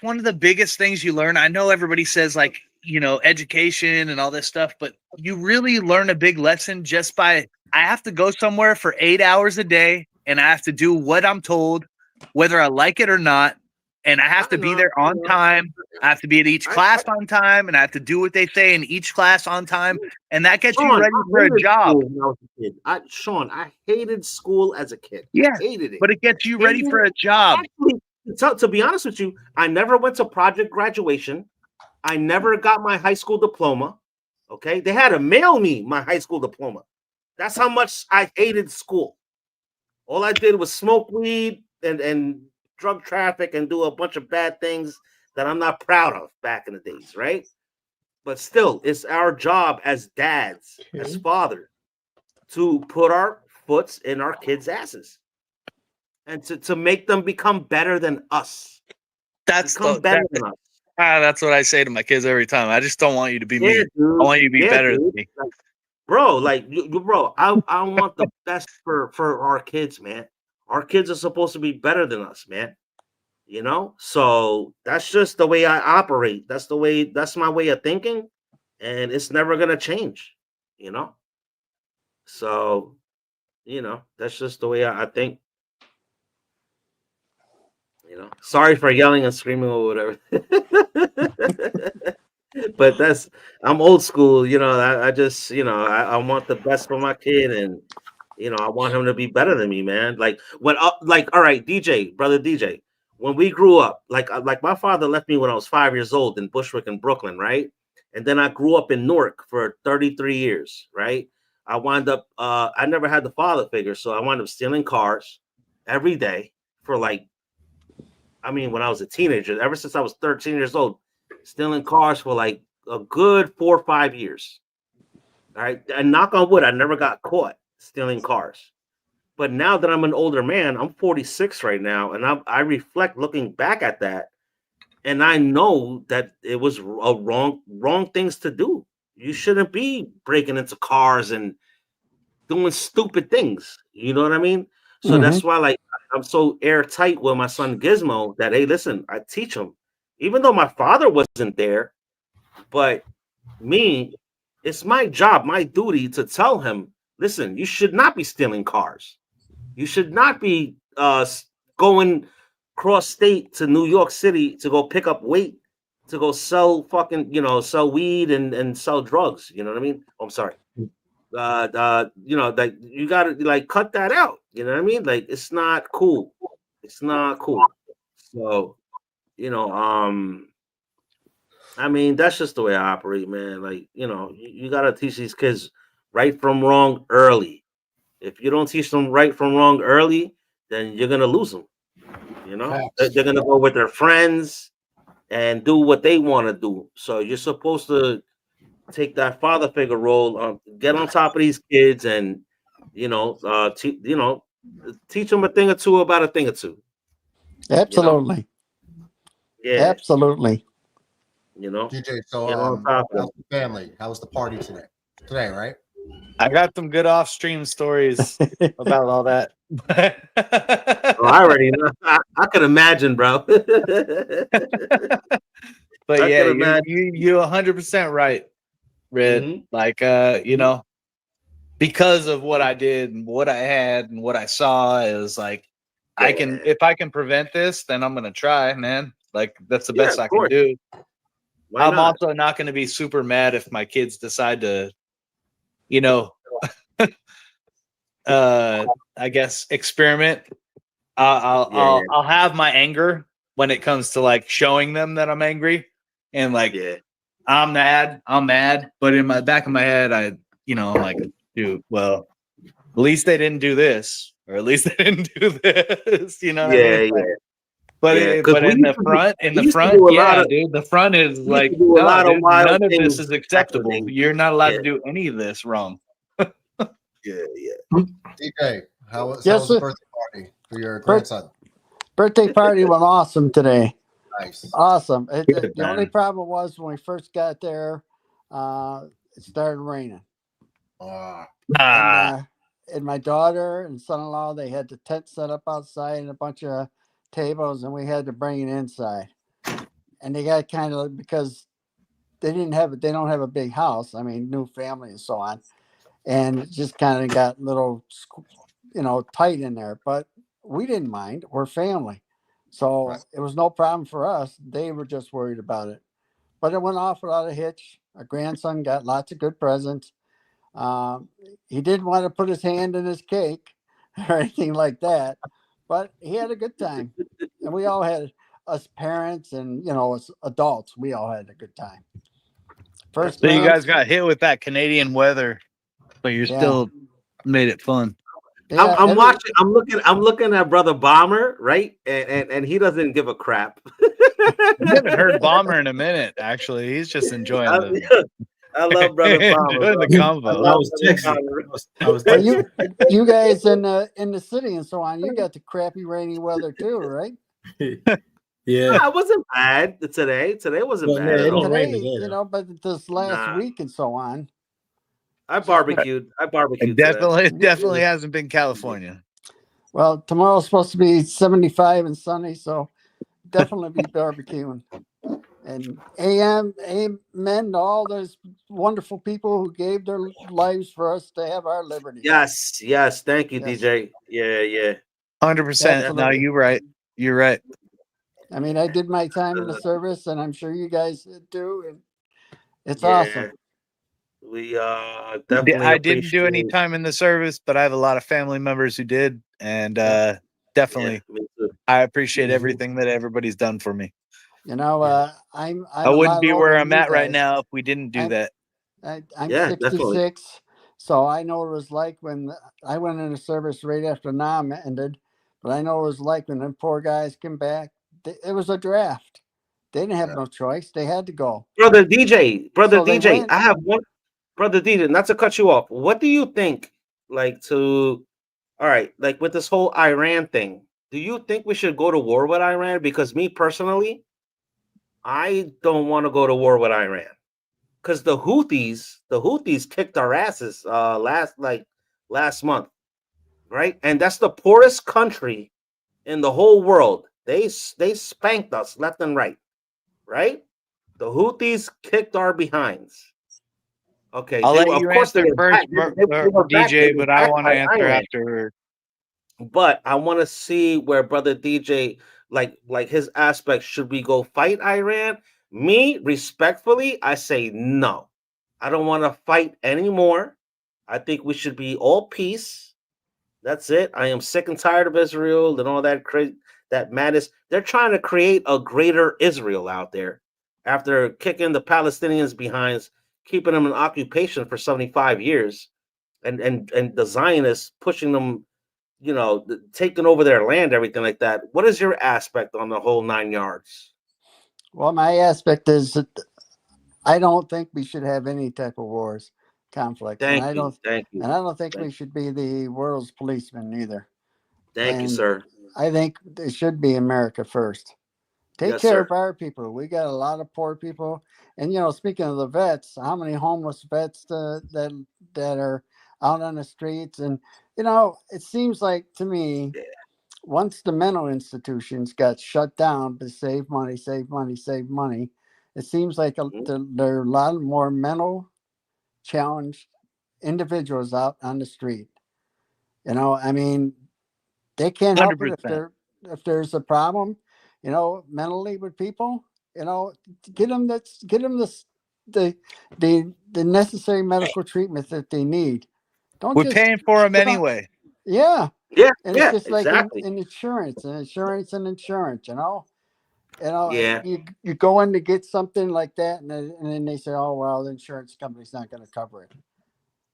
one of the biggest things you learn. I know everybody says like, education and all this stuff, but you really learn a big lesson just by, I have to go somewhere for 8 hours a day and I have to do what I'm told, whether I like it or not. And I have to be there on time. I have to be at each class on time, and I have to do what they say in each class on time. And that gets you ready for a job. Sean, I hated school as a kid. Yeah, hated it. But it gets you ready for a job. Actually, to be honest with you, I never went to project graduation. I never got my high school diploma. Okay, they had to mail me my high school diploma. That's how much I hated school. All I did was smoke weed and drug traffic and do a bunch of bad things that I'm not proud of back in the days, right? But still, it's our job as dads, as fathers, to put our foots in our kids' asses and to make them become better than us. That's what I say to my kids every time. I just don't want you to be me. I want you to be better than me. Bro, I want the best for our kids, man. Our kids are supposed to be better than us, man. So that's just the way I operate. That's my way of thinking, and it's never gonna change. So, that's just the way I think. Sorry for yelling and screaming or whatever. But I'm old school. I just I want the best for my kid, and I want him to be better than me, man. Like all right, brother DJ. When we grew up, like my father left me when I was 5 years old in Bushwick in Brooklyn, right? And then I grew up in Newark for 33 years, right? I wound up, I never had the father figure, so I wound up stealing cars every day for when I was a teenager, ever since I was 13 years old, stealing cars for like a good 4 or 5 years. All right. And knock on wood, I never got caught stealing cars. But now that I'm an older man, I'm 46 right now, and I reflect looking back at that, and I know that it was wrong things to do. You shouldn't be breaking into cars and doing stupid things. You know what I mean? So that's why, I'm so airtight with my son Gizmo that, hey, listen, I teach him, even though my father wasn't there, but me, it's my job, my duty to tell him, listen, you should not be stealing cars. You should not be going cross state to New York City to go pick up weight, to go sell sell weed and sell drugs. You know what I mean? Oh, I'm sorry. Like you gotta cut that out. You know what I mean? Like it's not cool. It's not cool. So, that's just the way I operate, man. Like, you gotta teach these kids right from wrong early. If you don't teach them right from wrong early, then you're gonna lose them. You know, they're gonna go with their friends and do what they want to do. So you're supposed to take that father figure role, get on top of these kids, and teach them a thing or two about a thing or two. Absolutely. Yeah. Absolutely. DJ, so get on top of how's the family? How was the party today? Today, right? I got some good off-stream stories about all that. Oh, I already know. I can imagine, bro. But I yeah, can imagine. you 100% right, Red. Like because of what I did and what I had and what I saw is like if I can prevent this, then I'm gonna try, man. Like that's the best of I can course. do. Why I'm not? also not gonna be super mad if my kids decide to, I guess experiment. I'll have my anger when it comes to like showing them that I'm angry and like I'm mad, but in my back of my head I'm like, dude, well, at least they didn't do this, or at least they didn't do this, you know what I mean? Like, but in the front, yeah, dude, the front is like, no, dude, none of this is acceptable. You're not allowed to do any of this wrong. DJ, how was Yes, the sir. birthday party for your grandson? Birthday party went awesome today. Nice. Awesome. Good, The only man. problem was when we first got there, it started raining. And my daughter and son-in-law, they had the tent set up outside and a bunch of tables, and we had to bring it inside. And they got kind of, because they don't have a big house. I mean, new family and so on. And it just kind of got a little, tight in there. But we didn't mind. We're family. So it was no problem for us. They were just worried about it. But it went off without a hitch. Our grandson got lots of good presents. He didn't want to put his hand in his cake or anything like that. But he had a good time. And we all had, us parents and, as adults, we all had a good time. First So you game, guys got hit with that Canadian weather, but you still made it fun. I'm watching. I'm looking at Brother Bomber, right? And he doesn't give a crap. I haven't heard Bomber in a minute. Actually, he's just enjoying I love Brother Bomber. enjoying the convo. Well, you guys in the city and so on, you got the crappy rainy weather too, right? Yeah, it wasn't bad today. Today wasn't bad. at all. Today, but this last week and so on. I barbecued. It definitely hasn't been California. Well, tomorrow's supposed to be 75 and sunny, so definitely be barbecuing. And amen to all those wonderful people who gave their lives for us to have our liberty. Yes. Thank you, DJ. Yeah. 100%. No, you're right. You're right. I mean, I did my time in the service, and I'm sure you guys did too. And it's awesome. We definitely. I didn't do any time in the service, but I have a lot of family members who did, and definitely, I appreciate everything that everybody's done for me. I wouldn't be where I'm at right now if we didn't do that. I'm 66, definitely. So I know it was like when I went into service right after NAM ended, but I know it was like when them poor guys came back. It was a draft. They didn't have no choice. They had to go. Brother DJ, I have one. Brother DJ, not to cut you off. What do you think, like with this whole Iran thing, do you think we should go to war with Iran? Because me personally, I don't want to go to war with Iran. Because the Houthis kicked our asses last month, right? And that's the poorest country in the whole world. They spanked us left and right, right? The Houthis kicked our behinds. Okay, I'll let you answer first, DJ, but I want to answer after. But I want to see where Brother DJ, like his aspect, should we go fight Iran? Me, respectfully, I say no. I don't want to fight anymore. I think we should be all peace. That's it. I am sick and tired of Israel and all that madness. They're trying to create a greater Israel out there after kicking the Palestinians behind, keeping them in occupation for 75 years. and the Zionists pushing them, taking over their land, everything like that. What is your aspect on the whole 9 yards? Well, my aspect is that I don't think we should have any type of wars, conflicts, Thank and I you. don't think we should be the world's policemen either. Thank you, And sir. I think it should be America first. Take Yes, care sir. of our people. We got a lot of poor people, and speaking of the vets, how many homeless vets that are out on the streets? And it seems like to me, once the mental institutions got shut down to save money, it seems like there are a lot more mental challenged individuals out on the street. I mean, they can't help it 100%. if there's a problem, mentally with people. Get them the necessary medical treatment that they need. Don't We're just paying for them sit on- anyway. Yeah. Yeah, And it's yeah, just like exactly. in insurance, Yeah. you go in to get something like that, and then they say, "Oh well, the insurance company's not going to cover it."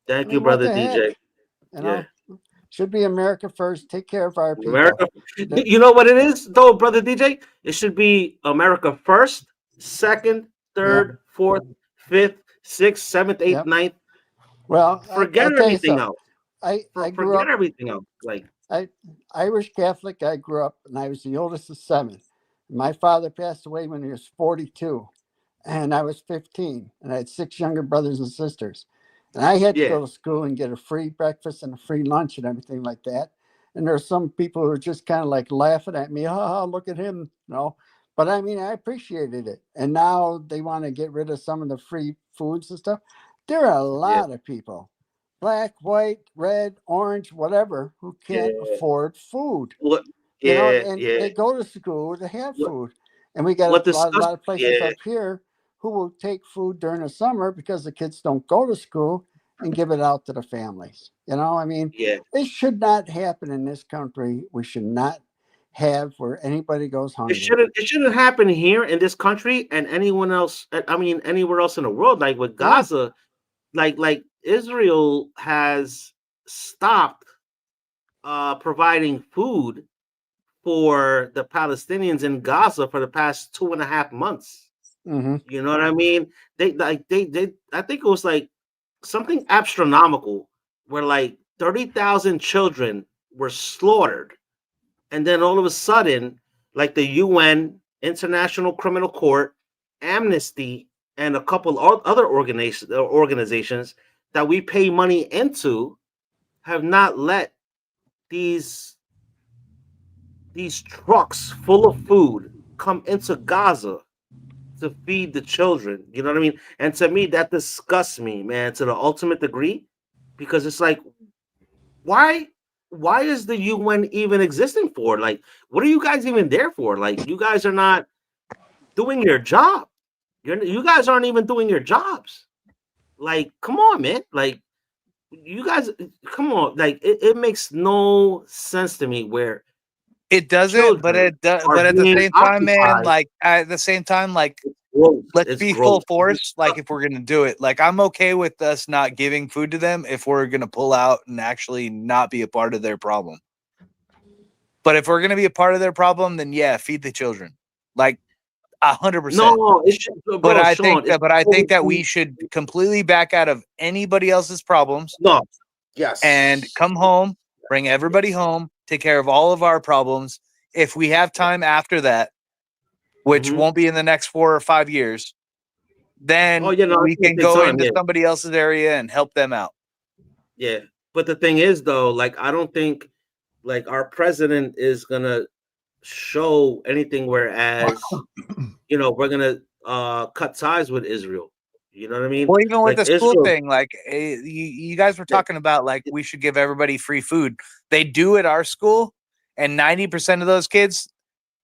Thank I you, mean, what brother the heck? DJ. You know, should be America first. Take care of our people. America. You know what it is, though, brother DJ? It should be America first, second, third, fourth, fifth, sixth, seventh, eighth, Yep. ninth. Well, Forget I'll tell you everything something. else. I grew Forget up everything else. Like, Irish Catholic. I grew up, and I was the oldest of 7. My father passed away when he was 42, and I was 15, and I had 6 younger brothers and sisters. And I had to Yeah. go to school and get a free breakfast and a free lunch and everything like that. And there's some people who are just kind of like laughing at me. Oh, look at him, But I mean, I appreciated it. And now they want to get rid of some of the free foods and stuff. There are a lot of people, black, white, red, orange, whatever, who can't afford food. What? And Yeah. they go to school to have food. And we got What a lot disgust? of places Yeah. up here who will take food during the summer because the kids don't go to school and give it out to the families. I mean, Yeah. it should not happen in this country. We should not have where anybody goes hungry. It shouldn't happen here in this country and anyone else. I mean, anywhere else in the world. Like with Gaza, like Israel has stopped providing food for the Palestinians in Gaza for the past 2.5 months. Mm-hmm. You know what I mean? They I think it was like something astronomical where like 30,000 children were slaughtered. And then all of a sudden, like the UN, International Criminal Court, Amnesty, and a couple other organizations that we pay money into have not let these trucks full of food come into Gaza to feed the children. You know what I mean? And to me, that disgusts me, man, to the ultimate degree, because it's like, why is the UN even existing for? Like, what are you guys even there for? Like, you guys are not doing your job. You guys aren't even doing your jobs. Like, come on, man. Like, you guys, come on. Like, it makes no sense to me where it doesn't, but it does. But at the same time, man, like at the same time, like let's be full force. Like if we're gonna do it, like I'm okay with us not giving food to them if we're gonna pull out and actually not be a part of their problem. But if we're gonna be a part of their problem, then yeah, feed the children, like 100%. No, it should, bro, but I Sean, think that we should completely back out of anybody else's problems. No, yes, and come home, bring everybody home, take care of all of our problems. If we have time after that, which won't be in the next 4 or 5 years, then we can go into somebody else's area and help them out. Yeah, but the thing is, though, like I don't think like our president is gonna show anything. Whereas, we're gonna cut ties with Israel. You know what I mean? Well, even with like the school thing, like you guys were talking about, like we should give everybody free food. They do at our school, and 90% of those kids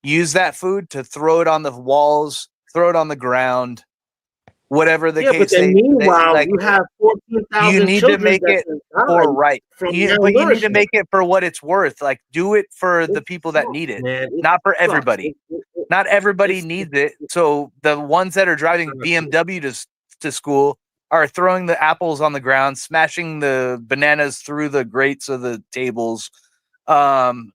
use that food to throw it on the walls, throw it on the ground, whatever the case. But then meanwhile, you have 14,000. You need to make it for right. But you need to make it for what it's worth. Like, do it for the people that need it, not for everybody. Not everybody needs it. So the ones that are driving BMW to school are throwing the apples on the ground, smashing the bananas through the grates of the tables, putting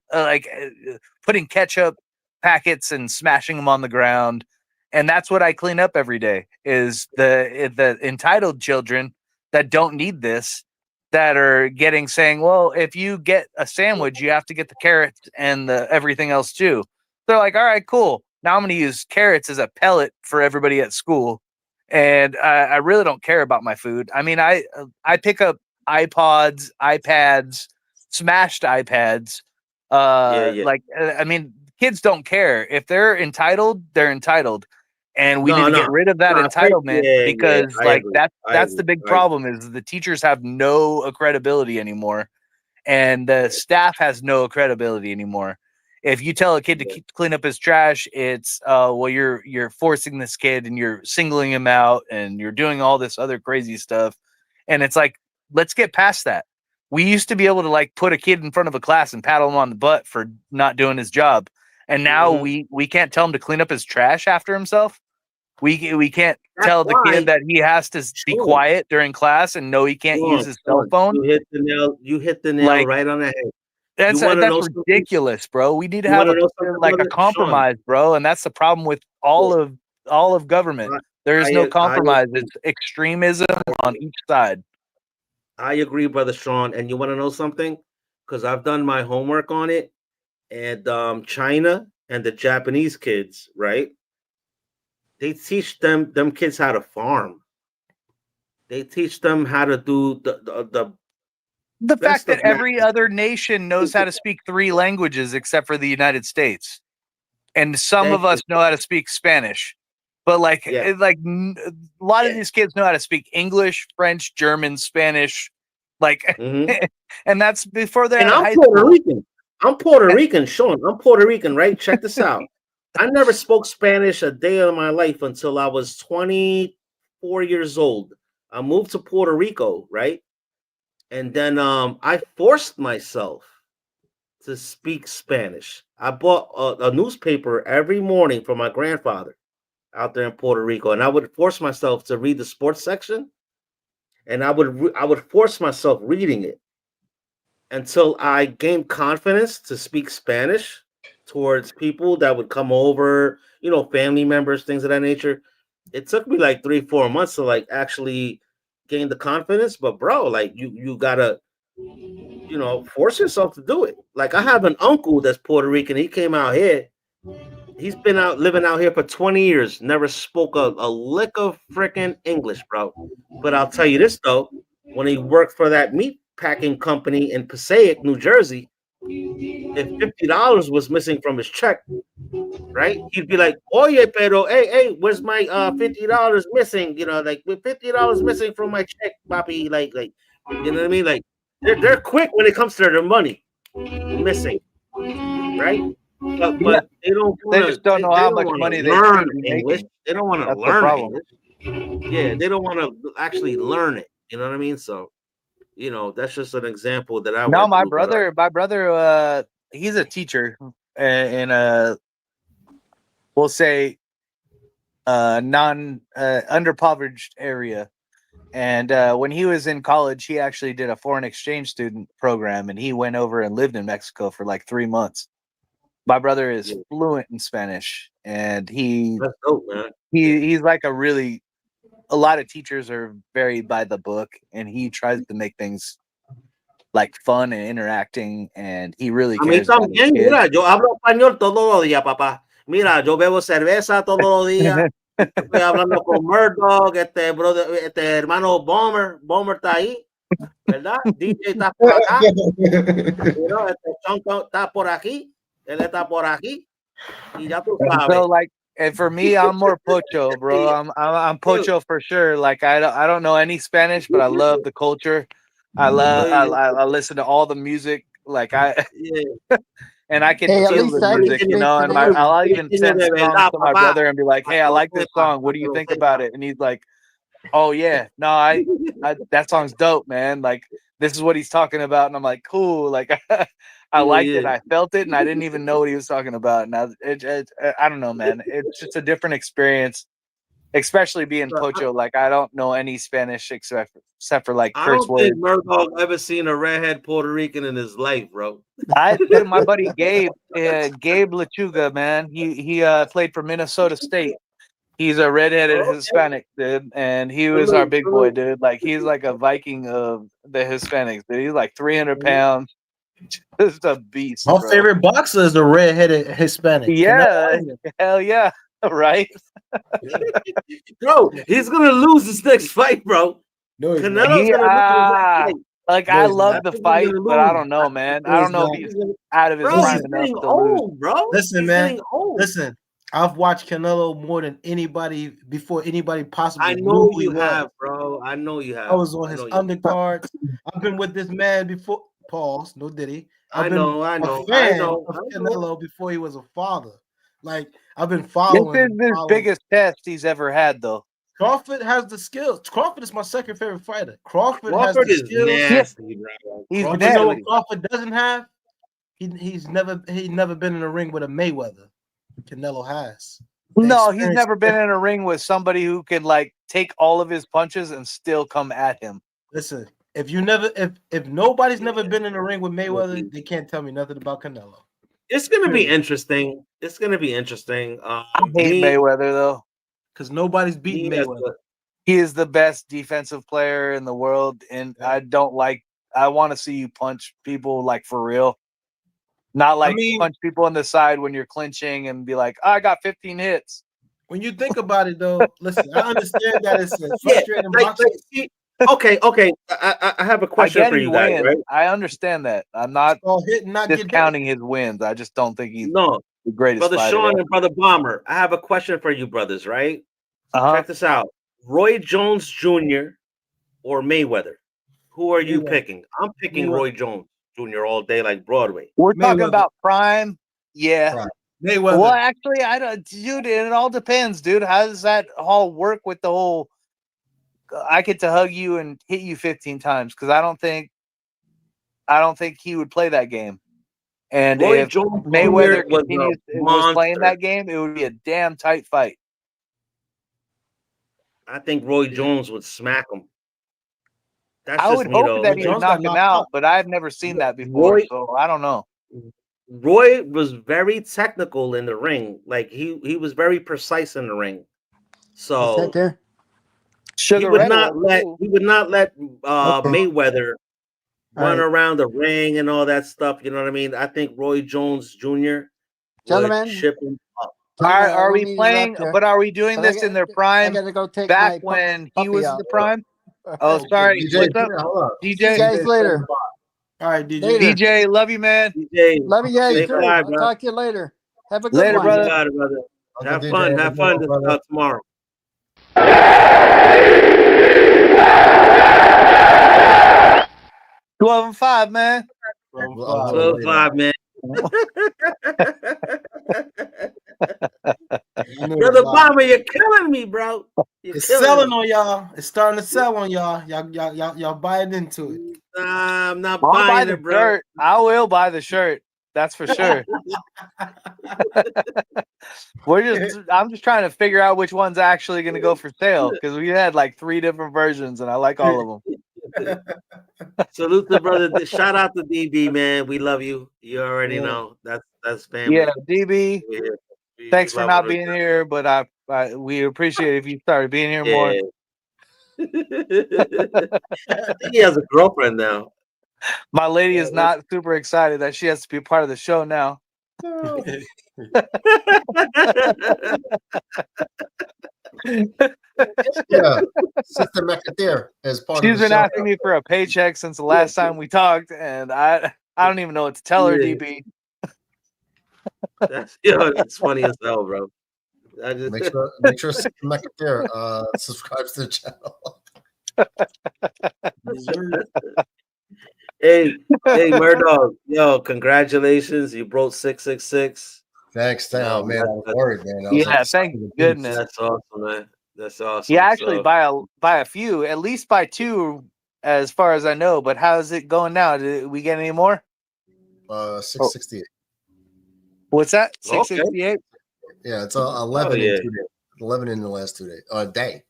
ketchup packets and smashing them on the ground. And that's what I clean up every day, is the entitled children that don't need this, that are saying, well, if you get a sandwich, you have to get the carrots and the everything else too. They're like, all right, cool. Now I'm going to use carrots as a pellet for everybody at school. And I really don't care about my food. I mean, I pick up iPods, iPads, smashed iPads. I mean, kids don't care. If they're entitled, they're entitled. And we need to get rid of that entitlement, because that's the big problem, is the teachers have no credibility anymore, and the staff has no credibility anymore. If you tell a kid to clean up his trash, it's well, you're forcing this kid and you're singling him out and you're doing all this other crazy stuff. And it's like, let's get past that. We used to be able to like put a kid in front of a class and paddle him on the butt for not doing his job. And now we can't tell him to clean up his trash after himself. We can't tell the kid that he has to be quiet during class, and no, he can't use his cell phone. You hit the nail right on the head. That's ridiculous, bro. We need to have a compromise, bro. And that's the problem with all of government. There is no compromise. It's extremism on each side. I agree, Brother Sean. And you want to know something? Because I've done my homework on it. And China and the Japanese kids, right? They teach them kids how to farm. They teach them how to do the fact that every other nation knows how to speak 3 languages except for the United States, and some of us know how to speak Spanish, but a lot of these kids know how to speak English, French, German, Spanish, and that's before they're. And I'm Puerto Rican. I'm Puerto Rican, Sean. I'm Puerto Rican, right? Check this out. I never spoke Spanish a day of my life until I was 24 years old. I moved to Puerto Rico, right? And then I forced myself to speak Spanish. I bought a newspaper every morning for my grandfather out there in Puerto Rico, and I would force myself to read the sports section, and I would force myself reading it until I gained confidence to speak Spanish towards people that would come over, family members, things of that nature. It took me like 3-4 months to actually gain the confidence, but bro, you gotta, force yourself to do it. Like, I have an uncle that's Puerto Rican. He came out here. He's been living out here for 20 years. Never spoke a lick of freaking English, bro. But I'll tell you this though, when he worked for that meat packing company in Passaic, New Jersey, if $50 was missing from his check, right, he'd be like, "Oye, pero, hey, where's my $50 missing? With $50 missing from my check, papi." You know what I mean? Like, they're quick when it comes to their money missing, right? But they don't. They just don't know how much money they learn should be English. making. They don't want to That's the learn problem. English. Yeah, they don't want to actually learn it. You know what I mean? So, that's just an example that I. No, my brother, he's a teacher in a, we'll say, underprivileged area. And when he was in college, he actually did a foreign exchange student program, and he went over and lived in Mexico for like 3 months. My brother is fluent in Spanish, and That's dope, man. he's like a lot of teachers are very by the book, and he tries to make things like fun and interacting, and he really A mí cares about his también, kids. mira, yo hablo español todos los días, papá. Mira, yo bebo cerveza todos los días. Estoy hablando con Murdoch, hermano Bomber está ahí, ¿verdad? DJ está por acá. Chonco está por aquí. Él está por aquí. Y ya tú sabes. So and for me, I'm more pocho, bro. I'm pocho for sure. Like, I don't know any Spanish, but I love the culture. I listen to all the music. Like, and I can feel the music, and I'll even send songs to my brother and be like, "Hey, I like this song. What do you think about it?" And he's like, "Oh yeah, no, I that song's dope, man. Like, this is what he's talking about." And I'm like, "Cool." Like, I liked it. I felt it, and I didn't even know what he was talking about. Now, I don't know, man. It's just a different experience. especially being Pocho. Like I don't know any Spanish except for like I curse don't think words. Murdoch ever seen a redhead Puerto Rican in his life, bro. Dude, my buddy Gabe Lechuga, man. He played for Minnesota State. He's a redheaded Hispanic, dude, and he was our big boy, dude. Like he's like a Viking of the Hispanics, dude. He's like 300 pounds, just a beast. My bro. favorite boxer is a redheaded Hispanic. Yeah, hell yeah, right. Bro, he's gonna lose this next fight, bro. No, he's Canelo's He, gonna lose this next fight. like No, I he's love not. the I think fight, he's gonna but I lose. don't know, man. No, I don't he's know not. if he's out of his Bro, prime he's enough getting to lose. old, bro. Listen, He's man. getting old. Listen, I've watched Canelo more than anybody before anybody possibly I knew know who he you was. have, bro. I know you have. I was on I his know you. undercards. I've been with this man before. Pause. No Diddy. I I've been know. a I fan know. of I know. Canelo before he was a father. Like I've been This following is him. his biggest test he's ever had, though. Crawford has the skills. Crawford is my second favorite fighter. Crawford has Crawford the is skills. nasty, bro. He's You Crawford, know what nasty. Crawford doesn't have? He's never been in a ring with a Mayweather. Canelo has. No, he's never been in a ring with somebody who can like take all of his punches and still come at him. Listen, if nobody's never been in a ring with Mayweather, they can't tell me nothing about Canelo. It's gonna be interesting. It's gonna be interesting. I hate Mayweather though, because nobody's beating Mayweather. He is the best defensive player in the world, and I don't like. I want to see you punch people like for real, not like punch people in the side when you're clinching and be like, I got 15 hits. When you think about it, though, listen, I understand that it's a frustrating boxing. Okay. I have a question I get for he you guys, wins. right? I understand that. I'm not not discounting his wins. I just don't think he's No, the greatest Brother fighter Sean ever. and Brother Bomber. I have a question for you, brothers. Right? Uh-huh. Check this out: Roy Jones Jr. or Mayweather? Who are you Mayweather. picking? I'm picking Mayweather. Roy Jones Jr. all day, like Broadway. We're talking about prime. Yeah. Prime. Mayweather. Well, actually, I don't, dude. It all depends, dude. How does that all work with the whole? I get to hug you and hit you 15 times because I don't think he would play that game. And Roy if Jones Mayweather Jr. was was a playing monster. that game, it would be a damn tight fight. I think Roy Jones would smack him. That's I just would me, hope though. that he would knock him out, but I've never seen that before, so I don't know. Roy was very technical in the ring. Like he was very precise in the ring. So he would not let Mayweather run around the ring and all that stuff. You know what I mean? I think Roy Jones Jr. Gentlemen. would ship him up. Are we playing? But are we doing this in their prime? I gotta go take back my when he puppy was out. the prime. Oh, sorry. DJ, What's up, hold on. See you guys later. All right, DJ. Later. DJ, love you, man. DJ, Love you guys stay too. fly, I'll bro. talk to you later. Have a good Later, one. brother. You got it, brother. Uncle Have DJ, fun. have a Have good fun one, this brother. tomorrow. 12-5, man. 12-5, man. Brother Bomber, you're killing me, bro. You're It's killing selling me. on y'all. It's starting to sell on y'all. Y'all buying into it. Nah, I'm not I'll buy buying the it, bro. shirt. I will buy the shirt. That's for sure. I'm just trying to figure out which one's actually going to go for sale because we had like 3 different versions and I like all of them. Salute to brother. Shout out to DB, man. We love you. You already know. That's family. Yeah, DB. We Thanks for love not her. being here, but we appreciate it if you started being here more. Yeah. I think he has a girlfriend now. My lady is not super excited that she has to be a part of the show now. Yeah, Sister McAteer as part She's of the been show. asking me for a paycheck since the last time we talked, and I don't even know what to tell her, Yeah. DB. That's funny as hell, bro. I just Make sure Sister McAteer subscribes to the channel. Hey, Murdoch, yo, congratulations. You broke 666. Thanks. Oh, man, I was worried, man. I was Yeah, like, thank goodness. That's awesome, man. That's awesome. Yeah, actually, So, by a few, at least by 2, as far as I know. But how's it going now? Did we get any more? 668. What's that? Okay. 668. Yeah, it's 11 yeah. in 2 days. 11 in the last 2 days. Day.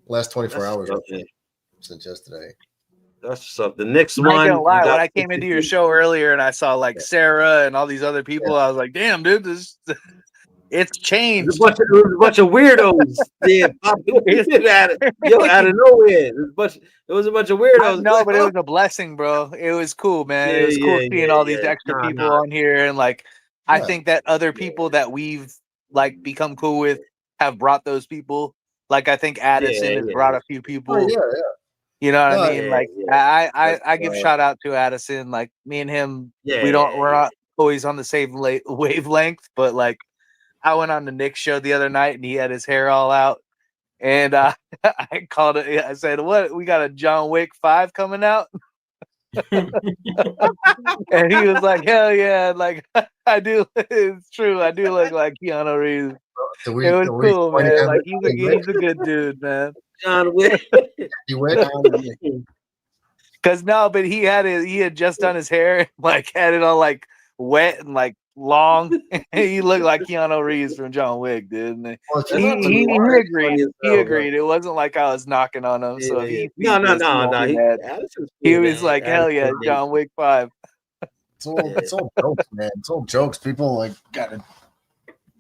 Last 24 That's hours okay. since yesterday. That's what's up. The next I'm not one. gonna lie. you When got I came into your show earlier and I saw like Sarah and all these other people, I was like, "Damn, dude, it's It was changed." a bunch of weirdos. Yeah, out of nowhere. It was a bunch of weirdos. No, Like, but it oh, was a blessing, bro. It was cool, man. yeah, It was cool yeah, seeing yeah, all these yeah. extra Nah, people nah. on here, and like, I Yeah. think that other people that we've like become cool with have brought those people. Like, I think Addison has yeah. brought a few people. Oh, yeah. You know what No, I mean? yeah, Like, yeah. I give shout out to Addison. Like, me and him, we're not always on the same wavelength, but like, I went on the Nick show the other night and he had his hair all out, and I called it. I said, "What? We got a John Wick 5 coming out?" And he was like, "Hell yeah!" Like, I do. It's true. I do look like Keanu Reeves. It was cool, man. Like, he's a good dude, man. John Wick. You went Cause no, but he had just done his hair, like had it all like wet and like long. He looked like Keanu Reeves from John Wick, dude. And he agreed. He agreed. It wasn't like I was knocking on him. So if he No. he was like, "Hell yeah, John Wick 5." It's all jokes, man. It's all jokes. People like gotta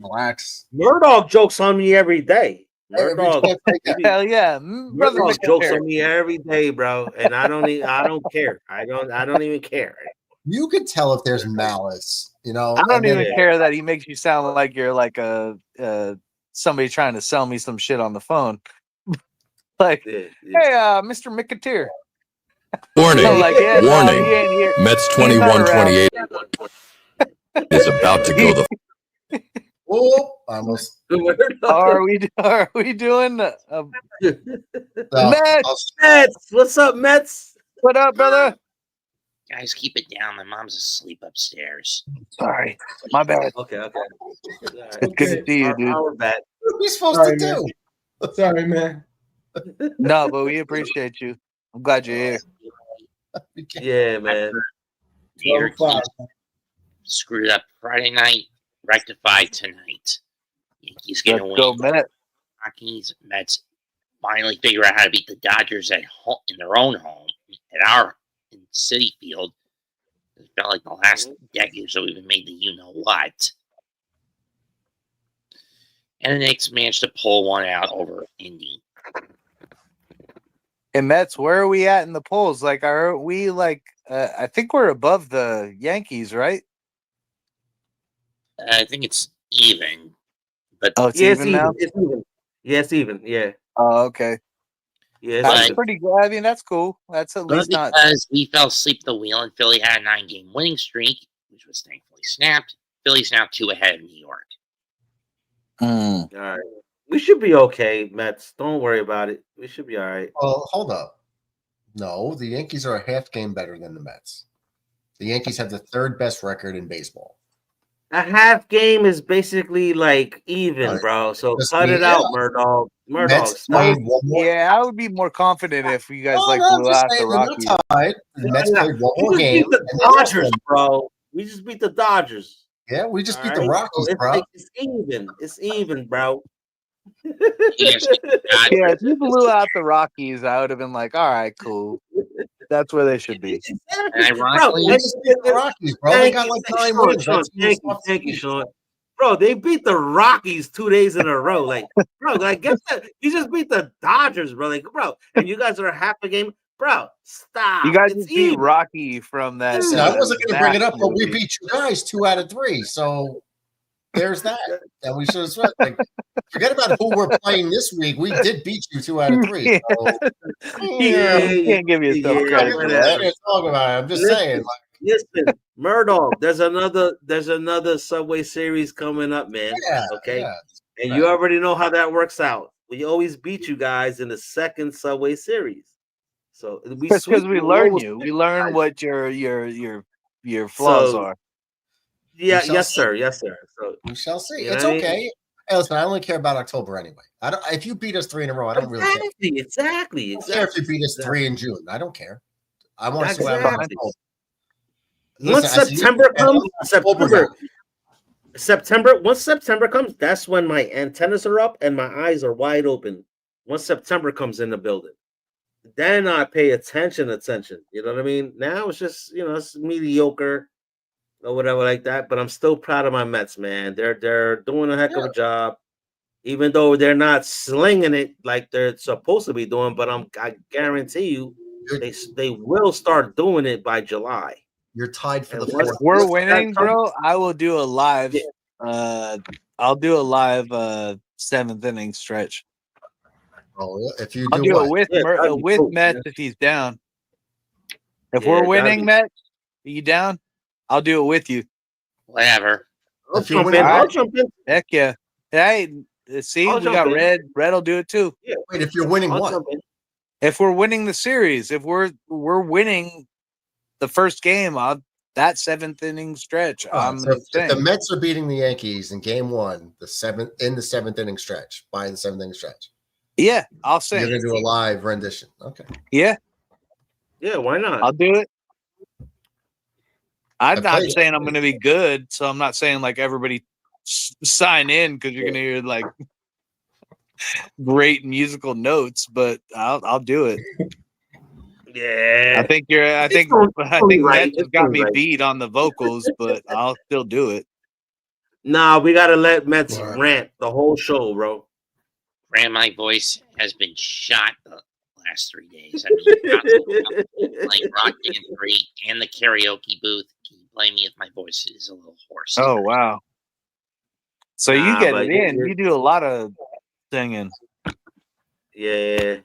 relax. Murdoch jokes on me every day. Murdoch, hell yeah, brother. Murdoch jokes on me every day, bro, and I don't care. I don't even care. You can tell if there's malice, you know. I don't even care that he makes you sound like you're like somebody trying to sell me some shit on the phone. Like, hey, Mr. McAteer. Warning! Like, yeah, no, Warning! he ain't here. Mets He's not 21-28 is about to go the. Oh, almost. Are we doing Mets? What's up, Mets? What up, brother? Guys, keep it down. My mom's asleep upstairs. Sorry, my bad. Okay. It's good to see you, dude. Our bad. What are we supposed to do? Sorry, man. No, but we appreciate you. I'm glad you're here. Yeah, man. New York screwed up Friday night, rectified tonight. Yankees gonna win. Go Mets. Mets finally figure out how to beat the Dodgers at home, in their own home, in City Field. It felt like the last decade or so we've made the you-know-what. And the Knicks managed to pull one out over Indy. And Mets, where are we at in the polls? Like, are we like? I think we're above the Yankees, right? I think it's even, but it's even now. It's even. Yeah, it's even. Yeah. Oh, okay. Yeah, that's pretty good. I mean, that's cool. That's at least not because we fell asleep at the wheel and Philly had a 9-game winning streak, which was thankfully snapped. Philly's now 2 ahead of New York. All right. We should be okay, Mets. Don't worry about it. We should be all right. Well, hold up. No, the Yankees are a half game better than the Mets. The Yankees have the 3rd best record in baseball. A half game is basically like even, bro. So cut it out, Murdoch. Yeah, I would be more confident if you guys blew out the Rockies. The Mets played one more game. The Dodgers, bro. We just beat the Dodgers. Yeah, we just beat the Rockies, bro. Like, it's even. It's even, bro. Yeah, if you blew out the Rockies, I would have been like, all right, cool. That's where they should be. And ironically, the Rockies, bro. They got like 9 wins. Thank you, Sean. Bro, they beat the Rockies 2 days in a row. Like, bro, like get that. You just beat the Dodgers, bro. Like, bro, and you guys are half a game. Bro, stop. You guys just beat Rocky from that. Listen, I wasn't going to bring it up, but we beat you guys 2 out of 3. So there's that. And we should have said, like, forget about who we're playing this week. We did beat you 2 out of 3. So, you can't give yourself credit for that. Talking about it. I'm just saying. Like, listen, Murdoch, there's another Subway series coming up, man. Yeah, okay. yeah. And you already know how that works out. We always beat you guys in the 2nd Subway series. So because we learn you. We learn what your flaws are. Yeah, yes, sir. So we shall see. It's okay. Hey, listen, I only care about October anyway. I don't. If you beat us 3 in a row, I don't really care. Exactly. I don't care if you beat us 3 in June. I don't care. I want to see what happens. Once September comes, September. Once September comes, that's when my antennas are up and my eyes are wide open. Once September comes in the building, then I pay attention. You know what I mean? Now it's just it's mediocre or whatever like that. But I'm still proud of my Mets, man. They're doing a heck of a job, even though they're not slinging it like they're supposed to be doing. But I guarantee you, they will start doing it by July. You're tied for the And fourth. once- If we're once that winning, comes- bro, I will do a live. I'll do a live seventh inning stretch. Oh, if you I'll do do what? it with that'd be with cool, Mets man. if he's down. If Yeah, we're that'd winning, be- Mets, are you down? I'll do it with you. Whatever. I'll If you're jump in. winning- I'll jump in. Heck yeah. Hey, see, I'll we jump got in. Red. Red will do it too. Yeah, Wait, if you're winning I'll what? jump in. If we're winning the series, if we're winning the first game, that seventh inning stretch, I'm So if the insane. Mets are beating the Yankees in Game 1, the seventh inning stretch, by the seventh inning stretch, Yeah, I'll you're sing. gonna do a live rendition. Okay. Yeah, Yeah, why not? I'll do it. I'm I not played- saying I'm going to be good, so I'm not saying like everybody sign in because you're going to hear like great musical notes, but I'll do it. Yeah. I think It's only right. Mets has It's got only me right. beat on the vocals, but I'll still do it. Nah, we gotta let Mets rant the whole show, bro. Graham, my voice has been shot the last 3 days. I mean, like Rock Band 3 and the karaoke booth. Can you blame me if my voice is a little hoarse? Oh wow! So you Nah, get but it in. You do a lot of singing. Yeah,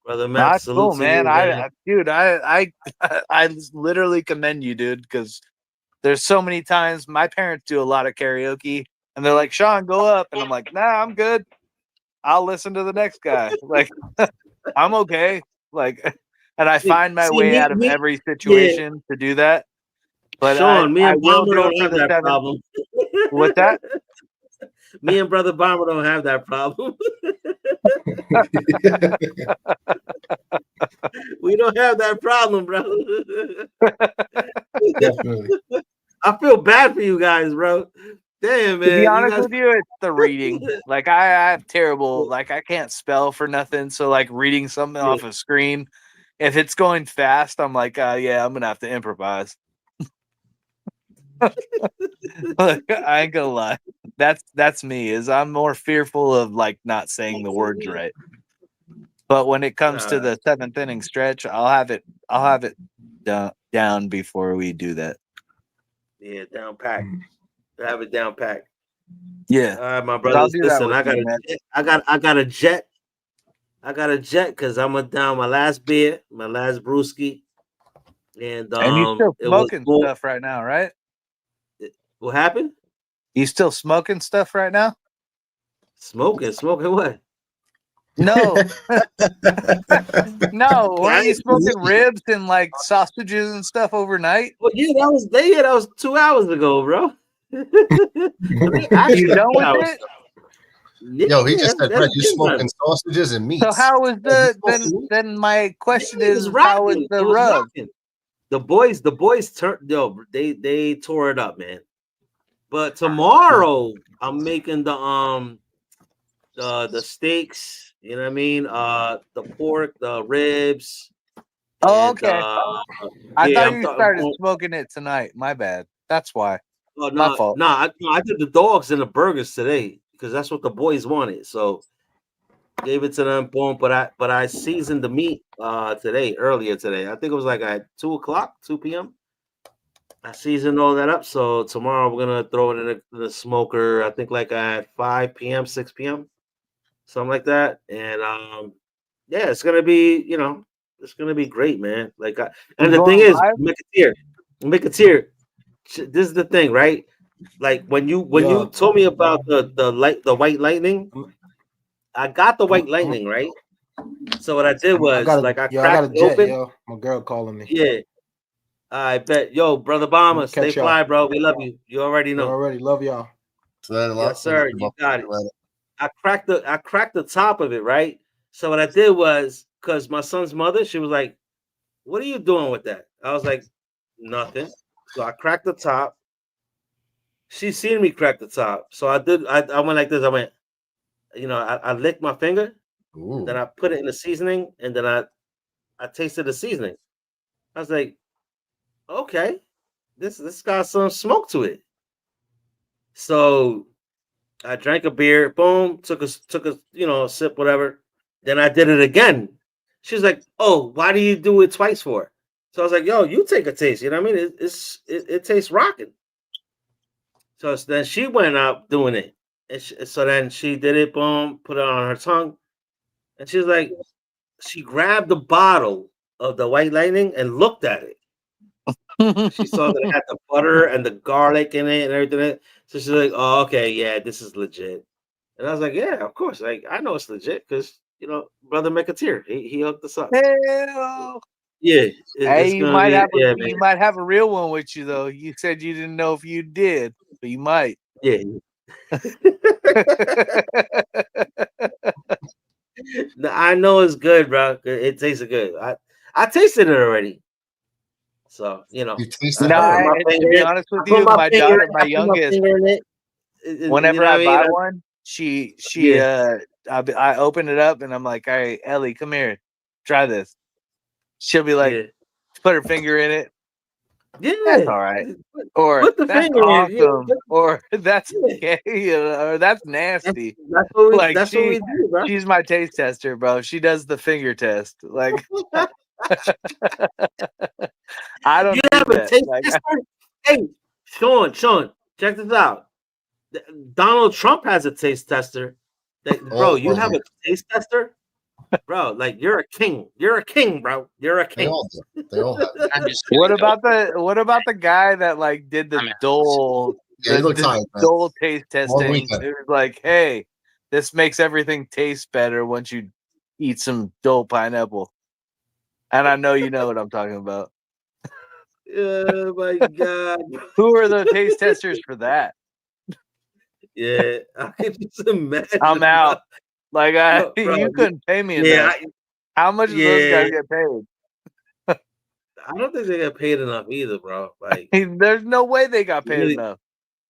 brother Matt, That's salute cool, to man. you, man. Dude, I literally commend you, dude, because there's so many times my parents do a lot of karaoke, and they're like, "Sean, go up," and I'm like, "Nah, I'm good. I'll listen to the next guy." Like, I'm okay. Like, and I find my way out of every situation to do that. But Sean, me I and will Bomber do it don't for have the that seventh. problem. What's that? Me and brother Bomber don't have that problem. We don't have that problem, bro. Definitely. I feel bad for you guys, bro. Damn, man. To be honest guys... with you, it's the reading. Like I have terrible, like I can't spell for nothing. So like reading something off a screen, if it's going fast, I'm like, yeah, I'm gonna have to improvise. Like, I ain't gonna lie. That's me. Is I'm more fearful of like not saying the words right. But when it comes to the seventh inning stretch, I'll have it down before we do that. Yeah, down pack. Have it down pack. Yeah. All right, my I'll brothers. do that Listen, with I got you, man. I got a jet. I got a jet because I'm down my last beer, my last brewski. And you still it was smoking cool. stuff right now, right? What happened? You still smoking stuff right now? Smoking what? No. No, weren't you smoking ribs and like sausages and stuff overnight? Well, yeah, that was 2 hours ago, bro. You done with it? Yo, he just said, that's Brett, you good, smoking man. sausages and meats. So how was then my question It is was how was rocking. the It was rub? rocking. The boys turned they tore it up, man. But tomorrow I'm making the steaks, you know what I mean? The pork, the ribs. Oh, and, okay. I yeah, thought I'm you talking started about- smoking it tonight. My bad. That's why. Oh, My no, fault. no, I did the dogs and the burgers today because that's what the boys wanted. So gave it to them, boom. But I seasoned the meat earlier today. I think it was like at 2 p.m. I seasoned all that up. So tomorrow we're gonna throw it in the smoker. I think like at 5 p.m., 6 p.m., something like that. And yeah, it's gonna be it's gonna be great, man. Like, and the thing is, Mcatier. This is the thing, right? Like when you told me about the white lightning, I got the white lightning, right? So what I did was I got cracked a it jet, open. yo. My girl calling me. Yeah, I bet. Yo, brother Bomber, stay Catch y'all. fly, bro. We love you. You already know. You already love y'all. Yes, sir. You got it. I cracked the top of it, right? So what I did was, because my son's mother, she was like, "What are you doing with that?" I was like, "Nothing." So I cracked the top. she seen me crack the top. So I did. I went like this. I went, I licked my finger, then I put it in the seasoning, and then I tasted the seasoning. I was like, okay, this got some smoke to it. So I drank a beer, boom, took a sip, whatever. Then I did it again. She's like, "Oh, why do you do it twice for?" So I was like, "Yo, you take a taste." You know what I mean? It tastes rocking. So then she went out doing it, and so then she did it, boom, put it on her tongue, and she's like, she grabbed the bottle of the White Lightning and looked at it. She saw that it had the butter and the garlic in it and everything. So she's like, "Oh, okay, yeah, this is legit." And I was like, "Yeah, of course. Like, I know it's legit because Brother McAteer, he hooked us up." Hell. Yeah, Hey, it's you gonna might be have yeah, you man. might have a real one with you though. You said you didn't know if you did, but you might. Yeah. I know it's good, bro. It tastes good. I tasted it already. So You tasted No, her. to be honest with you, my daughter, my youngest, whenever I buy one, I open it up and I'm like, "All right, Ellie, come here, try this." She'll be like, put her finger in it. Yeah, that's all right. Or put the that's finger in. Yeah, awesome. Or that's okay. Or that's nasty. That's what we, Like that's what we do, bro. she's my taste tester, bro. She does the finger test. Like I don't You do have a that. taste Like, tester? Hey, Sean, check this out. Donald Trump has a taste tester. Bro, you have a taste tester? Bro, like you're a king. You're a king, bro. You're a king. They all have. what about the guy that like did the Dole Yeah, he looks the tired, man. Dole taste Long testing? weekend. It was like, hey, this makes everything taste better once you eat some Dole pineapple. And I know you know what I'm talking about. Oh my god. Who are the taste testers for that? Yeah, I can just imagine. I'm out. Like Bro, you couldn't pay me yeah, enough. How much do those guys get paid? I don't think they get paid enough either, bro. Like, there's no way they got paid really, enough.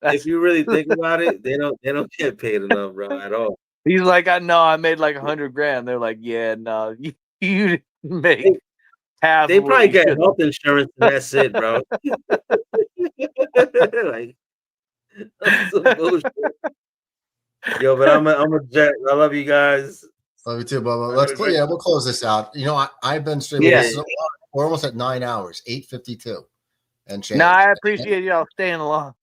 if you really think about it, they don't get paid enough, bro, at all. He's like, I made like $100,000. They're like, yeah, no, you didn't make half. They of what probably you get should've. health insurance and that's it, bro. Like, that's some bullshit. Yo, but I'm a jet. I love you guys. Love you too, Bubba. We'll close this out. I've been streaming. Yeah. We're almost at 9 hours, 8:52, and change. No, I appreciate y'all staying long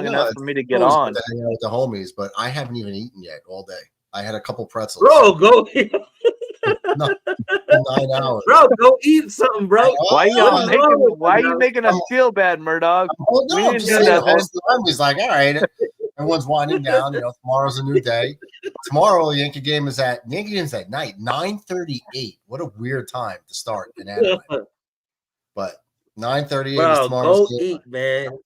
enough for me to get on. To hang out with the homies, but I haven't even eaten yet all day. I had a couple pretzels. Bro, go. 9 hours. Bro, go eat something, bro. Why are you making us feel bad, Murdoch? Oh, no, We I'm didn't just do saying, nothing. the family's like, all right, everyone's winding down. Tomorrow's a new day. Tomorrow, the Yankee game is at night, 9:38. What a weird time to start in Anaheim. But 9:38 is tomorrow's go game. eat, man.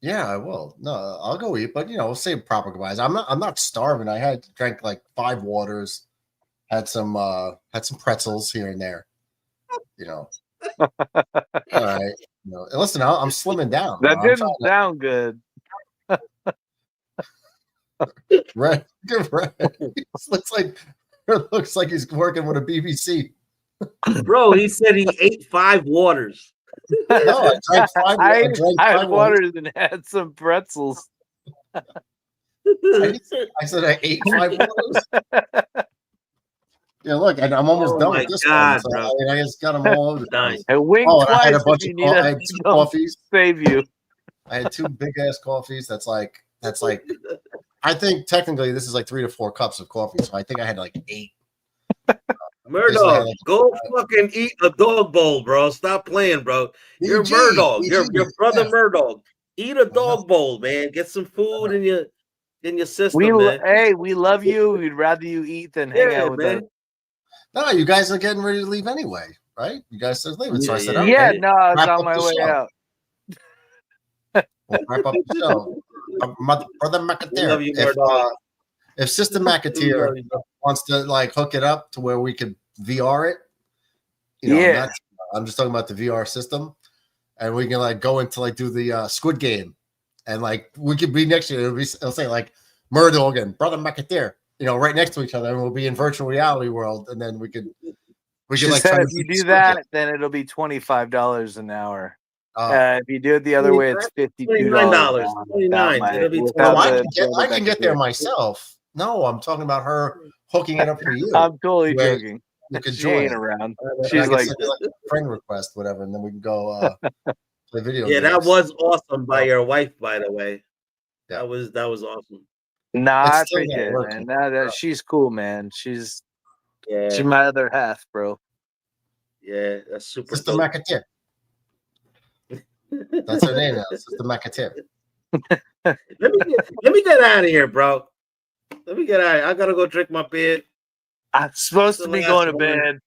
Yeah, I will. No, I'll go eat, but we'll say proper goodbyes. I'm not starving. I drank like 5 waters, had some pretzels here and there. All right. And listen, I'm slimming down. That bro. didn't sound good. Right. It looks like he's working with a BBC. Bro, he said he ate 5 waters. No, I drank 5. I drank had 5 waters and had some pretzels. I said I ate 5 waters. Yeah, look, I'm almost done with this one. So I just got them all over the place. And wink I had twice a bunch if of you need I had 2 coffees. Save you. I had 2 big ass coffees. That's like I think technically this is like 3 to 4 cups of coffee. So I think I had like 8. Murdoch, go fucking eat a dog bowl, bro. Stop playing, bro. You're Murdoch. Your brother Murdoch. Eat a dog bowl, man. Get some food in your system, man. Hey, we love you. We'd rather you eat than hang out with us. No, you guys are getting ready to leave anyway, right? You guys said leaving. So I said, okay. Yeah, no, I was wrap on up my the way show. out. We'll wrap up the show. Brother Love you, McAteer, if Sister McAteer wants to hook it up to where we could VR it, I'm just talking about the VR system, and we can go into do the Squid Game And like we could be next year, it'll say like Murdoch and Brother McAteer, right next to each other, and we'll be in virtual reality world, and then we could She like said try if to you do split that, it. then it'll be $25 an hour. Oh. If you do it the other way, it's $52 $29. without $29. It'll be No, I the can get there myself. No, I'm talking about her hooking it up for you. I'm totally where joking. You could She join. ain't around. And She's I can like, send you, like a friend request, whatever, and then we can go play video Yeah, games. that was awesome by your wife, by the way. That was awesome. nah, It's I still not appreciate it, working. man. She's cool, man. She's Yeah. my other half, bro. Yeah, that's super Sister dope. McAteer. That's her name now. Sister McAteer. Let me get out of here, bro. Let me get out of here. I gotta go drink my beer. I'm supposed to be going to bed.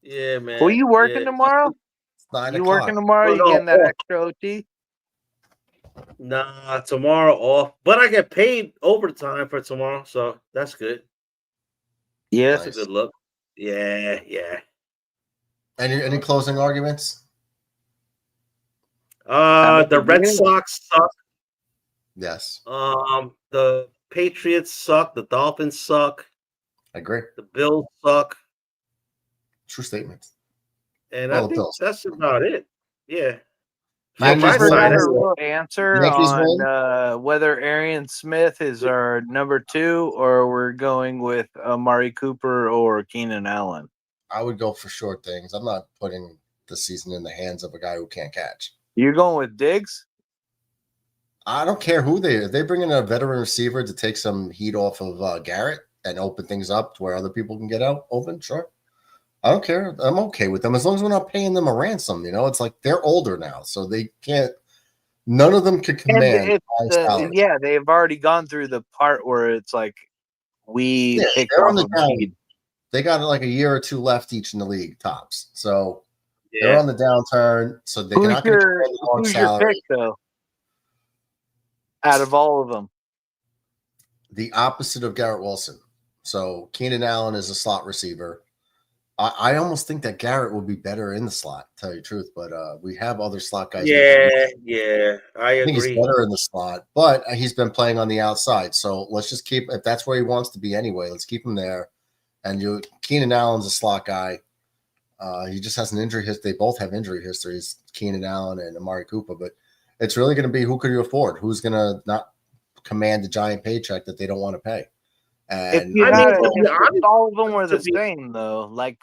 Yeah, man. Were you working Yeah. tomorrow? It's 9 You o'clock. working tomorrow? Oh, You no, getting that off. extra OT? Nah, tomorrow off. But I get paid overtime for tomorrow, so that's good. Yeah, That's a good look. Yeah, yeah. Any closing arguments? The Red Sox suck. Yes, The Patriots suck. The Dolphins suck. I agree. The Bills suck. True statement. And Well, I the think Bills. that's about it. Yeah. I Yankees never got win. a real answer Yankees on whether Arian Smith is our number 2 or we're going with Amari Cooper or Keenan Allen. I would go for short things. I'm not putting the season in the hands of a guy who can't catch. You're going with Diggs? I don't care who they bring in a veteran receiver to take some heat off of Garrett and open things up to where other people can get out open. Sure. I don't care. I'm okay with them as long as we're not paying them a ransom. It's like they're older now, so they can't. None of them can command high salaries. Yeah, they've already gone through the part where it's like we picked they're off on the of down. need. They got like a year or two left each in the league tops, so Yeah. they're on the downturn. So they cannot get a long Who's your salary. pick though? Out of all of them, The opposite of Garrett Wilson. So Keenan Allen is a slot receiver. I almost think that Garrett will be better in the slot, to tell you the truth, but we have other slot guys. Yeah. I think he's agree. better in the slot, but he's been playing on the outside. So let's just keep, if that's where he wants to be anyway, let's keep him there. And Keenan Allen's a slot guy. He just has an injury history. They both have injury histories, Keenan Allen and Amari Cooper, but it's really going to be who could you afford? Who's going to not command a giant paycheck that they don't want to pay? And if all of them were the same though, like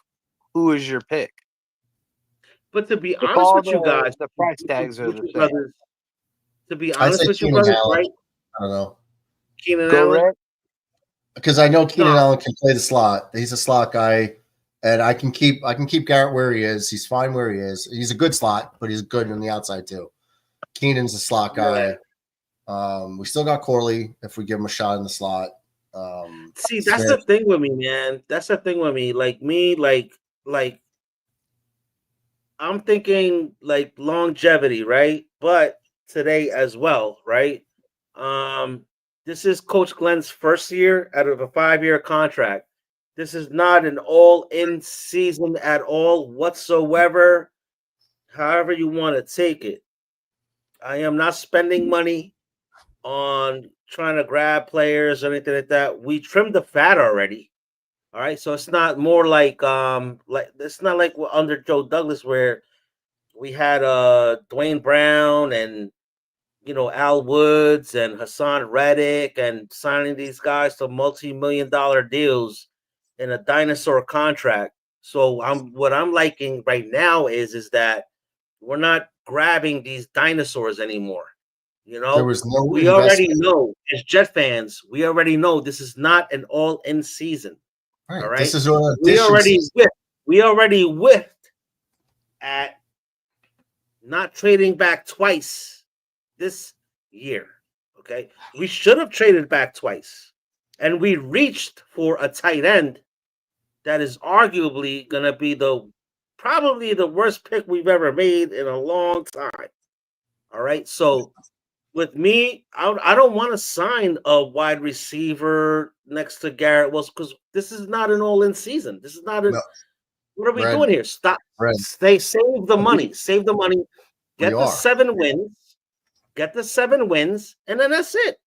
who is your pick? But to be If honest all with you guys, the price tags are the same. brothers, to be I'd honest say with you, Keenan brothers, Allen. right? I don't know. Keenan Go Allen. Red. Because I know Keenan Allen can play the slot. He's a slot guy, and I can keep Garrett where he is. He's fine where he is. He's a good slot, but he's good on the outside too. Keenan's a slot guy. We still got Corley if we give him a shot in the slot. See, that's the thing with me, man. That's the thing with me. Like I'm thinking like longevity, right? But today as well, right? This is Coach Glenn's first year out of a 5-year contract. This is not an all-in season at all whatsoever. However you want to take it. I am not spending money on trying to grab players or anything like that. We trimmed the fat already. All right. So it's not more like it's not like under Joe Douglas where we had Dwayne Brown and Al Woods and Hassan Reddick and signing these guys to multi-million-dollar deals in a dinosaur contract. So what I'm liking right now is that we're not grabbing these dinosaurs anymore. There was no we already know as Jet fans, we already know this is not an all-in season. Right. All right. This is an we already whiffed at not trading back twice this year. Okay. We should have traded back twice. And we reached for a tight end that is arguably gonna be probably the worst pick we've ever made in a long time. All right. So with me, I don't want to sign a wide receiver next to Garrett Wilson because this is not an all-in season. This is not a. No. What are we doing here? Stop. Save the money. Save the money. Get the 7 wins. get the 7 wins, and then that's it.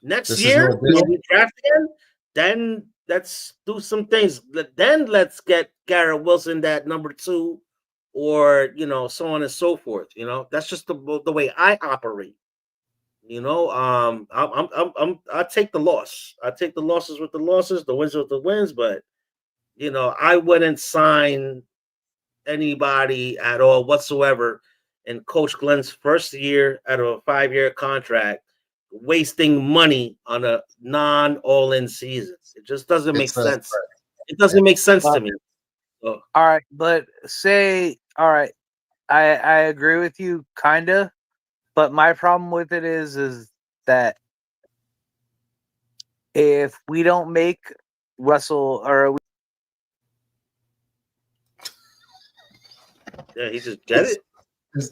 Next This is year, no we'll deal. be drafting. Then let's do some things. Then let's get Garrett Wilson that number 2, or so on and so forth. That's just the way I operate. I take the loss. I take the losses with the losses, the wins with the wins. But I wouldn't sign anybody at all whatsoever in Coach Glenn's first year out of a 5-year contract, wasting money on a non-all-in season. It just doesn't make sense. It doesn't make sense to me. So, all right, but all right, I agree with you, kinda, but my problem with it is that if we don't make Russell yeah, he just get it.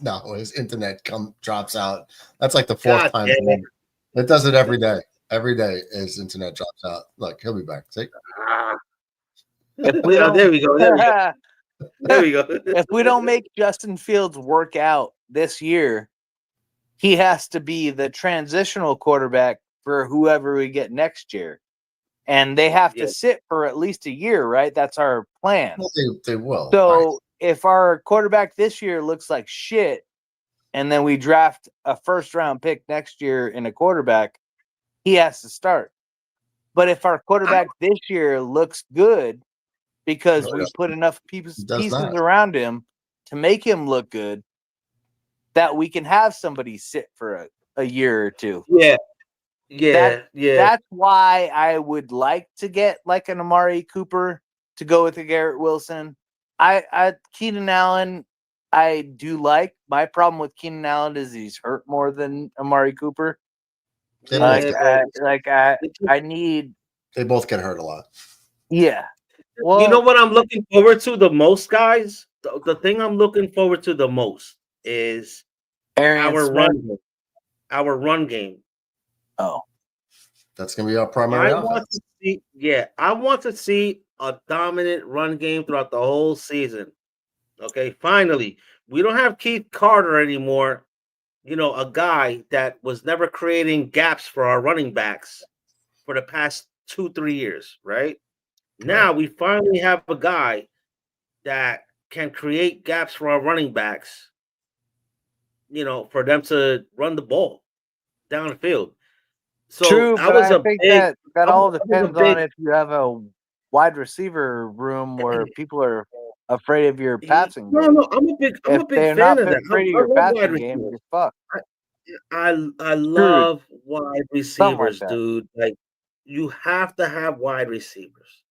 No, his internet drops out. That's like the 4th time. damn it. It does it every day. Every day his internet drops out. Look, he'll be back. See? If we don't, there we go. There we go. There we go. If we don't make Justin Fields work out this year, he has to be the transitional quarterback for whoever we get next year. And they have to sit for at least a year, right? That's our plan. Well, they will. So if our quarterback this year looks like shit, and then we draft a 1st-round pick next year in a quarterback, he has to start. But if our quarterback this year looks good because we put enough pieces around him to make him look good, that we can have somebody sit for a year or 2. Yeah. That's why I would like to get like an Amari Cooper to go with a Garrett Wilson. Keenan Allen, I do like. My problem with Keenan Allen is he's hurt more than Amari Cooper. I need. They both get hurt a lot. Yeah. Well, you know what I'm looking forward to the most, guys? The thing I'm looking forward to the most is our run game. Oh, that's gonna be our primary offense. I want to see a dominant run game throughout the whole season. Okay, finally, we don't have Keith Carter anymore. A guy that was never creating gaps for our running backs for the past 2-3 years, right? Now we finally have a guy that can create gaps for our running backs, for them to run the ball down the field. So true, but I think that all depends on if you have a wide receiver room where people are afraid of your passing game. No, I'm a big fan of that. If they're not afraid of your passing game, you're fucked. I love wide receivers, dude. Like, you have to have wide receivers.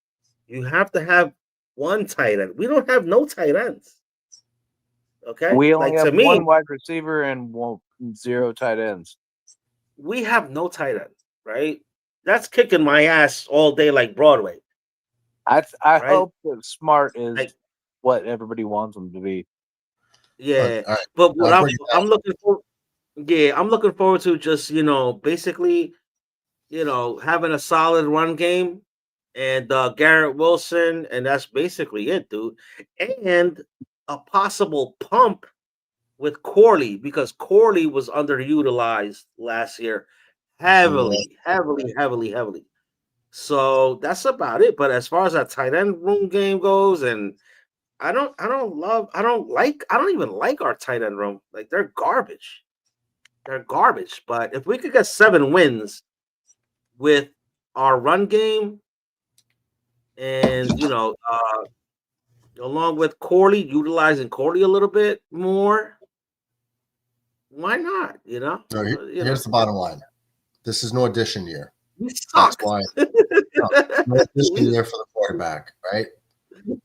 You have to have one tight end. We don't have no tight ends. Okay, we only have one wide receiver and 0 tight ends. We have no tight end, right? That's kicking my ass all day like Broadway. I hope that Smart is what everybody wants him to be. Yeah, but what I'm looking for, I'm looking forward to just basically, having a solid run game and Garrett Wilson, and that's basically it, dude. And a possible pump with Corley, because Corley was underutilized last year heavily. So that's about it. But as far as that tight end room game goes, and I don't even like our tight end room. Like, they're garbage. But if we could get 7 wins with our run game and along with Corley, utilizing Corley a little bit more, why not? So here's the bottom line. This is no audition year. We suck. That's why. No audition year for the quarterback, right?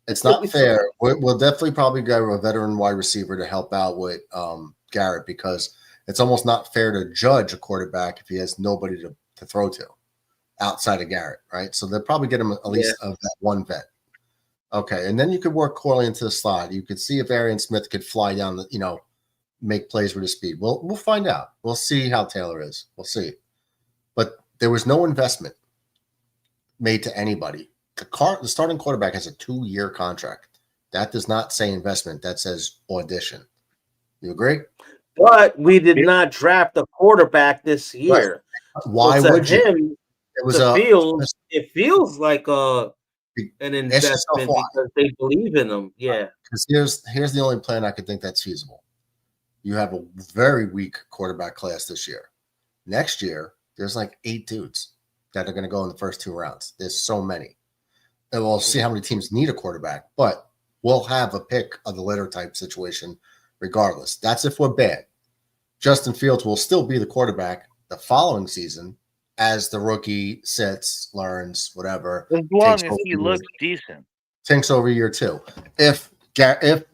It's not fair. We'll definitely probably go a veteran wide receiver to help out with Garrett, because it's almost not fair to judge a quarterback if he has nobody to throw to outside of Garrett, right? So they'll probably get him at least of that one vet. Okay, and then you could work Corley into the slot. You could see if Arian Smith could fly down the, make plays with his speed. We'll find out. We'll see how Taylor is. We'll see. But there was no investment made to anybody. The starting quarterback has a 2-year contract. That does not say investment. That says audition. You agree? But we did not draft a quarterback this year. Why So to would you? him, It was it feels like an Ask yourself investment why. because they believe in him. Yeah. Because here's the only plan I could think that's feasible. You have a very weak quarterback class this year. Next year, there's like 8 dudes that are going to go in the first 2 rounds. There's so many. And we'll see how many teams need a quarterback, but we'll have a pick of the litter type situation regardless. That's if we're bad. Justin Fields will still be the quarterback the following season as the rookie sits, learns, whatever. As long as he looks decent. Tanks over year 2. If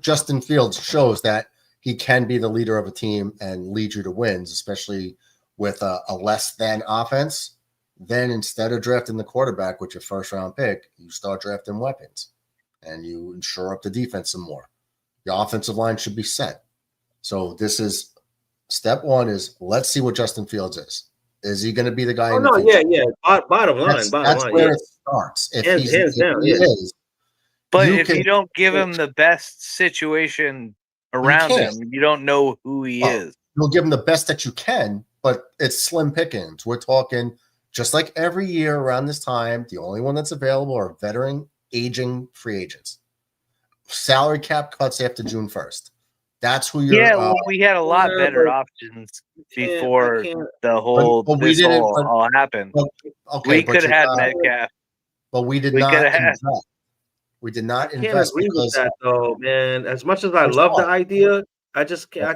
Justin Fields shows that he can be the leader of a team and lead you to wins, especially with a less than offense, then instead of drafting the quarterback with your first round pick, you start drafting weapons and you ensure up the defense some more. Your offensive line should be set. So this is step 1 is let's see what Justin Fields is. Is he going to be the guy? Bottom line. That's where it starts. If he is, but if you don't give him the best situation around him, you don't know who he is. You'll give him the best that you can, but it's slim pickings. We're talking just like every year around this time, the only one that's available are veteran, aging free agents. Salary cap cuts after June 1st. That's who you're. Yeah, well, we had a lot better options before the whole all happened. We could have had Metcalf. But we did not invest. We did not invest. Agree with that though, man. As much as I love the idea, I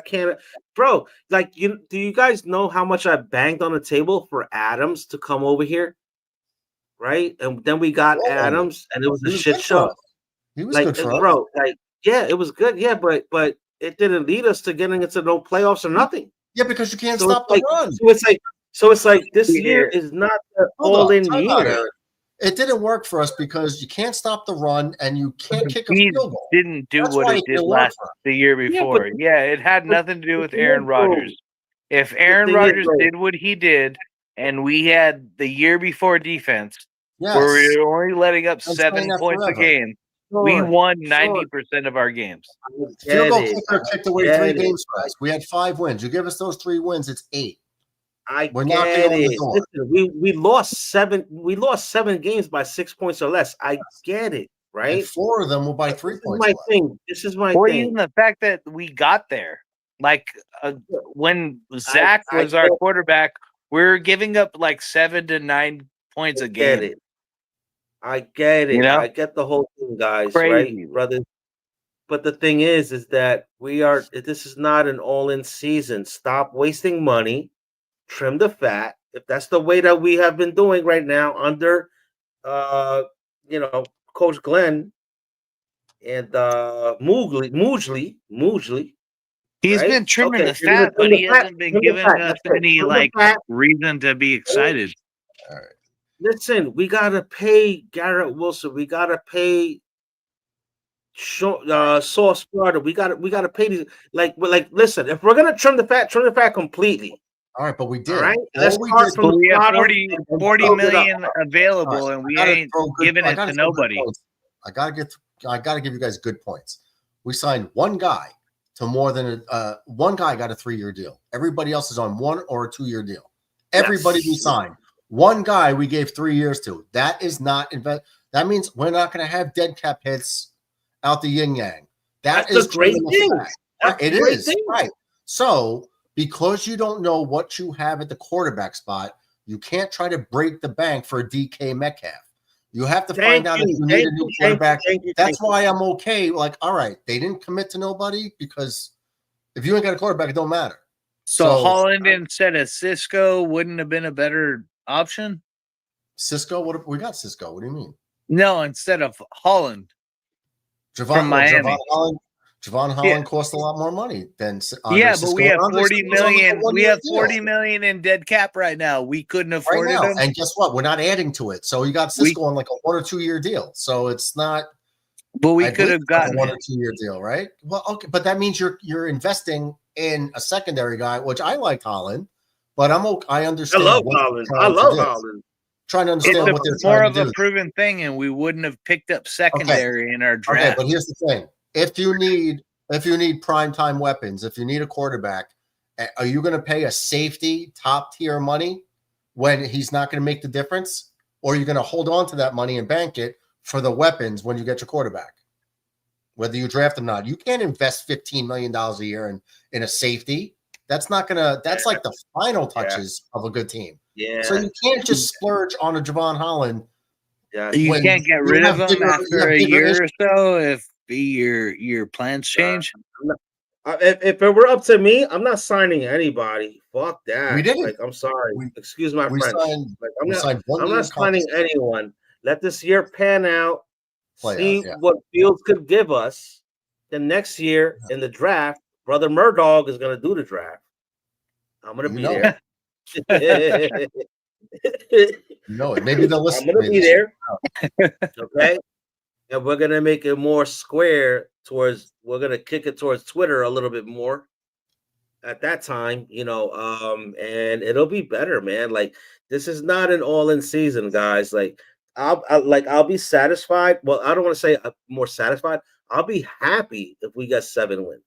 can't, bro. Like, do you guys know how much I banged on the table for Adams to come over here? Right, and then we got Adams, and it was a shit show. He was good for us, bro. Like, yeah, it was good. Yeah, but it didn't lead us to getting into no playoffs or nothing. Yeah, because you can't stop the run. So it's like this year is not the all-in year. It didn't work for us because you can't stop the run and you can't kick a field goal. Didn't do what it did the year before. Yeah, it had nothing to do with Aaron Rodgers. If Aaron Rodgers did what he did, and we had the year before defense, where we were only letting up 7 points a game, we won 90% of our games. Field goal kicker kicked away 3 games for us. We had 5 wins. You give us those 3 wins, it's 8. We're not getting it. Listen, we lost 7. We lost 7 games by 6 points or less. I get it, right? And 4 of them were by 3 points. This is my or thing. Even the fact that we got there, like when Zach was our quarterback, we were giving up like 7 to 9 points a game. I get it. You know? I get the whole thing, guys. Crazy. Right, brother. But the thing is that this is not an all-in season. Stop wasting money. Trim the fat. If that's the way that we have been doing right now under Coach Glenn and Moogly. He's been trimming the fat, but he hasn't been giving us any reason to be excited. All right. Listen, we gotta pay Garrett Wilson. We gotta pay Sauce Sparta. We gotta pay these. Like, listen, if we're gonna trim the fat completely. All right, but we did. All right, let's start from we have the 40 million available, and we ain't giving it to nobody. I gotta give you guys good points. We signed one guy to more than one guy got a 3-year deal. Everybody else is on 1 or a 2-year deal. Everybody we signed. One guy we gave 3 years to. That is not That means we're not going to have dead cap hits out the yin yang. That's a great thing. It is right. So because you don't know what you have at the quarterback spot, you can't try to break the bank for a DK Metcalf. You have to find out if you need a new quarterback. That's why I'm okay. Like, all right, they didn't commit to nobody because if you ain't got a quarterback, it don't matter. So Holland instead of Cisco wouldn't have been a better option? Cisco? We got Cisco. What do you mean? No, instead of Holland. From Miami. Javon Holland cost a lot more money than but we have 40 million. We have 40 million in dead cap right now. We couldn't afford it. And guess what? We're not adding to it. So you got Cisco on like a 1 or 2 year deal. So it's not. But we could have gotten a 1 or 2 year deal, right? Well, okay, but that means you're investing in a secondary guy, which I like Holland, but I understand. I love Holland. Trying to understand what they're more trying of to do. a proven thing, and we wouldn't have picked up secondary in our draft. Okay, but here's the thing: if you need primetime weapons, if you need a quarterback, Are you going to pay a safety top tier money when he's not going to make the difference? Or are you going to hold on to that money and bank it for the weapons when you get your quarterback? Whether you draft him or not, you can't invest $15 million a year in a safety. That's not going to, that's like the final touches of a good team. Yeah. So you can't just splurge on a Javon Holland. Yeah. You can't get rid of him after a year or so if your plans change. If it were up to me, I'm not signing anybody. Fuck that. We didn't. Like, I'm sorry. Excuse my French. Signed, like, I'm not signing anyone. Let this year pan out. See what Fields could give us. Then next year in the draft, Brother Murdoch is going to do the draft. I'm going to be there. No, maybe they'll listen. I'm going to be there. Okay. And we're going to make it more square we're going to kick it towards Twitter a little bit more at that time, and it'll be better, man. Like, this is not an all-in season, guys. Like, I'll be satisfied. Well, I don't want to say more satisfied. I'll be happy if we get 7 wins.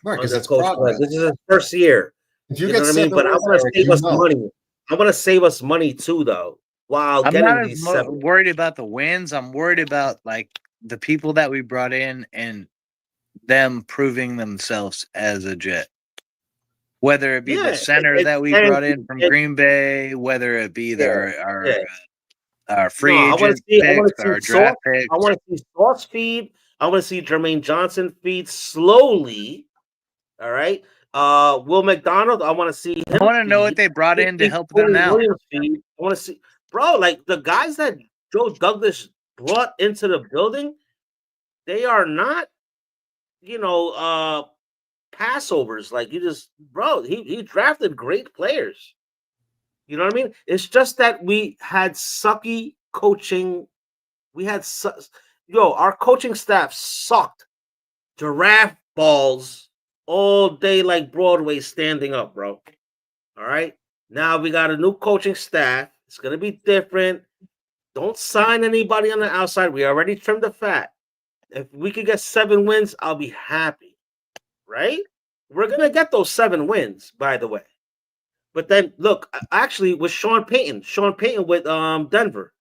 Right, because it's progress. This is his first year. If you know get what I mean? But I want to save us money. I want to save us money too, though. While I'm getting not these as 7 worried about the wins. I'm worried about like the people that we brought in and them proving themselves as a Jet. Whether it be the center that we brought in from Green Bay, whether it be our free agent picks, our draft picks. I want to see Sauce feed. I want to see Jermaine Johnson feed slowly. All right. Will McDonald, I want to see him. I want to know what they brought in to help them out. I want to see, bro, like the guys that Joe Douglas brought into the building, they are not, passovers. Like, you just, bro, he drafted great players. You know what I mean? It's just that we had sucky coaching. Our coaching staff sucked giraffe balls all day like Broadway standing up, bro. All right. Now we got a new coaching staff. It's going to be different. Don't sign anybody on the outside. We already trimmed the fat. If we could get 7 wins, I'll be happy. Right? We're going to get those 7 wins, by the way. But then, look, actually, with Sean Payton with Denver,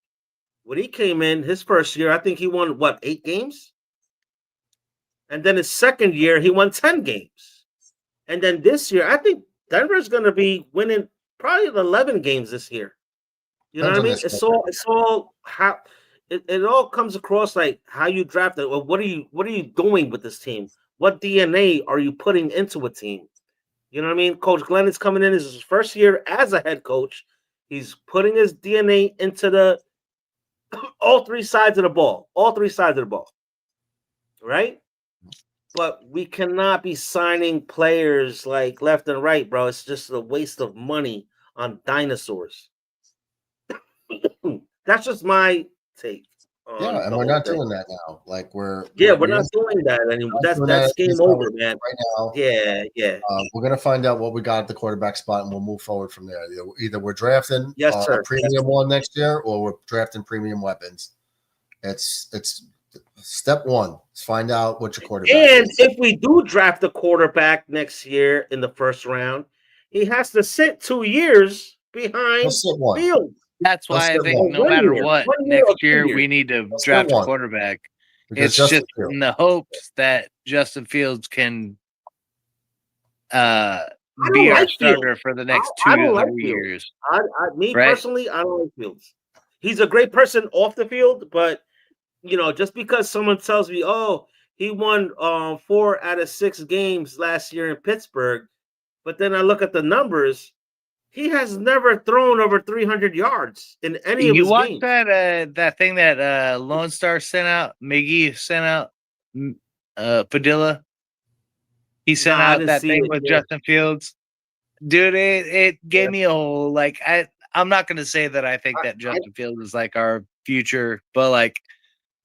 when he came in his first year, I think he won, 8 games? And then his second year, he won 10 games. And then this year, I think Denver's going to be winning probably 11 games this year. You know what I mean? It's all how it all comes across like how you draft it. Well, what are you doing with this team? What DNA are you putting into a team? You know what I mean? Coach Glenn is coming in. This is his first year as a head coach. He's putting his DNA into all 3 sides of the ball. All 3 sides of the ball. Right? But we cannot be signing players like left and right, bro. It's just a waste of money on dinosaurs. That's just my take. Yeah, and we're not doing that now. Like we're not doing that anymore. That's game over, man. Right now, yeah. We're gonna find out what we got at the quarterback spot, and we'll move forward from there. Either we're drafting a premium one next year, or we're drafting premium weapons. It's step one. Let's find out what your quarterback is. And if we do draft a quarterback next year in the first round, he has to sit 2 years behind Fields. That's why I think no matter what, next year we need to draft a quarterback. It's just in the hopes that Justin Fields can be our starter for the next 2 to 3 years. Personally, I don't like Fields. He's a great person off the field, but just because someone tells me, oh, he won 4 out of 6 games last year in Pittsburgh, but then I look at the numbers, he has never thrown over 300 yards in any of his games. You watched that thing that Lone Star sent out, McGee sent out, Padilla? He sent out that thing with Justin Fields. Dude, it gave me a whole, I'm not going to say that I think that Justin Fields is like our future, but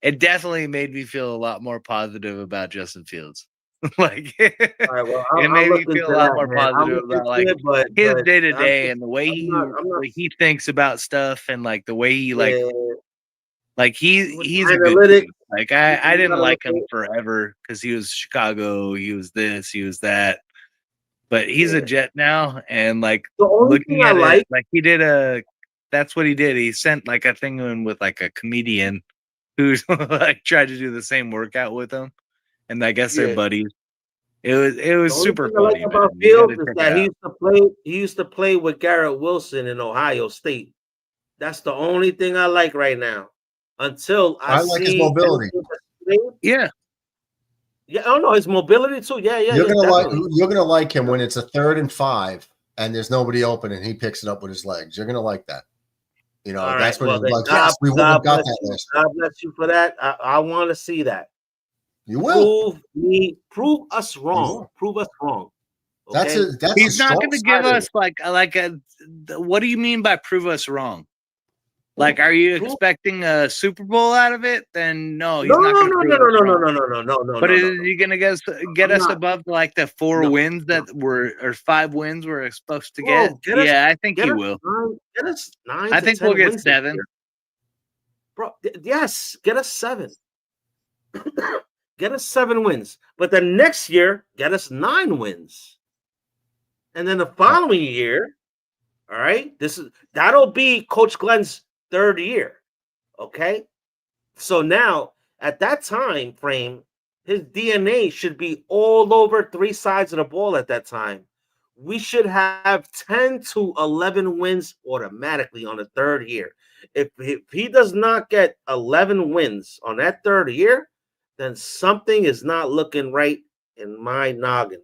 it definitely made me feel a lot more positive about Justin Fields. It made me feel a lot more positive about his day to day and the way he thinks about stuff and the way he he's a good dude. I didn't like him forever because he was Chicago, he was this, he was that. but he's a Jet now, and like The only looking thing I at it, like- like he did that's what he did. He sent like a thing in with like a comedian who's like tried to do the same workout with him, and I guess they're Yeah. buddies. It was The only super thing I like funny. about Man. You Fields gotta is check that it out. he used to play with Garrett Wilson in Ohio State. That's the only thing I like right now. Until I like his see mobility. Yeah. Yeah, oh no, his mobility too. Yeah, You're gonna definitely. you're gonna like him when it's a 3rd and 5 and there's nobody open and he picks it up with his legs. You're gonna like that. You know, All that's right, what well, it's then like. Yes, we wouldn't have got bless that you. last God bless you for that. I want to see that. You will. Prove us wrong. Prove us wrong. That's okay? that's He's not going to give us like a. What do you mean by prove us wrong? Like, are you expecting a Super Bowl out of it? Then no, he's not going to prove us wrong. No. But is he going to get us not. above like the 4 wins that were or 5 wins we're supposed to get? Bro, Yeah, I think he us will. Get us 9. I to think 10 we'll get wins this 7. year. Bro, yes, get us 7. Get us 7 wins. But then next year, get us 9 wins. And then the following year, all right, that'll be Coach Glenn's 3rd year. Okay. So now at that time frame, his DNA should be all over 3 sides of the ball at that time. We should have 10 to 11 wins automatically on the 3rd year. If he does not get 11 wins on that 3rd year, then something is not looking right in my noggin.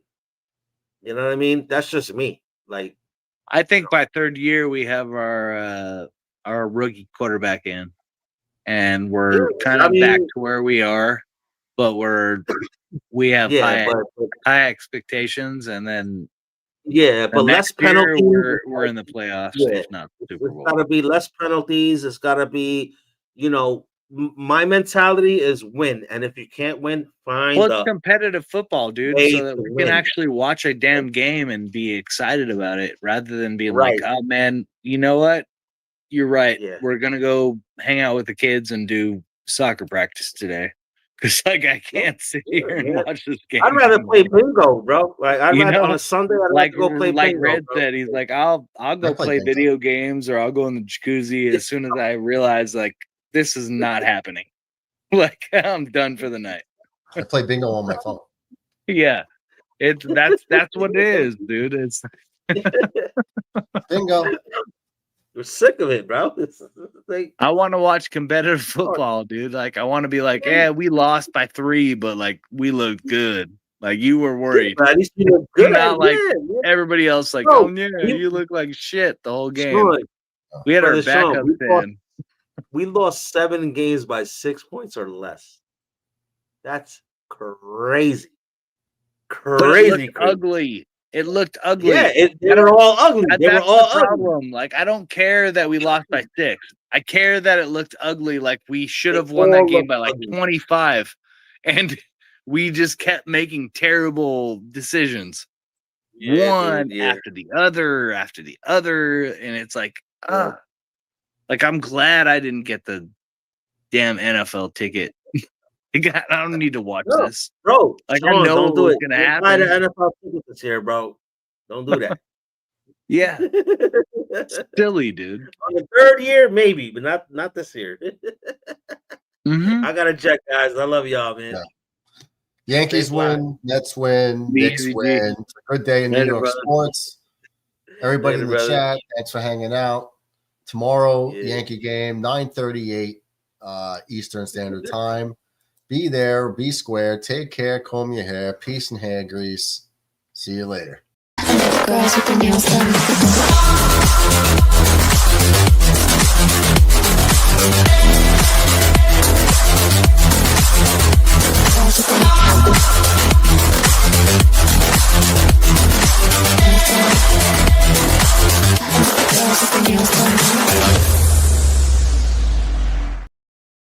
You know what I mean? That's just me. Like, I think by 3rd year we have our rookie quarterback in, and we're kind of back to where we are, but we have high expectations, and then but less penalties. We're in the playoffs, if not Super Bowl. It's got to be less penalties. It's got to be, my mentality is win, and if you can't win, fine. Well, it's competitive football, dude, way so that to we win. can actually watch a damn game and be excited about it, rather than being Right. like, "Oh man, you know what? You're right. We're gonna go hang out with the kids and do soccer practice today." Because like I can't sit here and watch this game. I'd rather play bingo, bro. Like I'd rather on a Sunday. I'd like rather go play like bingo. Red bro. said, he's like, I'll go play bingo. video games, or I'll go in the jacuzzi as soon as I realize like this is not happening. Like I'm done for the night. I play bingo on my phone. Yeah, that's what it is, dude. It's bingo. We're sick of it, bro. It's like, I want to watch competitive football, dude. Like I want to be like, yeah, we lost by 3, but like we looked good. Like you were worried. at least you look good. Not like Yeah. everybody else. Like, Bro, oh yeah, you look like shit the whole game. Sean, We had our Brother Sean, backups in. we lost 7 games by 6 points or less. That's crazy. But it looked ugly. It looked ugly. Yeah, they were all ugly. They were That's all the ugly. problem. Like, I don't care that we lost by 6. I care that it looked ugly. Like we should have won that game by like 25, and we just kept making terrible decisions, one after the other, and it's like, like I'm glad I didn't get the damn NFL ticket. I don't need to watch this, Bro. Like Sean, I know don't do what's it. gonna Don't buy happen. the NFL ticket this year, bro. Don't do that. Yeah, silly, dude. On the 3rd year, maybe, but not this year. I gotta check, guys. I love y'all, man. Yankees Stay fly. win, Nets win, Me Knicks too, win. It's a good day in New Later, York brother. sports. Everybody Later, in the brother. chat, thanks for hanging out. Tomorrow, Yankee game, 9:38 Eastern Standard Time. Be there, be square, take care, comb your hair, peace and hair grease. See you later. Girls with the nails done.